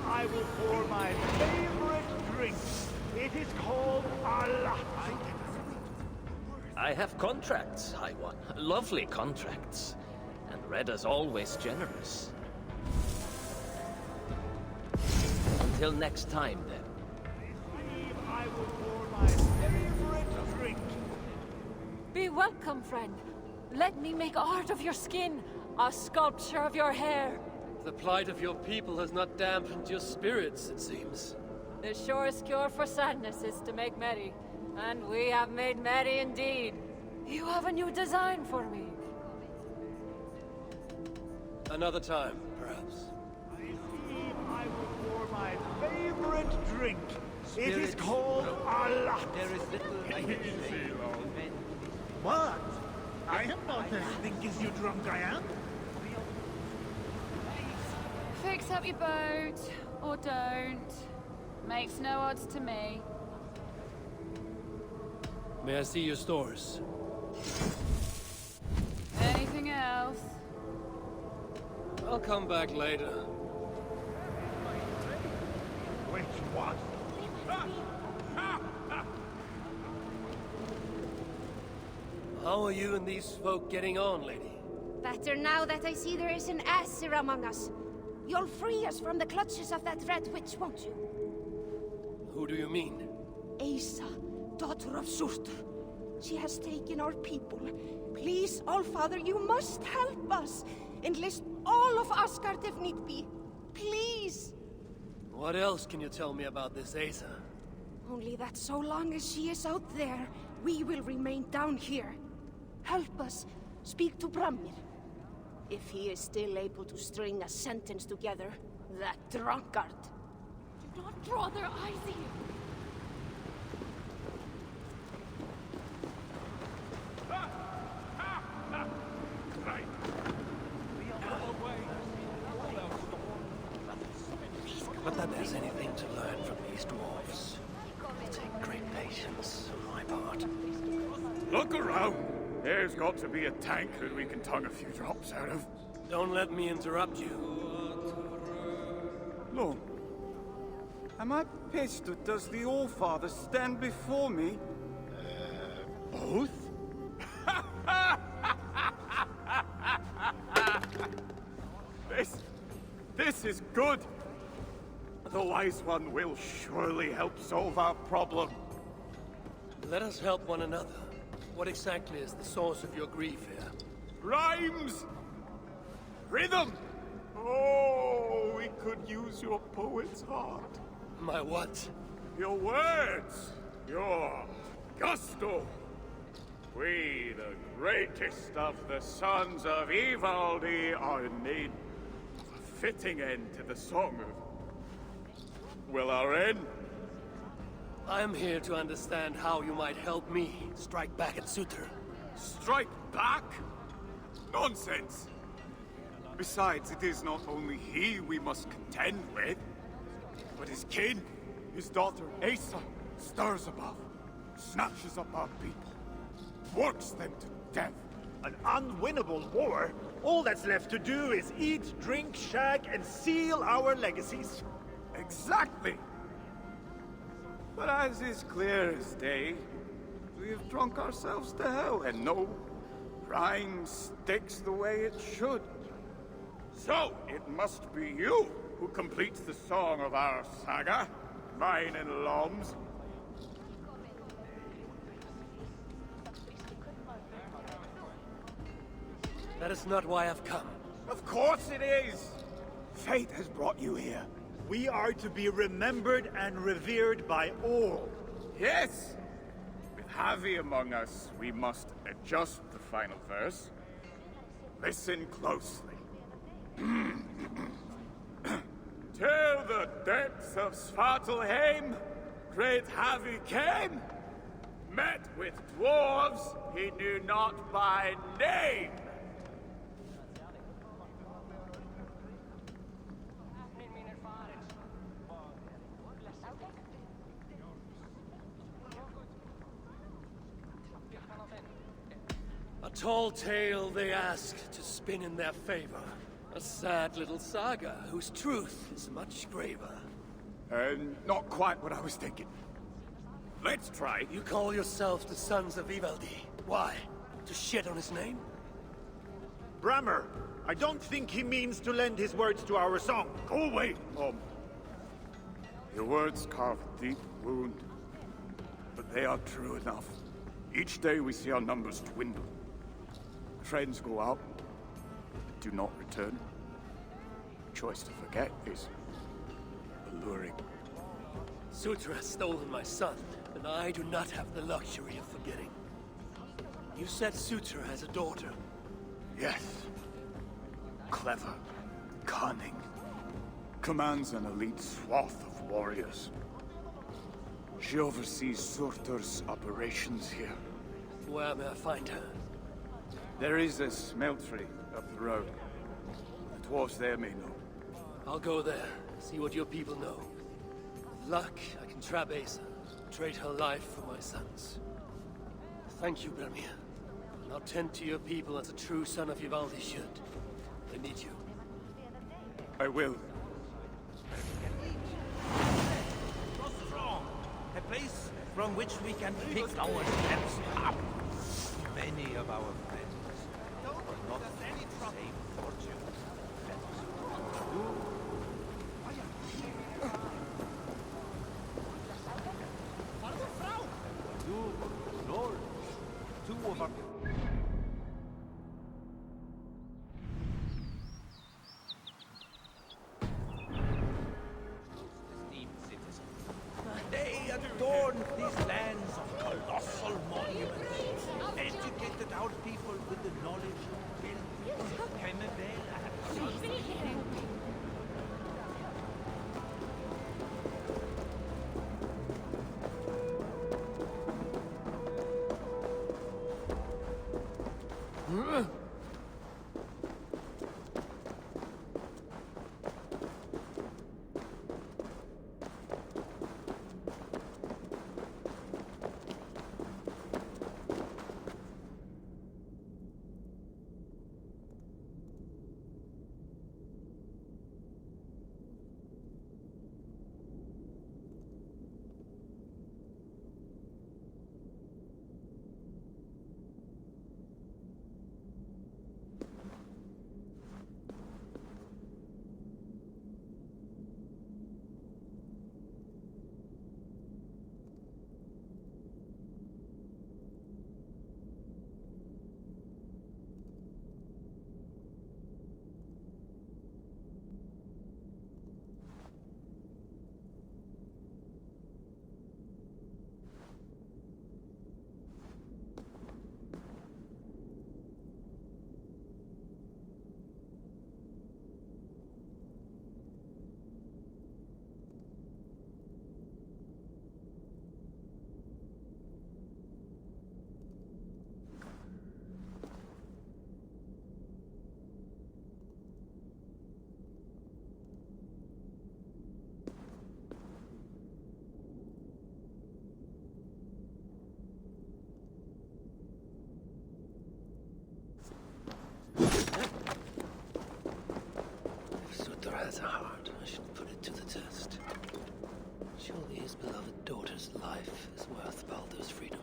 P: I will pour my favorite drink. It is called Allah.
I: I have contracts, High One. Lovely contracts. And Red is always generous. Until next time, then.
P: I will pour my favorite drink.
G: Be welcome, friend. Let me make art of your skin, a sculpture of your hair.
E: The plight of your people has not dampened your spirits, it seems.
G: The surest cure for sadness is to make merry. And we have made merry indeed. You have a new design for me.
E: Another time, perhaps.
P: I will pour my favorite drink. It is called Allah.
M: There is little I can say.
P: What? I am not as think as you drunk I am.
F: Fix up your boat, or don't. Makes no odds to me.
E: May I see your stores?
F: Anything else?
E: I'll come back later.
P: Wait, what?
E: How are you and these folk getting on, lady?
T: Better now that I see there is an Aesir among us. You'll free us from the clutches of that red witch, won't you?
E: Who do you mean?
T: Asa, daughter of Surtur. She has taken our people. Please, Allfather, you must help us. Enlist all of Asgard if need be. Please.
E: What else can you tell me about this Asa?
T: Only that so long as she is out there, we will remain down here. Help us. Speak to Bramir. If he is still able to string a sentence together, that drunkard.
G: Do not draw their eyes at you.
E: Not that there's anything to learn from these dwarves. It'll take great patience on my part.
A: Look around! There's got to be a tankard we can tongue a few drops out of.
E: Don't let me interrupt you.
V: Lord, am I pissed or does the All-Father stand before me?
A: Both? This is good! The Wise One will surely help solve our problem.
E: Let us help one another. What exactly is the source of your grief here?
V: Rhymes! Rhythm! Oh, we could use your poet's heart.
E: My what?
V: Your words! Your gusto! We, the greatest of the sons of Ivaldi, are in need of a fitting end to the song of... well, our end.
E: I am here to understand how you might help me strike back at Suter.
V: Strike back? Nonsense! Besides, it is not only he we must contend with, but his kin. His daughter, Asa, stirs above, snatches up our people, works them to death.
P: An unwinnable war? All that's left to do is eat, drink, shag, and seal our legacies.
V: Exactly! But as is clear as day, we have drunk ourselves to hell, and no rhyme sticks the way it should. So, it must be you who completes the song of our saga, mine and Lom's.
E: That is not why I've come.
V: Of course it is! Fate has brought you here.
P: We are to be remembered and revered by all.
V: Yes! With Javi among us, we must adjust the final verse. Listen closely. Till the depths of Svartalheim, great Javi came, met with dwarves he knew not by name.
E: A tall tale they ask to spin in their favor. A sad little saga whose truth is much graver.
V: Not quite what I was thinking. Let's try.
E: You call yourself the Sons of Ivaldi. Why? To shit on his name?
P: Brammer, I don't think he means to lend his words to our song.
V: Go away, Mom. Your words carve a deep wound, but they are true enough. Each day we see our numbers dwindle. Friends go out, but do not return. The choice to forget is alluring.
E: Sutra has stolen my son, and I do not have the luxury of forgetting. You said Sutra has a daughter.
V: Yes. Clever, cunning. Commands an elite swath of warriors. She oversees Surtur's operations here.
E: Where may I find her?
V: There is a smeltery up the road. The dwarves there may know.
E: I'll go there, see what your people know. With luck, I can trap Asa, trade her life for my son's. Thank you, Bramir. Now tend to your people as a true son of Ivaldi should. They need you.
V: I will.
M: A place from which we can pick our steps up. Many of our friends are not the same fortune. You, Lord, two of our... They adorn these lands of colossal monuments, educated our people with the knowledge of building.
E: Surely his beloved daughter's life is worth Baldur's freedom.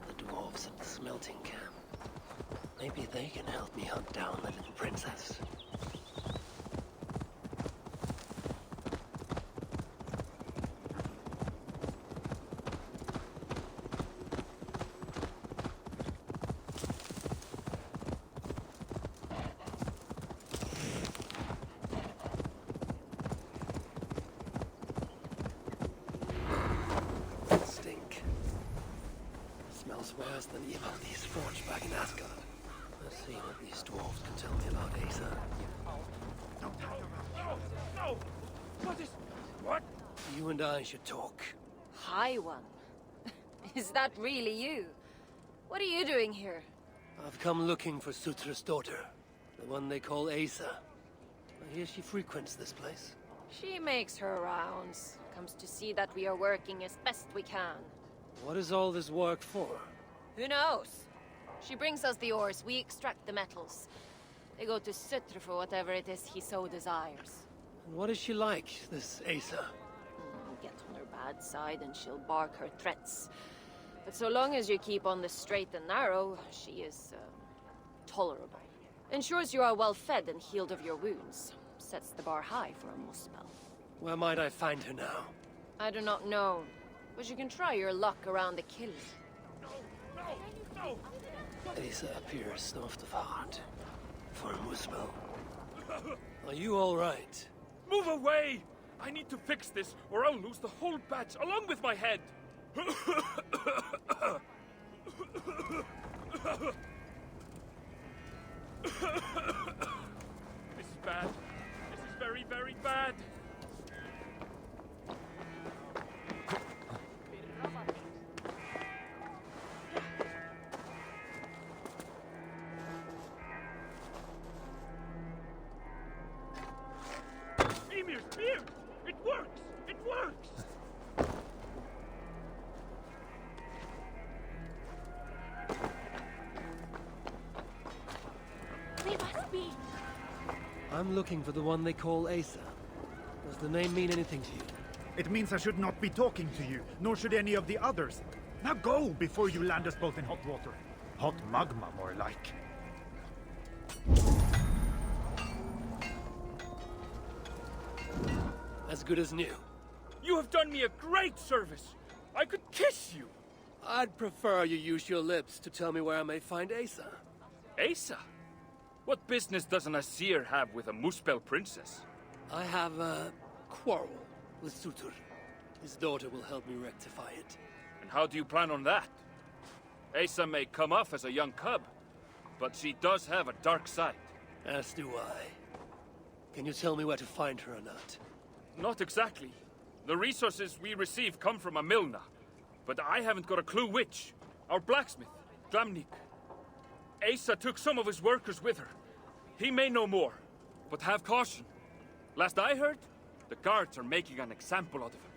E: The dwarves at the smelting camp. Maybe they can help me hunt down the little princess. Stink. Smells worse than Ivaldi's forge back in Asgard. Let's see what these dwarves can tell me about Asa.
A: No! What is... What?
E: You and I should talk.
B: High One. Is that really you? What are you doing here?
E: I've come looking for Sutra's daughter. The one they call Asa. I hear she frequents this place.
B: She makes her rounds. Comes to see that we are working as best we can.
E: What is all this work for?
B: Who knows? She brings us the ores, we extract the metals. They go to Sutra for whatever it is he so desires.
E: And what is she like, this Asa?
B: Get on her bad side and she'll bark her threats. But so long as you keep on the straight and narrow, she is, tolerable. Ensures you are well fed and healed of your wounds. Sets the bar high for a muspel.
E: Where might I find her now?
B: I do not know, but you can try your luck around the kill.
A: No!
E: Asa appears soft of heart. For a muspel. Are you all right?
A: Move away! I need to fix this, or I'll lose the whole batch, along with my head! This is bad. This is very, very bad. Emir's beard! It works! It works!
T: We must be.
E: I'm looking for the one they call Asa. Does the name mean anything to you?
P: It means I should not be talking to you, nor should any of the others. Now go before you land us both in hot water. Hot magma, more like.
E: As good as new.
A: You have done me a great service! I could kiss you!
E: I'd prefer you use your lips to tell me where I may find Asa.
A: Asa? What business does an Asir have with a Muspel princess?
E: I have a quarrel with Sutur. His daughter will help me rectify it.
A: And how do you plan on that? Asa may come off as a young cub, but she does have a dark side.
E: As do I. Can you tell me where to find her or not?
A: Not exactly. The resources we receive come from a Milna, but I haven't got a clue which. Our blacksmith, Glamnik. Asa took some of his workers with her. He may know more, but have caution. Last I heard, the guards are making an example out of him.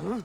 E: Huh?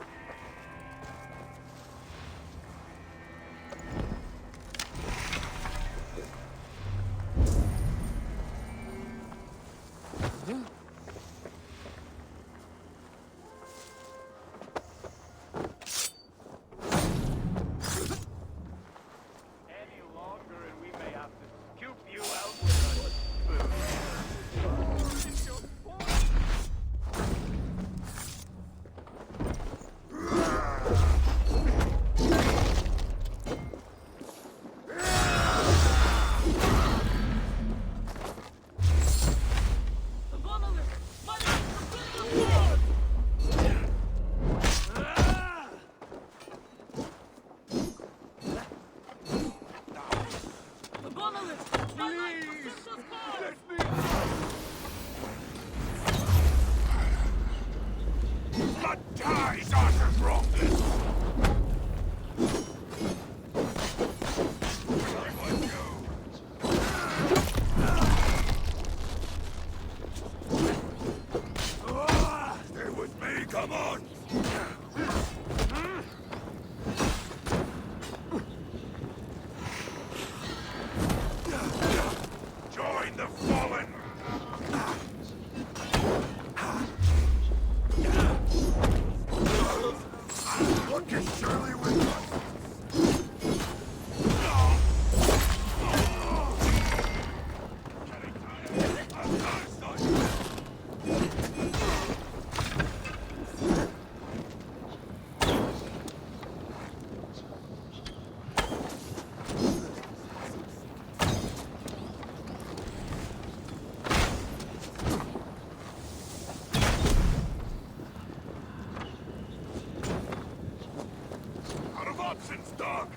J: nonsense, dog!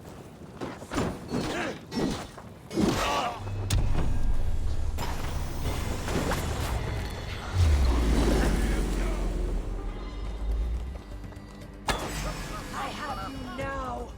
U: I have you now!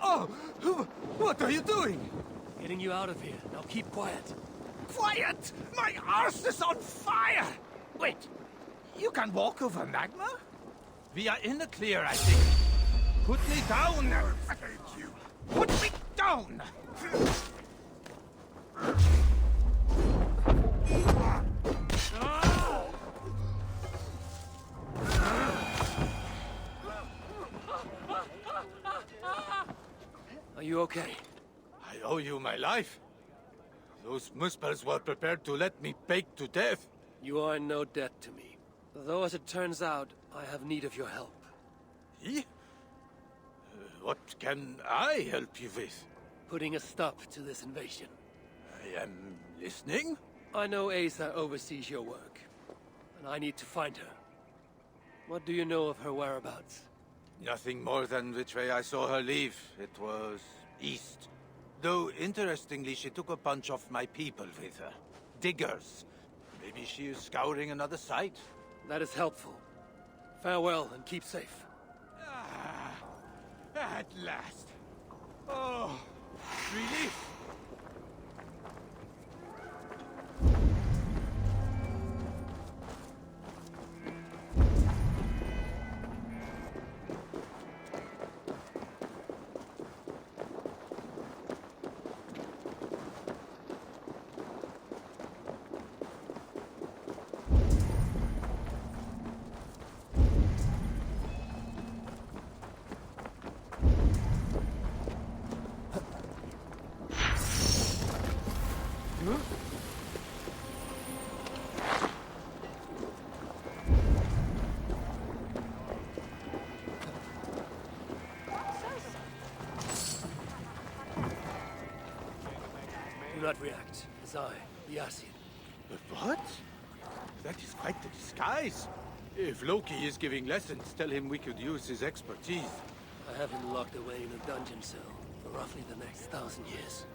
K: Oh! What are you doing?
E: Getting you out of here. Now keep quiet.
K: Quiet! My arse is on fire! Wait, you can walk over magma? We are in the clear, I think. Put me down! Put me down!
E: Are you okay?
K: I owe you my life. Those muspels were prepared to let me bake to death.
E: You are in no debt to me. Though, as it turns out, I have need of your help.
K: What can I help you with?
E: Putting a stop to this invasion.
K: I am listening.
E: I know Asa oversees your work, and I need to find her. What do you know of her whereabouts?
K: Nothing more than which way I saw her leave. It was east. Though, interestingly, she took a bunch of my people with her. Diggers. Maybe she is scouring another site.
E: That is helpful. Farewell, and keep safe.
K: At last. Oh, relief.
E: Do not react, as I, the Ascian.
K: What? That is quite the disguise. If Loki is giving lessons, tell him we could use his expertise.
E: I have him locked away in a dungeon cell for roughly the next 1,000 years.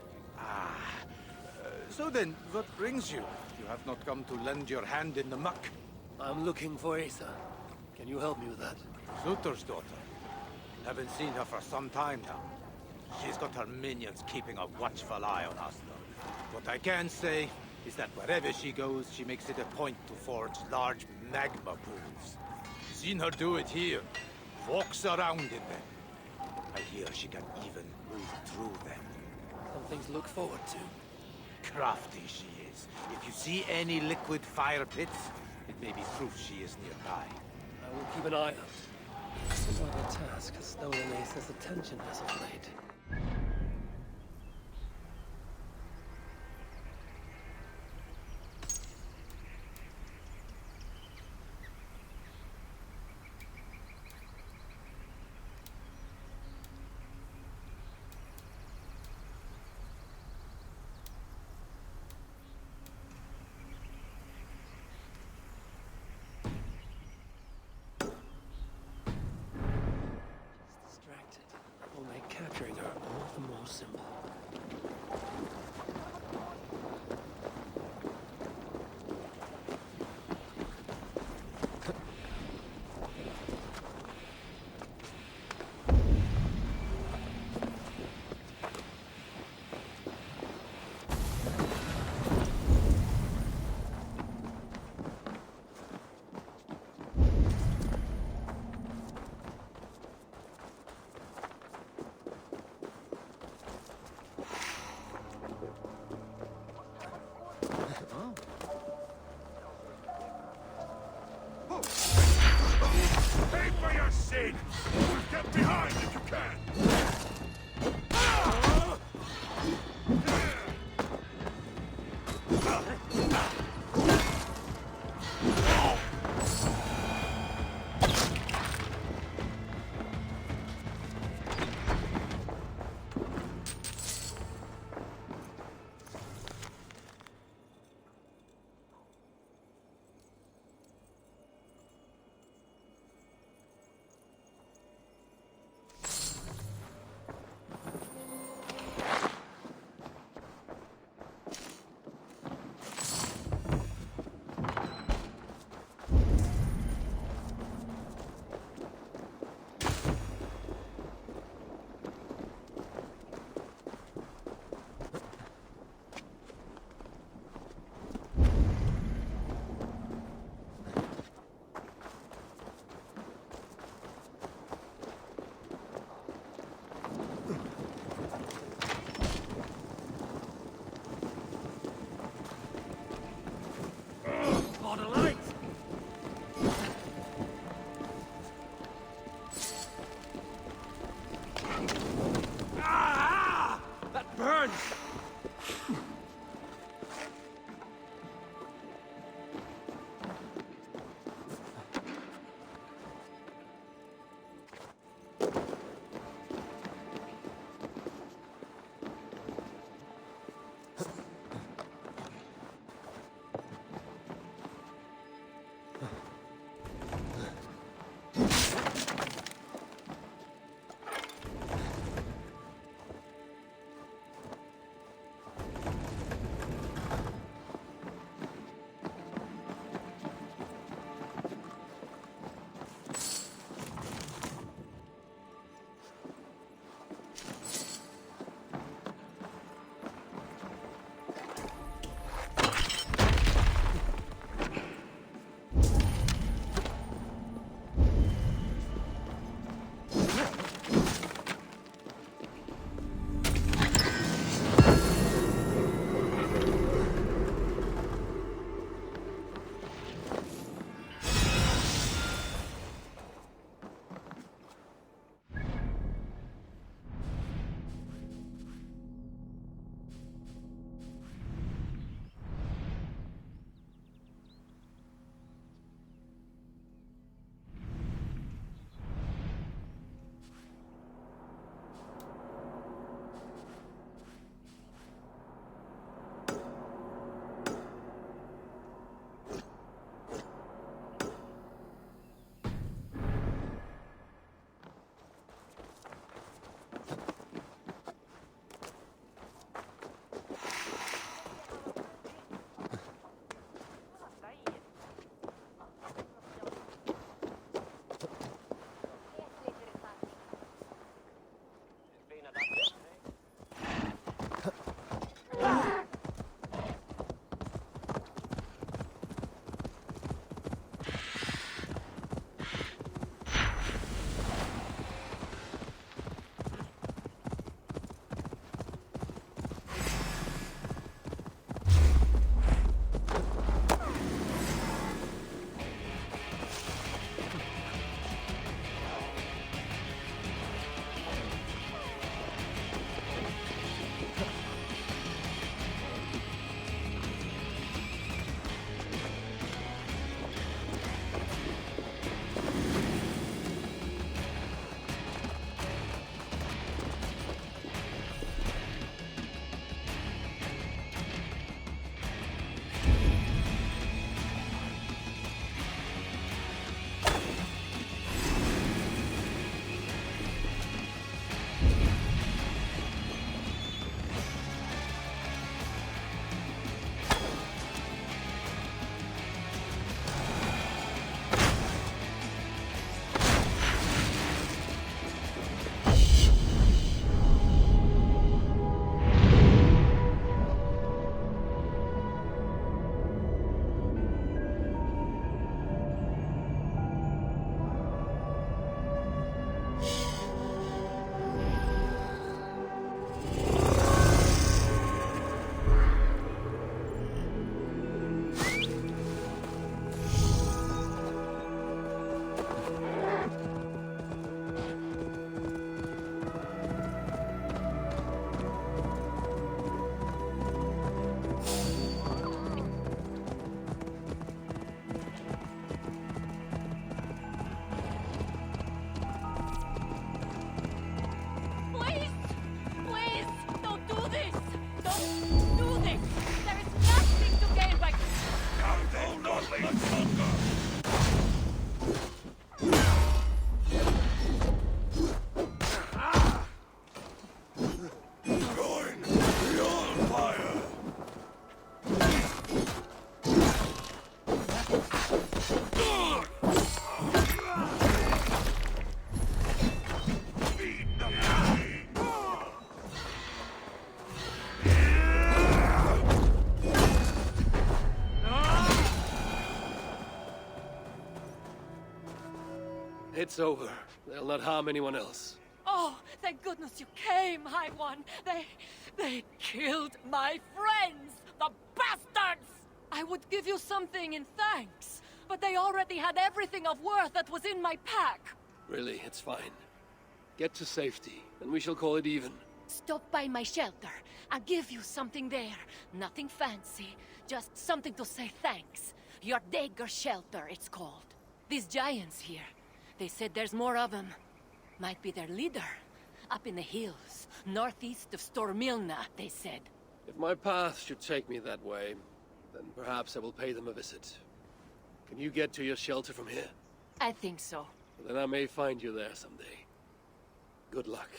K: So then, what brings you? You have not come to lend your hand in the muck.
E: I'm looking for Asa. Can you help me with that?
K: Sutor's daughter. Haven't seen her for some time now. She's got her minions keeping a watchful eye on us, though. What I can say is that wherever she goes, she makes it a point to forge large magma pools. Seen her do it here. Walks around in them.
M: I hear she can even move through them.
E: Something to look forward to.
M: Crafty she is. If you see any liquid fire pits, it may be proof she is nearby.
E: I will keep an eye out. Some other task has stolen Ace's attention as of late. Will make capturing her all the more simple.
J: Pay for your sins! Get behind if you can!
E: it's over. They'll not harm anyone else.
U: Oh, thank goodness you came, High One. They killed my friends, the bastards! I would give you something in thanks, but they already had everything of worth that was in my pack.
E: Really, it's fine. Get to safety, and we shall call it even.
U: Stop by my shelter. I'll give you something there. Nothing fancy, just something to say thanks. Your dagger shelter, it's called. These giants here, they said there's more of them. Might be their leader. Up in the hills, northeast of Stormilna, they said.
E: If my path should take me that way, then perhaps I will pay them a visit. Can you get to your shelter from here?
U: I think so.
E: Then I may find you there someday. Good luck.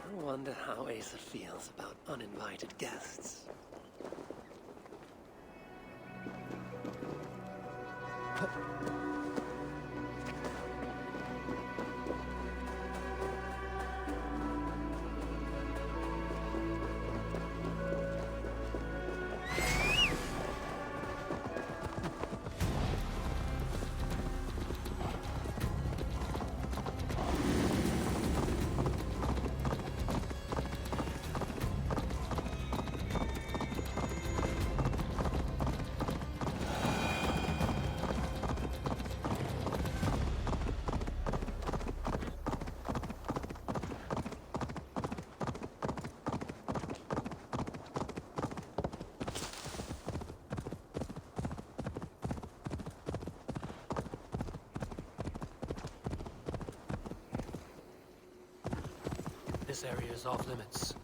E: I wonder how Asa feels about uninvited guests. This area is off limits.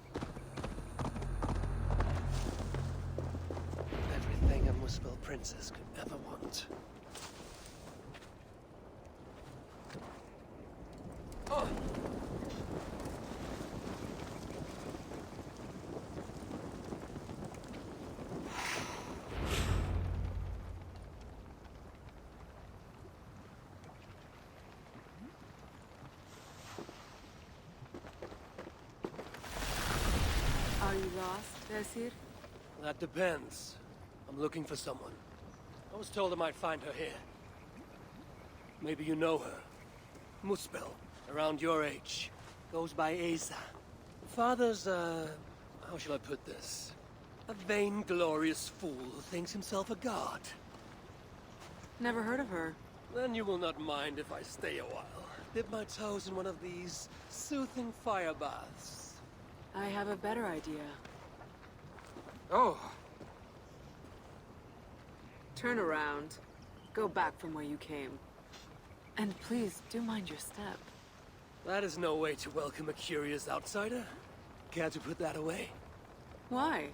E: Everything a Muspel princess could ever want.
U: Are you lost, Vesir?
E: That depends. I'm looking for someone. I was told I might find her here. Maybe you know her. Muspel, around your age. Goes by Asa. Father's, how shall I put this? A vainglorious fool who thinks himself a god.
U: Never heard of her.
E: Then you will not mind if I stay a while. Dip my toes in one of these soothing fire baths.
U: I have a better idea.
L: Oh.
U: Turn around. Go back from where you came. And please, do mind your step.
E: That is no way to welcome a curious outsider. Care to put that away?
U: Why?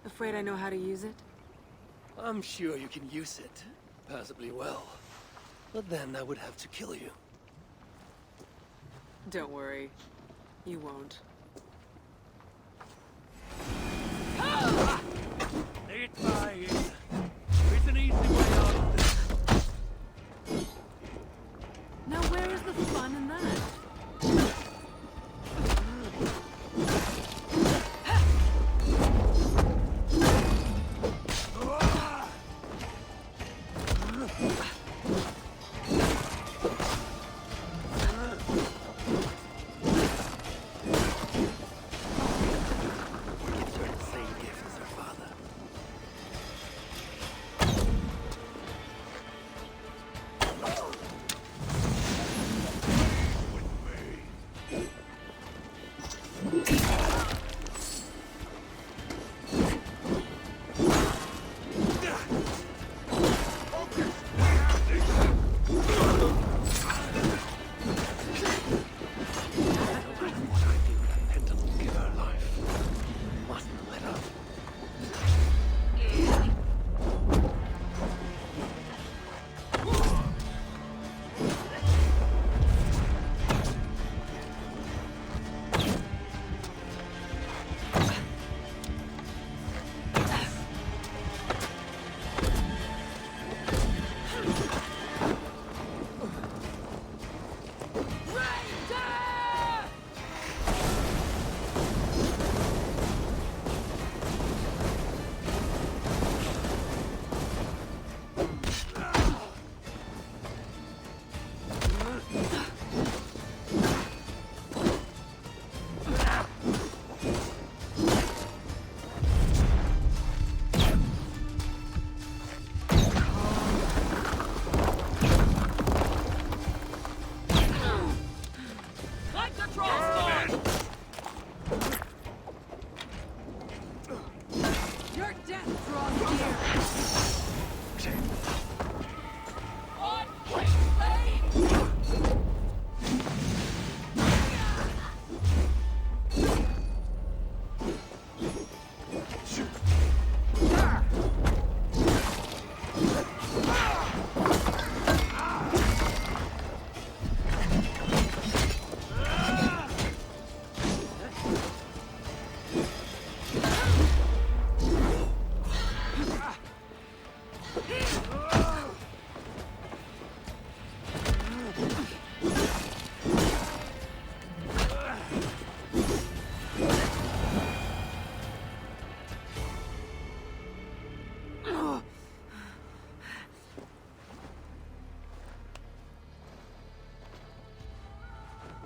U: Afraid I know how to use it?
E: I'm sure you can use it. Passably well. But then I would have to kill you.
U: Don't worry. You won't.
L: It's fine. It's an easy way out of this.
U: Now where is the fun in that?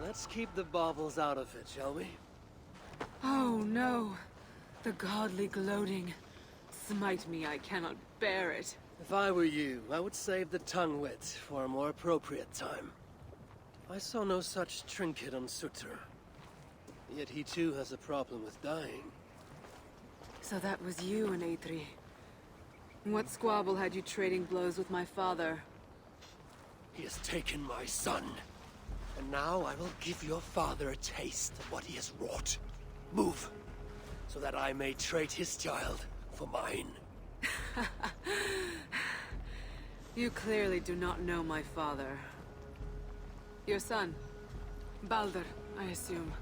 E: Let's keep the baubles out of it, shall we?
U: Oh no. The godly gloating. Smite me, I cannot bear it.
E: If I were you, I would save the tongue wit for a more appropriate time. I saw no such trinket on Sutter. Yet he too has a problem with dying.
U: So that was you and Eitri. What squabble had you trading blows with my father?
E: He has taken my son. And now I will give your father a taste of what he has wrought. Move, so that I may trade his child for mine.
U: You clearly do not know my father. Your son, Baldur, I assume.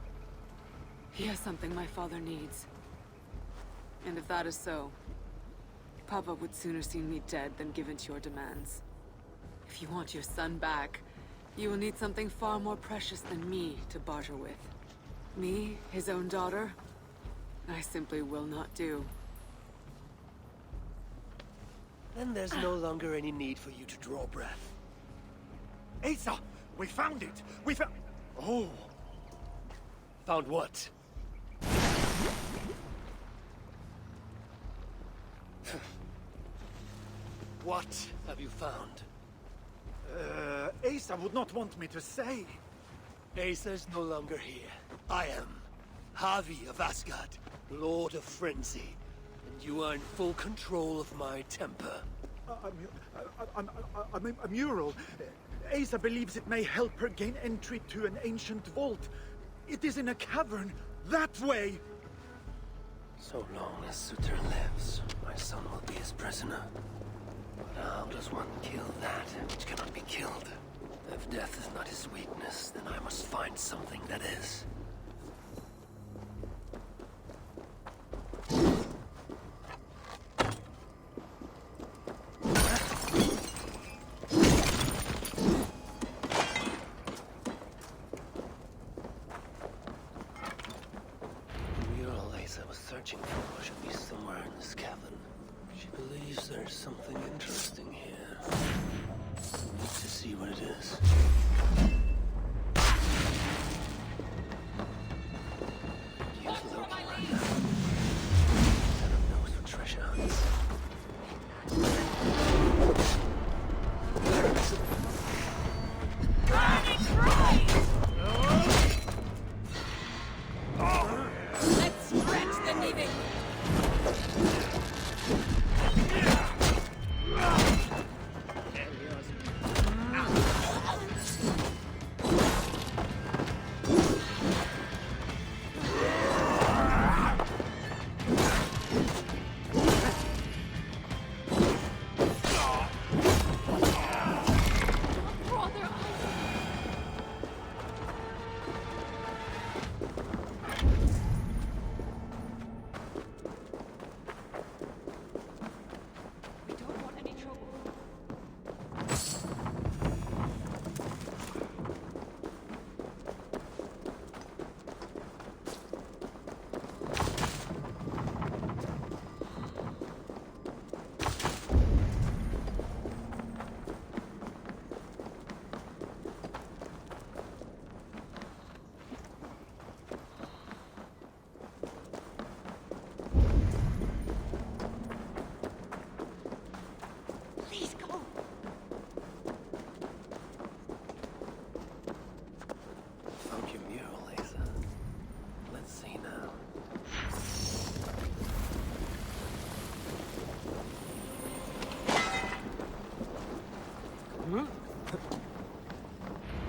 U: He has something my father needs. And if that is so, Papa would sooner see me dead than give in to your demands. If you want your son back, you will need something far more precious than me to barter with. Me, his own daughter?
C: I simply will not do.
E: Then there's no longer any need for you to draw breath.
P: Asa! We found it! We found... Oh!
E: Found what? What have you found?
P: Asa would not want me to say.
E: Asa's no longer here. I am Havi of Asgard, Lord of Frenzy, and you are in full control of my temper.
P: A mural. Asa believes it may help her gain entry to an ancient vault. It is in a cavern, that way!
E: So long as Sutter lives, my son will be his prisoner. But how does one kill that which cannot be killed? If death is not his weakness, then I must find something that is. Searching for should be somewhere in this cavern. She believes there's something interesting here. I need to see what it is. Use Loki right now. Set up nose for treasure hunts.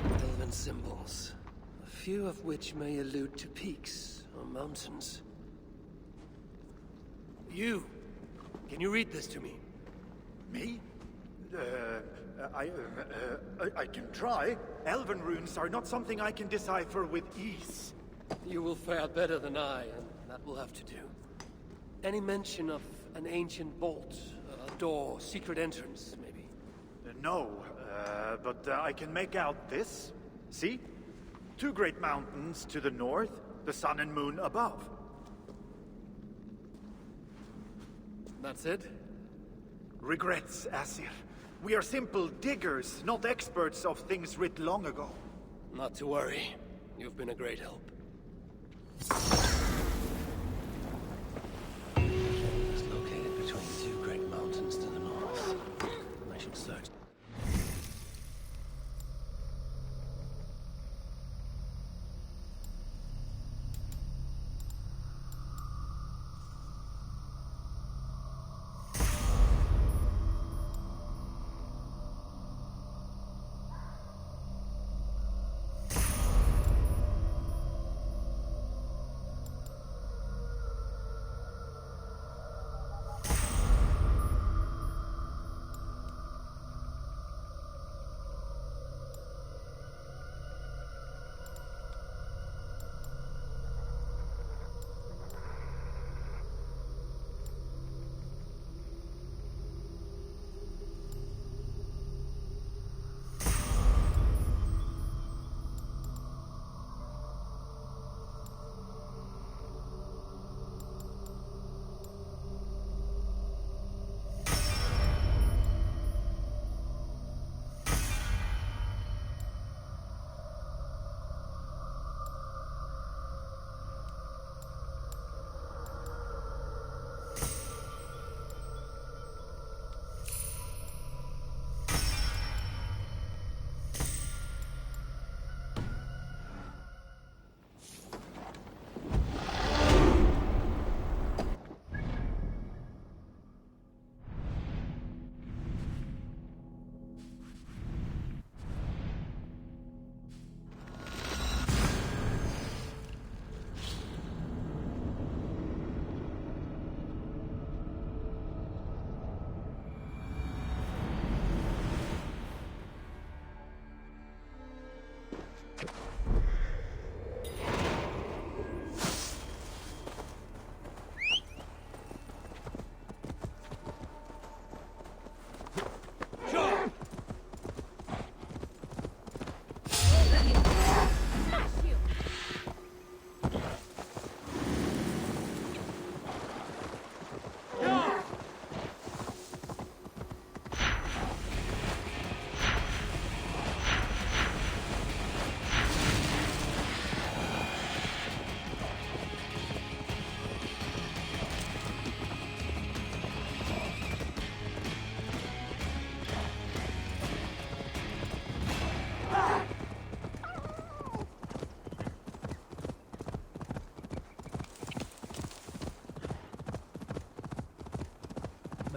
E: Elven symbols, a few of which may allude to peaks or mountains. You! Can you read this to me?
P: Me? I can try. Elven runes are not something I can decipher with ease.
E: You will fare better than I, and that will have to do. Any mention of an ancient vault, a door, secret entrance, maybe?
P: No, but I can make out this. See? Two great mountains to the north, the sun and moon above.
E: That's it?
P: Regrets, Asir. We are simple diggers, not experts of things writ long ago.
E: Not to worry. You've been a great help. It's located between two great mountains to the north. I should search.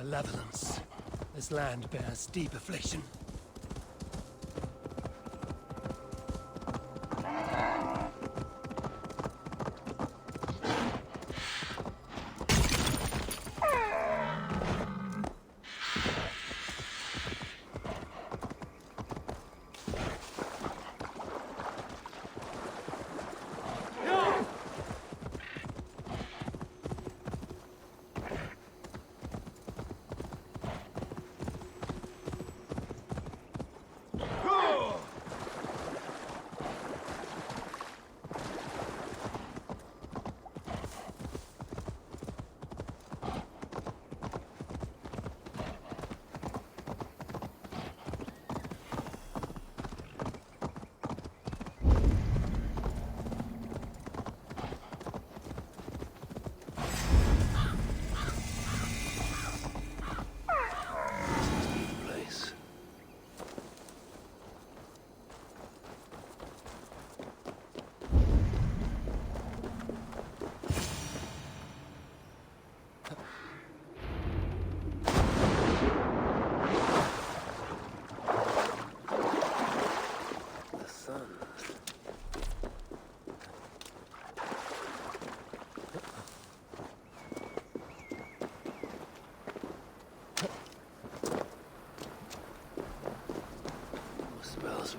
E: malevolence. This land bears deep affliction.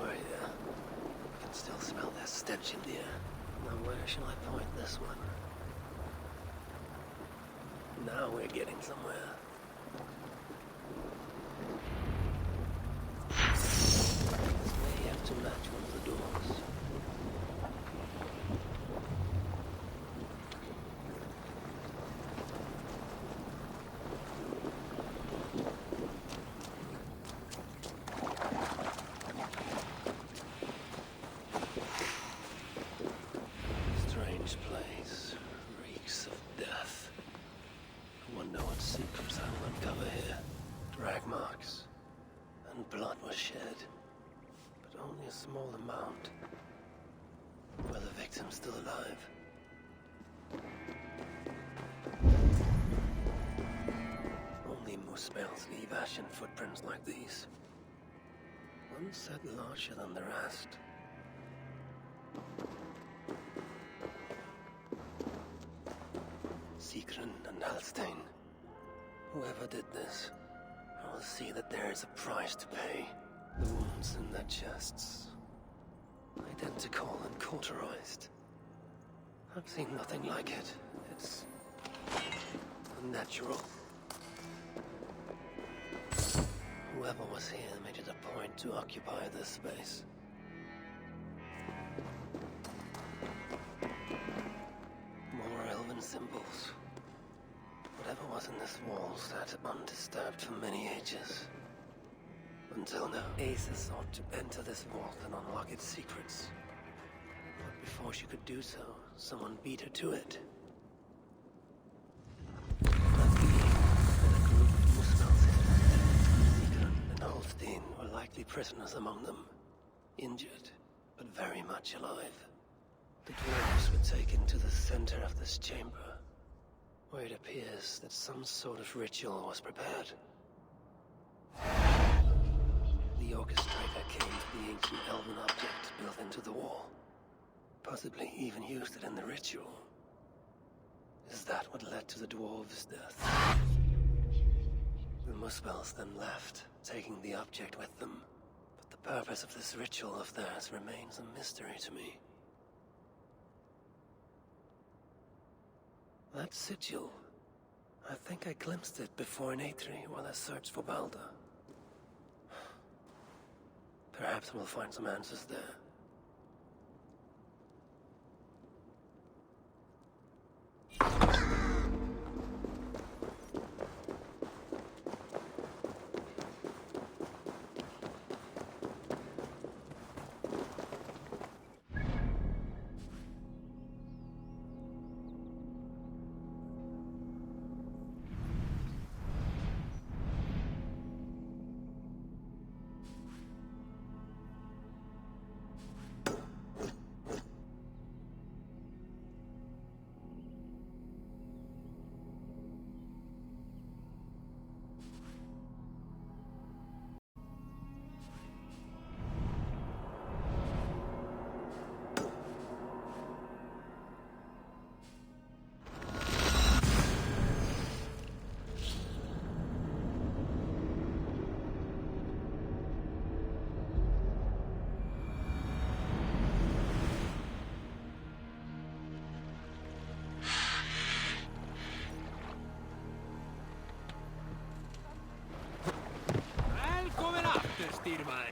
E: Were here. I can still smell their stench in the air. Now where shall I point this one? Now we're getting somewhere. This may have to match one of the doors. Small amount. Were the victims still alive? Only moose males leave ashen footprints like these. One set larger than the rest. Sigrun and Halstein. Whoever did this, I will see that there is a price to pay. The wounds in their chests. Identical and cauterized. I've seen nothing like it. It's unnatural. Whoever was here made it a point to occupy this space. More elven symbols. Whatever was in this wall sat undisturbed for many ages. Until now, Ace sought to enter this vault and unlock its secrets. But before she could do so, someone beat her to it. That beating had a group of Muspels here. Sigrun and Holstein were likely prisoners among them. Injured, but very much alive. The dwarves were taken to the center of this chamber, where it appears that some sort of ritual was prepared. The orchestrator came to the ancient elven object built into the wall. Possibly even used it in the ritual. Is that what led to the dwarves' death? The Muspels then left, taking the object with them. But the purpose of this ritual of theirs remains a mystery to me. That sigil. I think I glimpsed it before in Aetri while I searched for Balder. Perhaps we'll find some answers there. Tirmai.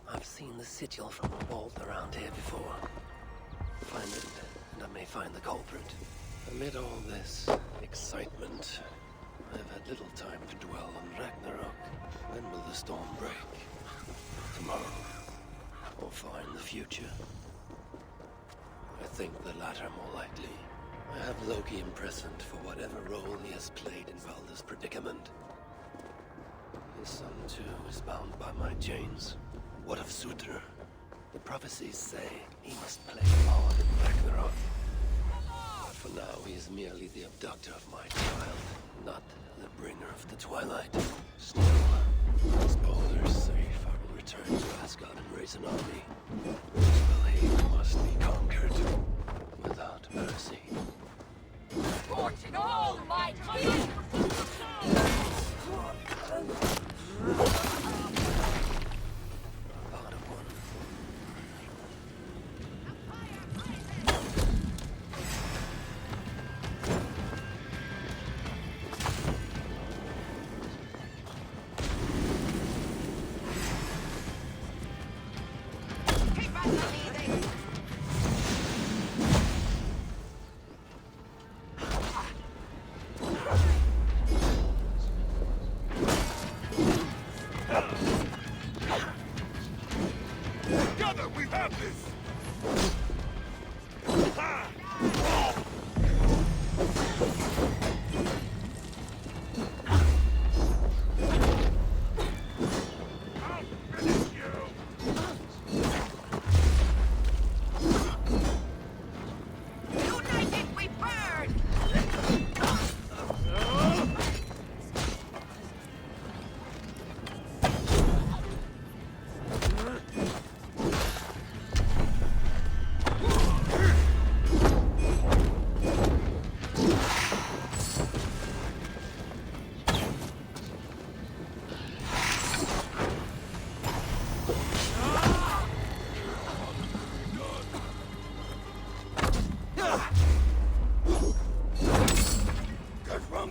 E: I've seen the sigil from the vault around here before. Find it, and I may find the culprit. Amid all this excitement, I've had little time to dwell on Ragnarok. When will the storm break? Tomorrow? Or far in the future? I think the latter more likely. I have Loki imprisoned for whatever role he has played in Balder's predicament. His son, too, is bound by my chains. What of Surtr? The prophecies say he must play a part in Ragnarok. But for now, he is merely the abductor of my child, not the bringer of the Twilight. Still, as Balder is safe, I will return to Asgard and raise an army. Muspelheim must be conquered without mercy.
F: Scorching all my might!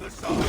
R: other side!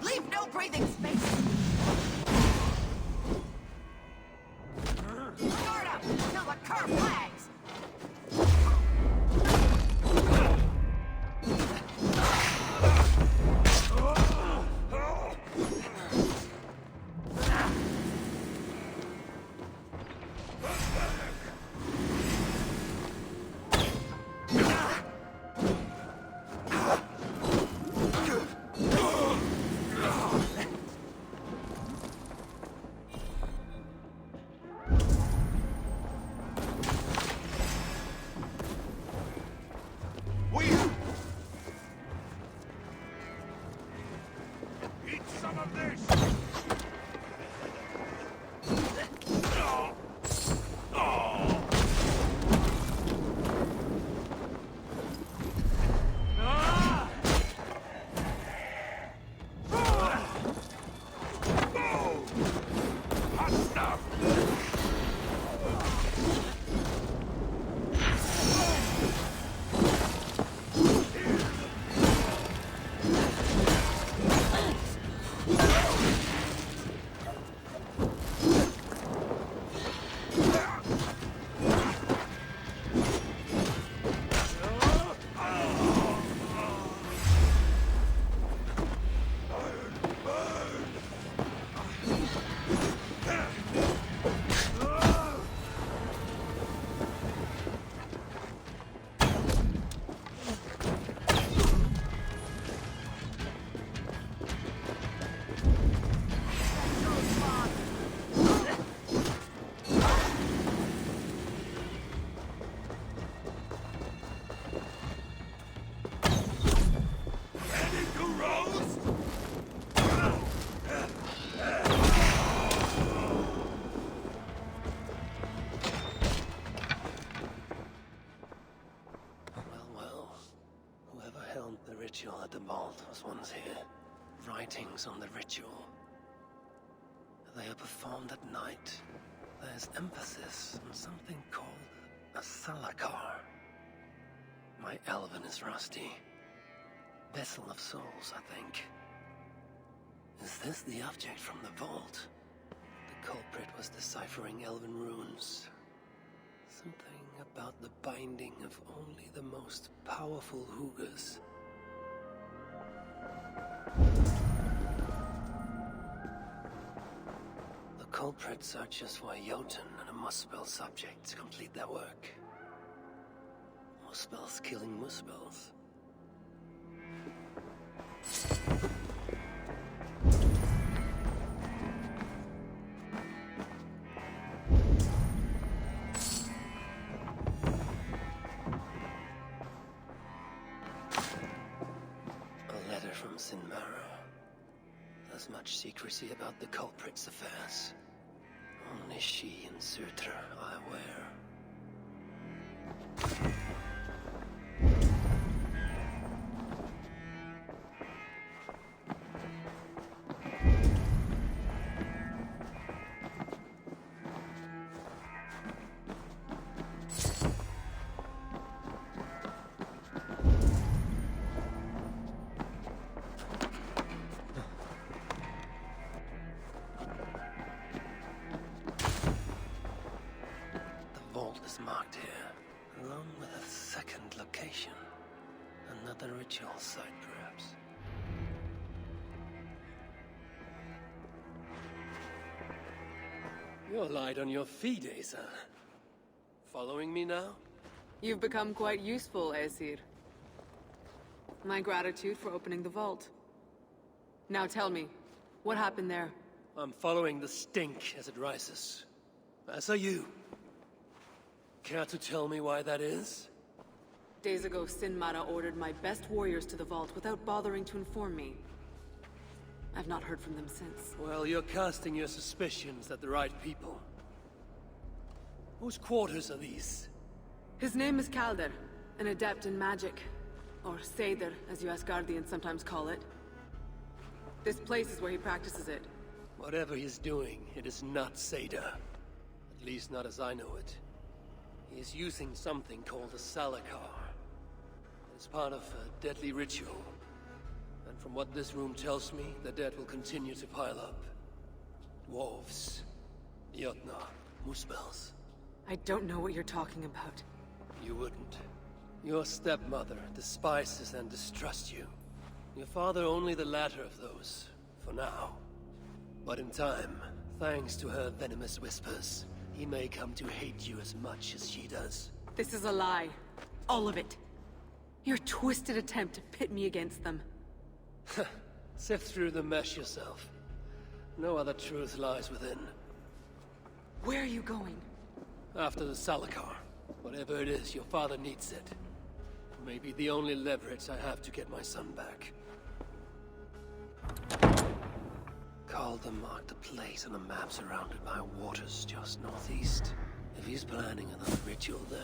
N: Leave no breathing space! Guard up till the curve flags!
E: writings on the ritual. They are performed at night. There's emphasis on something called a salakar. My Elven is rusty. Vessel of souls, I think. Is this the object from the vault? The culprit was deciphering Elven runes. Something about the binding of only the most powerful Hugas. The culprit searches for a Jotun and a Muspel subject to complete their work. Muspels killing Muspels. A letter from Sinmara. There's much secrecy about the culprit's affairs. Only she and Surtr are aware. Marked here, along with a second location. Another ritual site, perhaps. You're light on your feet, Asa. Following me now?
C: You've become quite useful, Aesir. My gratitude for opening the vault. Now tell me, what happened there?
E: I'm following the stink as it rises. As are you. Care to tell me why that is?
C: Days ago, Sinmara ordered my best warriors to the vault without bothering to inform me. I've not heard from them since.
E: Well, you're casting your suspicions at the right people. Whose quarters are these?
C: His name is Kalder, an adept in magic. Or Seidr, as you Asgardians sometimes call it. This place is where he practices it.
E: Whatever he's doing, it is not Seidr. At least not as I know it. He is using something called a salakar. It's part of a deadly ritual. And from what this room tells me, the dead will continue to pile up. Dwarves, Jotnar, Muspels.
C: I don't know what you're talking about.
E: You wouldn't. Your stepmother despises and distrusts you. Your father only the latter of those, for now. But in time, thanks to her venomous whispers, he may come to hate you as much as she does.
C: This is a lie. All of it. Your twisted attempt to pit me against them.
E: Sift through the mesh yourself. No other truth lies within.
C: Where are you going?
E: After the salakar. Whatever it is, your father needs it. It may be the only leverage I have to get my son back. Calder marked a place on a map surrounded by waters just northeast. If he's planning another ritual there,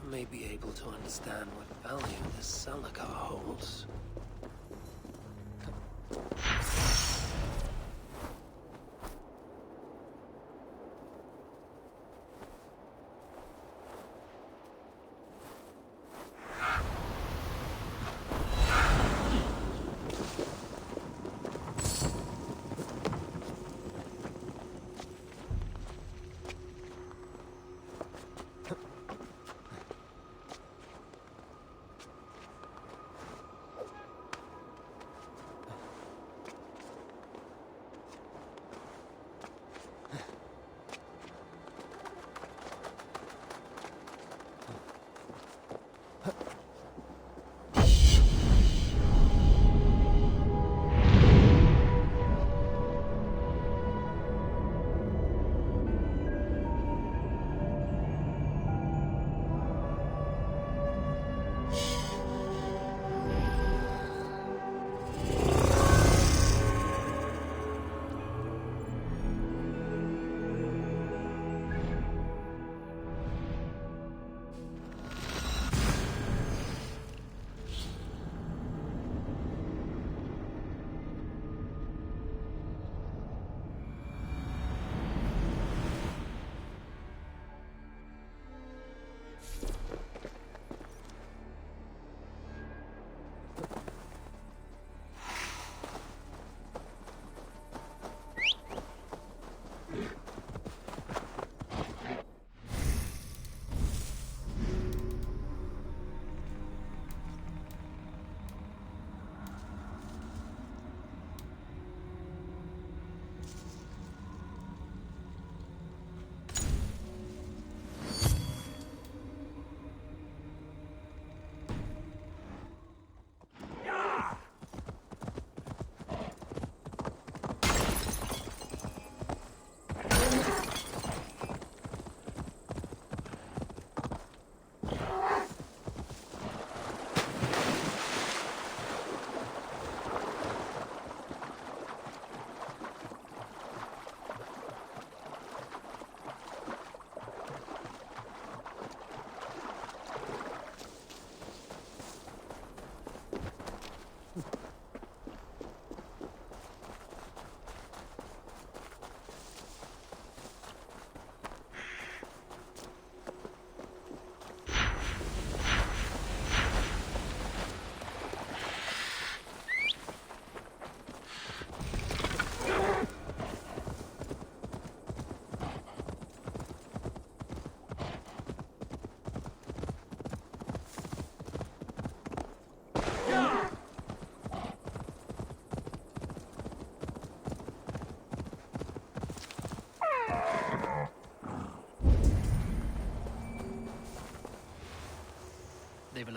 E: I may be able to understand what value this salakar holds.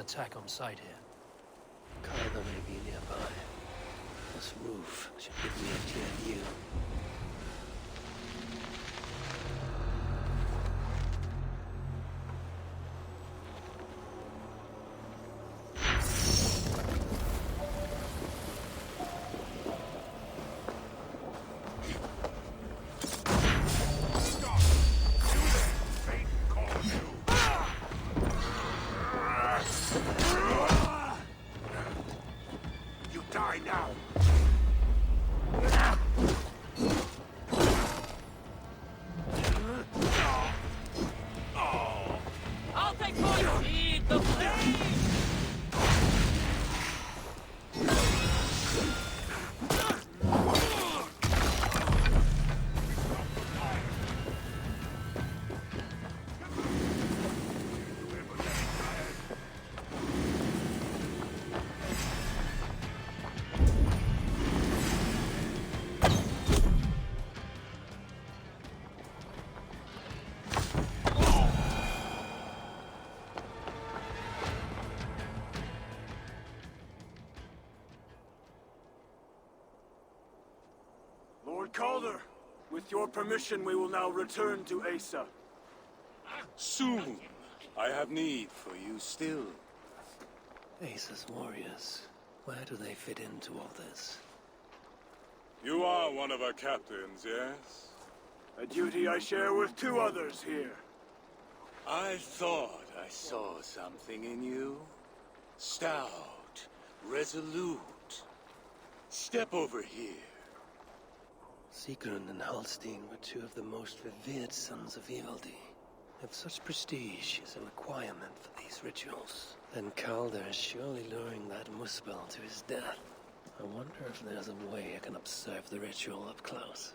E: attack on sight here. Calder may be nearby. This roof should give me a clear view.
H: Calder, with your permission, we will now return to Asa.
O: Soon. I have need for you still.
E: Asa's warriors. Where do they fit into all this?
O: You are one of our captains, yes?
H: A duty I share with 2 others here.
O: I thought I saw something in you. Stout, resolute. Step over here.
E: Sigrun and Halstein were 2 of the most revered sons of Ivaldi. If such prestige is a requirement for these rituals, then Calder is surely luring that Muspel to his death. I wonder if there's a way I can observe the ritual up close.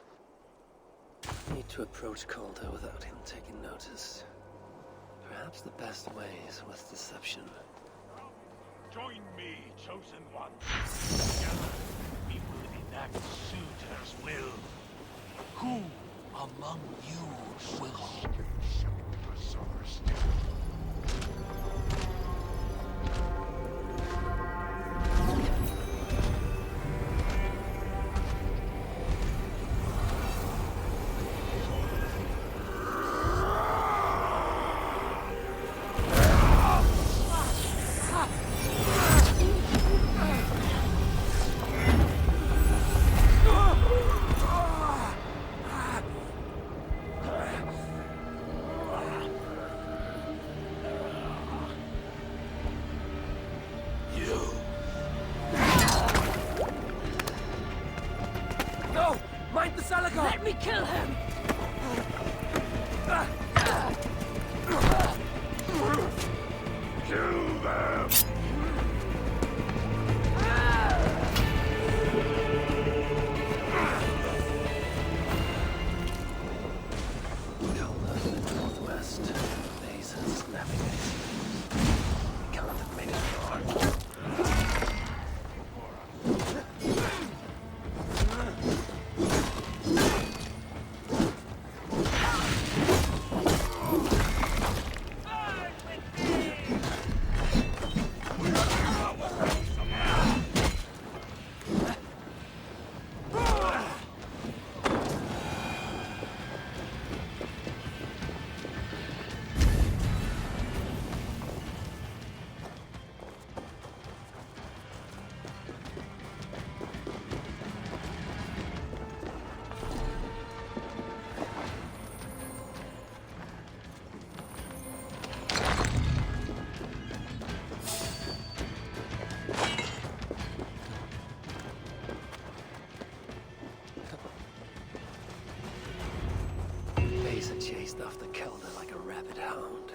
E: I need to approach Calder without him taking notice. Perhaps the best way is with deception.
A: Join me, chosen one. Together, we will enact Suitor's will. Who among you will...
U: Let me kill him!
A: Kill them!
E: Calder in the northwest. Base is navigating. We can't have made it far. Chased after Calder like a rabid hound.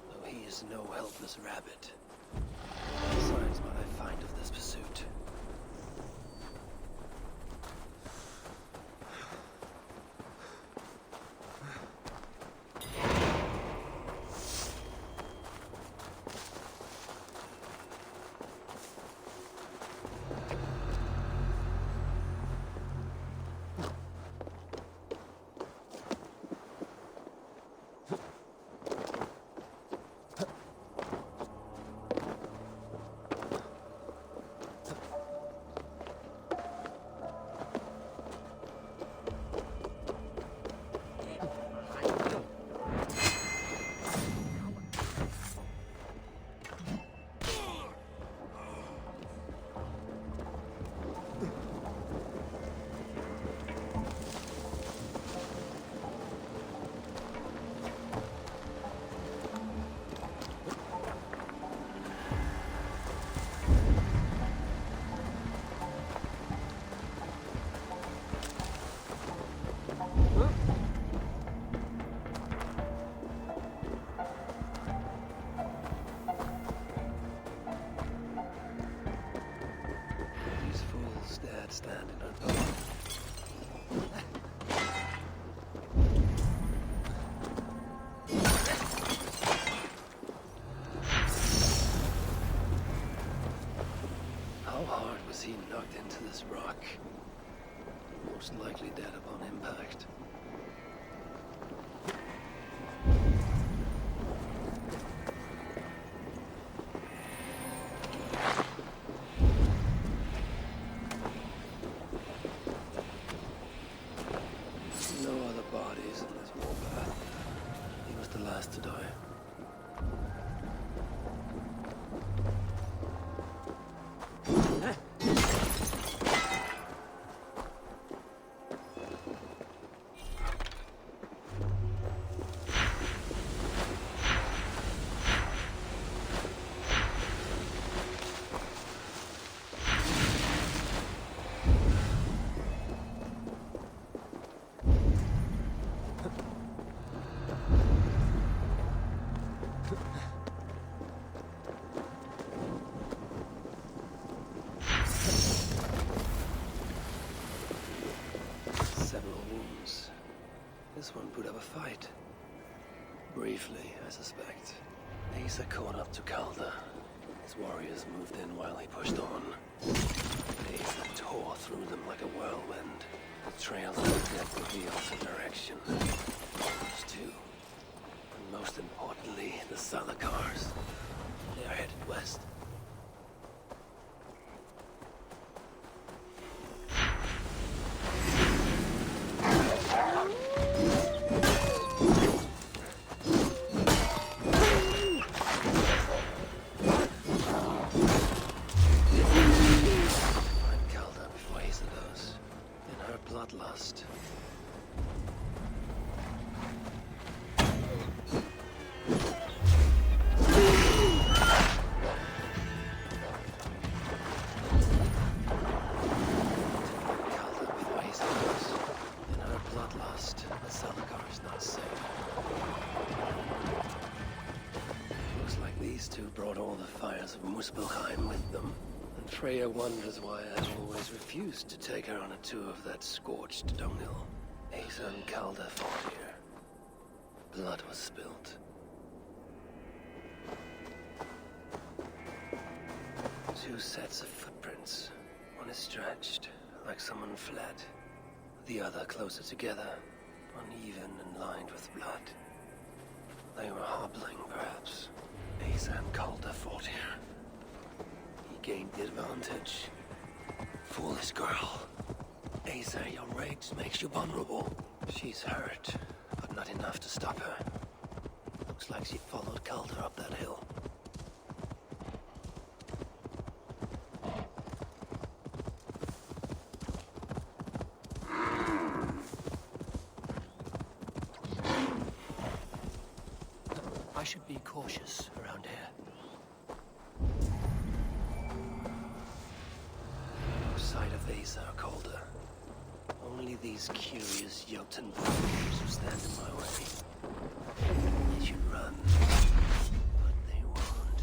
E: Though he is no helpless rabbit. Besides what I find of this pursuit. this rock. Most likely dead upon impact. No other bodies in this warpath. He was the last to die. This one put up a fight. Briefly, I suspect. Asa caught up to Calder. His warriors moved in while he pushed on. Asa tore through them like a whirlwind. The trails of death reveals the direction. Those two. And most importantly, the Salakars. They are headed west. With them, and Freya wonders why I always refused to take her on a tour of that scorched dunghill. Asa and Calder fought here. Blood was spilt. Two sets of footprints. One is stretched, like someone fled. The other closer together, uneven and lined with blood. They were hobbling, perhaps. Asa and Calder fought here. Gained the advantage. Foolish girl. Asa, your rage makes you vulnerable. She's hurt, but not enough to stop her. Looks like she followed Calder up that hill. I should be cautious around here. Sight of Asa or Calder. Only these curious Jotun warriors who stand in my way. They should run, but they won't.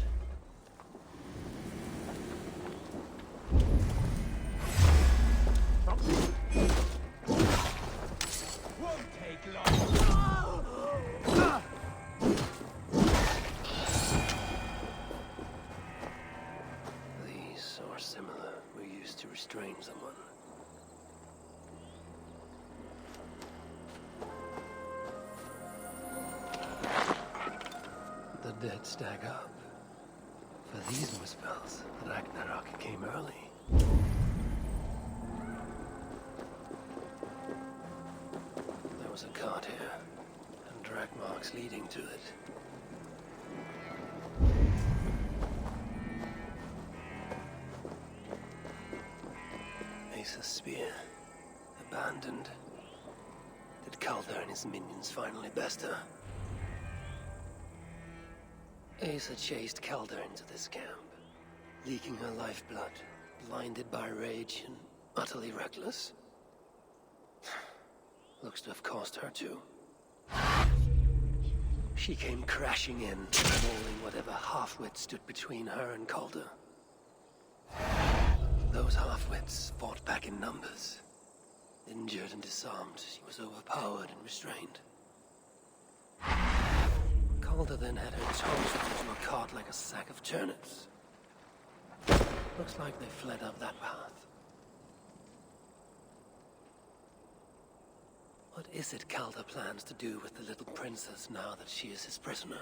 P: Won't take long.
E: These are similar. We're used to restrain someone. The dead stag up. For these muspels, Ragnarok came early. There was a cart here, and drag marks leading to it. Asa's spear. Abandoned. Did Calder and his minions finally best her? Asa chased Calder into this camp, leaking her lifeblood, blinded by rage and utterly reckless. Looks to have cost her too. She came crashing in, mauling whatever half-wit stood between her and Calder. Those half-wits fought back in numbers. Injured and disarmed, she was overpowered and restrained. Calder then had her tossed into a cart like a sack of turnips. Looks like they fled up that path. What is it Calder plans to do with the little princess now that she is his prisoner?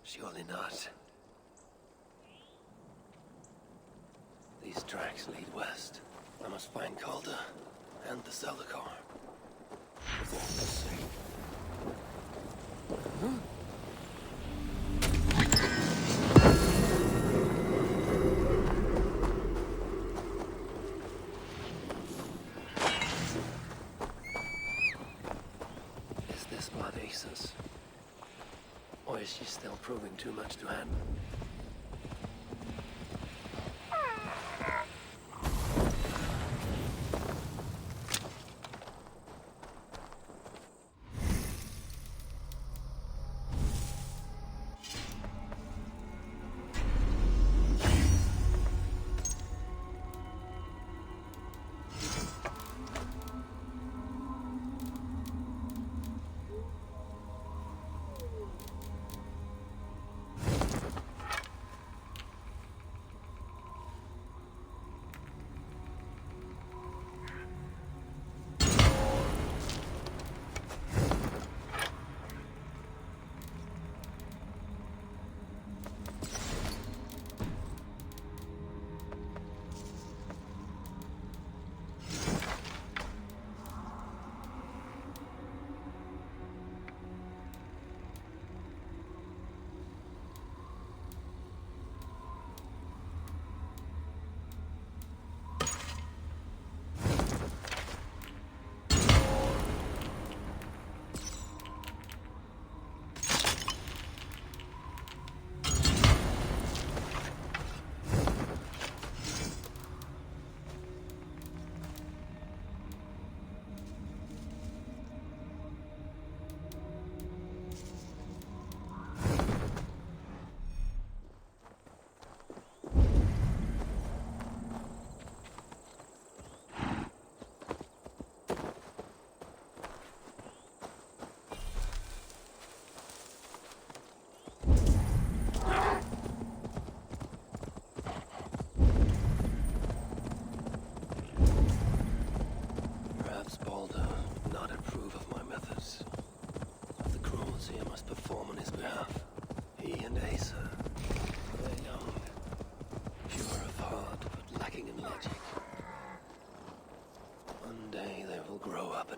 E: Surely not. These tracks lead west. I must find Calder and the Zalakar. Is this blood Ace's? Or is she still proving too much to handle?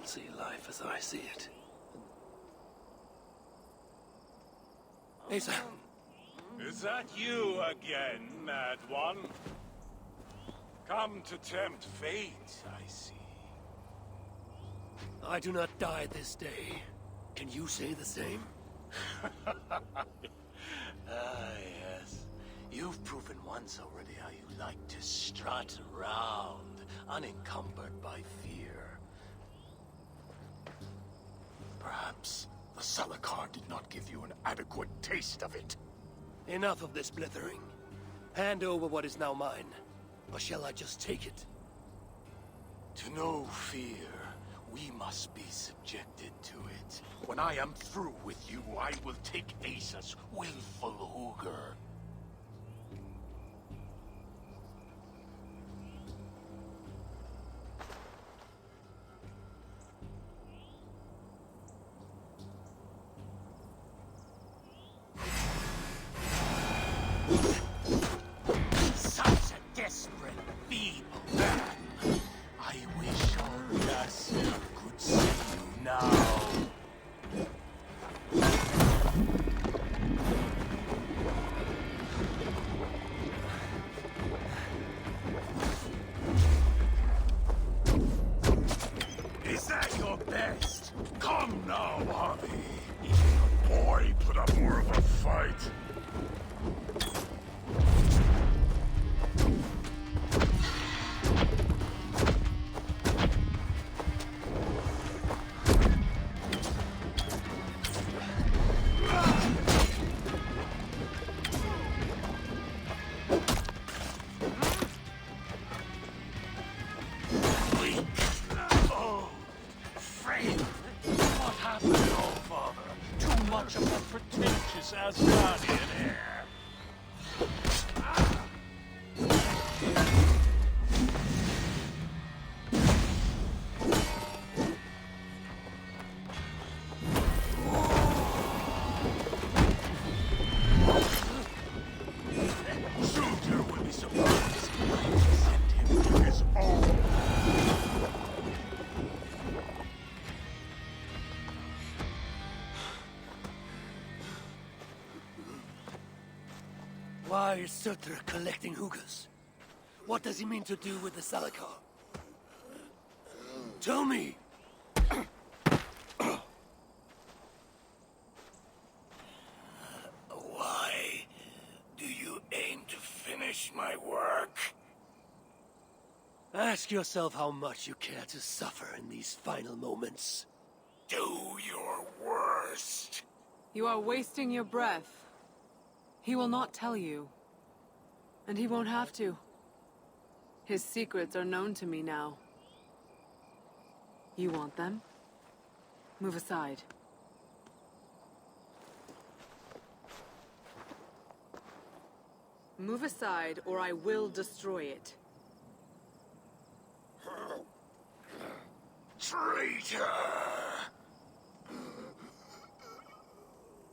E: See life as I see it. Asa!
O: Is that you again, Mad One? Come to tempt fate, I see.
E: I do not die this day. Can you say the same?
R: Yes. You've proven once already how you like to strut around, unencumbered by fear. Perhaps the Zalakar did not give you an adequate taste of it.
E: Enough of this blithering. Hand over what is now mine, or shall I just take it?
R: To no fear, we must be subjected to it. When I am through with you, I will take Asa's willful hooger.
O: Asgardian air.
E: Why is Surtur collecting hookahs? What does he mean to do with the Salakar? Tell me!
R: Why do you aim to finish my work?
E: Ask yourself how much you care to suffer in these final moments.
R: Do your worst.
C: You are wasting your breath. He will not tell you. And he won't have to. His secrets are known to me now. You want them? Move aside. Move aside, or I will destroy it.
R: Traitor!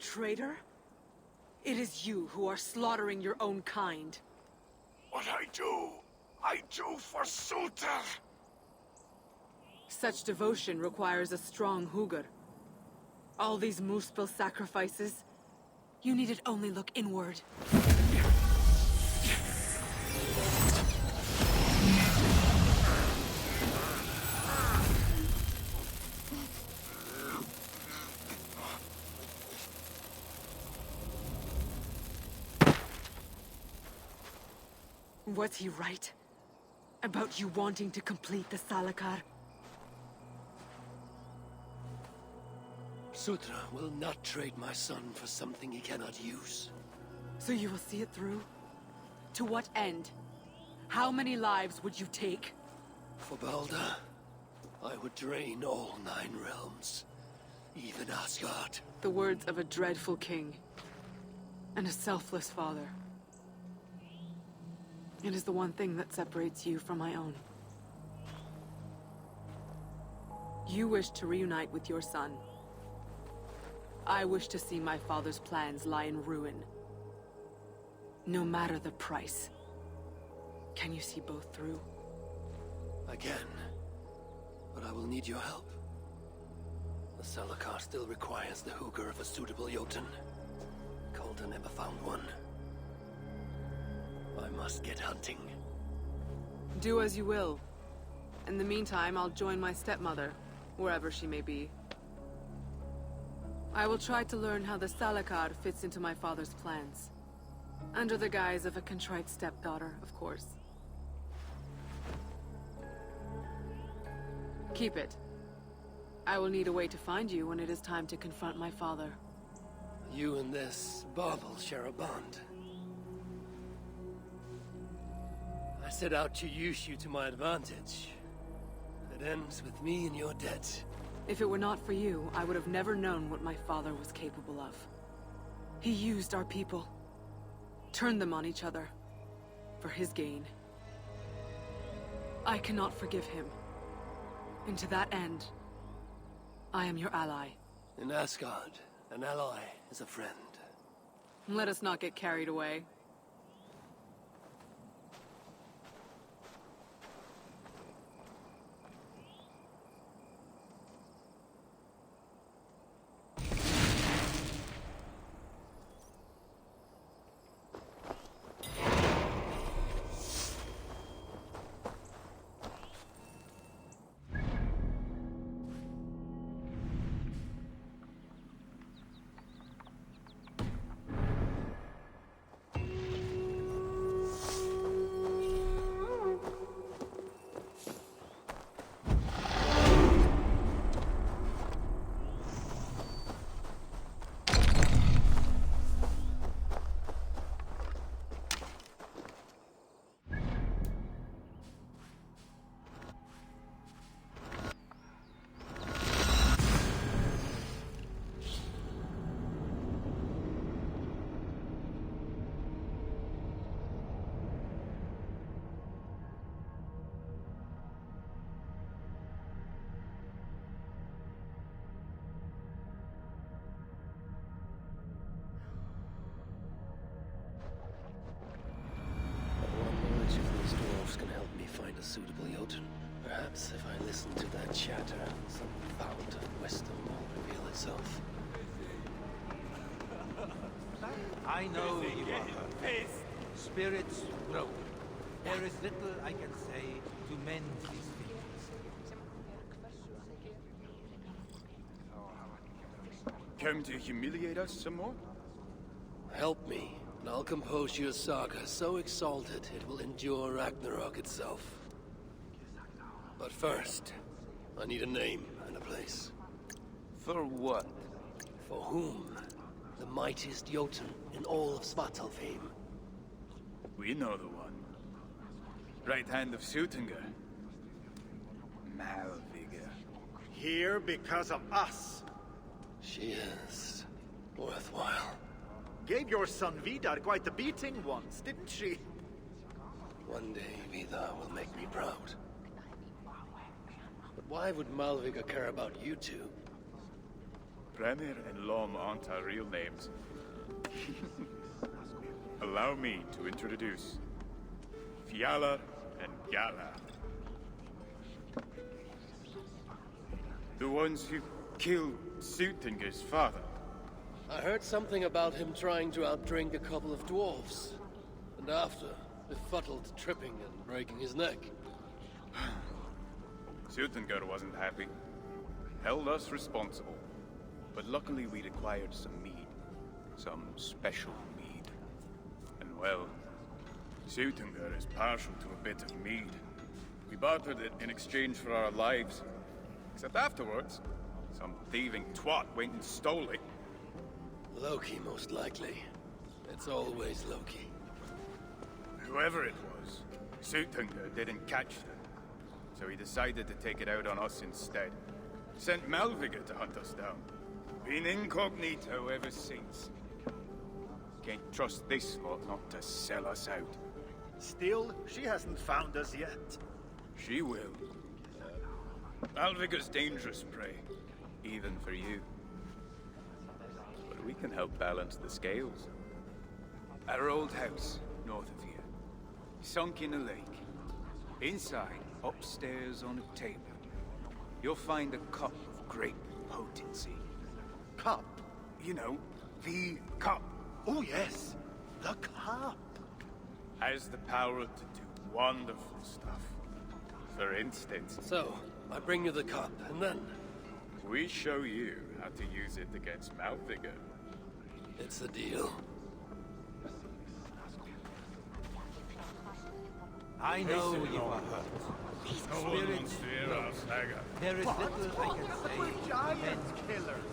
C: Traitor? It is you who are slaughtering your own kind.
R: What I do for Surtur!
C: Such devotion requires a strong Hugr. All these Muspel sacrifices, you needed only look inward. Was he right? About you wanting to complete the Salakar?
E: Sutra will not trade my son for something he cannot use.
C: So you will see it through? To what end? How many lives would you take?
E: For Balder, I would drain all 9 realms. Even Asgard.
C: The words of a dreadful king. And a selfless father. It is the one thing that separates you from my own. You wish to reunite with your son. I wish to see my father's plans lie in ruin. No matter the price. Can you see both through?
E: I can. But I will need your help. The Salakar still requires the Hugr of a suitable Jotun. Calder never found one. I must get hunting.
C: Do as you will. In the meantime, I'll join my stepmother, wherever she may be. I will try to learn how the Salakar fits into my father's plans. Under the guise of a contrite stepdaughter, of course. Keep it. I will need a way to find you when it is time to confront my father.
E: You and this bauble share a bond. I set out to use you to my advantage. It ends with me in your debt.
C: If it were not for you, I would have never known what my father was capable of. He used our people. Turned them on each other. For his gain. I cannot forgive him. And to that end, I am your ally.
E: In Asgard, an ally is a friend.
C: Let us not get carried away.
E: Suitable Jotun. Perhaps if I listen to that chatter, some fount of wisdom will reveal itself.
M: I know you are pissed. spirits grow. There is little I can say to mend these feelings.
V: Come to humiliate us some more?
E: Help me, and I'll compose your saga so exalted it will endure Ragnarok itself. But first, I need a name and a place.
V: For what?
E: For whom? The mightiest Jotun in all of Svartalfheim.
V: We know the one. Right hand of Suttungr. Malvigr.
P: Here because of us.
E: She is worthwhile.
P: Gave your son Vidar quite the beating once, didn't she?
E: One day Vidar will make me proud. But why would Malvigr care about you two?
V: Premier and Lom aren't our real names. Allow me to introduce Fjalar and Galar. The ones who killed Suttungr's father.
E: I heard something about him trying to outdrink a couple of dwarves. And after, befuddled, tripping and breaking his neck.
V: Suttungr wasn't happy. Held us responsible. But luckily we'd acquired some mead. Some special mead. And well, Suttungr is partial to a bit of mead. We bartered it in exchange for our lives. Except afterwards, some thieving twat went and stole it.
E: Loki, most likely. It's always Loki.
V: Whoever it was, Suttungr didn't catch them. So he decided to take it out on us instead. Sent Malvigr to hunt us down. Been incognito ever since. Can't trust this lot not to sell us out.
P: Still, she hasn't found us yet.
V: She will. Malvigr's dangerous prey, even for you. But we can help balance the scales. At our old house, north of here, sunk in a lake. Inside, upstairs on a table, you'll find a cup of great potency.
P: Cup?
V: You know, the cup.
P: Oh yes, the cup.
V: Has the power to do wonderful stuff. For instance...
E: So, I bring you the cup, and then...
V: we show you how to use it against Malvigr.
E: It's a deal.
M: I know you are hurt. These
V: No one
M: spirits
V: wants to hear our saga.
M: There is
P: What?
M: little I can say.
P: We're giant killers.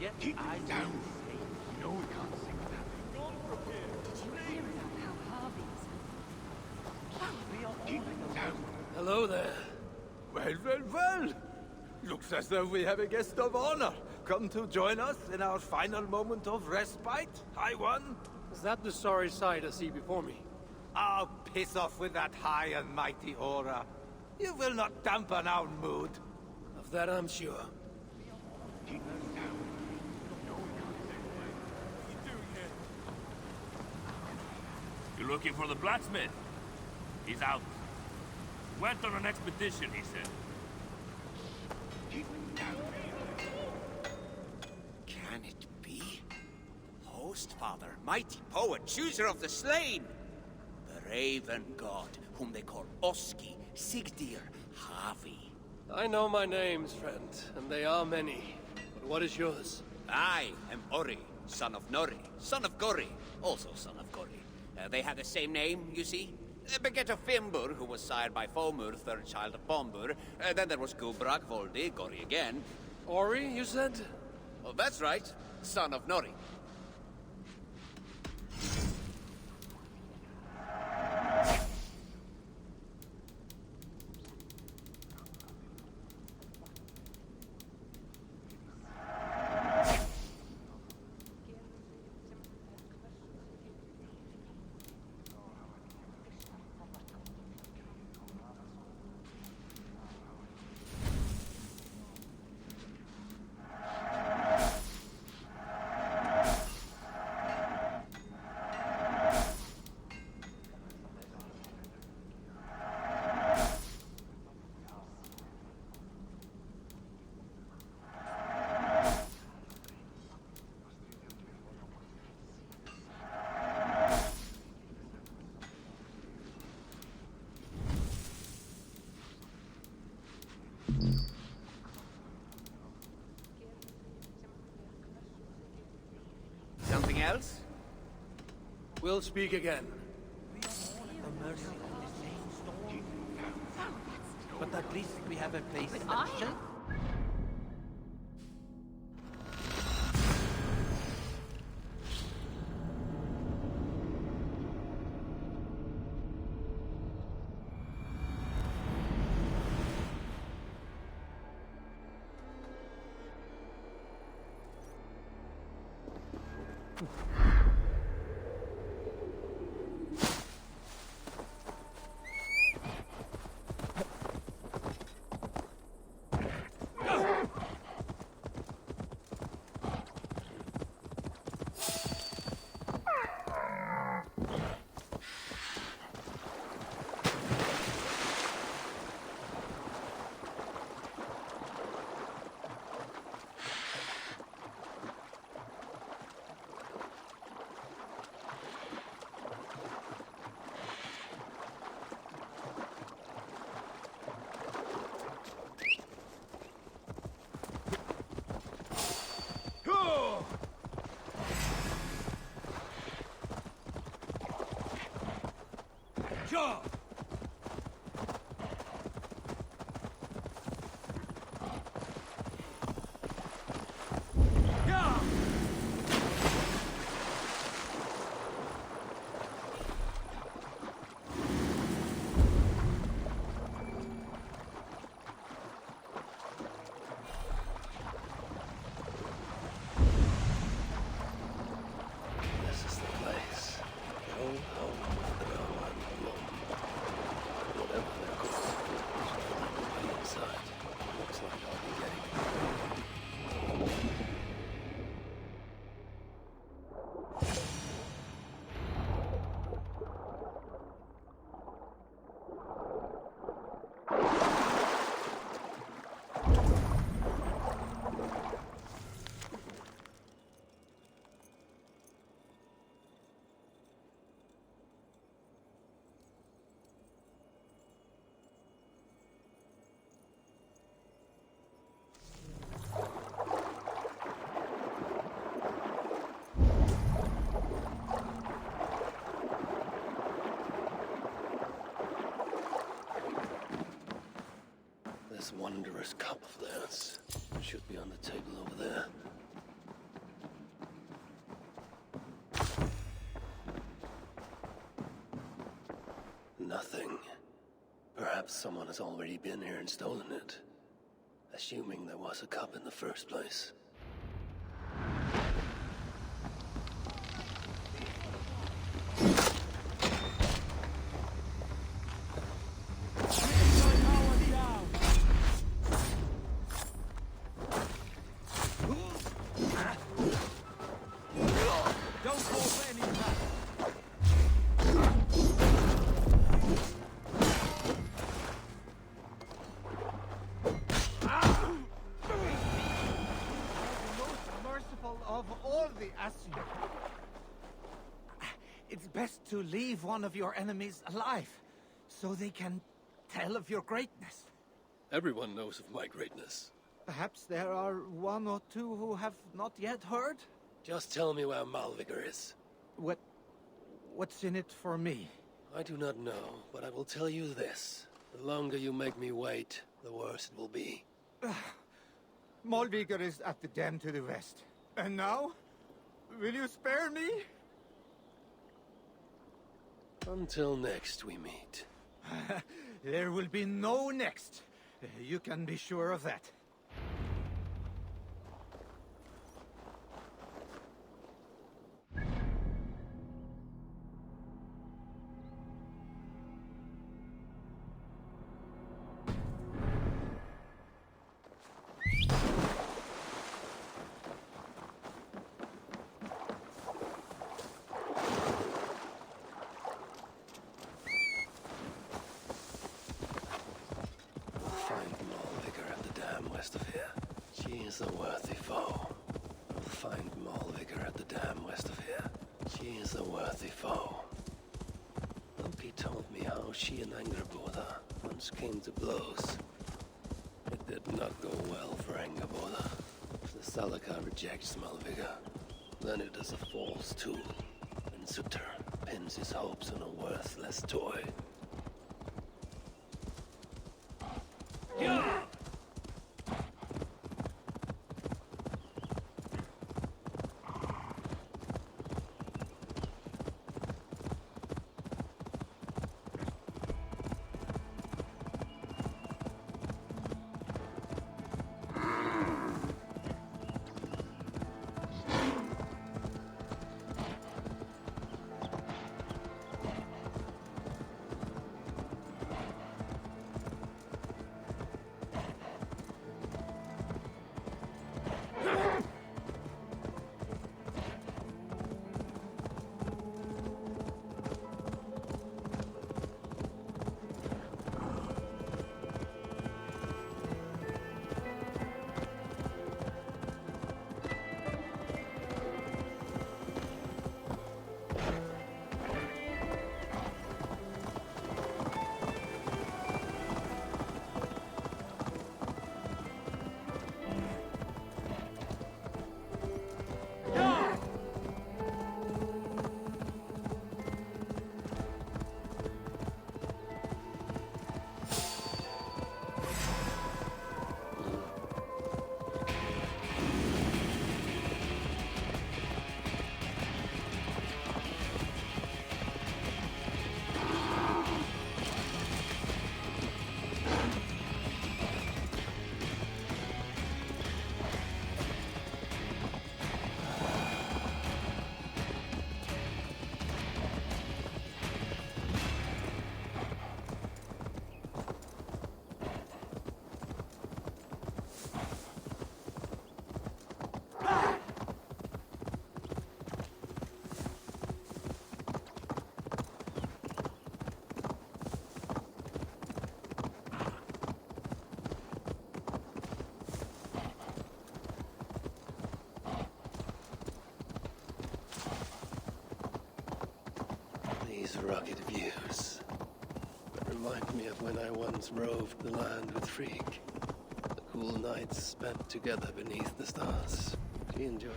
M: Yet
V: Keep
M: I
V: down.
M: No, we can't sing that.
G: Did you hear about how Harvey's...
V: Keep down.
E: Hello there.
D: Well. Looks as though we have a guest of honor come to join us in our final moment of respite. High One.
E: Is that the sorry sight I see before me?
D: Oh, piss off with that high and mighty aura. You will not dampen our mood.
E: Of that I'm sure.
Q: You're looking for the blacksmith? He's out. Went on an expedition, he said.
W: Can it be? Host Father, mighty poet, chooser of the slain! The Raven God, whom they call Oski, Sigdir, Havi.
E: I know my names, friend, and they are many. But what is yours?
W: I am Ori, son of Nori, son of Gori, also son of Gori. They had the same name, you see. Beget of Fimbur, who was sired by Fomur, third child of Bombur. Then there was Gubrak, Voldi, Gori again.
E: Ori, you said?
W: Oh, that's right, son of Nori. else?
E: We'll speak again.
M: But at least we have a place
F: But
M: that
F: I
M: shall...
F: am.
L: Sure.
E: This is the place. Old home of the Roman Lord. Whatever they're called, we'll be inside. Looks like I'll be getting this wondrous cup of theirs. Should be on the table over there. Nothing. Perhaps someone has already been here and stolen it. Assuming there was a cup in the first place.
M: It's best to leave one of your enemies alive, so they can tell of your greatness.
E: Everyone knows of my greatness.
M: Perhaps there are one or two who have not yet heard?
E: Just tell me where Malvigr is.
M: What's in it for me?
E: I do not know, but I will tell you this. The longer you make me wait, the worse it will be.
M: Malvigr is at the dam to the west. And now? Will you spare me?
E: Until next we meet.
M: There will be no next. You can be sure of that.
E: Is a worthy foe. I'll find Malvigr at the dam west of here. She is a worthy foe. Loki told me how she and Angrboda once came to blows. It did not go well for Angrboda. If the Salaka rejects Malvigr, Then it is a false tool, and Sutter pins his hopes on a worthless toy. These rugged views remind me of when I once roved the land with Frigg. The cool nights spent together beneath the stars. She enjoyed.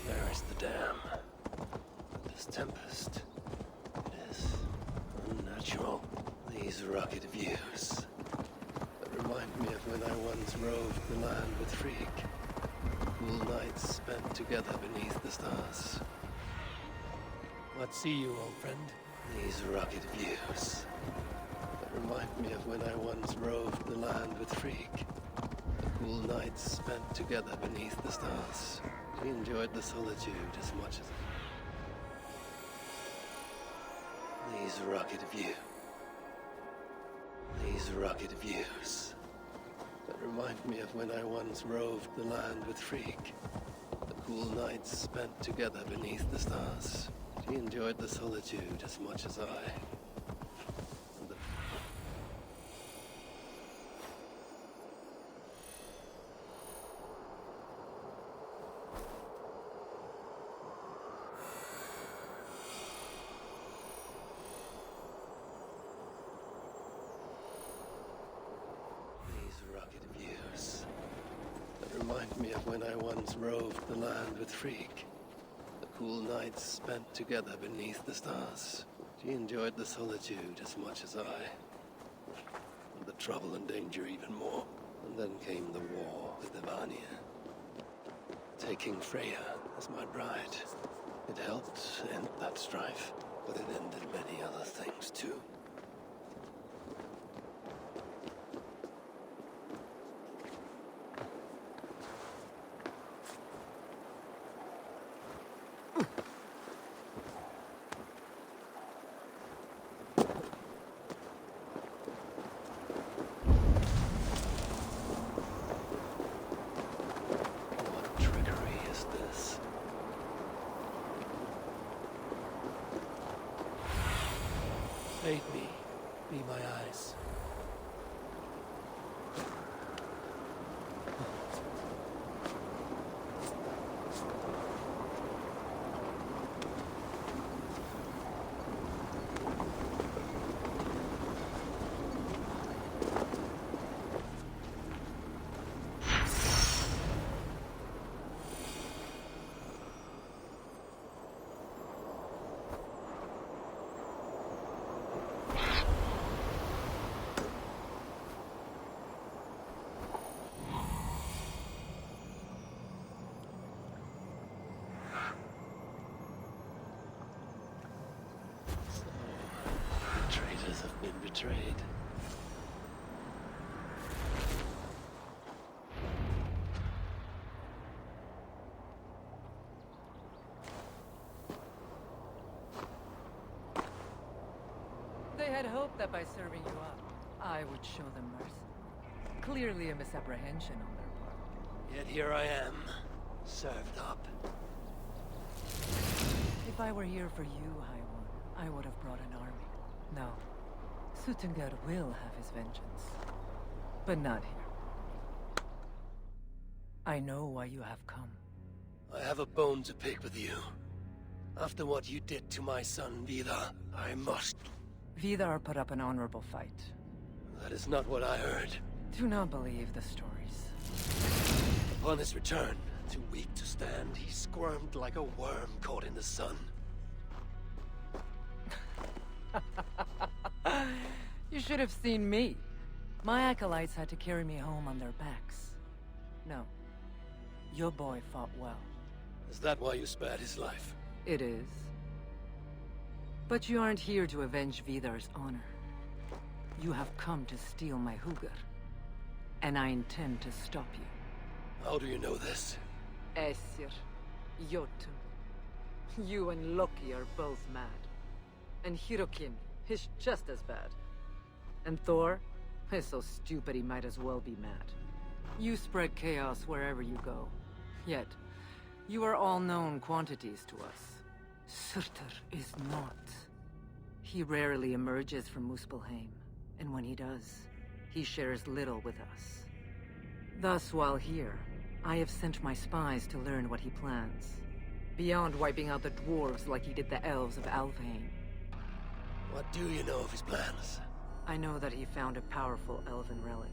E: There is the dam. This tempest. It is unnatural. These rugged views that remind me of when I once roved the land with Frigg. The cool nights spent together beneath the stars. What see you, old friend? These rugged views that remind me of when I once roved the land with Frigg. The cool nights spent together beneath the stars. She enjoyed the solitude as much as... These rugged views. These rugged views that remind me of when I once roved the land with Frigg. The cool nights spent together beneath the stars. She enjoyed the solitude as much as I. These rugged views that remind me of when I once roved the land with Frigg. Cool nights spent together beneath the stars. She enjoyed the solitude as much as I. And the trouble and danger even more. And then came the war with Ivania. Taking Freya as my bride. It helped end that strife, but it ended many other things too. Fate betrayed.
U: They had hoped that by serving you up, I would show them mercy. Clearly a misapprehension on their part.
E: Yet here I am, served up.
U: If I were here for you, High One, I would have brought an army. No. Suttungr will have his vengeance. But not here. I know why you have come.
E: I have a bone to pick with you. After what you did to my son, Vidar, I must...
U: Vidar put up an honorable fight.
E: That is not what I heard.
U: Do not believe the stories.
E: Upon his return, too weak to stand, he squirmed like a worm caught in the sun.
U: You should have seen me. My acolytes had to carry me home on their backs. No. Your boy fought well.
E: Is that why you spared his life?
U: It is. But you aren't here to avenge Vidar's honor. You have come to steal my Hugr. And I intend to stop you.
E: How do you know this?
U: Aesir, Jotun. You and Loki are both mad. And Hirokin is just as bad. And Thor is so stupid he might as well be mad. You spread chaos wherever you go. Yet, you are all known quantities to us. Surtur is not. He rarely emerges from Muspelheim, and when he does, he shares little with us. Thus, while here, I have sent my spies to learn what he plans. Beyond wiping out the dwarves like he did the elves of Alfheim.
E: What do you know of his plans?
U: I know that he found a powerful elven relic,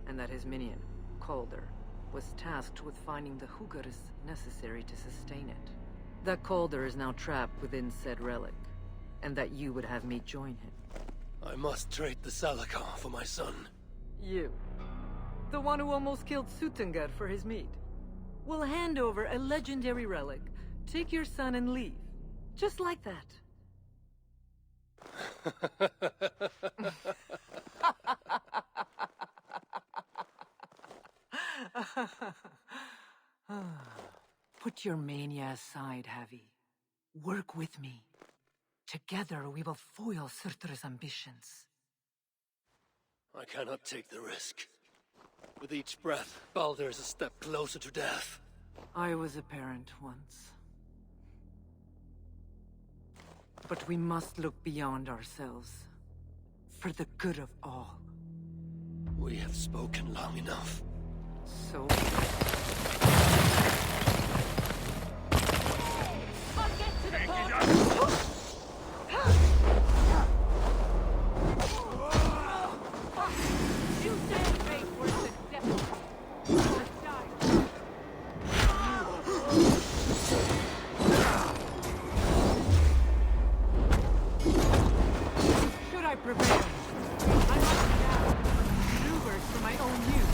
U: and that his minion, Calder, was tasked with finding the Hugrs necessary to sustain it. That Calder is now trapped within said relic, and that you would have me join him.
E: I must trade the Salakar for my son.
U: You, the one who almost killed Suttungr for his meat, will hand over a legendary relic, take your son and leave. Just like that. Put your mania aside, Havi. Work with me. Together we will foil Surtur's ambitions.
E: I cannot take the risk. With each breath, Baldur is a step closer to death.
U: I was a parent once. But we must look beyond ourselves. For the good of all.
E: We have spoken long enough.
U: So...
F: I'll get to the point! You said fate was the devil.
U: Should I prevail? I must adapt, maneuvers for my own use.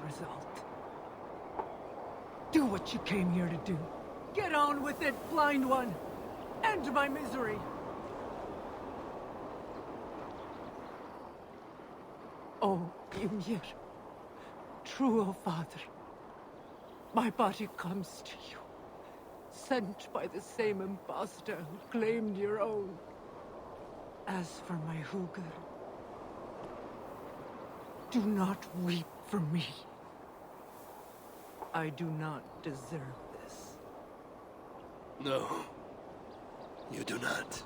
U: result. Do what you came here to do. Get on with it, blind one! End my misery! Oh, Ymir. True, O Father. My body comes to you. Sent by the same impostor who claimed your own. As for my Hugr, do not weep for me. I do not deserve this.
E: No, you do not.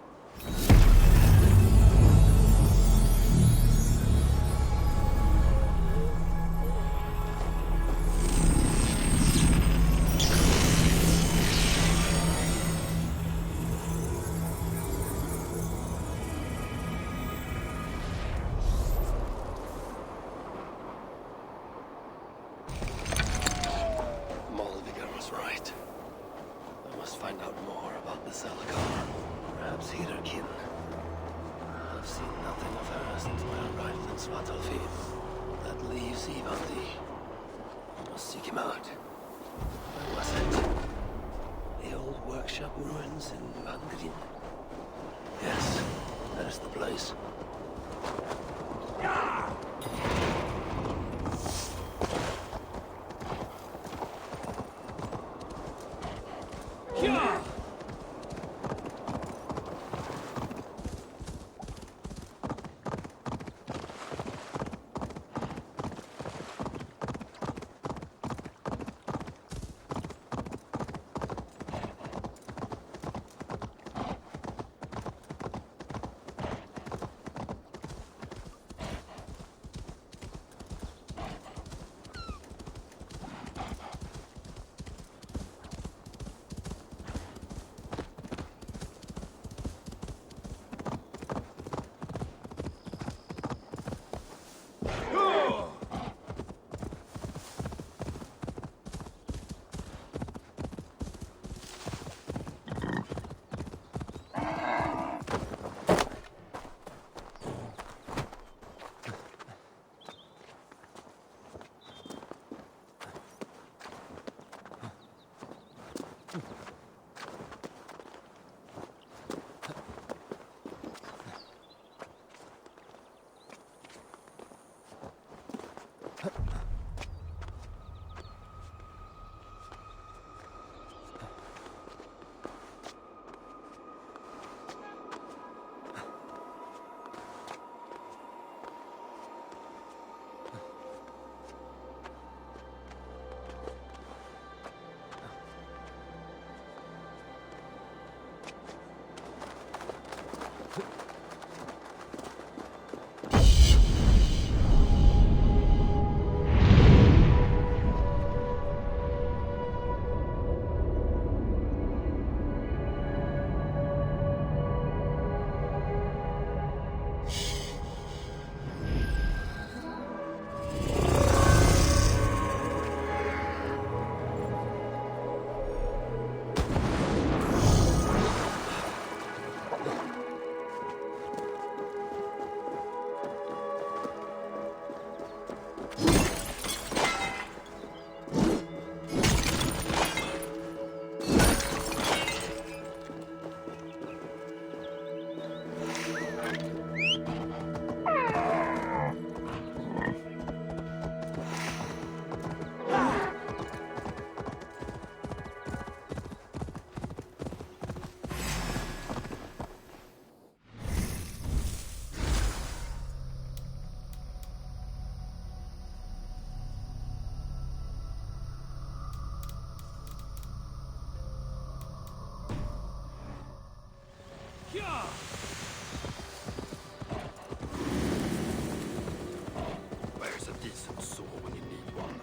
R: Where's a decent saw when you need one?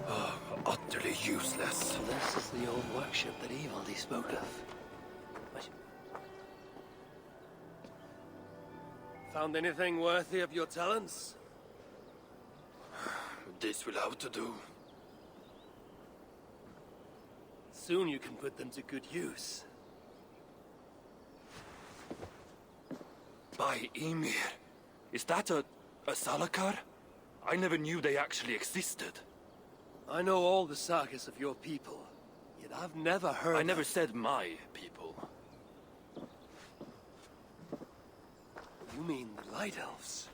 R: Oh, utterly useless.
E: So this is the old workshop that Eivor spoke of. Found anything worthy of your talents?
R: This will have to do.
E: Soon you can put them to good use.
R: By Ymir,
B: Is that a Salakar? I never knew they actually existed.
E: I know all the sagas of your people, yet I've never heard
B: I never said my people.
E: You mean the Light Elves?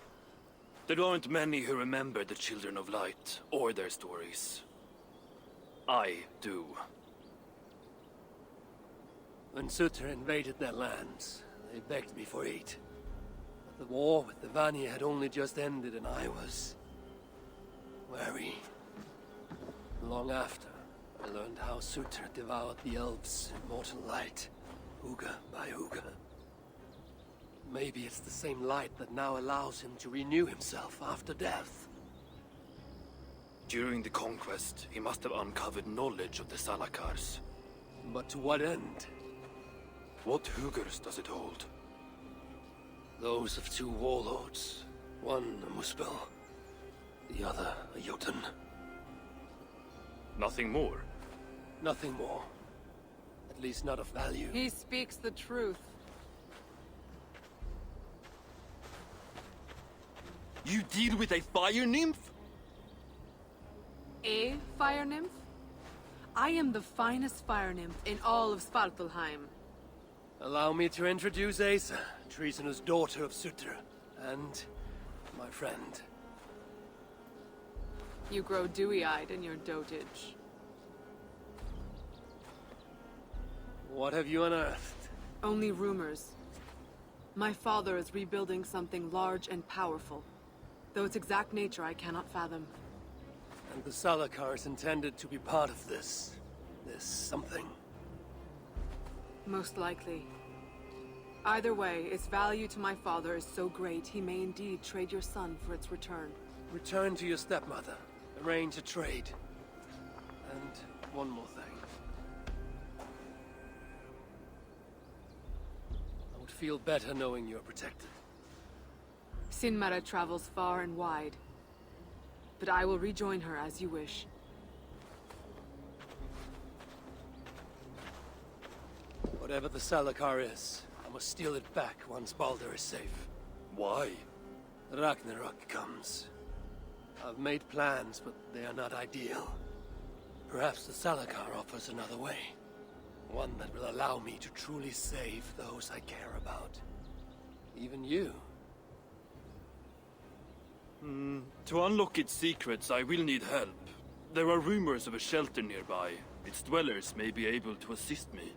B: There aren't many who remember the Children of Light, or their stories. I do.
E: When Sutter invaded their lands, they begged me for aid. But the war with the Vanir had only just ended and I was... wary. Long after, I learned how Sutter devoured the elves' immortal light, Uga by Uga. Maybe it's the same light that now allows him to renew himself after death.
B: During the conquest, he must have uncovered knowledge of the Salakars.
E: But to what end?
B: What Hugers does it hold?
E: Those of two warlords. One a Muspel, the other a Jotun.
B: Nothing more?
E: Nothing more. At least not of value.
C: He speaks the truth.
B: You deal with a fire nymph?
C: A fire nymph? I am the finest fire nymph in all of Svartalheim.
E: Allow me to introduce Asa, treasonous daughter of Sutter, and my friend.
C: You grow dewy-eyed in your dotage.
E: What have you unearthed?
C: Only rumors. My father is rebuilding something large and powerful, though its exact nature I cannot fathom.
E: And the Salakar is intended to be part of this something.
C: Most likely. Either way, its value to my father is so great he may indeed trade your son for its return.
E: Return to your stepmother. Arrange a trade. And one more thing. I would feel better knowing you're protected.
C: Sinmara travels far and wide. But I will rejoin her as you wish.
E: Whatever the Salakar is, I must steal it back once Baldur is safe.
B: Why?
E: Ragnarok comes. I've made plans, but they are not ideal. Perhaps the Salakar offers another way. One that will allow me to truly save those I care about. Even you.
B: To unlock its secrets, I will need help. There are rumors of a shelter nearby. Its dwellers may be able to assist me.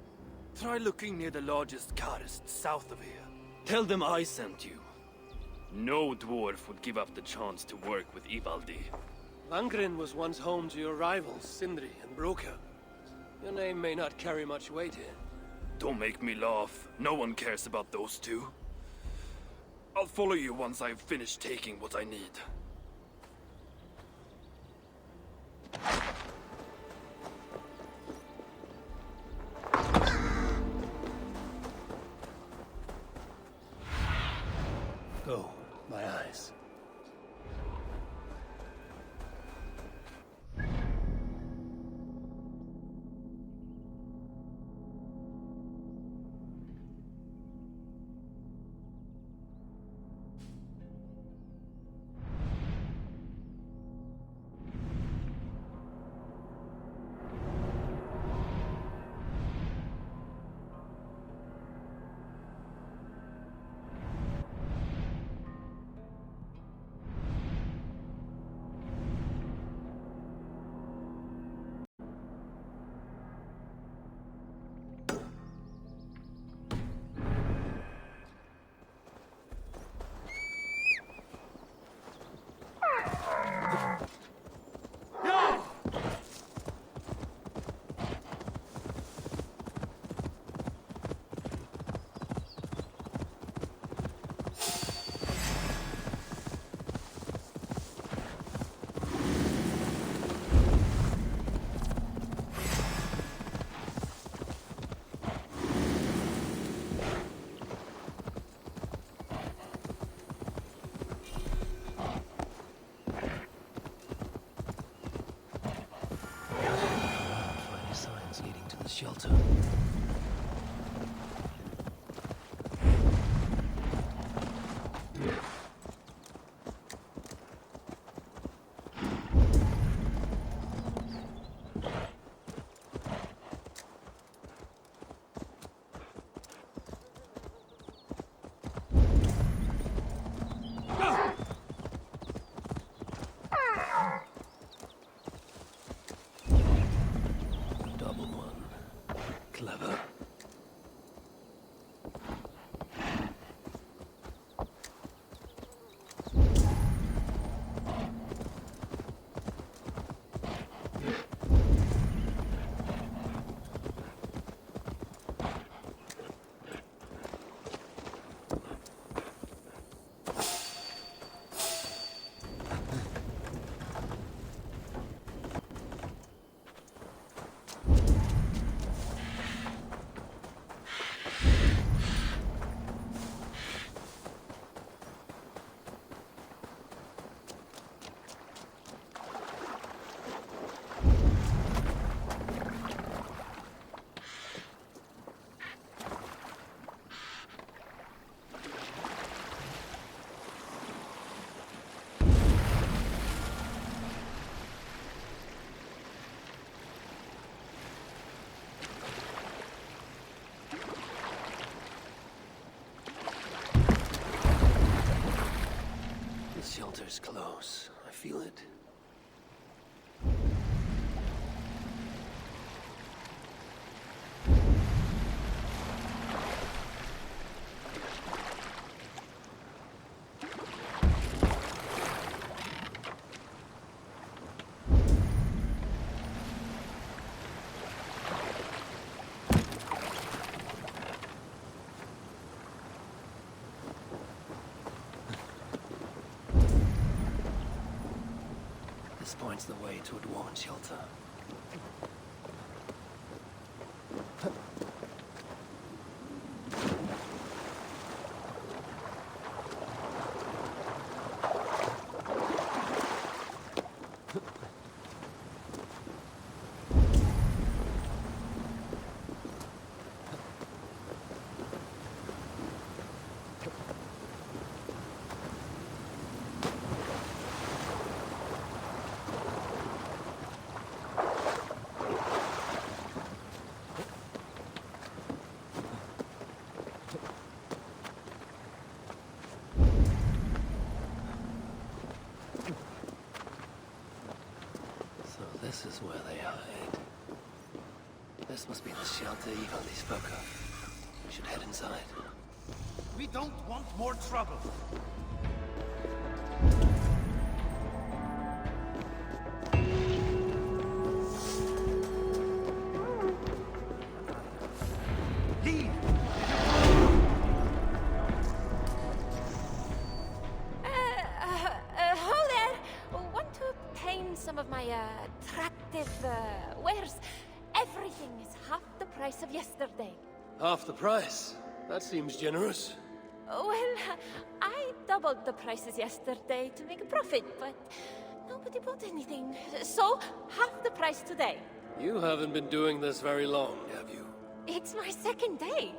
B: Try looking near the largest karst south of here. Tell them I sent you. No dwarf would give up the chance to work with Ivaldi.
E: Langren was once home to your rivals, Sindri and Broka. Your name may not carry much weight here.
B: Don't make me laugh. No one cares about those two. I'll follow you once I've finished taking what I need.
E: Go, my eyes. Shelter. is close. I feel it. This points the way to a dwarven shelter. This is where they hide. This must be the shelter Ivan spoke of. We should head inside.
P: We don't want more trouble. Leave!
F: Hold there! Want to paint some of my, attractive, wares? Everything is half the price of yesterday.
E: Half the price? That seems generous.
F: Well, I doubled the prices yesterday to make a profit, but nobody bought anything. So, half the price today.
E: You haven't been doing this very long, have you?
F: It's my second day.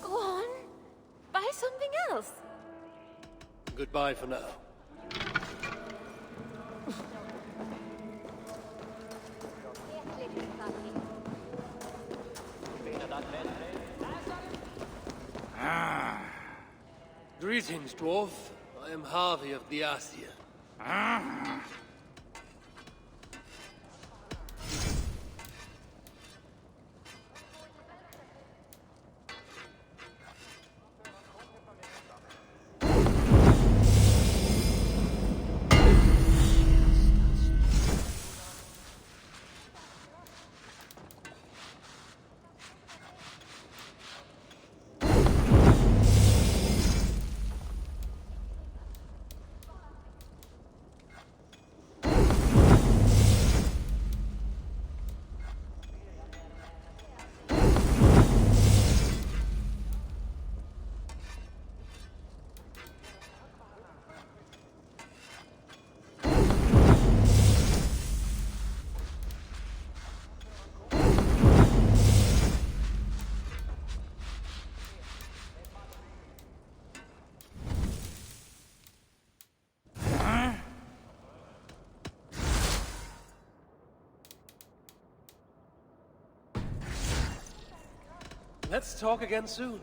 F: Go on. Buy something else.
E: Goodbye for now. Greetings, dwarf. I am Harvey of the Asia. Let's talk again soon.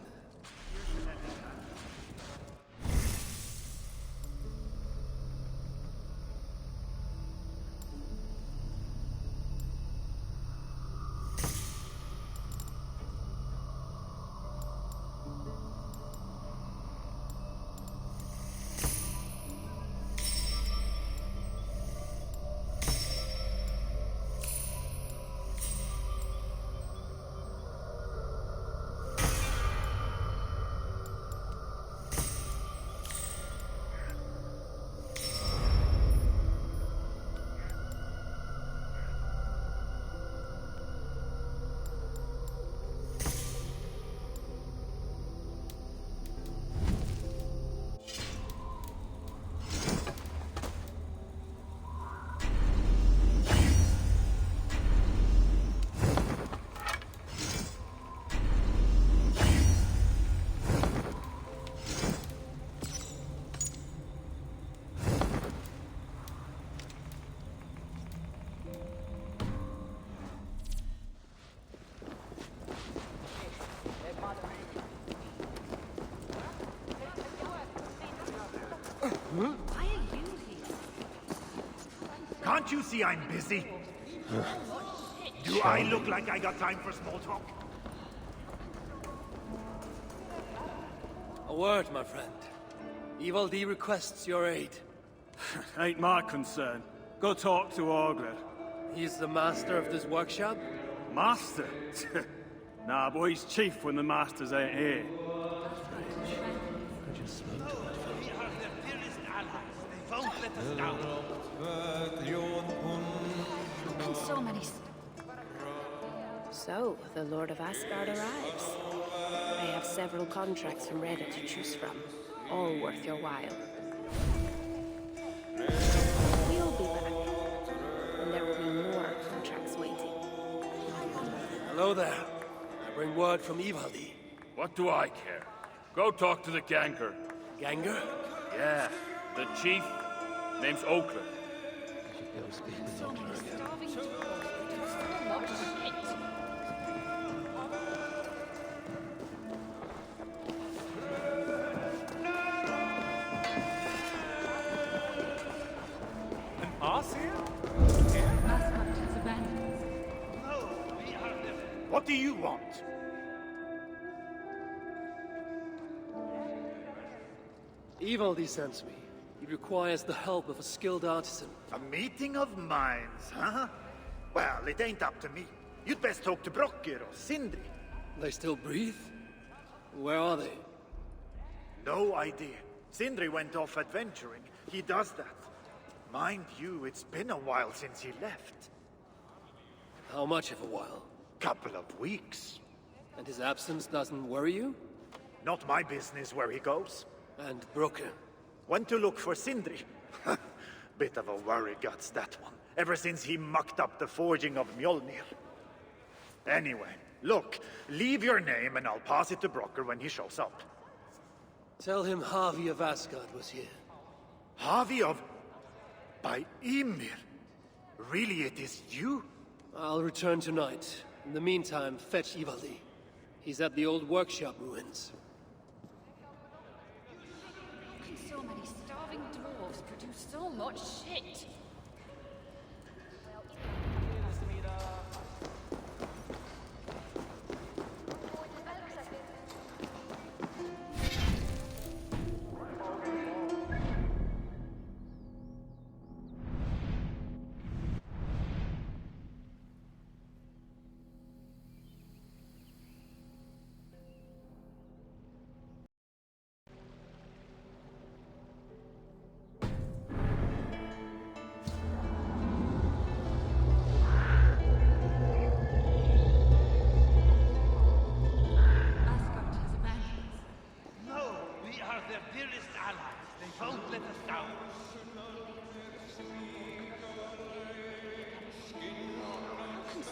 P: Can't you see I'm busy? Do I look like I got time for small talk?
E: A word, my friend. Evil D requests your aid.
L: Ain't my concern. Go talk to Orgler.
E: He's the master of this workshop?
L: Master? Nah, boy, he's chief when the masters ain't here.
G: So many.
I: So, the Lord of Asgard arrives. I have several contracts from Reddit to choose from, all worth your while. We'll be back, and there will be more contracts waiting.
E: Hello there. I bring word from Ivaldi.
Q: What do I care? Go talk to the Ganger.
E: Ganger?
Q: Yeah, the chief. Name's Oakland.
P: What do you want?
E: Ivaldi sends me. He requires the help of a skilled artisan.
P: A meeting of minds, huh? Well, it ain't up to me. You'd best talk to Brokkr or Sindri.
E: They still breathe? Where are they?
P: No idea. Sindri went off adventuring. He does that. Mind you, it's been a while since he left.
E: How much of a while?
P: Couple of weeks.
E: And his absence doesn't worry you?
P: Not my business where he goes.
E: And Brokkr?
P: Went to look for Sindri. Bit of a worry guts, that one. Ever since he mucked up the forging of Mjolnir. Anyway, look, leave your name and I'll pass it to Brokkr when he shows up.
E: Tell him Havi of Asgard was here.
P: Havi of... by Ymir? Really, it is you?
E: I'll return tonight. In the meantime, fetch Ivaldi. He's at the old workshop ruins.
G: So many starving dwarves produce so much shit.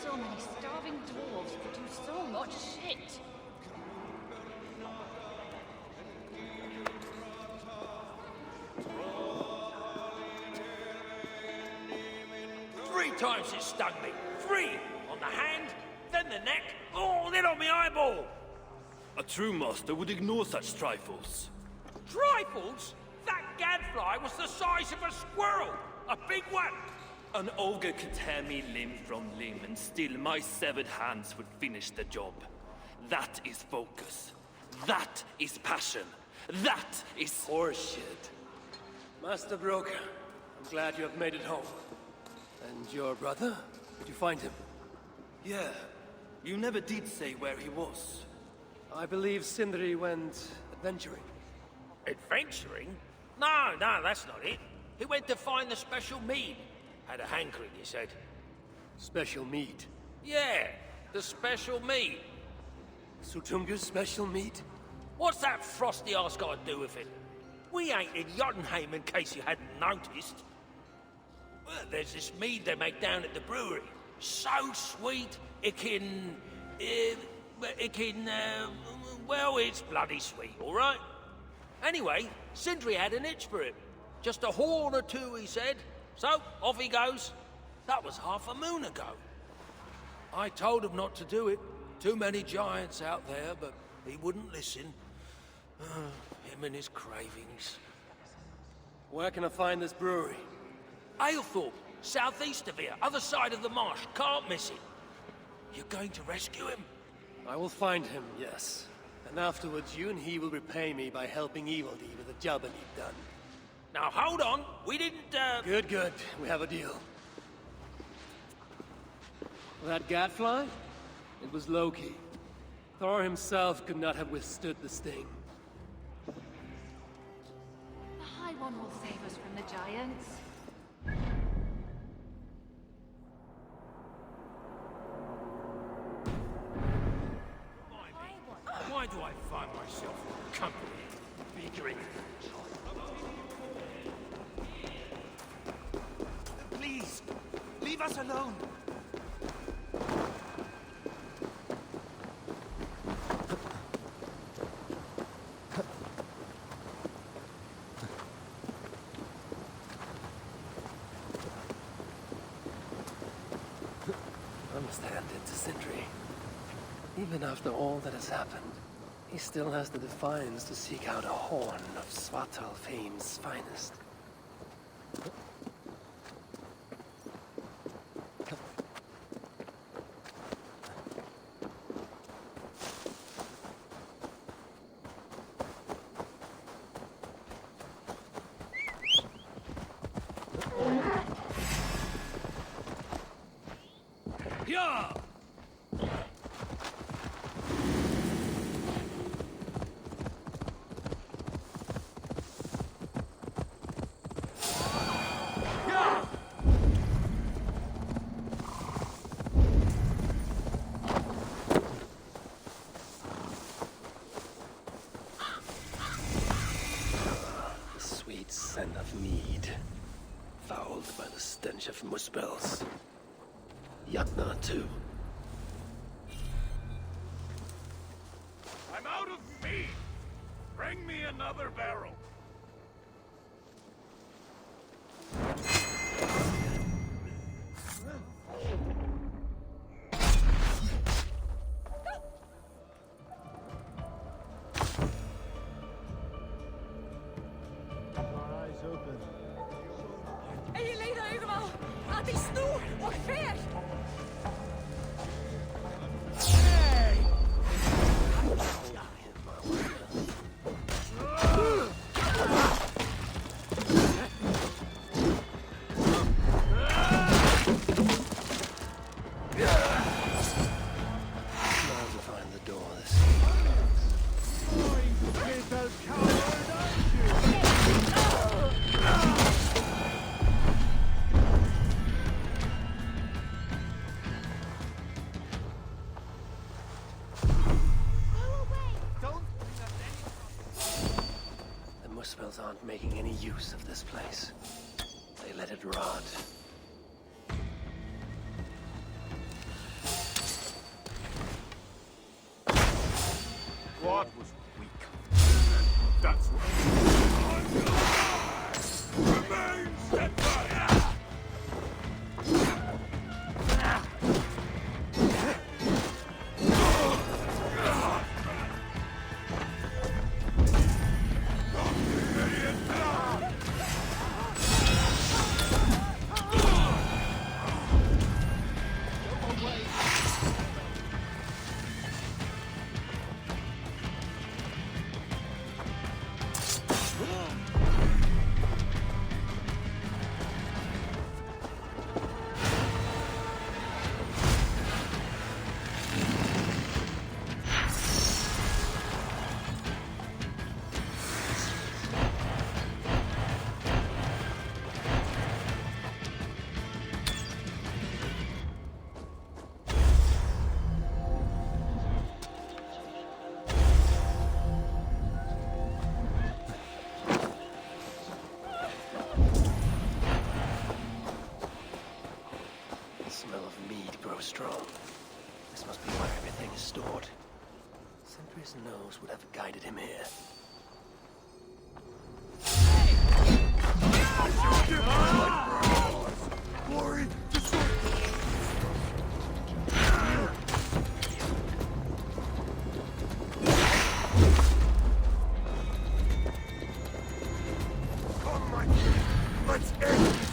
G: So many starving dwarves produce so much shit.
Q: Three times it stung me. 3! On the hand, then the neck, oh, then on my eyeball!
B: A true master would ignore such trifles.
Q: Trifles? That gadfly was the size of a squirrel! A big one!
B: An ogre could tear me limb from limb, and still my severed hands would finish the job. That is focus. That is passion. That is
E: horseshit. Master Brokkr, I'm glad you have made it home. And your brother? Did you find him?
B: Yeah. You never did say where he was.
E: I believe Sindri went adventuring.
Q: Adventuring? No, that's not it. He went to find the special mead. Had a hankering, he said.
E: Special mead?
Q: Yeah, the special mead.
E: Sutunga's special mead?
Q: What's that frosty arse got to do with it? We ain't in Jotunheim, in case you hadn't noticed. Well, there's this mead they make down at the brewery. So sweet, well, it's bloody sweet, all right? Anyway, Sindri had an itch for it. Just a horn or two, he said. So, off he goes. That was half a moon ago. I told him not to do it. Too many giants out there, but he wouldn't listen. Him and his cravings.
E: Where can I find this brewery?
Q: Aylthorpe, Southeast of here, other side of the marsh. Can't miss it. You're going to rescue him?
E: I will find him, yes. And afterwards, you and he will repay me by helping Evildy with the job I need done.
Q: Now, hold on. We didn't,
E: Good, good. We have a deal. That gadfly? It was Loki. Thor himself could not have withstood the sting.
G: The High One will save us from the giants.
L: Why do I find myself in company bickering?
M: Please, leave us alone.
E: I must hand it to Sindri. Even after all that has happened, he still has the defiance to seek out a horn of Svartalfheim's finest.
Q: Yeah!
E: The sweet scent of mead, fouled by the stench of muspels. Yatna, too.
O: I'm out of meat! Bring me another barrel!
E: Muspels aren't making any use of this place. They let it rot.
O: What was weak? That's what... Remain steadfast!
E: Strong. This must be where everything is stored. Sentry's nose would have guided him here.
O: Glory to sword! Come, my friend. Let's end this.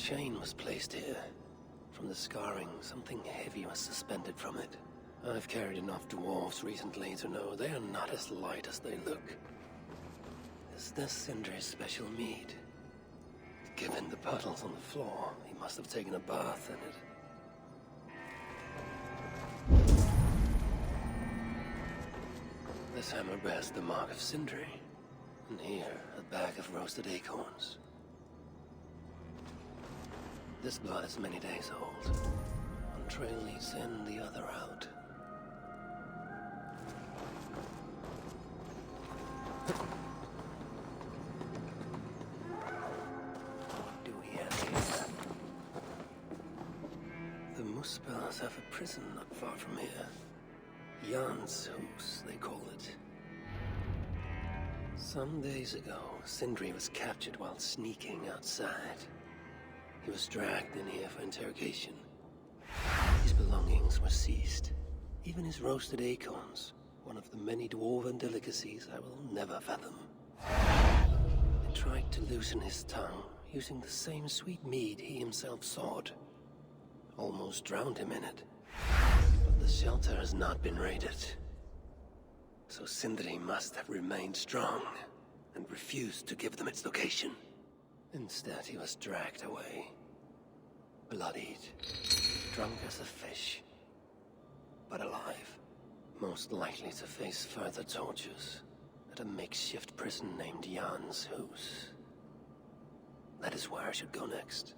E: chain was placed here. From the scarring, something heavy was suspended from it. I've carried enough dwarves recently to know they are not as light as they look. Is this Sindri's special mead? Given the puddles on the floor, he must have taken a bath in it. This hammer bears the mark of Sindri. And here, a bag of roasted acorns. This blood is many days old. One trail leads in, the other out. What do we have here? The Muspels have a prison not far from here. Jan's Hus, they call it. Some days ago, Sindri was captured while sneaking outside. He was dragged in here for interrogation. His belongings were seized. Even his roasted acorns, one of the many dwarven delicacies I will never fathom. They tried to loosen his tongue, using the same sweet mead he himself sought. Almost drowned him in it. But the shelter has not been raided. So Sindri must have remained strong, and refused to give them its location. Instead, he was dragged away. Bloodied, drunk as a fish, but alive. Most likely to face further tortures at a makeshift prison named Jan's Hus. That is where I should go next.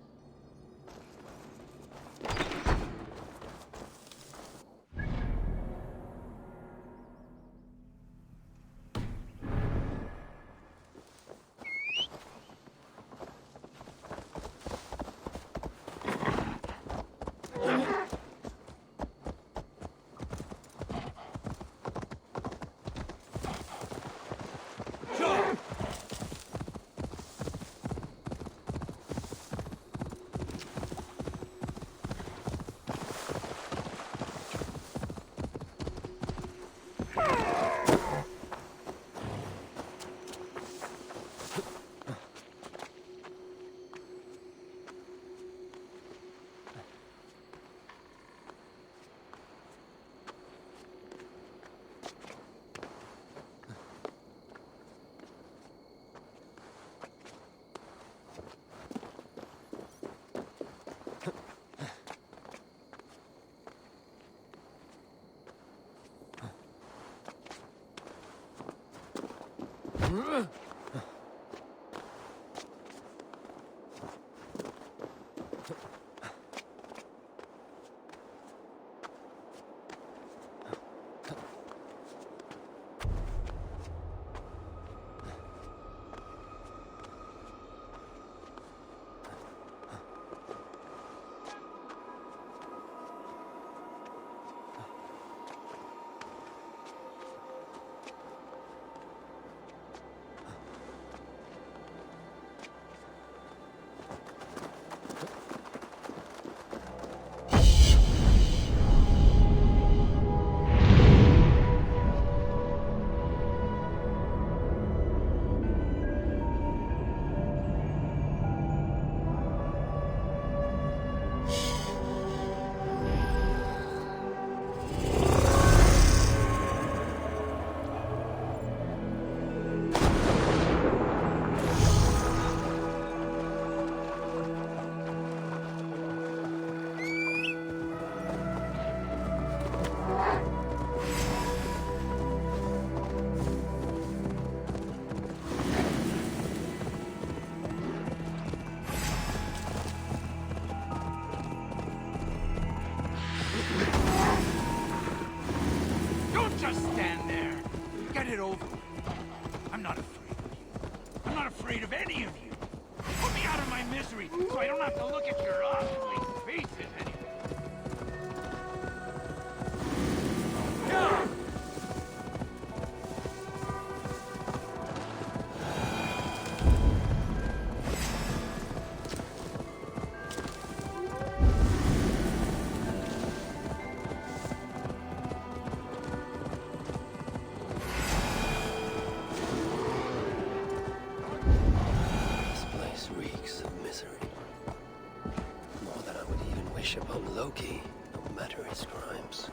E: Loki, no matter his crimes.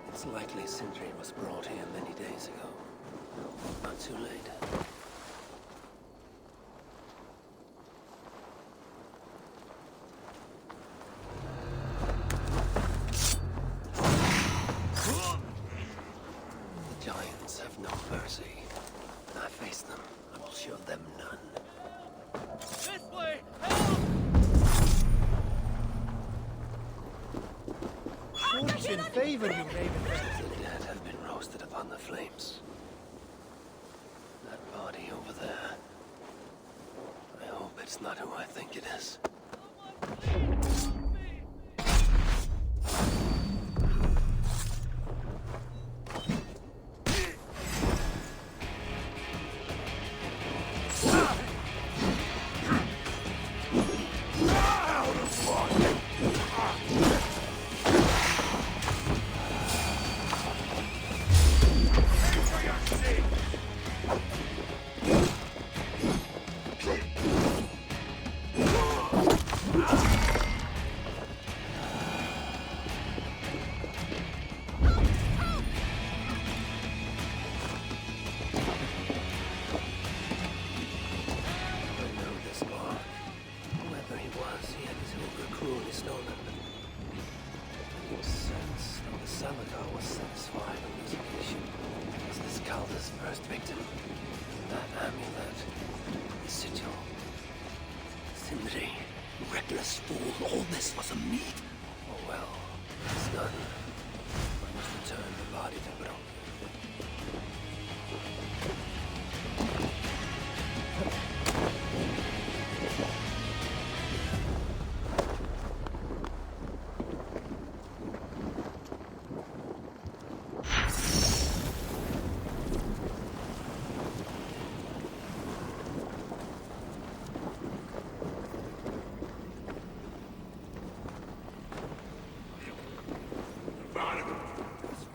E: It's likely Sindri was brought here many days ago. Not too late. The giants have no mercy. When I face them, I will show them none.
L: This way!
M: Fortune favor you, Raven.
E: The dead have been roasted upon the flames. That body over there. I hope it's not who I think it is.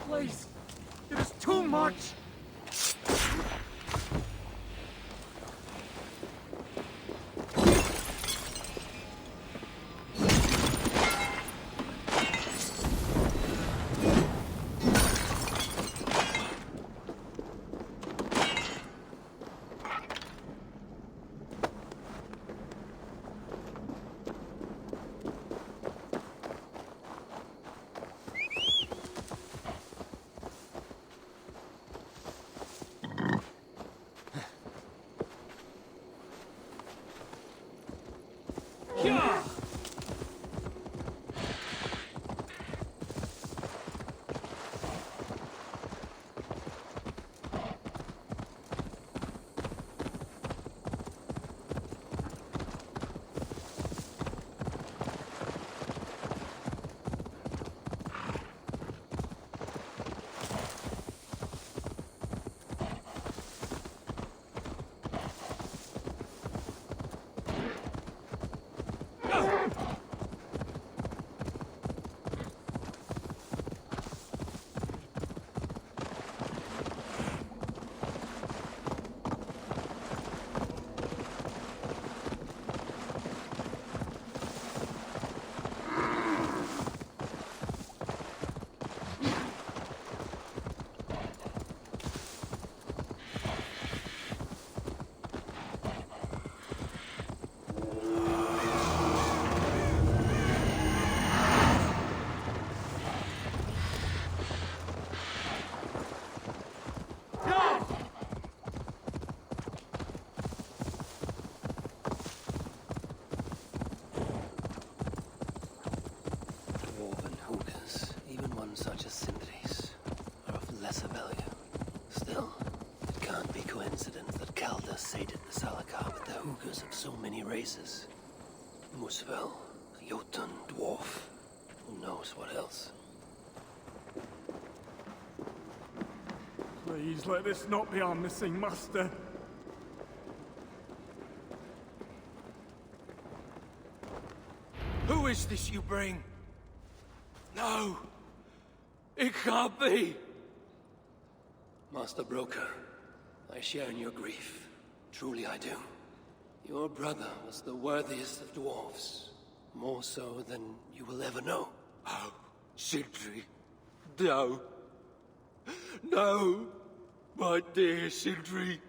L: Please! It is too much!
E: Such as Sindri's are of lesser value. Still, it can't be coincidence that Calder sated the Salakar with the Hoogers of so many races. Muspel, Jotun, Dwarf, who knows what else.
L: Please let this not be our missing master.
Q: Who is this you bring? No! It can't be!
E: Master Broker, I share in your grief. Truly I do. Your brother was the worthiest of dwarves. More so than you will ever know.
Q: Oh, Sindri. No. No, my dear Sindri.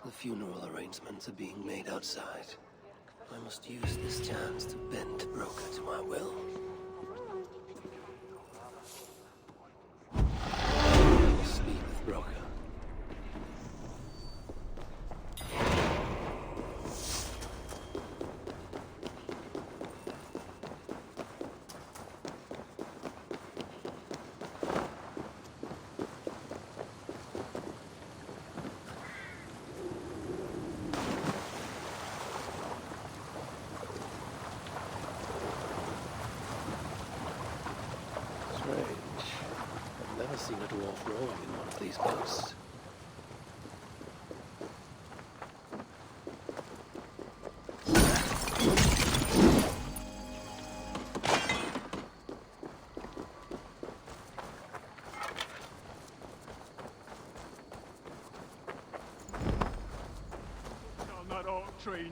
E: The funeral arrangements are being made outside. I must use this chance to bend Broker to my will. I must speak with Broker. I've seen a dwarf rowing in one of these boats.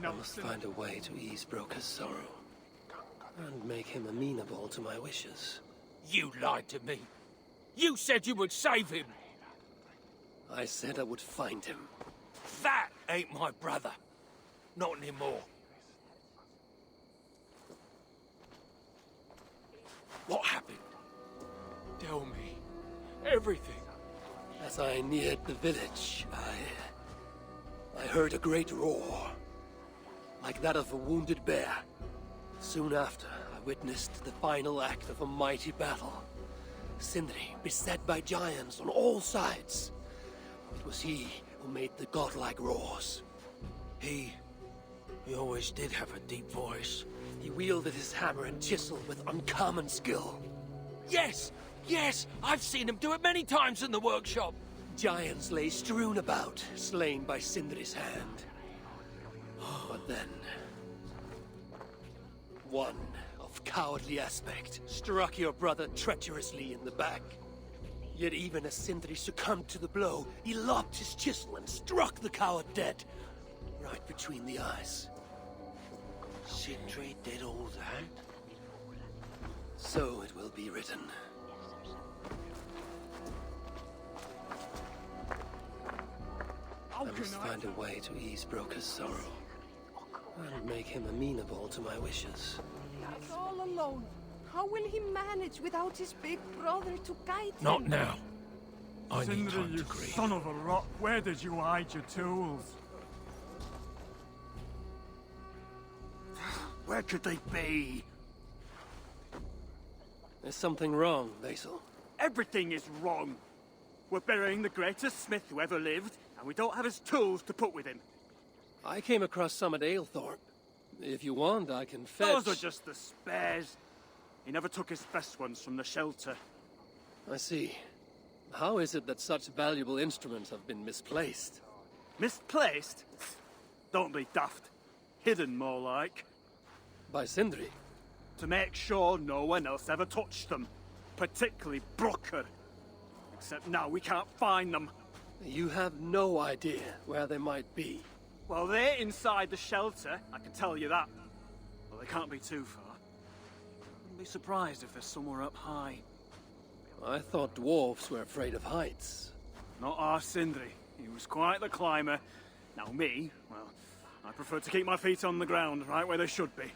E: I must find a way to ease Broker's sorrow and make him amenable to my wishes.
Q: You lied to me. You said you would save him.
E: I said I would find him.
Q: That ain't my brother. Not anymore. What happened? Tell me. Everything.
E: As I neared the village, I heard a great roar. Like that of a wounded bear. Soon after, I witnessed the final act of a mighty battle. Sindri, beset by giants on all sides. It was he who made the godlike roars.
Q: He always did have a deep voice.
E: He wielded his hammer and chisel with uncommon skill.
Q: Yes! Yes! I've seen him do it many times in the workshop!
E: Giants lay strewn about, slain by Sindri's hand. But then... one of cowardly aspect struck your brother treacherously in the back. Yet even as Sindri succumbed to the blow, he lobbed his chisel and struck the coward dead, right between the eyes.
Q: Sindri did all that?
E: So it will be written. I must find a way to ease Broker's sorrow and make him amenable to my wishes.
K: He's all alone. How will he manage without his big brother to guide him?
Q: Not now. I need
A: Sindri,
Q: time
A: you
Q: to grieve.
A: son of a rock, where did you hide your tools?
Q: Where could they be?
E: There's something wrong, Basil.
S: Everything is wrong. We're burying the greatest smith who ever lived, and we don't have his tools to put with him.
E: I came across some at Aylthorpe. If you want, I can fetch...
S: Those are just the spares. He never took his best ones from the shelter.
E: I see. How is it that such valuable instruments have been misplaced?
S: Misplaced? Don't be daft. Hidden, more like.
E: By Sindri?
S: To make sure no one else ever touched them. Particularly Broker. Except now we can't find them.
E: You have no idea where they might be.
S: Well, they're inside the shelter, I can tell you that. Well, they can't be too far. Wouldn't be surprised if they're somewhere up high.
E: I thought dwarves were afraid of heights.
S: Not our Sindri. He was quite the climber. Now me, well, I prefer to keep my feet on the ground, right where they should be.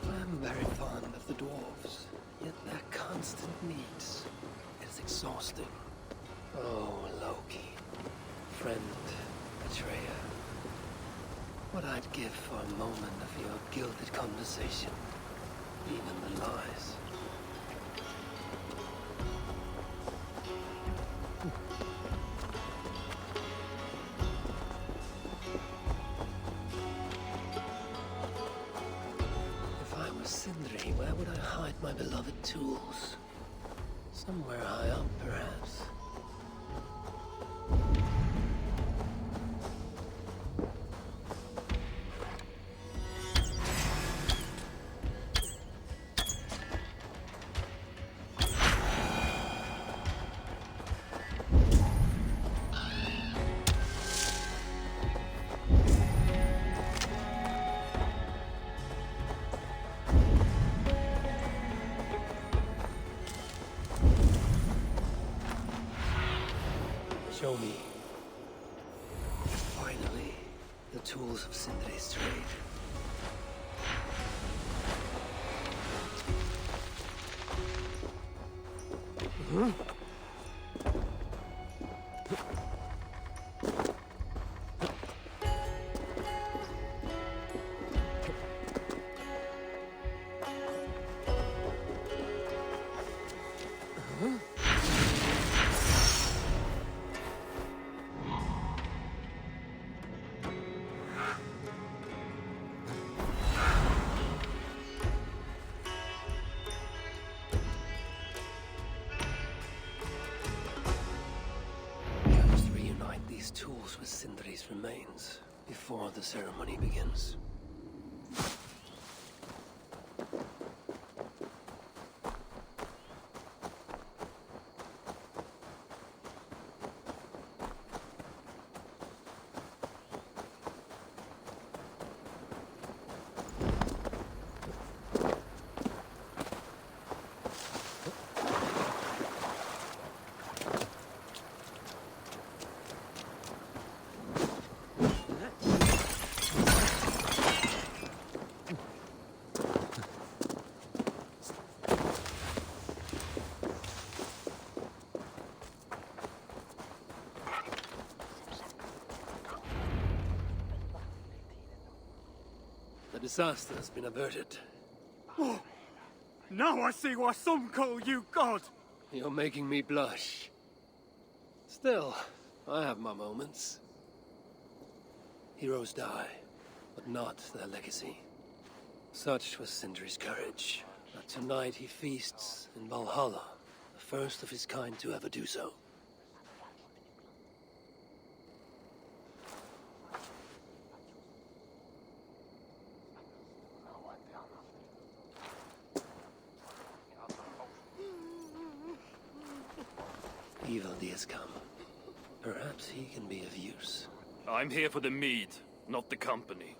E: I'm very fond of the dwarves, yet their constant needs is exhausting. Oh, Loki, friend, betrayer. What I'd give for a moment of your gilded conversation, even the lies. If I were Sindri, where would I hide my beloved tools? Somewhere high up, perhaps. Show me. Finally, the tools of Sindri's trade. Huh? Tools with Sindri's remains before the ceremony begins. The disaster has been averted.
S: Oh, now I see why some call you God!
E: You're making me blush. Still, I have my moments. Heroes die, but not their legacy. Such was Sindri's courage, that tonight he feasts in Valhalla, the first of his kind to ever do so. Eivor has come. Perhaps he can be of use.
B: I'm here for the mead, not the company.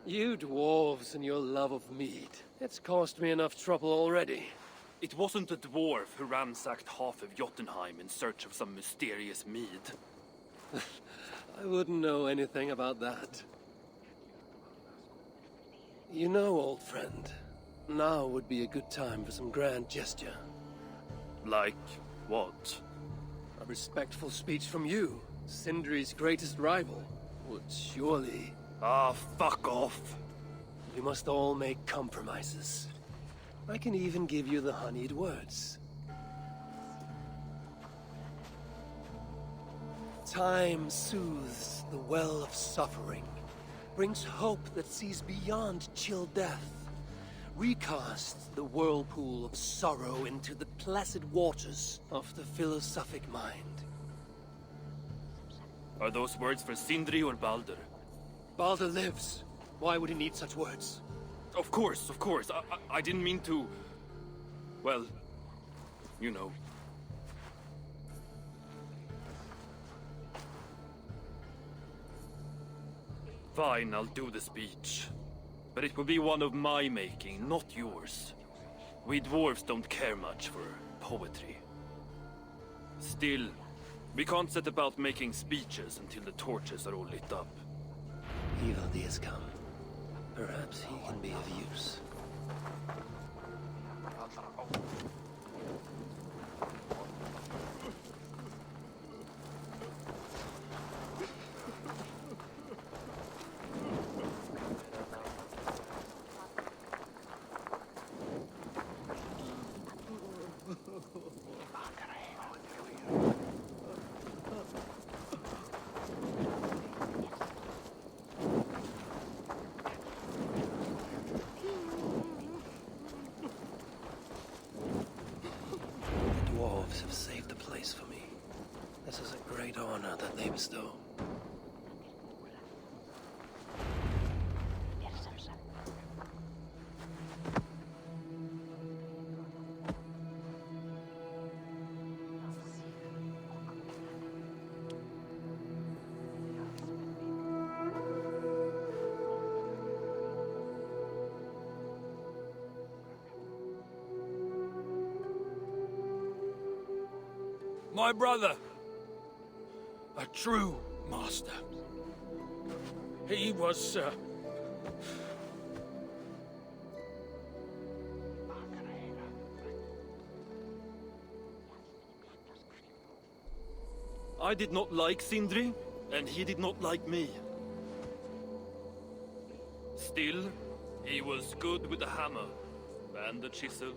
E: You dwarves and your love of mead. It's caused me enough trouble already.
B: It wasn't a dwarf who ransacked half of Jotunheim in search of some mysterious mead.
E: I wouldn't know anything about that. You know, old friend, now would be a good time for some grand gesture.
B: Like what?
E: A respectful speech from you, Sindri's greatest rival, would surely...
B: Ah, fuck off.
E: We must all make compromises. I can even give you the honeyed words. Time soothes the well of suffering, brings hope that sees beyond chill death, recasts the whirlpool of sorrow into the placid waters of the philosophic mind.
B: Are those words for Sindri or Baldur?
E: Baldur lives. Why would he need such words?
B: Of course, of course. I didn't mean to... Well, you know. Fine, I'll do the speech. But it will be one of my making, not yours. We dwarves don't care much for poetry. Still, we can't set about making speeches until the torches are all lit up.
E: Eivor has come. Perhaps he can be of use. Have saved the place for me. This is a great honor that they bestow.
Q: My brother. A true master. He was,
B: I did not like Sindri, and he did not like me. Still, he was good with the hammer, and the chisel,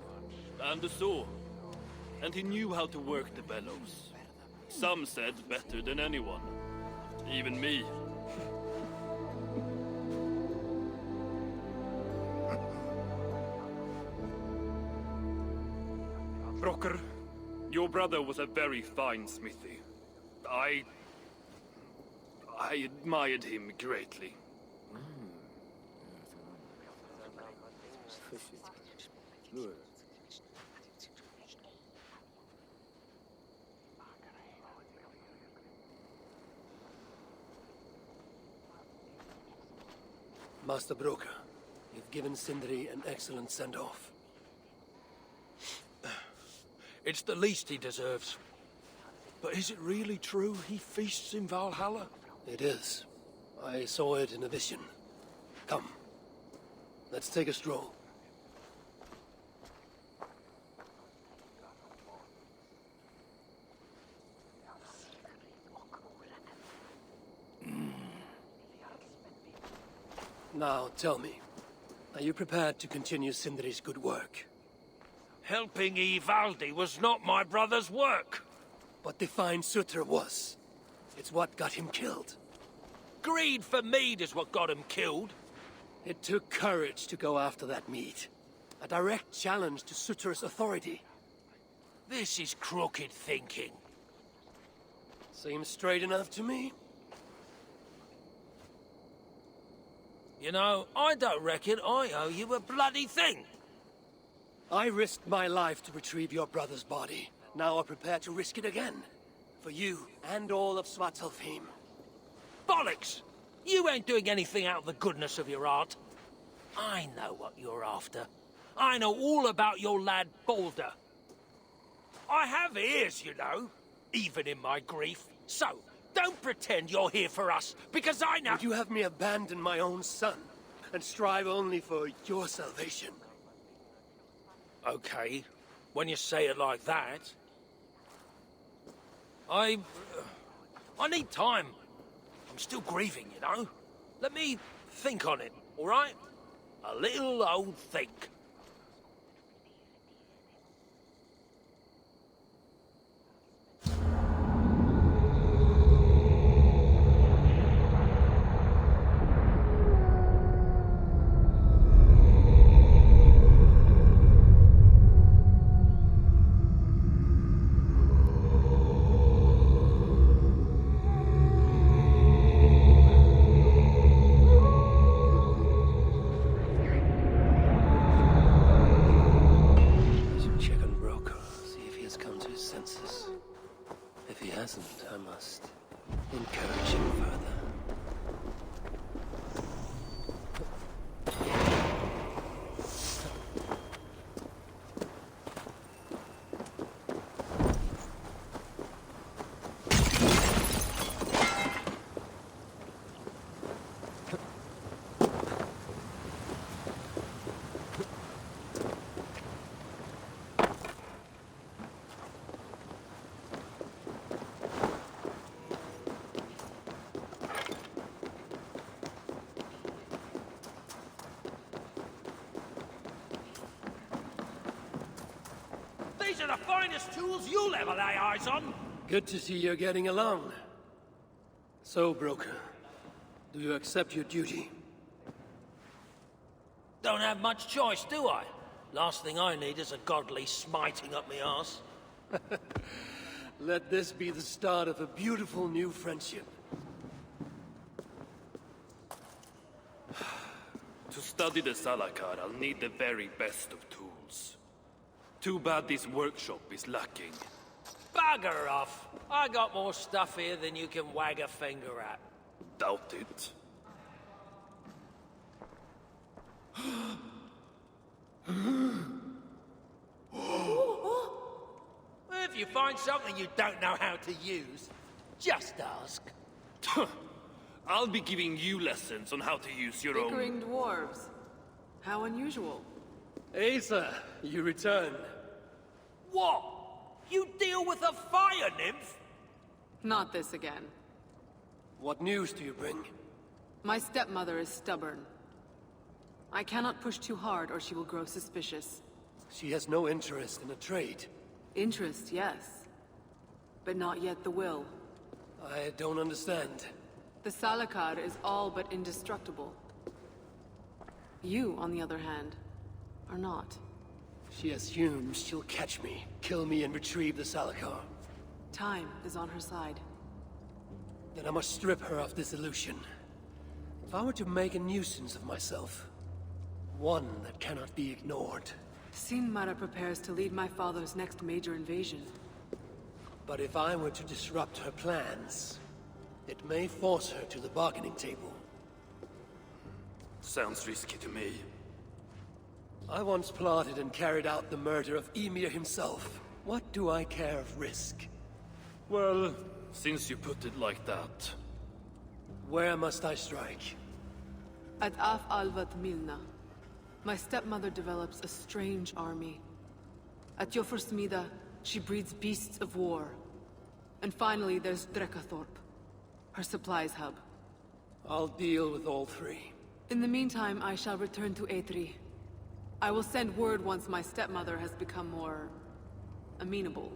B: and the saw. And he knew how to work the bellows. Some said better than anyone. Even me. Brocker, your brother was a very fine smithy. I admired him greatly.
E: Master Broker, you've given Sindri an excellent send-off.
Q: it's the least he deserves. But is it really true he feasts in Valhalla?
E: It is. I saw it in a vision. Come. Let's take a stroll. Now, tell me, are you prepared to continue Sindri's good work?
Q: Helping Ivaldi was not my brother's work.
E: But the fine Sutter was. It's what got him killed.
Q: Greed for mead is what got him killed.
E: It took courage to go after that mead. A direct challenge to Sutter's authority.
Q: This is crooked thinking.
E: Seems straight enough to me.
Q: You know, I don't reckon I owe you a bloody thing.
E: I risked my life to retrieve your brother's body. Now I'm prepared to risk it again. For you and all of Svartalfheim.
Q: Bollocks! You ain't doing anything out of the goodness of your heart. I know what you're after. I know all about your lad Balder. I have ears, you know, even in my grief. So, don't pretend you're here for us, because I know—
E: Would you have me abandon my own son, and strive only for your salvation?
Q: Okay, when you say it like that. I need time. I'm still grieving, you know? Let me think on it, all right? A little old think.
E: I must encourage him further.
Q: These are the finest tools you'll ever lay eyes on!
E: Good to see you're getting along. So, Broker, do you accept your duty?
Q: Don't have much choice, do I? Last thing I need is a godly smiting up my arse.
E: Let this be the start of a beautiful new friendship.
B: To study the Salakar, I'll need the very best of tools. Too bad this workshop is lacking.
Q: Bugger off! I got more stuff here than you can wag a finger at.
B: Doubt it.
Q: If you find something you don't know how to use, just ask.
B: I'll be giving you lessons on how to use your
C: Bickering dwarves. How unusual.
E: Asa, you return.
Q: What? You deal with a fire nymph?
C: Not this again.
E: What news do you bring?
C: My stepmother is stubborn. I cannot push too hard or she will grow suspicious.
E: She has no interest in a trade.
C: Interest, yes. But not yet the will.
E: I don't understand.
C: The Salakar is all but indestructible. You, on the other hand, are not.
E: She assumes she'll catch me, kill me, and retrieve the Salakar.
C: Time is on her side.
E: Then I must strip her of this illusion. If I were to make a nuisance of myself, one that cannot be ignored.
C: Sinmara prepares to lead my father's next major invasion.
E: But if I were to disrupt her plans, it may force her to the bargaining table.
B: Sounds risky to me.
E: I once plotted and carried out the murder of Ymir himself. What do I care of risk?
B: Well, since you put it like that...
E: Where must I strike?
C: At Af Alvat Milna, my stepmother develops a strange army. At Jofursmida, she breeds beasts of war. And finally, there's Drekathorp, her supplies hub.
E: I'll deal with all three.
C: In the meantime, I shall return to Eitri. I will send word once my stepmother has become more... amenable.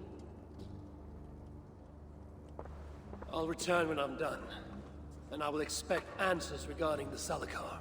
E: I'll return when I'm done. And I will expect answers regarding the Salakar.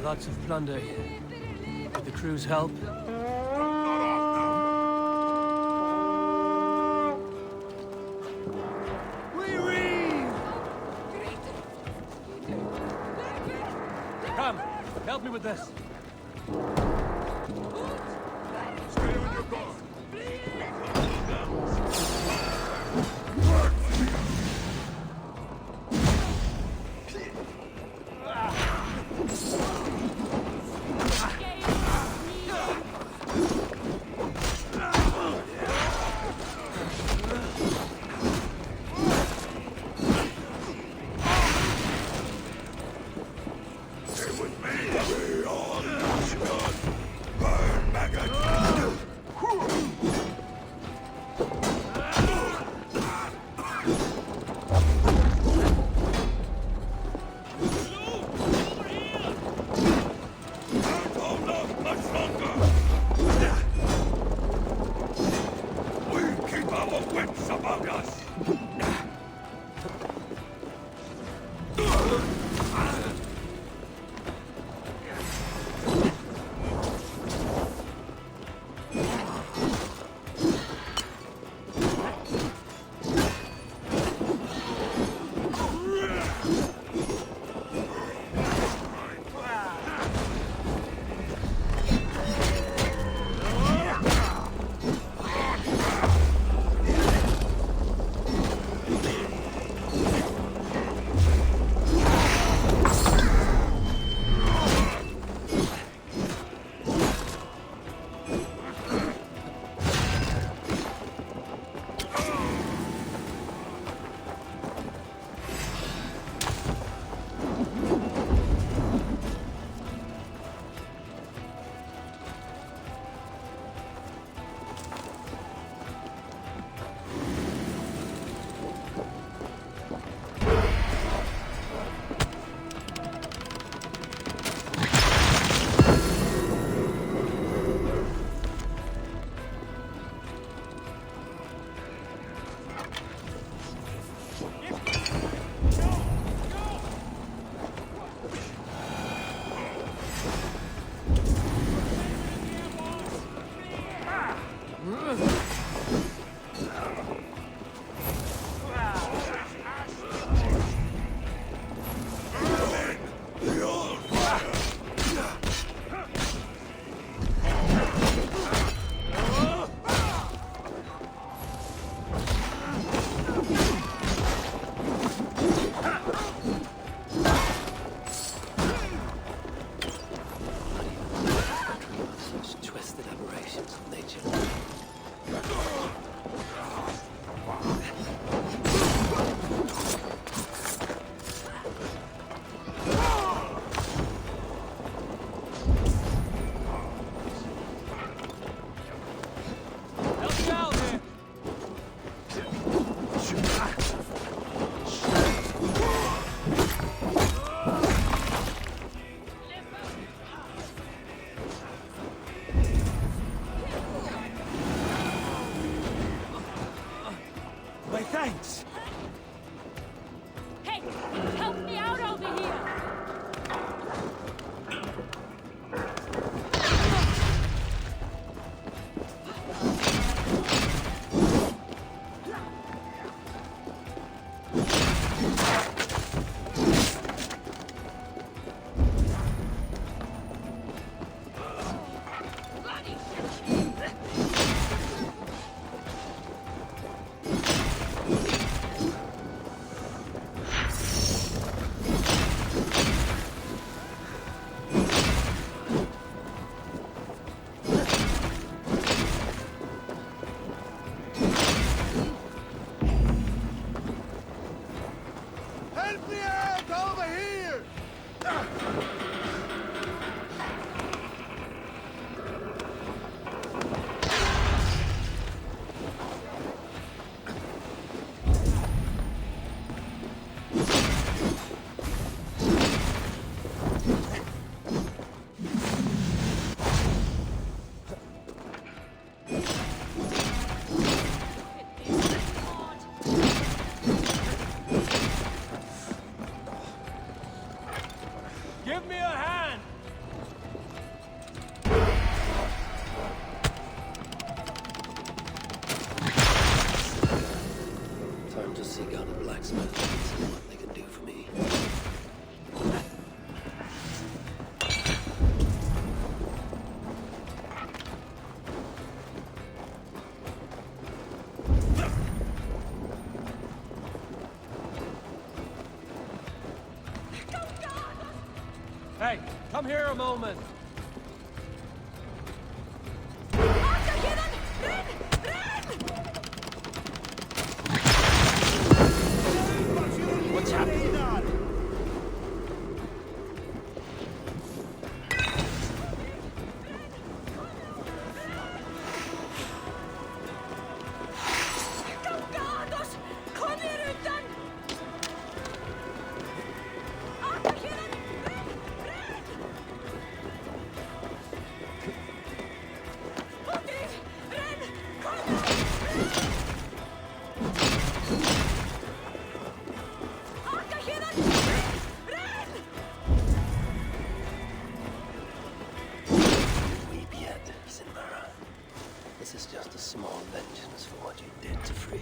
E: Lots of plunder here. With the crew's help,
S: Come, help me with this.
O: Stay on your guard.
R: among us!
U: Thanks!
G: Hey! Help me out over here!
S: Give me a hand!
E: Time to seek out a blacksmith and see what they can do for me.
S: Hey, come here a moment.
U: What's happening?
E: justice for what you did to Freak.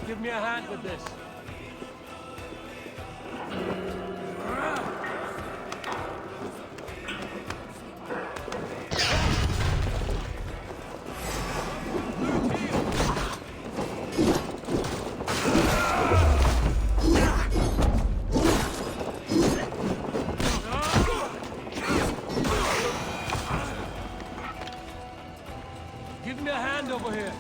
S: Give me a hand with this. Give me a hand over here.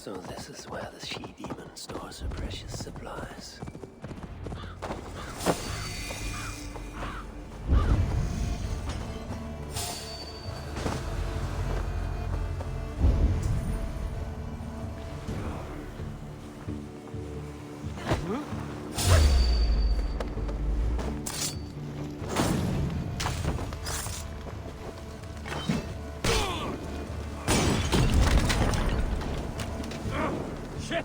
E: So this is where the she-demon stores her precious supplies.
S: Shit!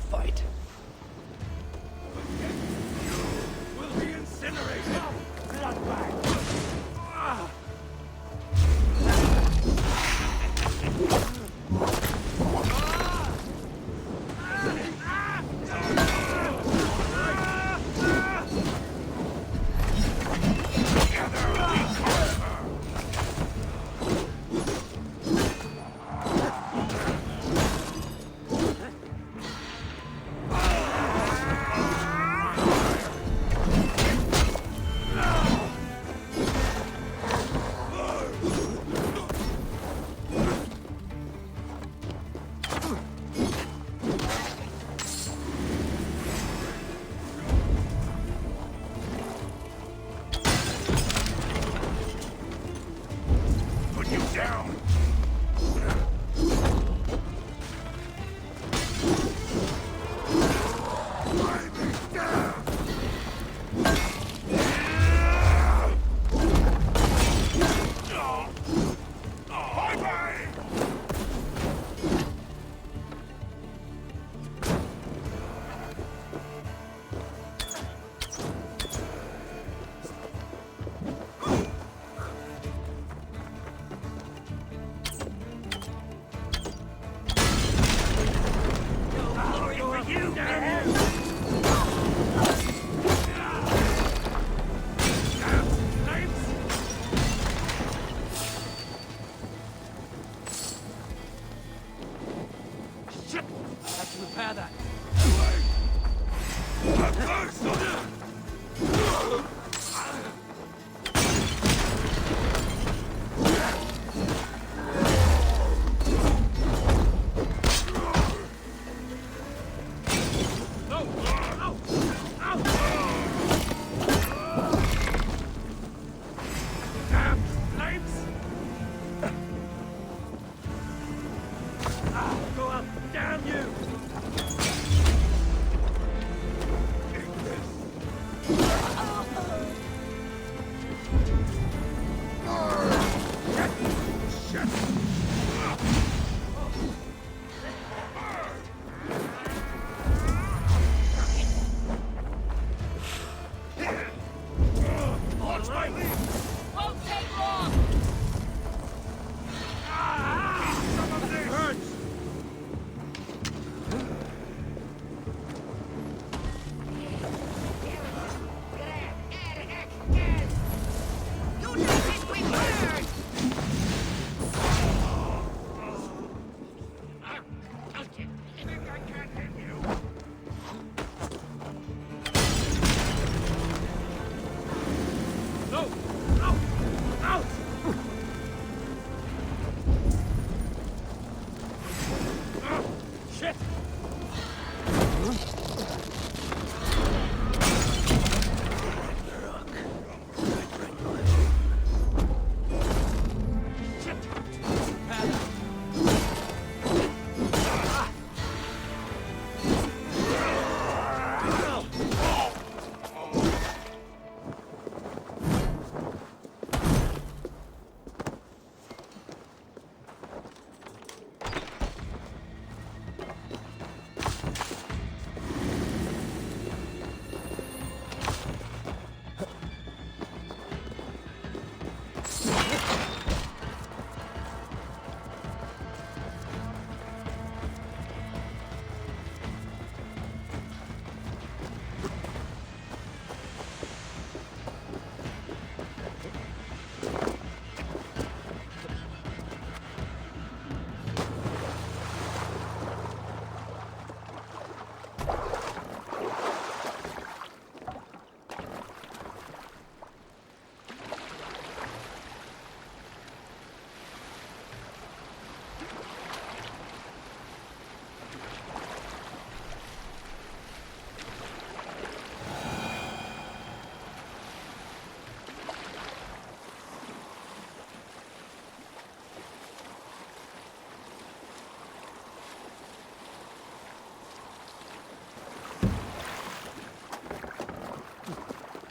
E: fight.
V: Will be incinerated! Bloodbag!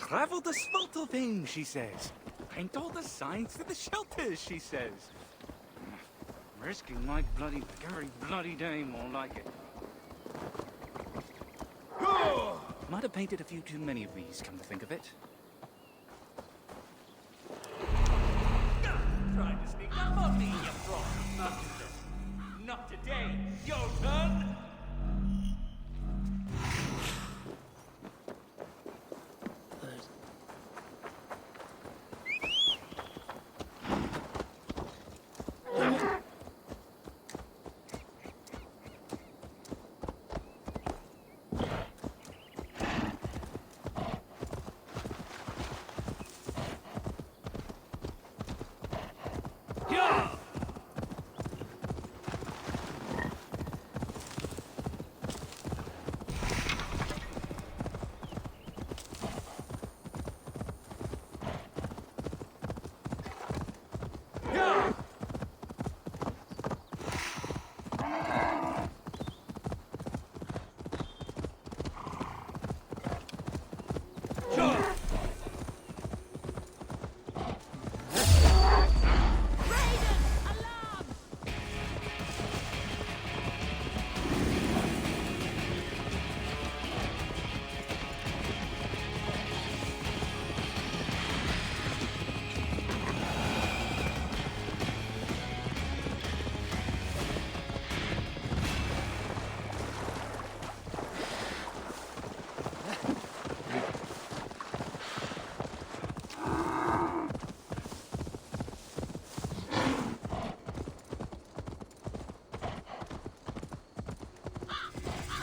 M: Travel the Svartalfheim, she says. Paint all the signs to the shelters, she says. Risking my bloody, every bloody day more like it.
J: Might have painted a few too many of these, come to think of it.
N: Trying to sneak up on me, you fraud. Not today. Your turn.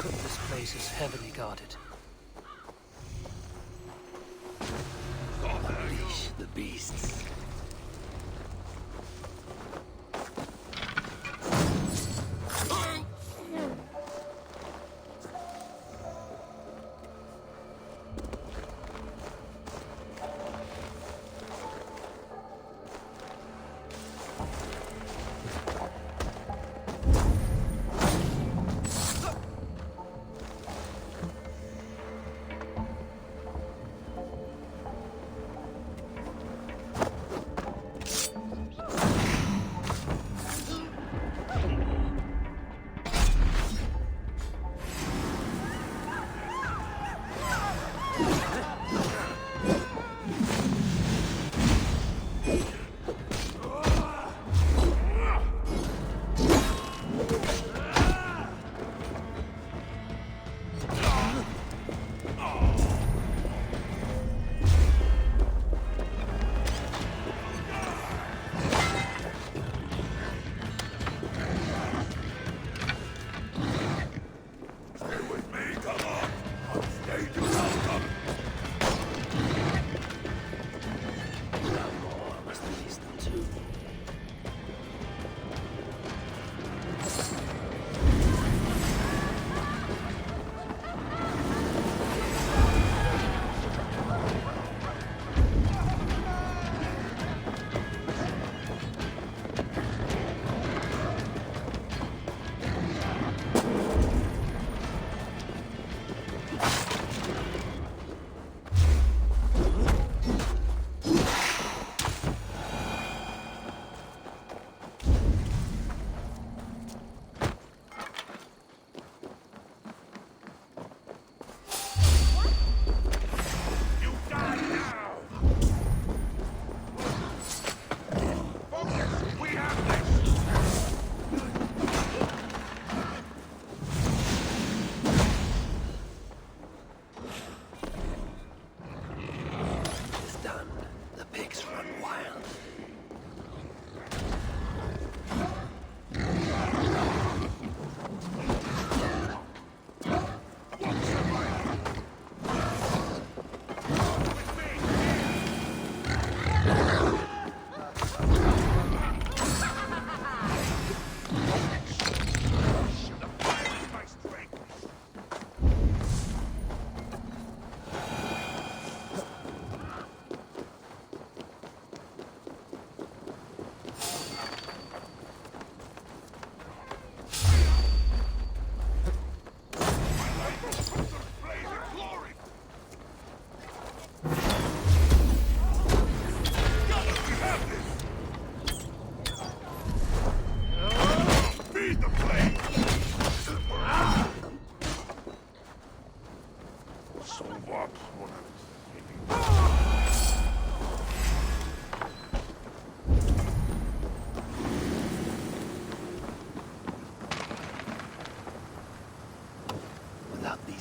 E: This place is heavily guarded.
R: Unleash the beasts.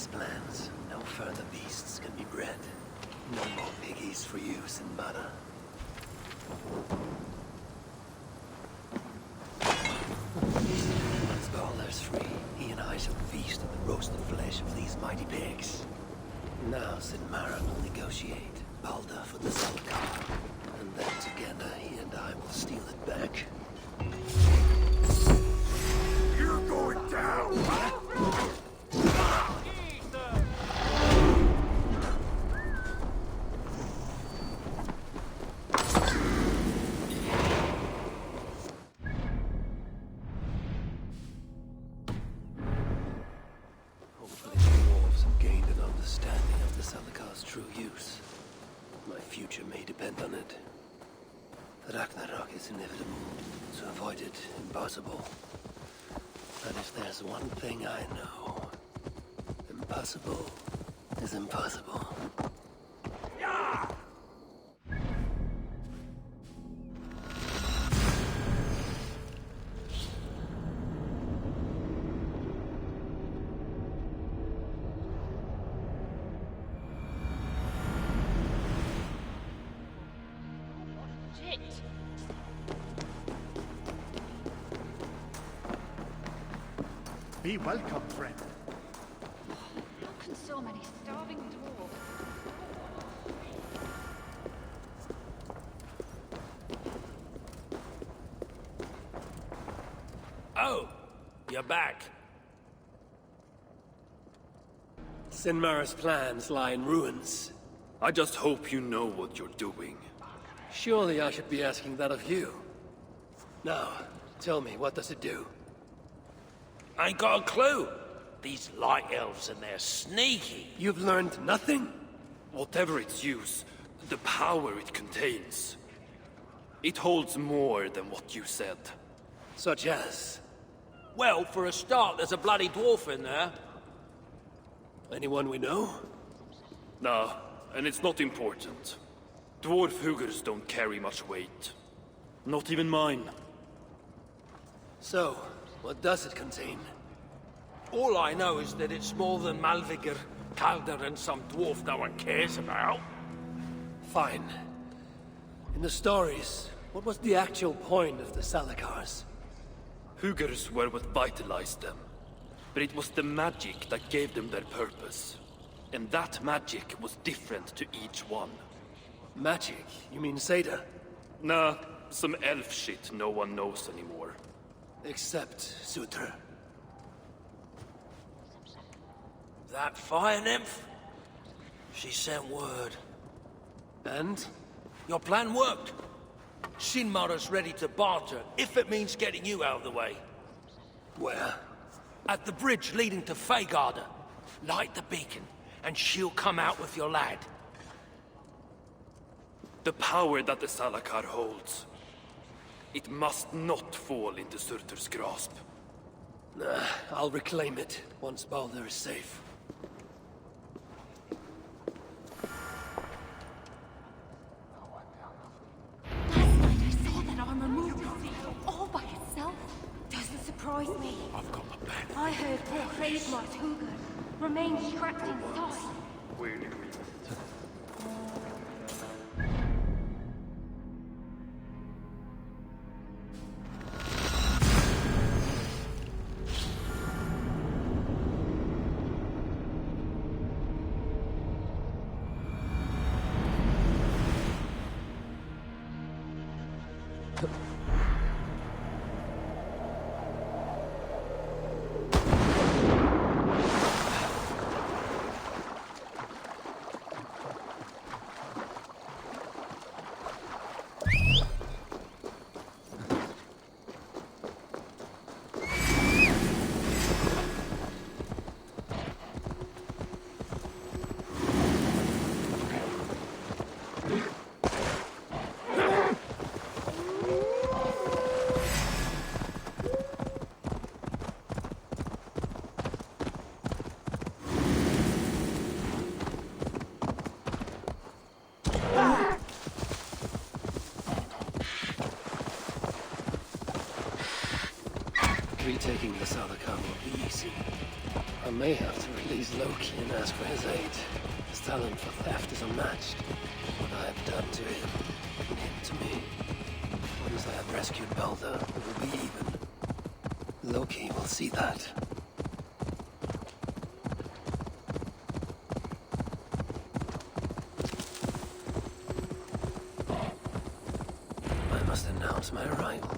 E: these plans, no further beasts can be bred. No more piggies for you, Sinbada. Once Balder's free, he and I shall feast on the roasted flesh of these mighty pigs. Now Sinmara will negotiate Balder for the Salkar, and then together he and I will steal it back.
O: You're going down!
E: Hopefully the dwarves have gained an understanding of the Salakar's true use. My future may depend on it. Ragnarok is inevitable. To avoid it, impossible. And if there's one thing I know, impossible is impossible.
P: Be welcome, friend.
G: How can so many starving dwarves?
Q: Oh, you're back.
E: Sinmara's plans lie in ruins.
B: I just hope you know what you're doing.
E: Surely I should be asking that of you. Now, tell me, what does it do?
Q: Ain't got a clue. These light elves and they're sneaky.
E: You've learned nothing?
B: Whatever its use, the power it contains. It holds more than what you said.
E: Such as?
Q: Well, for a start, there's a bloody dwarf in there.
E: Anyone we know?
B: Nah, and it's not important. Dwarf Hugers don't carry much weight. Not even mine.
E: So, what does it contain?
Q: All I know is that it's more than Malvigr, Calder, and some dwarf no one cares about.
E: Fine. In the stories, what was the actual point of the Salakars?
B: Hugers were what vitalized them. But it was the magic that gave them their purpose. And that magic was different to each one.
E: Magic? You mean Seder?
B: Nah, some elf shit no one knows anymore.
E: Except Sutra.
Q: That fire nymph? She sent word.
E: And?
Q: Your plan worked. Sinmara's ready to barter, if it means getting you out of the way.
E: Where?
Q: At the bridge leading to Feygarda. Light the beacon, and she'll come out with your lad.
B: The power that the Salakar holds. It must not fall into Surtur's grasp.
E: Nah, I'll reclaim it once Balder is safe.
G: Last night I saw that armor move all by itself.
K: Doesn't surprise me.
Q: I've got my back.
G: I heard poor Hreidmar's Hugr remained trapped inside.
E: I may have to release Loki and ask for his aid. His talent for theft is unmatched. What I have done to him, and him to me. Once I have rescued Balder, it will be even. Loki will see that. I must announce my arrival.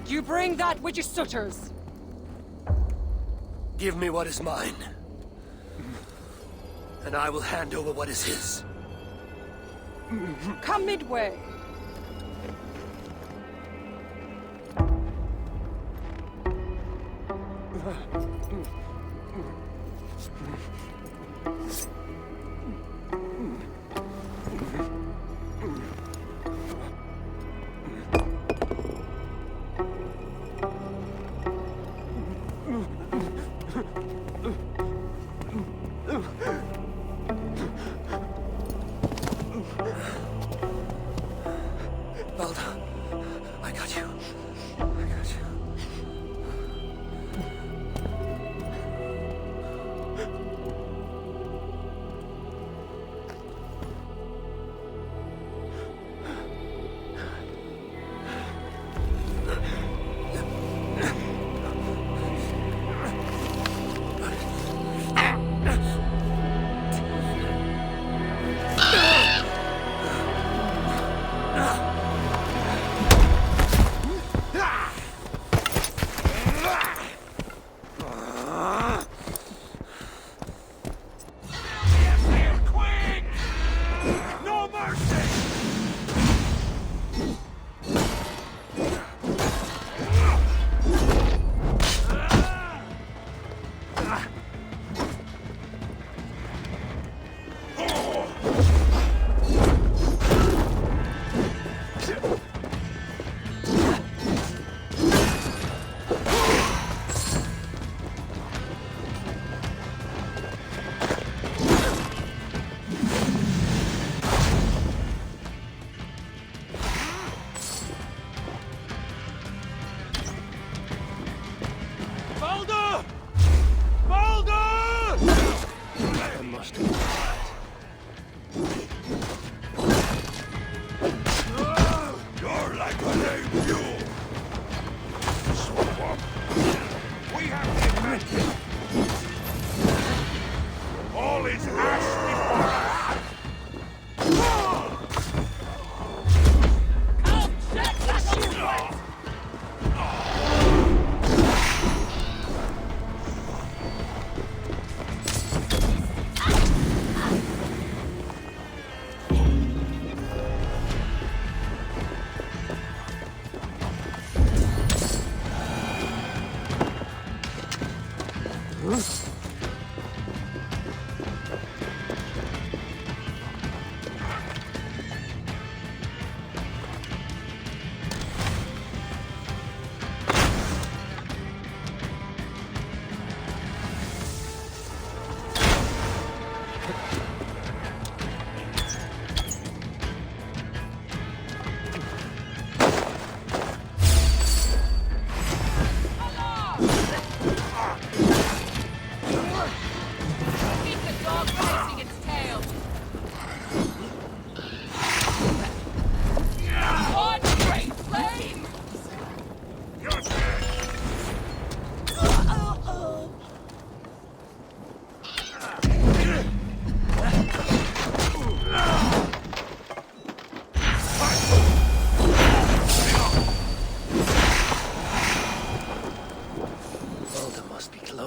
U: You bring that which is Sutter's.
E: Give me what is mine, and I will hand over what is his.
U: Come midway.
E: Balder, I got you. I got you.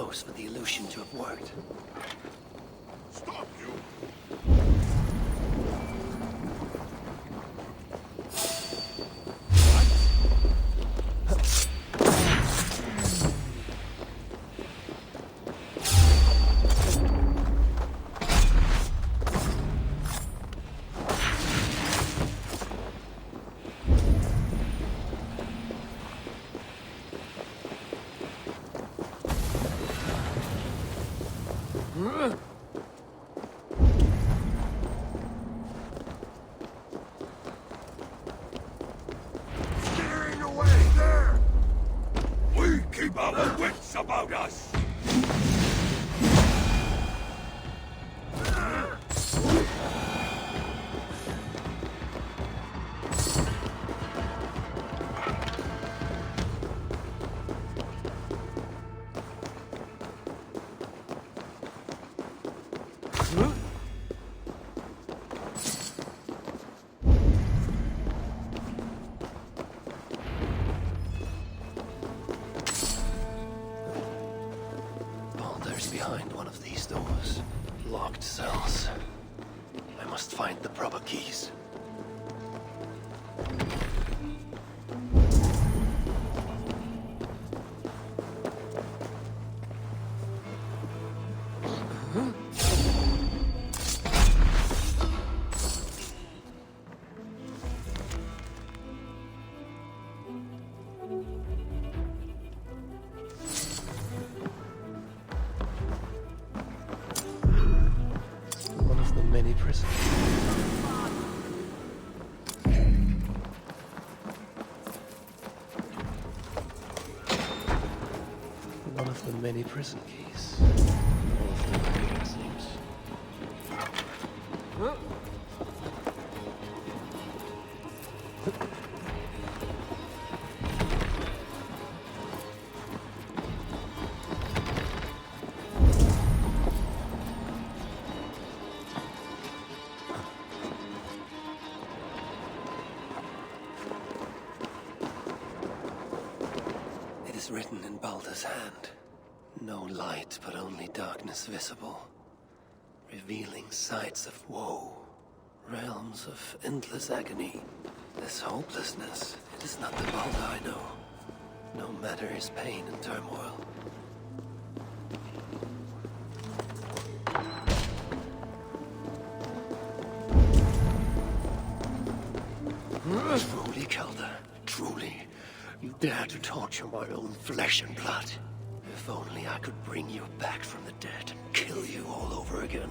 E: For the illusion to have worked.
O: Stop you!
R: Steering away there! We keep our wits about us!
E: Behind one of these doors. Locked cells. I must find the proper keys. Many prisons. One of the many prison keys. All of them are here, it seems. Written in Balder's hand. No light, but only darkness visible. Revealing sights of woe. Realms of endless agony. This hopelessness, it is not the Balder I know. No matter his pain and turmoil. Truly, Kelder. Truly. You dare to torture my own flesh and blood. If only I could bring you back from the dead and kill you all over again.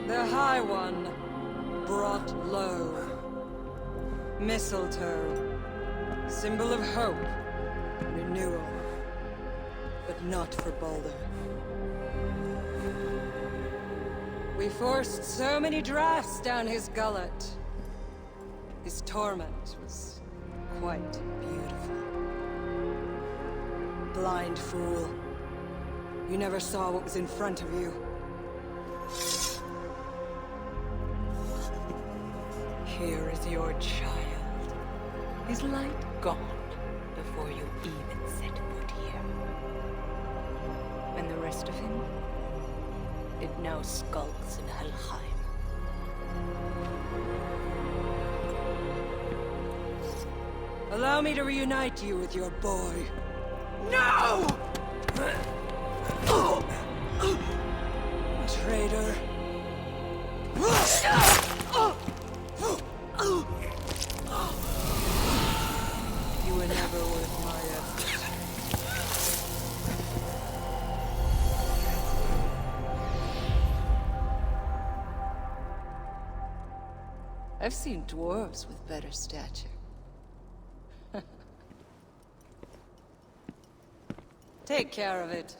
U: The High One, brought low. Mistletoe, symbol of hope, renewal. But not for Balder. We forced so many drafts down his gullet. His torment was quite beautiful. Blind fool. You never saw what was in front of you. Here is your child. His light gone before you even set foot here. And the rest of him? It now skulks in Helheim. Allow me to reunite you with your boy. No! Traitor. You were never worth my effort. I've seen dwarves with better stature. Take care of it.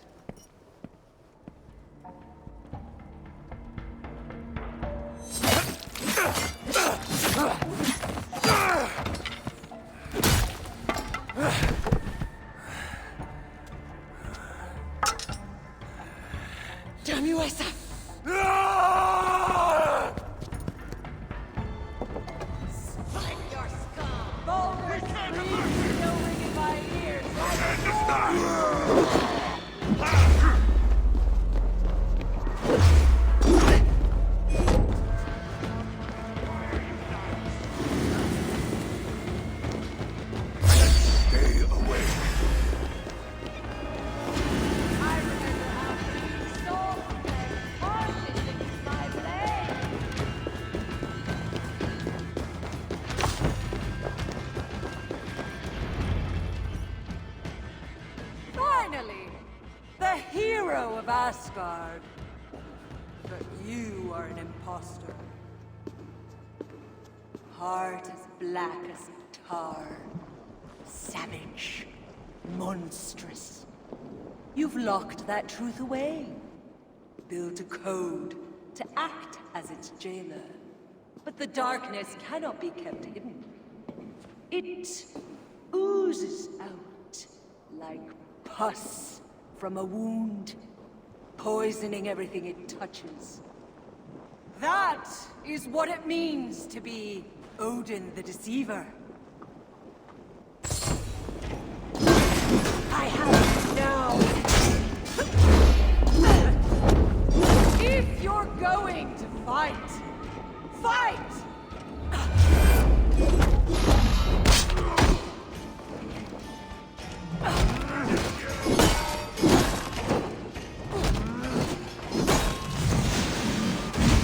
U: screams still ring in my ears.
R: Stay away.
U: I remember how Creed soft and harsh it is my blade. Finally, the hero of Asgard. But you are an imposter. Heart as black as tar. Savage. Monstrous. You've locked that truth away. Built a code to act as its jailer. But the darkness cannot be kept hidden. It oozes out like pus from a wound, poisoning everything it touches. That is what it means to be Odin the Deceiver. I have it now. If you're going to fight, fight!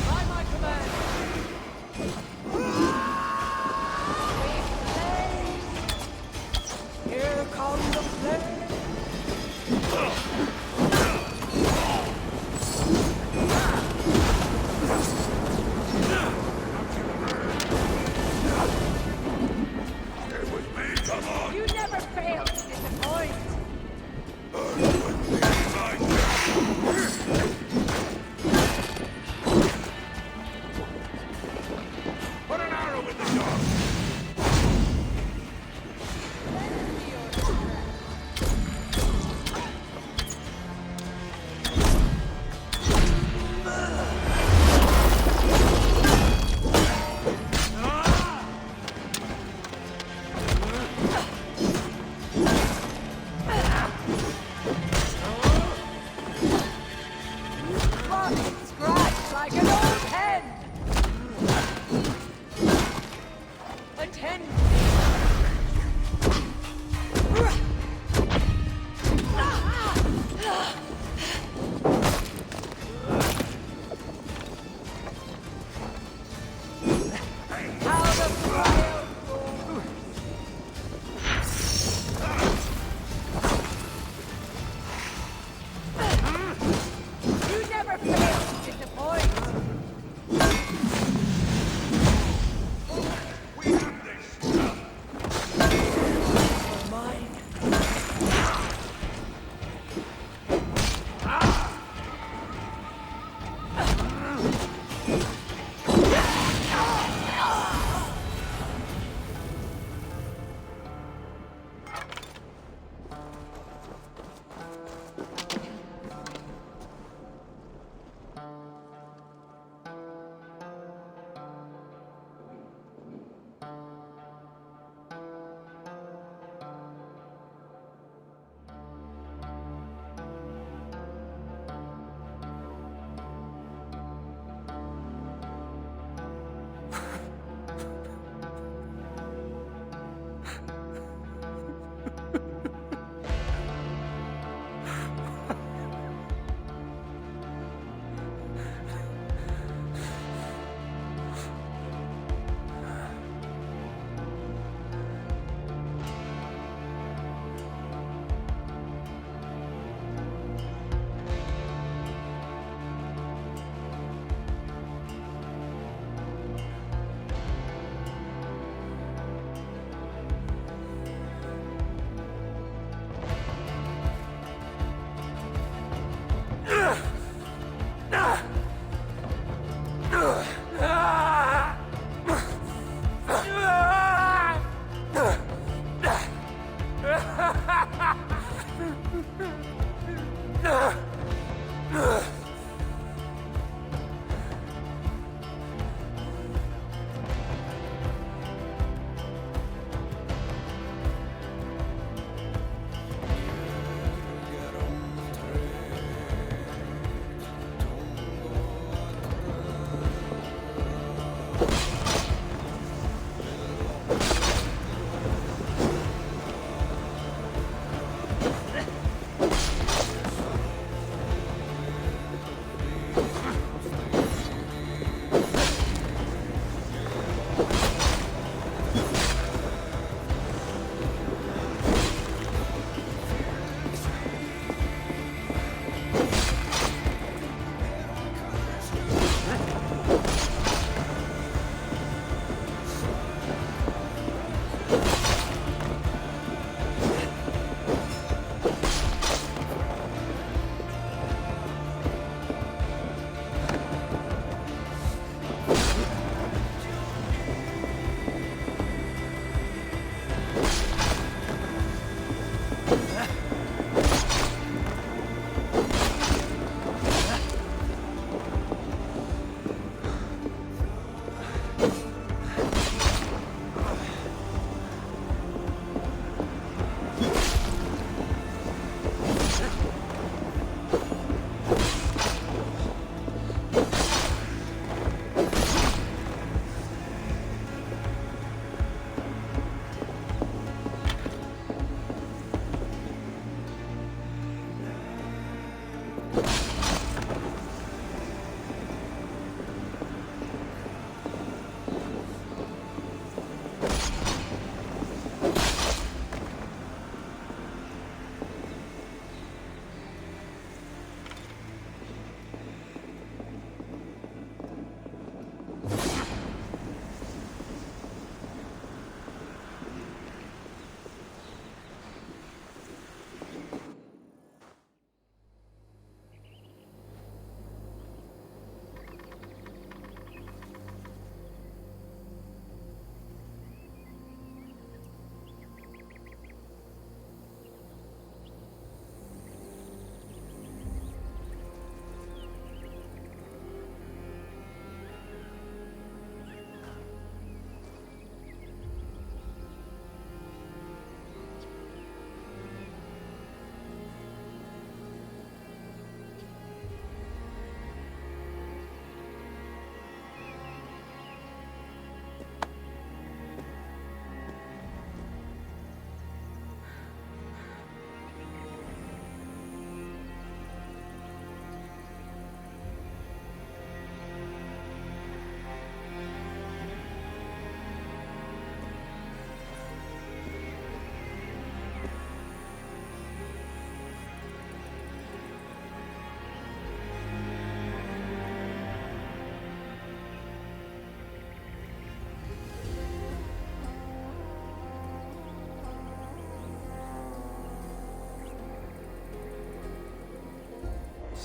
U: By my command. Here come the flames.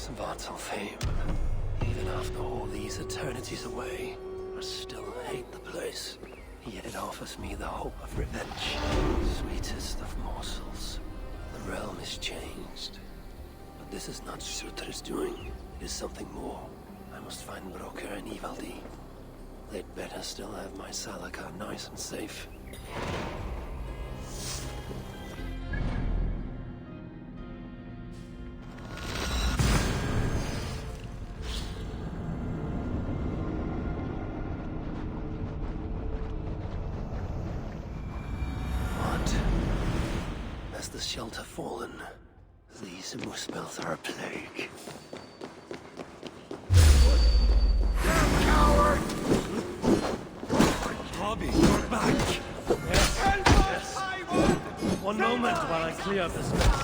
E: Svartalfheim. Even after all these eternities away, I still hate the place. Yet it offers me the hope of revenge. Sweetest of morsels. The realm is changed. But this is not Surtr's doing. It is something more. I must find Broker and Ivaldi. They'd better still have my Salakar nice and safe. The shelter fallen. These muspels are a plague.
B: Coward! Hobby, you're back!
E: Yes. Yes. One moment while I clear up this mess.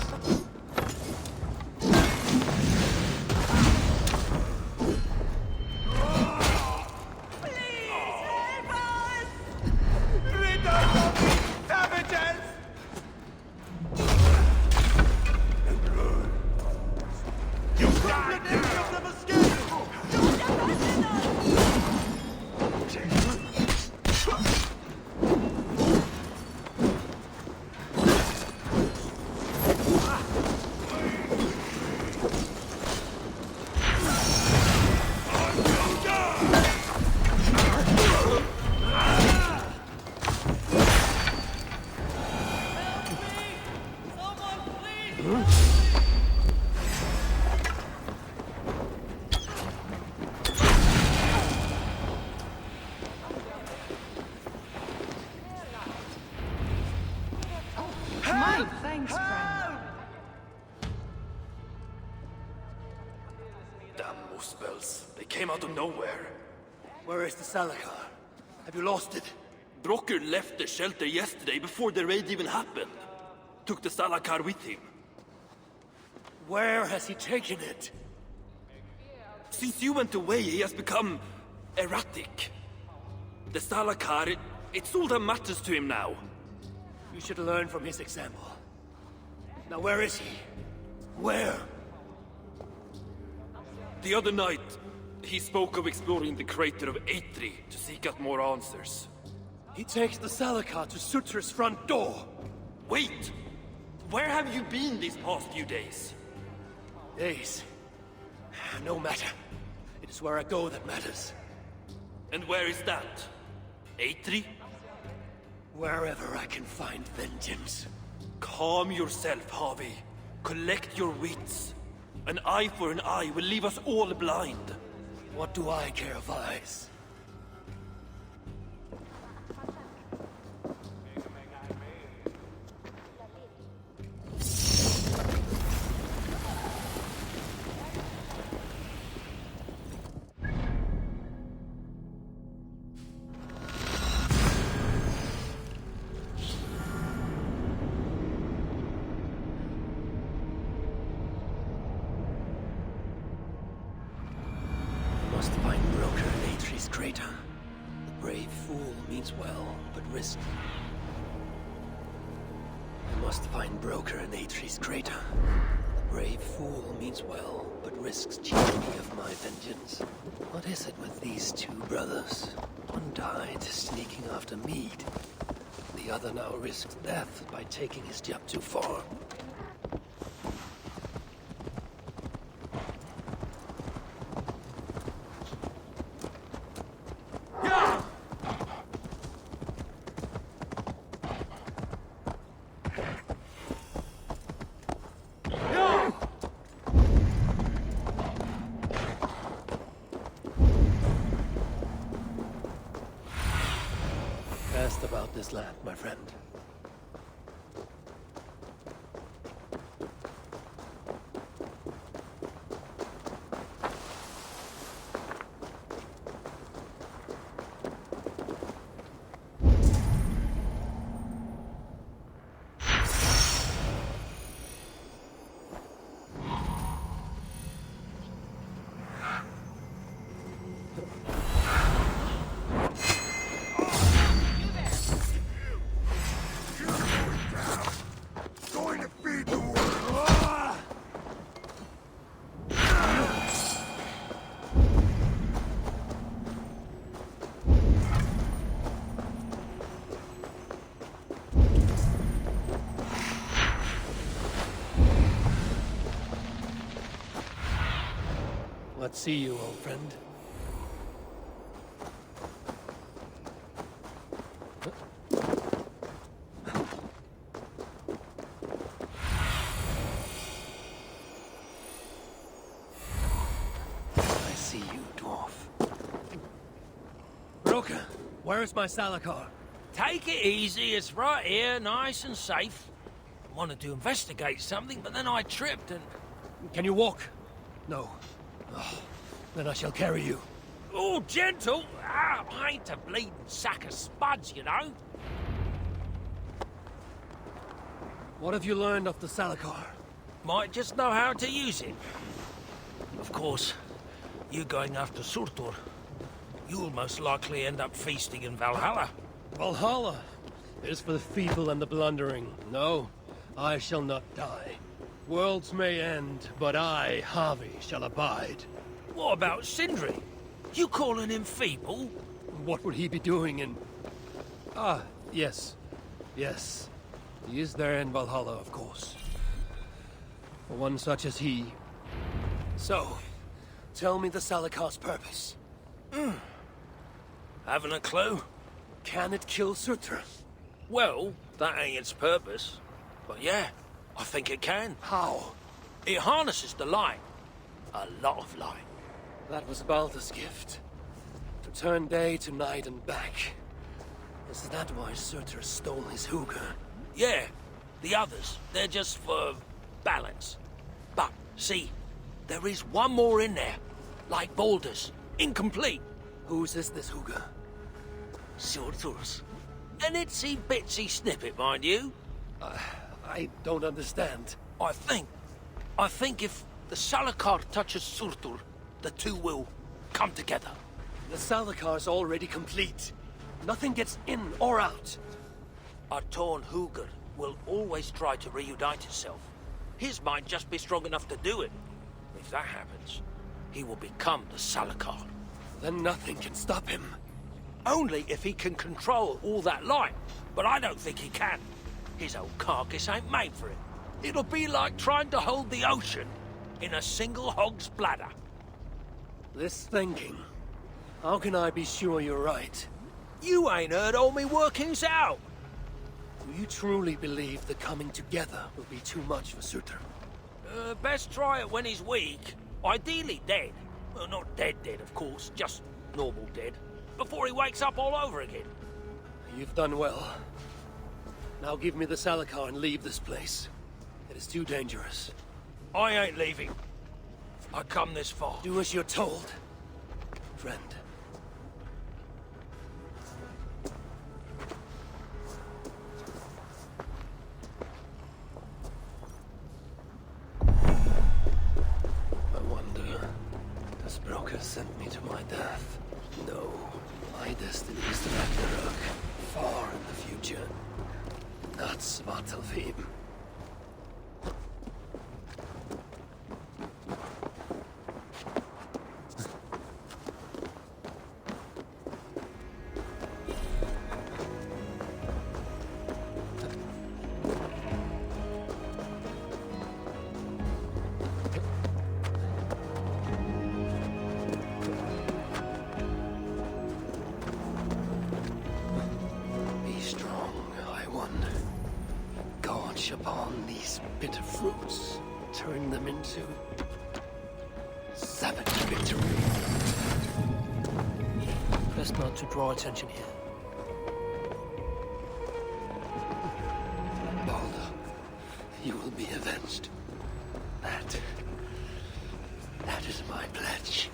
C: Thanks, friend.
B: Damn muspels. They came out of nowhere.
E: Where is the Salakar? Have you lost it?
B: Brocker left the shelter yesterday before the raid even happened. Took the Salakar with him.
E: Where has he taken it?
B: Since you went away, he has become erratic. The Salakar, it's all that matters to him now.
E: You should learn from his example. Now where is he? Where?
B: The other night, he spoke of exploring the crater of Eitri to seek out more answers.
E: He takes the Salakar to Sutra's front door.
B: Wait! Where have you been these past few days?
E: Days? No matter. It is where I go that matters.
B: And where is that? Eitri?
E: Wherever I can find vengeance.
B: Calm yourself, Harvey. Collect your wits. An eye for an eye will leave us all blind.
E: What do I care of eyes? Must find Broker in Eitri's crater. The brave fool means well, but risks... I must find Broker in Eitri's crater. The brave fool means well, but risks cheating me of my vengeance. What is it with these two brothers? One died sneaking after mead. The other now risks death by taking his job too far. Asked about this land, my friend. not see you, old friend. I see you, dwarf. Broker, where's my Salakar?
Q: Take it easy, it's right here, nice and safe. I wanted to investigate something, but then I tripped and...
E: Can you walk? No. Oh, then I shall carry you.
Q: Oh, gentle! Ah, I ain't a bleeding sack of spuds, you know.
E: What have you learned of the Salakar?
Q: Might just know how to use it. Of course, you going after Surtur, you'll most likely end up feasting in Valhalla.
E: Valhalla is for the feeble and the blundering. No, I shall not die. Worlds may end, but I, Harvey, shall abide.
Q: What about Sindri? You calling him feeble?
E: What would he be doing in... Ah, yes. Yes. He is there in Valhalla, of course. For one such as he. So, tell me the Salakar's purpose.
Q: Haven't a clue?
E: Can it kill Surtur?
Q: Well, that ain't its purpose. But yeah, I think it can.
E: How?
Q: It harnesses the light. A lot of light.
E: That was Baldur's gift. To turn day to night and back. Is that why Surtur stole his hooker?
Q: Yeah, the others, they're just for balance. But, see, there is one more in there. Like Baldur's. Incomplete.
E: Whose is this hooker?
Q: Surtur's. An itsy bitsy snippet, mind you.
E: I don't understand.
Q: I think if the Salakar touches Surtur, the two will come together.
E: The Salakar's already complete. Nothing gets in or out.
Q: A torn hooker will always try to reunite itself. His might just be strong enough to do it. If that happens, he will become the Salakar.
E: Then nothing can stop him.
Q: Only if he can control all that light. But I don't think he can. His old carcass ain't made for it. It'll be like trying to hold the ocean in a single hog's bladder.
E: This thinking. How can I be sure you're right?
Q: You ain't heard all me workings out.
E: Do you truly believe the coming together will be too much for Surtur?
Q: Best try it when he's weak. Ideally dead. Well, not dead, of course. Just normal dead. Before he wakes up all over again.
E: You've done well. Now give me the Salakar and leave this place. It is too dangerous.
Q: I ain't leaving. I come this far.
E: Do as you're told, friend. I wonder, does Broker send me to my death? No. My destiny is Ragnarok, far in the future. Not Svartalfheim. Upon these bitter fruits, turn them into savage victory. Best not to draw attention here. Baldur, you will be avenged. That is my pledge.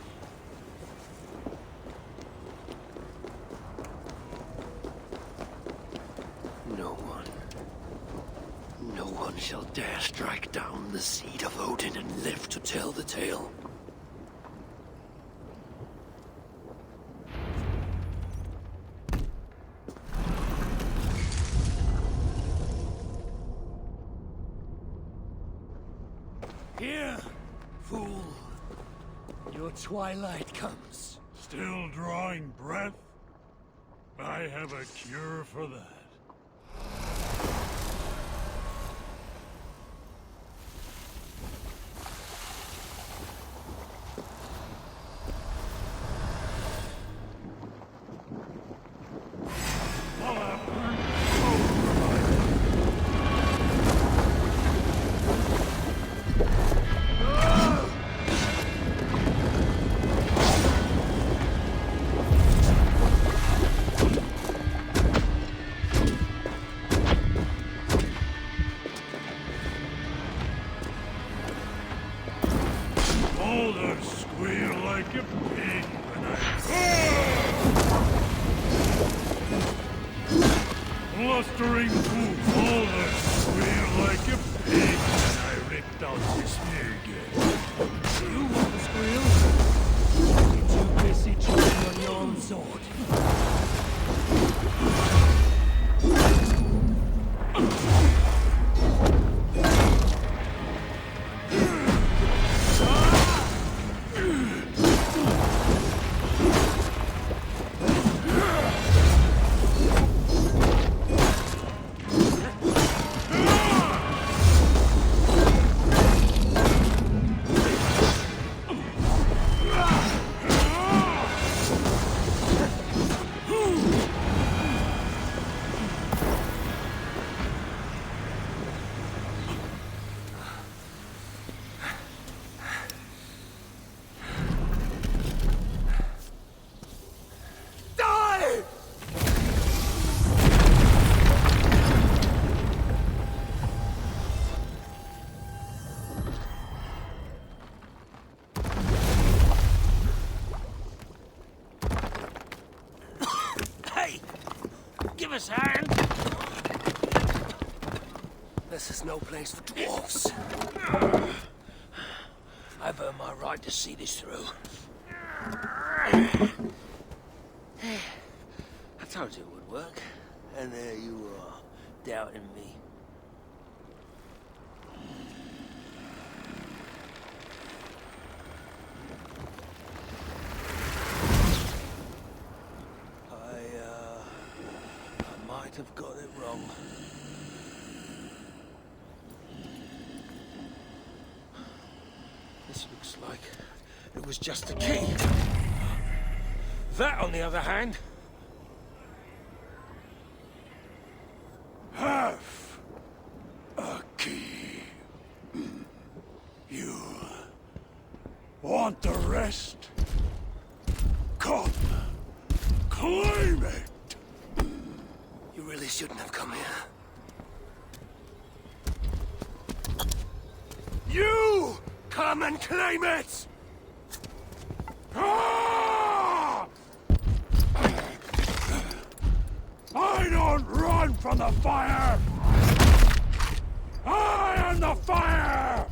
E: No one shall dare strike down the seed of Odin and live to tell the tale. Here, fool. Your twilight comes.
O: Still drawing breath? I have a cure for that. Others squeal like a pig when Blustering fools, others squeal like a pig when I ripped out this again.
D: You want to squeal? You're too busy chewing on your own sword.
Q: Give us a hand.
E: This is no place for dwarfs. I've earned my right to see this through.
Q: I told you it would work. And there you are, doubting me. Have got it wrong. This looks like it was just a key. That, on the other hand...
O: Half a key. You want the rest? Come, claim it!
E: You really shouldn't have come here.
O: You come and claim it! Ah! I don't run from the fire! I am the fire!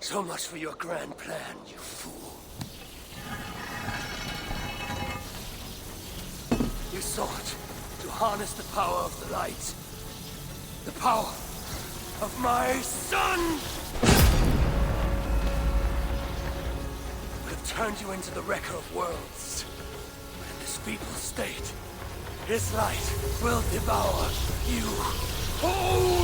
E: So much for your grand plan, you fool. You sought to harness the power of the light. The power of my son! Would have turned you into the wrecker of worlds. But in this feeble state, his light will devour you whole!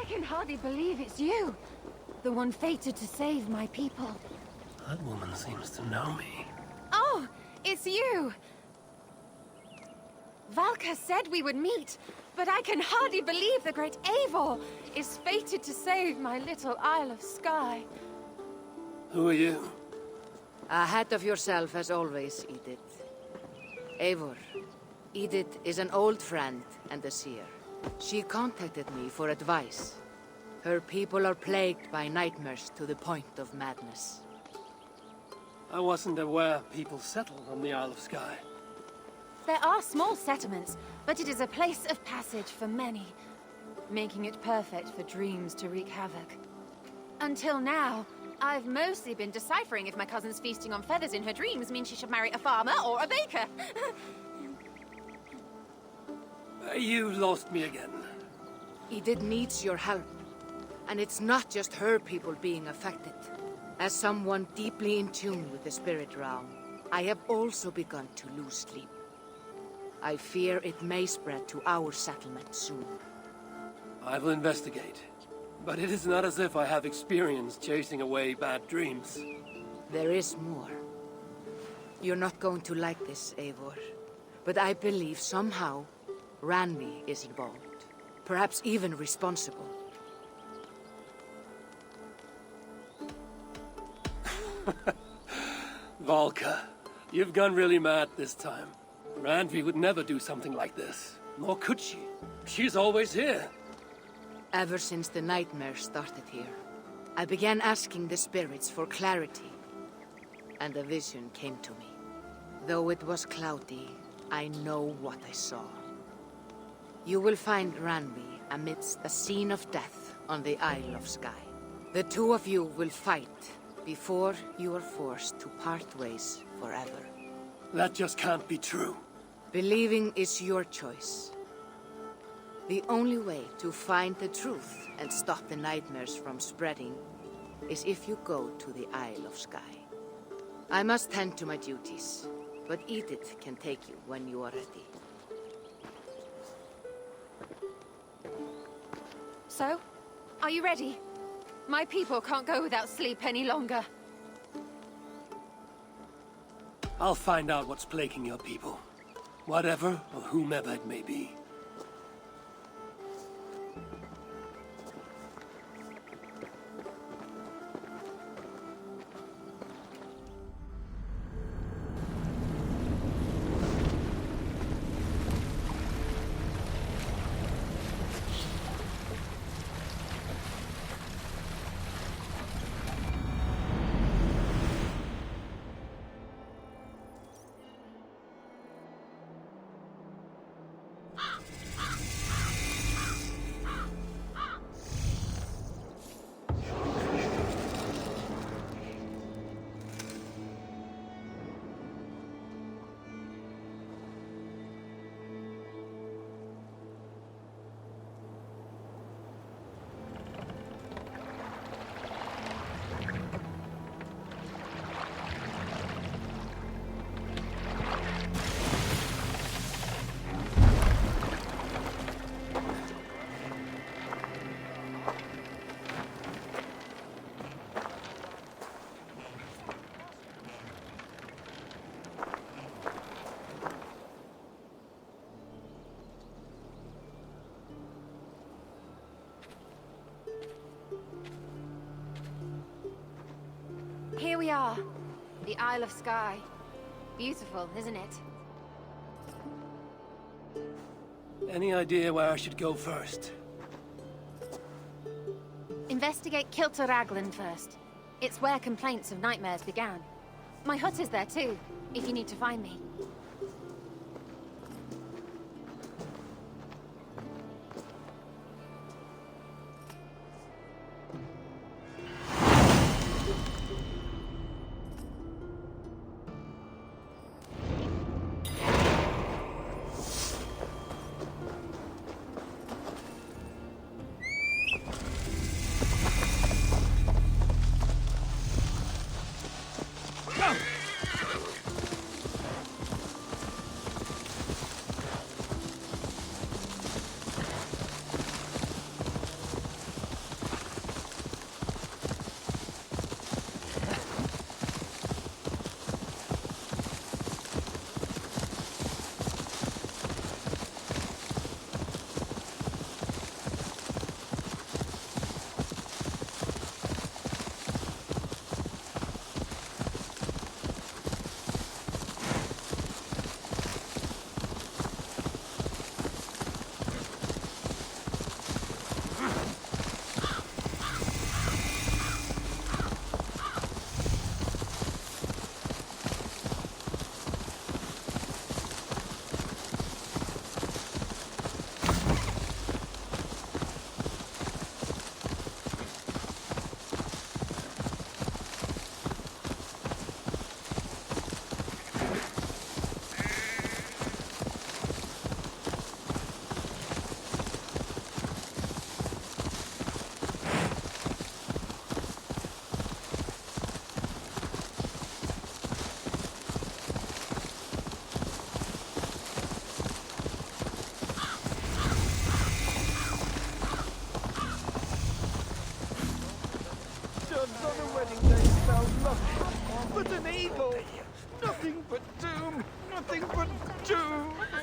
H: I can hardly believe it's you. The one fated to save my people.
E: That woman seems to know me.
H: Oh, it's you! Valka said we would meet, but I can hardly believe the great Eivor is fated to save my little Isle of Skye.
E: Who are you?
T: Ahead of yourself as always, Edith. Eivor. Edith is an old friend and a seer. She contacted me for advice. Her people are plagued by nightmares to the point of madness.
E: I wasn't aware people settled on the Isle of Skye.
H: There are small settlements, but it is a place of passage for many, making it perfect for dreams to wreak havoc. Until now, I've mostly been deciphering if my cousin's feasting on feathers in her dreams means she should marry a farmer or a baker.
E: You lost me again.
T: Edith needs your help. And it's not just her people being affected. As someone deeply in tune with the spirit realm, I have also begun to lose sleep. I fear it may spread to our settlement soon.
E: I will investigate. But it is not as if I have experience chasing away bad dreams.
T: There is more. You're not going to like this, Eivor. But I believe somehow Randvi is involved. Perhaps even responsible.
E: Valka, you've gone really mad this time. Randvi would never do something like this. Nor could she. She's always here.
T: Ever since the nightmare started here, I began asking the spirits for clarity. And a vision came to me. Though it was cloudy, I know what I saw. You will find Randvi amidst a scene of death on the Isle of Skye. The two of you will fight before you are forced to part ways forever.
E: That just can't be true.
T: Believing is your choice. The only way to find the truth and stop the nightmares from spreading is if you go to the Isle of Skye. I must tend to my duties, but Edith can take you when you are ready.
H: So, are you ready? My people can't go without sleep any longer.
E: I'll find out what's plaguing your people. Whatever or whomever it may be.
H: Here we are. The Isle of Skye. Beautiful, isn't it?
E: Any idea where I should go first?
H: Investigate Kilter Raglan first. It's where complaints of nightmares began. My hut is there too, if you need to find me.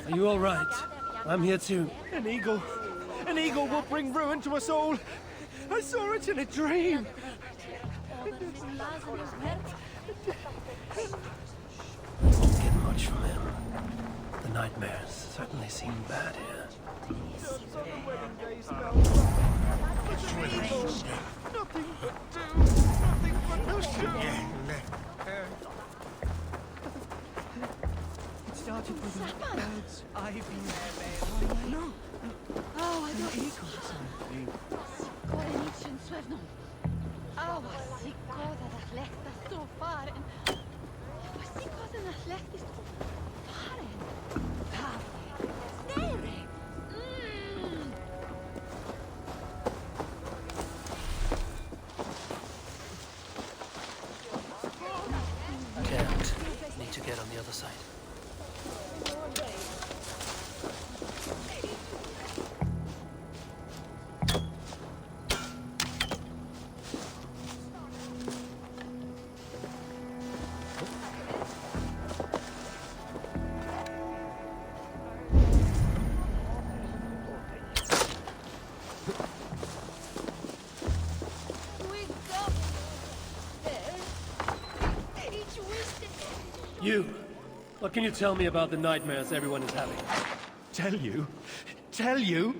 E: Are you all right? I'm here too.
D: An eagle will bring ruin to us all. I saw it in a dream.
E: Won't get much from him. The nightmares certainly seem bad here.
D: Nothing but doom. Nothing but doom. It started with the birds, ivy, no.
K: Oh, I don't
E: Can't. Need to get on the other side. You! What can you tell me about the nightmares everyone is having?
D: Tell you? Tell you?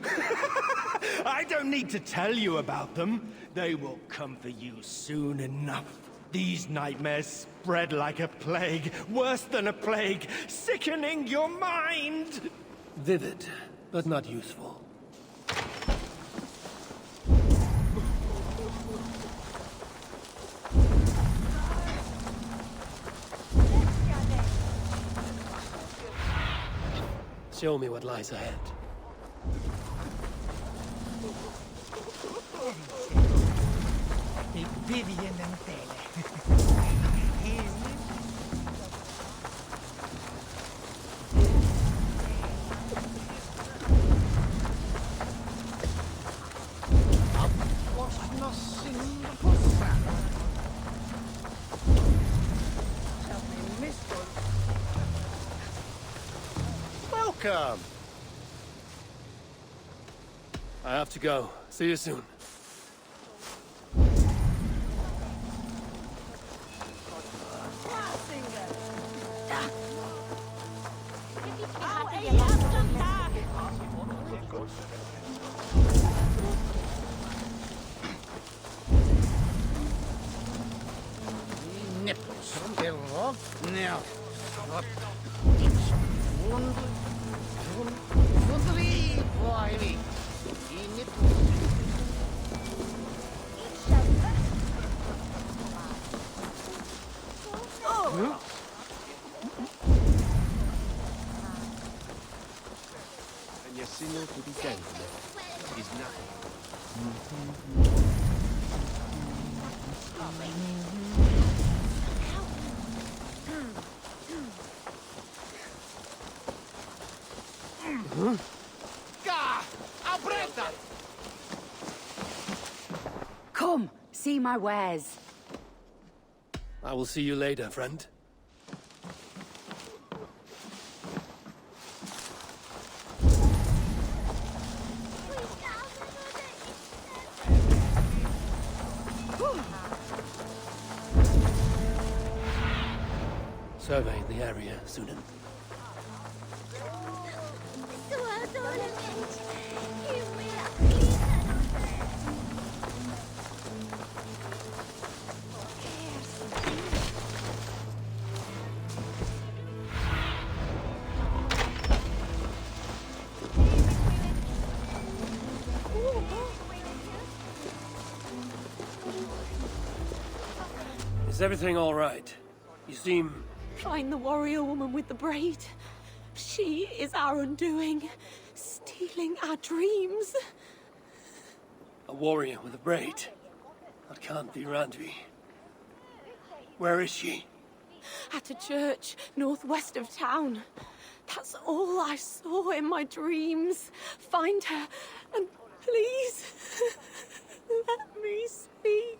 D: I don't need to tell you about them. They will come for you soon enough. These nightmares spread like a plague, worse than a plague, sickening your mind!
E: Vivid, but not useful. Show me what lies ahead.
D: Welcome!
E: I have to go. See you soon.
M: Now, it's wunderlich for me.
F: And your signal to be gentle is nothing.
C: Come, see my wares.
E: I will see you later, friend. Survey the area, Sunan. Is everything all right? You seem...
K: Find the warrior woman with the braid. She is our undoing, stealing our dreams.
E: a warrior with a braid. That can't be Randvi. Where is she?
K: At a church northwest of town. That's all I saw in my dreams. Find her, and please, let me sleep.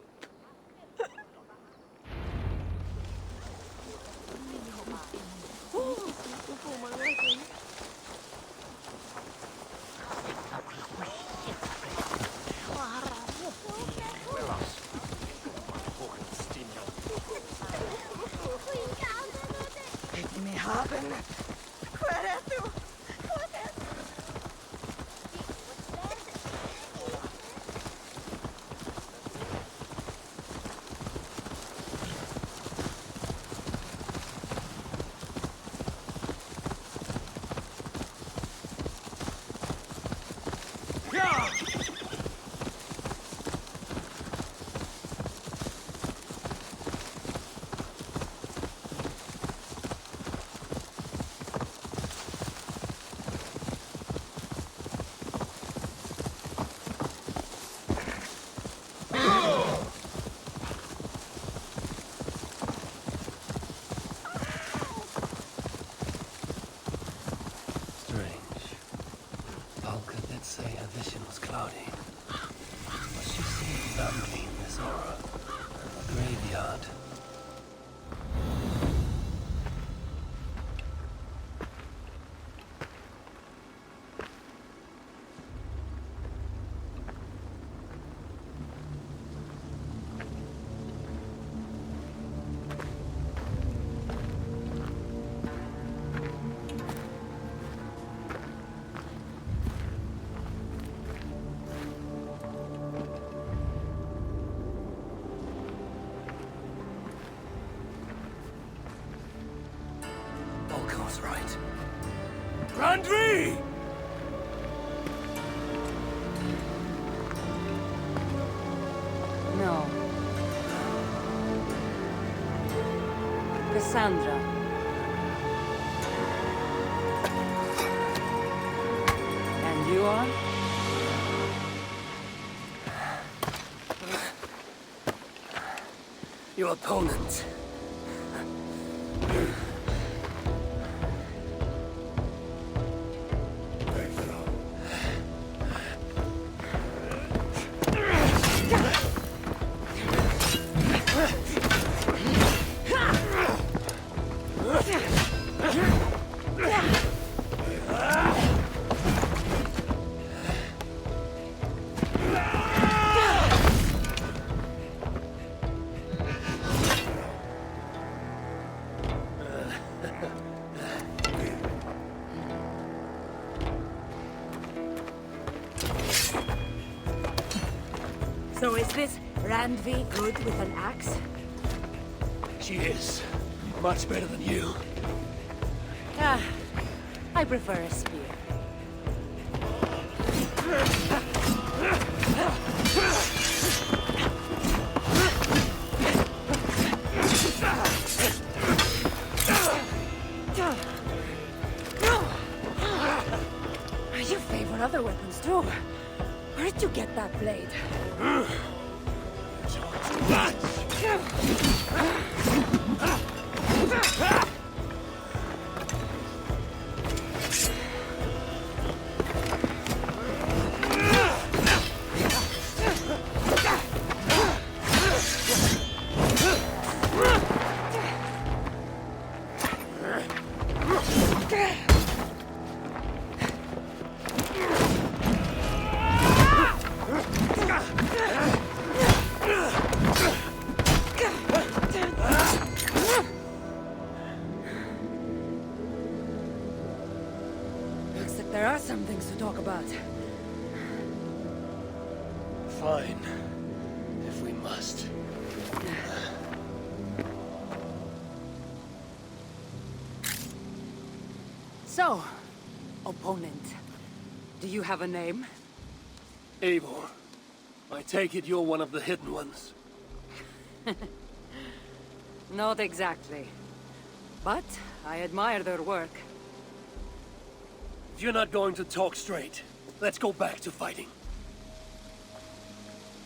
K: Let me haben. Where are you?
E: Volko's right. Randvi!
C: No. Cassandra. And you are?
E: Your opponent.
K: So is this Randvi good with an axe?
E: She is. Much better than you.
K: Ah, I prefer a spear. You favor other weapons too. Where did you get that blade? Looks like there are some things to talk about.
E: Fine. If we must.
K: So, opponent, do you have a name?
E: Eivor, I take it you're one of the hidden ones.
K: Not exactly. But I admire their work.
E: If you're not going to talk straight, let's go back to fighting.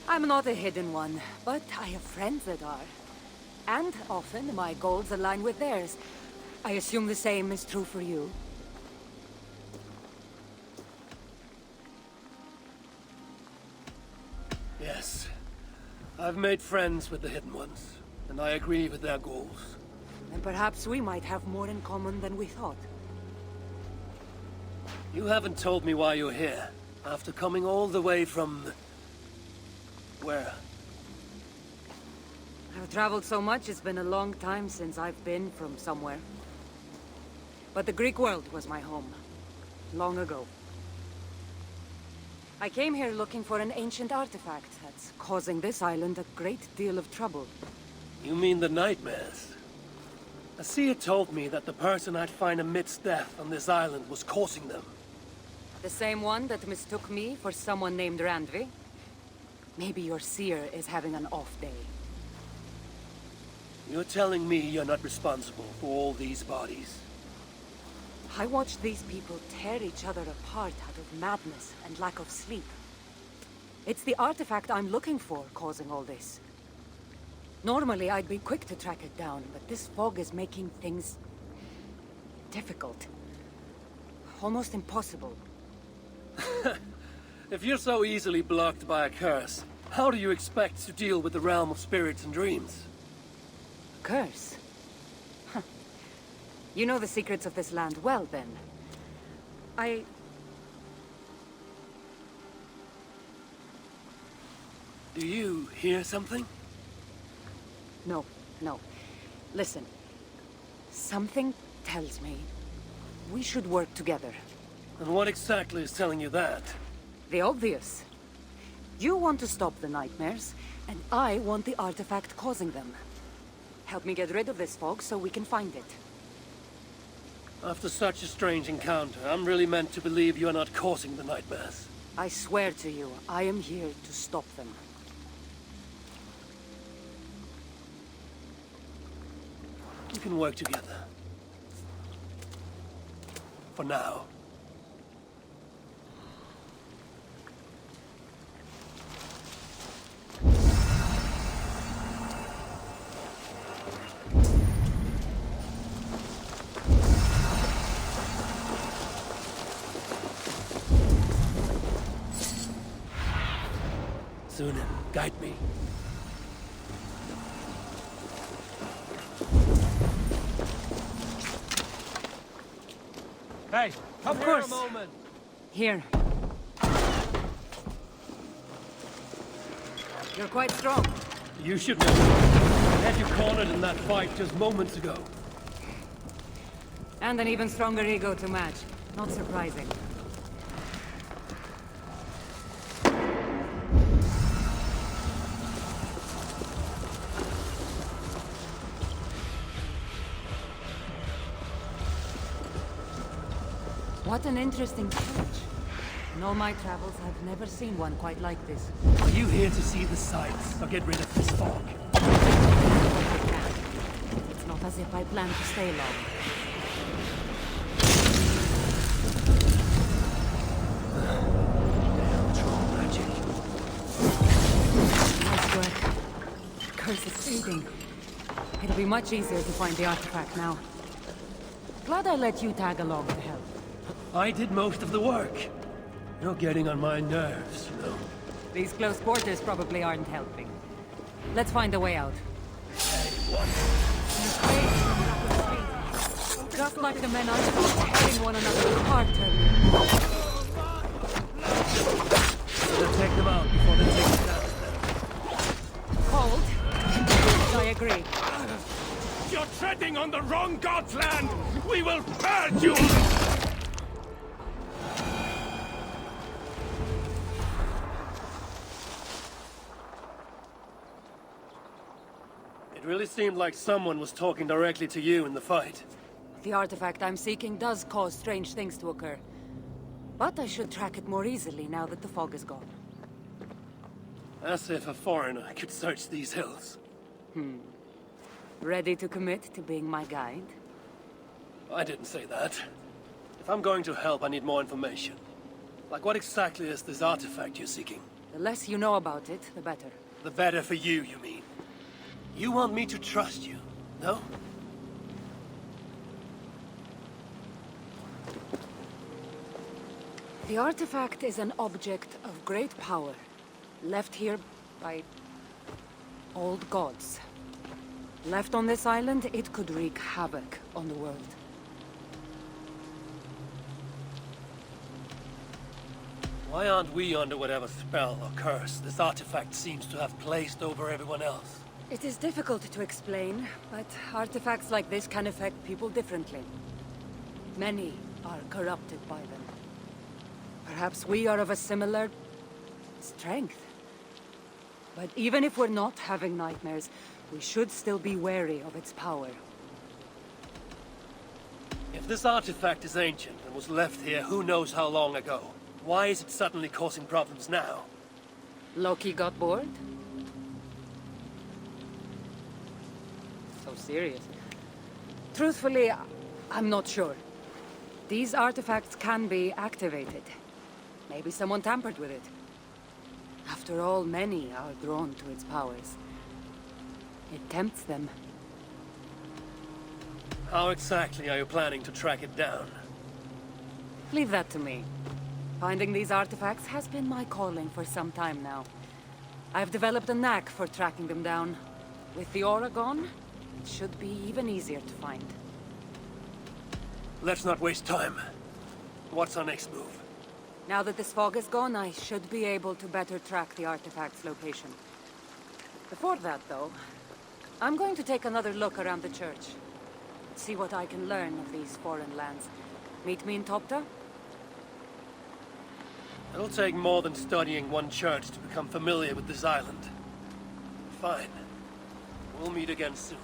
K: I'm not a hidden one, but I have friends that are. And often my goals align with theirs. I assume the same is true for you.
E: Yes. I've made friends with the hidden ones, and I agree with their goals.
K: And perhaps we might have more in common than we thought.
E: You haven't told me why you're here, after coming all the way from... where?
K: I've traveled so much, it's been a long time since I've been from somewhere. But the Greek world was my home. Long ago. I came here looking for an ancient artifact that's causing this island a great deal of trouble.
E: You mean the nightmares? A seer told me that the person I'd find amidst death on this island was causing them.
K: The same one that mistook me for someone named Randvi? Maybe your seer is having an off day.
E: You're telling me you're not responsible for all these bodies?
K: I watched these people tear each other apart out of madness and lack of sleep. It's the artifact I'm looking for causing all this. Normally, I'd be quick to track it down, but this fog is making things... difficult. Almost impossible.
E: If you're so easily blocked by a curse, how do you expect to deal with the realm of spirits and dreams?
K: Curse? Huh. You know the secrets of this land well, then.
E: Do you hear something?
K: No, no. Listen. Something tells me we should work together.
E: And what exactly is telling you that?
K: The obvious. You want to stop the nightmares, and I want the artifact causing them. Help me get rid of this fog so we can find it.
E: After such a strange encounter, I'm really meant to believe you're not causing the nightmares.
K: I swear to you, I am here to stop them.
E: We can work together. For now. Sunan, guide me.
D: Hey,
K: Of course. Here. You're quite strong.
E: You should know. I had you cornered in that fight just moments ago.
K: And an even stronger ego to match. Not surprising.
U: What an interesting church. In all my travels, I've never seen one quite like this.
E: Are you here to see the sights, or get rid of this fog?
U: It's not as if I plan to stay long.
E: Damn troll magic.
U: Nice work. The curse is fading. It'll be much easier to find the artifact now. Glad I let you tag along to help.
E: I did most of the work. You're getting on my nerves, you know.
U: These close quarters probably aren't helping. Let's find a way out.
E: Hey, what?
U: Just like the men I saw tearing one another apart earlier.
E: Let's take them out before they take us down.
U: Cold. I agree.
A: You're treading on the wrong god's land! We will purge you!
E: It really seemed like someone was talking directly to you in the fight.
U: The artifact I'm seeking does cause strange things to occur. But I should track it more easily now that the fog is gone.
E: As if a foreigner could search these hills.
U: Ready to commit to being my guide?
E: I didn't say that. If I'm going to help, I need more information. Like, what exactly is this artifact you're seeking?
U: The less you know about it, the better.
E: The better for you, you mean? You want me to trust you, no?
U: The artifact is an object of great power, left here by old gods. Left on this island, it could wreak havoc on the world.
E: Why aren't we under whatever spell or curse this artifact seems to have placed over everyone else?
U: It is difficult to explain, but artifacts like this can affect people differently. Many are corrupted by them. Perhaps we are of a similar strength. But even if we're not having nightmares, we should still be wary of its power.
E: If this artifact is ancient and was left here who knows how long ago, why is it suddenly causing problems now?
U: Loki got bored? So serious. Truthfully, I'm not sure. These artifacts can be activated. Maybe someone tampered with it. After all, many are drawn to its powers. It tempts them.
E: How exactly are you planning to track it down?
U: Leave that to me. Finding these artifacts has been my calling for some time now. I've developed a knack for tracking them down. With the aura gone, it should be even easier to find.
E: Let's not waste time. What's our next move?
U: Now that this fog is gone, I should be able to better track the artifact's location. Before that, though, I'm going to take another look around the church. See what I can learn of these foreign lands. Meet me in Topta?
E: It'll take more than studying one church to become familiar with this island. Fine. We'll meet again soon.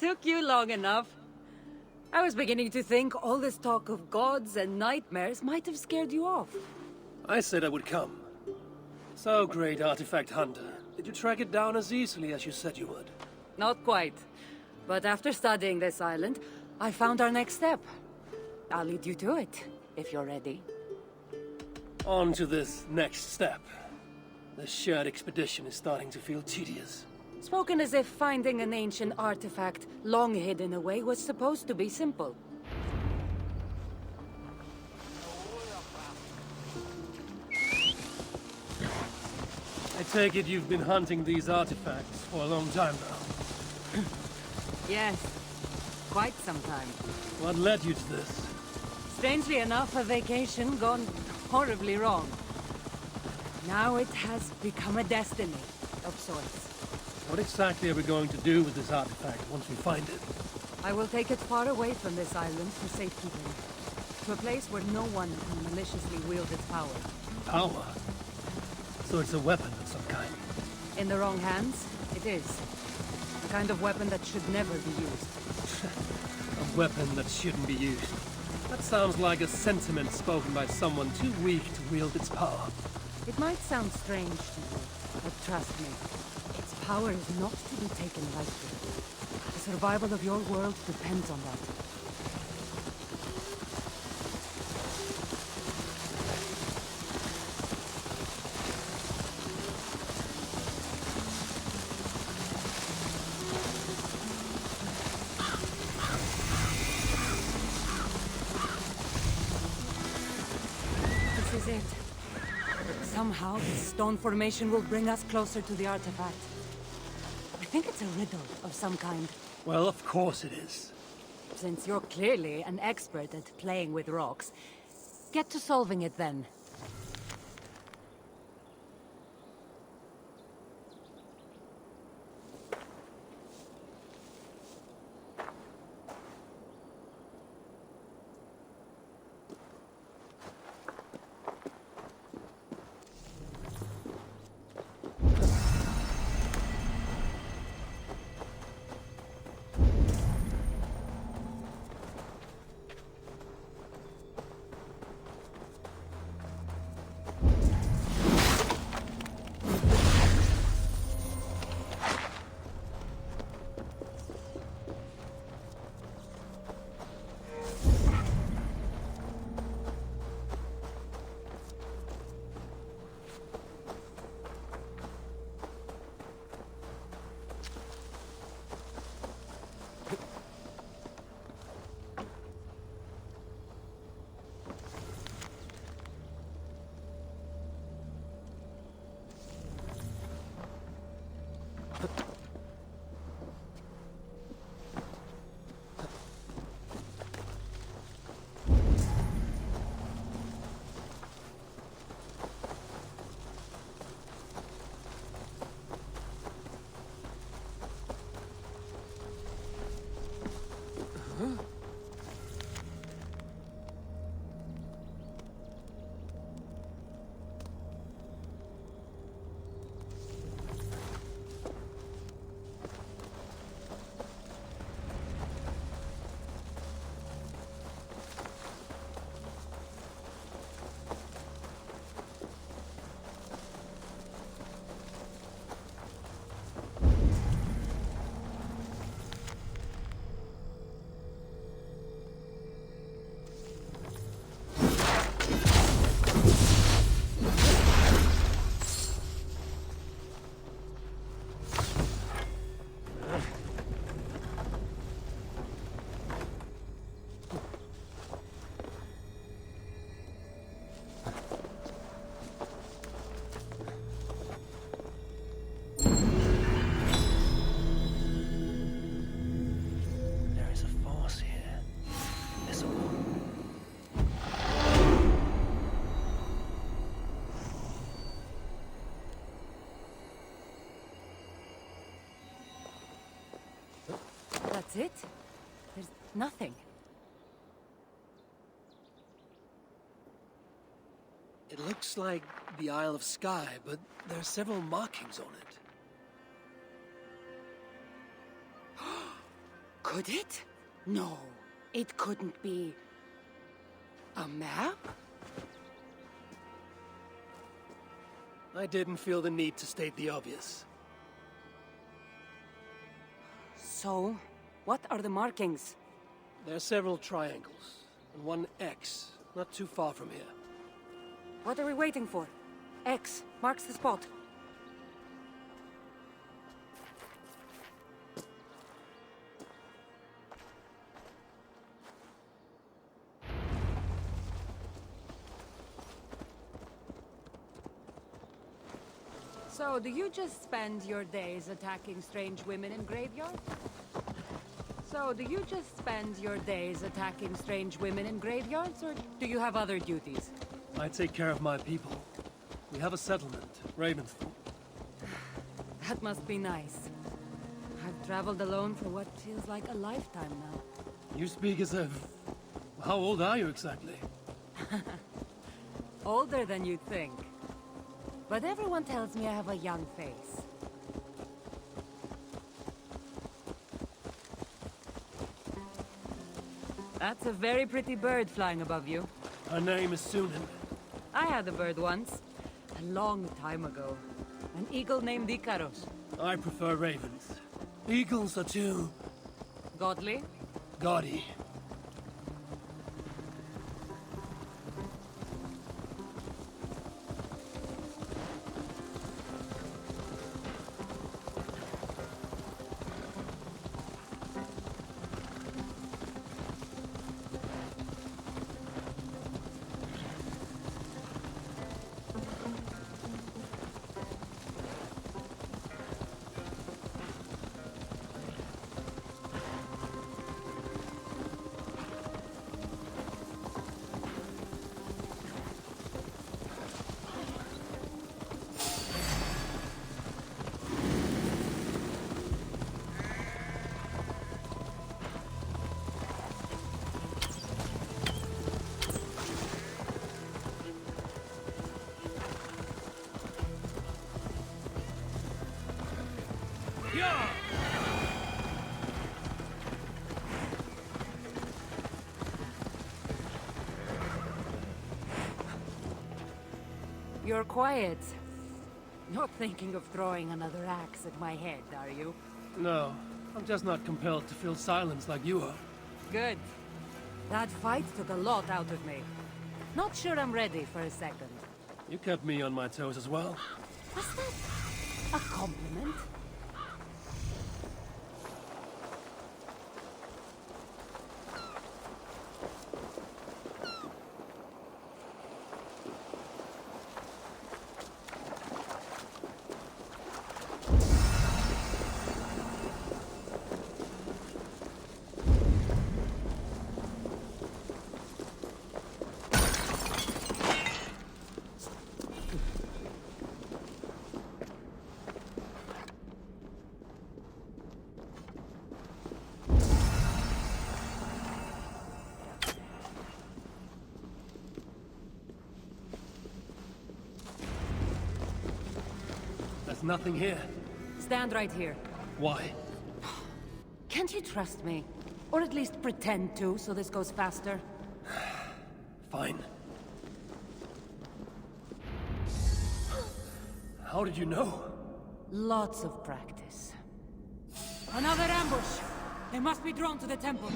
U: took you long enough. I was beginning to think all this talk of gods and nightmares might have scared you off.
E: I said I would come. So, great artifact hunter, did you track it down as easily as you said you would?
U: Not quite. But after studying this island, I found our next step. I'll lead you to it, if you're ready.
E: On to this next step. The shared expedition is starting to feel tedious.
U: Spoken as if finding an ancient artifact long hidden away was supposed to be simple.
E: I take it you've been hunting these artifacts for a long time now.
U: Yes, quite some time.
E: What led you to this?
U: Strangely enough, a vacation gone horribly wrong. Now it has become a destiny of sorts.
E: What exactly are we going to do with this artifact once we find it?
U: I will take it far away from this island for safekeeping. To a place where no one can maliciously wield its power.
E: Power? So it's a weapon of some kind?
U: In the wrong hands, it is. The kind of weapon that should never be used.
E: A weapon that shouldn't be used. That sounds like a sentiment spoken by someone too weak to wield its power.
U: It might sound strange to you, but trust me, its power is not to be taken lightly. The survival of your world depends on that. This is it. Somehow, this stone formation will bring us closer to the artifact. I think it's a riddle of some kind.
E: Well, of course it is.
U: Since you're clearly an expert at playing with rocks, get to solving it then. That's it? There's nothing.
E: It looks like the Isle of Skye, but there are several markings on it.
K: Could it? No, it couldn't be. A map?
E: I didn't feel the need to state the obvious.
K: So, what are the markings?
E: There are several triangles, and one X, not too far from here.
K: What are we waiting for? X marks the spot.
I: So, do you just spend your days attacking strange women in graveyards? Or do do you have other duties?
E: I take care of my people. We have a settlement, Ravensthorpe.
I: That must be nice. I've traveled alone for what feels like a lifetime now.
E: You speak as if... How old are you exactly?
I: Older than you'd think. But everyone tells me I have a young face. That's a very pretty bird flying above you.
E: Her name is Sunan.
I: I had a bird once. A long time ago. An eagle named Ikaros.
E: I prefer ravens. Eagles are too...
I: Godly?
E: gaudy.
I: You're quiet. Not thinking of throwing another axe at my head, are you?
E: No, I'm just not compelled to feel silence like you are.
I: Good. That fight took a lot out of me. Not sure I'm ready for a second.
E: You kept me on my toes as well.
I: Was that a compliment?
E: Nothing here.
I: Stand right here.
E: Why?
I: Can't you trust me? Or at least pretend to, so this goes faster?
E: Fine. How did you know?
I: Lots of practice. Another ambush! They must be drawn to the temple.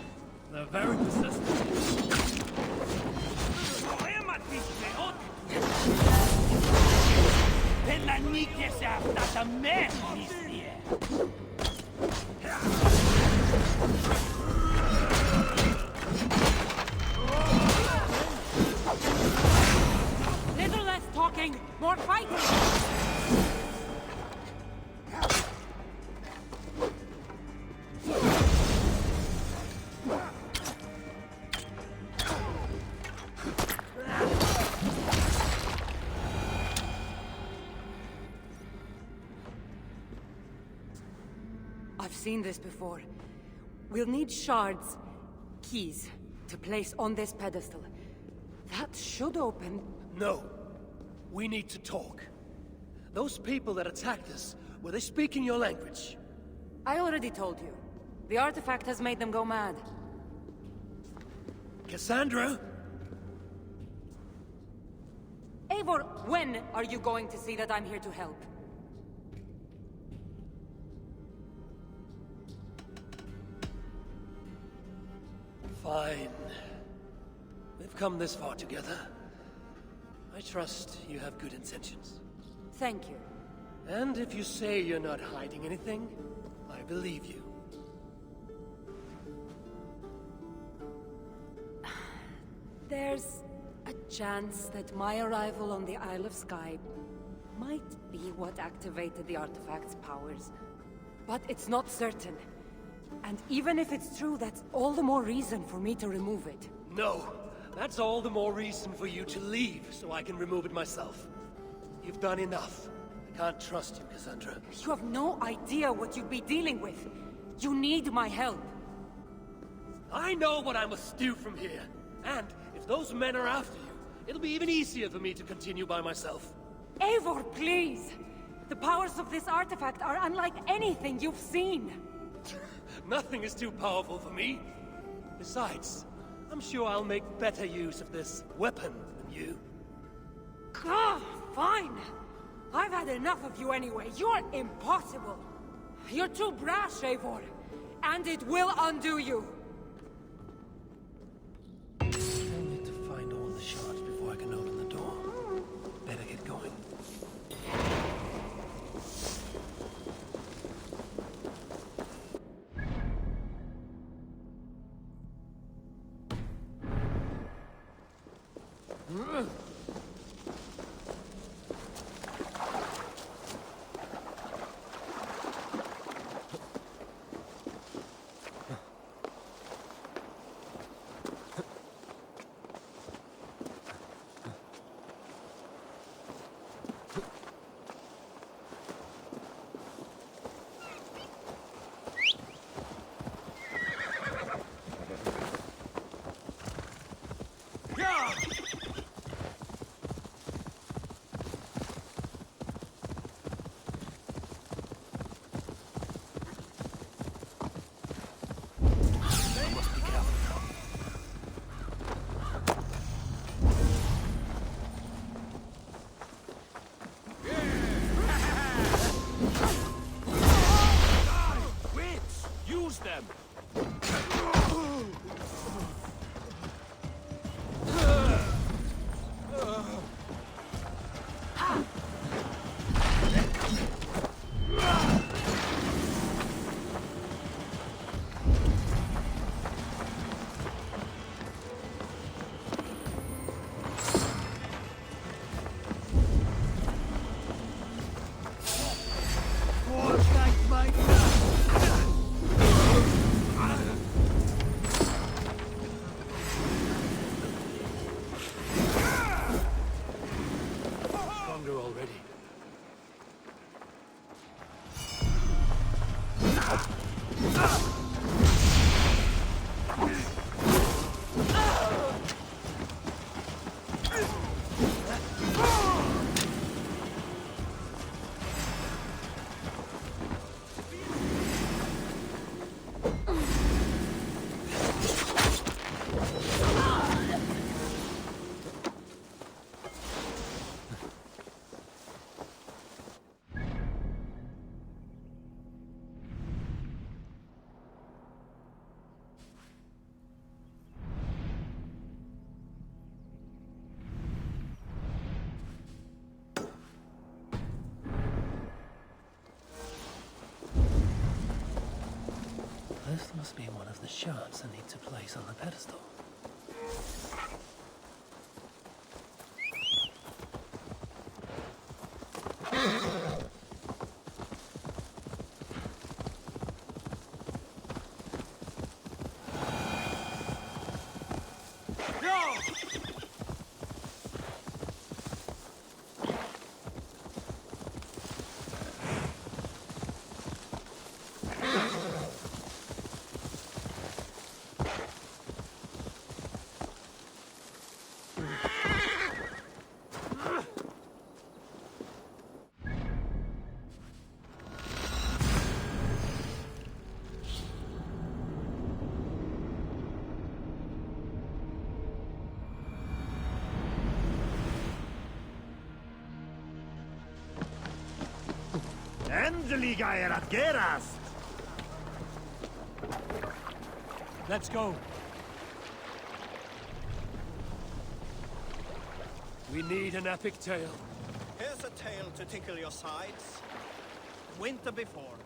E: They're very persistent.
I: Little less talking, more fighting! I've seen this before. We'll need shards, keys, to place on this pedestal. That should open...
E: No. We need to talk. Those people that attacked us, were they speaking your language?
I: I already told you. The artifact has made them go mad.
E: Cassandra?
I: Eivor, when are you going to see that I'm here to help?
E: Fine. We've come this far together. I trust you have good intentions.
I: Thank you.
E: And if you say you're not hiding anything, I believe you.
I: There's a chance that my arrival on the Isle of Skye might be what activated the artifact's powers. But it's not certain. And even if it's true, that's all the more reason for me to remove it.
E: No! That's all the more reason for you to leave, so I can remove it myself. You've done enough. I can't trust you, Cassandra.
I: You have no idea what you'd be dealing with. You need my help.
E: I know what I must do from here. And if those men are after you, it'll be even easier for me to continue by myself.
I: Eivor, please! The powers of this artifact are unlike anything you've seen.
E: Nothing is too powerful for me. Besides, I'm sure I'll make better use of this weapon than you.
I: Ah, fine! I've had enough of you anyway. You're impossible. You're too brash, Eivor. And it will undo you.
E: I need to find all the shards before I can open the door. Better get going. This must be one of the shards I need to place on the pedestal.
P: Endelig er at gerast!
L: Let's go. We need an epic tale.
S: Here's a tale to tickle your sides. Winter before,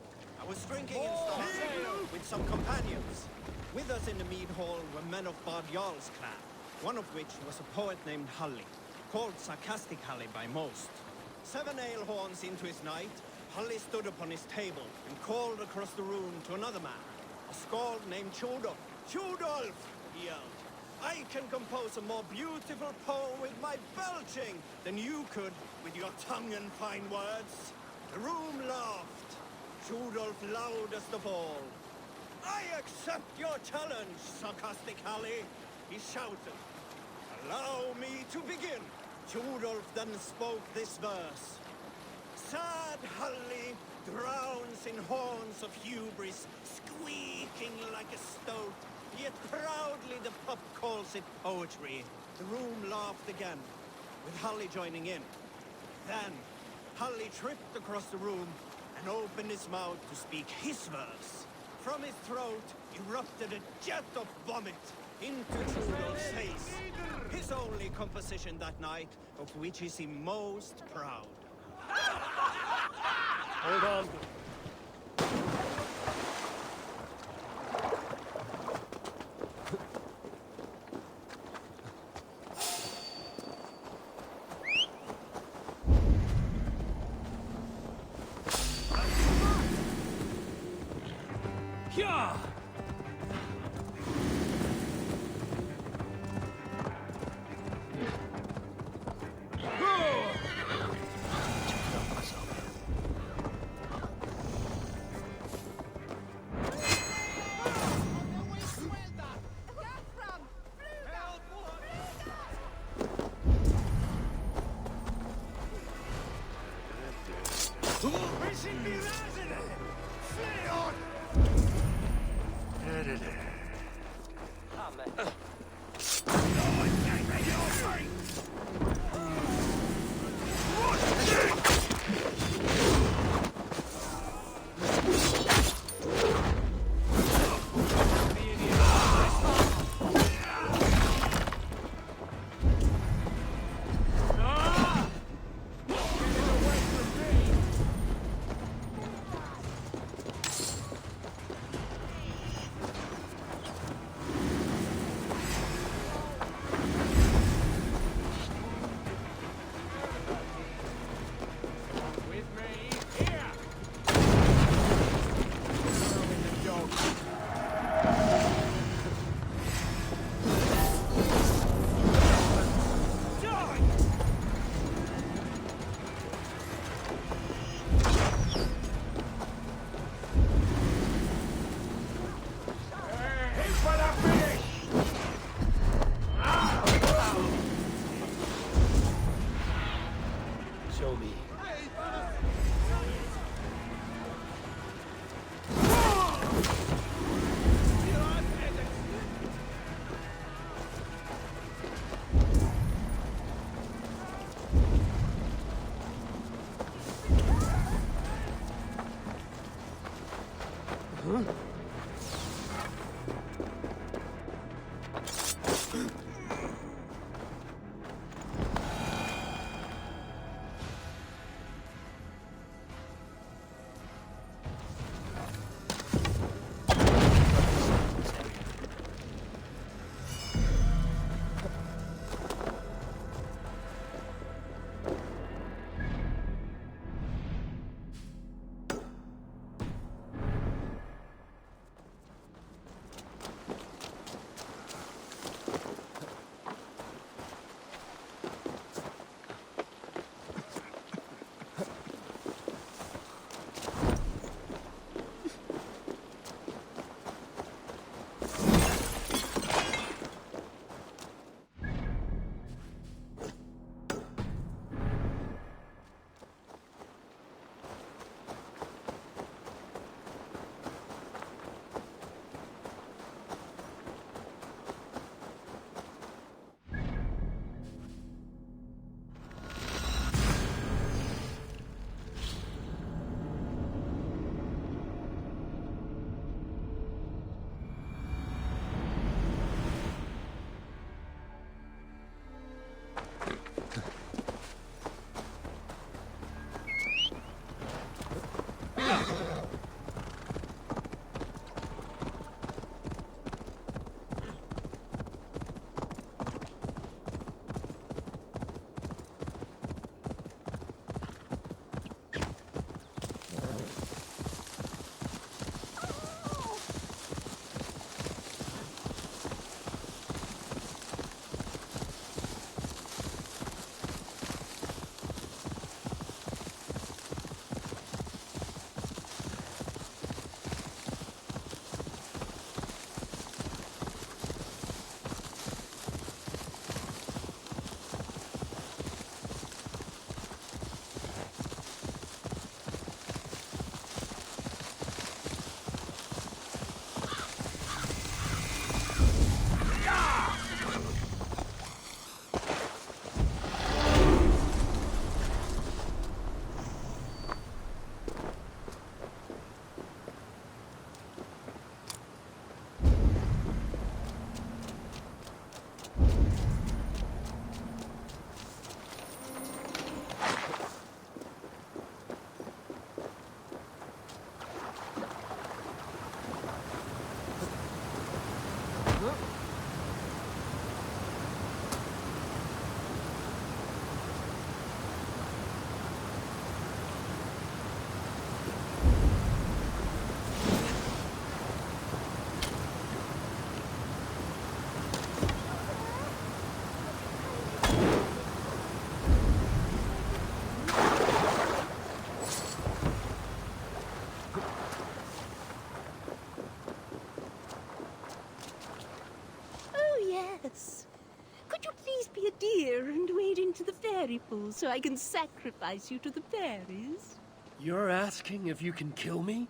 S: I was drinking in Stockholm with some companions. With us in the mead hall were men of Bard Jarl's clan, one of which was a poet named Halli, called Sarcastic Halli by most. 7 ale horns into his night, Halli stood upon his table and called across the room to another man, a skald named Tjodolf. Tjodolf, he yelled, I can compose a more beautiful poem with my belching than you could with your tongue and fine words. The room laughed. Tjodolf loudest of all. I accept your challenge, Sarcastic Halli, he shouted. Allow me to begin. Tjodolf then spoke this verse. Sad Halli drowns in horns of hubris, squeaking like a stoat, yet proudly the pup calls it poetry. The room laughed again, with Halli joining in. Then, Halli tripped across the room and opened his mouth to speak his verse. From his throat erupted a jet of vomit into Tjodolf's face. His only composition that night, of which he seemed most proud.
L: Hold on. Yeah!
K: Could you please be a dear and wade into the fairy pool so I can sacrifice you to the fairies?
L: You're asking if you can kill me?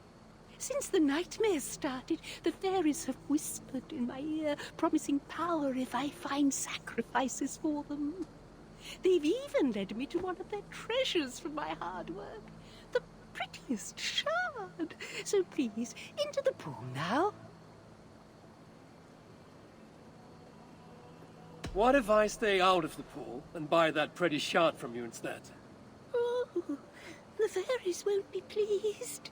K: Since the nightmares started, the fairies have whispered in my ear, promising power if I find sacrifices for them. They've even led me to one of their treasures from my hard work, the prettiest shard. So please, into the pool now.
L: What if I stay out of the pool and buy that pretty shard from you instead?
K: Oh, the fairies won't be pleased.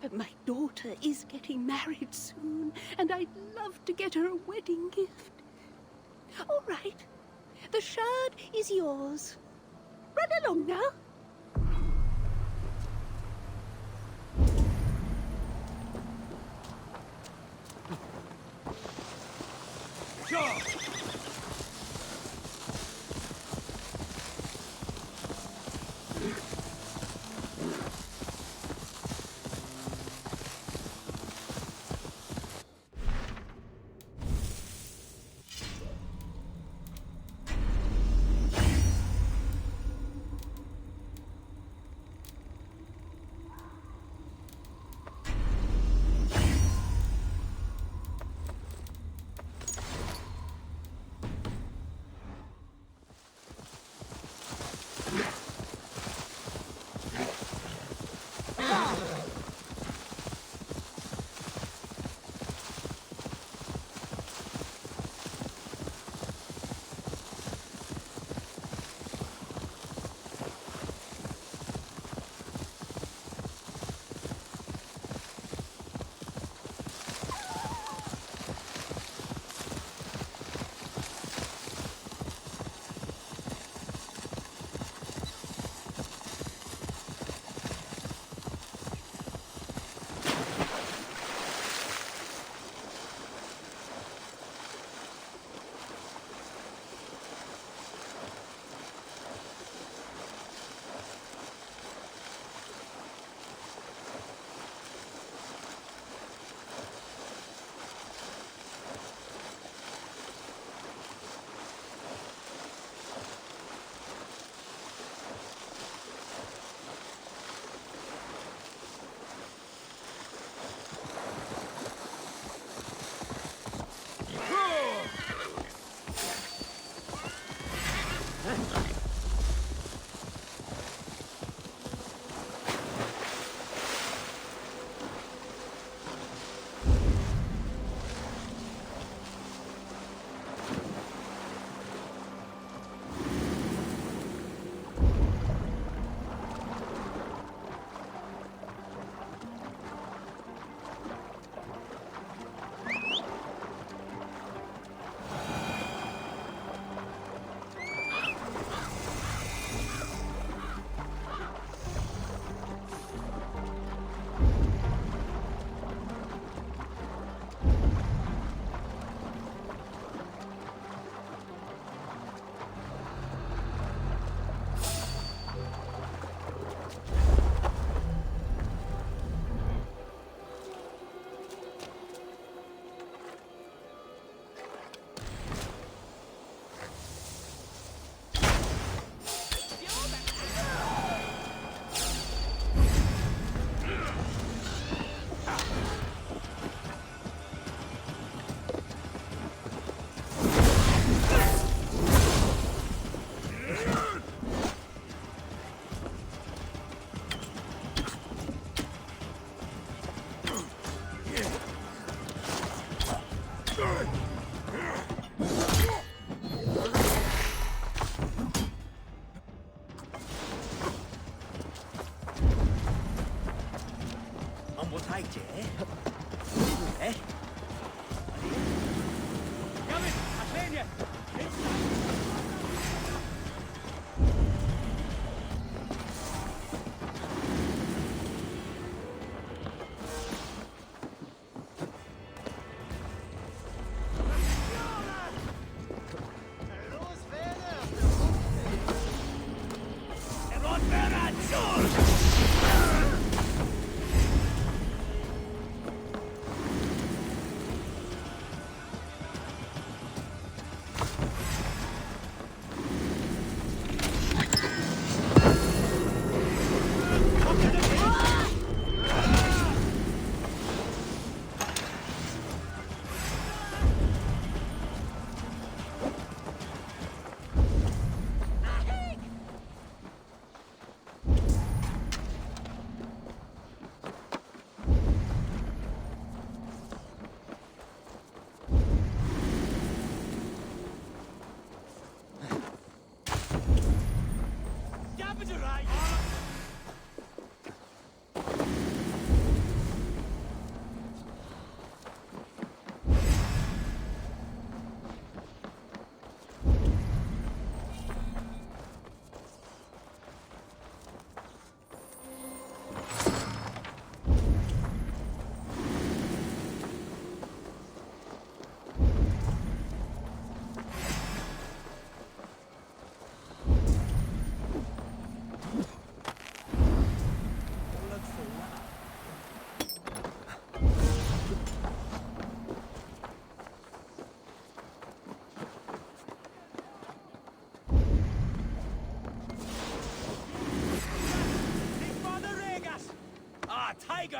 K: But my daughter is getting married soon, and I'd love to get her a wedding gift. All right, the shard is yours. Run along now.
L: Sure.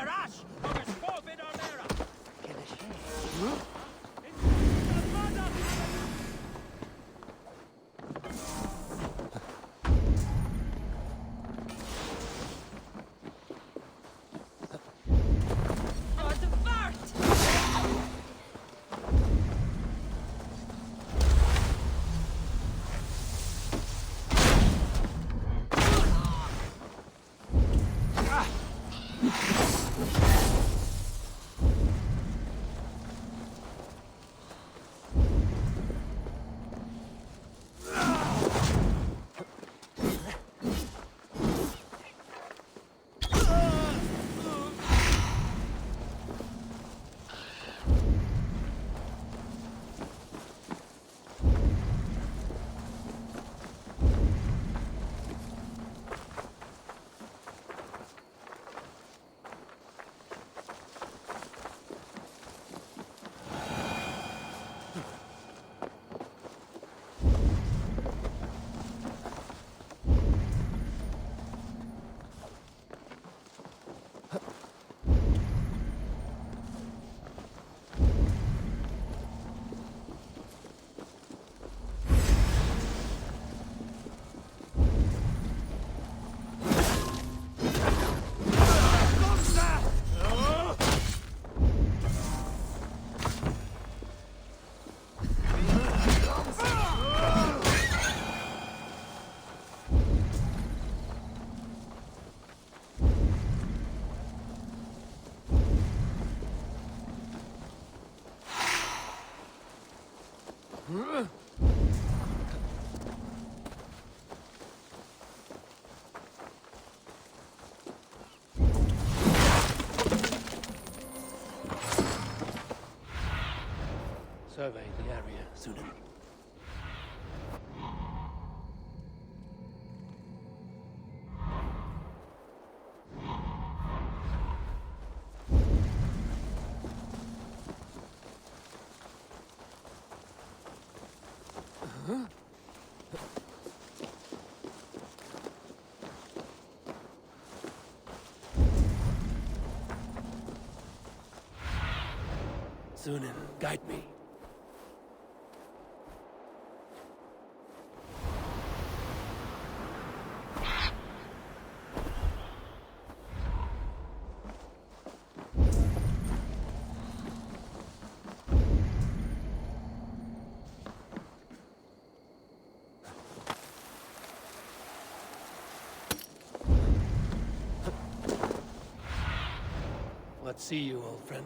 N: Arash, or is forbid on era.
E: Survey the area, Sunan. Sunan, guide me. What see you, old friend?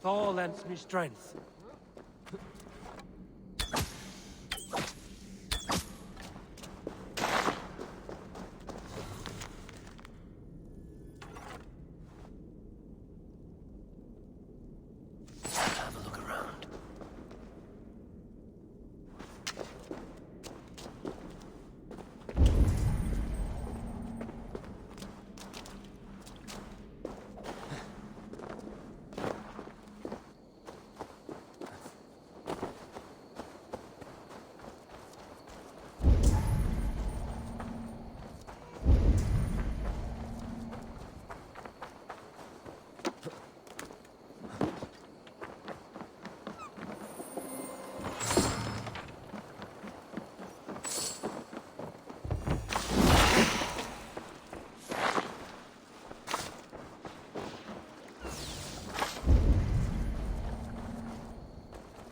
L: Thor lends me strength.
E: Have a look around.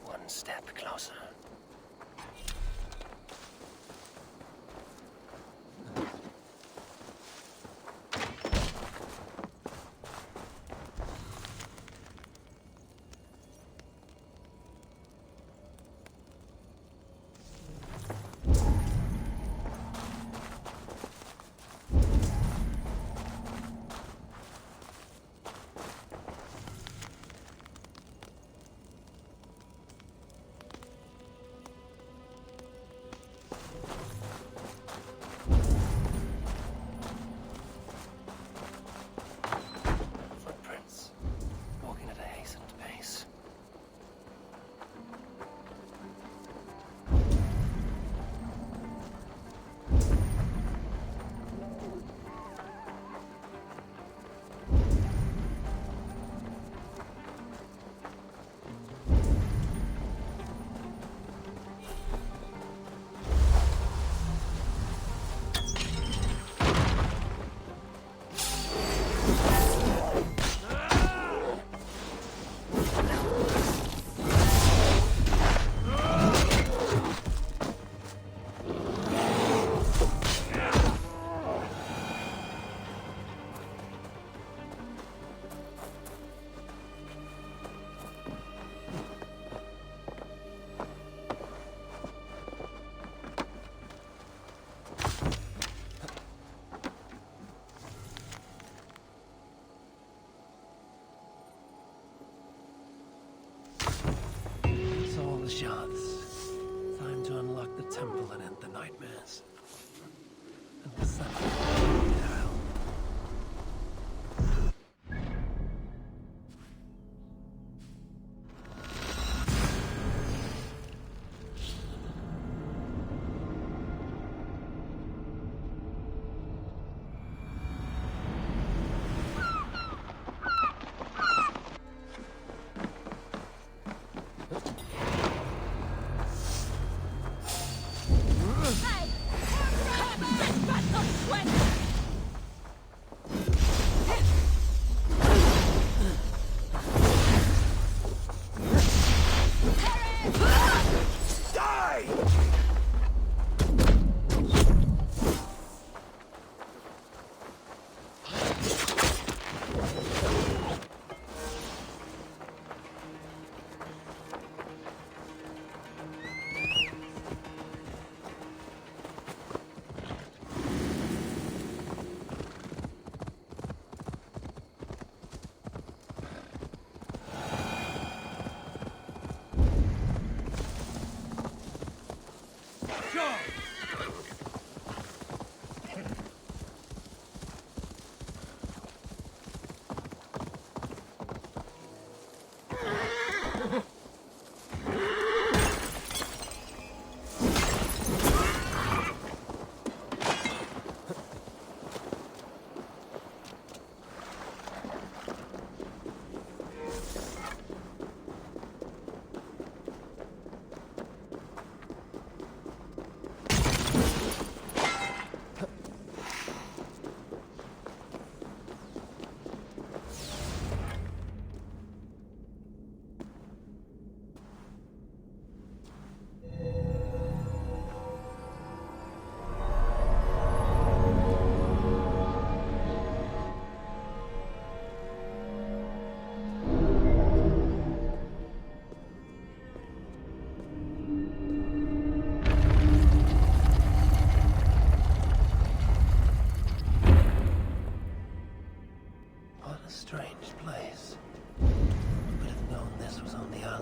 E: One step closer. Footprints. Walking at a hastened pace. It's all the shards. Time to unlock the temple and end the nightmares. And the sun.
K: Hey! Battle sweat!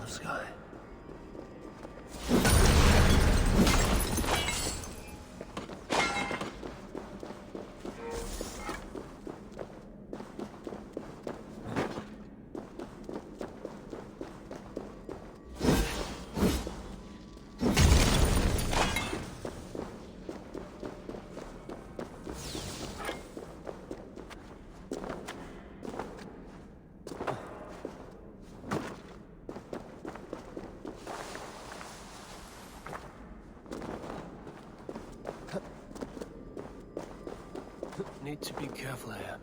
E: of sky. Need to be careful here.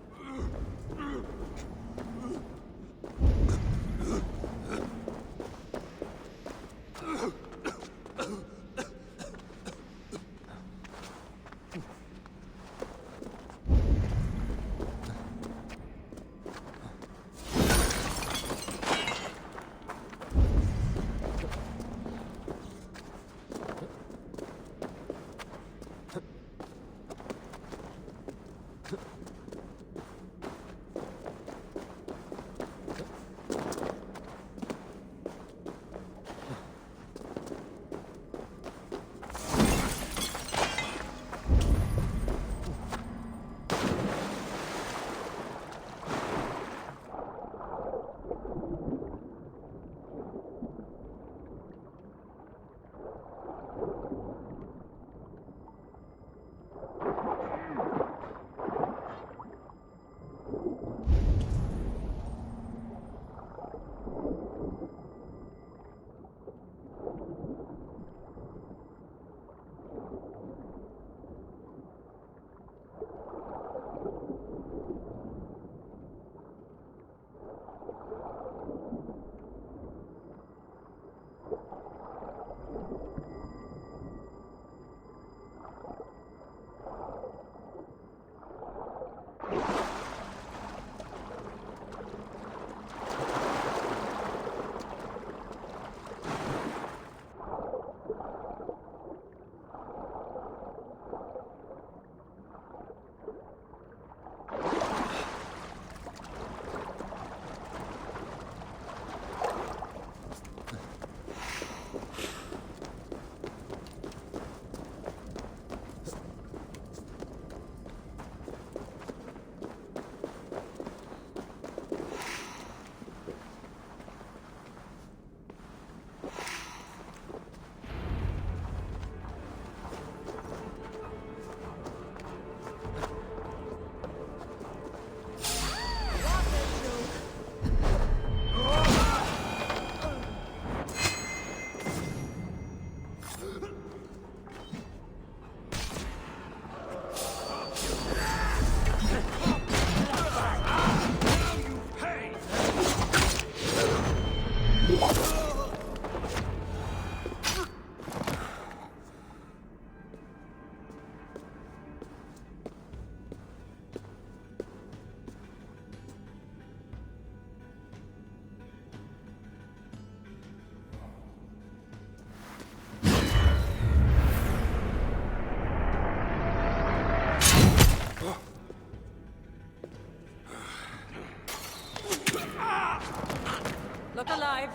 U: Look alive.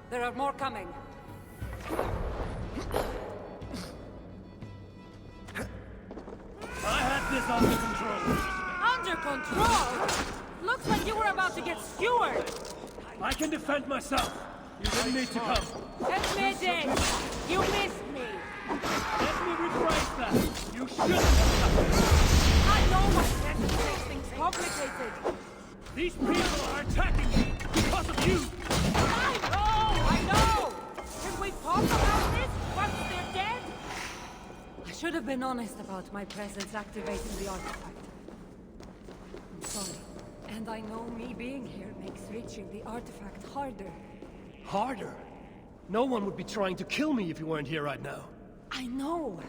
U: There are more coming.
L: I had this under control.
U: Under control? Looks like you were about to get skewered.
L: I can defend myself. You didn't need to come.
U: Admit it. You missed me.
L: Let me rephrase that. You shouldn't have come.
U: I know my presence makes things complicated.
L: These people are attacking me because of you.
U: I know. Can we talk about this once they're dead? I should have been honest about my presence activating the artifact. I'm sorry. And I know me being here makes reaching the artifact harder.
L: Harder? No one would be trying to kill me if you weren't here right now.
U: I know.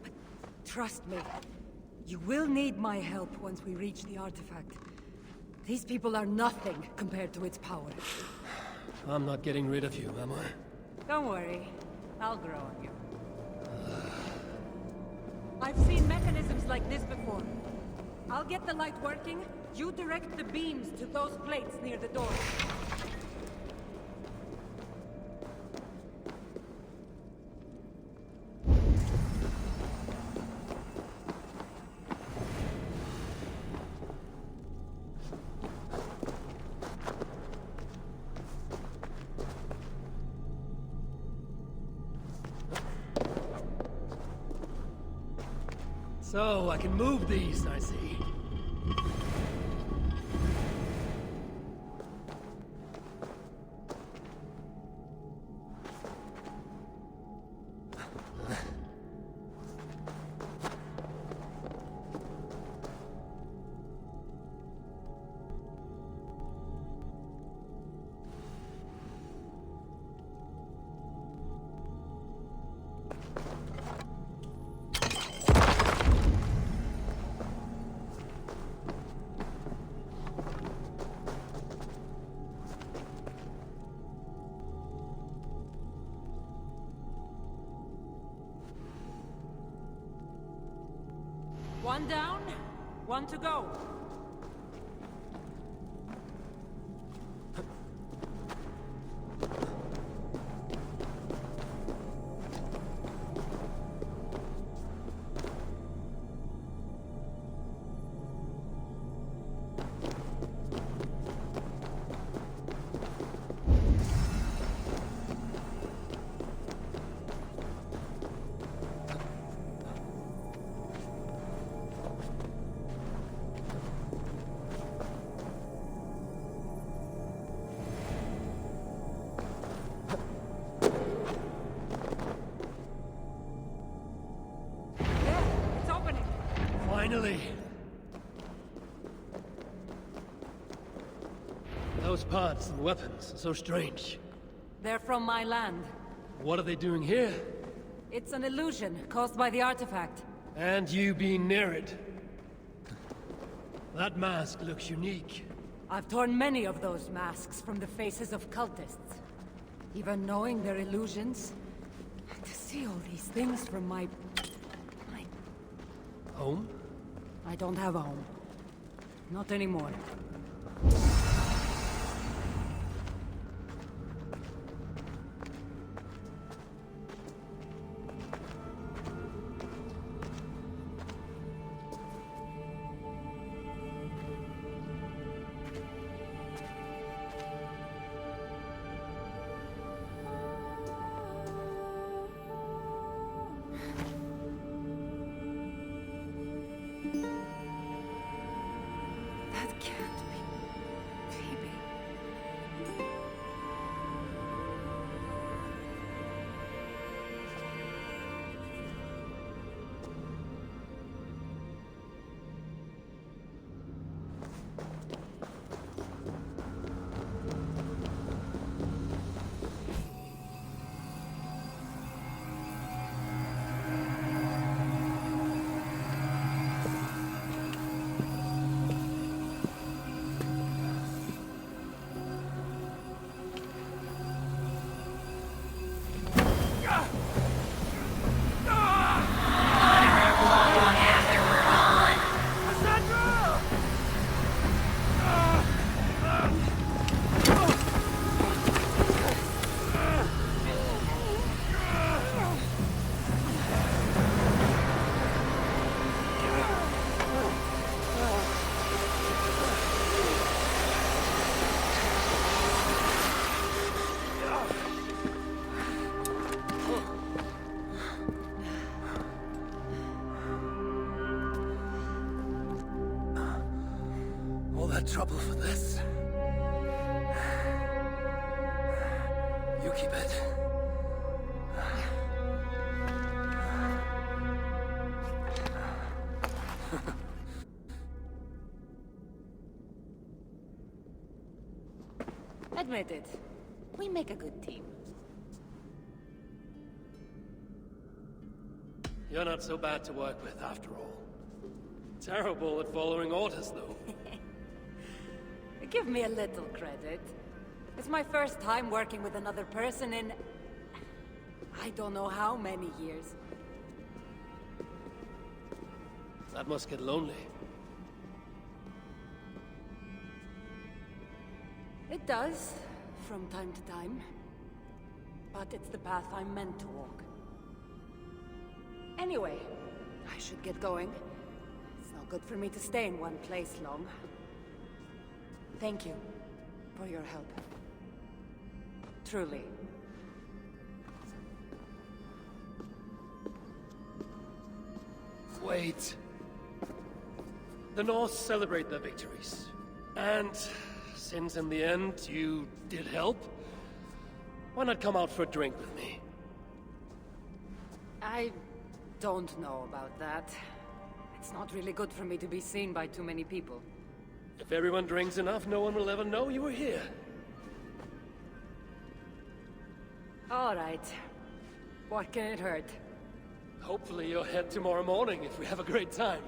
U: But trust me. You will need my help once we reach the artifact. These people are nothing compared to its power.
L: I'm not getting rid of you, am I?
U: Don't worry. I'll grow on you. I've seen mechanisms like this before. I'll get the light working. You direct the beams to those plates near the door.
L: So, I can move these, I see.
U: One down, one to go.
L: Finally! Those parts and weapons are so strange.
U: They're from my land.
L: What are they doing here?
U: It's an illusion caused by the artifact.
L: And you being near it. That mask looks unique.
U: I've torn many of those masks from the faces of cultists. Even knowing they're illusions, to see all these things from my...
L: Home?
U: I don't have a home. Not anymore.
L: Trouble for this. You keep it.
U: Admit it. We make a good team.
L: You're not so bad to work with, after all. Terrible at following orders, though.
U: Give me a little credit. It's my first time working with another person in... I don't know how many years.
L: That must get lonely.
U: It does, from time to time. But it's the path I'm meant to walk. Anyway, I should get going. It's not good for me to stay in one place long. Thank you for your help. Truly.
L: Wait. The North celebrate their victories. And since in the end you did help, why not come out for a drink with me?
I: I don't know about that. It's not really good for me to be seen by too many people.
L: If everyone drinks enough, no one will ever know you were here.
I: All right. What can it hurt?
L: Hopefully you'll head tomorrow morning if we have a great time.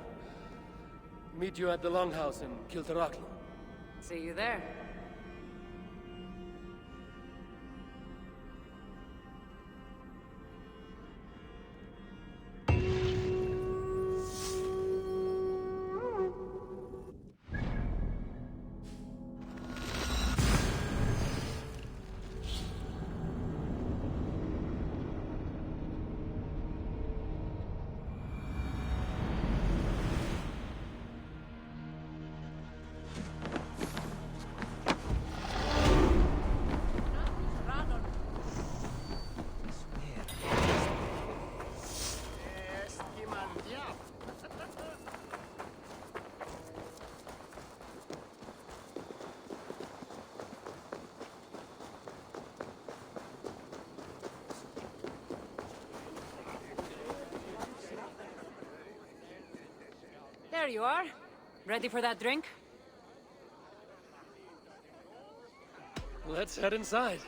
L: Meet you at the Longhouse in Kiltarachlan.
I: See you there. There you are. Ready for that drink?
L: Let's head inside.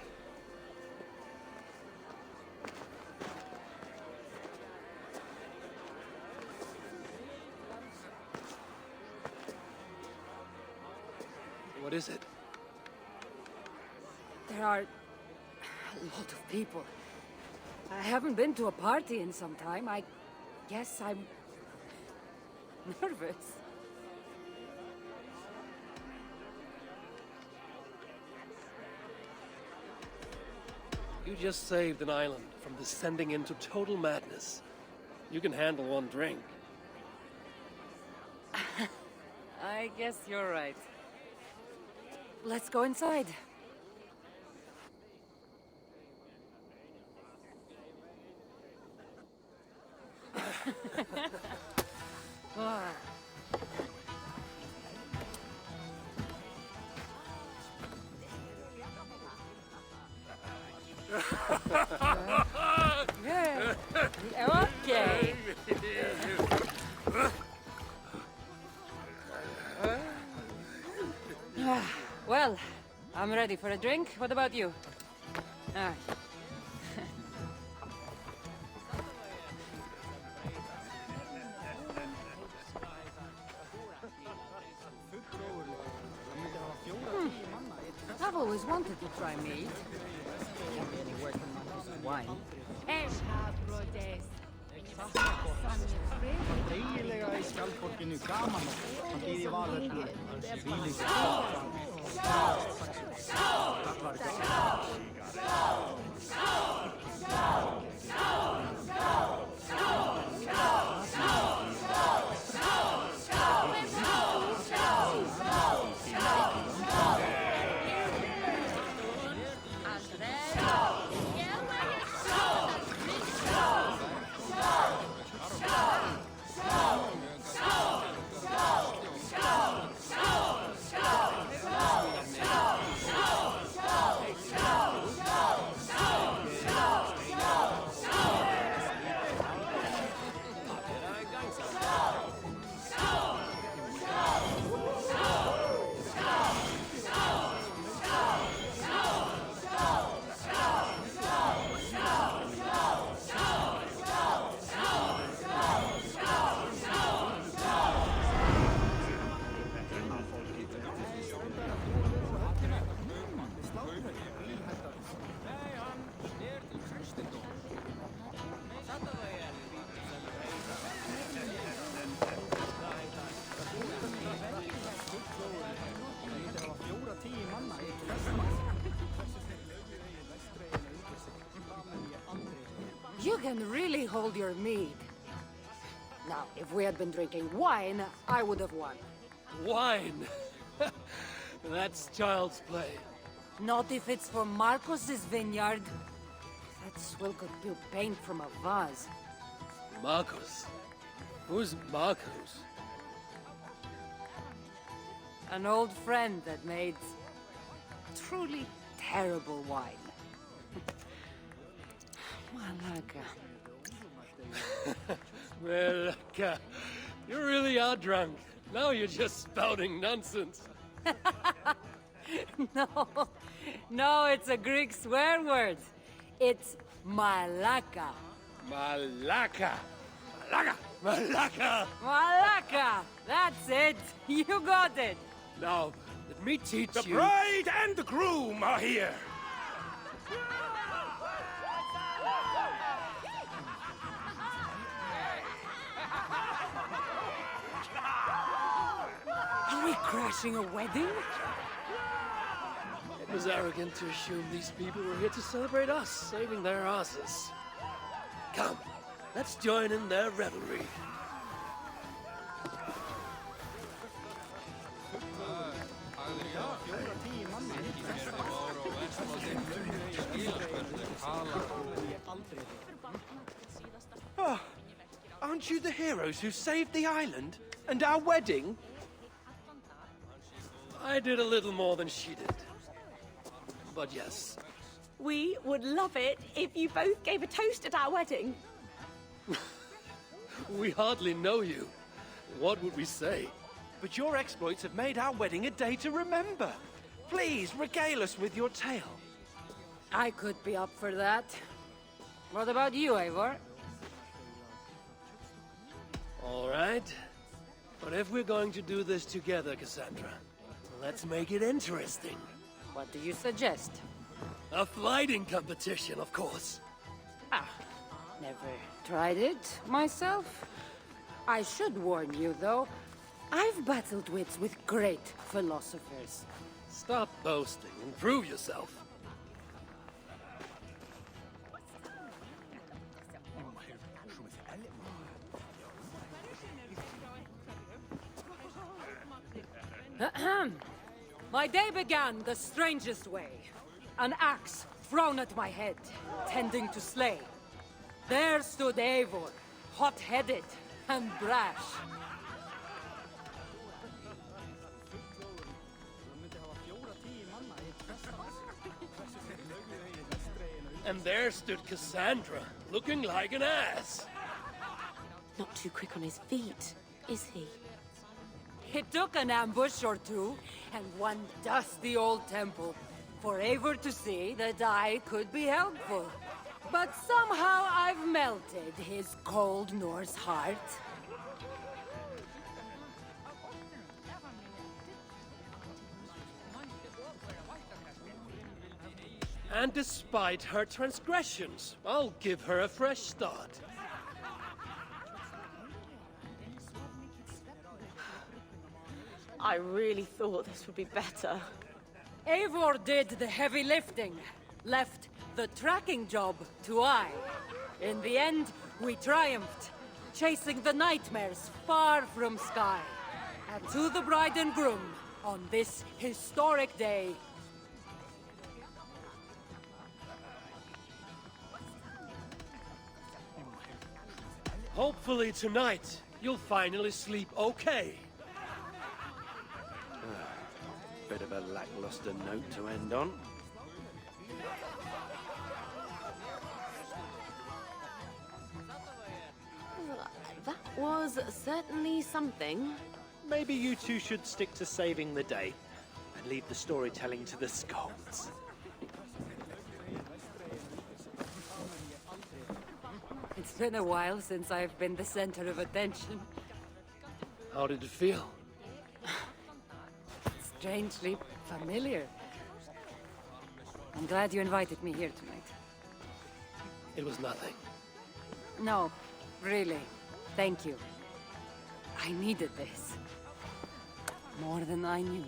L: What is it?
I: There are a lot of people. I haven't been to a party in some time. I guess I'm nervous.
L: You just saved an island from descending into total madness. You can handle one drink.
I: I guess you're right. Let's go inside. Ah. Yeah. Okay. Well, I'm ready for a drink. What about you? Ah. I've always wanted to try meat.
J: Wine. Eiginlega í skjaldborginu gaman og hann býði valur.
I: You can really hold your mead. Now, if we had been drinking wine, I would have won.
L: Wine? That's child's play.
I: Not if it's for Marcos's vineyard. That swill could do paint from a vase.
L: Marcos? Who's Marcos?
I: An old friend that made truly terrible wine. Malaga.
L: Well, you really are drunk. Now you're just spouting nonsense.
I: No, it's a Greek swear word. It's malaka.
L: Malaka. Malaka. Malaka.
I: Malaka! That's it! You got it!
L: Now, let me teach you...
D: The bride and the groom are here!
I: Are we crashing a wedding?
L: It was arrogant to assume these people were here to celebrate us, saving their asses. Come, let's join in their revelry.
D: Oh, aren't you the heroes who saved the island and our wedding?
L: I did a little more than she did. But yes.
K: We would love it if you both gave a toast at our wedding.
L: We hardly know you. What would we say?
D: But your exploits have made our wedding a day to remember. Please, regale us with your tale.
I: I could be up for that. What about you, Eivor?
L: All right. But if we're going to do this together, Cassandra, let's make it interesting.
I: What do you suggest?
L: A fighting competition, of course.
I: Never tried it myself. I should warn you, though. I've battled wits with great philosophers.
L: Stop boasting and prove yourself.
I: My day began the strangest way. An axe thrown at my head, tending to slay. There stood Eivor, hot-headed and brash.
L: And there stood Cassandra, looking like an ass.
K: Not too quick on his feet, is he?
I: It took an ambush or two, and one dusty old temple, for Eivor to see that I could be helpful. But somehow I've melted his cold Norse heart.
L: And despite her transgressions, I'll give her a fresh start.
K: I really thought this would be better.
I: Eivor did the heavy lifting, left the tracking job to I. In the end, we triumphed, chasing the nightmares far from Sky. And to the bride and groom, on this historic day,
L: hopefully tonight, you'll finally sleep okay.
D: Bit of a lackluster note to end on.
K: That was certainly something.
D: Maybe you two should stick to saving the day and leave the storytelling to the scolds.
I: it's been a while since I've been the center of attention.
L: How did it feel?
I: Strangely familiar. I'm glad you invited me here tonight.
L: It was nothing.
I: No, really. Thank you. I needed this. More than I knew.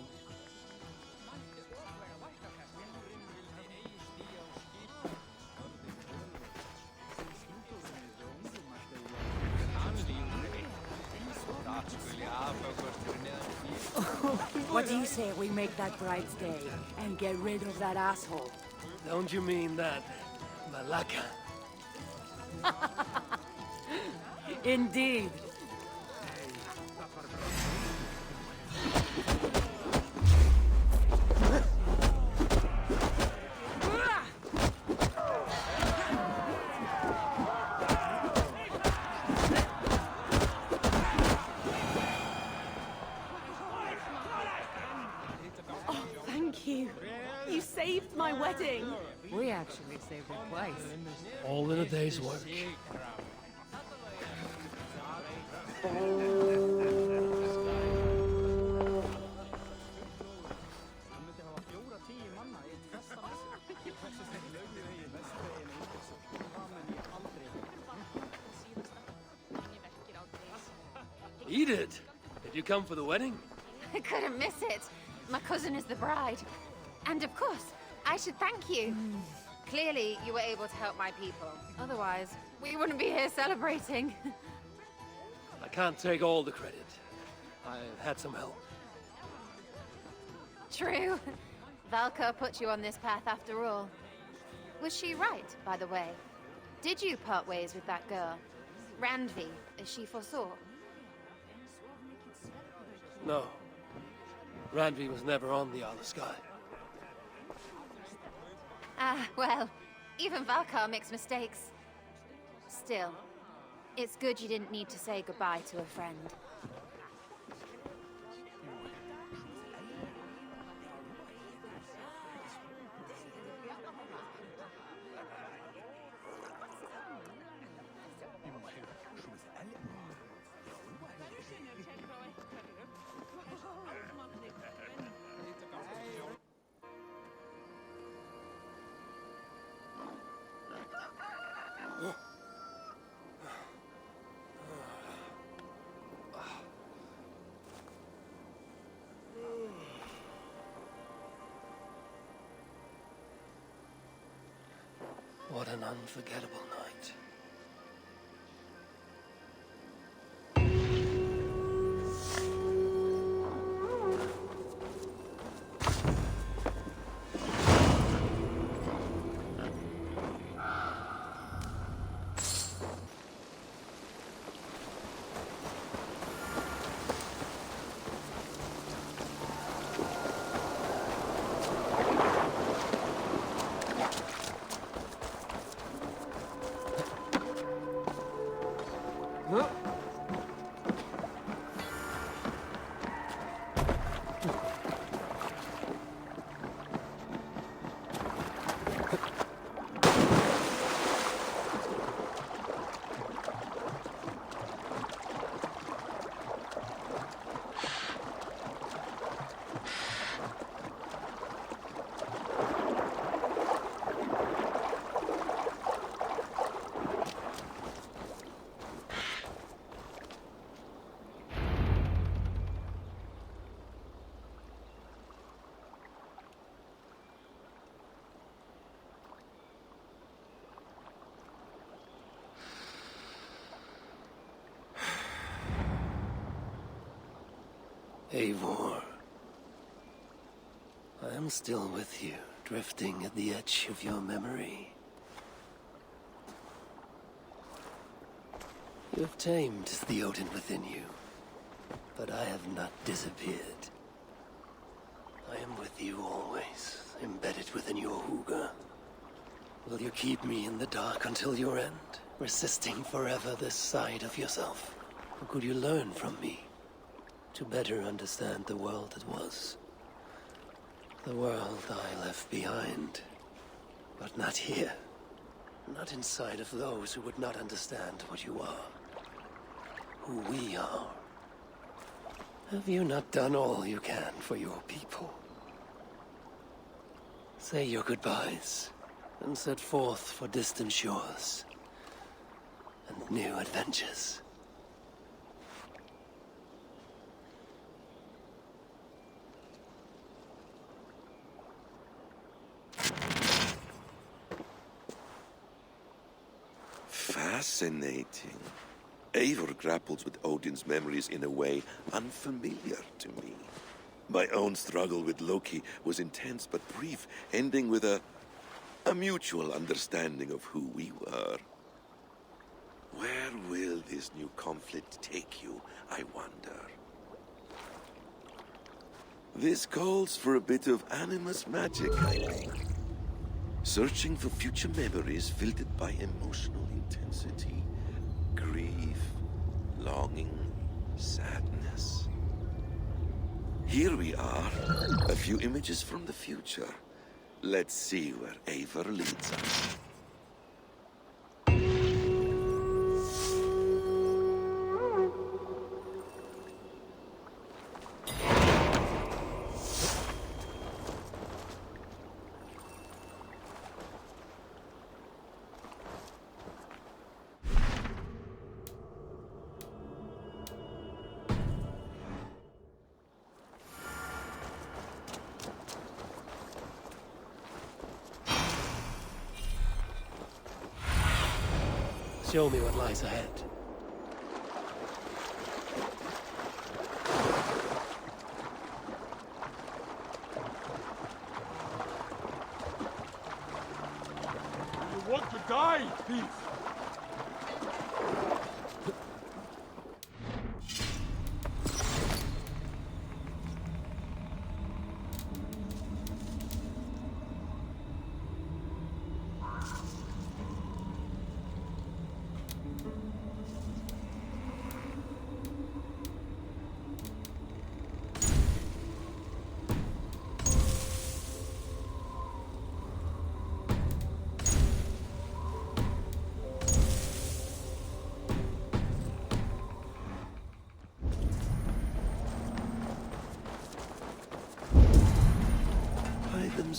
I: What do you say we make that bride's day and get rid of that asshole?
L: Don't you mean that, Malaka?
I: Indeed.
K: wedding!
I: We actually saved it twice.
E: All in a day's work. Edith! Did you come for the wedding?
H: I couldn't miss it. My cousin is the bride. And of course, I should thank you. Clearly, you were able to help my people. Otherwise, we wouldn't be here celebrating.
E: I can't take all the credit. I had some help.
H: True. Valka put you on this path after all. Was she right, by the way? Did you part ways with that girl? Randvi, as she foresaw?
E: No. Randvi was never on the Isle Sky.
H: Ah, well, even Valkar makes mistakes. Still, it's good you didn't need to say goodbye to a friend.
E: What an unforgettable night. Eivor, I am still with you, drifting at the edge of your memory. You have tamed the Odin within you, but I have not disappeared. I am with you always, embedded within your hooga. Will you keep me in the dark until your end, resisting forever this side of yourself? Or could you learn from me? To better understand the world that was. The world I left behind. But not here. Not inside of those who would not understand what you are. Who we are. Have you not done all you can for your people? Say your goodbyes, and set forth for distant shores. And new adventures.
G: Fascinating. Eivor grapples with Odin's memories in a way unfamiliar to me. My own struggle with Loki was intense but brief, ending with a mutual understanding of who we were. Where will this new conflict take you, I wonder? This calls for a bit of animus magic, I think. Searching for future memories filtered by emotional intensity, grief, longing, sadness. Here we are, a few images from the future. Let's see where Eivor leads us.
E: Show me what lies ahead.
A: You want to die, thief?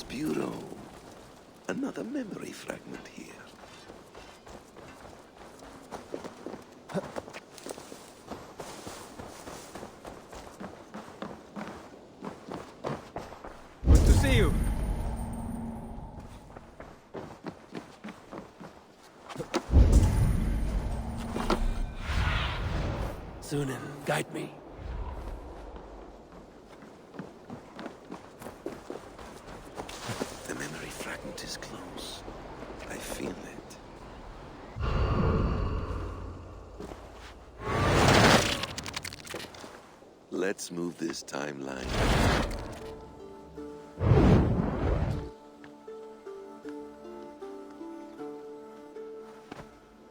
G: Bureau. Another memory fragment here.
J: Good to see you.
E: Sunan, guide me.
G: The memory fragment is close. I feel it. Let's move this timeline.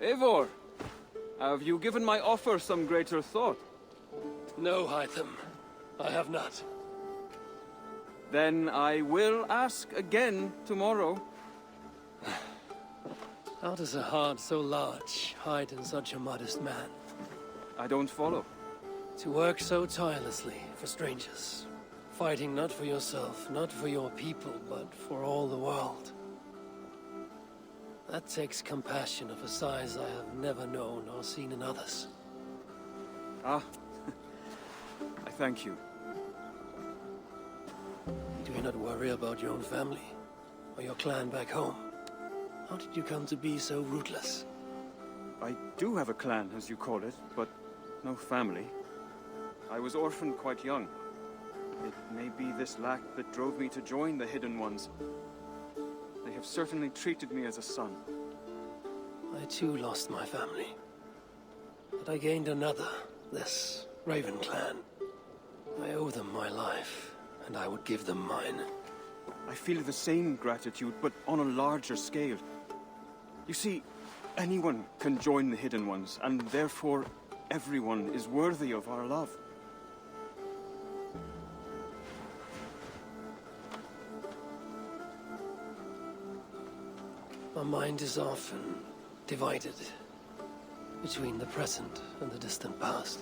R: Eivor, have you given my offer some greater thought?
E: No, Hytham. I have not.
R: Then I will ask again tomorrow.
E: How does a heart so large hide in such a modest man?
R: I don't follow.
E: To work so tirelessly for strangers. Fighting not for yourself, not for your people, but for all the world. That takes compassion of a size I have never known or seen in others.
R: Ah, I thank you.
E: Do you not worry about your own family? Or your clan back home? How did you come to be so rootless?
R: I do have a clan, as you call it, but no family. I was orphaned quite young. It may be this lack that drove me to join the Hidden Ones. They have certainly treated me as a son.
E: I too lost my family. But I gained another, this Raven clan. I owe them my life, and I would give them mine.
R: I feel the same gratitude, but on a larger scale. You see, anyone can join the Hidden Ones, and therefore everyone is worthy of our love.
E: My mind is often divided between the present and the distant past.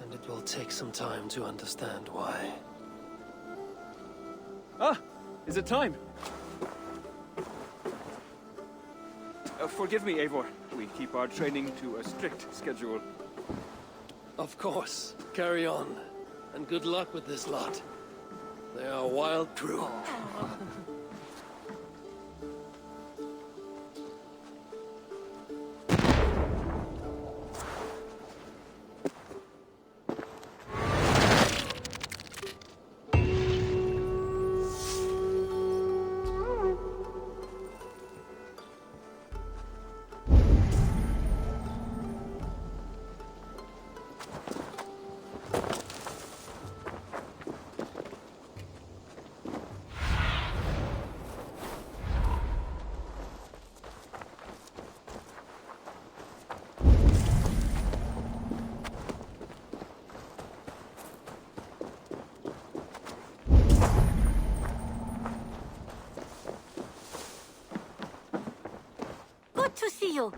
E: And it will take some time to understand why.
R: Ah! Is it time? Forgive me, Eivor. We keep our training to a strict schedule.
E: Of course. Carry on. And good luck with this lot. They are a wild crew.
B: to see you.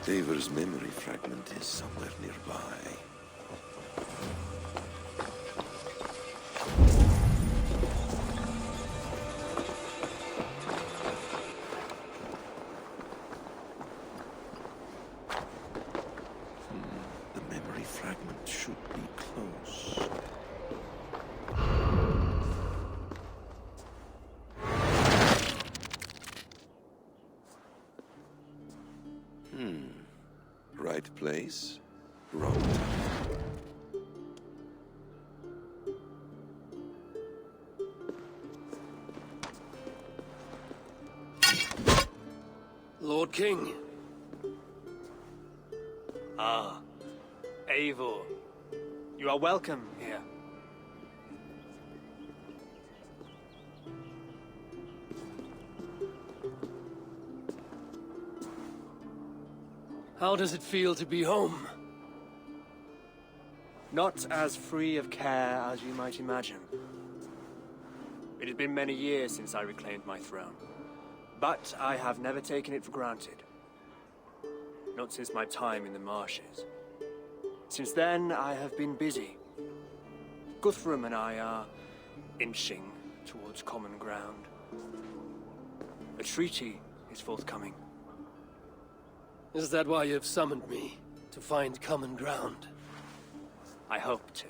G: Eivor's memory fragment is somewhere nearby. The memory fragment should be close. Right place, wrong time.
E: Lord King.
R: Ah, Eivor. You are welcome here.
E: How does it feel to be home?
R: Not as free of care as you might imagine. It has been many years since I reclaimed my throne, but I have never taken it for granted. Not since my time in the marshes. Since then, I have been busy. Guthrum and I are inching towards common ground. A treaty is forthcoming.
E: Is that why you've summoned me? To find common ground?
R: I hope to.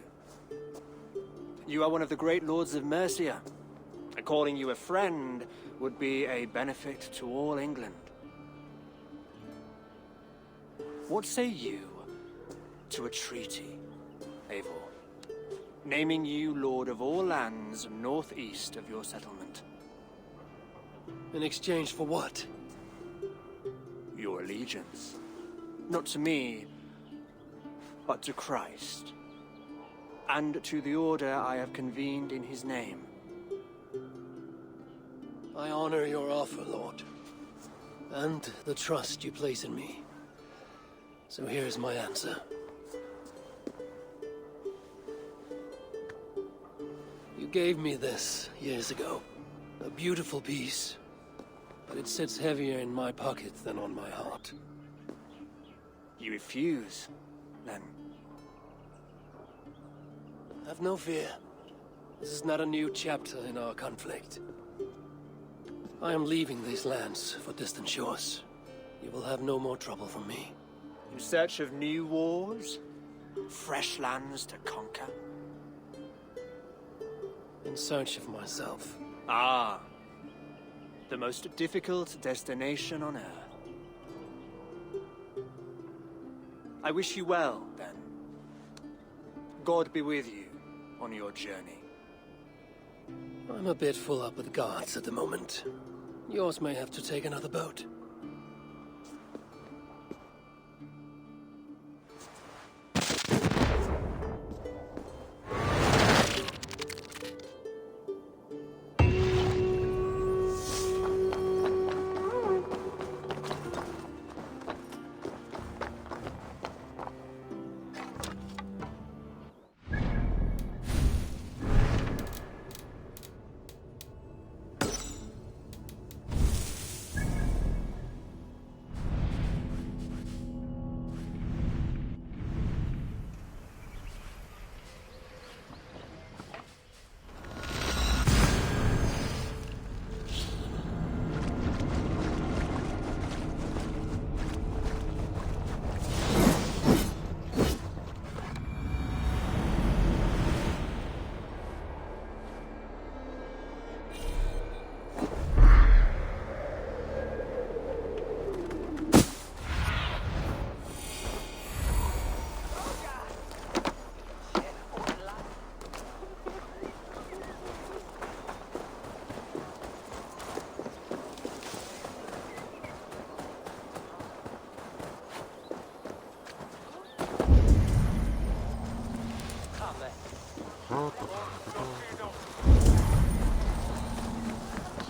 R: You are one of the great lords of Mercia, and calling you a friend would be a benefit to all England. What say you to a treaty, Eivor? Naming you lord of all lands northeast of your settlement.
E: In exchange for what?
R: Your allegiance. Not to me, but to Christ. And to the order I have convened in his name.
E: I honor your offer, Lord. And the trust you place in me. So here's my answer. You gave me this years ago. A beautiful piece. But it sits heavier in my pocket than on my heart.
R: You refuse, then?
E: Have no fear. This is not a new chapter in our conflict. I am leaving these lands for distant shores. You will have no more trouble from me.
R: In search of new wars? Fresh lands to conquer?
E: In search of myself.
R: Ah. The most difficult destination on Earth. I wish you well, then. God be with you on your journey.
E: I'm a bit full up with guards at the moment. Yours may have to take another boat.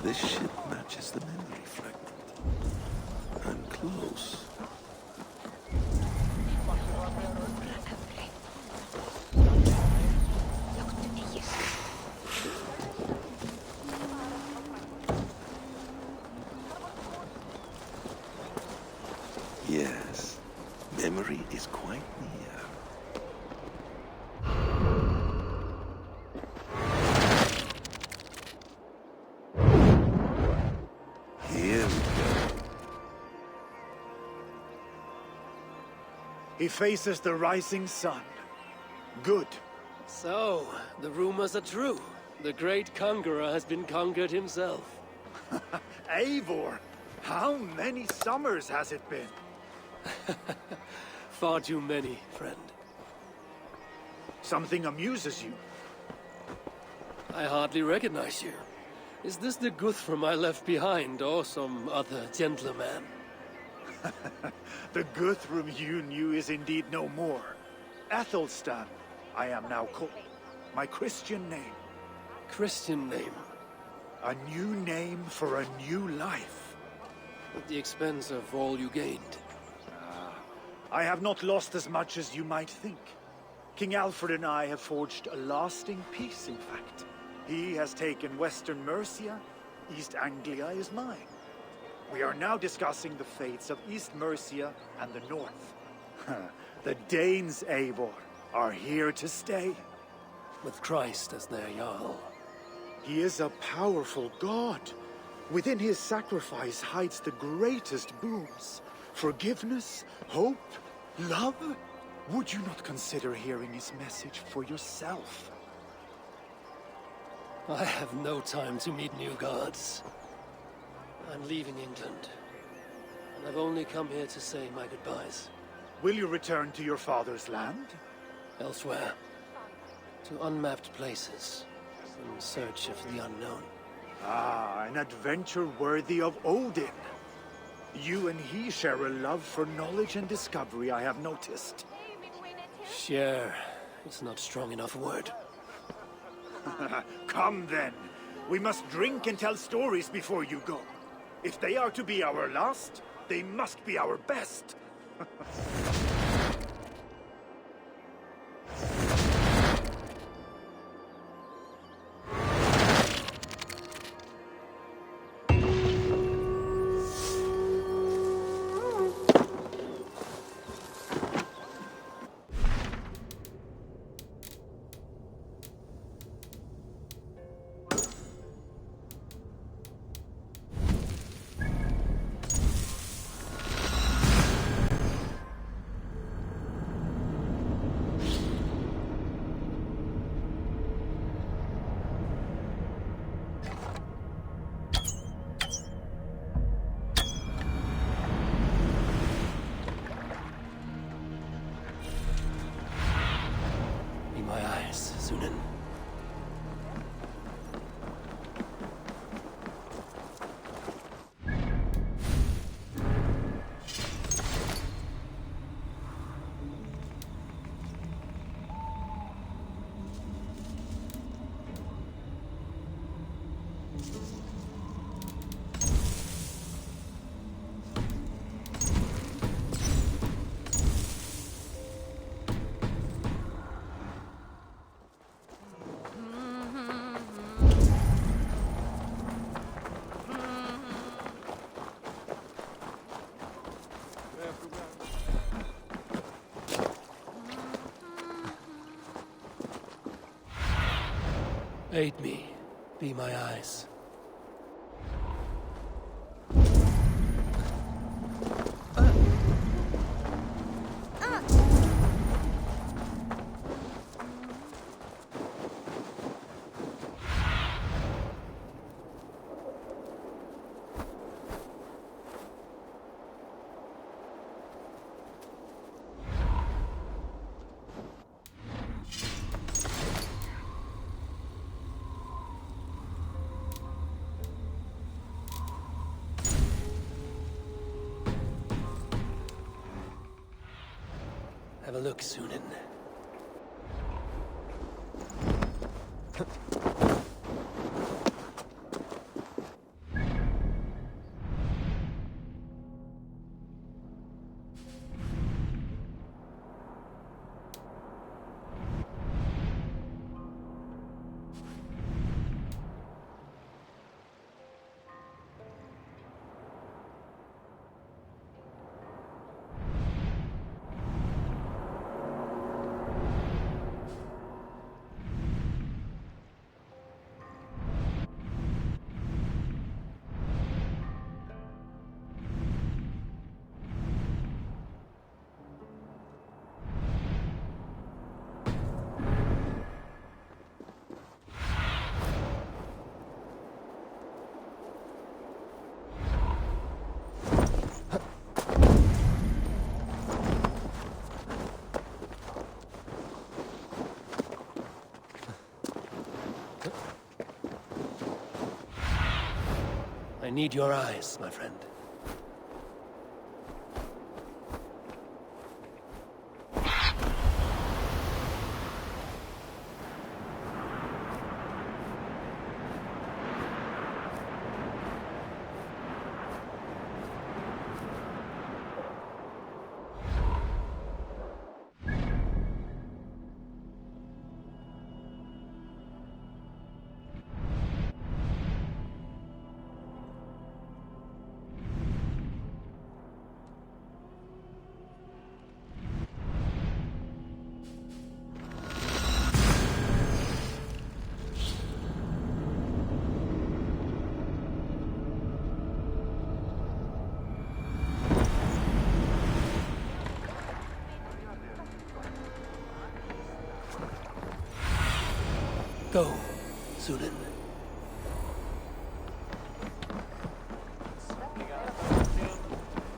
G: This ship matches the memory fragment. I'm close. Yes, memory is quite near. Here we go.
P: He faces the rising sun. Good.
E: So, the rumors are true. The great conqueror has been conquered himself.
P: Eivor, how many summers has it been?
E: Far too many, friend.
P: Something amuses you.
E: I hardly recognize you. Is this the Guthrum I left behind, or some other gentleman?
P: The Guthrum you knew is indeed no more. Athelstan, I am now called. My Christian name.
E: Christian name?
P: A new name for a new life.
E: At the expense of all you gained.
P: I have not lost as much as you might think. King Alfred and I have forged a lasting peace, in fact. He has taken Western Mercia, East Anglia is mine. We are now discussing the fates of East Mercia and the North. The Danes, Eivor, are here to stay.
E: With Christ as their Jarl.
P: He is a powerful god. Within his sacrifice hides the greatest boons. Forgiveness, hope, love. Would you not consider hearing his message for yourself?
E: I have no time to meet new gods. I'm leaving England. And I've only come here to say my goodbyes.
P: Will you return to your father's land?
E: Elsewhere. To unmapped places. In search of the unknown.
P: Ah, an adventure worthy of Odin. You and he share a love for knowledge and discovery, I have noticed.
E: Share is not strong enough a word.
P: Come then. We must drink and tell stories before you go. If they are to be our last, they must be our best.
E: Aid me. Be my eyes. Have a look, Sunan. I need your eyes, my friend. Go, Sunan.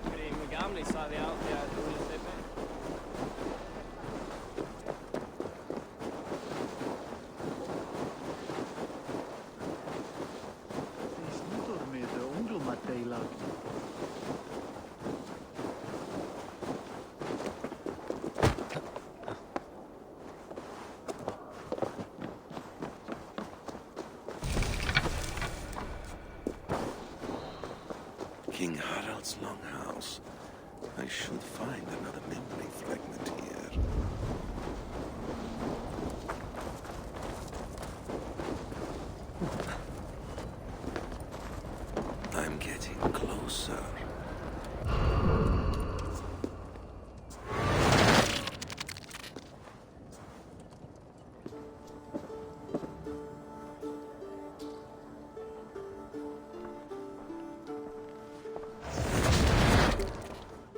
J: Fordi min gamle sa det alltid at du ville se meg.
G: God's Longhouse. I should find another memory fragment here. I'm getting closer.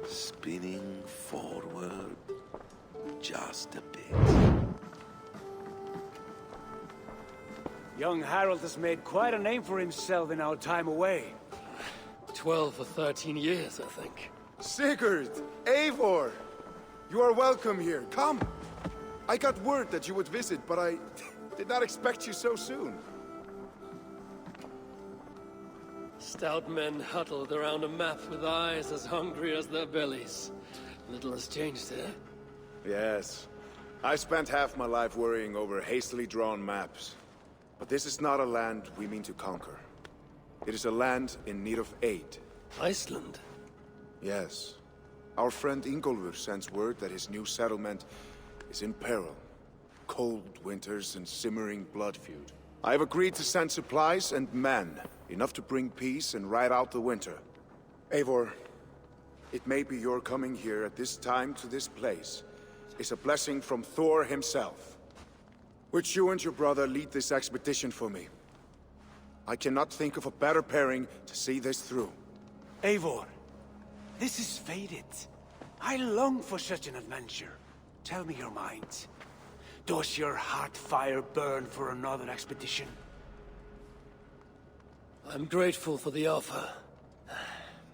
G: Spinning forward just a bit.
B: Young Harold has made quite a name for himself in our time away.
L: 12 or 13 years, I think.
V: Sigurd! Eivor! You are welcome here. Come! I got word that you would visit, but I did not expect you so soon.
L: Stout men huddled around a map with eyes as hungry as their bellies. Little has changed there.
V: Yes. I spent half my life worrying over hastily drawn maps. But this is not a land we mean to conquer. It is a land in need of aid.
L: Iceland?
V: Yes. Our friend Ingólfur sends word that his new settlement is in peril. Cold winters and simmering blood feud. I have agreed to send supplies and men, enough to bring peace and ride out the winter. Eivor, it may be your coming here at this time to this place is a blessing from Thor himself. Would you and your brother lead this expedition for me? I cannot think of a better pairing to see this through.
B: Eivor, this is fated. I long for such an adventure. Tell me your mind. Does your heart fire burn for another expedition?
L: I'm grateful for the offer.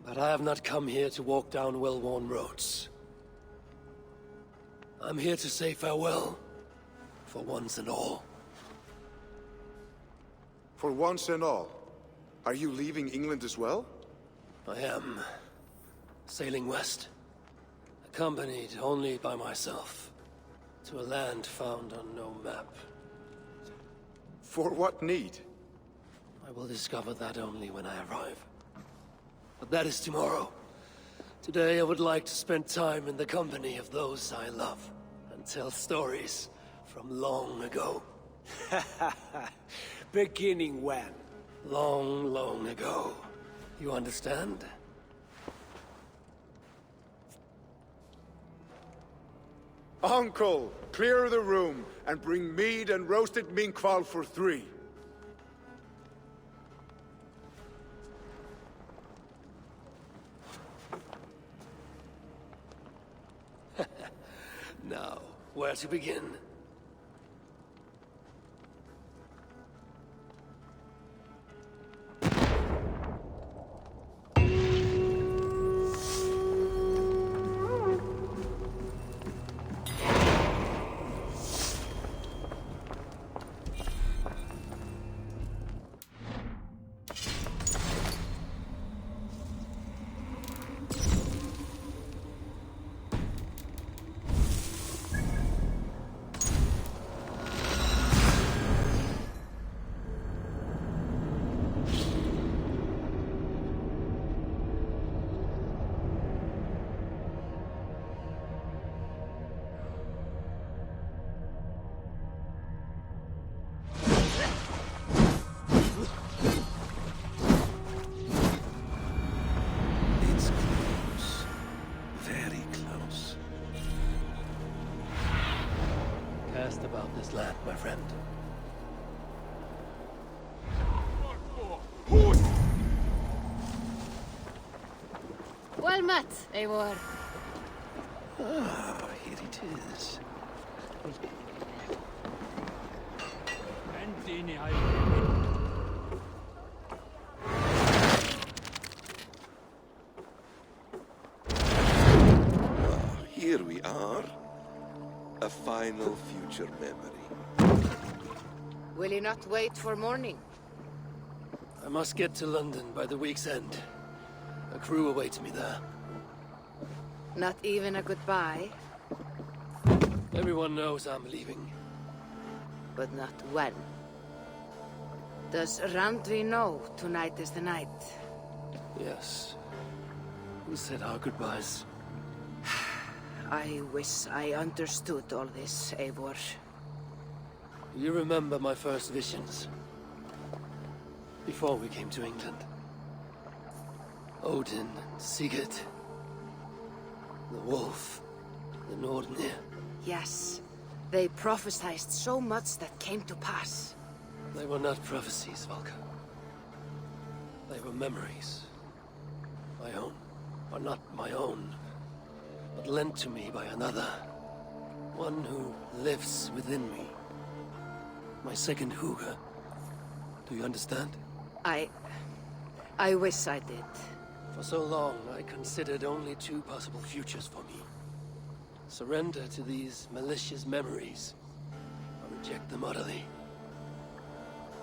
L: But I have not come here to walk down well-worn roads. I'm here to say farewell. For once and all.
V: For once and all? Are you leaving England as well?
L: I am. Sailing west. Accompanied only by myself. To a land found on no map.
V: For what need?
L: I will discover that only when I arrive. But that is tomorrow. Today I would like to spend time in the company of those I love. And tell stories from long ago.
B: Beginning when?
L: Long, long ago. You understand?
V: Uncle, clear the room and bring mead and roasted minkval for 3.
L: Now, where to begin? About this land, my friend.
T: Well met, Eivor.
G: Ah, here it is. Here we are. A final future memory.
T: Will you not wait for morning?
L: I must get to London by the week's end. A crew awaits me there.
T: Not even a goodbye?
L: Everyone knows I'm leaving.
T: But not when. Does Randvi know tonight is the night?
L: Yes.
E: Who said our goodbyes?
T: I wish I understood all this, Eivor.
E: Do you remember my first visions? Before we came to England. Odin, Sigurd, the wolf, the Nordnir.
T: Yes. They prophesied so much that came to pass.
E: They were not prophecies, Valka. They were memories. My own. Or not my own, but lent to me by another. One who lives within me. My second Huga. Do you understand?
T: I wish I did.
E: For so long, I considered only two possible futures for me. Surrender to these malicious memories, or reject them utterly.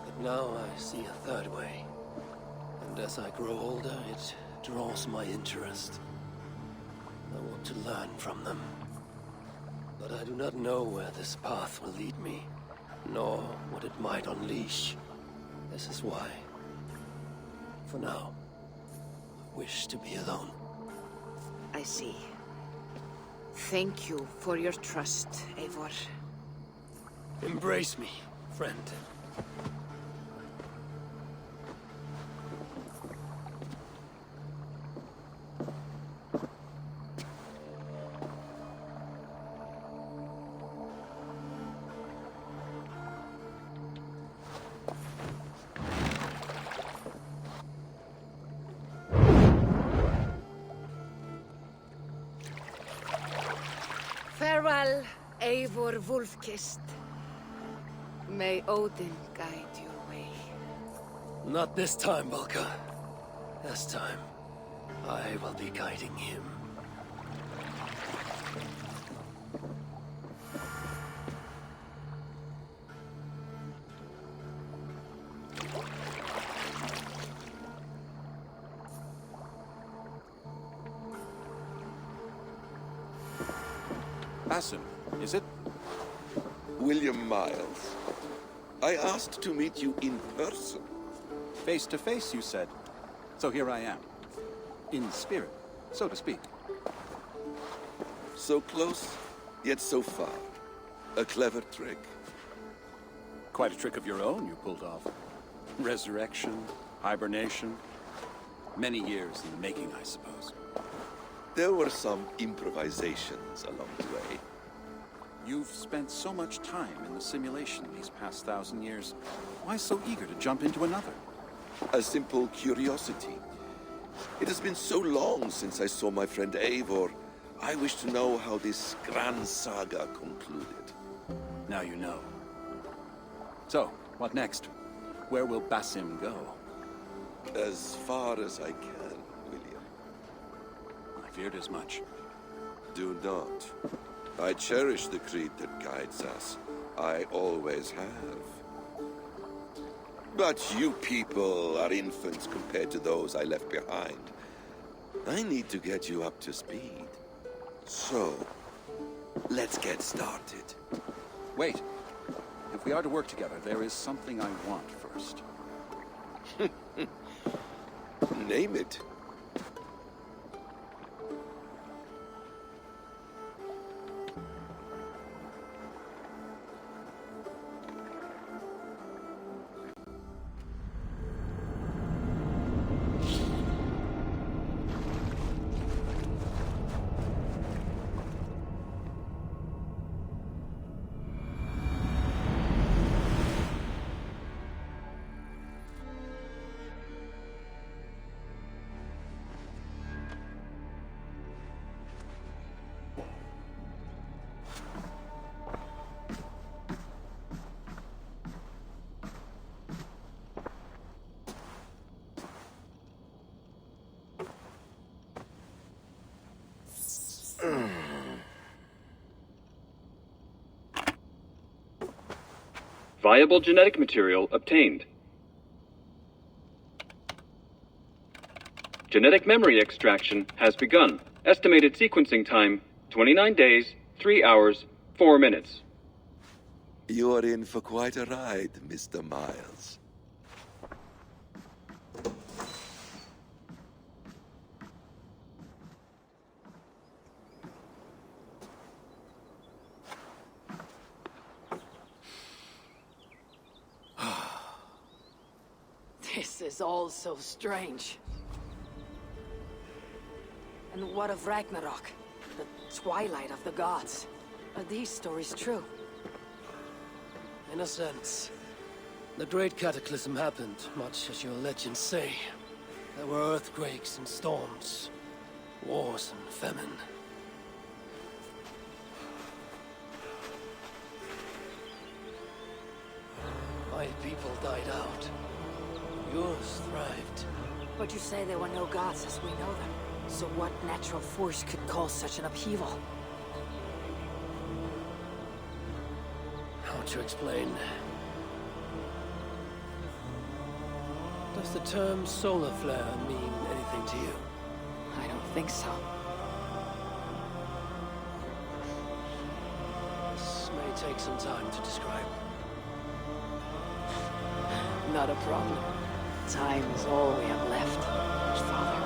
E: But now I see a third way. And as I grow older, it draws my interest. I want to learn from them. But I do not know where this path will lead me, nor what it might unleash. This is why, for now, I wish to be alone.
T: I see. Thank you for your trust, Eivor.
E: Embrace me, friend.
T: Farewell, Eivor Wolf-Kissed. May Odin guide your way.
E: Not this time, Valka. This time, I will be guiding him.
F: Basim, is it?
G: William Miles. I asked to meet you in person.
F: Face to face, you said. So here I am. In spirit, so to speak.
G: So close, yet so far. A clever trick.
F: Quite a trick of your own you pulled off. Resurrection, hibernation. Many years in the making, I suppose.
G: There were some improvisations along the way.
F: You've spent so much time in the simulation these past 1,000 years. Why so eager to jump into another?
G: A simple curiosity. It has been so long since I saw my friend Eivor. I wish to know how this grand saga concluded.
F: Now you know. So, what next? Where will Basim go?
G: As far as I can, William.
F: I feared as much.
G: Do not. I cherish the creed that guides us. I always have. But you people are infants compared to those I left behind. I need to get you up to speed. So, let's get started.
F: Wait. If we are to work together, there is something I want first.
G: Name it.
O: Viable genetic material obtained. Genetic memory extraction has begun. Estimated sequencing time, 29 days, 3 hours, 4 minutes.
G: You are in for quite a ride, Mr. Miles.
U: is all so strange. And what of Ragnarok? The twilight of the gods? Are these stories true?
E: In a sense. The Great Cataclysm happened, much as your legends say. There were earthquakes and storms, wars and famine. My people died out. Yours thrived.
U: But you say there were no gods as we know them. So what natural force could cause such an upheaval?
E: How to explain? Does the term solar flare mean anything to you?
U: I don't think so.
E: This may take some time to describe.
U: Not a problem. Time is all we have left, Father.